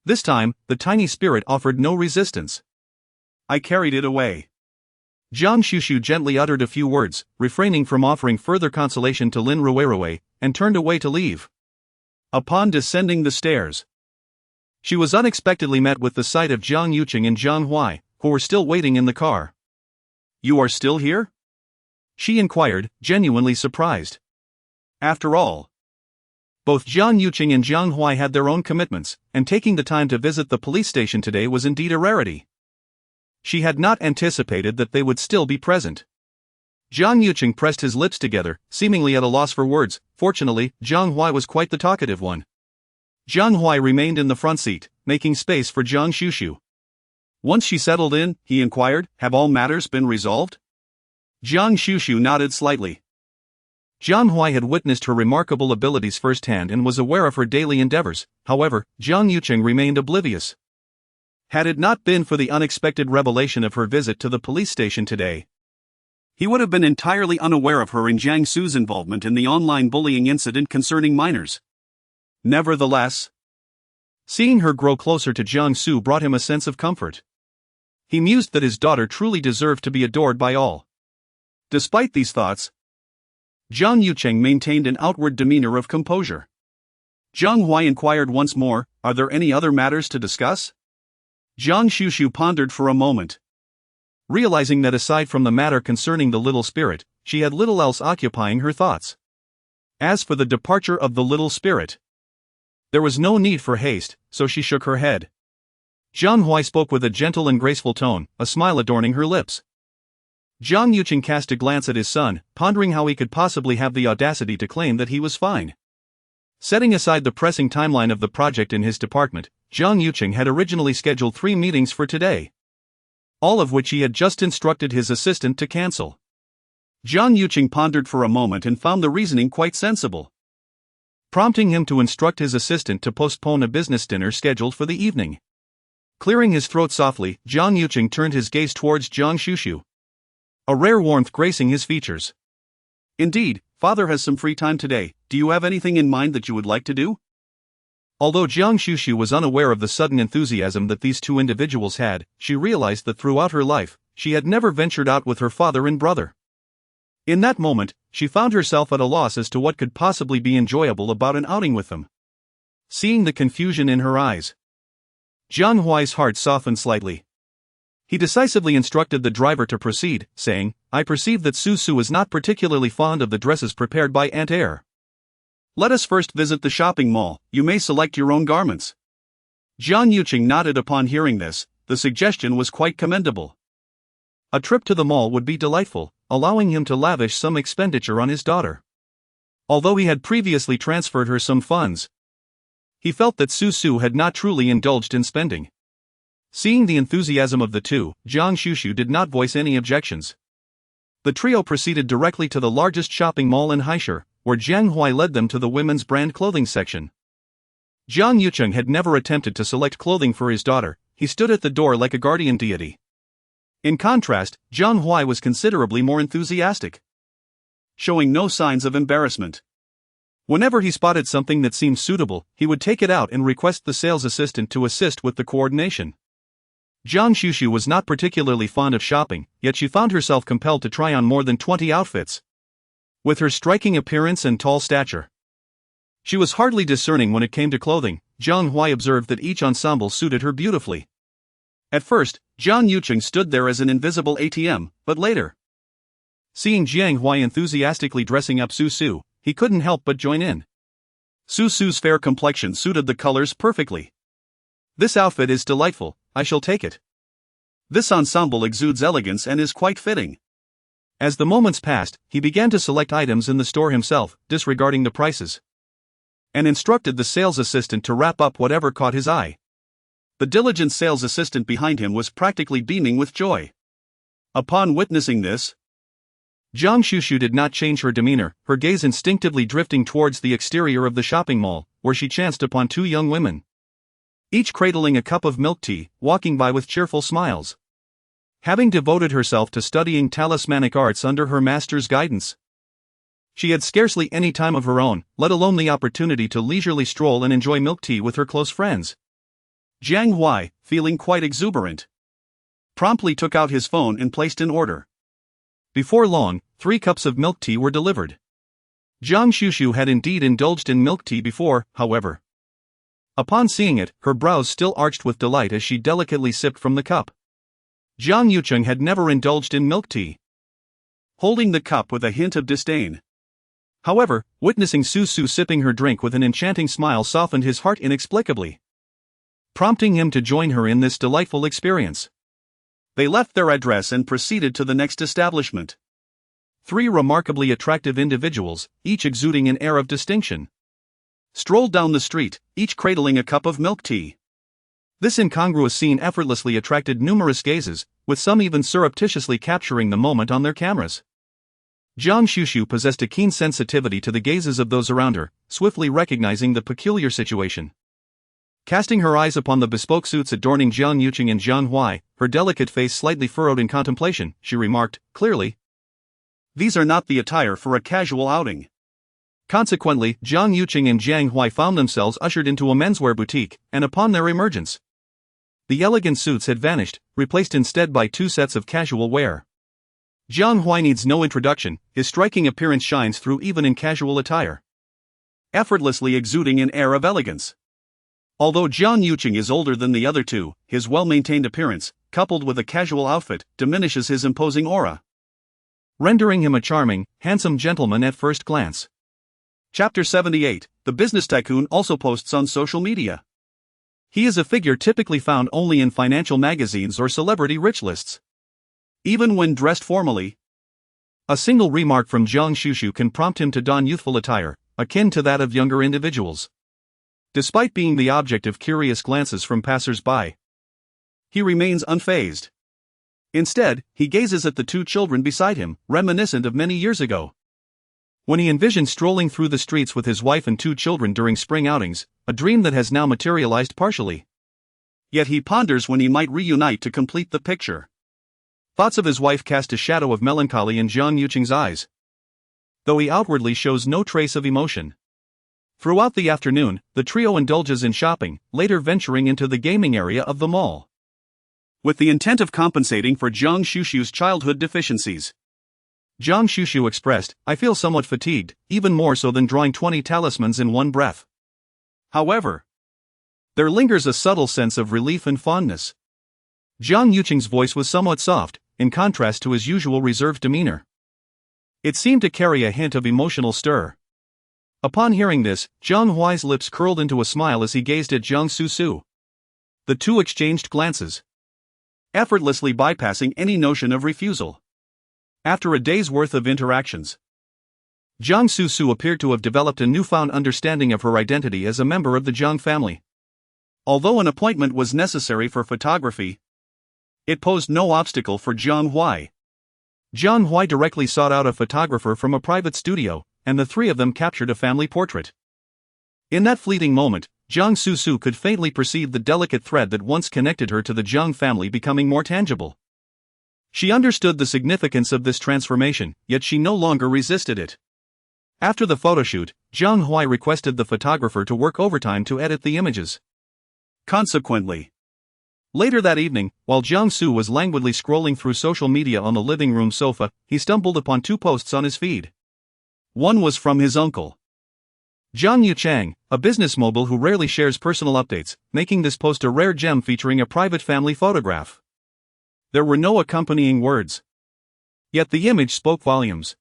This time, the tiny spirit offered no resistance. I carried it away. Guan Xuxu gently uttered a few words, refraining from offering further consolation to Lin Ruirui, and turned away to leave. Upon descending the stairs, she was unexpectedly met with the sight of Jiang Yuqing and Jiang Huai, who were still waiting in the car. You are still here? She inquired, genuinely surprised. After all, both Jiang Yuqing and Jiang Huai had their own commitments, and taking the time to visit the police station today was indeed a rarity. She had not anticipated that they would still be present. Jiang Yuqing pressed his lips together, seemingly at a loss for words. Fortunately, Jiang Huai was quite the talkative one. Jiang Huai remained in the front seat, making space for Guan Xuxu. Once she settled in, he inquired, have all matters been resolved? Guan Xuxu nodded slightly. Jiang Huai had witnessed her remarkable abilities firsthand and was aware of her daily endeavors. However, Jiang Yuqing remained oblivious. Had it not been for the unexpected revelation of her visit to the police station today, he would have been entirely unaware of her and Jiang Xu's involvement in the online bullying incident concerning minors. Nevertheless, seeing her grow closer to Jiang Xu brought him a sense of comfort. He mused that his daughter truly deserved to be adored by all. Despite these thoughts, Jiang Yuqing maintained an outward demeanor of composure. Jiang Huai inquired once more, are there any other matters to discuss? Guan Xuxu pondered for a moment. Realizing that aside from the matter concerning the little spirit, she had little else occupying her thoughts. As for the departure of the little spirit, there was no need for haste, so she shook her head. Jiang Huai spoke with a gentle and graceful tone, a smile adorning her lips. Jiang Yuqing cast a glance at his son, pondering how he could possibly have the audacity to claim that he was fine. Setting aside the pressing timeline of the project in his department, Jiang Yuqing had originally scheduled 3 meetings for today, all of which he had just instructed his assistant to cancel. Jiang Yuqing pondered for a moment and found the reasoning quite sensible, prompting him to instruct his assistant to postpone a business dinner scheduled for the evening. Clearing his throat softly, Jiang Yuqing turned his gaze towards Guan Xuxu, a rare warmth gracing his features. Indeed, father has some free time today. Do you have anything in mind that you would like to do? Although Guan Xuxu was unaware of the sudden enthusiasm that these two individuals had, she realized that throughout her life, she had never ventured out with her father and brother. In that moment, she found herself at a loss as to what could possibly be enjoyable about an outing with them. Seeing the confusion in her eyes, Jiang Huai's heart softened slightly. He decisively instructed the driver to proceed, saying, I perceive that Su is not particularly fond of the dresses prepared by Aunt Air. Let us first visit the shopping mall. You may select your own garments. Jiang Yuqing nodded upon hearing this. The suggestion was quite commendable. A trip to the mall would be delightful, allowing him to lavish some expenditure on his daughter. Although he had previously transferred her some funds, he felt that Su had not truly indulged in spending. Seeing the enthusiasm of the two, Guan Xuxu did not voice any objections. The trio proceeded directly to the largest shopping mall in Heiress, where Jiang Huai led them to the women's brand clothing section. Jiang Yuqing had never attempted to select clothing for his daughter. He stood at the door like a guardian deity. In contrast, Jiang Huai was considerably more enthusiastic, showing no signs of embarrassment. Whenever he spotted something that seemed suitable, he would take it out and request the sales assistant to assist with the coordination. Guan Xuxu was not particularly fond of shopping, yet she found herself compelled to try on more than 20 outfits. With her striking appearance and tall stature, she was hardly discerning when it came to clothing. Jiang Huai observed that each ensemble suited her beautifully. At first, Jiang Yuqing stood there as an invisible ATM, but later, seeing Jiang Huai enthusiastically dressing up Su, he couldn't help but join in. Su's fair complexion suited the colors perfectly. This outfit is delightful, I shall take it. This ensemble exudes elegance and is quite fitting. As the moments passed, he began to select items in the store himself, disregarding the prices, and instructed the sales assistant to wrap up whatever caught his eye. The diligent sales assistant behind him was practically beaming with joy. Upon witnessing this, Guan Xuxu did not change her demeanor, her gaze instinctively drifting towards the exterior of the shopping mall, where she chanced upon 2 young women, each cradling a cup of milk tea, walking by with cheerful smiles. Having devoted herself to studying talismanic arts under her master's guidance, She had scarcely any time of her own, let alone the opportunity to leisurely stroll and enjoy milk tea with her close friends. Jiang Hui, feeling quite exuberant, promptly took out his phone and placed an order. Before long, 3 cups of milk tea were delivered. Guan Xuxu had indeed indulged in milk tea before, however. Upon seeing it, her brows still arched with delight as she delicately sipped from the cup. Jiang Yucheng had never indulged in milk tea, holding the cup with a hint of disdain. However, witnessing Xuxu sipping her drink with an enchanting smile softened his heart inexplicably, prompting him to join her in this delightful experience. They left their address and proceeded to the next establishment. 3 remarkably attractive individuals, each exuding an air of distinction, strolled down the street, each cradling a cup of milk tea. This incongruous scene effortlessly attracted numerous gazes, with some even surreptitiously capturing the moment on their cameras. Guan Xuxu possessed a keen sensitivity to the gazes of those around her, swiftly recognizing the peculiar situation. Casting her eyes upon the bespoke suits adorning Jiang Yucheng and Jiang Hui, her delicate face slightly furrowed in contemplation, she remarked, clearly, "These are not the attire for a casual outing." Consequently, Jiang Yucheng and Jiang Hui found themselves ushered into a menswear boutique, and upon their emergence, the elegant suits had vanished, replaced instead by 2 sets of casual wear. Jiang Hui needs no introduction, his striking appearance shines through even in casual attire, effortlessly exuding an air of elegance. Although Jiang Yucheng is older than the other 2, his well-maintained appearance, coupled with a casual outfit, diminishes his imposing aura, rendering him a charming, handsome gentleman at first glance. Chapter 78, the business tycoon also posts on social media. He is a figure typically found only in financial magazines or celebrity rich lists. Even when dressed formally, a single remark from Guan Xuxu can prompt him to don youthful attire, akin to that of younger individuals. Despite being the object of curious glances from passers-by, he remains unfazed. Instead, he gazes at the 2 children beside him, reminiscent of many years ago, when he envisioned strolling through the streets with his wife and 2 children during spring outings, a dream that has now materialized partially. Yet he ponders when he might reunite to complete the picture. Thoughts of his wife cast a shadow of melancholy in Jiang Yucheng's eyes, though he outwardly shows no trace of emotion. Throughout the afternoon, the trio indulges in shopping, later venturing into the gaming area of the mall, with the intent of compensating for Guan Xuxu's childhood deficiencies. Guan Xuxu expressed, "I feel somewhat fatigued, even more so than drawing 20 talismans in one breath." However, there lingers a subtle sense of relief and fondness. Jiang Yucheng's voice was somewhat soft, in contrast to his usual reserved demeanor. It seemed to carry a hint of emotional stir. Upon hearing this, Jiang Hui's lips curled into a smile as he gazed at Jiang Xuxu. The 2 exchanged glances, effortlessly bypassing any notion of refusal. After a day's worth of interactions, Jiang Xuxu appeared to have developed a newfound understanding of her identity as a member of the Jiang family. Although an appointment was necessary for photography, it posed no obstacle for Jiang Hui. Jiang Hui directly sought out a photographer from a private studio, and the 3 of them captured a family portrait. In that fleeting moment, Jiang Xuxu could faintly perceive the delicate thread that once connected her to the Jiang family becoming more tangible. She understood the significance of this transformation, yet she no longer resisted it. After the photoshoot, Jiang Hui requested the photographer to work overtime to edit the images. Consequently, later that evening, while Jiang Su was languidly scrolling through social media on the living room sofa, he stumbled upon 2 posts on his feed. One was from his uncle, Jiang Yucheng, a business mogul who rarely shares personal updates, making this post a rare gem featuring a private family photograph. There were no accompanying words, yet the image spoke volumes.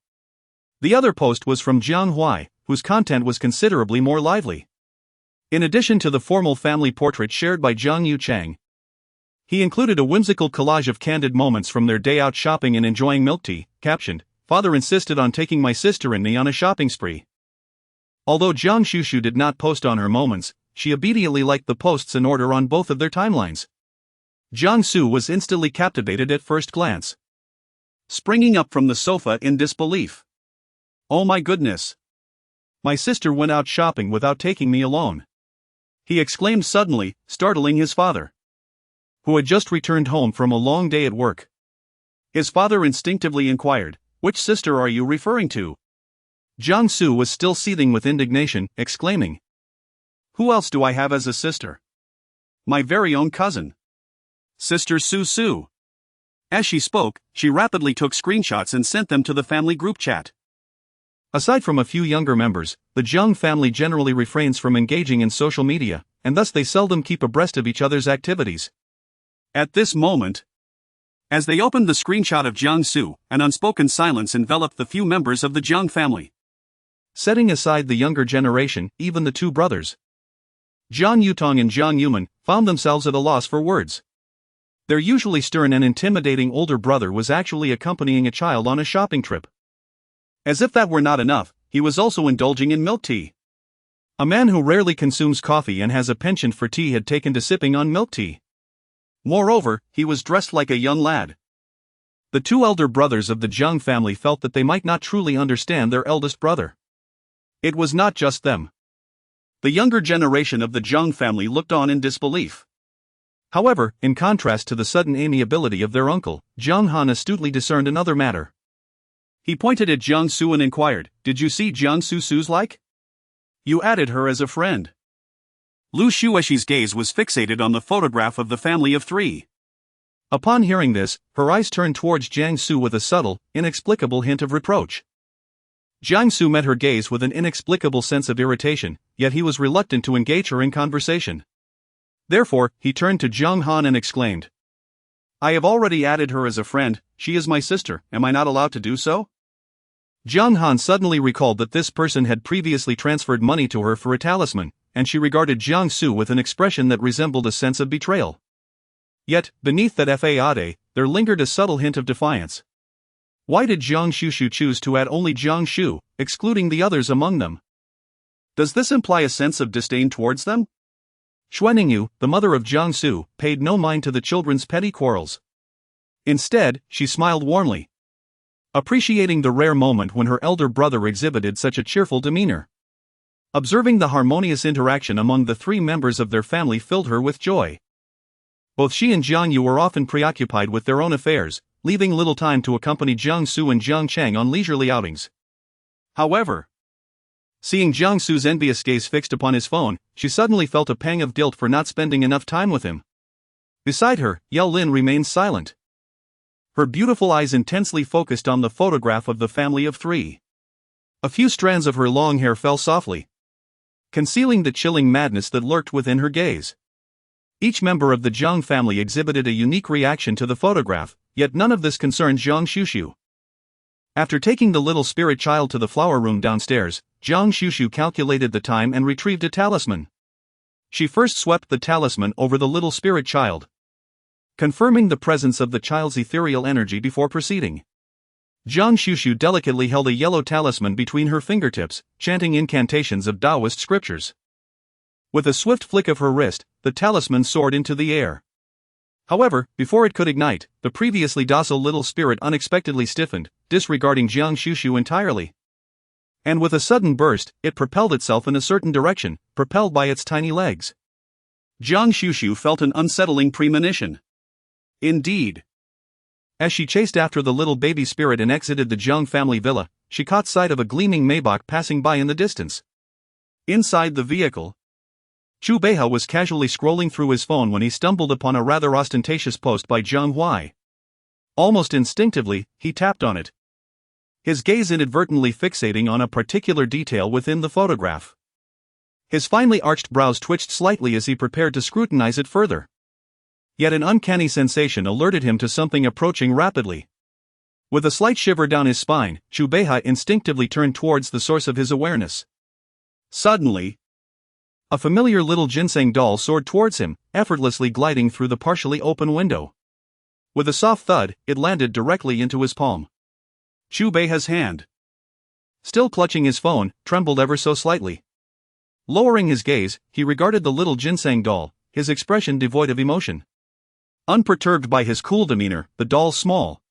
The other post was from Jiang Hui, whose content was considerably more lively. In addition to the formal family portrait shared by Jiang Yucheng, he included a whimsical collage of candid moments from their day out shopping and enjoying milk tea, captioned, "Father insisted on taking my sister and me on a shopping spree." Although Guan Xuxu did not post on her moments, she obediently liked the posts in order on both of their timelines. Jiang Su was instantly captivated at first glance, springing up from the sofa in disbelief. "Oh my goodness! My sister went out shopping without taking me alone," he exclaimed suddenly, startling his father, who had just returned home from a long day at work. His father instinctively inquired, "Which sister are you referring to?" Jiang Xuxu was still seething with indignation, exclaiming, "Who else do I have as a sister? My very own cousin. Sister Su Su." As she spoke, she rapidly took screenshots and sent them to the family group chat. Aside from a few younger members, the Jiang family generally refrains from engaging in social media, and thus they seldom keep abreast of each other's activities. At this moment, as they opened the screenshot of Jiang Xuxu, an unspoken silence enveloped the few members of the Jiang family. Setting aside the younger generation, even the two brothers, Jiang Yutong and Jiang Yuman, found themselves at a loss for words. Their usually stern and intimidating older brother was actually accompanying a child on a shopping trip. As if that were not enough, he was also indulging in milk tea. A man who rarely consumes coffee and has a penchant for tea had taken to sipping on milk tea. Moreover, he was dressed like a young lad. The two elder brothers of the Jiang family felt that they might not truly understand their eldest brother. It was not just them. The younger generation of the Jiang family looked on in disbelief. However, in contrast to the sudden amiability of their uncle, Jiang Han astutely discerned another matter. He pointed at Jiang Su and inquired, "Did you see Jiang Su's like? You added her as a friend." Lu Shuexi's gaze was fixated on the photograph of the family of three. Upon hearing this, her eyes turned towards Jiang Su with a subtle, inexplicable hint of reproach. Jiang Su met her gaze with an inexplicable sense of irritation, yet he was reluctant to engage her in conversation. Therefore, he turned to Jiang Han and exclaimed, "I have already added her as a friend. She is my sister, am I not allowed to do so?" Jiang Han suddenly recalled that this person had previously transferred money to her for a talisman, and she regarded Jiang Su with an expression that resembled a sense of betrayal. Yet, beneath that facade, there lingered a subtle hint of defiance. Why did Guan Xuxu choose to add only Jiang Xu, excluding the others among them? Does this imply a sense of disdain towards them? Xuaningyu, the mother of Jiang Su, paid no mind to the children's petty quarrels. Instead, she smiled warmly, appreciating the rare moment when her elder brother exhibited such a cheerful demeanor. Observing the harmonious interaction among the three members of their family filled her with joy. Both she and Jiang Yu were often preoccupied with their own affairs, leaving little time to accompany Jiang Su and Jiang Chang on leisurely outings. However, seeing Jiang Su's envious gaze fixed upon his phone, she suddenly felt a pang of guilt for not spending enough time with him. Beside her, Yao Lin remained silent, her beautiful eyes intensely focused on the photograph of the family of three. A few strands of her long hair fell softly, concealing the chilling madness that lurked within her gaze. Each member of the Jiang family exhibited a unique reaction to the photograph, yet none of this concerned Guan Xuxu. After taking the little spirit child to the flower room downstairs, Guan Xuxu calculated the time and retrieved a talisman. She first swept the talisman over the little spirit child, confirming the presence of the child's ethereal energy before proceeding. Guan Xuxu delicately held a yellow talisman between her fingertips, chanting incantations of Taoist scriptures. With a swift flick of her wrist, the talisman soared into the air. However, before it could ignite, the previously docile little spirit unexpectedly stiffened, disregarding Guan Xuxu entirely. And with a sudden burst, it propelled itself in a certain direction, propelled by its tiny legs. Guan Xuxu felt an unsettling premonition. Indeed. As she chased after the little baby spirit and exited the Jiang family villa, she caught sight of a gleaming Maybach passing by in the distance. Inside the vehicle, Chu Beihe was casually scrolling through his phone when he stumbled upon a rather ostentatious post by Zhang Huai. Almost instinctively, he tapped on it, his gaze inadvertently fixating on a particular detail within the photograph. His finely arched brows twitched slightly as he prepared to scrutinize it further. Yet an uncanny sensation alerted him to something approaching rapidly. With a slight shiver down his spine, Chu Beihe instinctively turned towards the source of his awareness. Suddenly, a familiar little ginseng doll soared towards him, effortlessly gliding through the partially open window. With a soft thud, it landed directly into his palm. Chu Beihe's hand, still clutching his phone, trembled ever so slightly. Lowering his gaze, he regarded the little ginseng doll, his expression devoid of emotion. Unperturbed by his cool demeanor, the doll's small,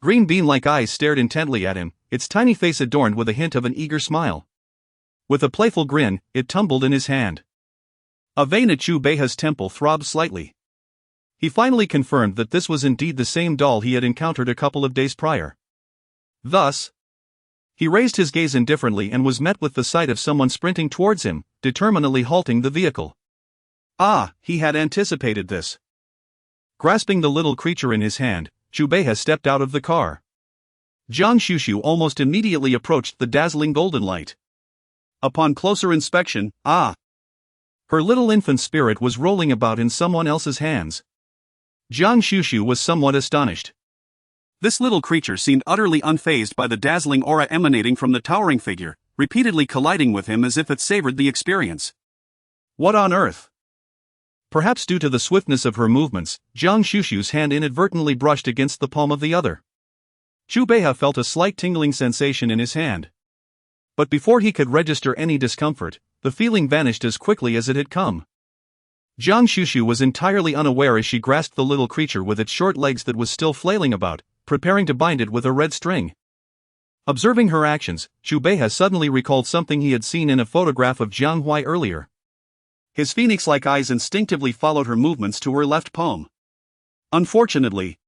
green bean-like eyes stared intently at him, its tiny face adorned with a hint of an eager smile. With a playful grin, it tumbled in his hand. A vein at Chu Beihe's temple throbbed slightly. He finally confirmed that this was indeed the same doll he had encountered a couple of days prior. Thus, He raised his gaze indifferently and was met with the sight of someone sprinting towards him, determinedly halting the vehicle. Ah, he had anticipated this. Grasping the little creature in his hand, Zhu Beihe stepped out of the car. Guan Xuxu almost immediately approached the dazzling golden light. Upon closer inspection, her little infant spirit was rolling about in someone else's hands. Guan Xuxu was somewhat astonished. This little creature seemed utterly unfazed by the dazzling aura emanating from the towering figure, repeatedly colliding with him as if it savored the experience. What on earth? Perhaps due to the swiftness of her movements, Guan Xuxu's hand inadvertently brushed against the palm of the other. Zhu Beihe felt a slight tingling sensation in his hand. But before he could register any discomfort, the feeling vanished as quickly as it had come. Guan Xuxu was entirely unaware as she grasped the little creature with its short legs that was still flailing about, preparing to bind it with a red string. Observing her actions, Zhu Beihe suddenly recalled something he had seen in a photograph of Jiang Hui earlier. His phoenix-like eyes instinctively followed her movements to her left palm. Unfortunately,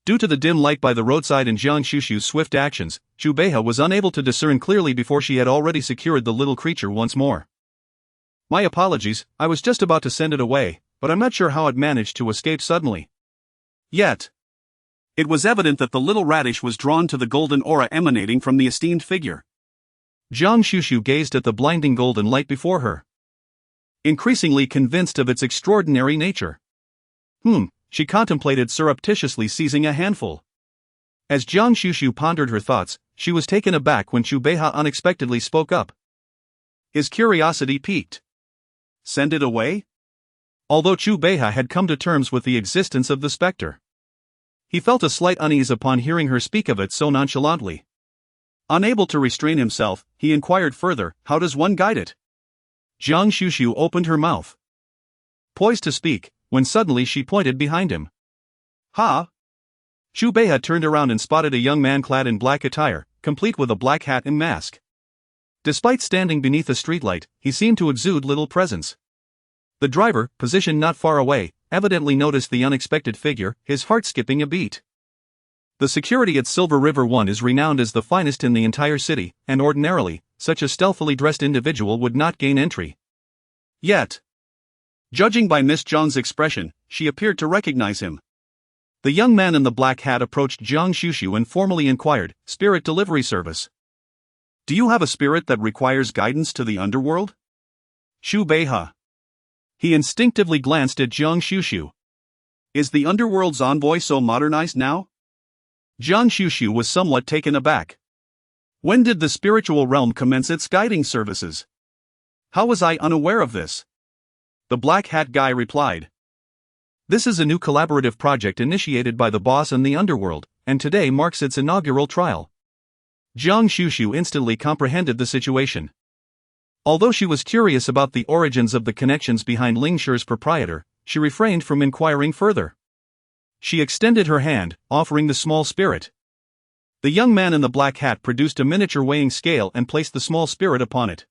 due to the dim light by the roadside and Guan Xuxu's swift actions, Zhu Beihe was unable to discern clearly before she had already secured the little creature once more. My apologies, I was just about to send it away, but I'm not sure how it managed to escape suddenly. Yet, it was evident that the little radish was drawn to the golden aura emanating from the esteemed figure. Guan Xuxu gazed at the blinding golden light before her, increasingly convinced of its extraordinary nature. She contemplated surreptitiously seizing a handful. As Guan Xuxu pondered her thoughts, she was taken aback when Zhu Beihe unexpectedly spoke up. His curiosity piqued. Send it away? Although Zhu Beihe had come to terms with the existence of the specter, he felt a slight unease upon hearing her speak of it so nonchalantly. Unable to restrain himself, he inquired further, how does one guide it? Guan Xuxu opened her mouth, poised to speak, when suddenly she pointed behind him. Ha! Zhu Beihe turned around and spotted a young man clad in black attire, complete with a black hat and mask. Despite standing beneath a streetlight, he seemed to exude little presence. The driver, positioned not far away, evidently noticed the unexpected figure, his heart skipping a beat. The security at Silver River 1 is renowned as the finest in the entire city, and ordinarily, such a stealthily dressed individual would not gain entry. Yet, judging by Miss Zhang's expression, she appeared to recognize him. The young man in the black hat approached Guan Xuxu and formally inquired, "Spirit delivery service. Do you have a spirit that requires guidance to the underworld?" Zhu Beihe. He instinctively glanced at Guan Xuxu. Is the underworld's envoy so modernized now? Guan Xuxu was somewhat taken aback. When did the spiritual realm commence its guiding services? How was I unaware of this? The black hat guy replied. This is a new collaborative project initiated by the boss and the underworld, and today marks its inaugural trial. Guan Xuxu instantly comprehended the situation. Although she was curious about the origins of the connections behind Lingshi's proprietor, she refrained from inquiring further. She extended her hand, offering the small spirit. The young man in the black hat produced a miniature weighing scale and placed the small spirit upon it.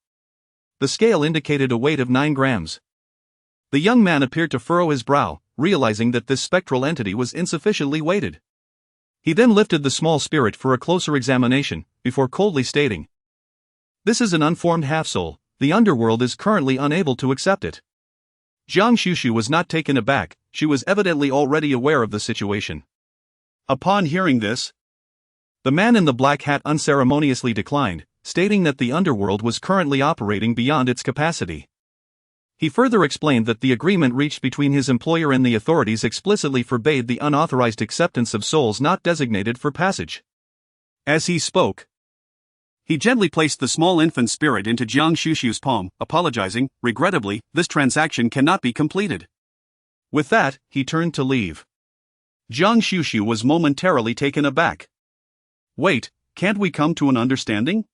The scale indicated a weight of 9 grams. The young man appeared to furrow his brow, realizing that this spectral entity was insufficiently weighted. He then lifted the small spirit for a closer examination, before coldly stating, "This is an unformed half-soul, the underworld is currently unable to accept it." Guan Xuxu was not taken aback, she was evidently already aware of the situation. Upon hearing this, the man in the black hat unceremoniously declined, stating that the underworld was currently operating beyond its capacity. He further explained that the agreement reached between his employer and the authorities explicitly forbade the unauthorized acceptance of souls not designated for passage. As he spoke, he gently placed the small infant spirit into Guan Xuxu's palm, apologizing, "Regrettably, this transaction cannot be completed." With that, he turned to leave. Guan Xuxu was momentarily taken aback. "Wait, can't we come to an understanding?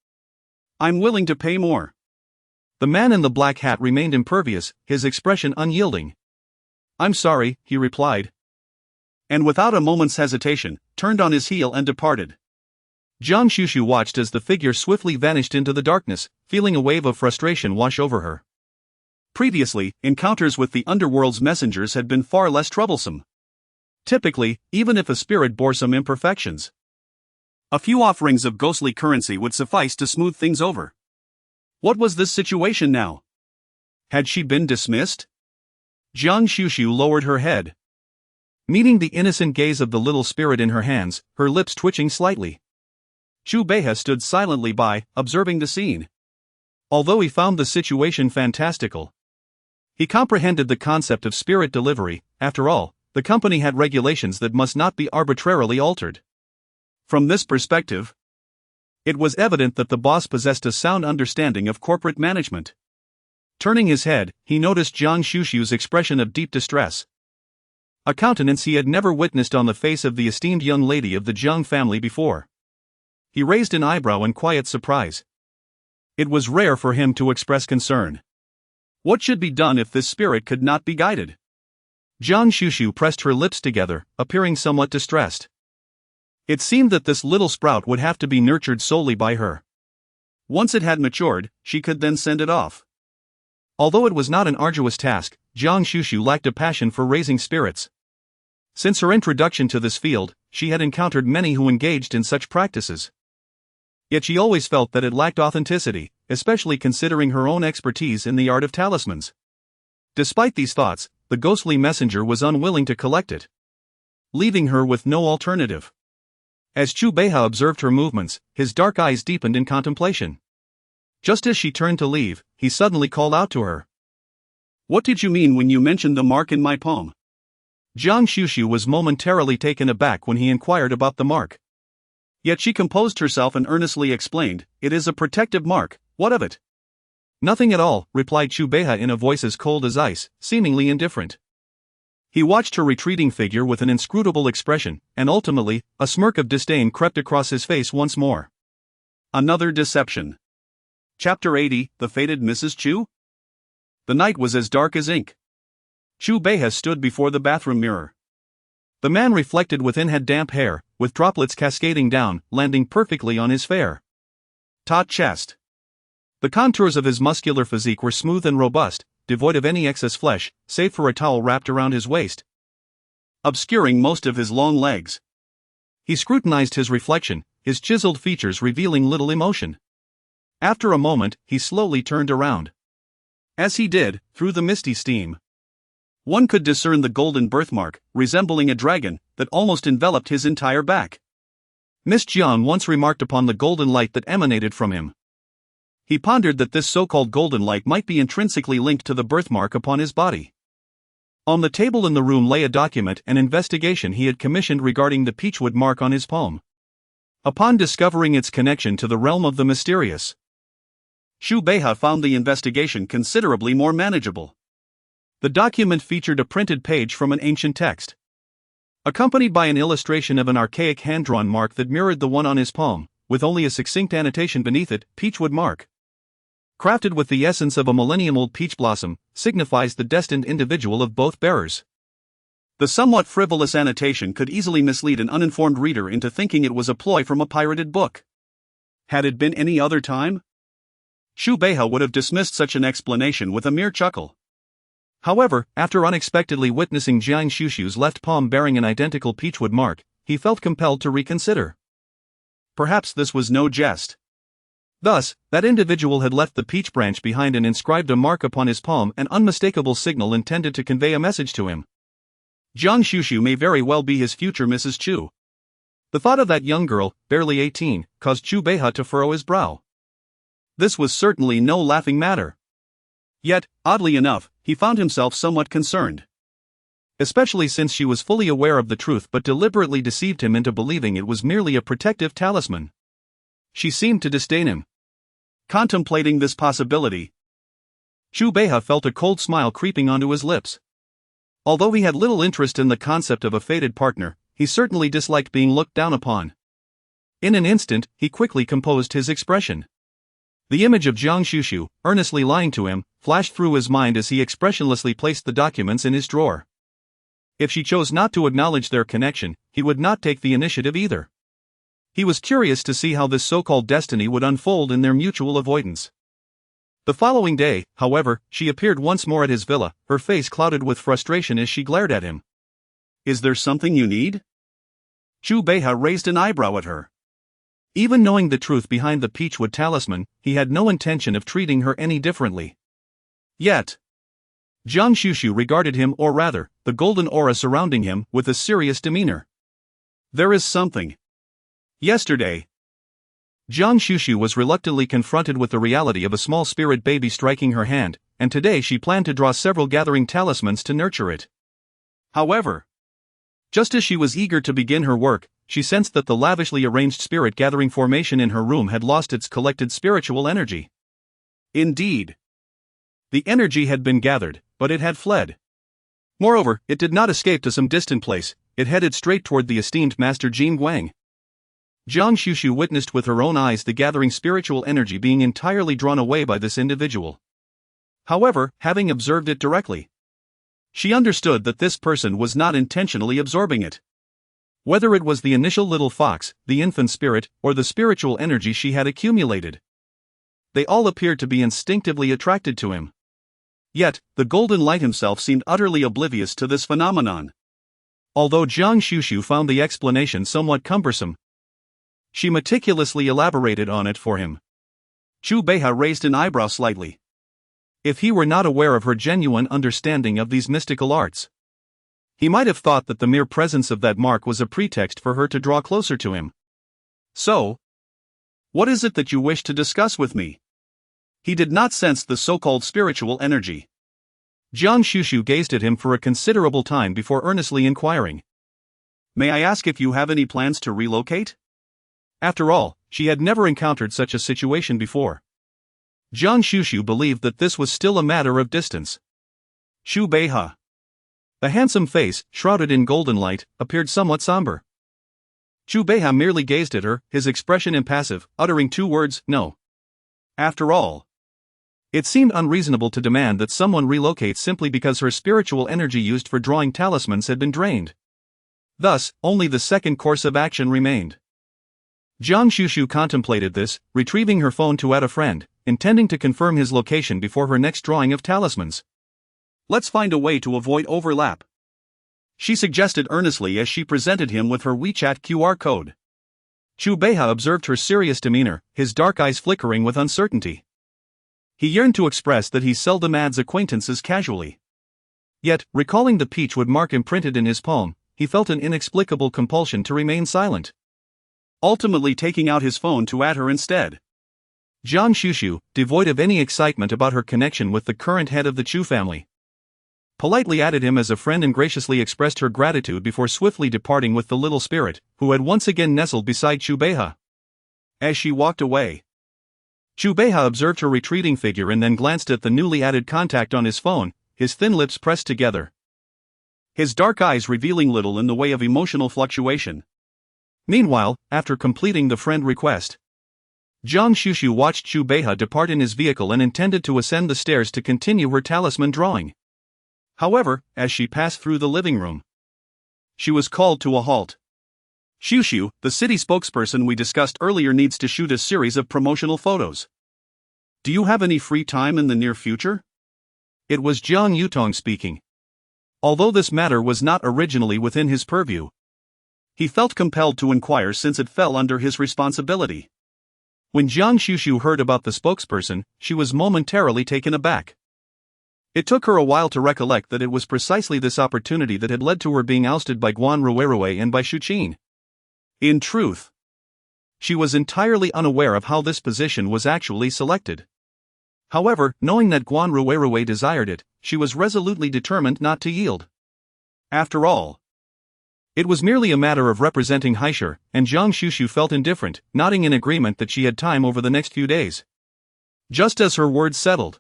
I'm willing to pay more." The man in the black hat remained impervious, his expression unyielding. "I'm sorry," he replied. And without a moment's hesitation, turned on his heel and departed. Guan Xuxu watched as the figure swiftly vanished into the darkness, feeling a wave of frustration wash over her. Previously, encounters with the underworld's messengers had been far less troublesome. Typically, even if a spirit bore some imperfections, A few offerings of ghostly currency would suffice to smooth things over. What was this situation now? Had she been dismissed? Guan Xuxu lowered her head. Meeting the innocent gaze of the little spirit in her hands, her lips twitching slightly. Chu Beihe stood silently by, observing the scene. Although he found the situation fantastical, he comprehended the concept of spirit delivery. After all, the company had regulations that must not be arbitrarily altered. From this perspective, it was evident that the boss possessed a sound understanding of corporate management. Turning his head, he noticed Guan Xuxu's expression of deep distress. A countenance he had never witnessed on the face of the esteemed young lady of the Jiang family before. He raised an eyebrow in quiet surprise. It was rare for him to express concern. What should be done if this spirit could not be guided? Guan Xuxu pressed her lips together, appearing somewhat distressed. It seemed that this little sprout would have to be nurtured solely by her. Once it had matured, she could then send it off. Although it was not an arduous task, Guan Xuxu lacked a passion for raising spirits. Since her introduction to this field, she had encountered many who engaged in such practices. Yet she always felt that it lacked authenticity, especially considering her own expertise in the art of talismans. Despite these thoughts, the ghostly messenger was unwilling to collect it, leaving her with no alternative. As Chu Beihe observed her movements, his dark eyes deepened in contemplation. Just as she turned to leave, he suddenly called out to her. "What did you mean when you mentioned the mark in my palm?" Guan Xuxu was momentarily taken aback when he inquired about the mark. Yet she composed herself and earnestly explained, "It is a protective mark, what of it?" "Nothing at all," replied Chu Beihe in a voice as cold as ice, seemingly indifferent. He watched her retreating figure with an inscrutable expression, and ultimately, a smirk of disdain crept across his face once more. Another deception. Chapter 80, The Fated Mrs. Chu? The night was as dark as ink. Chu Beihe stood before the bathroom mirror. The man reflected within had damp hair, with droplets cascading down, landing perfectly on his fair, taut chest. The contours of his muscular physique were smooth and robust, devoid of any excess flesh, save for a towel wrapped around his waist, obscuring most of his long legs. He scrutinized his reflection, his chiseled features revealing little emotion. After a moment, he slowly turned around. As he did, through the misty steam, one could discern the golden birthmark, resembling a dragon, that almost enveloped his entire back. Miss Jiang once remarked upon the golden light that emanated from him. He pondered that this so-called golden light might be intrinsically linked to the birthmark upon his body. On the table in the room lay a document, an investigation he had commissioned regarding the peachwood mark on his palm. Upon discovering its connection to the realm of the mysterious, Chu Beihe found the investigation considerably more manageable. The document featured a printed page from an ancient text, accompanied by an illustration of an archaic hand-drawn mark that mirrored the one on his palm, with only a succinct annotation beneath it, "Peachwood mark. Crafted with the essence of a millennium-old peach blossom, signifies the destined individual of both bearers." The somewhat frivolous annotation could easily mislead an uninformed reader into thinking it was a ploy from a pirated book. Had it been any other time, Chu Beihe would have dismissed such an explanation with a mere chuckle. However, after unexpectedly witnessing Guan Xuxu's left palm bearing an identical peachwood mark, he felt compelled to reconsider. Perhaps this was no jest. Thus, that individual had left the peach branch behind and inscribed a mark upon his palm, an unmistakable signal intended to convey a message to him. Guan Xuxu may very well be his future Mrs. Chu. The thought of that young girl, barely 18, caused Chu Beihe to furrow his brow. This was certainly no laughing matter. Yet, oddly enough, he found himself somewhat concerned. Especially since she was fully aware of the truth but deliberately deceived him into believing it was merely a protective talisman. She seemed to disdain him. Contemplating this possibility, Chu Beihe felt a cold smile creeping onto his lips. Although he had little interest in the concept of a fated partner, he certainly disliked being looked down upon. In an instant, he quickly composed his expression. The image of Guan Xuxu, earnestly lying to him, flashed through his mind as he expressionlessly placed the documents in his drawer. If she chose not to acknowledge their connection, he would not take the initiative either. He was curious to see how this so-called destiny would unfold in their mutual avoidance. The following day, however, she appeared once more at his villa, her face clouded with frustration as she glared at him. "Is there something you need?" Chu Beihe raised an eyebrow at her. Even knowing the truth behind the Peachwood talisman, he had no intention of treating her any differently. Yet, Guan Xuxu regarded him, or rather, the golden aura surrounding him, with a serious demeanor. There is something. Yesterday, Guan Xuxu was reluctantly confronted with the reality of a small spirit baby striking her hand, and today she planned to draw several gathering talismans to nurture it. However, just as she was eager to begin her work, she sensed that the lavishly arranged spirit gathering formation in her room had lost its collected spiritual energy. Indeed, the energy had been gathered, but it had fled. Moreover, it did not escape to some distant place, it headed straight toward the esteemed Master Jiang. Guan Xuxu witnessed with her own eyes the gathering spiritual energy being entirely drawn away by this individual. However, having observed it directly, she understood that this person was not intentionally absorbing it. Whether it was the initial little fox, the infant spirit, or the spiritual energy she had accumulated, they all appeared to be instinctively attracted to him. Yet, the golden light himself seemed utterly oblivious to this phenomenon. Although Guan Xuxu found the explanation somewhat cumbersome, she meticulously elaborated on it for him. Chu Beiha raised an eyebrow slightly. If he were not aware of her genuine understanding of these mystical arts, he might have thought that the mere presence of that mark was a pretext for her to draw closer to him. So, what is it that you wish to discuss with me? He did not sense the so-called spiritual energy. Guan Xuxu gazed at him for a considerable time before earnestly inquiring. May I ask if you have any plans to relocate? After all, she had never encountered such a situation before. Guan Xuxu believed that this was still a matter of distance. Chu Beiha, the handsome face, shrouded in golden light, appeared somewhat somber. Chu Beiha merely gazed at her, his expression impassive, uttering two words, no. After all, it seemed unreasonable to demand that someone relocate simply because her spiritual energy used for drawing talismans had been drained. Thus, only the second course of action remained. Guan Xuxu contemplated this, retrieving her phone to add a friend, intending to confirm his location before her next drawing of talismans. Let's find a way to avoid overlap, she suggested earnestly as she presented him with her WeChat QR code. Chu Beiha observed her serious demeanor, his dark eyes flickering with uncertainty. He yearned to express that he seldom adds acquaintances casually. Yet, recalling the Peachwood mark imprinted in his palm, he felt an inexplicable compulsion to remain silent, ultimately taking out his phone to add her instead. Guan Xuxu, devoid of any excitement about her connection with the current head of the Chu family, politely added him as a friend and graciously expressed her gratitude before swiftly departing with the little spirit, who had once again nestled beside Chu Beiha. As she walked away, Chu Beiha observed her retreating figure and then glanced at the newly added contact on his phone, his thin lips pressed together, his dark eyes revealing little in the way of emotional fluctuation. Meanwhile, after completing the friend request, Guan Xuxu watched Chu Beiha depart in his vehicle and intended to ascend the stairs to continue her talisman drawing. However, as she passed through the living room, she was called to a halt. Xuxu, the city spokesperson we discussed earlier, needs to shoot a series of promotional photos. Do you have any free time in the near future? It was Jiang Yutong speaking. Although this matter was not originally within his purview, he felt compelled to inquire since it fell under his responsibility. When Guan Xuxu heard about the spokesperson, she was momentarily taken aback. It took her a while to recollect that it was precisely this opportunity that had led to her being ousted by Guan Xuxu and by Xuqin. In truth, she was entirely unaware of how this position was actually selected. However, knowing that Guan Xuxu desired it, she was resolutely determined not to yield. After all, it was merely a matter of representing Heiress, and Guan Xuxu felt indifferent, nodding in agreement that she had time over the next few days. Just as her words settled,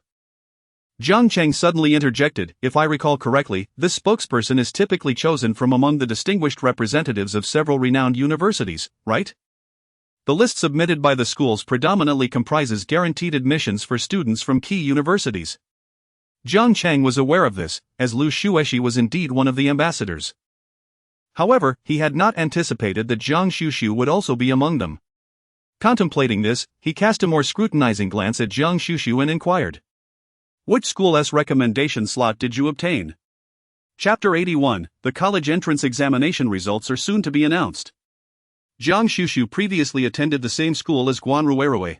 Zhang Cheng suddenly interjected, if I recall correctly, this spokesperson is typically chosen from among the distinguished representatives of several renowned universities, right? The list submitted by the schools predominantly comprises guaranteed admissions for students from key universities. Zhang Cheng was aware of this, as Lu Xuexi was indeed one of the ambassadors. However, he had not anticipated that Guan Xuxu would also be among them. Contemplating this, he cast a more scrutinizing glance at Guan Xuxu and inquired, which school's recommendation slot did you obtain? Chapter 81, the college entrance examination results are soon to be announced. Guan Xuxu previously attended the same school as Guan Xuxu.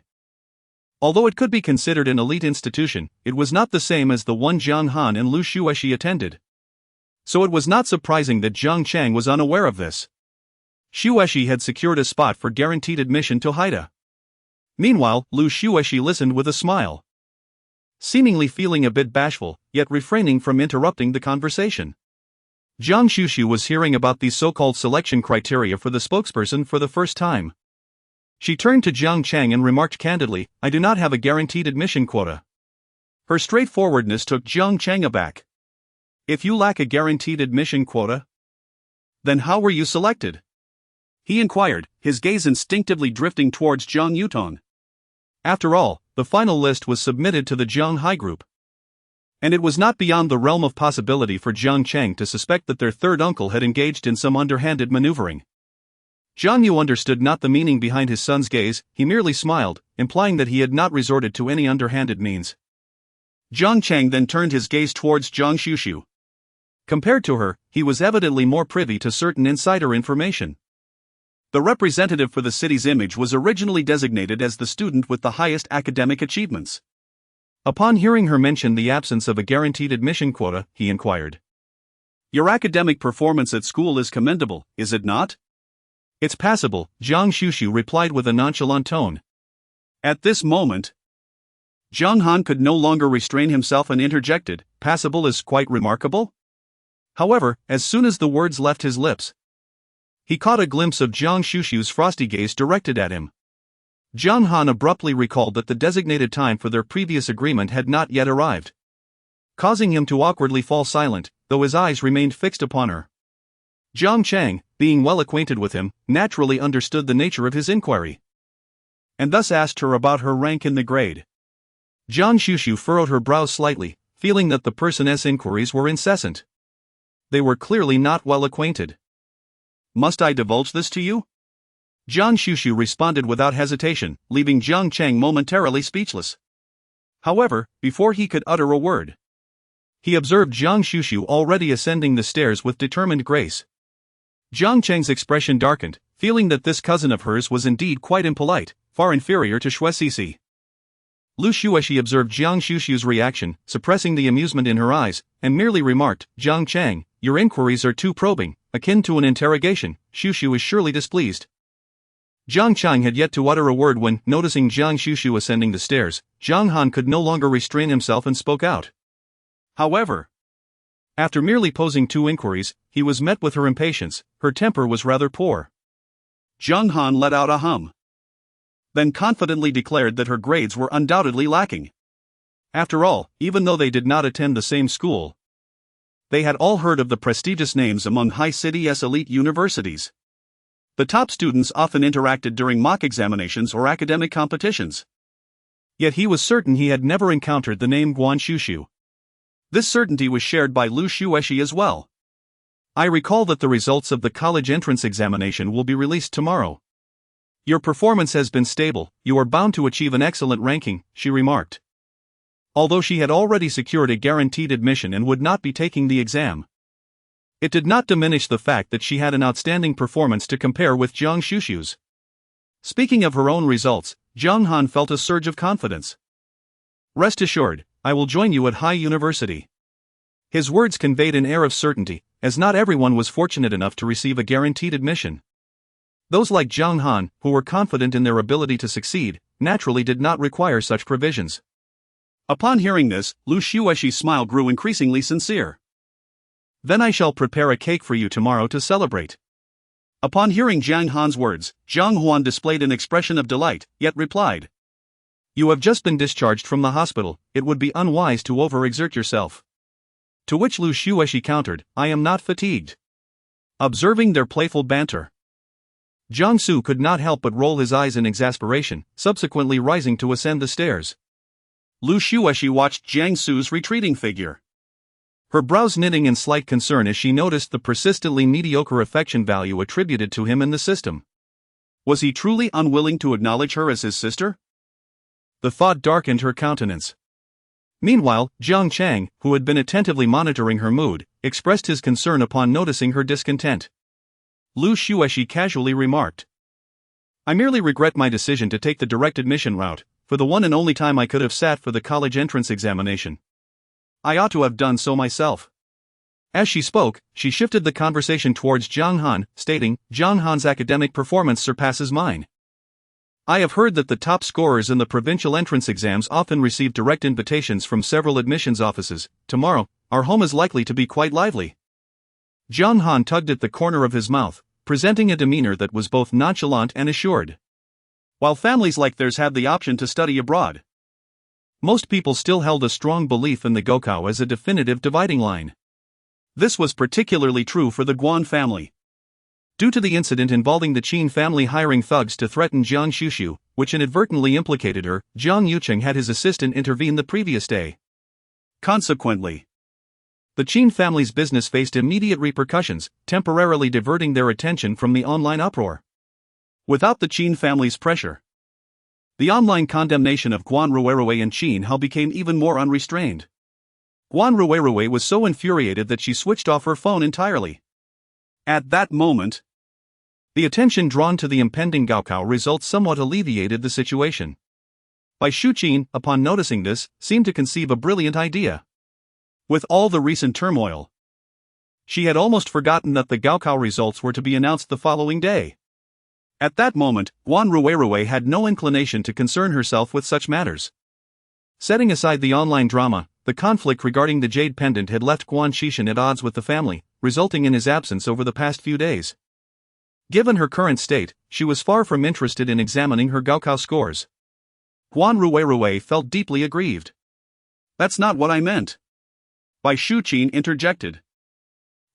Although it could be considered an elite institution, it was not the same as the one Zhang Han and Lu Xuexi attended. So it was not surprising that Zhang Chang was unaware of this. Xuexi had secured a spot for guaranteed admission to Haida. Meanwhile, Lu Xuexi listened with a smile, seemingly feeling a bit bashful, yet refraining from interrupting the conversation. Guan Xuxu was hearing about these so-called selection criteria for the spokesperson for the first time. She turned to Zhang Chang and remarked candidly, "I do not have a guaranteed admission quota." Her straightforwardness took Zhang Chang aback. "If you lack a guaranteed admission quota, then how were you selected?" he inquired, his gaze instinctively drifting towards Zhang Yutong. After all, the final list was submitted to the Zhang Hai group. And it was not beyond the realm of possibility for Zhang Chang to suspect that their third uncle had engaged in some underhanded maneuvering. Zhang Yu understood not the meaning behind his son's gaze, he merely smiled, implying that he had not resorted to any underhanded means. Zhang Chang then turned his gaze towards Guan Xuxu. Compared to her, he was evidently more privy to certain insider information. The representative for the city's image was originally designated as the student with the highest academic achievements. Upon hearing her mention the absence of a guaranteed admission quota, he inquired, "Your academic performance at school is commendable, is it not?" "It's passable," Guan Xuxu replied with a nonchalant tone. At this moment, Zhang Han could no longer restrain himself and interjected, "Passable is quite remarkable?" However, as soon as the words left his lips, he caught a glimpse of Guan Xuxu's frosty gaze directed at him. Zhang Han abruptly recalled that the designated time for their previous agreement had not yet arrived, causing him to awkwardly fall silent, though his eyes remained fixed upon her. Zhang Chang, being well acquainted with him, naturally understood the nature of his inquiry, and thus asked her about her rank in the grade. Guan Xuxu furrowed her brows slightly, feeling that the person's inquiries were incessant. They were clearly not well acquainted. "Must I divulge this to you?" Guan Xuxu responded without hesitation, leaving Zhang Chang momentarily speechless. However, before he could utter a word, he observed Guan Xuxu already ascending the stairs with determined grace. Zhang Chang's expression darkened, feeling that this cousin of hers was indeed quite impolite, far inferior to Xuexi. Lu Xuexi observed Guan Xuxu's reaction, suppressing the amusement in her eyes, and merely remarked, "Zhang Chang, your inquiries are too probing, akin to an interrogation. Xuxu is surely displeased." Zhang Chang had yet to utter a word when, noticing Guan Xuxu ascending the stairs, Zhang Han could no longer restrain himself and spoke out. However, after merely posing two inquiries, he was met with her impatience. Her temper was rather poor. Zhang Han let out a hum, then confidently declared that her grades were undoubtedly lacking. After all, even though they did not attend the same school, they had all heard of the prestigious names among high city's elite universities. The top students often interacted during mock examinations or academic competitions. Yet he was certain he had never encountered the name Guan Xuxu. This certainty was shared by Lu Xuexi as well. "I recall that the results of the college entrance examination will be released tomorrow. Your performance has been stable, you are bound to achieve an excellent ranking," she remarked. Although she had already secured a guaranteed admission and would not be taking the exam, it did not diminish the fact that she had an outstanding performance to compare with Guan Xuxu's. Speaking of her own results, Zhang Han felt a surge of confidence. "Rest assured, I will join you at High University." His words conveyed an air of certainty, as not everyone was fortunate enough to receive a guaranteed admission. Those like Zhang Han, who were confident in their ability to succeed, naturally did not require such provisions. Upon hearing this, Lu Xuexi's smile grew increasingly sincere. "Then I shall prepare a cake for you tomorrow to celebrate." Upon hearing Zhang Han's words, Zhang Huan displayed an expression of delight, yet replied, "You have just been discharged from the hospital, it would be unwise to overexert yourself." To which Lu Xuexi countered, "I am not fatigued." Observing their playful banter, Jiang Su could not help but roll his eyes in exasperation, subsequently rising to ascend the stairs. Lu Xuexi watched Jiang Su's retreating figure, her brows knitting in slight concern as she noticed the persistently mediocre affection value attributed to him in the system. Was he truly unwilling to acknowledge her as his sister? The thought darkened her countenance. Meanwhile, Zhang Chang, who had been attentively monitoring her mood, expressed his concern upon noticing her discontent. Lu Xuexi casually remarked, I merely regret my decision to take the direct admission route, for the one and only time I could have sat for the college entrance examination. I ought to have done so myself. As she spoke, she shifted the conversation towards Jiang Han, stating, Jiang Han's academic performance surpasses mine. I have heard that the top scorers in the provincial entrance exams often receive direct invitations from several admissions offices. Tomorrow, our home is likely to be quite lively. Jiang Han tugged at the corner of his mouth, presenting a demeanor that was both nonchalant and assured. While families like theirs have the option to study abroad, most people still held a strong belief in the Gaokao as a definitive dividing line. This was particularly true for the Guan family. Due to the incident involving the Qin family hiring thugs to threaten Guan Xuxu, which inadvertently implicated her, Guan Yucheng had his assistant intervene the previous day. Consequently, the Qin family's business faced immediate repercussions, temporarily diverting their attention from the online uproar. Without the Qin family's pressure, the online condemnation of Guan Ruerue and Qin Hao became even more unrestrained. Guan Ruerue was so infuriated that she switched off her phone entirely. At that moment, the attention drawn to the impending Gaokao results somewhat alleviated the situation. Bai Shuqin, upon noticing this, seemed to conceive a brilliant idea. With all the recent turmoil, she had almost forgotten that the Gaokao results were to be announced the following day. At that moment, Guan Ruerue had no inclination to concern herself with such matters. Setting aside the online drama, the conflict regarding the jade pendant had left Guan Xuxu at odds with the family, resulting in his absence over the past few days. Given her current state, she was far from interested in examining her Gaokao scores. Guan Ruerue felt deeply aggrieved. That's not what I meant. Bai Shuqin interjected.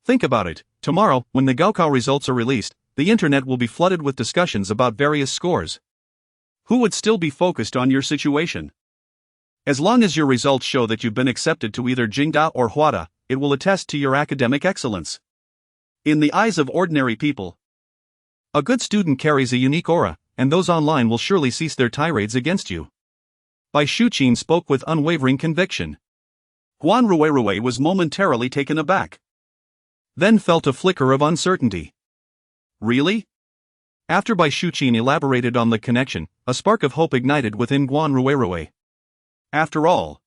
Think about it, tomorrow, when the Gaokao results are released, the internet will be flooded with discussions about various scores. Who would still be focused on your situation? As long as your results show that you've been accepted to either Jingda or Huada, it will attest to your academic excellence. In the eyes of ordinary people, a good student carries a unique aura, and those online will surely cease their tirades against you. Bai Shuqin spoke with unwavering conviction. Guan Ruerue was momentarily taken aback, then felt a flicker of uncertainty. Really? After Bai Shuqin elaborated on the connection, a spark of hope ignited within Guan Ruerue. After all,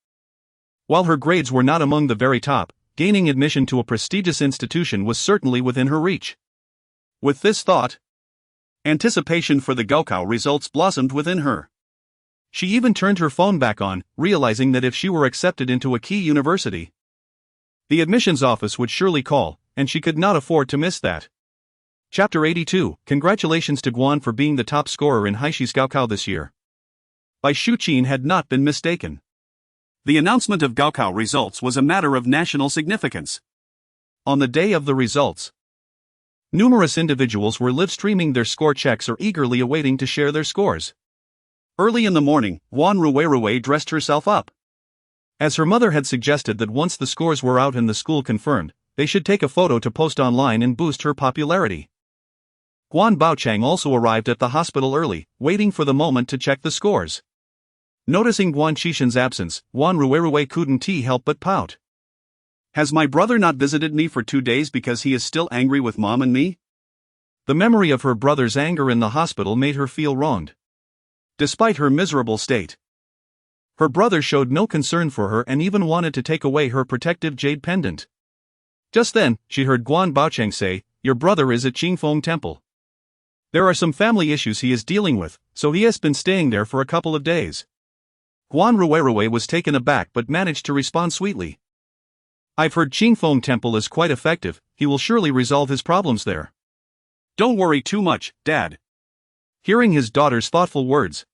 while her grades were not among the very top, gaining admission to a prestigious institution was certainly within her reach. With this thought, anticipation for the Gaokao results blossomed within her. She even turned her phone back on, realizing that if she were accepted into a key university, the admissions office would surely call, and she could not afford to miss that. Chapter 82, Congratulations to Guan for being the top scorer in Haishi's Gaokao this year. Bai Shuqin had not been mistaken. The announcement of Gaokao results was a matter of national significance. On the day of the results, numerous individuals were live-streaming their score checks or eagerly awaiting to share their scores. Early in the morning, Guan Ruerue dressed herself up. As her mother had suggested that once the scores were out and the school confirmed, they should take a photo to post online and boost her popularity. Guan Baochang also arrived at the hospital early, waiting for the moment to check the scores. Noticing Guan Xixin's absence, Guan Ruerue couldn't help but pout. Has my brother not visited me for 2 days because he is still angry with Mom and me? The memory of her brother's anger in the hospital made her feel wronged. Despite her miserable state, her brother showed no concern for her and even wanted to take away her protective jade pendant. Just then, she heard Guan Baochang say, "Your brother is at Qingfeng Temple. There are some family issues he is dealing with, so he has been staying there for a couple of days." Guan Ruerue was taken aback but managed to respond sweetly. "I've heard Qingfeng Temple is quite effective, he will surely resolve his problems there." "Don't worry too much, Dad." Hearing his daughter's thoughtful words,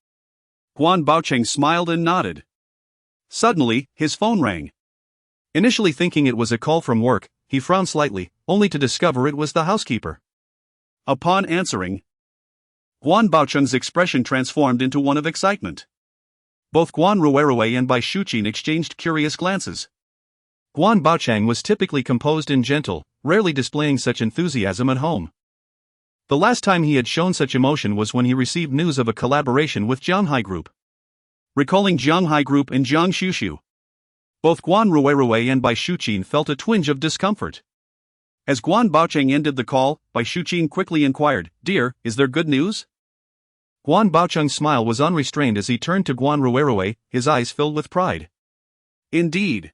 Guan Baocheng smiled and nodded. Suddenly, his phone rang. Initially thinking it was a call from work, he frowned slightly, only to discover it was the housekeeper. Upon answering, Guan Baocheng's expression transformed into one of excitement. Both Guan Ruerue and Bai Shuqin exchanged curious glances. Guan Baocheng was typically composed and gentle, rarely displaying such enthusiasm at home. The last time he had shown such emotion was when he received news of a collaboration with Jianghai Group. Recalling Jianghai Group and Guan Xuxu, both Guan Ruerue and Bai Shuqin felt a twinge of discomfort. As Guan Baocheng ended the call, Bai Shuqin quickly inquired, "Dear, is there good news?" Guan Baocheng's smile was unrestrained as he turned to Guan Ruerue, his eyes filled with pride. Indeed.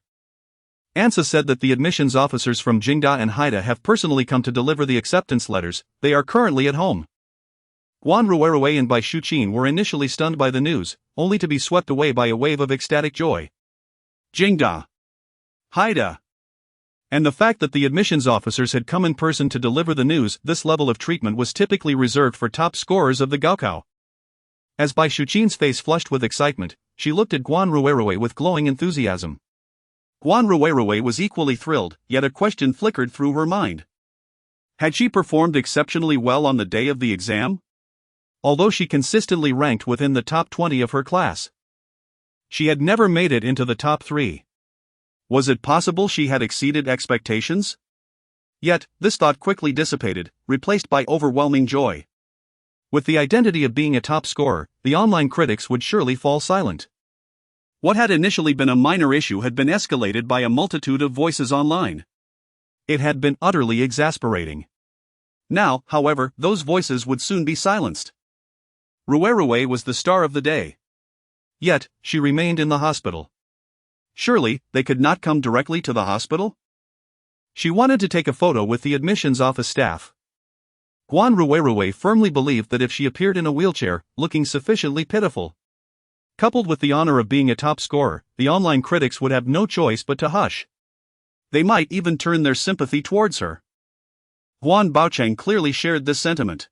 Ansa said that the admissions officers from Jingda and Haida have personally come to deliver the acceptance letters. They are currently at home. Guan Ruerue and Bai Shuqin were initially stunned by the news, only to be swept away by a wave of ecstatic joy. Jingda, Haida, and the fact that the admissions officers had come in person to deliver the news. This level of treatment was typically reserved for top scorers of the Gaokao. As Bai Shuqin's face flushed with excitement, she looked at Guan Ruerue with glowing enthusiasm. Guan Ruerue was equally thrilled, yet a question flickered through her mind. Had she performed exceptionally well on the day of the exam? Although she consistently ranked within the top 20 of her class, she had never made it into the top 3. Was it possible she had exceeded expectations? Yet, this thought quickly dissipated, replaced by overwhelming joy. With the identity of being a top scorer, the online critics would surely fall silent. What had initially been a minor issue had been escalated by a multitude of voices online. It had been utterly exasperating. Now, however, those voices would soon be silenced. Ruerue was the star of the day. Yet, she remained in the hospital. Surely, they could not come directly to the hospital? She wanted to take a photo with the admissions office staff. Guan Ruerue firmly believed that if she appeared in a wheelchair, looking sufficiently pitiful, coupled with the honor of being a top scorer, the online critics would have no choice but to hush. They might even turn their sympathy towards her. Guan Baocheng clearly shared this sentiment.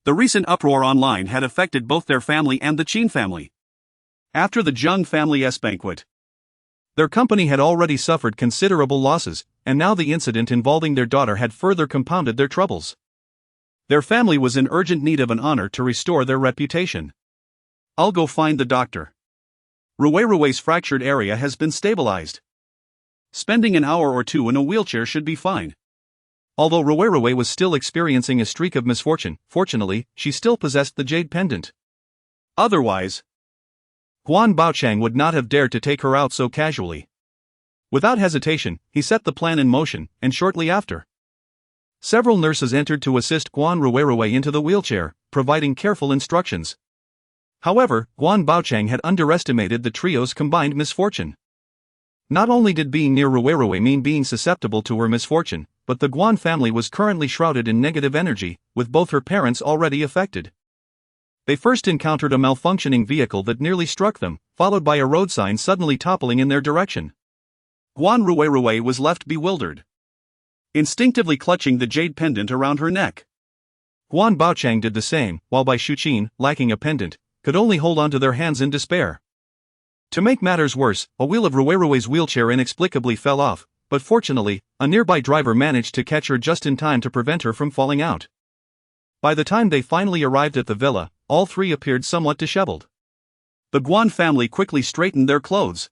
The recent uproar online had affected both their family and the Qin family. After the Jiang family's banquet, their company had already suffered considerable losses, and now the incident involving their daughter had further compounded their troubles. Their family was in urgent need of an honor to restore their reputation. I'll go find the doctor. Ruerue's fractured area has been stabilized. Spending an hour or two in a wheelchair should be fine. Although Ruerue was still experiencing a streak of misfortune, fortunately, she still possessed the jade pendant. Otherwise, Guan Baocheng would not have dared to take her out so casually. Without hesitation, he set the plan in motion, and shortly after, several nurses entered to assist Guan Ruerue into the wheelchair, providing careful instructions. However, Guan Baocheng had underestimated the trio's combined misfortune. Not only did being near Ruerue mean being susceptible to her misfortune, but the Guan family was currently shrouded in negative energy, with both her parents already affected. They first encountered a malfunctioning vehicle that nearly struck them, followed by a road sign suddenly toppling in their direction. Guan Ruerue was left bewildered, instinctively clutching the jade pendant around her neck. Guan Baocheng did the same, while Bai Shuqin, lacking a pendant, could only hold onto their hands in despair. To make matters worse, a wheel of Ruerue's wheelchair inexplicably fell off, but fortunately, a nearby driver managed to catch her just in time to prevent her from falling out. By the time they finally arrived at the villa, all three appeared somewhat disheveled. The Guan family quickly straightened their clothes,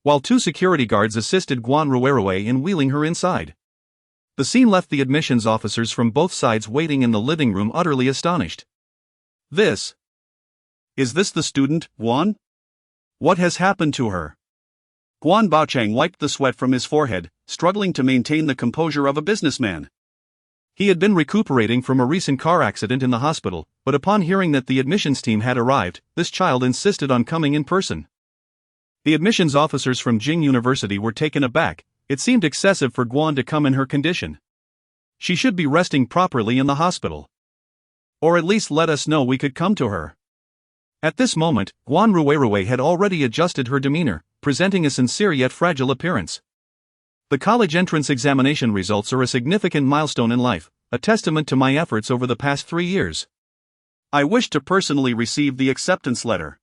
while two security guards assisted Guan Ruerue in wheeling her inside. The scene left the admissions officers from both sides waiting in the living room utterly astonished. Is this the student, Guan? What has happened to her? Guan Baocheng wiped the sweat from his forehead, struggling to maintain the composure of a businessman. He had been recuperating from a recent car accident in the hospital, but upon hearing that the admissions team had arrived, this child insisted on coming in person. The admissions officers from Jing University were taken aback. It seemed excessive for Guan to come in her condition. She should be resting properly in the hospital. Or at least let us know we could come to her. At this moment, Guan Ruerue had already adjusted her demeanor, presenting a sincere yet fragile appearance. The college entrance examination results are a significant milestone in life, a testament to my efforts over the past 3 years. I wish to personally receive the acceptance letter.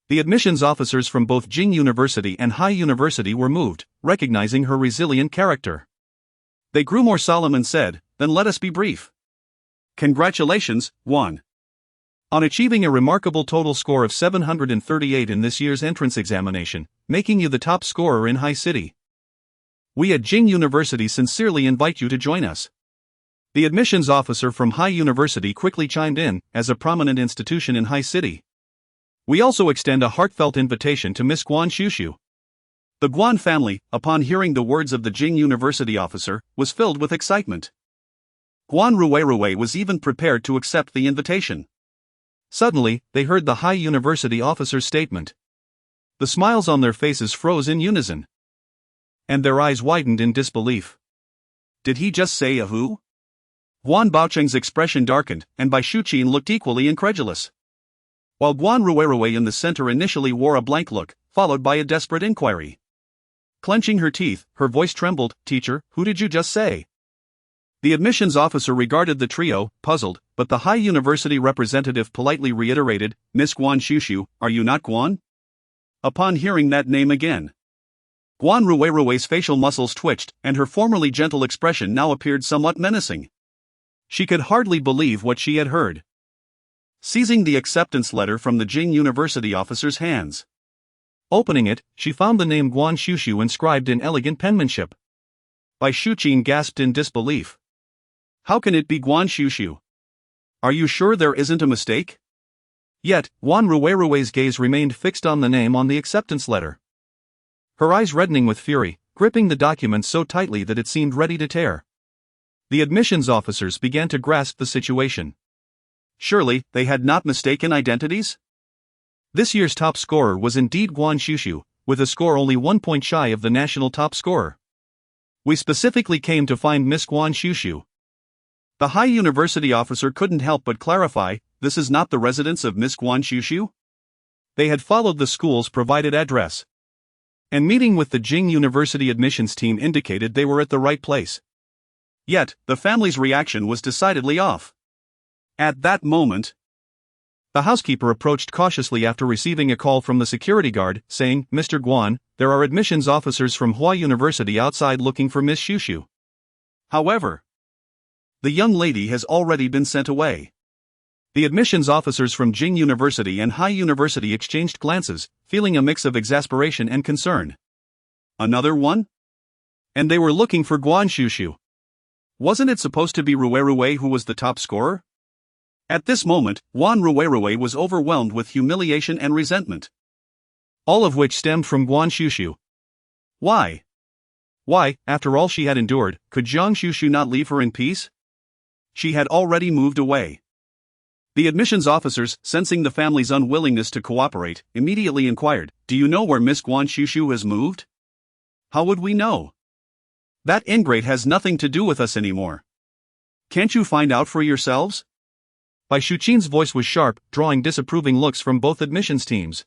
The admissions officers from both Jing University and Hai University were moved, recognizing her resilient character. They grew more solemn and said, "Then let us be brief. Congratulations, Guan, on achieving a remarkable total score of 738 in this year's entrance examination, making you the top scorer in Hai City. We at Jing University sincerely invite you to join us." The admissions officer from Hai University quickly chimed in, as a prominent institution in Hai City. "We also extend a heartfelt invitation to Miss Guan Xuxu." The Guan family, upon hearing the words of the Jing University officer, was filled with excitement. Guan Ruerue was even prepared to accept the invitation. Suddenly, they heard the high university officer's statement. The smiles on their faces froze in unison. And their eyes widened in disbelief. Did he just say a who? Guan Baocheng's expression darkened, and Bai Shuqin looked equally incredulous. While Guan Ruerue in the center initially wore a blank look, followed by a desperate inquiry. Clenching her teeth, her voice trembled, "Teacher, who did you just say?" The admissions officer regarded the trio, puzzled, but the high university representative politely reiterated, "Miss Guan Xuxu, are you not Guan?" Upon hearing that name again, Guan Ruerue's facial muscles twitched, and her formerly gentle expression now appeared somewhat menacing. She could hardly believe what she had heard. Seizing the acceptance letter from the Jing University officer's hands. Opening it, she found the name Guan Xuxu inscribed in elegant penmanship. Bai Shuqin gasped in disbelief. How can it be Guan Xuxu? Are you sure there isn't a mistake? Yet, Guan Ruerue's gaze remained fixed on the name on the acceptance letter. Her eyes reddening with fury, gripping the document so tightly that it seemed ready to tear. The admissions officers began to grasp the situation. Surely, they had not mistaken identities? This year's top scorer was indeed Guan Xuxu, with a score only 1 point shy of the national top scorer. We specifically came to find Miss Guan Xuxu. The high university officer couldn't help but clarify, this is not the residence of Miss Guan Xuxu? They had followed the school's provided address. And meeting with the Jing University admissions team indicated they were at the right place. Yet, the family's reaction was decidedly off. At that moment, the housekeeper approached cautiously after receiving a call from the security guard, saying, "Mr. Guan, there are admissions officers from Hua University outside looking for Miss Xuxu. However, the young lady has already been sent away." The admissions officers from Jing University and Hai University exchanged glances, feeling a mix of exasperation and concern. Another one? And they were looking for Guan Xuxu. Wasn't it supposed to be Ruerue who was the top scorer? At this moment, Guan Ruerue was overwhelmed with humiliation and resentment. All of which stemmed from Guan Xuxu. Why? Why, after all she had endured, could Jiang Xuxu not leave her in peace? She had already moved away. The admissions officers, sensing the family's unwillingness to cooperate, immediately inquired, "Do you know where Miss Guan Xuxu has moved?" "How would we know? That ingrate has nothing to do with us anymore. Can't you find out for yourselves?" Bai Shuqin's voice was sharp, drawing disapproving looks from both admissions teams.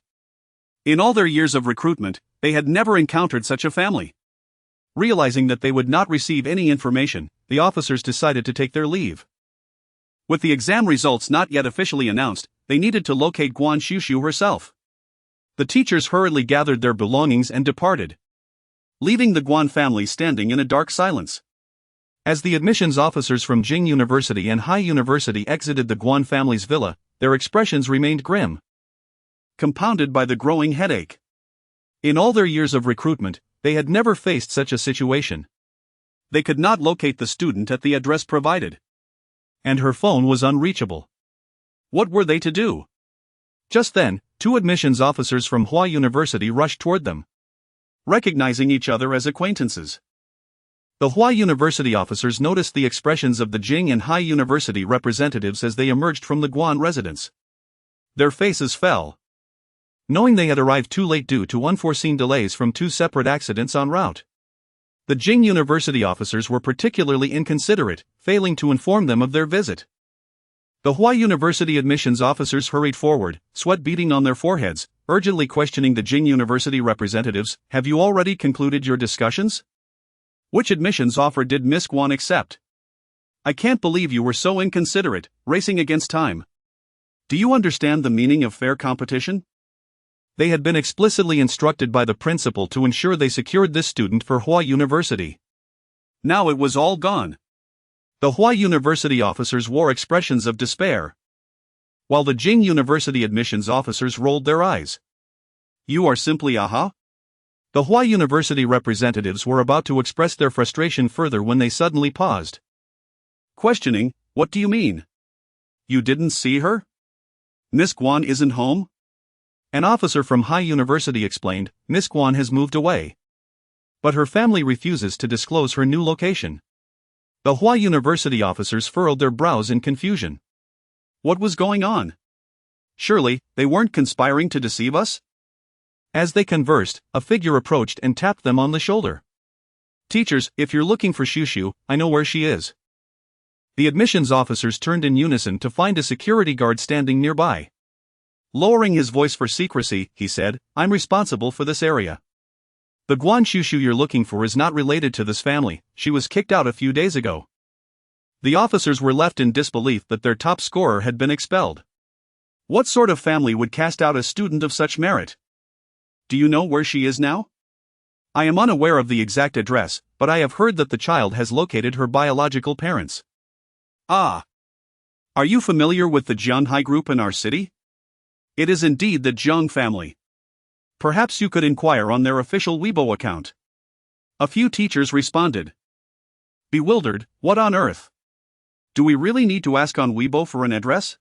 In all their years of recruitment, they had never encountered such a family. Realizing that they would not receive any information, the officers decided to take their leave. With the exam results not yet officially announced, they needed to locate Guan Xuxu herself. The teachers hurriedly gathered their belongings and departed, leaving the Guan family standing in a dark silence. As the admissions officers from Jing University and Hai University exited the Guan family's villa, their expressions remained grim, compounded by the growing headache. In all their years of recruitment, they had never faced such a situation. They could not locate the student at the address provided. And her phone was unreachable. What were they to do? Just then, two admissions officers from Hua University rushed toward them, recognizing each other as acquaintances. The Hua University officers noticed the expressions of the Jing and Hai University representatives as they emerged from the Guan residence. Their faces fell, knowing they had arrived too late due to unforeseen delays from two separate accidents en route. The Jing University officers were particularly inconsiderate, failing to inform them of their visit. The Hua University admissions officers hurried forward, sweat beading on their foreheads, urgently questioning the Jing University representatives, "Have you already concluded your discussions? Which admissions offer did Miss Guan accept? I can't believe you were so inconsiderate, racing against time. Do you understand the meaning of fair competition?" They had been explicitly instructed by the principal to ensure they secured this student for Hua University. Now it was all gone. The Hua University officers wore expressions of despair, while the Jing University admissions officers rolled their eyes. "You are simply aha?" The Hua University representatives were about to express their frustration further when they suddenly paused, questioning, "What do you mean? You didn't see her? Miss Guan isn't home?" An officer from Hai University explained, "Miss Guan has moved away, but her family refuses to disclose her new location." The Hua University officers furrowed their brows in confusion. What was going on? Surely, they weren't conspiring to deceive us? As they conversed, a figure approached and tapped them on the shoulder. Teachers, if you're looking for Xuxu, I know where she is. The admissions officers turned in unison to find a security guard standing nearby. Lowering his voice for secrecy, he said, I'm responsible for this area. The Guan Xuxu you're looking for is not related to this family, she was kicked out a few days ago. The officers were left in disbelief that their top scorer had been expelled. What sort of family would cast out a student of such merit? Do you know where she is now? I am unaware of the exact address, but I have heard that the child has located her biological parents. Ah. Are you familiar with the Jiang group in our city? It is indeed the Jiang family. Perhaps you could inquire on their official Weibo account. A few teachers responded. Bewildered, what on earth? Do we really need to ask on Weibo for an address?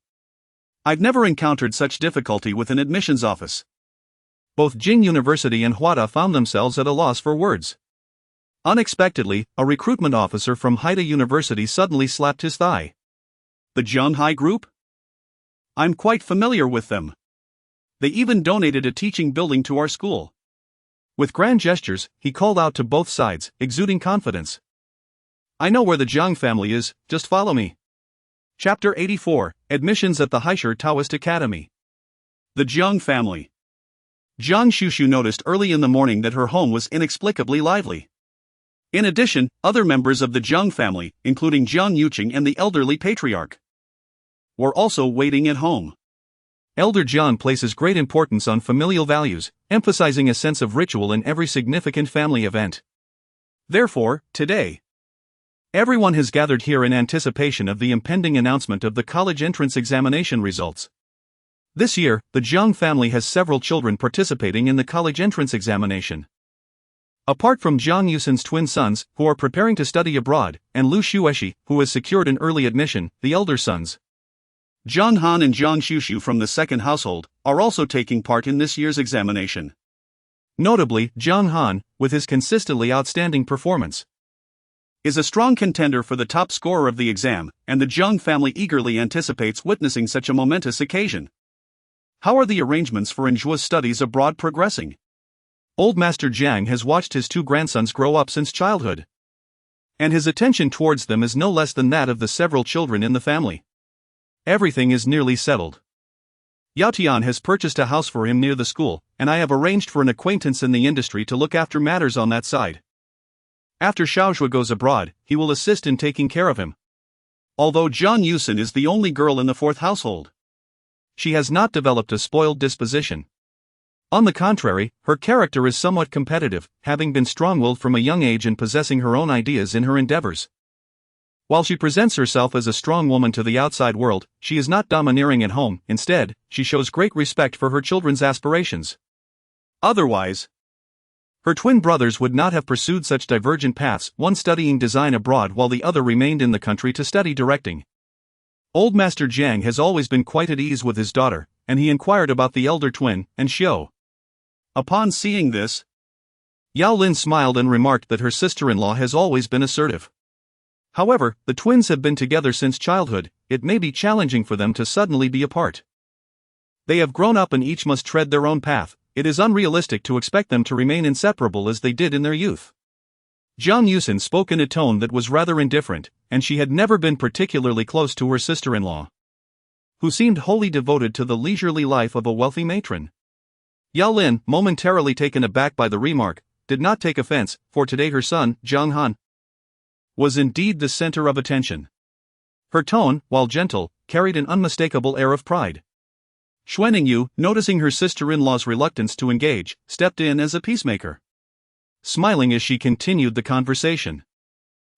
I've never encountered such difficulty with an admissions office. Both Jing University and Huada found themselves at a loss for words. Unexpectedly, a recruitment officer from Heiress University suddenly slapped his thigh. The Jiang group? I'm quite familiar with them. They even donated a teaching building to our school. With grand gestures, he called out to both sides, exuding confidence. I know where the Jiang family is, just follow me. Chapter 84, Admissions at the Heiress Taoist Academy. The Jiang family. Guan Xuxu noticed early in the morning that her home was inexplicably lively. In addition, other members of the Jiang family, including Jiang Yuqing and the elderly patriarch, were also waiting at home. Elder Jiang places great importance on familial values, emphasizing a sense of ritual in every significant family event. Therefore, today, everyone has gathered here in anticipation of the impending announcement of the college entrance examination results. This year, the Jiang family has several children participating in the college entrance examination. Apart from Jiang Yusin's twin sons, who are preparing to study abroad, and Lu Xueshi, who has secured an early admission, the elder sons, Jiang Han and Guan Xuxu from the second household, are also taking part in this year's examination. Notably, Jiang Han, with his consistently outstanding performance, is a strong contender for the top scorer of the exam, and the Jiang family eagerly anticipates witnessing such a momentous occasion. How are the arrangements for Zhu's studies abroad progressing? Old Master Jiang has watched his two grandsons grow up since childhood, and his attention towards them is no less than that of the several children in the family. Everything is nearly settled. Yao Tian has purchased a house for him near the school, and I have arranged for an acquaintance in the industry to look after matters on that side. After Xiaozhua goes abroad, he will assist in taking care of him. Although Jiang Yusin is the only girl in the fourth household, she has not developed a spoiled disposition. On the contrary, her character is somewhat competitive, having been strong-willed from a young age and possessing her own ideas in her endeavors. While she presents herself as a strong woman to the outside world, she is not domineering at home. Instead, she shows great respect for her children's aspirations. Otherwise, her twin brothers would not have pursued such divergent paths, one studying design abroad while the other remained in the country to study directing. Old Master Jiang has always been quite at ease with his daughter, and he inquired about the elder twin, and Xiao. Upon seeing this, Yao Lin smiled and remarked that her sister-in-law has always been assertive. However, the twins have been together since childhood, it may be challenging for them to suddenly be apart. They have grown up and each must tread their own path, it is unrealistic to expect them to remain inseparable as they did in their youth. Jiang Yusin spoke in a tone that was rather indifferent, and she had never been particularly close to her sister-in-law, who seemed wholly devoted to the leisurely life of a wealthy matron. Yao Lin, momentarily taken aback by the remark, did not take offense, for today her son, Jiang Han, was indeed the center of attention. Her tone, while gentle, carried an unmistakable air of pride. Xuanning, noticing her sister-in-law's reluctance to engage, stepped in as a peacemaker, smiling as she continued the conversation.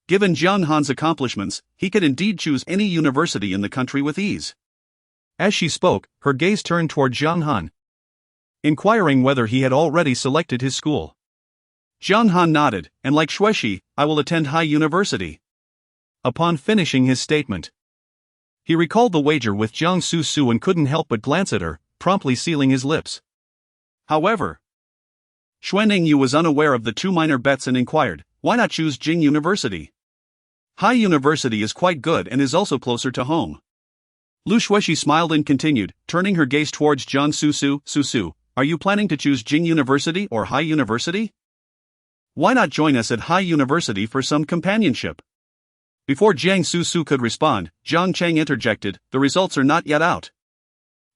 Given Jiang Han's accomplishments, he could indeed choose any university in the country with ease. As she spoke, her gaze turned toward Jiang Han, inquiring whether he had already selected his school. Jiang Han nodded, and like Xueshi, I will attend high university. Upon finishing his statement, he recalled the wager with Guan Xuxu and couldn't help but glance at her, promptly sealing his lips. However, Xuanning was unaware of the two minor bets and inquired, why not choose Jing University? High University is quite good and is also closer to home. Lu Shueshi smiled and continued, turning her gaze towards Guan Xuxu. Xuxu, are you planning to choose Jing University or Hai University? Why not join us at Hai University for some companionship? Before Jiang Xuxu could respond, Zhang Cheng interjected, the results are not yet out.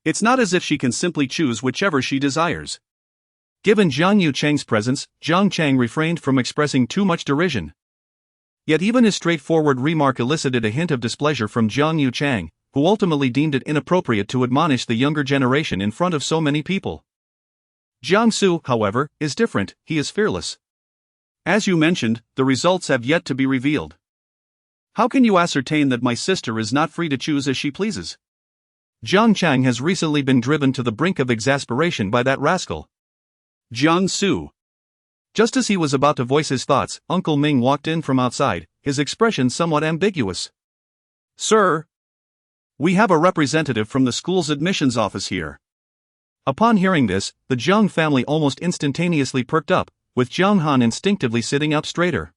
It's not as if she can simply choose whichever she desires. Given Jiang Yu Cheng's presence, Zhang Cheng refrained from expressing too much derision. Yet even his straightforward remark elicited a hint of displeasure from Jiang Yu Cheng, who ultimately deemed it inappropriate to admonish the younger generation in front of so many people. Jiang Su, however, is different, he is fearless. As you mentioned, the results have yet to be revealed. How can you ascertain that my sister is not free to choose as she pleases? Zhang Chang has recently been driven to the brink of exasperation by that rascal. Jiang Su. Just as he was about to voice his thoughts, Uncle Ming walked in from outside, his expression somewhat ambiguous. Sir, we have a representative from the school's admissions office here. Upon hearing this, the Jiang family almost instantaneously perked up, with Jiang Han instinctively sitting up straighter.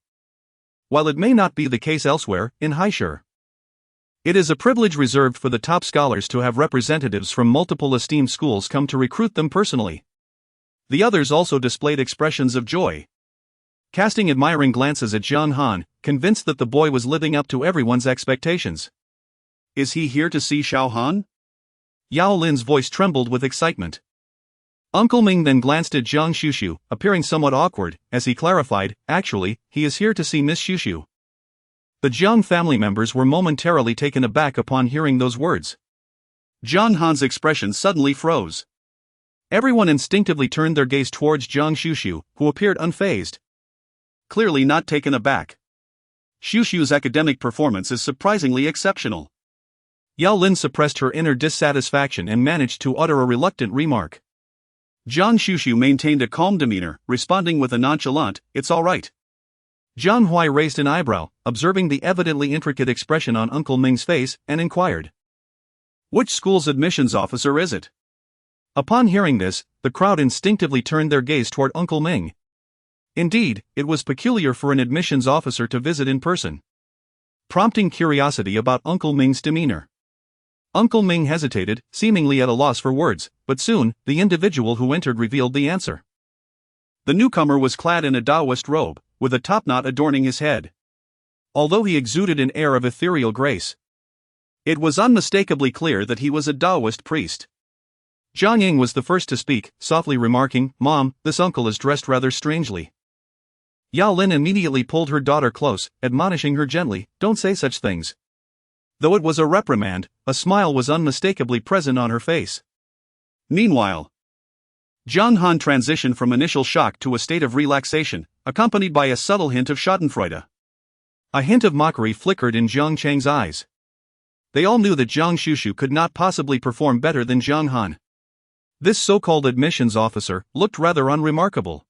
While it may not be the case elsewhere, in Heiress, it is a privilege reserved for the top scholars to have representatives from multiple esteemed schools come to recruit them personally. The others also displayed expressions of joy, casting admiring glances at Jiang Han, convinced that the boy was living up to everyone's expectations. Is he here to see Xiao Han? Yao Lin's voice trembled with excitement. Uncle Ming then glanced at Guan Xuxu, appearing somewhat awkward, as he clarified, actually, he is here to see Miss Xuxu. The Jiang family members were momentarily taken aback upon hearing those words. Jiang Han's expression suddenly froze. Everyone instinctively turned their gaze towards Guan Xuxu, who appeared unfazed. Clearly not taken aback. Xuxu's academic performance is surprisingly exceptional. Yao Lin suppressed her inner dissatisfaction and managed to utter a reluctant remark. Guan Xuxu maintained a calm demeanor, responding with a nonchalant, it's all right. Zhang Hui raised an eyebrow, observing the evidently intricate expression on Uncle Ming's face, and inquired. Which school's admissions officer is it? Upon hearing this, the crowd instinctively turned their gaze toward Uncle Ming. Indeed, it was peculiar for an admissions officer to visit in person, prompting curiosity about Uncle Ming's demeanor. Uncle Ming hesitated, seemingly at a loss for words, but soon, the individual who entered revealed the answer. The newcomer was clad in a Taoist robe, with a topknot adorning his head. Although he exuded an air of ethereal grace, it was unmistakably clear that he was a Taoist priest. Zhang Ying was the first to speak, softly remarking, Mom, this uncle is dressed rather strangely. Yao Lin immediately pulled her daughter close, admonishing her gently, don't say such things. Though it was a reprimand, a smile was unmistakably present on her face. Meanwhile, Jiang Han transitioned from initial shock to a state of relaxation, accompanied by a subtle hint of schadenfreude. A hint of mockery flickered in Zhang Cheng's eyes. They all knew that Jiang Xuxu could not possibly perform better than Jiang Han. This so-called admissions officer looked rather unremarkable.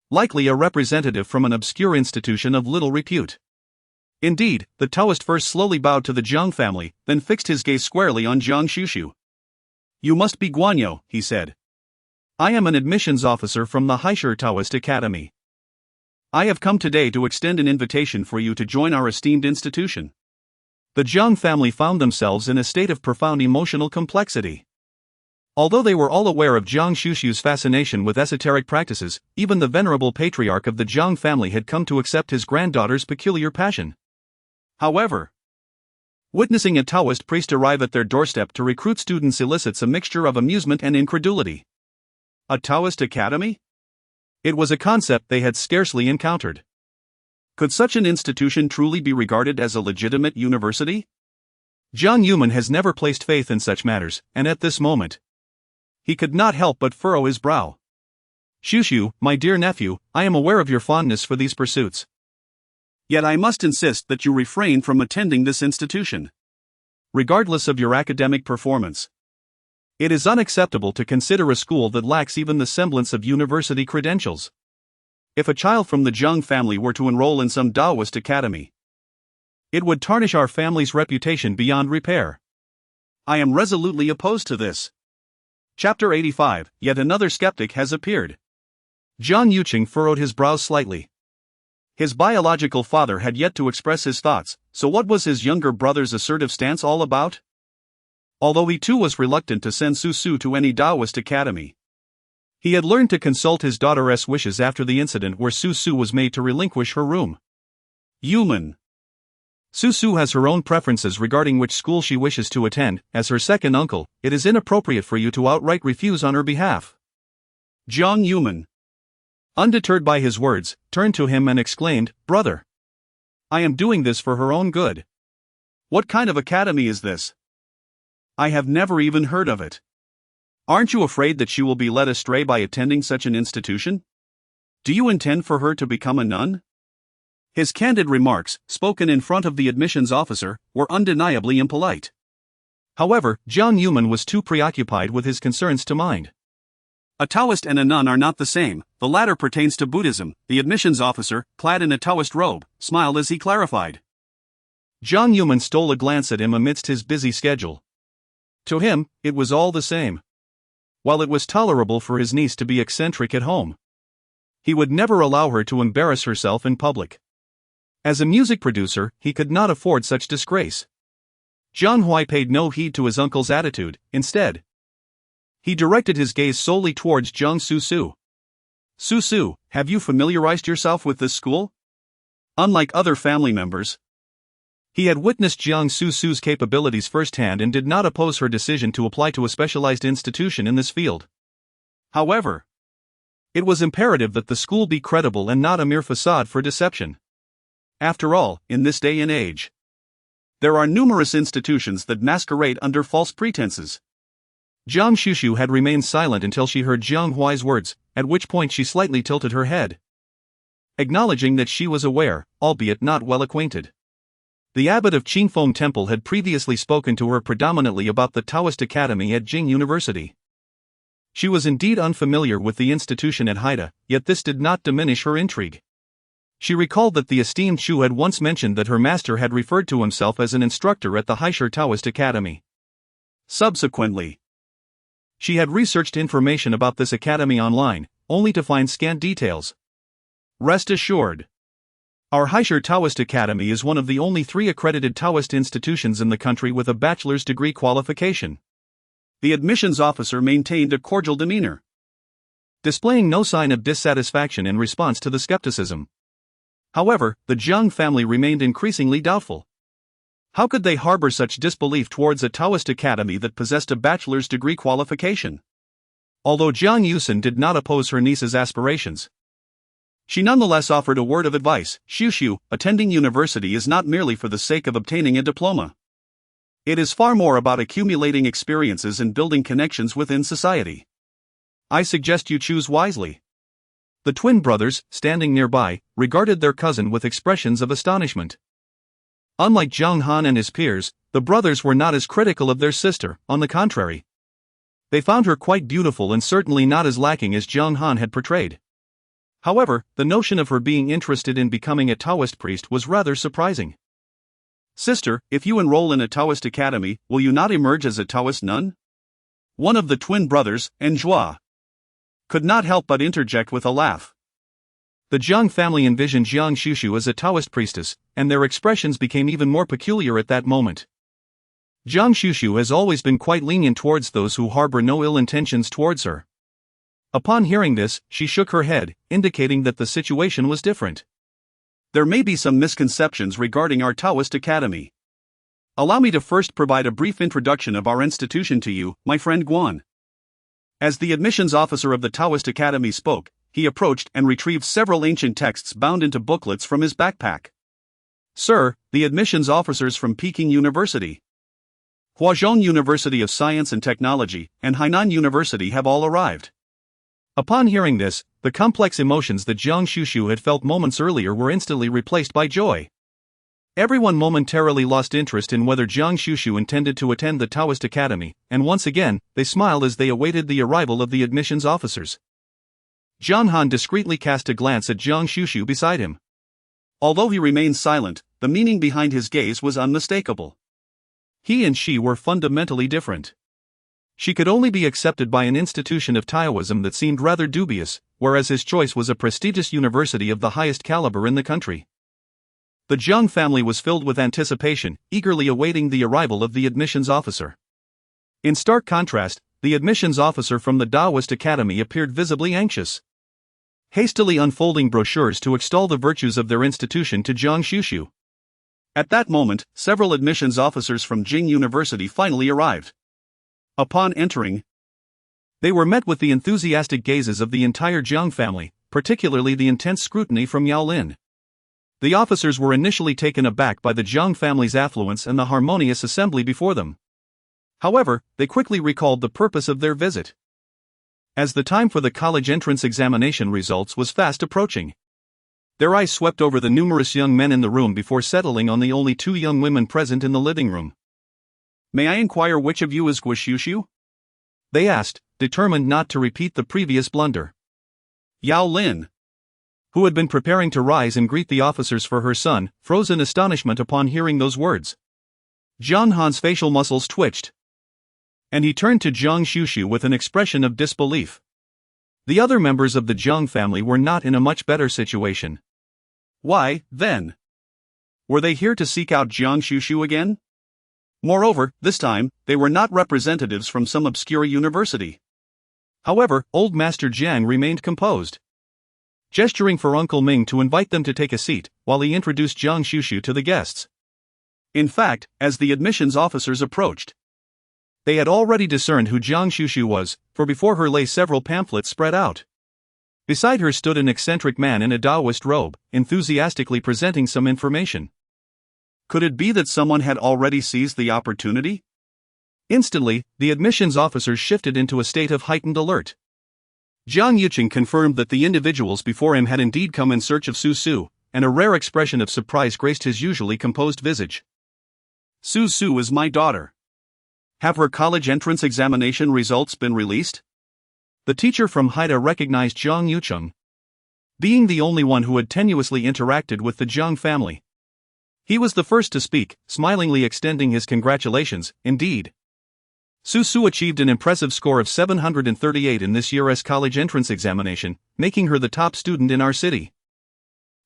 Likely a representative from an obscure institution of little repute. Indeed, the Taoist first slowly bowed to the Jiang family, then fixed his gaze squarely on Jiang Xuxu. You must be Guanyo, he said. I am an admissions officer from the Heiress Taoist Academy. I have come today to extend an invitation for you to join our esteemed institution. The Jiang family found themselves in a state of profound emotional complexity. Although they were all aware of Jiang Xuxu's fascination with esoteric practices, even the venerable patriarch of the Jiang family had come to accept his granddaughter's peculiar passion. However, witnessing a Taoist priest arrive at their doorstep to recruit students elicits a mixture of amusement and incredulity. A Taoist academy? It was a concept they had scarcely encountered. Could such an institution truly be regarded as a legitimate university? Jiang Yuman has never placed faith in such matters, and at this moment, he could not help but furrow his brow. Xuxu, my dear nephew, I am aware of your fondness for these pursuits. Yet I must insist that you refrain from attending this institution, regardless of your academic performance. It is unacceptable to consider a school that lacks even the semblance of university credentials. If a child from the Jiang family were to enroll in some Taoist academy, it would tarnish our family's reputation beyond repair. I am resolutely opposed to this. Chapter 85, Yet another skeptic has appeared. Zhang Yuqing furrowed his brows slightly. His biological father had yet to express his thoughts, so what was his younger brother's assertive stance all about? although he too was reluctant to send Xuxu to any Taoist academy. He had learned to consult his daughter's wishes after the incident where Xuxu was made to relinquish her room. Human. Xuxu has her own preferences regarding which school she wishes to attend. As her second uncle, it is inappropriate for you to outright refuse on her behalf. Jiang Yuman, undeterred by his words, turned to him and exclaimed, "Brother, I am doing this for her own good. What kind of academy is this? I have never even heard of it. Aren't you afraid that she will be led astray by attending such an institution? Do you intend for her to become a nun?" His candid remarks, spoken in front of the admissions officer, were undeniably impolite. However, Jiang Yuman was too preoccupied with his concerns to mind. A Taoist and a nun are not the same, the latter pertains to Buddhism. The admissions officer, clad in a Taoist robe, smiled as he clarified. Jiang Yuman stole a glance at him amidst his busy schedule. To him, it was all the same. While it was tolerable for his niece to be eccentric at home, he would never allow her to embarrass herself in public. As a music producer, he could not afford such disgrace. Jiang Hui paid no heed to his uncle's attitude. Instead, he directed his gaze solely towards Jiang Xuxu. "Xuxu, have you familiarized yourself with this school?" Unlike other family members, he had witnessed Jiang Xuxu's capabilities firsthand and did not oppose her decision to apply to a specialized institution in this field. However, it was imperative that the school be credible and not a mere facade for deception. After all, in this day and age, there are numerous institutions that masquerade under false pretenses. Guan Xuxu had remained silent until she heard Jiang Hui's words, at which point she slightly tilted her head, acknowledging that she was aware, albeit not well acquainted. The abbot of Qingfeng Temple had previously spoken to her predominantly about the Taoist Academy at Jing University. She was indeed unfamiliar with the institution at Haida, yet this did not diminish her intrigue. She recalled that the esteemed Xu had once mentioned that her master had referred to himself as an instructor at the Heiress Taoist Academy. Subsequently, she had researched information about this academy online, only to find scant details. Rest assured, our Heiress Taoist Academy is one of the only 3 accredited Taoist institutions in the country with a bachelor's degree qualification. The admissions officer maintained a cordial demeanor, displaying no sign of dissatisfaction in response to the skepticism. However, the Jiang family remained increasingly doubtful. How could they harbor such disbelief towards a Taoist academy that possessed a bachelor's degree qualification? Although Jiang Yusan did not oppose her niece's aspirations, she nonetheless offered a word of advice. "Xuxu, attending university is not merely for the sake of obtaining a diploma. It is far more about accumulating experiences and building connections within society. I suggest you choose wisely." The twin brothers, standing nearby, regarded their cousin with expressions of astonishment. Unlike Zhang Han and his peers, the brothers were not as critical of their sister. On the contrary, they found her quite beautiful and certainly not as lacking as Zhang Han had portrayed. However, the notion of her being interested in becoming a Taoist priest was rather surprising. "Sister, if you enroll in a Taoist academy, will you not emerge as a Taoist nun?" One of the twin brothers, Enjua, could not help but interject with a laugh. The Jiang family envisioned Guan Xuxu as a Taoist priestess, and their expressions became even more peculiar at that moment. Guan Xuxu has always been quite lenient towards those who harbor no ill intentions towards her. Upon hearing this, she shook her head, indicating that the situation was different. "There may be some misconceptions regarding our Taoist academy. Allow me to first provide a brief introduction of our institution to you, my friend Guan." As the admissions officer of the Taoist Academy spoke, he approached and retrieved several ancient texts bound into booklets from his backpack. "Sir, the admissions officers from Peking University, Huazhong University of Science and Technology, and Hainan University have all arrived." Upon hearing this, the complex emotions that Guan Xuxu had felt moments earlier were instantly replaced by joy. Everyone momentarily lost interest in whether Guan Xuxu intended to attend the Taoist Academy, and once again, they smiled as they awaited the arrival of the admissions officers. Zhang Han discreetly cast a glance at Guan Xuxu beside him. Although he remained silent, the meaning behind his gaze was unmistakable. He and she were fundamentally different. She could only be accepted by an institution of Taoism that seemed rather dubious, whereas his choice was a prestigious university of the highest caliber in the country. The Jiang family was filled with anticipation, eagerly awaiting the arrival of the admissions officer. In stark contrast, the admissions officer from the Taoist Academy appeared visibly anxious, hastily unfolding brochures to extol the virtues of their institution to Guan Xuxu. At that moment, several admissions officers from Jing University finally arrived. Upon entering, they were met with the enthusiastic gazes of the entire Jiang family, particularly the intense scrutiny from Yao Lin. The officers were initially taken aback by the Jiang family's affluence and the harmonious assembly before them. However, they quickly recalled the purpose of their visit. As the time for the college entrance examination results was fast approaching, their eyes swept over the numerous young men in the room before settling on the only two young women present in the living room. "May I inquire which of you is Guan Xuxu?" they asked, determined not to repeat the previous blunder. Yao Lin, who had been preparing to rise and greet the officers for her son, froze in astonishment upon hearing those words. Jiang Han's facial muscles twitched, and he turned to Guan Xuxu with an expression of disbelief. The other members of the Jiang family were not in a much better situation. Why, then, were they here to seek out Guan Xuxu again? Moreover, this time, they were not representatives from some obscure university. However, old Master Jiang remained composed, gesturing for Uncle Ming to invite them to take a seat, while he introduced Guan Xuxu to the guests. In fact, as the admissions officers approached, they had already discerned who Guan Xuxu was, for before her lay several pamphlets spread out. Beside her stood an eccentric man in a Taoist robe, enthusiastically presenting some information. Could it be that someone had already seized the opportunity? Instantly, the admissions officers shifted into a state of heightened alert. Jiang Yuqing confirmed that the individuals before him had indeed come in search of Su, and a rare expression of surprise graced his usually composed visage. "Su is my daughter. Have her college entrance examination results been released?" The teacher from Haida recognized Jiang Yuqing, being the only one who had tenuously interacted with the Jiang family. He was the first to speak, smilingly extending his congratulations. "Indeed, Su achieved an impressive score of 738 in this year's college entrance examination, making her the top student in our city.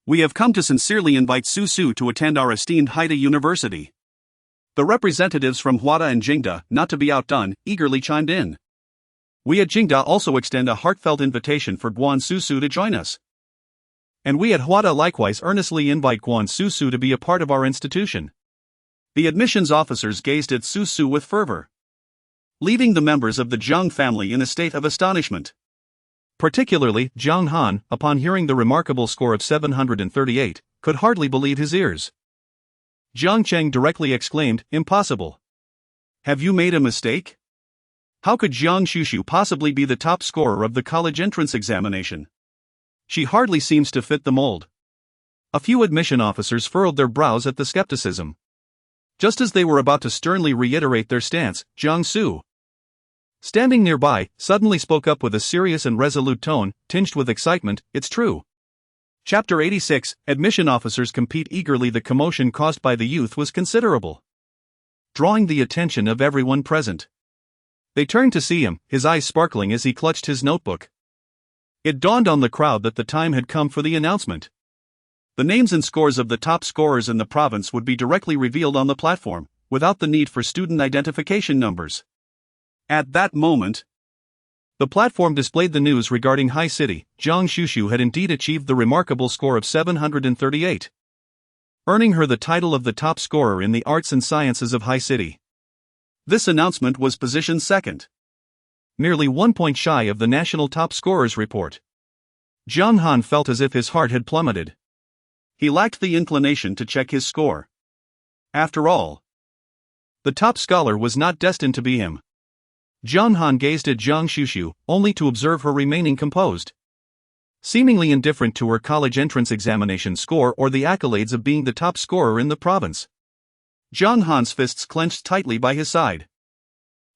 We have come to sincerely invite Su to attend our esteemed Haida University." The representatives from Huada and Jingda, not to be outdone, eagerly chimed in. "We at Jingda also extend a heartfelt invitation for Guan Xuxu to join us. And we at Huada likewise earnestly invite Guan Xuxu to be a part of our institution." The admissions officers gazed at Su with fervor, leaving the members of the Jiang family in a state of astonishment. Particularly, Jiang Han, upon hearing the remarkable score of 738, could hardly believe his ears. Jiang Cheng directly exclaimed, "Impossible. Have you made a mistake? How could Guan Xuxu possibly be the top scorer of the college entrance examination? She hardly seems to fit the mold." A few admission officers furrowed their brows at the skepticism. Just as they were about to sternly reiterate their stance, Jiang Su, standing nearby, suddenly spoke up with a serious and resolute tone, tinged with excitement. "It's true." Chapter 86, Admission Officers Compete Eagerly. The commotion caused by the youth was considerable, drawing the attention of everyone present. They turned to see him, his eyes sparkling as he clutched his notebook. It dawned on the crowd that the time had come for the announcement. The names and scores of the top scorers in the province would be directly revealed on the platform, without the need for student identification numbers. At that moment, the platform displayed the news regarding High City. Guan Xuxu had indeed achieved the remarkable score of 738, earning her the title of the top scorer in the arts and sciences of High City. This announcement was positioned second, merely 1 point shy of the national top scorers report. Jiang Han felt as if his heart had plummeted. He lacked the inclination to check his score. After all, the top scholar was not destined to be him. Jiang Han gazed at Guan Xuxu, only to observe her remaining composed, seemingly indifferent to her college entrance examination score or the accolades of being the top scorer in the province. Jiang Han's fists clenched tightly by his side.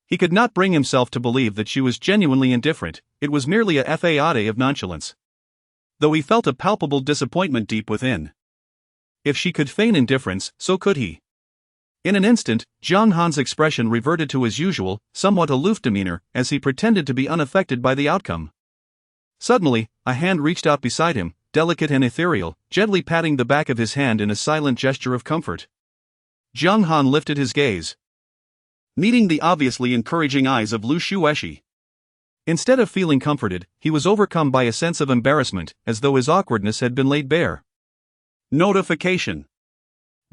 He could not bring himself to believe that she was genuinely indifferent. It was merely a facade of nonchalance, though he felt a palpable disappointment deep within. If she could feign indifference, so could he. In an instant, Jiang Han's expression reverted to his usual, somewhat aloof demeanor, as he pretended to be unaffected by the outcome. Suddenly, a hand reached out beside him, delicate and ethereal, gently patting the back of his hand in a silent gesture of comfort. Jiang Han lifted his gaze. meeting the obviously encouraging eyes of Lu Xueshi. Instead of feeling comforted, he was overcome by a sense of embarrassment, as though his awkwardness had been laid bare. Notification.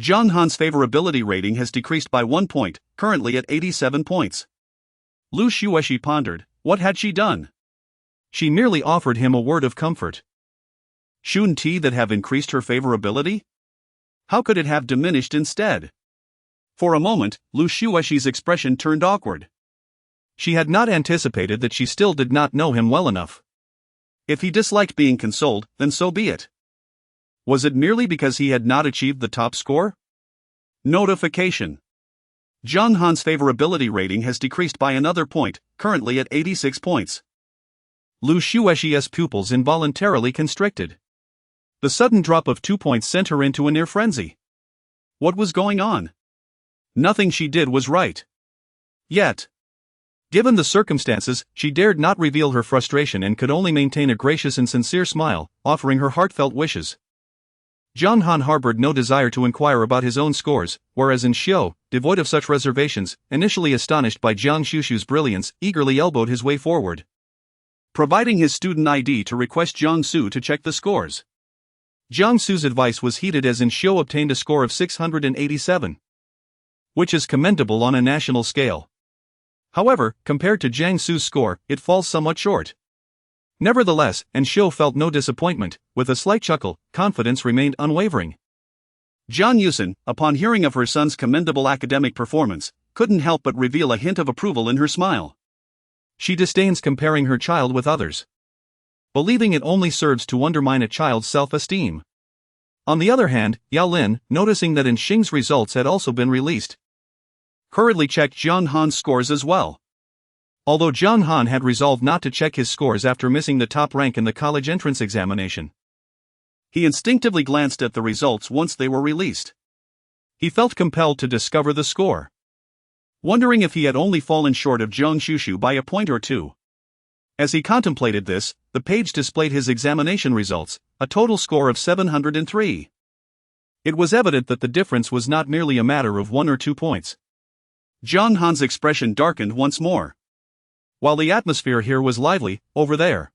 Zhang Han's favorability rating has decreased by 1 point, currently at 87 points. Lu Xueshi pondered, what had she done? She merely offered him a word of comfort. Shouldn't that have increased her favorability? How could it have diminished instead? For a moment, Lu Xueshi's expression turned awkward. She had not anticipated that she still did not know him well enough. If he disliked being consoled, then so be it. Was it merely because he had not achieved the top score? Notification. Zhang Han's favorability rating has decreased by another point, currently at 86 points. Lu Xueshi's pupils involuntarily constricted. The sudden drop of 2 points sent her into a near frenzy. What was going on? Nothing she did was right. Yet, given the circumstances, she dared not reveal her frustration and could only maintain a gracious and sincere smile, offering her heartfelt wishes. Zhang Han harbored no desire to inquire about his own scores, whereas in Xiu, devoid of such reservations, initially astonished by Guan Xuxu's brilliance, eagerly elbowed his way forward, providing his student ID to request Guan Xuxu to check the scores. Guan Xu's advice was heeded, as in Xiu obtained a score of 687, which is commendable on a national scale. However, compared to Jiang Xu's score, it falls somewhat short. Nevertheless, and Xiu felt no disappointment. With a slight chuckle, confidence remained unwavering. Zhang Yusin, upon hearing of her son's commendable academic performance, couldn't help but reveal a hint of approval in her smile. She disdains comparing her child with others, believing it only serves to undermine a child's self-esteem. On the other hand, Yao Lin, noticing that Xing's results had also been released, hurriedly checked Zhang Han's scores as well. Although Zhang Han had resolved not to check his scores after missing the top rank in the college entrance examination, he instinctively glanced at the results once they were released. He felt compelled to discover the score, wondering if he had only fallen short of Guan Xuxu by a point or two. As he contemplated this, the page displayed his examination results, a total score of 703. It was evident that the difference was not merely a matter of 1 or 2 points. Zhang Han's expression darkened once more. While the atmosphere here was lively, over there,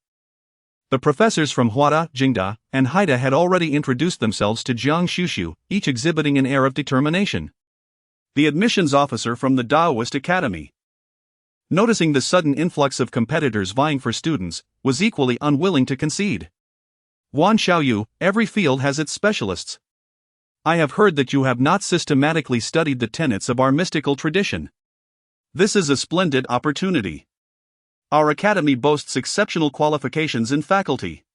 the professors from Jingda and Haida had already introduced themselves to Guan Xuxu, each exhibiting an air of determination. The admissions officer from the Taoist Academy, noticing the sudden influx of competitors vying for students, was equally unwilling to concede. Guan Xiaoyu, every field has its specialists. I have heard that you have not systematically studied the tenets of our mystical tradition. This is a splendid opportunity. Our academy boasts exceptional qualifications in faculty.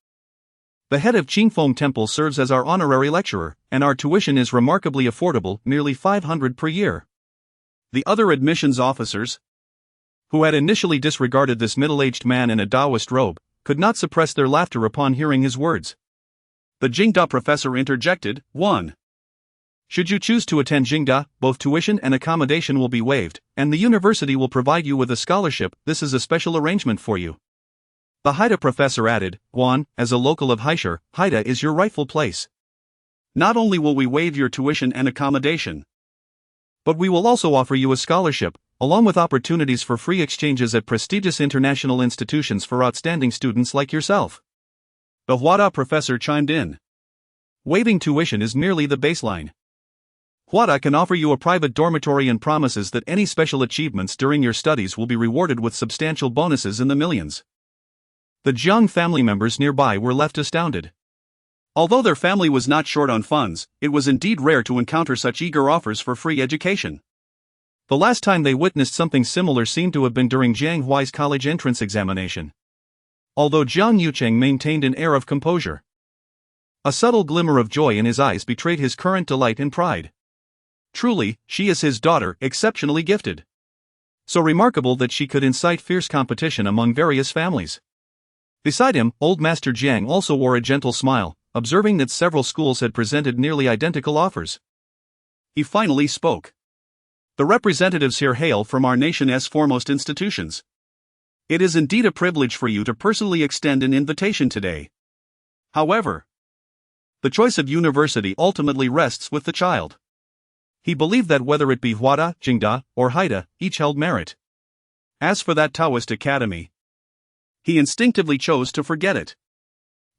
The head of Qingfeng Temple serves as our honorary lecturer, and our tuition is remarkably affordable, nearly 500 per year. The other admissions officers, who had initially disregarded this middle-aged man in a Taoist robe, could not suppress their laughter upon hearing his words. The Jingda professor interjected, 1. Should you choose to attend Jingda, both tuition and accommodation will be waived, and the university will provide you with a scholarship. This is a special arrangement for you. The Haida professor added, Guan, as a local of Heiress, Haida is your rightful place. Not only will we waive your tuition and accommodation, but we will also offer you a scholarship, along with opportunities for free exchanges at prestigious international institutions for outstanding students like yourself. The Huada professor chimed in. Waiving tuition is merely the baseline. Huada can offer you a private dormitory and promises that any special achievements during your studies will be rewarded with substantial bonuses in the millions. The Jiang family members nearby were left astounded. Although their family was not short on funds, it was indeed rare to encounter such eager offers for free education. The last time they witnessed something similar seemed to have been during Jiang Huai's college entrance examination. Although Jiang Yucheng maintained an air of composure, a subtle glimmer of joy in his eyes betrayed his current delight and pride. Truly, she is his daughter, exceptionally gifted. So remarkable that she could incite fierce competition among various families. Beside him, old Master Jiang also wore a gentle smile, observing that several schools had presented nearly identical offers. He finally spoke. The representatives here hail from our nation's foremost institutions. It is indeed a privilege for you to personally extend an invitation today. However, the choice of university ultimately rests with the child. He believed that whether it be Huada, Jingda, or Haida, each held merit. As for that Taoist academy, he instinctively chose to forget it.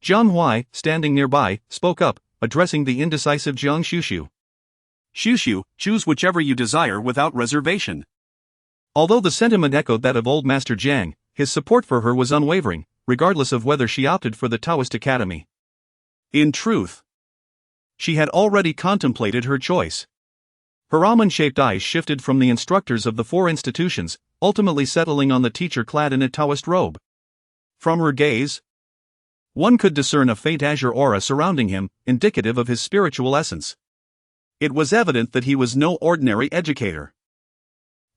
Jiang Hui, standing nearby, spoke up, addressing the indecisive Guan Xuxu. Xuxu, choose whichever you desire without reservation. Although the sentiment echoed that of old Master Jiang, his support for her was unwavering, regardless of whether she opted for the Taoist academy. In truth, she had already contemplated her choice. Her almond-shaped eyes shifted from the instructors of the four institutions, ultimately settling on the teacher clad in a Taoist robe. From her gaze, one could discern a faint azure aura surrounding him, indicative of his spiritual essence. It was evident that he was no ordinary educator.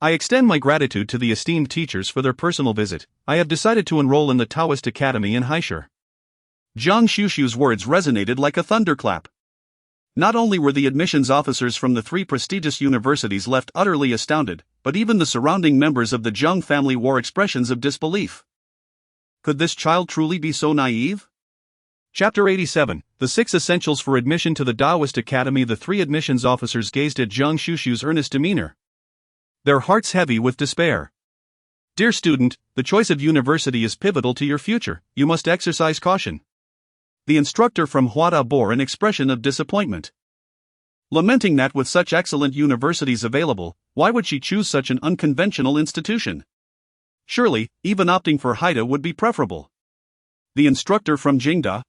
I extend my gratitude to the esteemed teachers for their personal visit. I have decided to enroll in the Taoist Academy in Heiress. Guan Xuxu's words resonated like a thunderclap. Not only were the admissions officers from the three prestigious universities left utterly astounded, but even the surrounding members of the Jiang family wore expressions of disbelief. Could this child truly be so naive? Chapter 87, The 6 Essentials for Admission to the Taoist Academy. The three admissions officers gazed at Guan Xuxu's earnest demeanor, their hearts heavy with despair. Dear student, the choice of university is pivotal to your future. You must exercise caution. The instructor from Huada bore an expression of disappointment, lamenting that with such excellent universities available, why would she choose such an unconventional institution? Surely, even opting for Haida would be preferable. The instructor from Jingda,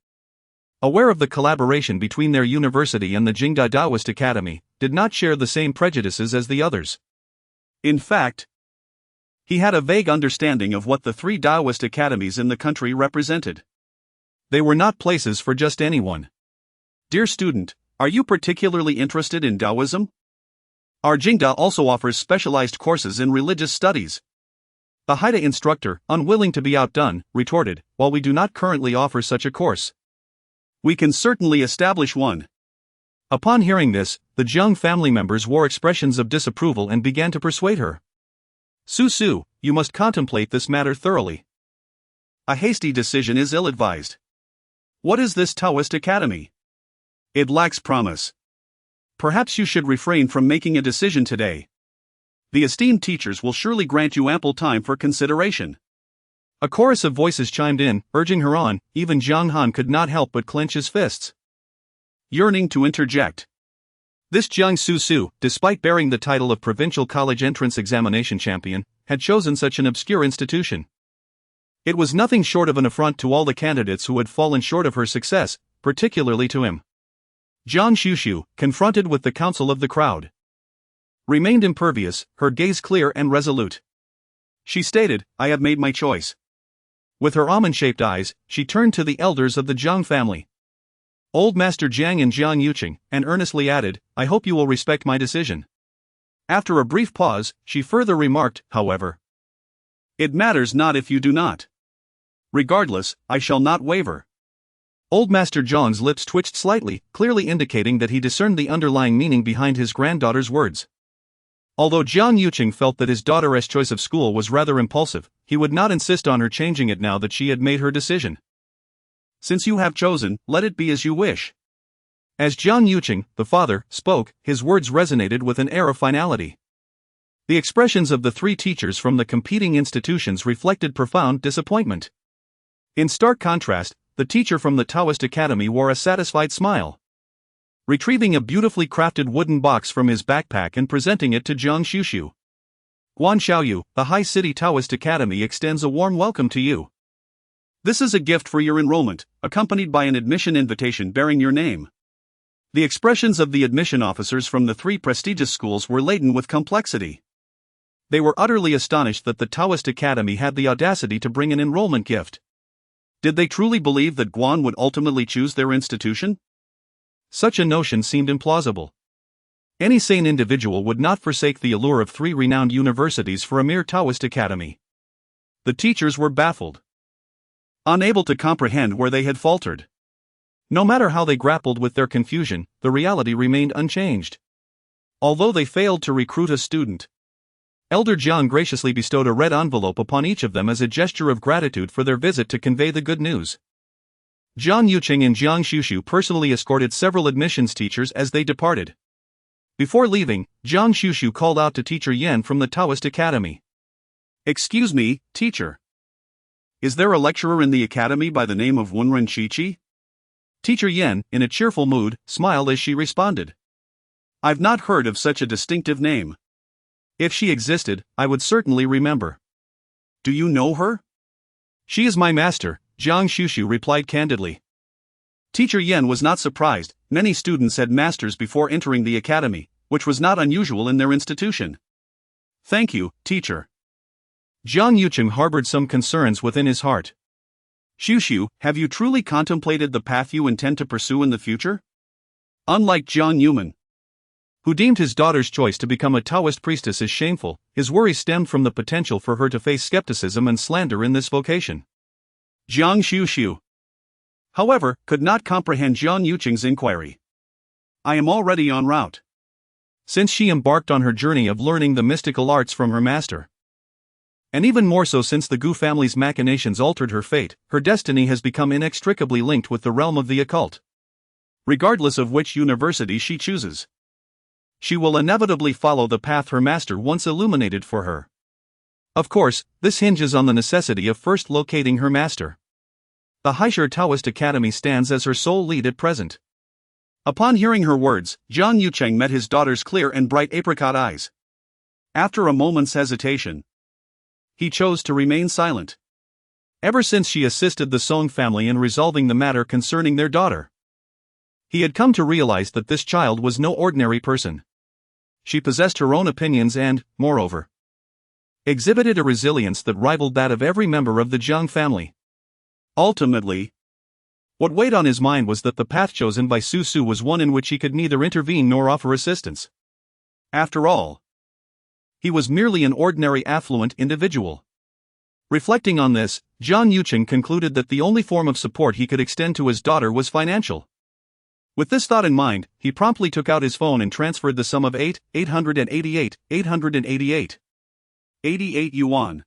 aware of the collaboration between their university and the Jingda Taoist Academy, did not share the same prejudices as the others. In fact, he had a vague understanding of what the three Taoist academies in the country represented. They were not places for just anyone. Dear student, are you particularly interested in Taoism? Our Jingda also offers specialized courses in religious studies. The Haida instructor, unwilling to be outdone, retorted, while we do not currently offer such a course, we can certainly establish one. Upon hearing this, the Jiang family members wore expressions of disapproval and began to persuade her. Su, you must contemplate this matter thoroughly. A hasty decision is ill-advised. What is this Taoist academy? It lacks promise. Perhaps you should refrain from making a decision today. The esteemed teachers will surely grant you ample time for consideration. A chorus of voices chimed in, urging her on. Even Jiang Han could not help but clench his fists, yearning to interject. This Guan Xuxu, despite bearing the title of provincial college entrance examination champion, had chosen such an obscure institution. It was nothing short of an affront to all the candidates who had fallen short of her success, particularly to him. Guan Xuxu, confronted with the counsel of the crowd, remained impervious, her gaze clear and resolute. She stated, I have made my choice. With her almond-shaped eyes, she turned to the elders of the Jiang family, Old Master Jiang and Jiang Yuqing, and earnestly added, I hope you will respect my decision. After a brief pause, she further remarked, however, it matters not if you do not. Regardless, I shall not waver. Old Master Jiang's lips twitched slightly, clearly indicating that he discerned the underlying meaning behind his granddaughter's words. Although Jiang Yuqing felt that his daughter's choice of school was rather impulsive, he would not insist on her changing it now that she had made her decision. Since you have chosen, let it be as you wish. As Jiang Yuqing, the father, spoke, his words resonated with an air of finality. The expressions of the three teachers from the competing institutions reflected profound disappointment. In stark contrast, the teacher from the Taoist Academy wore a satisfied smile, retrieving a beautifully crafted wooden box from his backpack and presenting it to Guan Xuxu. Guan Xuxu, the High City Taoist Academy extends a warm welcome to you. This is a gift for your enrollment, accompanied by an admission invitation bearing your name. The expressions of the admission officers from the three prestigious schools were laden with complexity. They were utterly astonished that the Taoist Academy had the audacity to bring an enrollment gift. Did they truly believe that Guan would ultimately choose their institution? Such a notion seemed implausible. Any sane individual would not forsake the allure of three renowned universities for a mere Taoist academy. The teachers were baffled, unable to comprehend where they had faltered. No matter how they grappled with their confusion, the reality remained unchanged. Although they failed to recruit a student, Elder Jiang graciously bestowed a red envelope upon each of them as a gesture of gratitude for their visit to convey the good news. Jiang Yuqing and Guan Xuxu personally escorted several admissions teachers as they departed. Before leaving, Guan Xuxu called out to Teacher Yan from the Taoist Academy. "Excuse me, teacher. Is there a lecturer in the academy by the name of Wenren Chichi?" Teacher Yan, in a cheerful mood, smiled as she responded. "I've not heard of such a distinctive name. If she existed, I would certainly remember." "Do you know her?" "She is my master," Guan Xuxu replied candidly. Teacher Yan was not surprised. Many students had masters before entering the academy, which was not unusual in their institution. "Thank you, teacher." Guan Xuxu harbored some concerns within his heart. "Xuxu, have you truly contemplated the path you intend to pursue in the future?" Unlike Jiang Yuman, who deemed his daughter's choice to become a Taoist priestess as shameful, his worries stemmed from the potential for her to face skepticism and slander in this vocation. Jiang Xuxu, however, could not comprehend Guan Yucheng's inquiry. "I am already en route." Since she embarked on her journey of learning the mystical arts from her master. And even more so since the Gu family's machinations altered her fate, her destiny has become inextricably linked with the realm of the occult. Regardless of which university she chooses, she will inevitably follow the path her master once illuminated for her. Of course, this hinges on the necessity of first locating her master. The Heiress Taoist Academy stands as her sole lead at present. Upon hearing her words, Guan Yucheng met his daughter's clear and bright apricot eyes. After a moment's hesitation, he chose to remain silent. Ever since she assisted the Song family in resolving the matter concerning their daughter, he had come to realize that this child was no ordinary person. She possessed her own opinions and, moreover, exhibited a resilience that rivaled that of every member of the Jiang family. Ultimately, what weighed on his mind was that the path chosen by Su Su was one in which he could neither intervene nor offer assistance. After all, he was merely an ordinary affluent individual. Reflecting on this, Guan Yucheng concluded that the only form of support he could extend to his daughter was financial. With this thought in mind, he promptly took out his phone and transferred the sum of 88 yuan.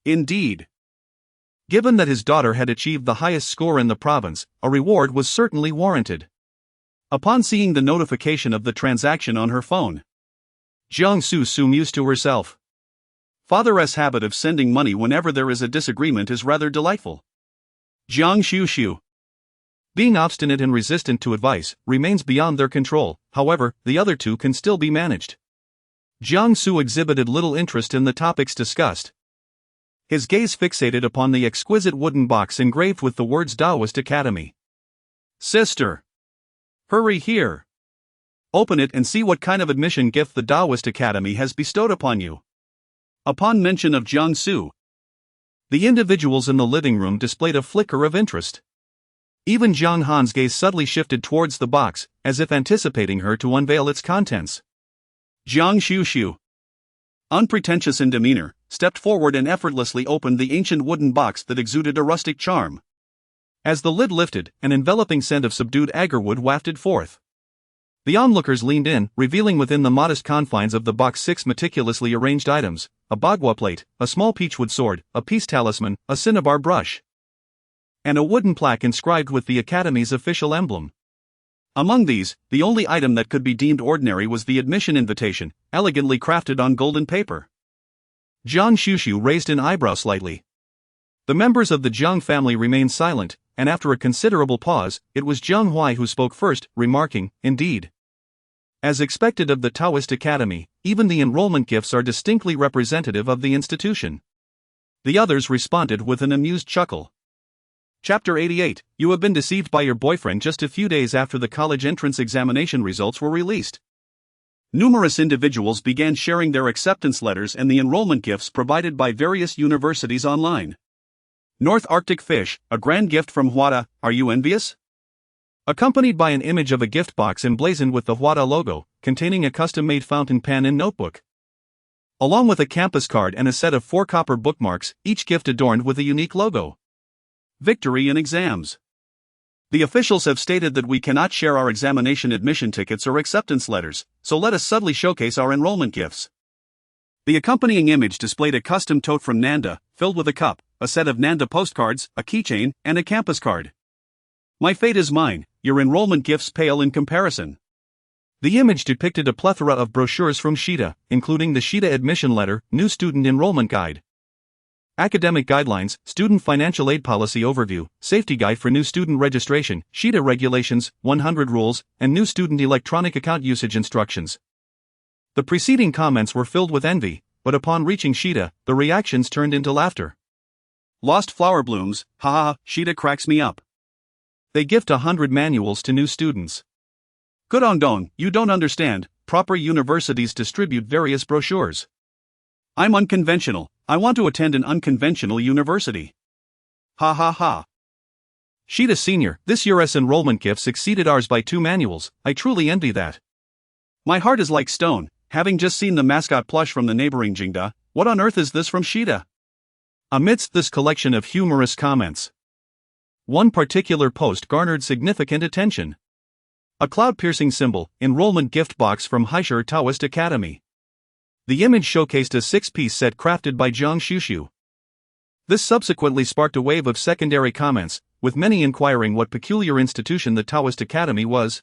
Indeed. Given that his daughter had achieved the highest score in the province, a reward was certainly warranted. Upon seeing the notification of the transaction on her phone, Jiang Xuxu mused to herself. Father's habit of sending money whenever there is a disagreement is rather delightful. Jiang Xuxu, being obstinate and resistant to advice, remains beyond their control. However, the other two can still be managed. Jiang Su exhibited little interest in the topics discussed. His gaze fixated upon the exquisite wooden box engraved with the words Taoist Academy. "Sister, hurry here. Open it and see what kind of admission gift the Taoist Academy has bestowed upon you." Upon mention of Jiang Su, the individuals in the living room displayed a flicker of interest. Even Zhang Han's gaze subtly shifted towards the box, as if anticipating her to unveil its contents. Jiang Xuxu, unpretentious in demeanor, stepped forward and effortlessly opened the ancient wooden box that exuded a rustic charm. As the lid lifted, an enveloping scent of subdued agarwood wafted forth. The onlookers leaned in, revealing within the modest confines of the box 6 meticulously arranged items: a bagua plate, a small peachwood sword, a peace talisman, a cinnabar brush, and a wooden plaque inscribed with the Academy's official emblem. Among these, the only item that could be deemed ordinary was the admission invitation, elegantly crafted on golden paper. Guan Xuxu raised an eyebrow slightly. The members of the Jiang family remained silent, and after a considerable pause, it was Jiang Huai who spoke first, remarking, "Indeed. As expected of the Taoist Academy, even the enrollment gifts are distinctly representative of the institution." The others responded with an amused chuckle. Chapter 88. You have been deceived by your boyfriend just a few days after the college entrance examination results were released. Numerous individuals began sharing their acceptance letters and the enrollment gifts provided by various universities online. North Arctic fish, a grand gift from Huada, are you envious? Accompanied by an image of a gift box emblazoned with the Huada logo, containing a custom-made fountain pen and notebook. Along with a campus card and a set of 4 copper bookmarks, each gift adorned with a unique logo. Victory in exams. The officials have stated that we cannot share our examination admission tickets or acceptance letters, so let us subtly showcase our enrollment gifts. The accompanying image displayed a custom tote from Nanda, filled with a cup, a set of Nanda postcards, a keychain, and a campus card. My fate is mine, your enrollment gifts pale in comparison. The image depicted a plethora of brochures from Shida, including the Shida Admission Letter, New Student Enrollment Guide, Academic Guidelines, Student Financial Aid Policy Overview, Safety Guide for New Student Registration, Shida Regulations, 100 Rules, and New Student Electronic Account Usage Instructions. The preceding comments were filled with envy, but upon reaching Shida, the reactions turned into laughter. Lost flower blooms, haha, Shida cracks me up. They gift 100 manuals to new students. Good on Dong, you don't understand, proper universities distribute various brochures. I'm unconventional, I want to attend an unconventional university. Ha ha ha. Shida Senior, this year's enrollment gifts exceeded ours by 2 manuals, I truly envy that. My heart is like stone, having just seen the mascot plush from the neighboring Jingda, what on earth is this from Shida? Amidst this collection of humorous comments, one particular post garnered significant attention. A cloud-piercing symbol, enrollment gift box from Heiress Taoist Academy. The image showcased a 6-piece set crafted by Guan Xuxu. This subsequently sparked a wave of secondary comments, with many inquiring what peculiar institution the Taoist Academy was,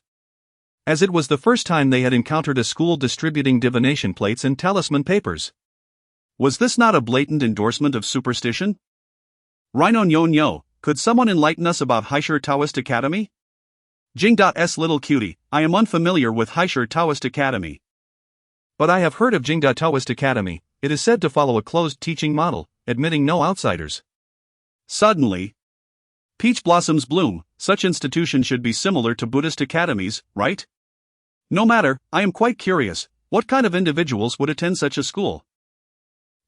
as it was the first time they had encountered a school distributing divination plates and talisman papers. Was this not a blatant endorsement of superstition? Rhino Nyo, could someone enlighten us about Heiress Taoist Academy? Jing.'s little cutie, I am unfamiliar with Heiress Taoist Academy. But I have heard of Jingda Taoist Academy, it is said to follow a closed teaching model, admitting no outsiders. Suddenly, peach blossoms bloom, such institution should be similar to Buddhist academies, right? No matter, I am quite curious, what kind of individuals would attend such a school?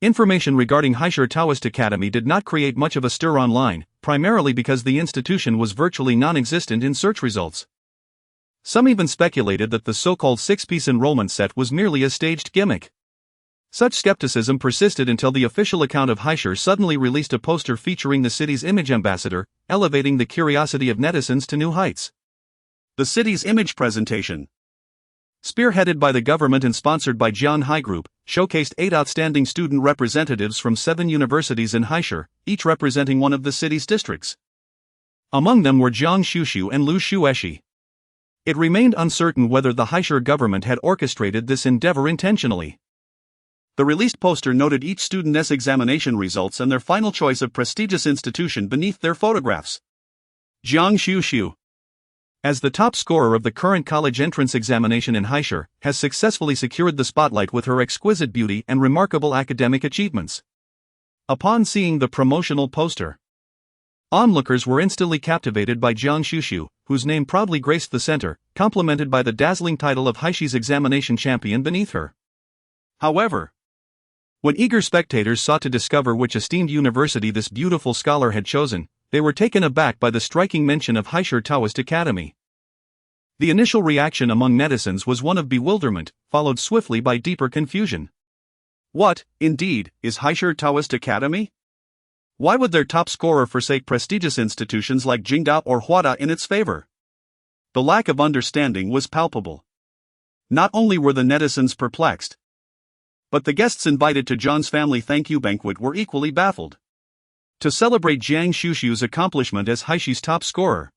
Information regarding Heiress Taoist Academy did not create much of a stir online, primarily because the institution was virtually non-existent in search results. Some even speculated that the so-called 6-piece enrollment set was merely a staged gimmick. Such skepticism persisted until the official account of Heiress suddenly released a poster featuring the city's image ambassador, elevating the curiosity of netizens to new heights. The city's image presentation, spearheaded by the government and sponsored by Jiang High Group, showcased 8 outstanding student representatives from 7 universities in Heiress, each representing one of the city's districts. Among them were Guan Xuxu and Lu Xueshi. It remained uncertain whether the Heiress government had orchestrated this endeavor intentionally. The released poster noted each student's examination results and their final choice of prestigious institution beneath their photographs. Guan Xuxu, as the top scorer of the current college entrance examination in Heiress, has successfully secured the spotlight with her exquisite beauty and remarkable academic achievements. Upon seeing the promotional poster, onlookers were instantly captivated by Guan Xuxu, whose name proudly graced the center, complemented by the dazzling title of Heiress examination champion beneath her. However, when eager spectators sought to discover which esteemed university this beautiful scholar had chosen, they were taken aback by the striking mention of Heiress Taoist Academy. The initial reaction among netizens was one of bewilderment, followed swiftly by deeper confusion. What, indeed, is Heiress Taoist Academy? Why would their top scorer forsake prestigious institutions like Jingda or Huada in its favor? The lack of understanding was palpable. Not only were the netizens perplexed, but the guests invited to John's family thank you banquet were equally baffled. To celebrate Guan Xuxu's accomplishment as Heiress' top scorer,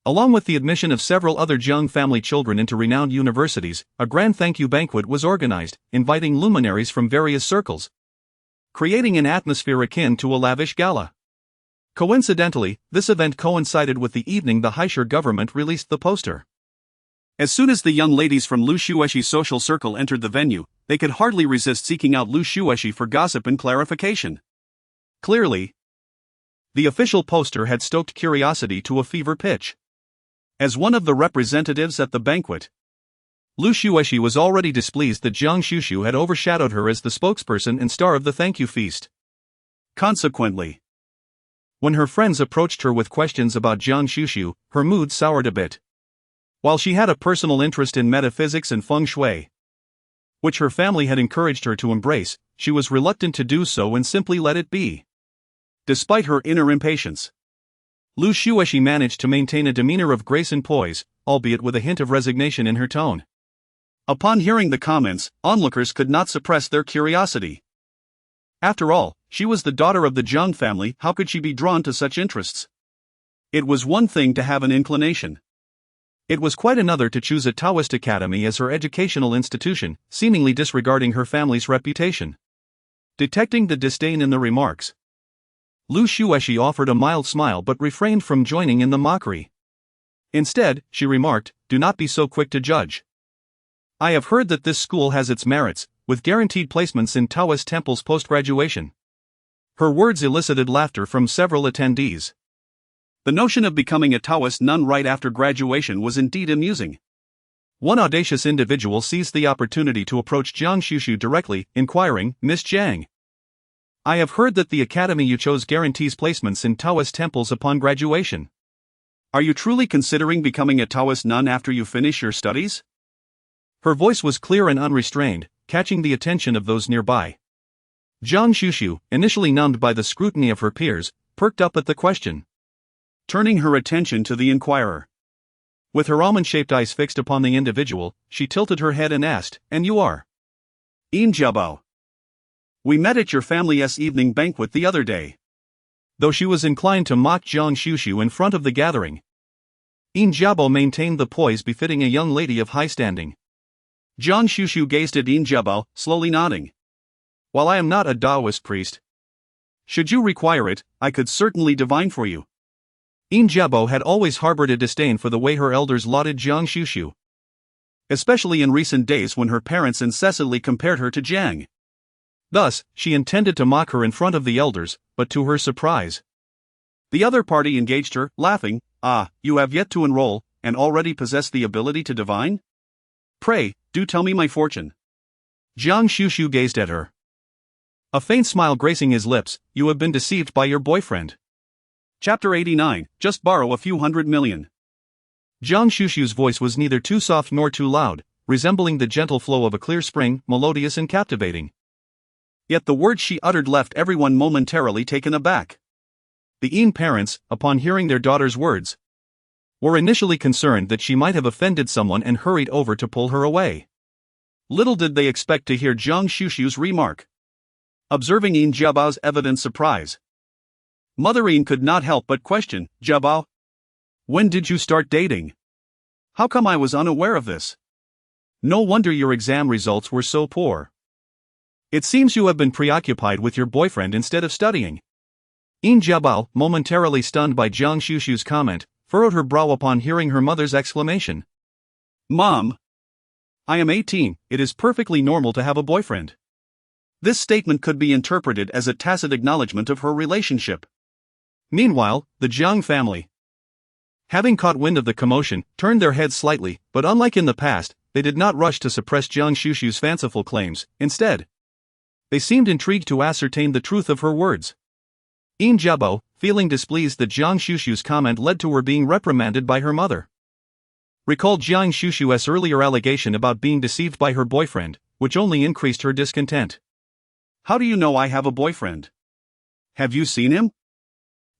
along with the admission of several other Jiang family children into renowned universities, a grand thank you banquet was organized, inviting luminaries from various circles, creating an atmosphere akin to a lavish gala. Coincidentally, this event coincided with the evening the Heiress government released the poster. As soon as the young ladies from Lu Xueshi's social circle entered the venue, they could hardly resist seeking out Lu Xueshi for gossip and clarification. Clearly, the official poster had stoked curiosity to a fever pitch. As one of the representatives at the banquet, Lu Xueshi was already displeased that Guan Xuxu had overshadowed her as the spokesperson and star of the thank you feast. Consequently, when her friends approached her with questions about Guan Xuxu, her mood soured a bit. While she had a personal interest in metaphysics and feng shui, which her family had encouraged her to embrace, she was reluctant to do so and simply let it be. Despite her inner impatience, Lu Xueshi managed to maintain a demeanor of grace and poise, albeit with a hint of resignation in her tone. Upon hearing the comments, onlookers could not suppress their curiosity. After all, she was the daughter of the Jiang family, how could she be drawn to such interests? It was one thing to have an inclination, It was quite another to choose a Taoist academy as her educational institution, seemingly disregarding her family's reputation. Detecting the disdain in the remarks, Lu Xueshi offered a mild smile but refrained from joining in the mockery. Instead, she remarked, "Do not be so quick to judge. I have heard that this school has its merits, with guaranteed placements in Taoist temples post-graduation." Her words elicited laughter from several attendees. The notion of becoming a Taoist nun right after graduation was indeed amusing. One audacious individual seized the opportunity to approach Guan Xuxu directly, inquiring, "Miss Jiang, I have heard that the academy you chose guarantees placements in Taoist temples upon graduation. Are you truly considering becoming a Taoist nun after you finish your studies?" Her voice was clear and unrestrained, catching the attention of those nearby. Guan Xuxu, initially numbed by the scrutiny of her peers, perked up at the question, turning her attention to the inquirer. With her almond-shaped eyes fixed upon the individual, she tilted her head and asked, "And you are?" "Jiabao. We met at your family's evening banquet the other day." Though she was inclined to mock Guan Xuxu in front of the gathering, Jiabao maintained the poise befitting a young lady of high standing. Guan Xuxu gazed at Jiabao, slowly nodding. "While I am not a Taoist priest, should you require it, I could certainly divine for you." Jiabao had always harbored a disdain for the way her elders lauded Guan Xuxu, especially in recent days when her parents incessantly compared her to Jiang. Thus, she intended to mock her in front of the elders, but to her surprise, the other party engaged her, laughing, "Ah, you have yet to enroll, and already possess the ability to divine? Pray, do tell me my fortune." Guan Xuxu gazed at her, a faint smile gracing his lips. "You have been deceived by your boyfriend." Chapter 89, Just Borrow a Few $100 Million. Guan Xuxu's voice was neither too soft nor too loud, resembling the gentle flow of a clear spring, melodious and captivating. Yet the words she uttered left everyone momentarily taken aback. The parents, upon hearing their daughter's words, were initially concerned that she might have offended someone and hurried over to pull her away. Little did they expect to hear Guan Xuxu's remark. Observing Jiabao's evident surprise, Mother could not help but question, "Jiabao, when did you start dating? How come I was unaware of this? No wonder your exam results were so poor. It seems you have been preoccupied with your boyfriend instead of studying." Jiabao, momentarily stunned by Guan Xuxu's comment, furrowed her brow upon hearing her mother's exclamation. "Mom, I am 18, it is perfectly normal to have a boyfriend." This statement could be interpreted as a tacit acknowledgement of her relationship. Meanwhile, the Jiang family, having caught wind of the commotion, turned their heads slightly, but unlike in the past, they did not rush to suppress Guan Xuxu's fanciful claims. Instead, they seemed intrigued to ascertain the truth of her words. Jiabao, feeling displeased that Guan Xuxu's comment led to her being reprimanded by her mother, recalled Guan Xuxu's earlier allegation about being deceived by her boyfriend, which only increased her discontent. "How do you know I have a boyfriend? Have you seen him?"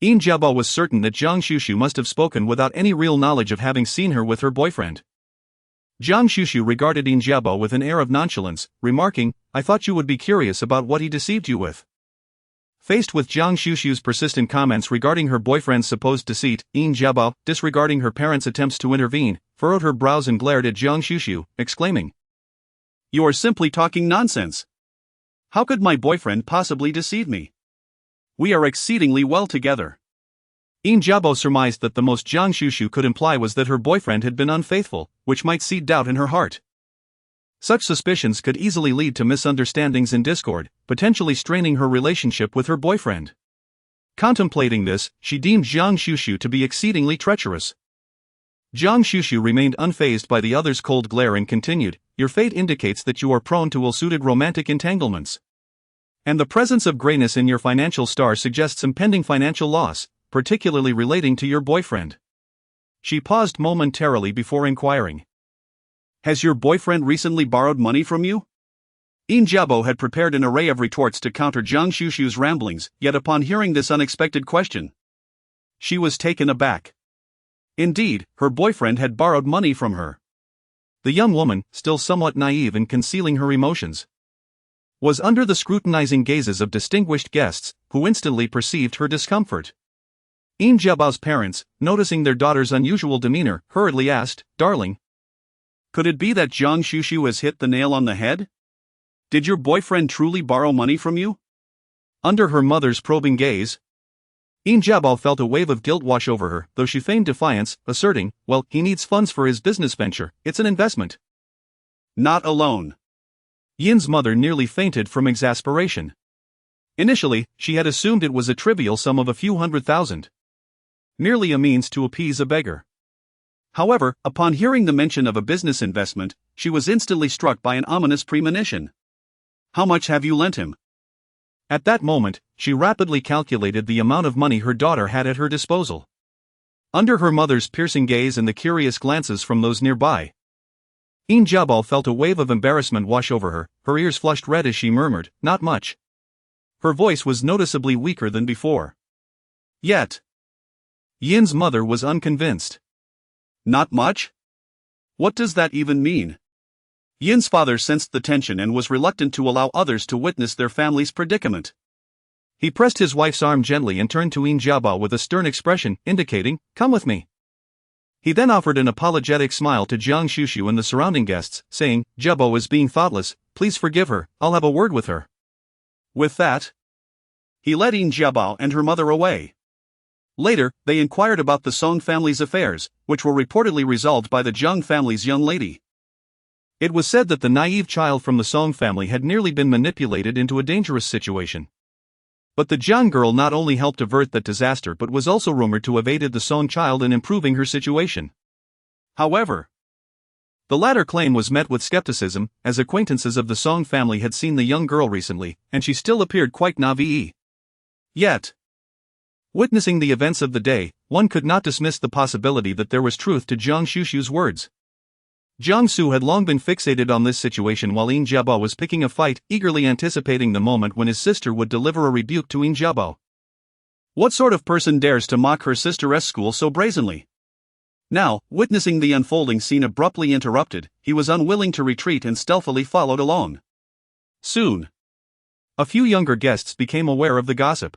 Jiabao was certain that Guan Xuxu must have spoken without any real knowledge of having seen her with her boyfriend. Guan Xuxu regarded Jiabao with an air of nonchalance, remarking, "I thought you would be curious about what he deceived you with." Faced with Guan Xuxu's persistent comments regarding her boyfriend's supposed deceit, Jiabao, disregarding her parents' attempts to intervene, furrowed her brows and glared at Guan Xuxu, exclaiming, "You are simply talking nonsense. How could my boyfriend possibly deceive me? We are exceedingly well together." Jiabao surmised that the most Guan Xuxu could imply was that her boyfriend had been unfaithful, which might seed doubt in her heart. Such suspicions could easily lead to misunderstandings and discord, potentially straining her relationship with her boyfriend. Contemplating this, she deemed Guan Xuxu to be exceedingly treacherous. Guan Xuxu remained unfazed by the other's cold glare and continued, "Your fate indicates that you are prone to ill-suited romantic entanglements. And the presence of grayness in your financial star suggests impending financial loss, particularly relating to your boyfriend." She paused momentarily before inquiring, "Has your boyfriend recently borrowed money from you?" Jiabao had prepared an array of retorts to counter Guan Xuxu's ramblings, yet upon hearing this unexpected question, she was taken aback. Indeed, her boyfriend had borrowed money from her. The young woman, still somewhat naive in concealing her emotions, was under the scrutinizing gazes of distinguished guests, who instantly perceived her discomfort. Yin Jiabao's parents, noticing their daughter's unusual demeanor, hurriedly asked, "Darling, Could it be that Guan Xuxu has hit the nail on the head? Did your boyfriend truly borrow money from you?" Under her mother's probing gaze, Yin Jiabao felt a wave of guilt wash over her, though she feigned defiance, asserting, "Well, he needs funds for his business venture, it's an investment." Not alone. Yin's mother nearly fainted from exasperation. Initially, she had assumed it was a trivial sum of a few $100,000. Merely a means to appease a beggar. However, upon hearing the mention of a business investment, she was instantly struck by an ominous premonition. "How much have you lent him?" At that moment, she rapidly calculated the amount of money her daughter had at her disposal. Under her mother's piercing gaze and the curious glances from those nearby, Yin Jiabao felt a wave of embarrassment wash over her, her ears flushed red as she murmured, "Not much." Her voice was noticeably weaker than before. Yet, Yin's mother was unconvinced. Not much? What does that even mean? Yin's father sensed the tension and was reluctant to allow others to witness their family's predicament. He pressed his wife's arm gently and turned to Yin Jiabao with a stern expression, indicating, "Come with me." He then offered an apologetic smile to Guan Xuxu and the surrounding guests, saying, "Jiabao is being thoughtless, please forgive her, I'll have a word with her." With that, he led Yin Jiabao and her mother away. Later, they inquired about the Song family's affairs, which were reportedly resolved by the Jiang family's young lady. It was said that the naive child from the Song family had nearly been manipulated into a dangerous situation. But the Jiang girl not only helped avert that disaster but was also rumored to have aided the Song child in improving her situation. However, the latter claim was met with skepticism, as acquaintances of the Song family had seen the young girl recently, and she still appeared quite naive. Yet, witnessing the events of the day, one could not dismiss the possibility that there was truth to Guan Xuxu's words. Jiang Su had long been fixated on this situation while Yin Jiabao was picking a fight, eagerly anticipating the moment when his sister would deliver a rebuke to Yin Jiabao. What sort of person dares to mock her sister's school so brazenly? Now, witnessing the unfolding scene abruptly interrupted, he was unwilling to retreat and stealthily followed along. Soon, a few younger guests became aware of the gossip.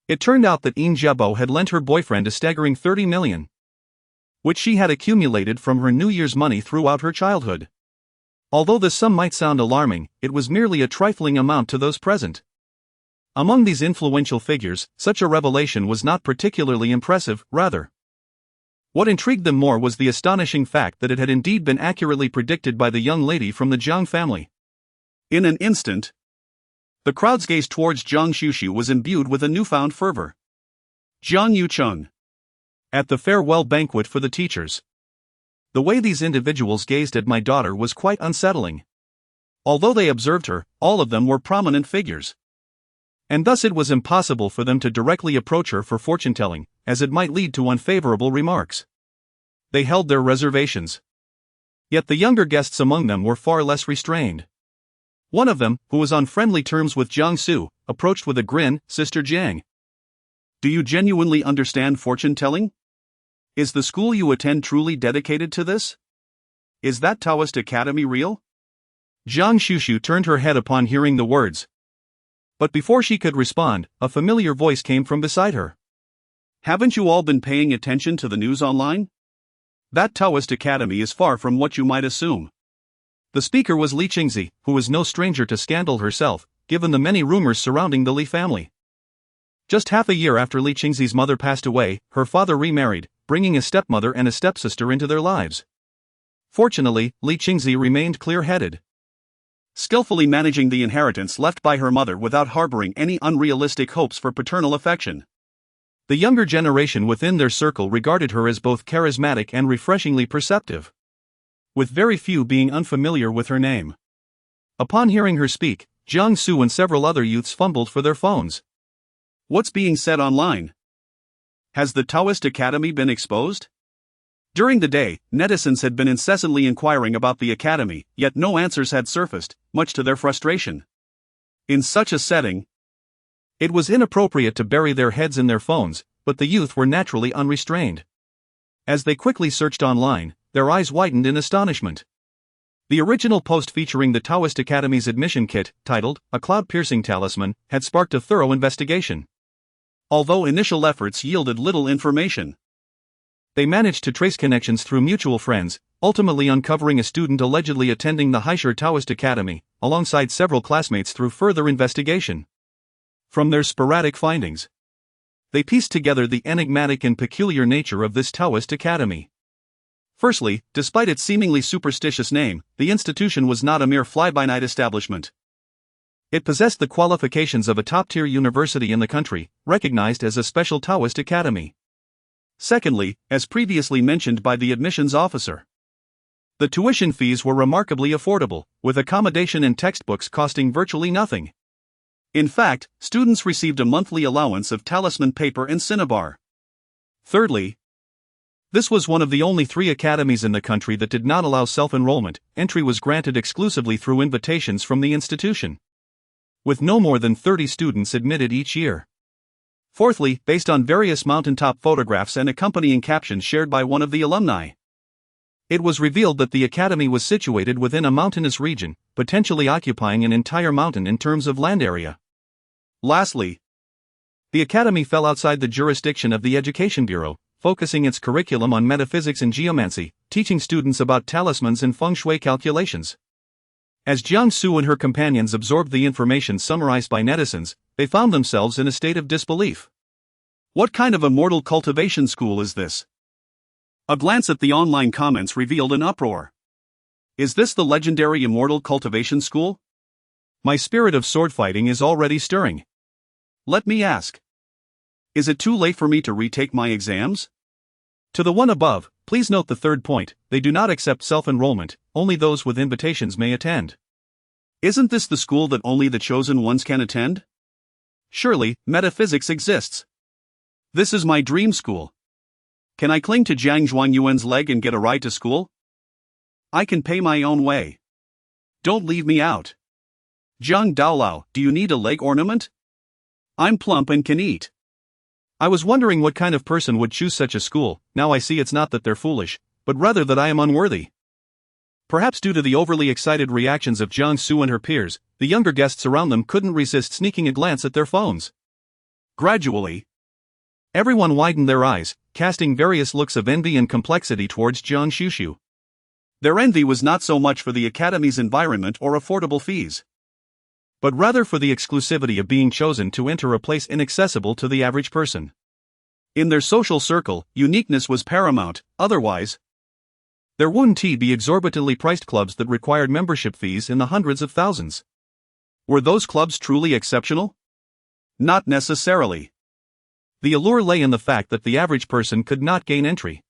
It turned out that Yin Jiabao had lent her boyfriend a staggering 30 million. Which she had accumulated from her New Year's money throughout her childhood. Although the sum might sound alarming, it was merely a trifling amount to those present. Among these influential figures, such a revelation was not particularly impressive, rather. What intrigued them more was the astonishing fact that it had indeed been accurately predicted by the young lady from the Jiang family. In an instant, the crowd's gaze towards Guan Xuxu was imbued with a newfound fervor. Jiang Yucheng. At the farewell banquet for the teachers. The way these individuals gazed at my daughter was quite unsettling. Although they observed her, all of them were prominent figures. And thus it was impossible for them to directly approach her for fortune-telling, as it might lead to unfavorable remarks. They held their reservations. Yet the younger guests among them were far less restrained. One of them, who was on friendly terms with Jiang Su, approached with a grin, "Sister Jiang. Do you genuinely understand fortune-telling? Is the school you attend truly dedicated to this? Is that Taoist academy real?" Guan Xuxu turned her head upon hearing the words. But before she could respond, a familiar voice came from beside her. "Haven't you all been paying attention to the news online? That Taoist academy is far from what you might assume." The speaker was Li Qingzi, who was no stranger to scandal herself, given the many rumors surrounding the Li family. Just half a year after Li Qingzi's mother passed away, her father remarried, bringing a stepmother and a stepsister into their lives. Fortunately, Li Qingzi remained clear-headed, skillfully managing the inheritance left by her mother without harboring any unrealistic hopes for paternal affection. The younger generation within their circle regarded her as both charismatic and refreshingly perceptive, with very few being unfamiliar with her name. Upon hearing her speak, Jiang Su and several other youths fumbled for their phones. What's being said online? Has the Taoist academy been exposed? During the day, netizens had been incessantly inquiring about the academy, yet no answers had surfaced, much to their frustration. In such a setting, it was inappropriate to bury their heads in their phones, but the youth were naturally unrestrained. As they quickly searched online, their eyes widened in astonishment. The original post featuring the Taoist Academy's admission kit, titled, "A Cloud-Piercing Talisman," had sparked a thorough investigation. although initial efforts yielded little information. They managed to trace connections through mutual friends, ultimately uncovering a student allegedly attending the Heiress Taoist Academy, alongside several classmates through further investigation. From their sporadic findings, they pieced together the enigmatic and peculiar nature of this Taoist academy. Firstly, despite its seemingly superstitious name, the institution was not a mere fly-by-night establishment. It possessed the qualifications of a top-tier university in the country, recognized as a special Taoist academy. Secondly, as previously mentioned by the admissions officer, the tuition fees were remarkably affordable, with accommodation and textbooks costing virtually nothing. In fact, students received a monthly allowance of talisman paper and cinnabar. Thirdly, this was one of the only 3 academies in the country that did not allow self-enrollment. Entry was granted exclusively through invitations from the institution, with no more than 30 students admitted each year. Fourthly, based on various mountaintop photographs and accompanying captions shared by one of the alumni, it was revealed that the academy was situated within a mountainous region, potentially occupying an entire mountain in terms of land area. Lastly, the academy fell outside the jurisdiction of the Education Bureau, focusing its curriculum on metaphysics and geomancy, teaching students about talismans and feng shui calculations. As Guan Xuxu and her companions absorbed the information summarized by netizens, they found themselves in a state of disbelief. What kind of immortal cultivation school is this? A glance at the online comments revealed an uproar. Is this the legendary immortal cultivation school? My spirit of sword fighting is already stirring. Let me ask. Is it too late for me to retake my exams? To the one above, please note the third point: they do not accept self-enrollment, only those with invitations may attend. Isn't this the school that only the chosen ones can attend? Surely, metaphysics exists. This is my dream school. Can I cling to Jiang Zhuangyuan's leg and get a ride to school? I can pay my own way. Don't leave me out. Zhang Daolao, do you need a leg ornament? I'm plump and can eat. I was wondering what kind of person would choose such a school. Now I see it's not that they're foolish, but rather that I am unworthy. Perhaps due to the overly excited reactions of Guan Xuxu and her peers, the younger guests around them couldn't resist sneaking a glance at their phones. Gradually, everyone widened their eyes, casting various looks of envy and complexity towards Guan Xuxu. Their envy was not so much for the academy's environment or affordable fees, but rather for the exclusivity of being chosen to enter a place inaccessible to the average person. In their social circle, uniqueness was paramount, otherwise, there wouldn't be exorbitantly priced clubs that required membership fees in the hundreds of thousands. Were those clubs truly exceptional? Not necessarily. The allure lay in the fact that the average person could not gain entry.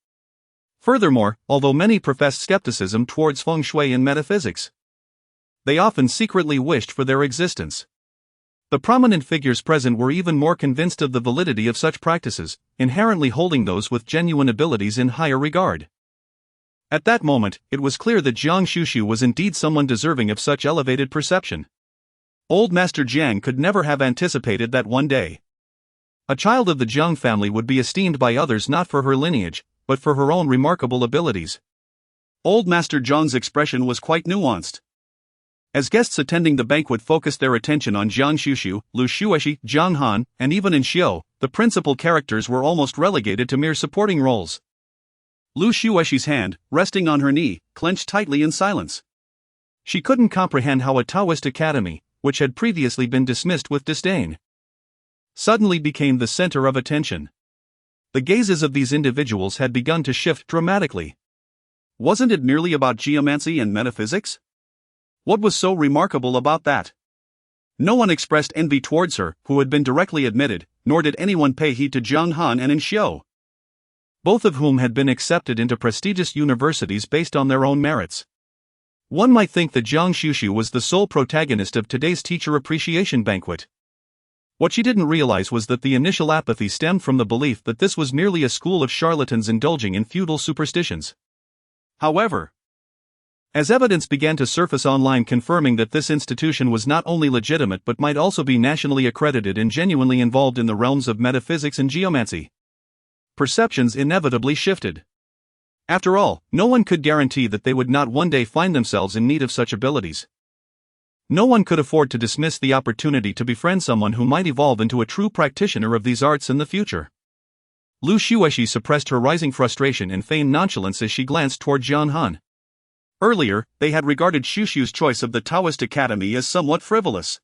Furthermore, although many professed skepticism towards feng shui and metaphysics, they often secretly wished for their existence. The prominent figures present were even more convinced of the validity of such practices, inherently holding those with genuine abilities in higher regard. At that moment, it was clear that Guan Xuxu was indeed someone deserving of such elevated perception. Old Master Jiang could never have anticipated that one day a child of the Jiang family would be esteemed by others not for her lineage, but for her own remarkable abilities. Old Master Jiang's expression was quite nuanced. As guests attending the banquet focused their attention on Guan Xuxu, Lu Xuexi, Zhang Han, and even in Xiu, the principal characters were almost relegated to mere supporting roles. Lu Xuexi's hand, resting on her knee, clenched tightly in silence. She couldn't comprehend how a Taoist academy, which had previously been dismissed with disdain, suddenly became the center of attention. The gazes of these individuals had begun to shift dramatically. Wasn't it merely about geomancy and metaphysics? What was so remarkable about that? No one expressed envy towards her, who had been directly admitted, nor did anyone pay heed to Zhang Han and Xiu, both of whom had been accepted into prestigious universities based on their own merits. One might think that Guan Xuxu was the sole protagonist of today's teacher appreciation banquet. What she didn't realize was that the initial apathy stemmed from the belief that this was merely a school of charlatans indulging in feudal superstitions. However, as evidence began to surface online confirming that this institution was not only legitimate but might also be nationally accredited and genuinely involved in the realms of metaphysics and geomancy, perceptions inevitably shifted. After all, no one could guarantee that they would not one day find themselves in need of such abilities. No one could afford to dismiss the opportunity to befriend someone who might evolve into a true practitioner of these arts in the future. Lu Xuexi suppressed her rising frustration and feigned nonchalance as she glanced toward Jiang Han. Earlier, they had regarded Xuxu's choice of the Taoist Academy as somewhat frivolous.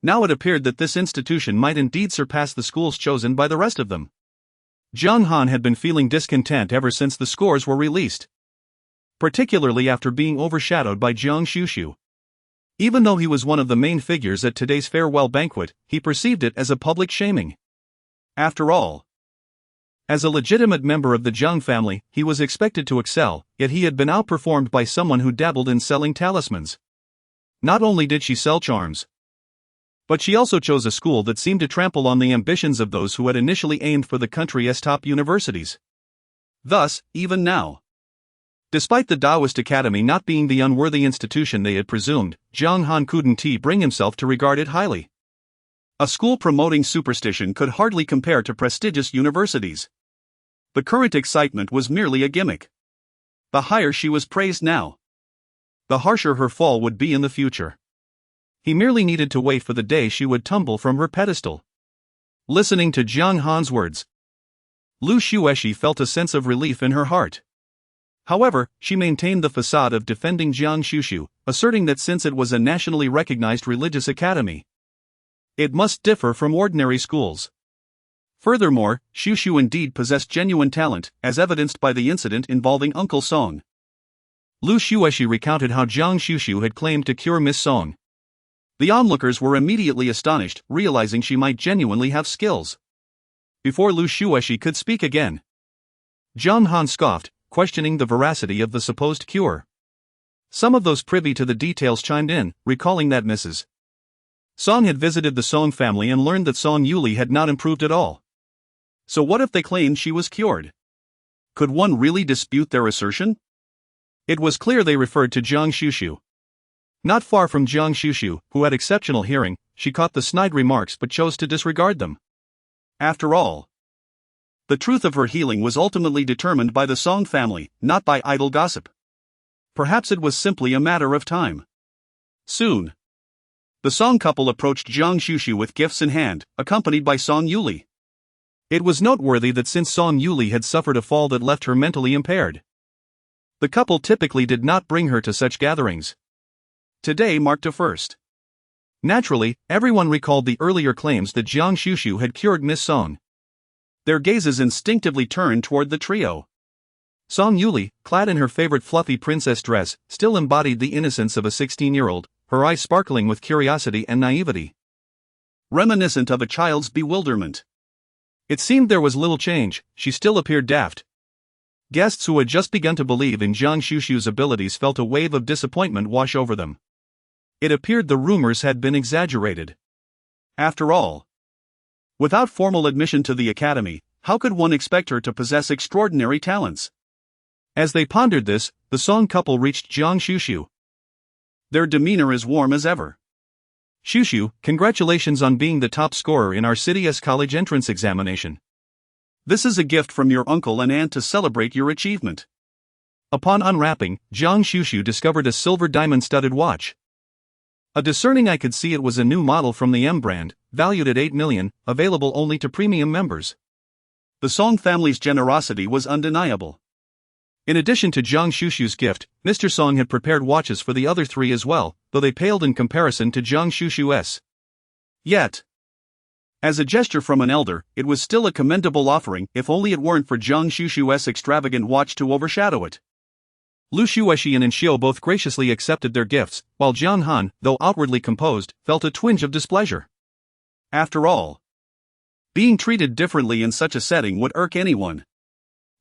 Now it appeared that this institution might indeed surpass the schools chosen by the rest of them. Jiang Han had been feeling discontent ever since the scores were released, particularly after being overshadowed by Guan Xuxu. Even though he was one of the main figures at today's farewell banquet, he perceived it as a public shaming. After all, as a legitimate member of the Jiang family, he was expected to excel, yet he had been outperformed by someone who dabbled in selling talismans. Not only did she sell charms, but she also chose a school that seemed to trample on the ambitions of those who had initially aimed for the country's top universities. Thus, even now, despite the Taoist Academy not being the unworthy institution they had presumed, Jiang Han couldn't bring himself to regard it highly. A school promoting superstition could hardly compare to prestigious universities. The current excitement was merely a gimmick. The higher she was praised now, the harsher her fall would be in the future. He merely needed to wait for the day she would tumble from her pedestal. Listening to Jiang Han's words, Lu Xuexi felt a sense of relief in her heart. However, she maintained the facade of defending Guan Xuxu, asserting that since it was a nationally recognized religious academy, it must differ from ordinary schools. Furthermore, Xuxu indeed possessed genuine talent, as evidenced by the incident involving Uncle Song. Lu Xuexi recounted how Guan Xuxu had claimed to cure Miss Song. The onlookers were immediately astonished, realizing she might genuinely have skills. Before Lu Xuexi could speak again, Jiang Han scoffed, questioning the veracity of the supposed cure. Some of those privy to the details chimed in, recalling that Mrs. Song had visited the Song family and learned that Song Yuli had not improved at all. So what if they claimed she was cured? Could one really dispute their assertion? It was clear they referred to Guan Xuxu. Not far from Guan Xuxu, who had exceptional hearing, she caught the snide remarks but chose to disregard them. After all, the truth of her healing was ultimately determined by the Song family, not by idle gossip. Perhaps it was simply a matter of time. Soon, the Song couple approached Guan Xuxu with gifts in hand, accompanied by Song Yuli. It was noteworthy that since Song Yuli had suffered a fall that left her mentally impaired, the couple typically did not bring her to such gatherings. Today marked a first. Naturally, everyone recalled the earlier claims that Guan Xuxu had cured Miss Song. Their gazes instinctively turned toward the trio. Song Yuli, clad in her favorite fluffy princess dress, still embodied the innocence of a 16-year-old, her eyes sparkling with curiosity and naivety, reminiscent of a child's bewilderment. It seemed there was little change, she still appeared daft. Guests who had just begun to believe in Guan Xuxu's abilities felt a wave of disappointment wash over them. It appeared the rumors had been exaggerated. After all, without formal admission to the academy, how could one expect her to possess extraordinary talents? As they pondered this, the Song couple reached Guan Xuxu. Their demeanor as warm as ever. Xuxu, congratulations on being the top scorer in our city's college entrance examination. This is a gift from your uncle and aunt to celebrate your achievement. Upon unwrapping, Guan Xuxu discovered a silver diamond-studded watch. A discerning eye could see it was a new model from the M brand, valued at 8 million, available only to premium members. The Song family's generosity was undeniable. In addition to Guan Xuxu's gift, Mr. Song had prepared watches for the other three as well, though they paled in comparison to Guan Xuxu's. Yet, as a gesture from an elder, it was still a commendable offering, if only it weren't for Guan Xuxu's extravagant watch to overshadow it. Lu Xuexi and Xiao both graciously accepted their gifts, while Jiang Han, though outwardly composed, felt a twinge of displeasure. After all, being treated differently in such a setting would irk anyone.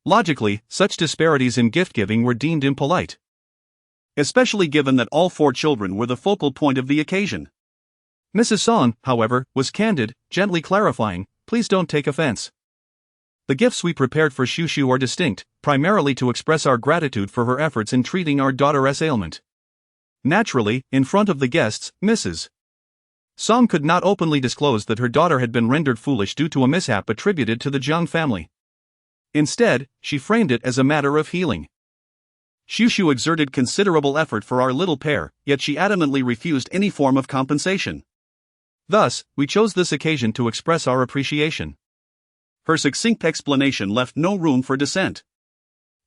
Logically, such disparities in gift-giving were deemed impolite, especially given that all four children were the focal point of the occasion. Mrs. Song, however, was candid, gently clarifying, "Please don't take offense. The gifts we prepared for Xuxu are distinct, primarily to express our gratitude for her efforts in treating our daughter's ailment." Naturally, in front of the guests, Mrs. Song could not openly disclose that her daughter had been rendered foolish due to a mishap attributed to the Jiang family. Instead, she framed it as a matter of healing. Xuxu exerted considerable effort for our little pair, yet she adamantly refused any form of compensation. Thus, we chose this occasion to express our appreciation. Her succinct explanation left no room for dissent.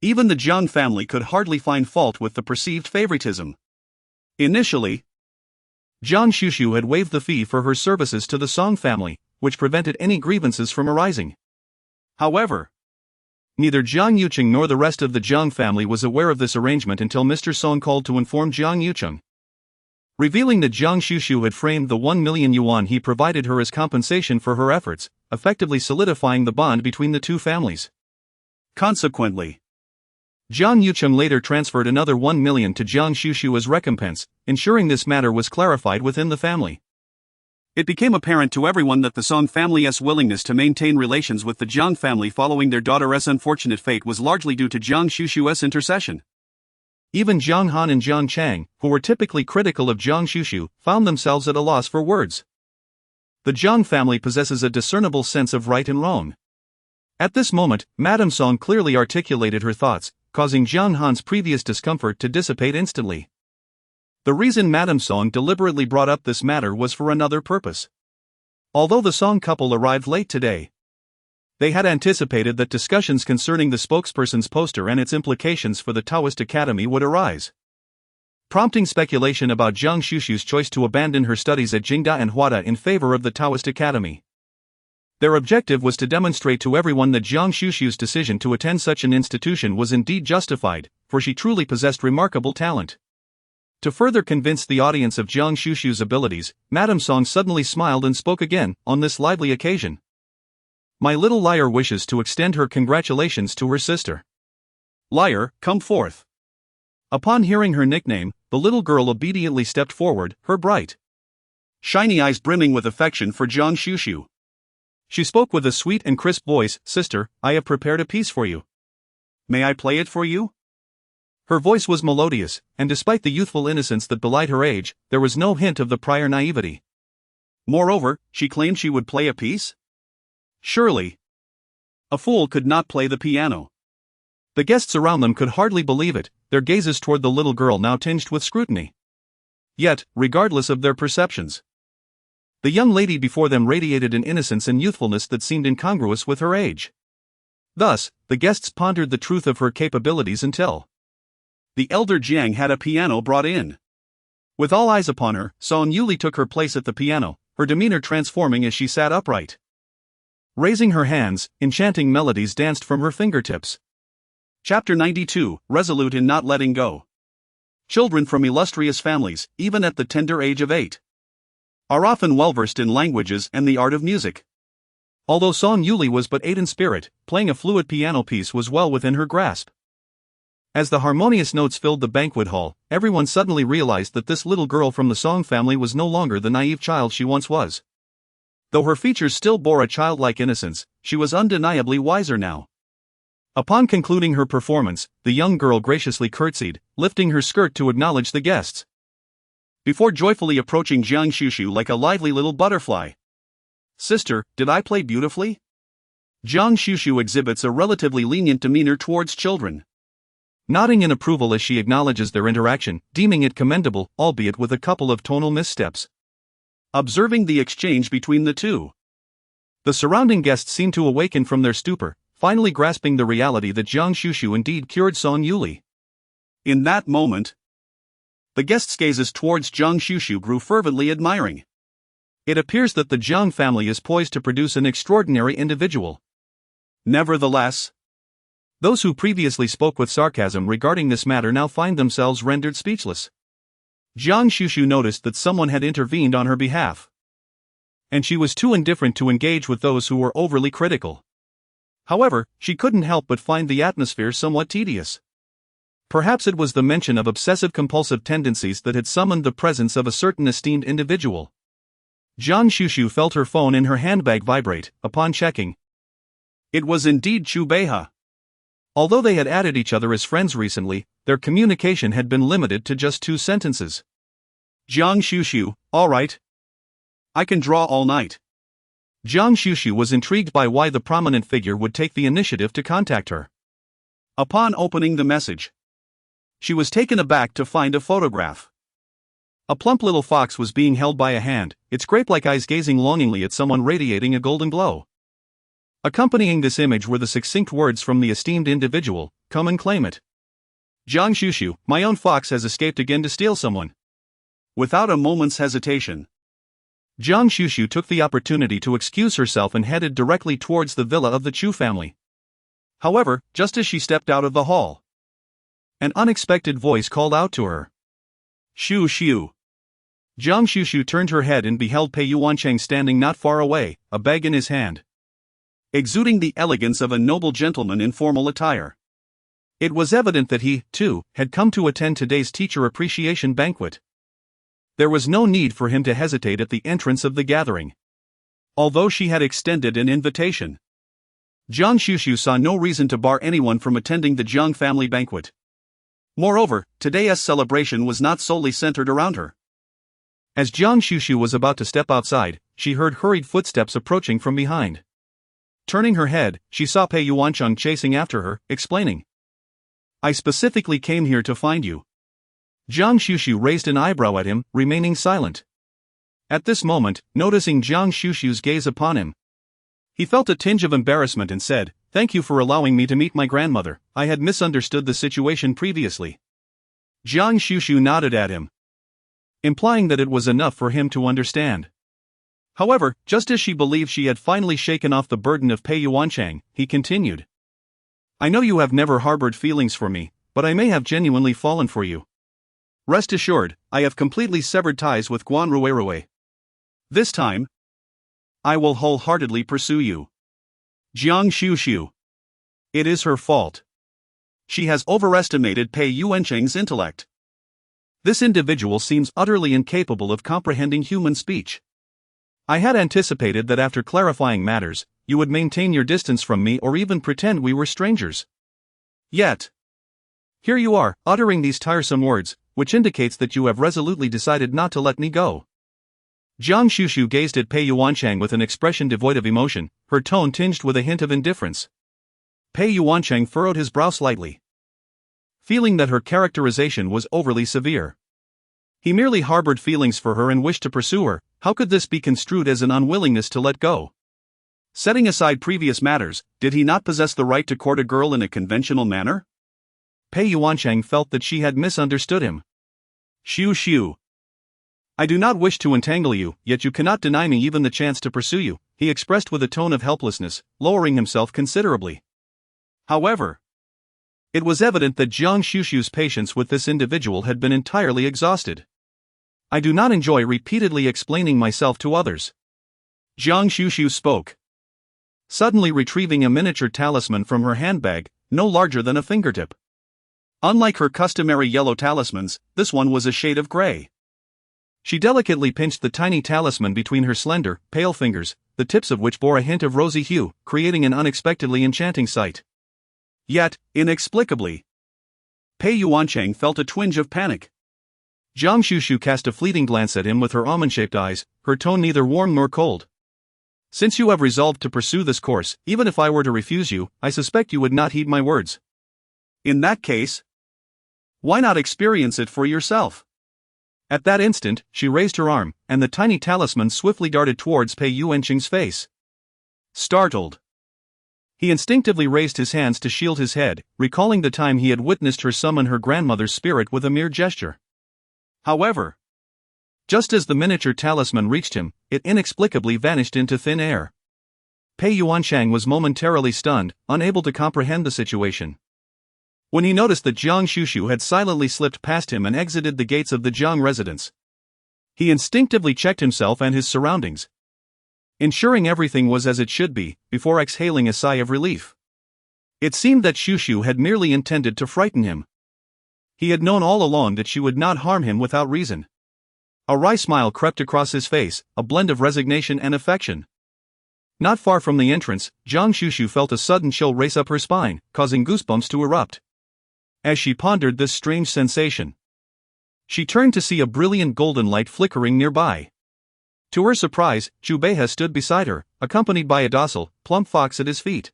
Even the Jiang family could hardly find fault with the perceived favoritism. Initially, Guan Xuxu had waived the fee for her services to the Song family, which prevented any grievances from arising. However, neither Jiang Yucheng nor the rest of the Jiang family was aware of this arrangement until Mr. Song called to inform Jiang Yucheng, revealing that Guan Xuxu had framed the 1 million yuan he provided her as compensation for her efforts, effectively solidifying the bond between the two families. Consequently, Jiang Yucheng later transferred another 1 million to Guan Xuxu as recompense, ensuring this matter was clarified within the family. It became apparent to everyone that the Song family's willingness to maintain relations with the Jiang family following their daughter's unfortunate fate was largely due to Guan Xuxu's intercession. Even Jiang Han and Jiang Chang, who were typically critical of Guan Xuxu, found themselves at a loss for words. The Jiang family possesses a discernible sense of right and wrong. At this moment, Madame Song clearly articulated her thoughts, causing Jiang Han's previous discomfort to dissipate instantly. The reason Madame Song deliberately brought up this matter was for another purpose. Although the Song couple arrived late today, they had anticipated that discussions concerning the spokesperson's poster and its implications for the Taoist Academy would arise, prompting speculation about Guan Xuxu's choice to abandon her studies at Jingda and Huada in favor of the Taoist Academy. Their objective was to demonstrate to everyone that Guan Xuxu's decision to attend such an institution was indeed justified, for she truly possessed remarkable talent. To further convince the audience of Guan Xuxu's abilities, Madame Song suddenly smiled and spoke again, on this lively occasion. My little liar wishes to extend her congratulations to her sister. Liar, come forth. Upon hearing her nickname, the little girl obediently stepped forward, her bright, shiny eyes brimming with affection for Guan Xuxu. She spoke with a sweet and crisp voice, Sister, I have prepared a piece for you. May I play it for you? Her voice was melodious, and despite the youthful innocence that belied her age, there was no hint of the prior naivety. Moreover, she claimed she would play a piece? Surely, a fool could not play the piano. The guests around them could hardly believe it, their gazes toward the little girl now tinged with scrutiny. Yet, regardless of their perceptions, the young lady before them radiated an innocence and youthfulness that seemed incongruous with her age. Thus, the guests pondered the truth of her capabilities until the elder Jiang had a piano brought in. With all eyes upon her, Song Yuli took her place at the piano, her demeanor transforming as she sat upright. Raising her hands, enchanting melodies danced from her fingertips. Chapter 92, Resolute in Not Letting Go. Children from illustrious families, even at the tender age of 8, are often well-versed in languages and the art of music. Although Song Yuli was but 8 in spirit, playing a fluid piano piece was well within her grasp. As the harmonious notes filled the banquet hall, everyone suddenly realized that this little girl from the Song family was no longer the naive child she once was. Though her features still bore a childlike innocence, she was undeniably wiser now. Upon concluding her performance, the young girl graciously curtsied, lifting her skirt to acknowledge the guests, before joyfully approaching Guan Xuxu like a lively little butterfly. Sister, did I play beautifully? Guan Xuxu exhibits a relatively lenient demeanor towards children, nodding in approval as she acknowledges their interaction, deeming it commendable, albeit with a couple of tonal missteps. Observing the exchange between the two, the surrounding guests seemed to awaken from their stupor, finally grasping the reality that Guan Xuxu indeed cured Song Yuli. In that moment, the guests' gazes towards Guan Xuxu grew fervently admiring. It appears that the Jiang family is poised to produce an extraordinary individual. Nevertheless, those who previously spoke with sarcasm regarding this matter now find themselves rendered speechless. Guan Xuxu noticed that someone had intervened on her behalf, and she was too indifferent to engage with those who were overly critical. However, she couldn't help but find the atmosphere somewhat tedious. Perhaps it was the mention of obsessive-compulsive tendencies that had summoned the presence of a certain esteemed individual. Guan Xuxu felt her phone in her handbag vibrate, upon checking. It was indeed Chu Beiha. Although they had added each other as friends recently, their communication had been limited to just 2 sentences. Guan Xuxu, all right. I can draw all night. Guan Xuxu was intrigued by why the prominent figure would take the initiative to contact her. Upon opening the message, She was taken aback to find a photograph. A plump little fox was being held by a hand, its grape-like eyes gazing longingly at someone radiating a golden glow. Accompanying this image were the succinct words from the esteemed individual, "Come and claim it. Jiang Xuxu, my own fox has escaped again to steal someone." Without a moment's hesitation, Jiang Xuxu took the opportunity to excuse herself and headed directly towards the villa of the Chu family. However, just as she stepped out of the hall, an unexpected voice called out to her. "Xu Xiu." Jiang Xuxu turned her head and beheld Pei Yuancheng standing not far away, a bag in his hand, exuding the elegance of a noble gentleman in formal attire. It was evident that he, too, had come to attend today's teacher appreciation banquet. There was no need for him to hesitate at the entrance of the gathering. Although she had extended an invitation, Jiang Xuxu saw no reason to bar anyone from attending the Jiang family banquet. Moreover, today's celebration was not solely centered around her. As Jiang Xuxu was about to step outside, she heard hurried footsteps approaching from behind. Turning her head, she saw Pei Yuancheng chasing after her, explaining, "I specifically came here to find you." Jiang Xuxu raised an eyebrow at him, remaining silent. At this moment, noticing Jiang Xuxu's gaze upon him, he felt a tinge of embarrassment and said, "Thank you for allowing me to meet my grandmother. I had misunderstood the situation previously." Jiang Xuxu nodded at him, implying that it was enough for him to understand. However, just as she believed she had finally shaken off the burden of Pei Yuancheng, he continued, "I know you have never harbored feelings for me, but I may have genuinely fallen for you. Rest assured, I have completely severed ties with Guan Xuxu. This time, I will wholeheartedly pursue you. Jiang Xuxu. It is her fault. She has overestimated Pei Yuancheng's intellect. This individual seems utterly incapable of comprehending human speech. I had anticipated that after clarifying matters, you would maintain your distance from me or even pretend we were strangers. Yet, here you are, uttering these tiresome words, which indicates that you have resolutely decided not to let me go." Jiang Xuxu gazed at Pei Yuancheng with an expression devoid of emotion, her tone tinged with a hint of indifference. Pei Yuancheng furrowed his brow slightly, feeling that her characterization was overly severe. He merely harbored feelings for her and wished to pursue her. How could this be construed as an unwillingness to let go? Setting aside previous matters, did he not possess the right to court a girl in a conventional manner? Pei Yuancheng felt that she had misunderstood him. "Xiu Xiu. I do not wish to entangle you, yet you cannot deny me even the chance to pursue you," he expressed with a tone of helplessness, lowering himself considerably. However, it was evident that Jiang Xuxu's patience with this individual had been entirely exhausted. "I do not enjoy repeatedly explaining myself to others." Jiang Xuxu spoke, suddenly retrieving a miniature talisman from her handbag, no larger than a fingertip. Unlike her customary yellow talismans, this one was a shade of gray. She delicately pinched the tiny talisman between her slender, pale fingers, the tips of which bore a hint of rosy hue, creating an unexpectedly enchanting sight. Yet, inexplicably, Pei Yuancheng felt a twinge of panic. Jiang Xuxu cast a fleeting glance at him with her almond-shaped eyes, her tone neither warm nor cold. "Since you have resolved to pursue this course, even if I were to refuse you, I suspect you would not heed my words. In that case, why not experience it for yourself?" At that instant, she raised her arm, and the tiny talisman swiftly darted towards Pei Yuancheng's face. Startled, he instinctively raised his hands to shield his head, recalling the time he had witnessed her summon her grandmother's spirit with a mere gesture. However, just as the miniature talisman reached him, it inexplicably vanished into thin air. Pei Yuancheng was momentarily stunned, unable to comprehend the situation. When he noticed that Jiang Xuxu had silently slipped past him and exited the gates of the Jiang residence, he instinctively checked himself and his surroundings, ensuring everything was as it should be, before exhaling a sigh of relief. It seemed that Xuxu had merely intended to frighten him. He had known all along that she would not harm him without reason. A wry smile crept across his face, a blend of resignation and affection. Not far from the entrance, Jiang Xuxu felt a sudden chill race up her spine, causing goosebumps to erupt. As she pondered this strange sensation, she turned to see a brilliant golden light flickering nearby. To her surprise, Zhu Beihe stood beside her, accompanied by a docile, plump fox at his feet.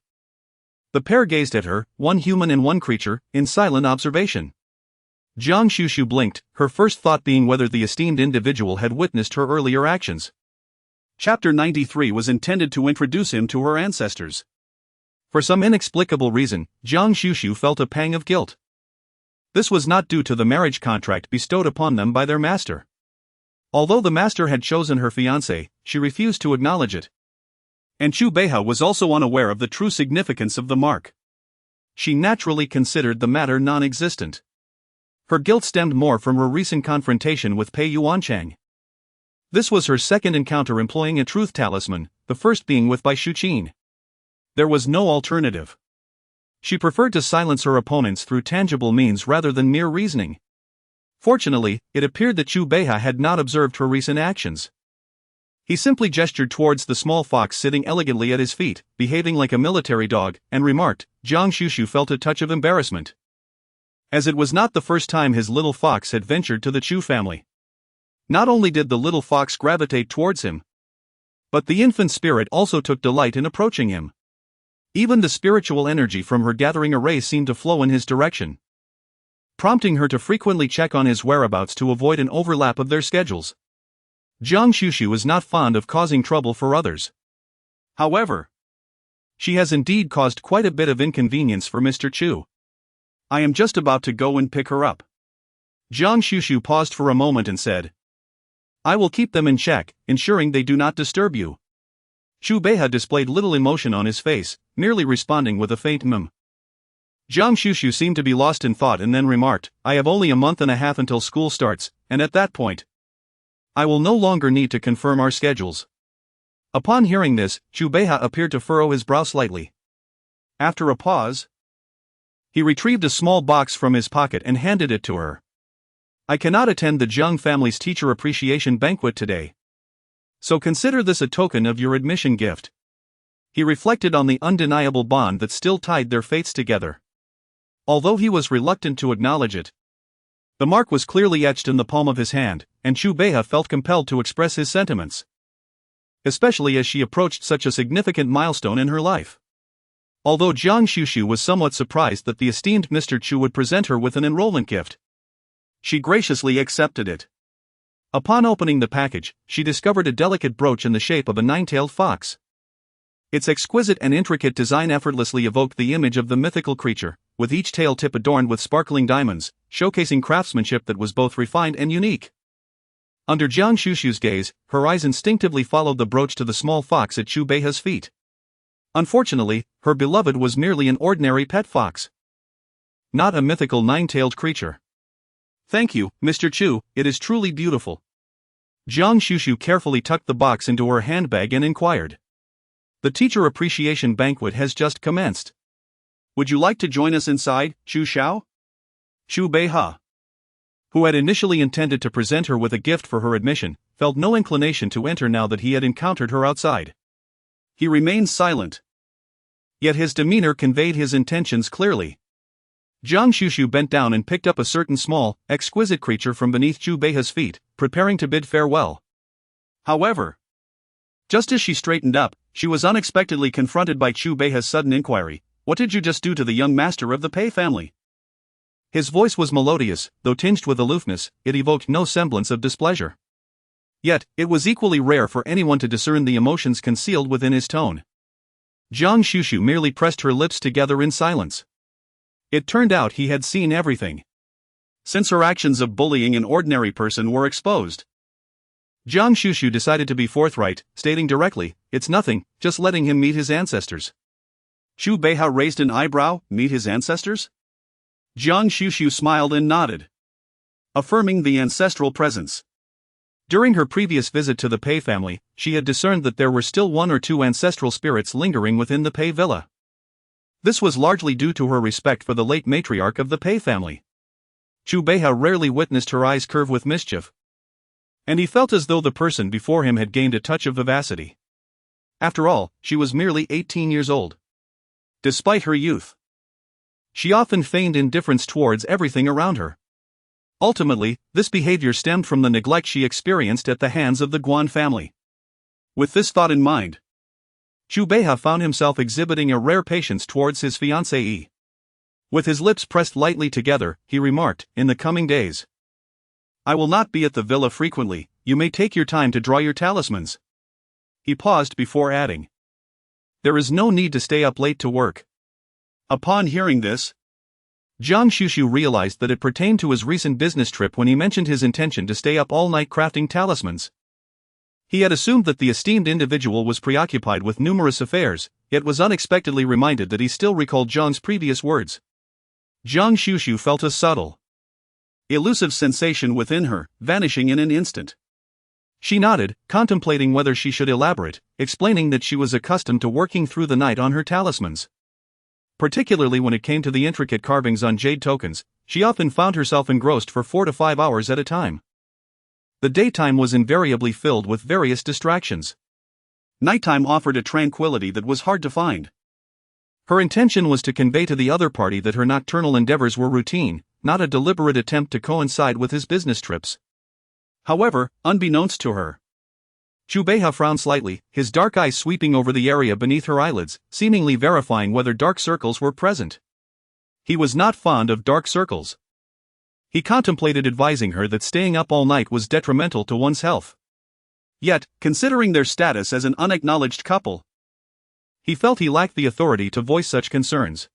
The pair gazed at her, one human and one creature, in silent observation. Jiang Xuxu blinked, her first thought being whether the esteemed individual had witnessed her earlier actions. Chapter 93 was intended to introduce him to her ancestors. For some inexplicable reason, Jiang Xuxu felt a pang of guilt. This was not due to the marriage contract bestowed upon them by their master. Although the master had chosen her fiancé, she refused to acknowledge it. And Chu Beiha was also unaware of the true significance of the mark. She naturally considered the matter non-existent. Her guilt stemmed more from her recent confrontation with Pei Yuanchang. This was her second encounter employing a truth talisman, the first being with Bai Shuqin. There was no alternative. She preferred to silence her opponents through tangible means rather than mere reasoning. Fortunately, it appeared that Chu Beiha had not observed her recent actions. He simply gestured towards the small fox sitting elegantly at his feet, behaving like a military dog, and remarked. Jiang Xuxu felt a touch of embarrassment. As it was not the first time his little fox had ventured to the Chu family. Not only did the little fox gravitate towards him, but the infant spirit also took delight in approaching him. Even the spiritual energy from her gathering array seemed to flow in his direction, prompting her to frequently check on his whereabouts to avoid an overlap of their schedules. Jiang Xuxu is not fond of causing trouble for others. However, she has indeed caused quite a bit of inconvenience for Mr. Chu. I am just about to go and pick her up. Jiang Xuxu paused for a moment and said, I will keep them in check, ensuring they do not disturb you. Chu Beiha displayed little emotion on his face, merely responding with a faint mmm. Jiang Xuxu seemed to be lost in thought and then remarked, I have only a month and a half until school starts, and at that point, I will no longer need to confirm our schedules. Upon hearing this, Chu Beiha appeared to furrow his brow slightly. After a pause, he retrieved a small box from his pocket and handed it to her. I cannot attend the Jiang family's teacher appreciation banquet today, so consider this a token of your admission gift. He reflected on the undeniable bond that still tied their fates together. Although he was reluctant to acknowledge it, the mark was clearly etched in the palm of his hand, and Chu Beiha felt compelled to express his sentiments, especially as she approached such a significant milestone in her life. Although Jiang Xuxu was somewhat surprised that the esteemed Mr. Chu would present her with an enrollment gift, she graciously accepted it. Upon opening the package, she discovered a delicate brooch in the shape of a nine-tailed fox. Its exquisite and intricate design effortlessly evoked the image of the mythical creature, with each tail tip adorned with sparkling diamonds, showcasing craftsmanship that was both refined and unique. Under Jiang Xuxu's gaze, her eyes instinctively followed the brooch to the small fox at Chu Beiha's feet. Unfortunately, her beloved was merely an ordinary pet fox, not a mythical nine-tailed creature. Thank you, Mr. Chu, it is truly beautiful. Jiang Xuxu carefully tucked the box into her handbag and inquired. The teacher appreciation banquet has just commenced. Would you like to join us inside, Chu Xiao? Chu Beiha, who had initially intended to present her with a gift for her admission, felt no inclination to enter now that he had encountered her outside. He remained silent, yet his demeanor conveyed his intentions clearly. Jiang Xuxu bent down and picked up a certain small, exquisite creature from beneath Chu Beiha's feet, preparing to bid farewell. However, just as she straightened up, she was unexpectedly confronted by Chu Beiha's sudden inquiry, What did you just do to the young master of the Pei family? His voice was melodious, though tinged with aloofness, it evoked no semblance of displeasure. Yet, it was equally rare for anyone to discern the emotions concealed within his tone. Jiang Xuxu merely pressed her lips together in silence. It turned out he had seen everything, since her actions of bullying an ordinary person were exposed. Jiang Xuxu decided to be forthright, stating directly, It's nothing, just letting him meet his ancestors. Chu Beiha raised an eyebrow, meet his ancestors? Jiang Xuxu smiled and nodded, affirming the ancestral presence. During her previous visit to the Pei family, she had discerned that there were still one or two ancestral spirits lingering within the Pei villa. This was largely due to her respect for the late matriarch of the Pei family. Chu Beiha rarely witnessed her eyes curve with mischief, and he felt as though the person before him had gained a touch of vivacity. After all, she was merely 18 years old. Despite her youth, she often feigned indifference towards everything around her. Ultimately, this behavior stemmed from the neglect she experienced at the hands of the Guan family. With this thought in mind, Chu Beiha found himself exhibiting a rare patience towards his fiancée. With his lips pressed lightly together, he remarked, "In the coming days, I will not be at the villa frequently, you may take your time to draw your talismans." He paused before adding, "There is no need to stay up late to work." Upon hearing this, Guan Xuxu realized that it pertained to his recent business trip when he mentioned his intention to stay up all night crafting talismans. He had assumed that the esteemed individual was preoccupied with numerous affairs, yet was unexpectedly reminded that he still recalled Zhang's previous words. Guan Xuxu felt a subtle, elusive sensation within her, vanishing in an instant. She nodded, contemplating whether she should elaborate, explaining that she was accustomed to working through the night on her talismans. Particularly when it came to the intricate carvings on jade tokens, she often found herself engrossed for 4 to 5 hours at a time. The daytime was invariably filled with various distractions. Nighttime offered a tranquility that was hard to find. Her intention was to convey to the other party that her nocturnal endeavors were routine, not a deliberate attempt to coincide with his business trips. However, unbeknownst to her, Zhu Beihe frowned slightly, his dark eyes sweeping over the area beneath her eyelids, seemingly verifying whether dark circles were present. He was not fond of dark circles. He contemplated advising her that staying up all night was detrimental to one's health. Yet, considering their status as an unacknowledged couple, he felt he lacked the authority to voice such concerns.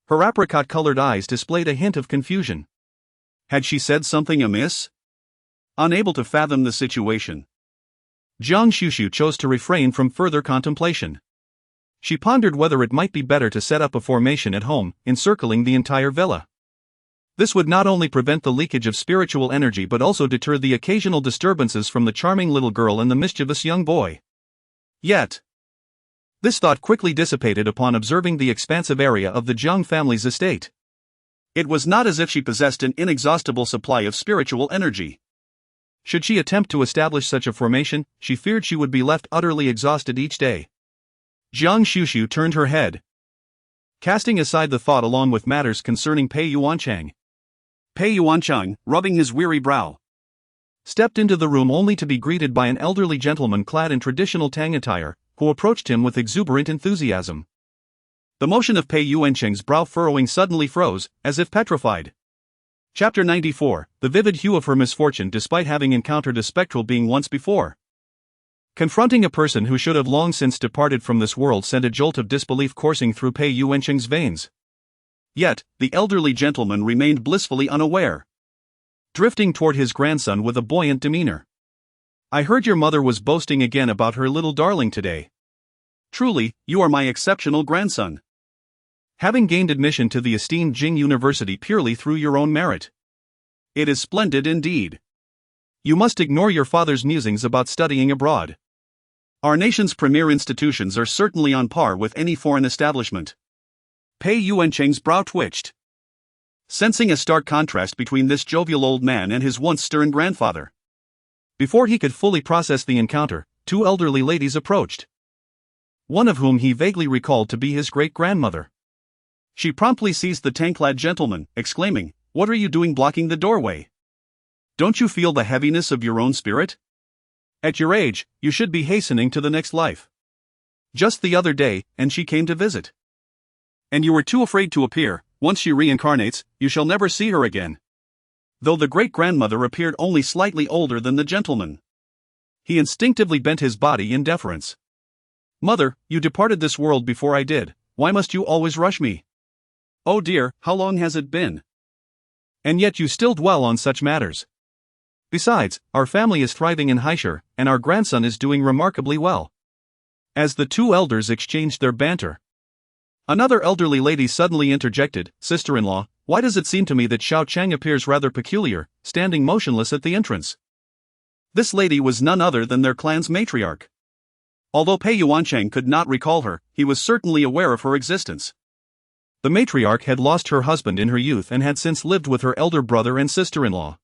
Her apricot-colored eyes displayed a hint of confusion. Had she said something amiss? Unable to fathom the situation, Guan Xuxu chose to refrain from further contemplation. She pondered whether it might be better to set up a formation at home, encircling the entire villa. This would not only prevent the leakage of spiritual energy but also deter the occasional disturbances from the charming little girl and the mischievous young boy. Yet, this thought quickly dissipated upon observing the expansive area of the Jiang family's estate. It was not as if she possessed an inexhaustible supply of spiritual energy. Should she attempt to establish such a formation, she feared she would be left utterly exhausted each day. Guan Xuxu turned her head, casting aside the thought along with matters concerning Pei Yuanchang. Pei Yuanchang, rubbing his weary brow, stepped into the room only to be greeted by an elderly gentleman clad in traditional Tang attire, who approached him with exuberant enthusiasm. The motion of Pei Yuanchang's brow furrowing suddenly froze, as if petrified. Chapter 94, the vivid hue of her misfortune despite having encountered a spectral being once before. Confronting a person who should have long since departed from this world sent a jolt of disbelief coursing through Pei Yuancheng's veins. Yet, the elderly gentleman remained blissfully unaware, drifting toward his grandson with a buoyant demeanor. "I heard your mother was boasting again about her little darling today. Truly, you are my exceptional grandson. Having gained admission to the esteemed Jing University purely through your own merit. It is splendid indeed. You must ignore your father's musings about studying abroad. Our nation's premier institutions are certainly on par with any foreign establishment." Pei Yuancheng's brow twitched, sensing a stark contrast between this jovial old man and his once stern grandfather. Before he could fully process the encounter, 2 elderly ladies approached, one of whom he vaguely recalled to be his great-grandmother. She promptly seized the tank-clad gentleman, exclaiming, "What are you doing blocking the doorway? Don't you feel the heaviness of your own spirit? At your age, you should be hastening to the next life. Just the other day, and she came to visit. And you were too afraid to appear. Once she reincarnates, you shall never see her again." Though the great-grandmother appeared only slightly older than the gentleman, he instinctively bent his body in deference. "Mother, you departed this world before I did. Why must you always rush me? Oh dear, how long has it been? And yet you still dwell on such matters. Besides, our family is thriving in Heiress, and our grandson is doing remarkably well." As the 2 elders exchanged their banter, another elderly lady suddenly interjected, "Sister-in-law, why does it seem to me that Xiao Chang appears rather peculiar, standing motionless at the entrance?" This lady was none other than their clan's matriarch. Although Pei Yuancheng could not recall her, he was certainly aware of her existence. The matriarch had lost her husband in her youth and had since lived with her elder brother and sister-in-law.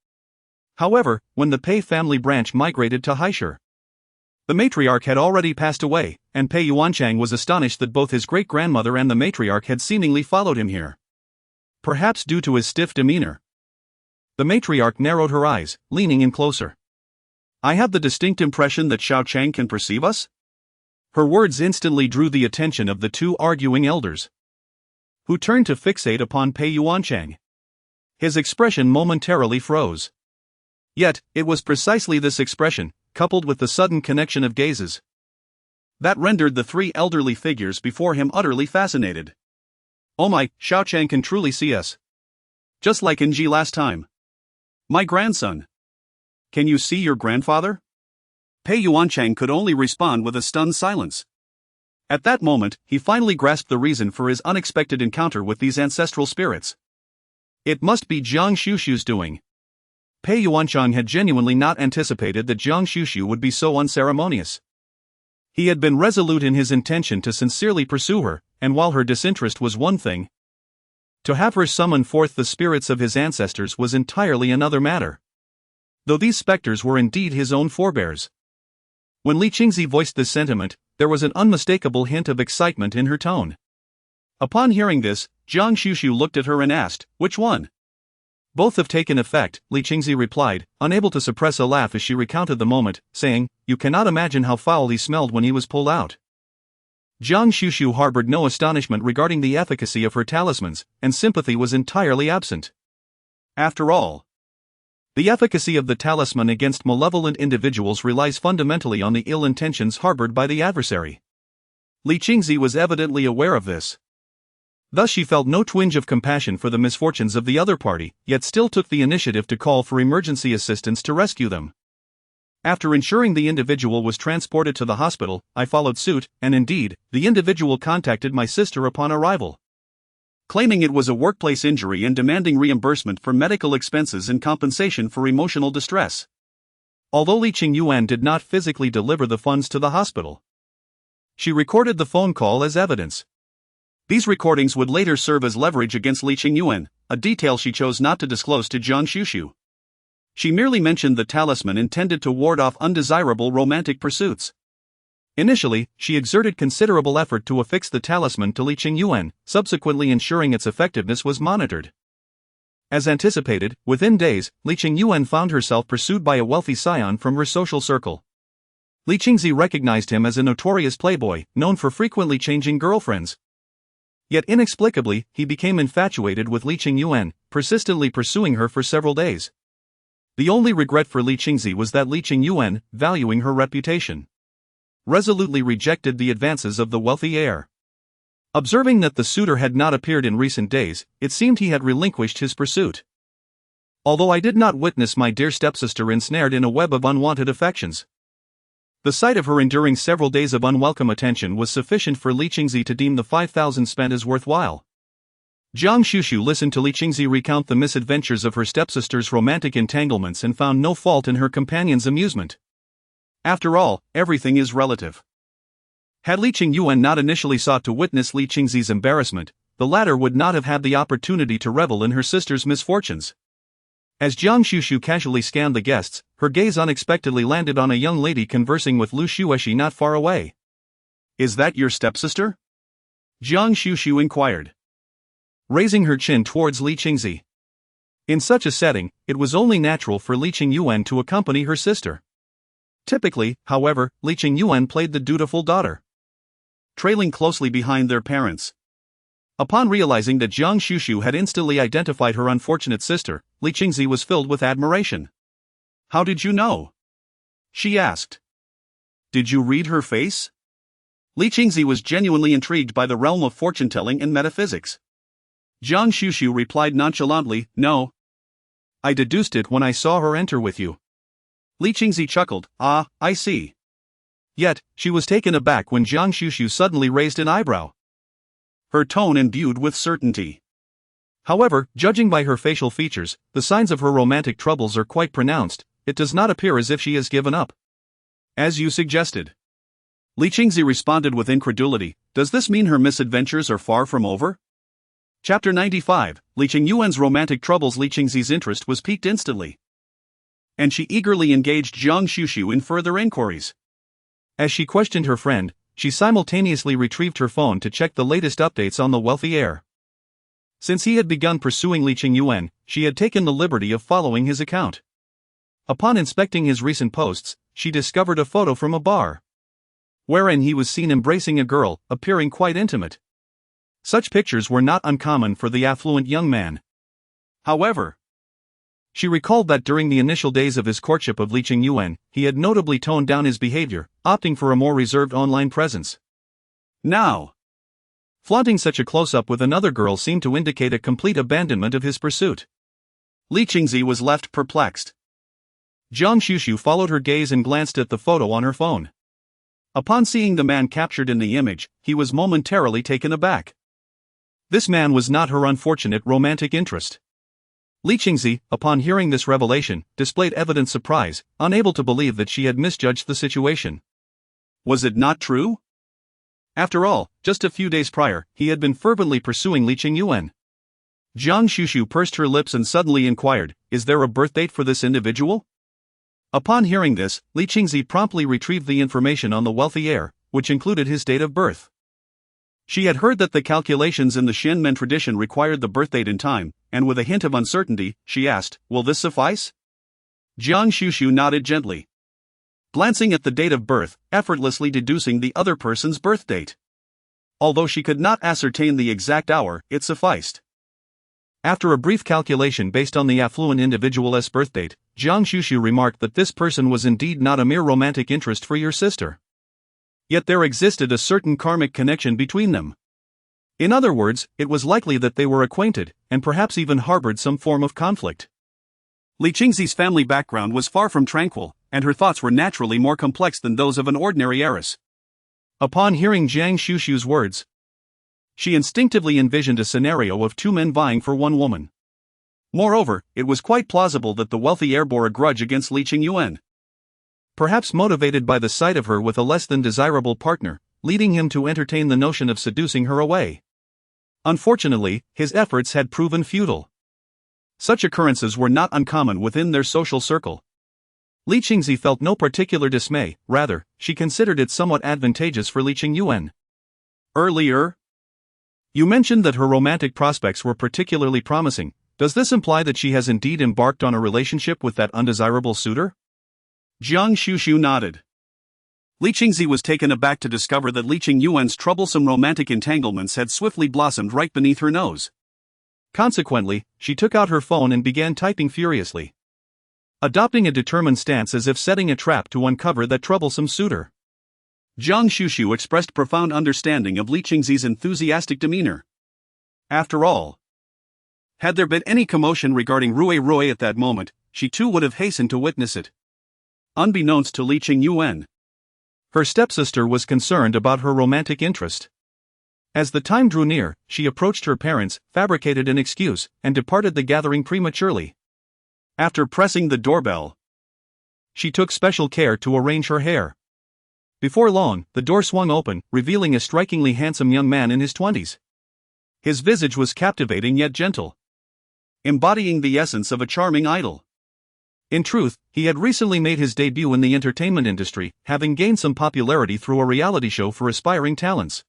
However, when the Pei family branch migrated to Heiress, the matriarch had already passed away, and Pei Yuanchang was astonished that both his great-grandmother and the matriarch had seemingly followed him here. Perhaps due to his stiff demeanor. The matriarch narrowed her eyes, leaning in closer. "I have the distinct impression that Xiao Chang can perceive us?" Her words instantly drew the attention of the 2 arguing elders, who turned to fixate upon Pei Yuanchang. His expression momentarily froze. Yet, it was precisely this expression, coupled with the sudden connection of gazes, that rendered the three elderly figures before him utterly fascinated. Oh my, Xiaochang can truly see us. Just like in Ji last time. My grandson. Can you see your grandfather? Pei Yuanchang could only respond with a stunned silence. At that moment, he finally grasped the reason for his unexpected encounter with these ancestral spirits. It must be Guan Xuxu's doing. Pei Yuanchang had genuinely not anticipated that Guan Xuxu would be so unceremonious. He had been resolute in his intention to sincerely pursue her, and while her disinterest was one thing, to have her summon forth the spirits of his ancestors was entirely another matter. Though these specters were indeed his own forebears. When Li Qingzi voiced this sentiment, there was an unmistakable hint of excitement in her tone. Upon hearing this, Guan Xuxu looked at her and asked, "Which one?" "Both have taken effect," Li Qingzi replied, unable to suppress a laugh as she recounted the moment, saying, "You cannot imagine how foul he smelled when he was pulled out." Guan Xuxu harbored no astonishment regarding the efficacy of her talismans, and sympathy was entirely absent. After all, the efficacy of the talisman against malevolent individuals relies fundamentally on the ill intentions harbored by the adversary. Li Qingzi was evidently aware of this. Thus she felt no twinge of compassion for the misfortunes of the other party, yet still took the initiative to call for emergency assistance to rescue them. After ensuring the individual was transported to the hospital, I followed suit, and indeed, the individual contacted my sister upon arrival, claiming it was a workplace injury and demanding reimbursement for medical expenses and compensation for emotional distress. Although Li Qingyuan did not physically deliver the funds to the hospital, she recorded the phone call as evidence. These recordings would later serve as leverage against Li Qingyuan, a detail she chose not to disclose to Guan Xuxu. She merely mentioned the talisman intended to ward off undesirable romantic pursuits. Initially, she exerted considerable effort to affix the talisman to Li Qingyuan, subsequently ensuring its effectiveness was monitored. As anticipated, within days, Li Qingyuan found herself pursued by a wealthy scion from her social circle. Li Qingzi recognized him as a notorious playboy, known for frequently changing girlfriends. Yet inexplicably, he became infatuated with Li Qingyuan, persistently pursuing her for several days. The only regret for Li Qingzi was that Li Qingyuan, valuing her reputation, resolutely rejected the advances of the wealthy heir. Observing that the suitor had not appeared in recent days, it seemed he had relinquished his pursuit. Although I did not witness my dear stepsister ensnared in a web of unwanted affections, the sight of her enduring several days of unwelcome attention was sufficient for Li Qingzi to deem the 5,000 spent as worthwhile. Guan Xuxu listened to Li Qingzi recount the misadventures of her stepsister's romantic entanglements and found no fault in her companion's amusement. After all, everything is relative. Had Li Qingyuan not initially sought to witness Li Qingzi's embarrassment, the latter would not have had the opportunity to revel in her sister's misfortunes. As Guan Xuxu casually scanned the guests, her gaze unexpectedly landed on a young lady conversing with Lu Xueshi not far away. "Is that your stepsister?" Guan Xuxu inquired, raising her chin towards Li Qingzi. In such a setting, it was only natural for Li Qingyuan to accompany her sister. Typically, however, Li Qingyuan played the dutiful daughter, trailing closely behind their parents. Upon realizing that Guan Xuxu had instantly identified her unfortunate sister, Li Qingzi was filled with admiration. "How did you know?" she asked. "Did you read her face?" Li Qingzi was genuinely intrigued by the realm of fortune-telling and metaphysics. Guan Xuxu replied nonchalantly, "No. I deduced it when I saw her enter with you." Li Qingzi chuckled, "Ah, I see." Yet, she was taken aback when Guan Xuxu suddenly raised an eyebrow, her tone imbued with certainty. However, judging by her facial features, the signs of her romantic troubles are quite pronounced. It does not appear as if she has given up. "As you suggested." Li Qingzi responded with incredulity, "Does this mean her misadventures are far from over?" Chapter 95, Li Qingyuan's romantic troubles. Li Qingzi's interest was piqued instantly, and she eagerly engaged Guan Xuxu in further inquiries. As she questioned her friend, she simultaneously retrieved her phone to check the latest updates on the wealthy heir. Since he had begun pursuing Li Qingyuan, she had taken the liberty of following his account. Upon inspecting his recent posts, she discovered a photo from a bar, wherein he was seen embracing a girl, appearing quite intimate. Such pictures were not uncommon for the affluent young man. However, she recalled that during the initial days of his courtship of Li Qingyuan, he had notably toned down his behavior, opting for a more reserved online presence. Now, flaunting such a close-up with another girl seemed to indicate a complete abandonment of his pursuit. Li Qingzi was left perplexed. Guan Xuxu followed her gaze and glanced at the photo on her phone. Upon seeing the man captured in the image, he was momentarily taken aback. This man was not her unfortunate romantic interest. Li Qingzi, upon hearing this revelation, displayed evident surprise, unable to believe that she had misjudged the situation. Was it not true? After all, just a few days prior, he had been fervently pursuing Li Qingyuan. Guan Xuxu pursed her lips and suddenly inquired, "Is there a birth date for this individual?" Upon hearing this, Li Qingzi promptly retrieved the information on the wealthy heir, which included his date of birth. She had heard that the calculations in the Shenmen tradition required the birth date and time, and with a hint of uncertainty, she asked, "Will this suffice?" Guan Xuxu nodded gently, glancing at the date of birth, effortlessly deducing the other person's birth date. Although she could not ascertain the exact hour, it sufficed. After a brief calculation based on the affluent individual's birth date, Guan Xuxu remarked that this person was indeed not a mere romantic interest for your sister. Yet there existed a certain karmic connection between them. In other words, it was likely that they were acquainted, and perhaps even harbored some form of conflict. Li Qingzi's family background was far from tranquil, and her thoughts were naturally more complex than those of an ordinary heiress. Upon hearing Guan Xuxu's words, she instinctively envisioned a scenario of two men vying for one woman. Moreover, it was quite plausible that the wealthy heir bore a grudge against Li Qingyuan. Perhaps motivated by the sight of her with a less than desirable partner, leading him to entertain the notion of seducing her away. Unfortunately, his efforts had proven futile. Such occurrences were not uncommon within their social circle. Li Qingzi felt no particular dismay, rather, she considered it somewhat advantageous for Li Qingyuan. Earlier, you mentioned that her romantic prospects were particularly promising. Does this imply that she has indeed embarked on a relationship with that undesirable suitor? Guan Xuxu nodded. Li Qingzi was taken aback to discover that Li Qingyuan's troublesome romantic entanglements had swiftly blossomed right beneath her nose. Consequently, she took out her phone and began typing furiously, adopting a determined stance as if setting a trap to uncover that troublesome suitor. Guan Xuxu expressed profound understanding of Li Qingzi's enthusiastic demeanor. After all, had there been any commotion regarding Rui at that moment, she too would have hastened to witness it. Unbeknownst to Li Qingyuan, her stepsister was concerned about her romantic interest. As the time drew near, she approached her parents, fabricated an excuse, and departed the gathering prematurely. After pressing the doorbell, she took special care to arrange her hair. Before long, the door swung open, revealing a strikingly handsome young man in his 20s. His visage was captivating yet gentle, embodying the essence of a charming idol. In truth, he had recently made his debut in the entertainment industry, having gained some popularity through a reality show for aspiring talents,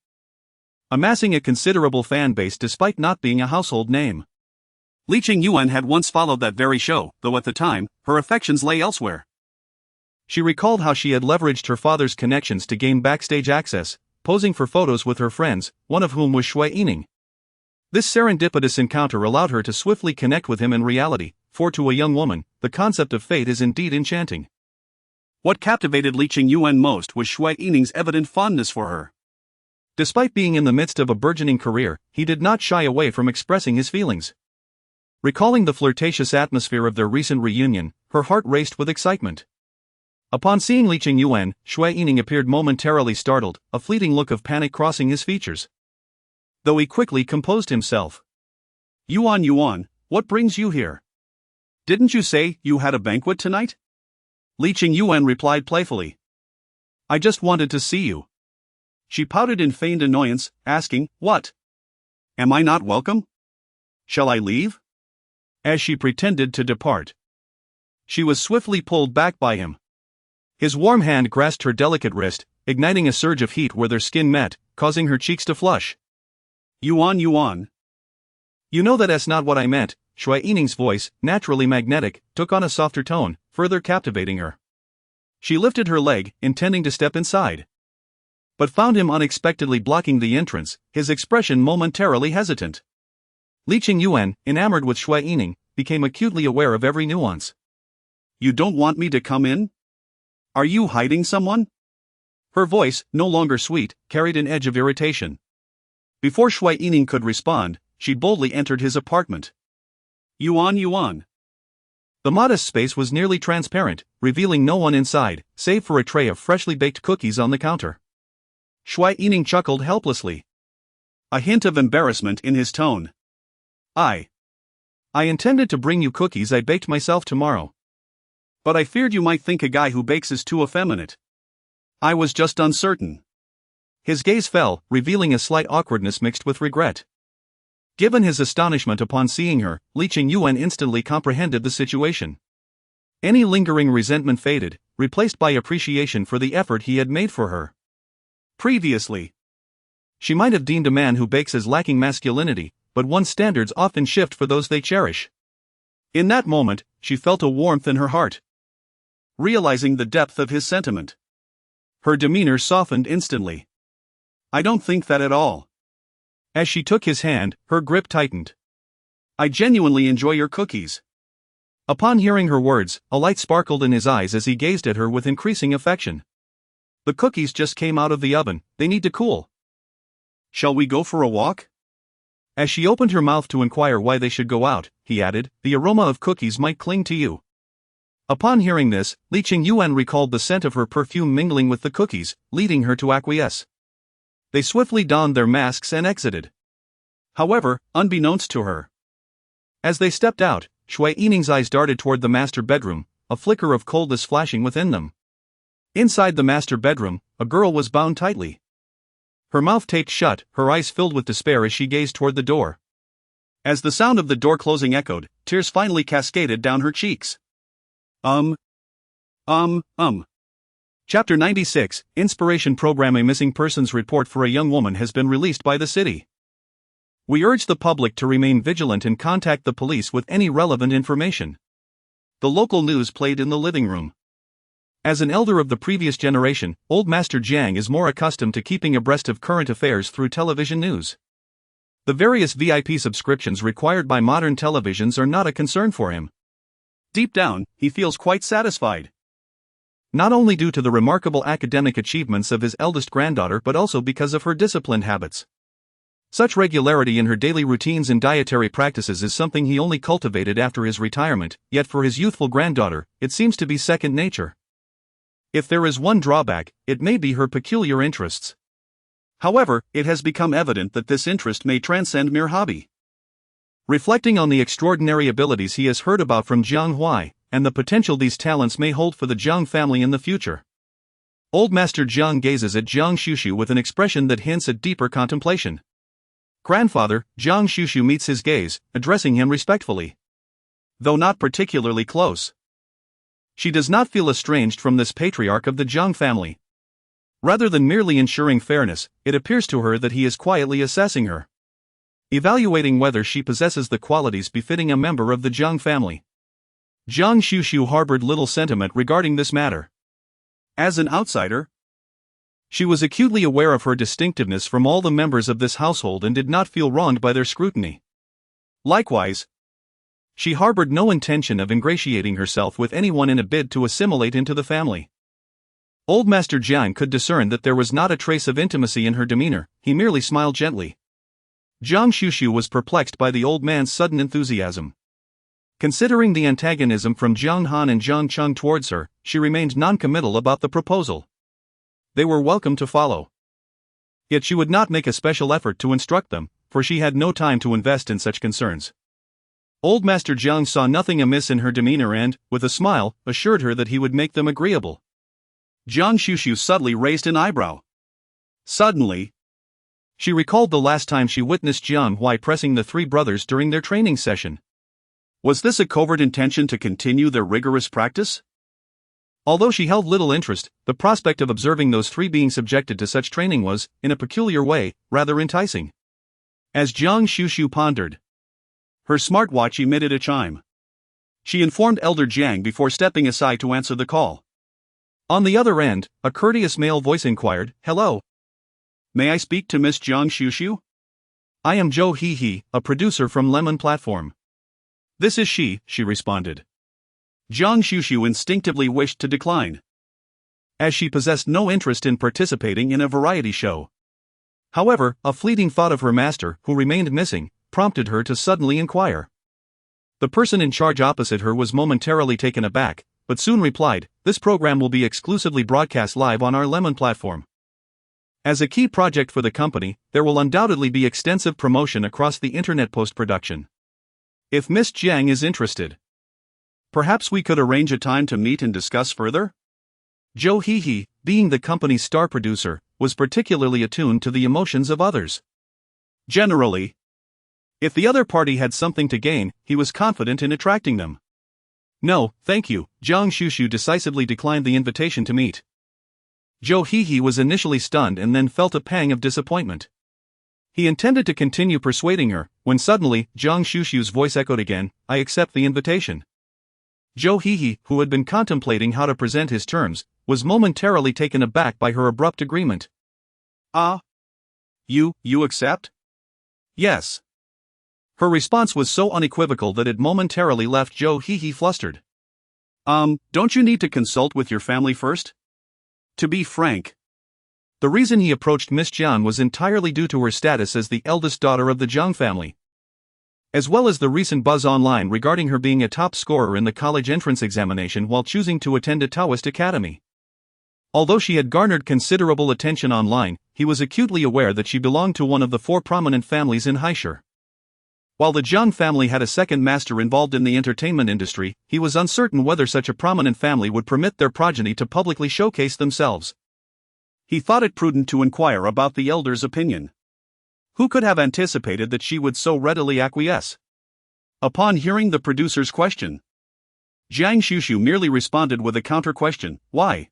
amassing a considerable fan base despite not being a household name. Li Qingyuan had once followed that very show, though at the time, her affections lay elsewhere. She recalled how she had leveraged her father's connections to gain backstage access, posing for photos with her friends, one of whom was Shui Yining. This serendipitous encounter allowed her to swiftly connect with him in reality, for to a young woman, the concept of fate is indeed enchanting. What captivated Li Qingyuan most was Shui Yining's evident fondness for her. Despite being in the midst of a burgeoning career, he did not shy away from expressing his feelings. Recalling the flirtatious atmosphere of their recent reunion, her heart raced with excitement. Upon seeing Li Qingyuan, Shui Yining appeared momentarily startled, a fleeting look of panic crossing his features. Though he quickly composed himself. Yuan, what brings you here? Didn't you say you had a banquet tonight? Li Qingyuan replied playfully. I just wanted to see you. She pouted in feigned annoyance, asking, What? Am I not welcome? Shall I leave? As she pretended to depart, she was swiftly pulled back by him. His warm hand grasped her delicate wrist, igniting a surge of heat where their skin met, causing her cheeks to flush. Yuan. You know that's not what I meant. Shui Yining's voice, naturally magnetic, took on a softer tone, further captivating her. She lifted her leg, intending to step inside. but found him unexpectedly blocking the entrance, his expression momentarily hesitant. Li Qingyuan, enamored with Shui Yining, became acutely aware of every nuance. You don't want me to come in? Are you hiding someone? Her voice, no longer sweet, carried an edge of irritation. Before Shui Yining could respond, she boldly entered his apartment. Yuan. The modest space was nearly transparent, revealing no one inside, save for a tray of freshly baked cookies on the counter. Shui Yining chuckled helplessly, a hint of embarrassment in his tone. I intended to bring you cookies I baked myself tomorrow. But I feared you might think a guy who bakes is too effeminate. I was just uncertain. His gaze fell, revealing a slight awkwardness mixed with regret. Given his astonishment upon seeing her, Li Qingyuan instantly comprehended the situation. Any lingering resentment faded, replaced by appreciation for the effort he had made for her. Previously, she might have deemed a man who bakes as lacking masculinity, but one's standards often shift for those they cherish. In that moment, she felt a warmth in her heart. Realizing the depth of his sentiment, her demeanor softened instantly. I don't think that at all. As she took his hand, her grip tightened. I genuinely enjoy your cookies. Upon hearing her words, a light sparkled in his eyes as he gazed at her with increasing affection. The cookies just came out of the oven, they need to cool. Shall we go for a walk? As she opened her mouth to inquire why they should go out, he added, the aroma of cookies might cling to you. Upon hearing this, Li Qingyuan recalled the scent of her perfume mingling with the cookies, leading her to acquiesce. They swiftly donned their masks and exited. However, unbeknownst to her, as they stepped out, Shui Yining's eyes darted toward the master bedroom, a flicker of coldness flashing within them. Inside the master bedroom, a girl was bound tightly. Her mouth taped shut, her eyes filled with despair as she gazed toward the door. As the sound of the door closing echoed, tears finally cascaded down her cheeks. Chapter 96, Inspiration Program. A missing persons report for a young woman has been released by the city. We urge the public to remain vigilant and contact the police with any relevant information. The local news played in the living room. As an elder of the previous generation, old Master Jiang is more accustomed to keeping abreast of current affairs through television news. The various VIP subscriptions required by modern televisions are not a concern for him. Deep down, he feels quite satisfied. Not only due to the remarkable academic achievements of his eldest granddaughter but also because of her disciplined habits. Such regularity in her daily routines and dietary practices is something he only cultivated after his retirement, yet for his youthful granddaughter, it seems to be second nature. If there is one drawback, it may be her peculiar interests. However, it has become evident that this interest may transcend mere hobby. Reflecting on the extraordinary abilities he has heard about from Jiang Huai, and the potential these talents may hold for the Jiang family in the future, old Master Jiang gazes at Guan Xuxu with an expression that hints at deeper contemplation. Grandfather, Guan Xuxu meets his gaze, addressing him respectfully. Though not particularly close, she does not feel estranged from this patriarch of the Jiang family. Rather than merely ensuring fairness, it appears to her that he is quietly assessing her, evaluating whether she possesses the qualities befitting a member of the Jiang family. Guan Xuxu harbored little sentiment regarding this matter. As an outsider, she was acutely aware of her distinctiveness from all the members of this household and did not feel wronged by their scrutiny. Likewise, she harbored no intention of ingratiating herself with anyone in a bid to assimilate into the family. Old Master Jiang could discern that there was not a trace of intimacy in her demeanor, he merely smiled gently. Guan Xuxu was perplexed by the old man's sudden enthusiasm. Considering the antagonism from Jiang Han and Jiang Cheng towards her, she remained non-committal about the proposal. They were welcome to follow. Yet she would not make a special effort to instruct them, for she had no time to invest in such concerns. Old Master Jiang saw nothing amiss in her demeanor and, with a smile, assured her that he would make them agreeable. Guan Xuxu subtly raised an eyebrow. Suddenly, she recalled the last time she witnessed Jiang Huai pressing the three brothers during their training session. Was this a covert intention to continue their rigorous practice? Although she held little interest, the prospect of observing those three being subjected to such training was, in a peculiar way, rather enticing. As Guan Xuxu pondered, her smartwatch emitted a chime. She informed Elder Jiang before stepping aside to answer the call. On the other end, a courteous male voice inquired, "Hello. May I speak to Miss Guan Xuxu? I am Zhou Hehe, a producer from Lemon Platform. This is she responded. Guan Xuxu instinctively wished to decline, as she possessed no interest in participating in a variety show. However, a fleeting thought of her master, who remained missing, prompted her to suddenly inquire. The person in charge opposite her was momentarily taken aback, but soon replied, "This program will be exclusively broadcast live on our Lemon Platform. As a key project for the company, there will undoubtedly be extensive promotion across the internet post-production. If Miss Jiang is interested, perhaps we could arrange a time to meet and discuss further?" Zhou Hehe, being the company's star producer, was particularly attuned to the emotions of others. Generally, if the other party had something to gain, he was confident in attracting them. "No, thank you," Guan Xuxu decisively declined the invitation to meet. Zhou Hehe was initially stunned and then felt a pang of disappointment. He intended to continue persuading her, when suddenly, Guan Xuxu's voice echoed again, "I accept the invitation." Zhou Hehe, who had been contemplating how to present his terms, was momentarily taken aback by her abrupt agreement. You accept?" "Yes." Her response was so unequivocal that it momentarily left Zhou Hehe flustered. Don't you need to consult with your family first? To be frank, the reason he approached Miss Jiang was entirely due to her status as the eldest daughter of the Jiang family, as well as the recent buzz online regarding her being a top scorer in the college entrance examination while choosing to attend a Taoist academy. Although she had garnered considerable attention online, he was acutely aware that she belonged to one of the 4 prominent families in Heiress. While the Jiang family had a second master involved in the entertainment industry, he was uncertain whether such a prominent family would permit their progeny to publicly showcase themselves. He thought it prudent to inquire about the elder's opinion. Who could have anticipated that she would so readily acquiesce? Upon hearing the producer's question, Guan Xuxu merely responded with a counter-question, "Why?"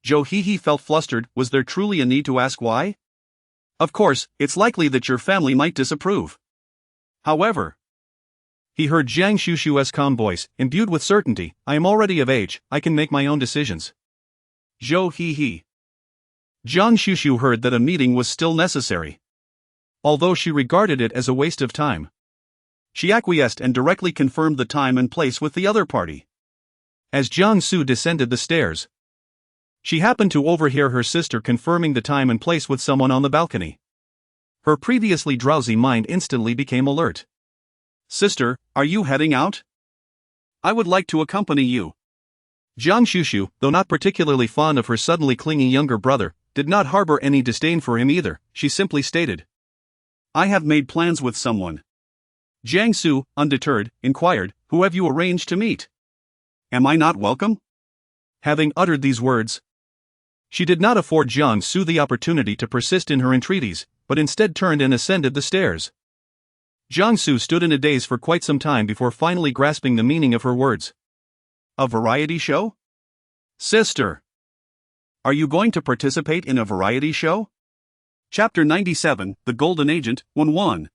Zhou Hehe felt flustered. Was there truly a need to ask why? "Of course, it's likely that your family might disapprove. However," he heard Guan Xuxu's calm voice, imbued with certainty, "I am already of age, I can make my own decisions." Zhou Hehe. Guan Xuxu heard that a meeting was still necessary, although she regarded it as a waste of time. She acquiesced and directly confirmed the time and place with the other party. As Jiang Su descended the stairs, she happened to overhear her sister confirming the time and place with someone on the balcony. Her previously drowsy mind instantly became alert. "Sister, are you heading out? I would like to accompany you." Guan Xuxu, though not particularly fond of her suddenly clingy younger brother, did not harbor any disdain for him either. She simply stated, "I have made plans with someone." Jiang Su, undeterred, inquired, "Who have you arranged to meet? Am I not welcome?" Having uttered these words, she did not afford Jiang Su the opportunity to persist in her entreaties, but instead turned and ascended the stairs. Jiang Su stood in a daze for quite some time before finally grasping the meaning of her words. "A variety show? Sister, are you going to participate in a variety show?" Chapter 97, The Golden Agent, 1-1.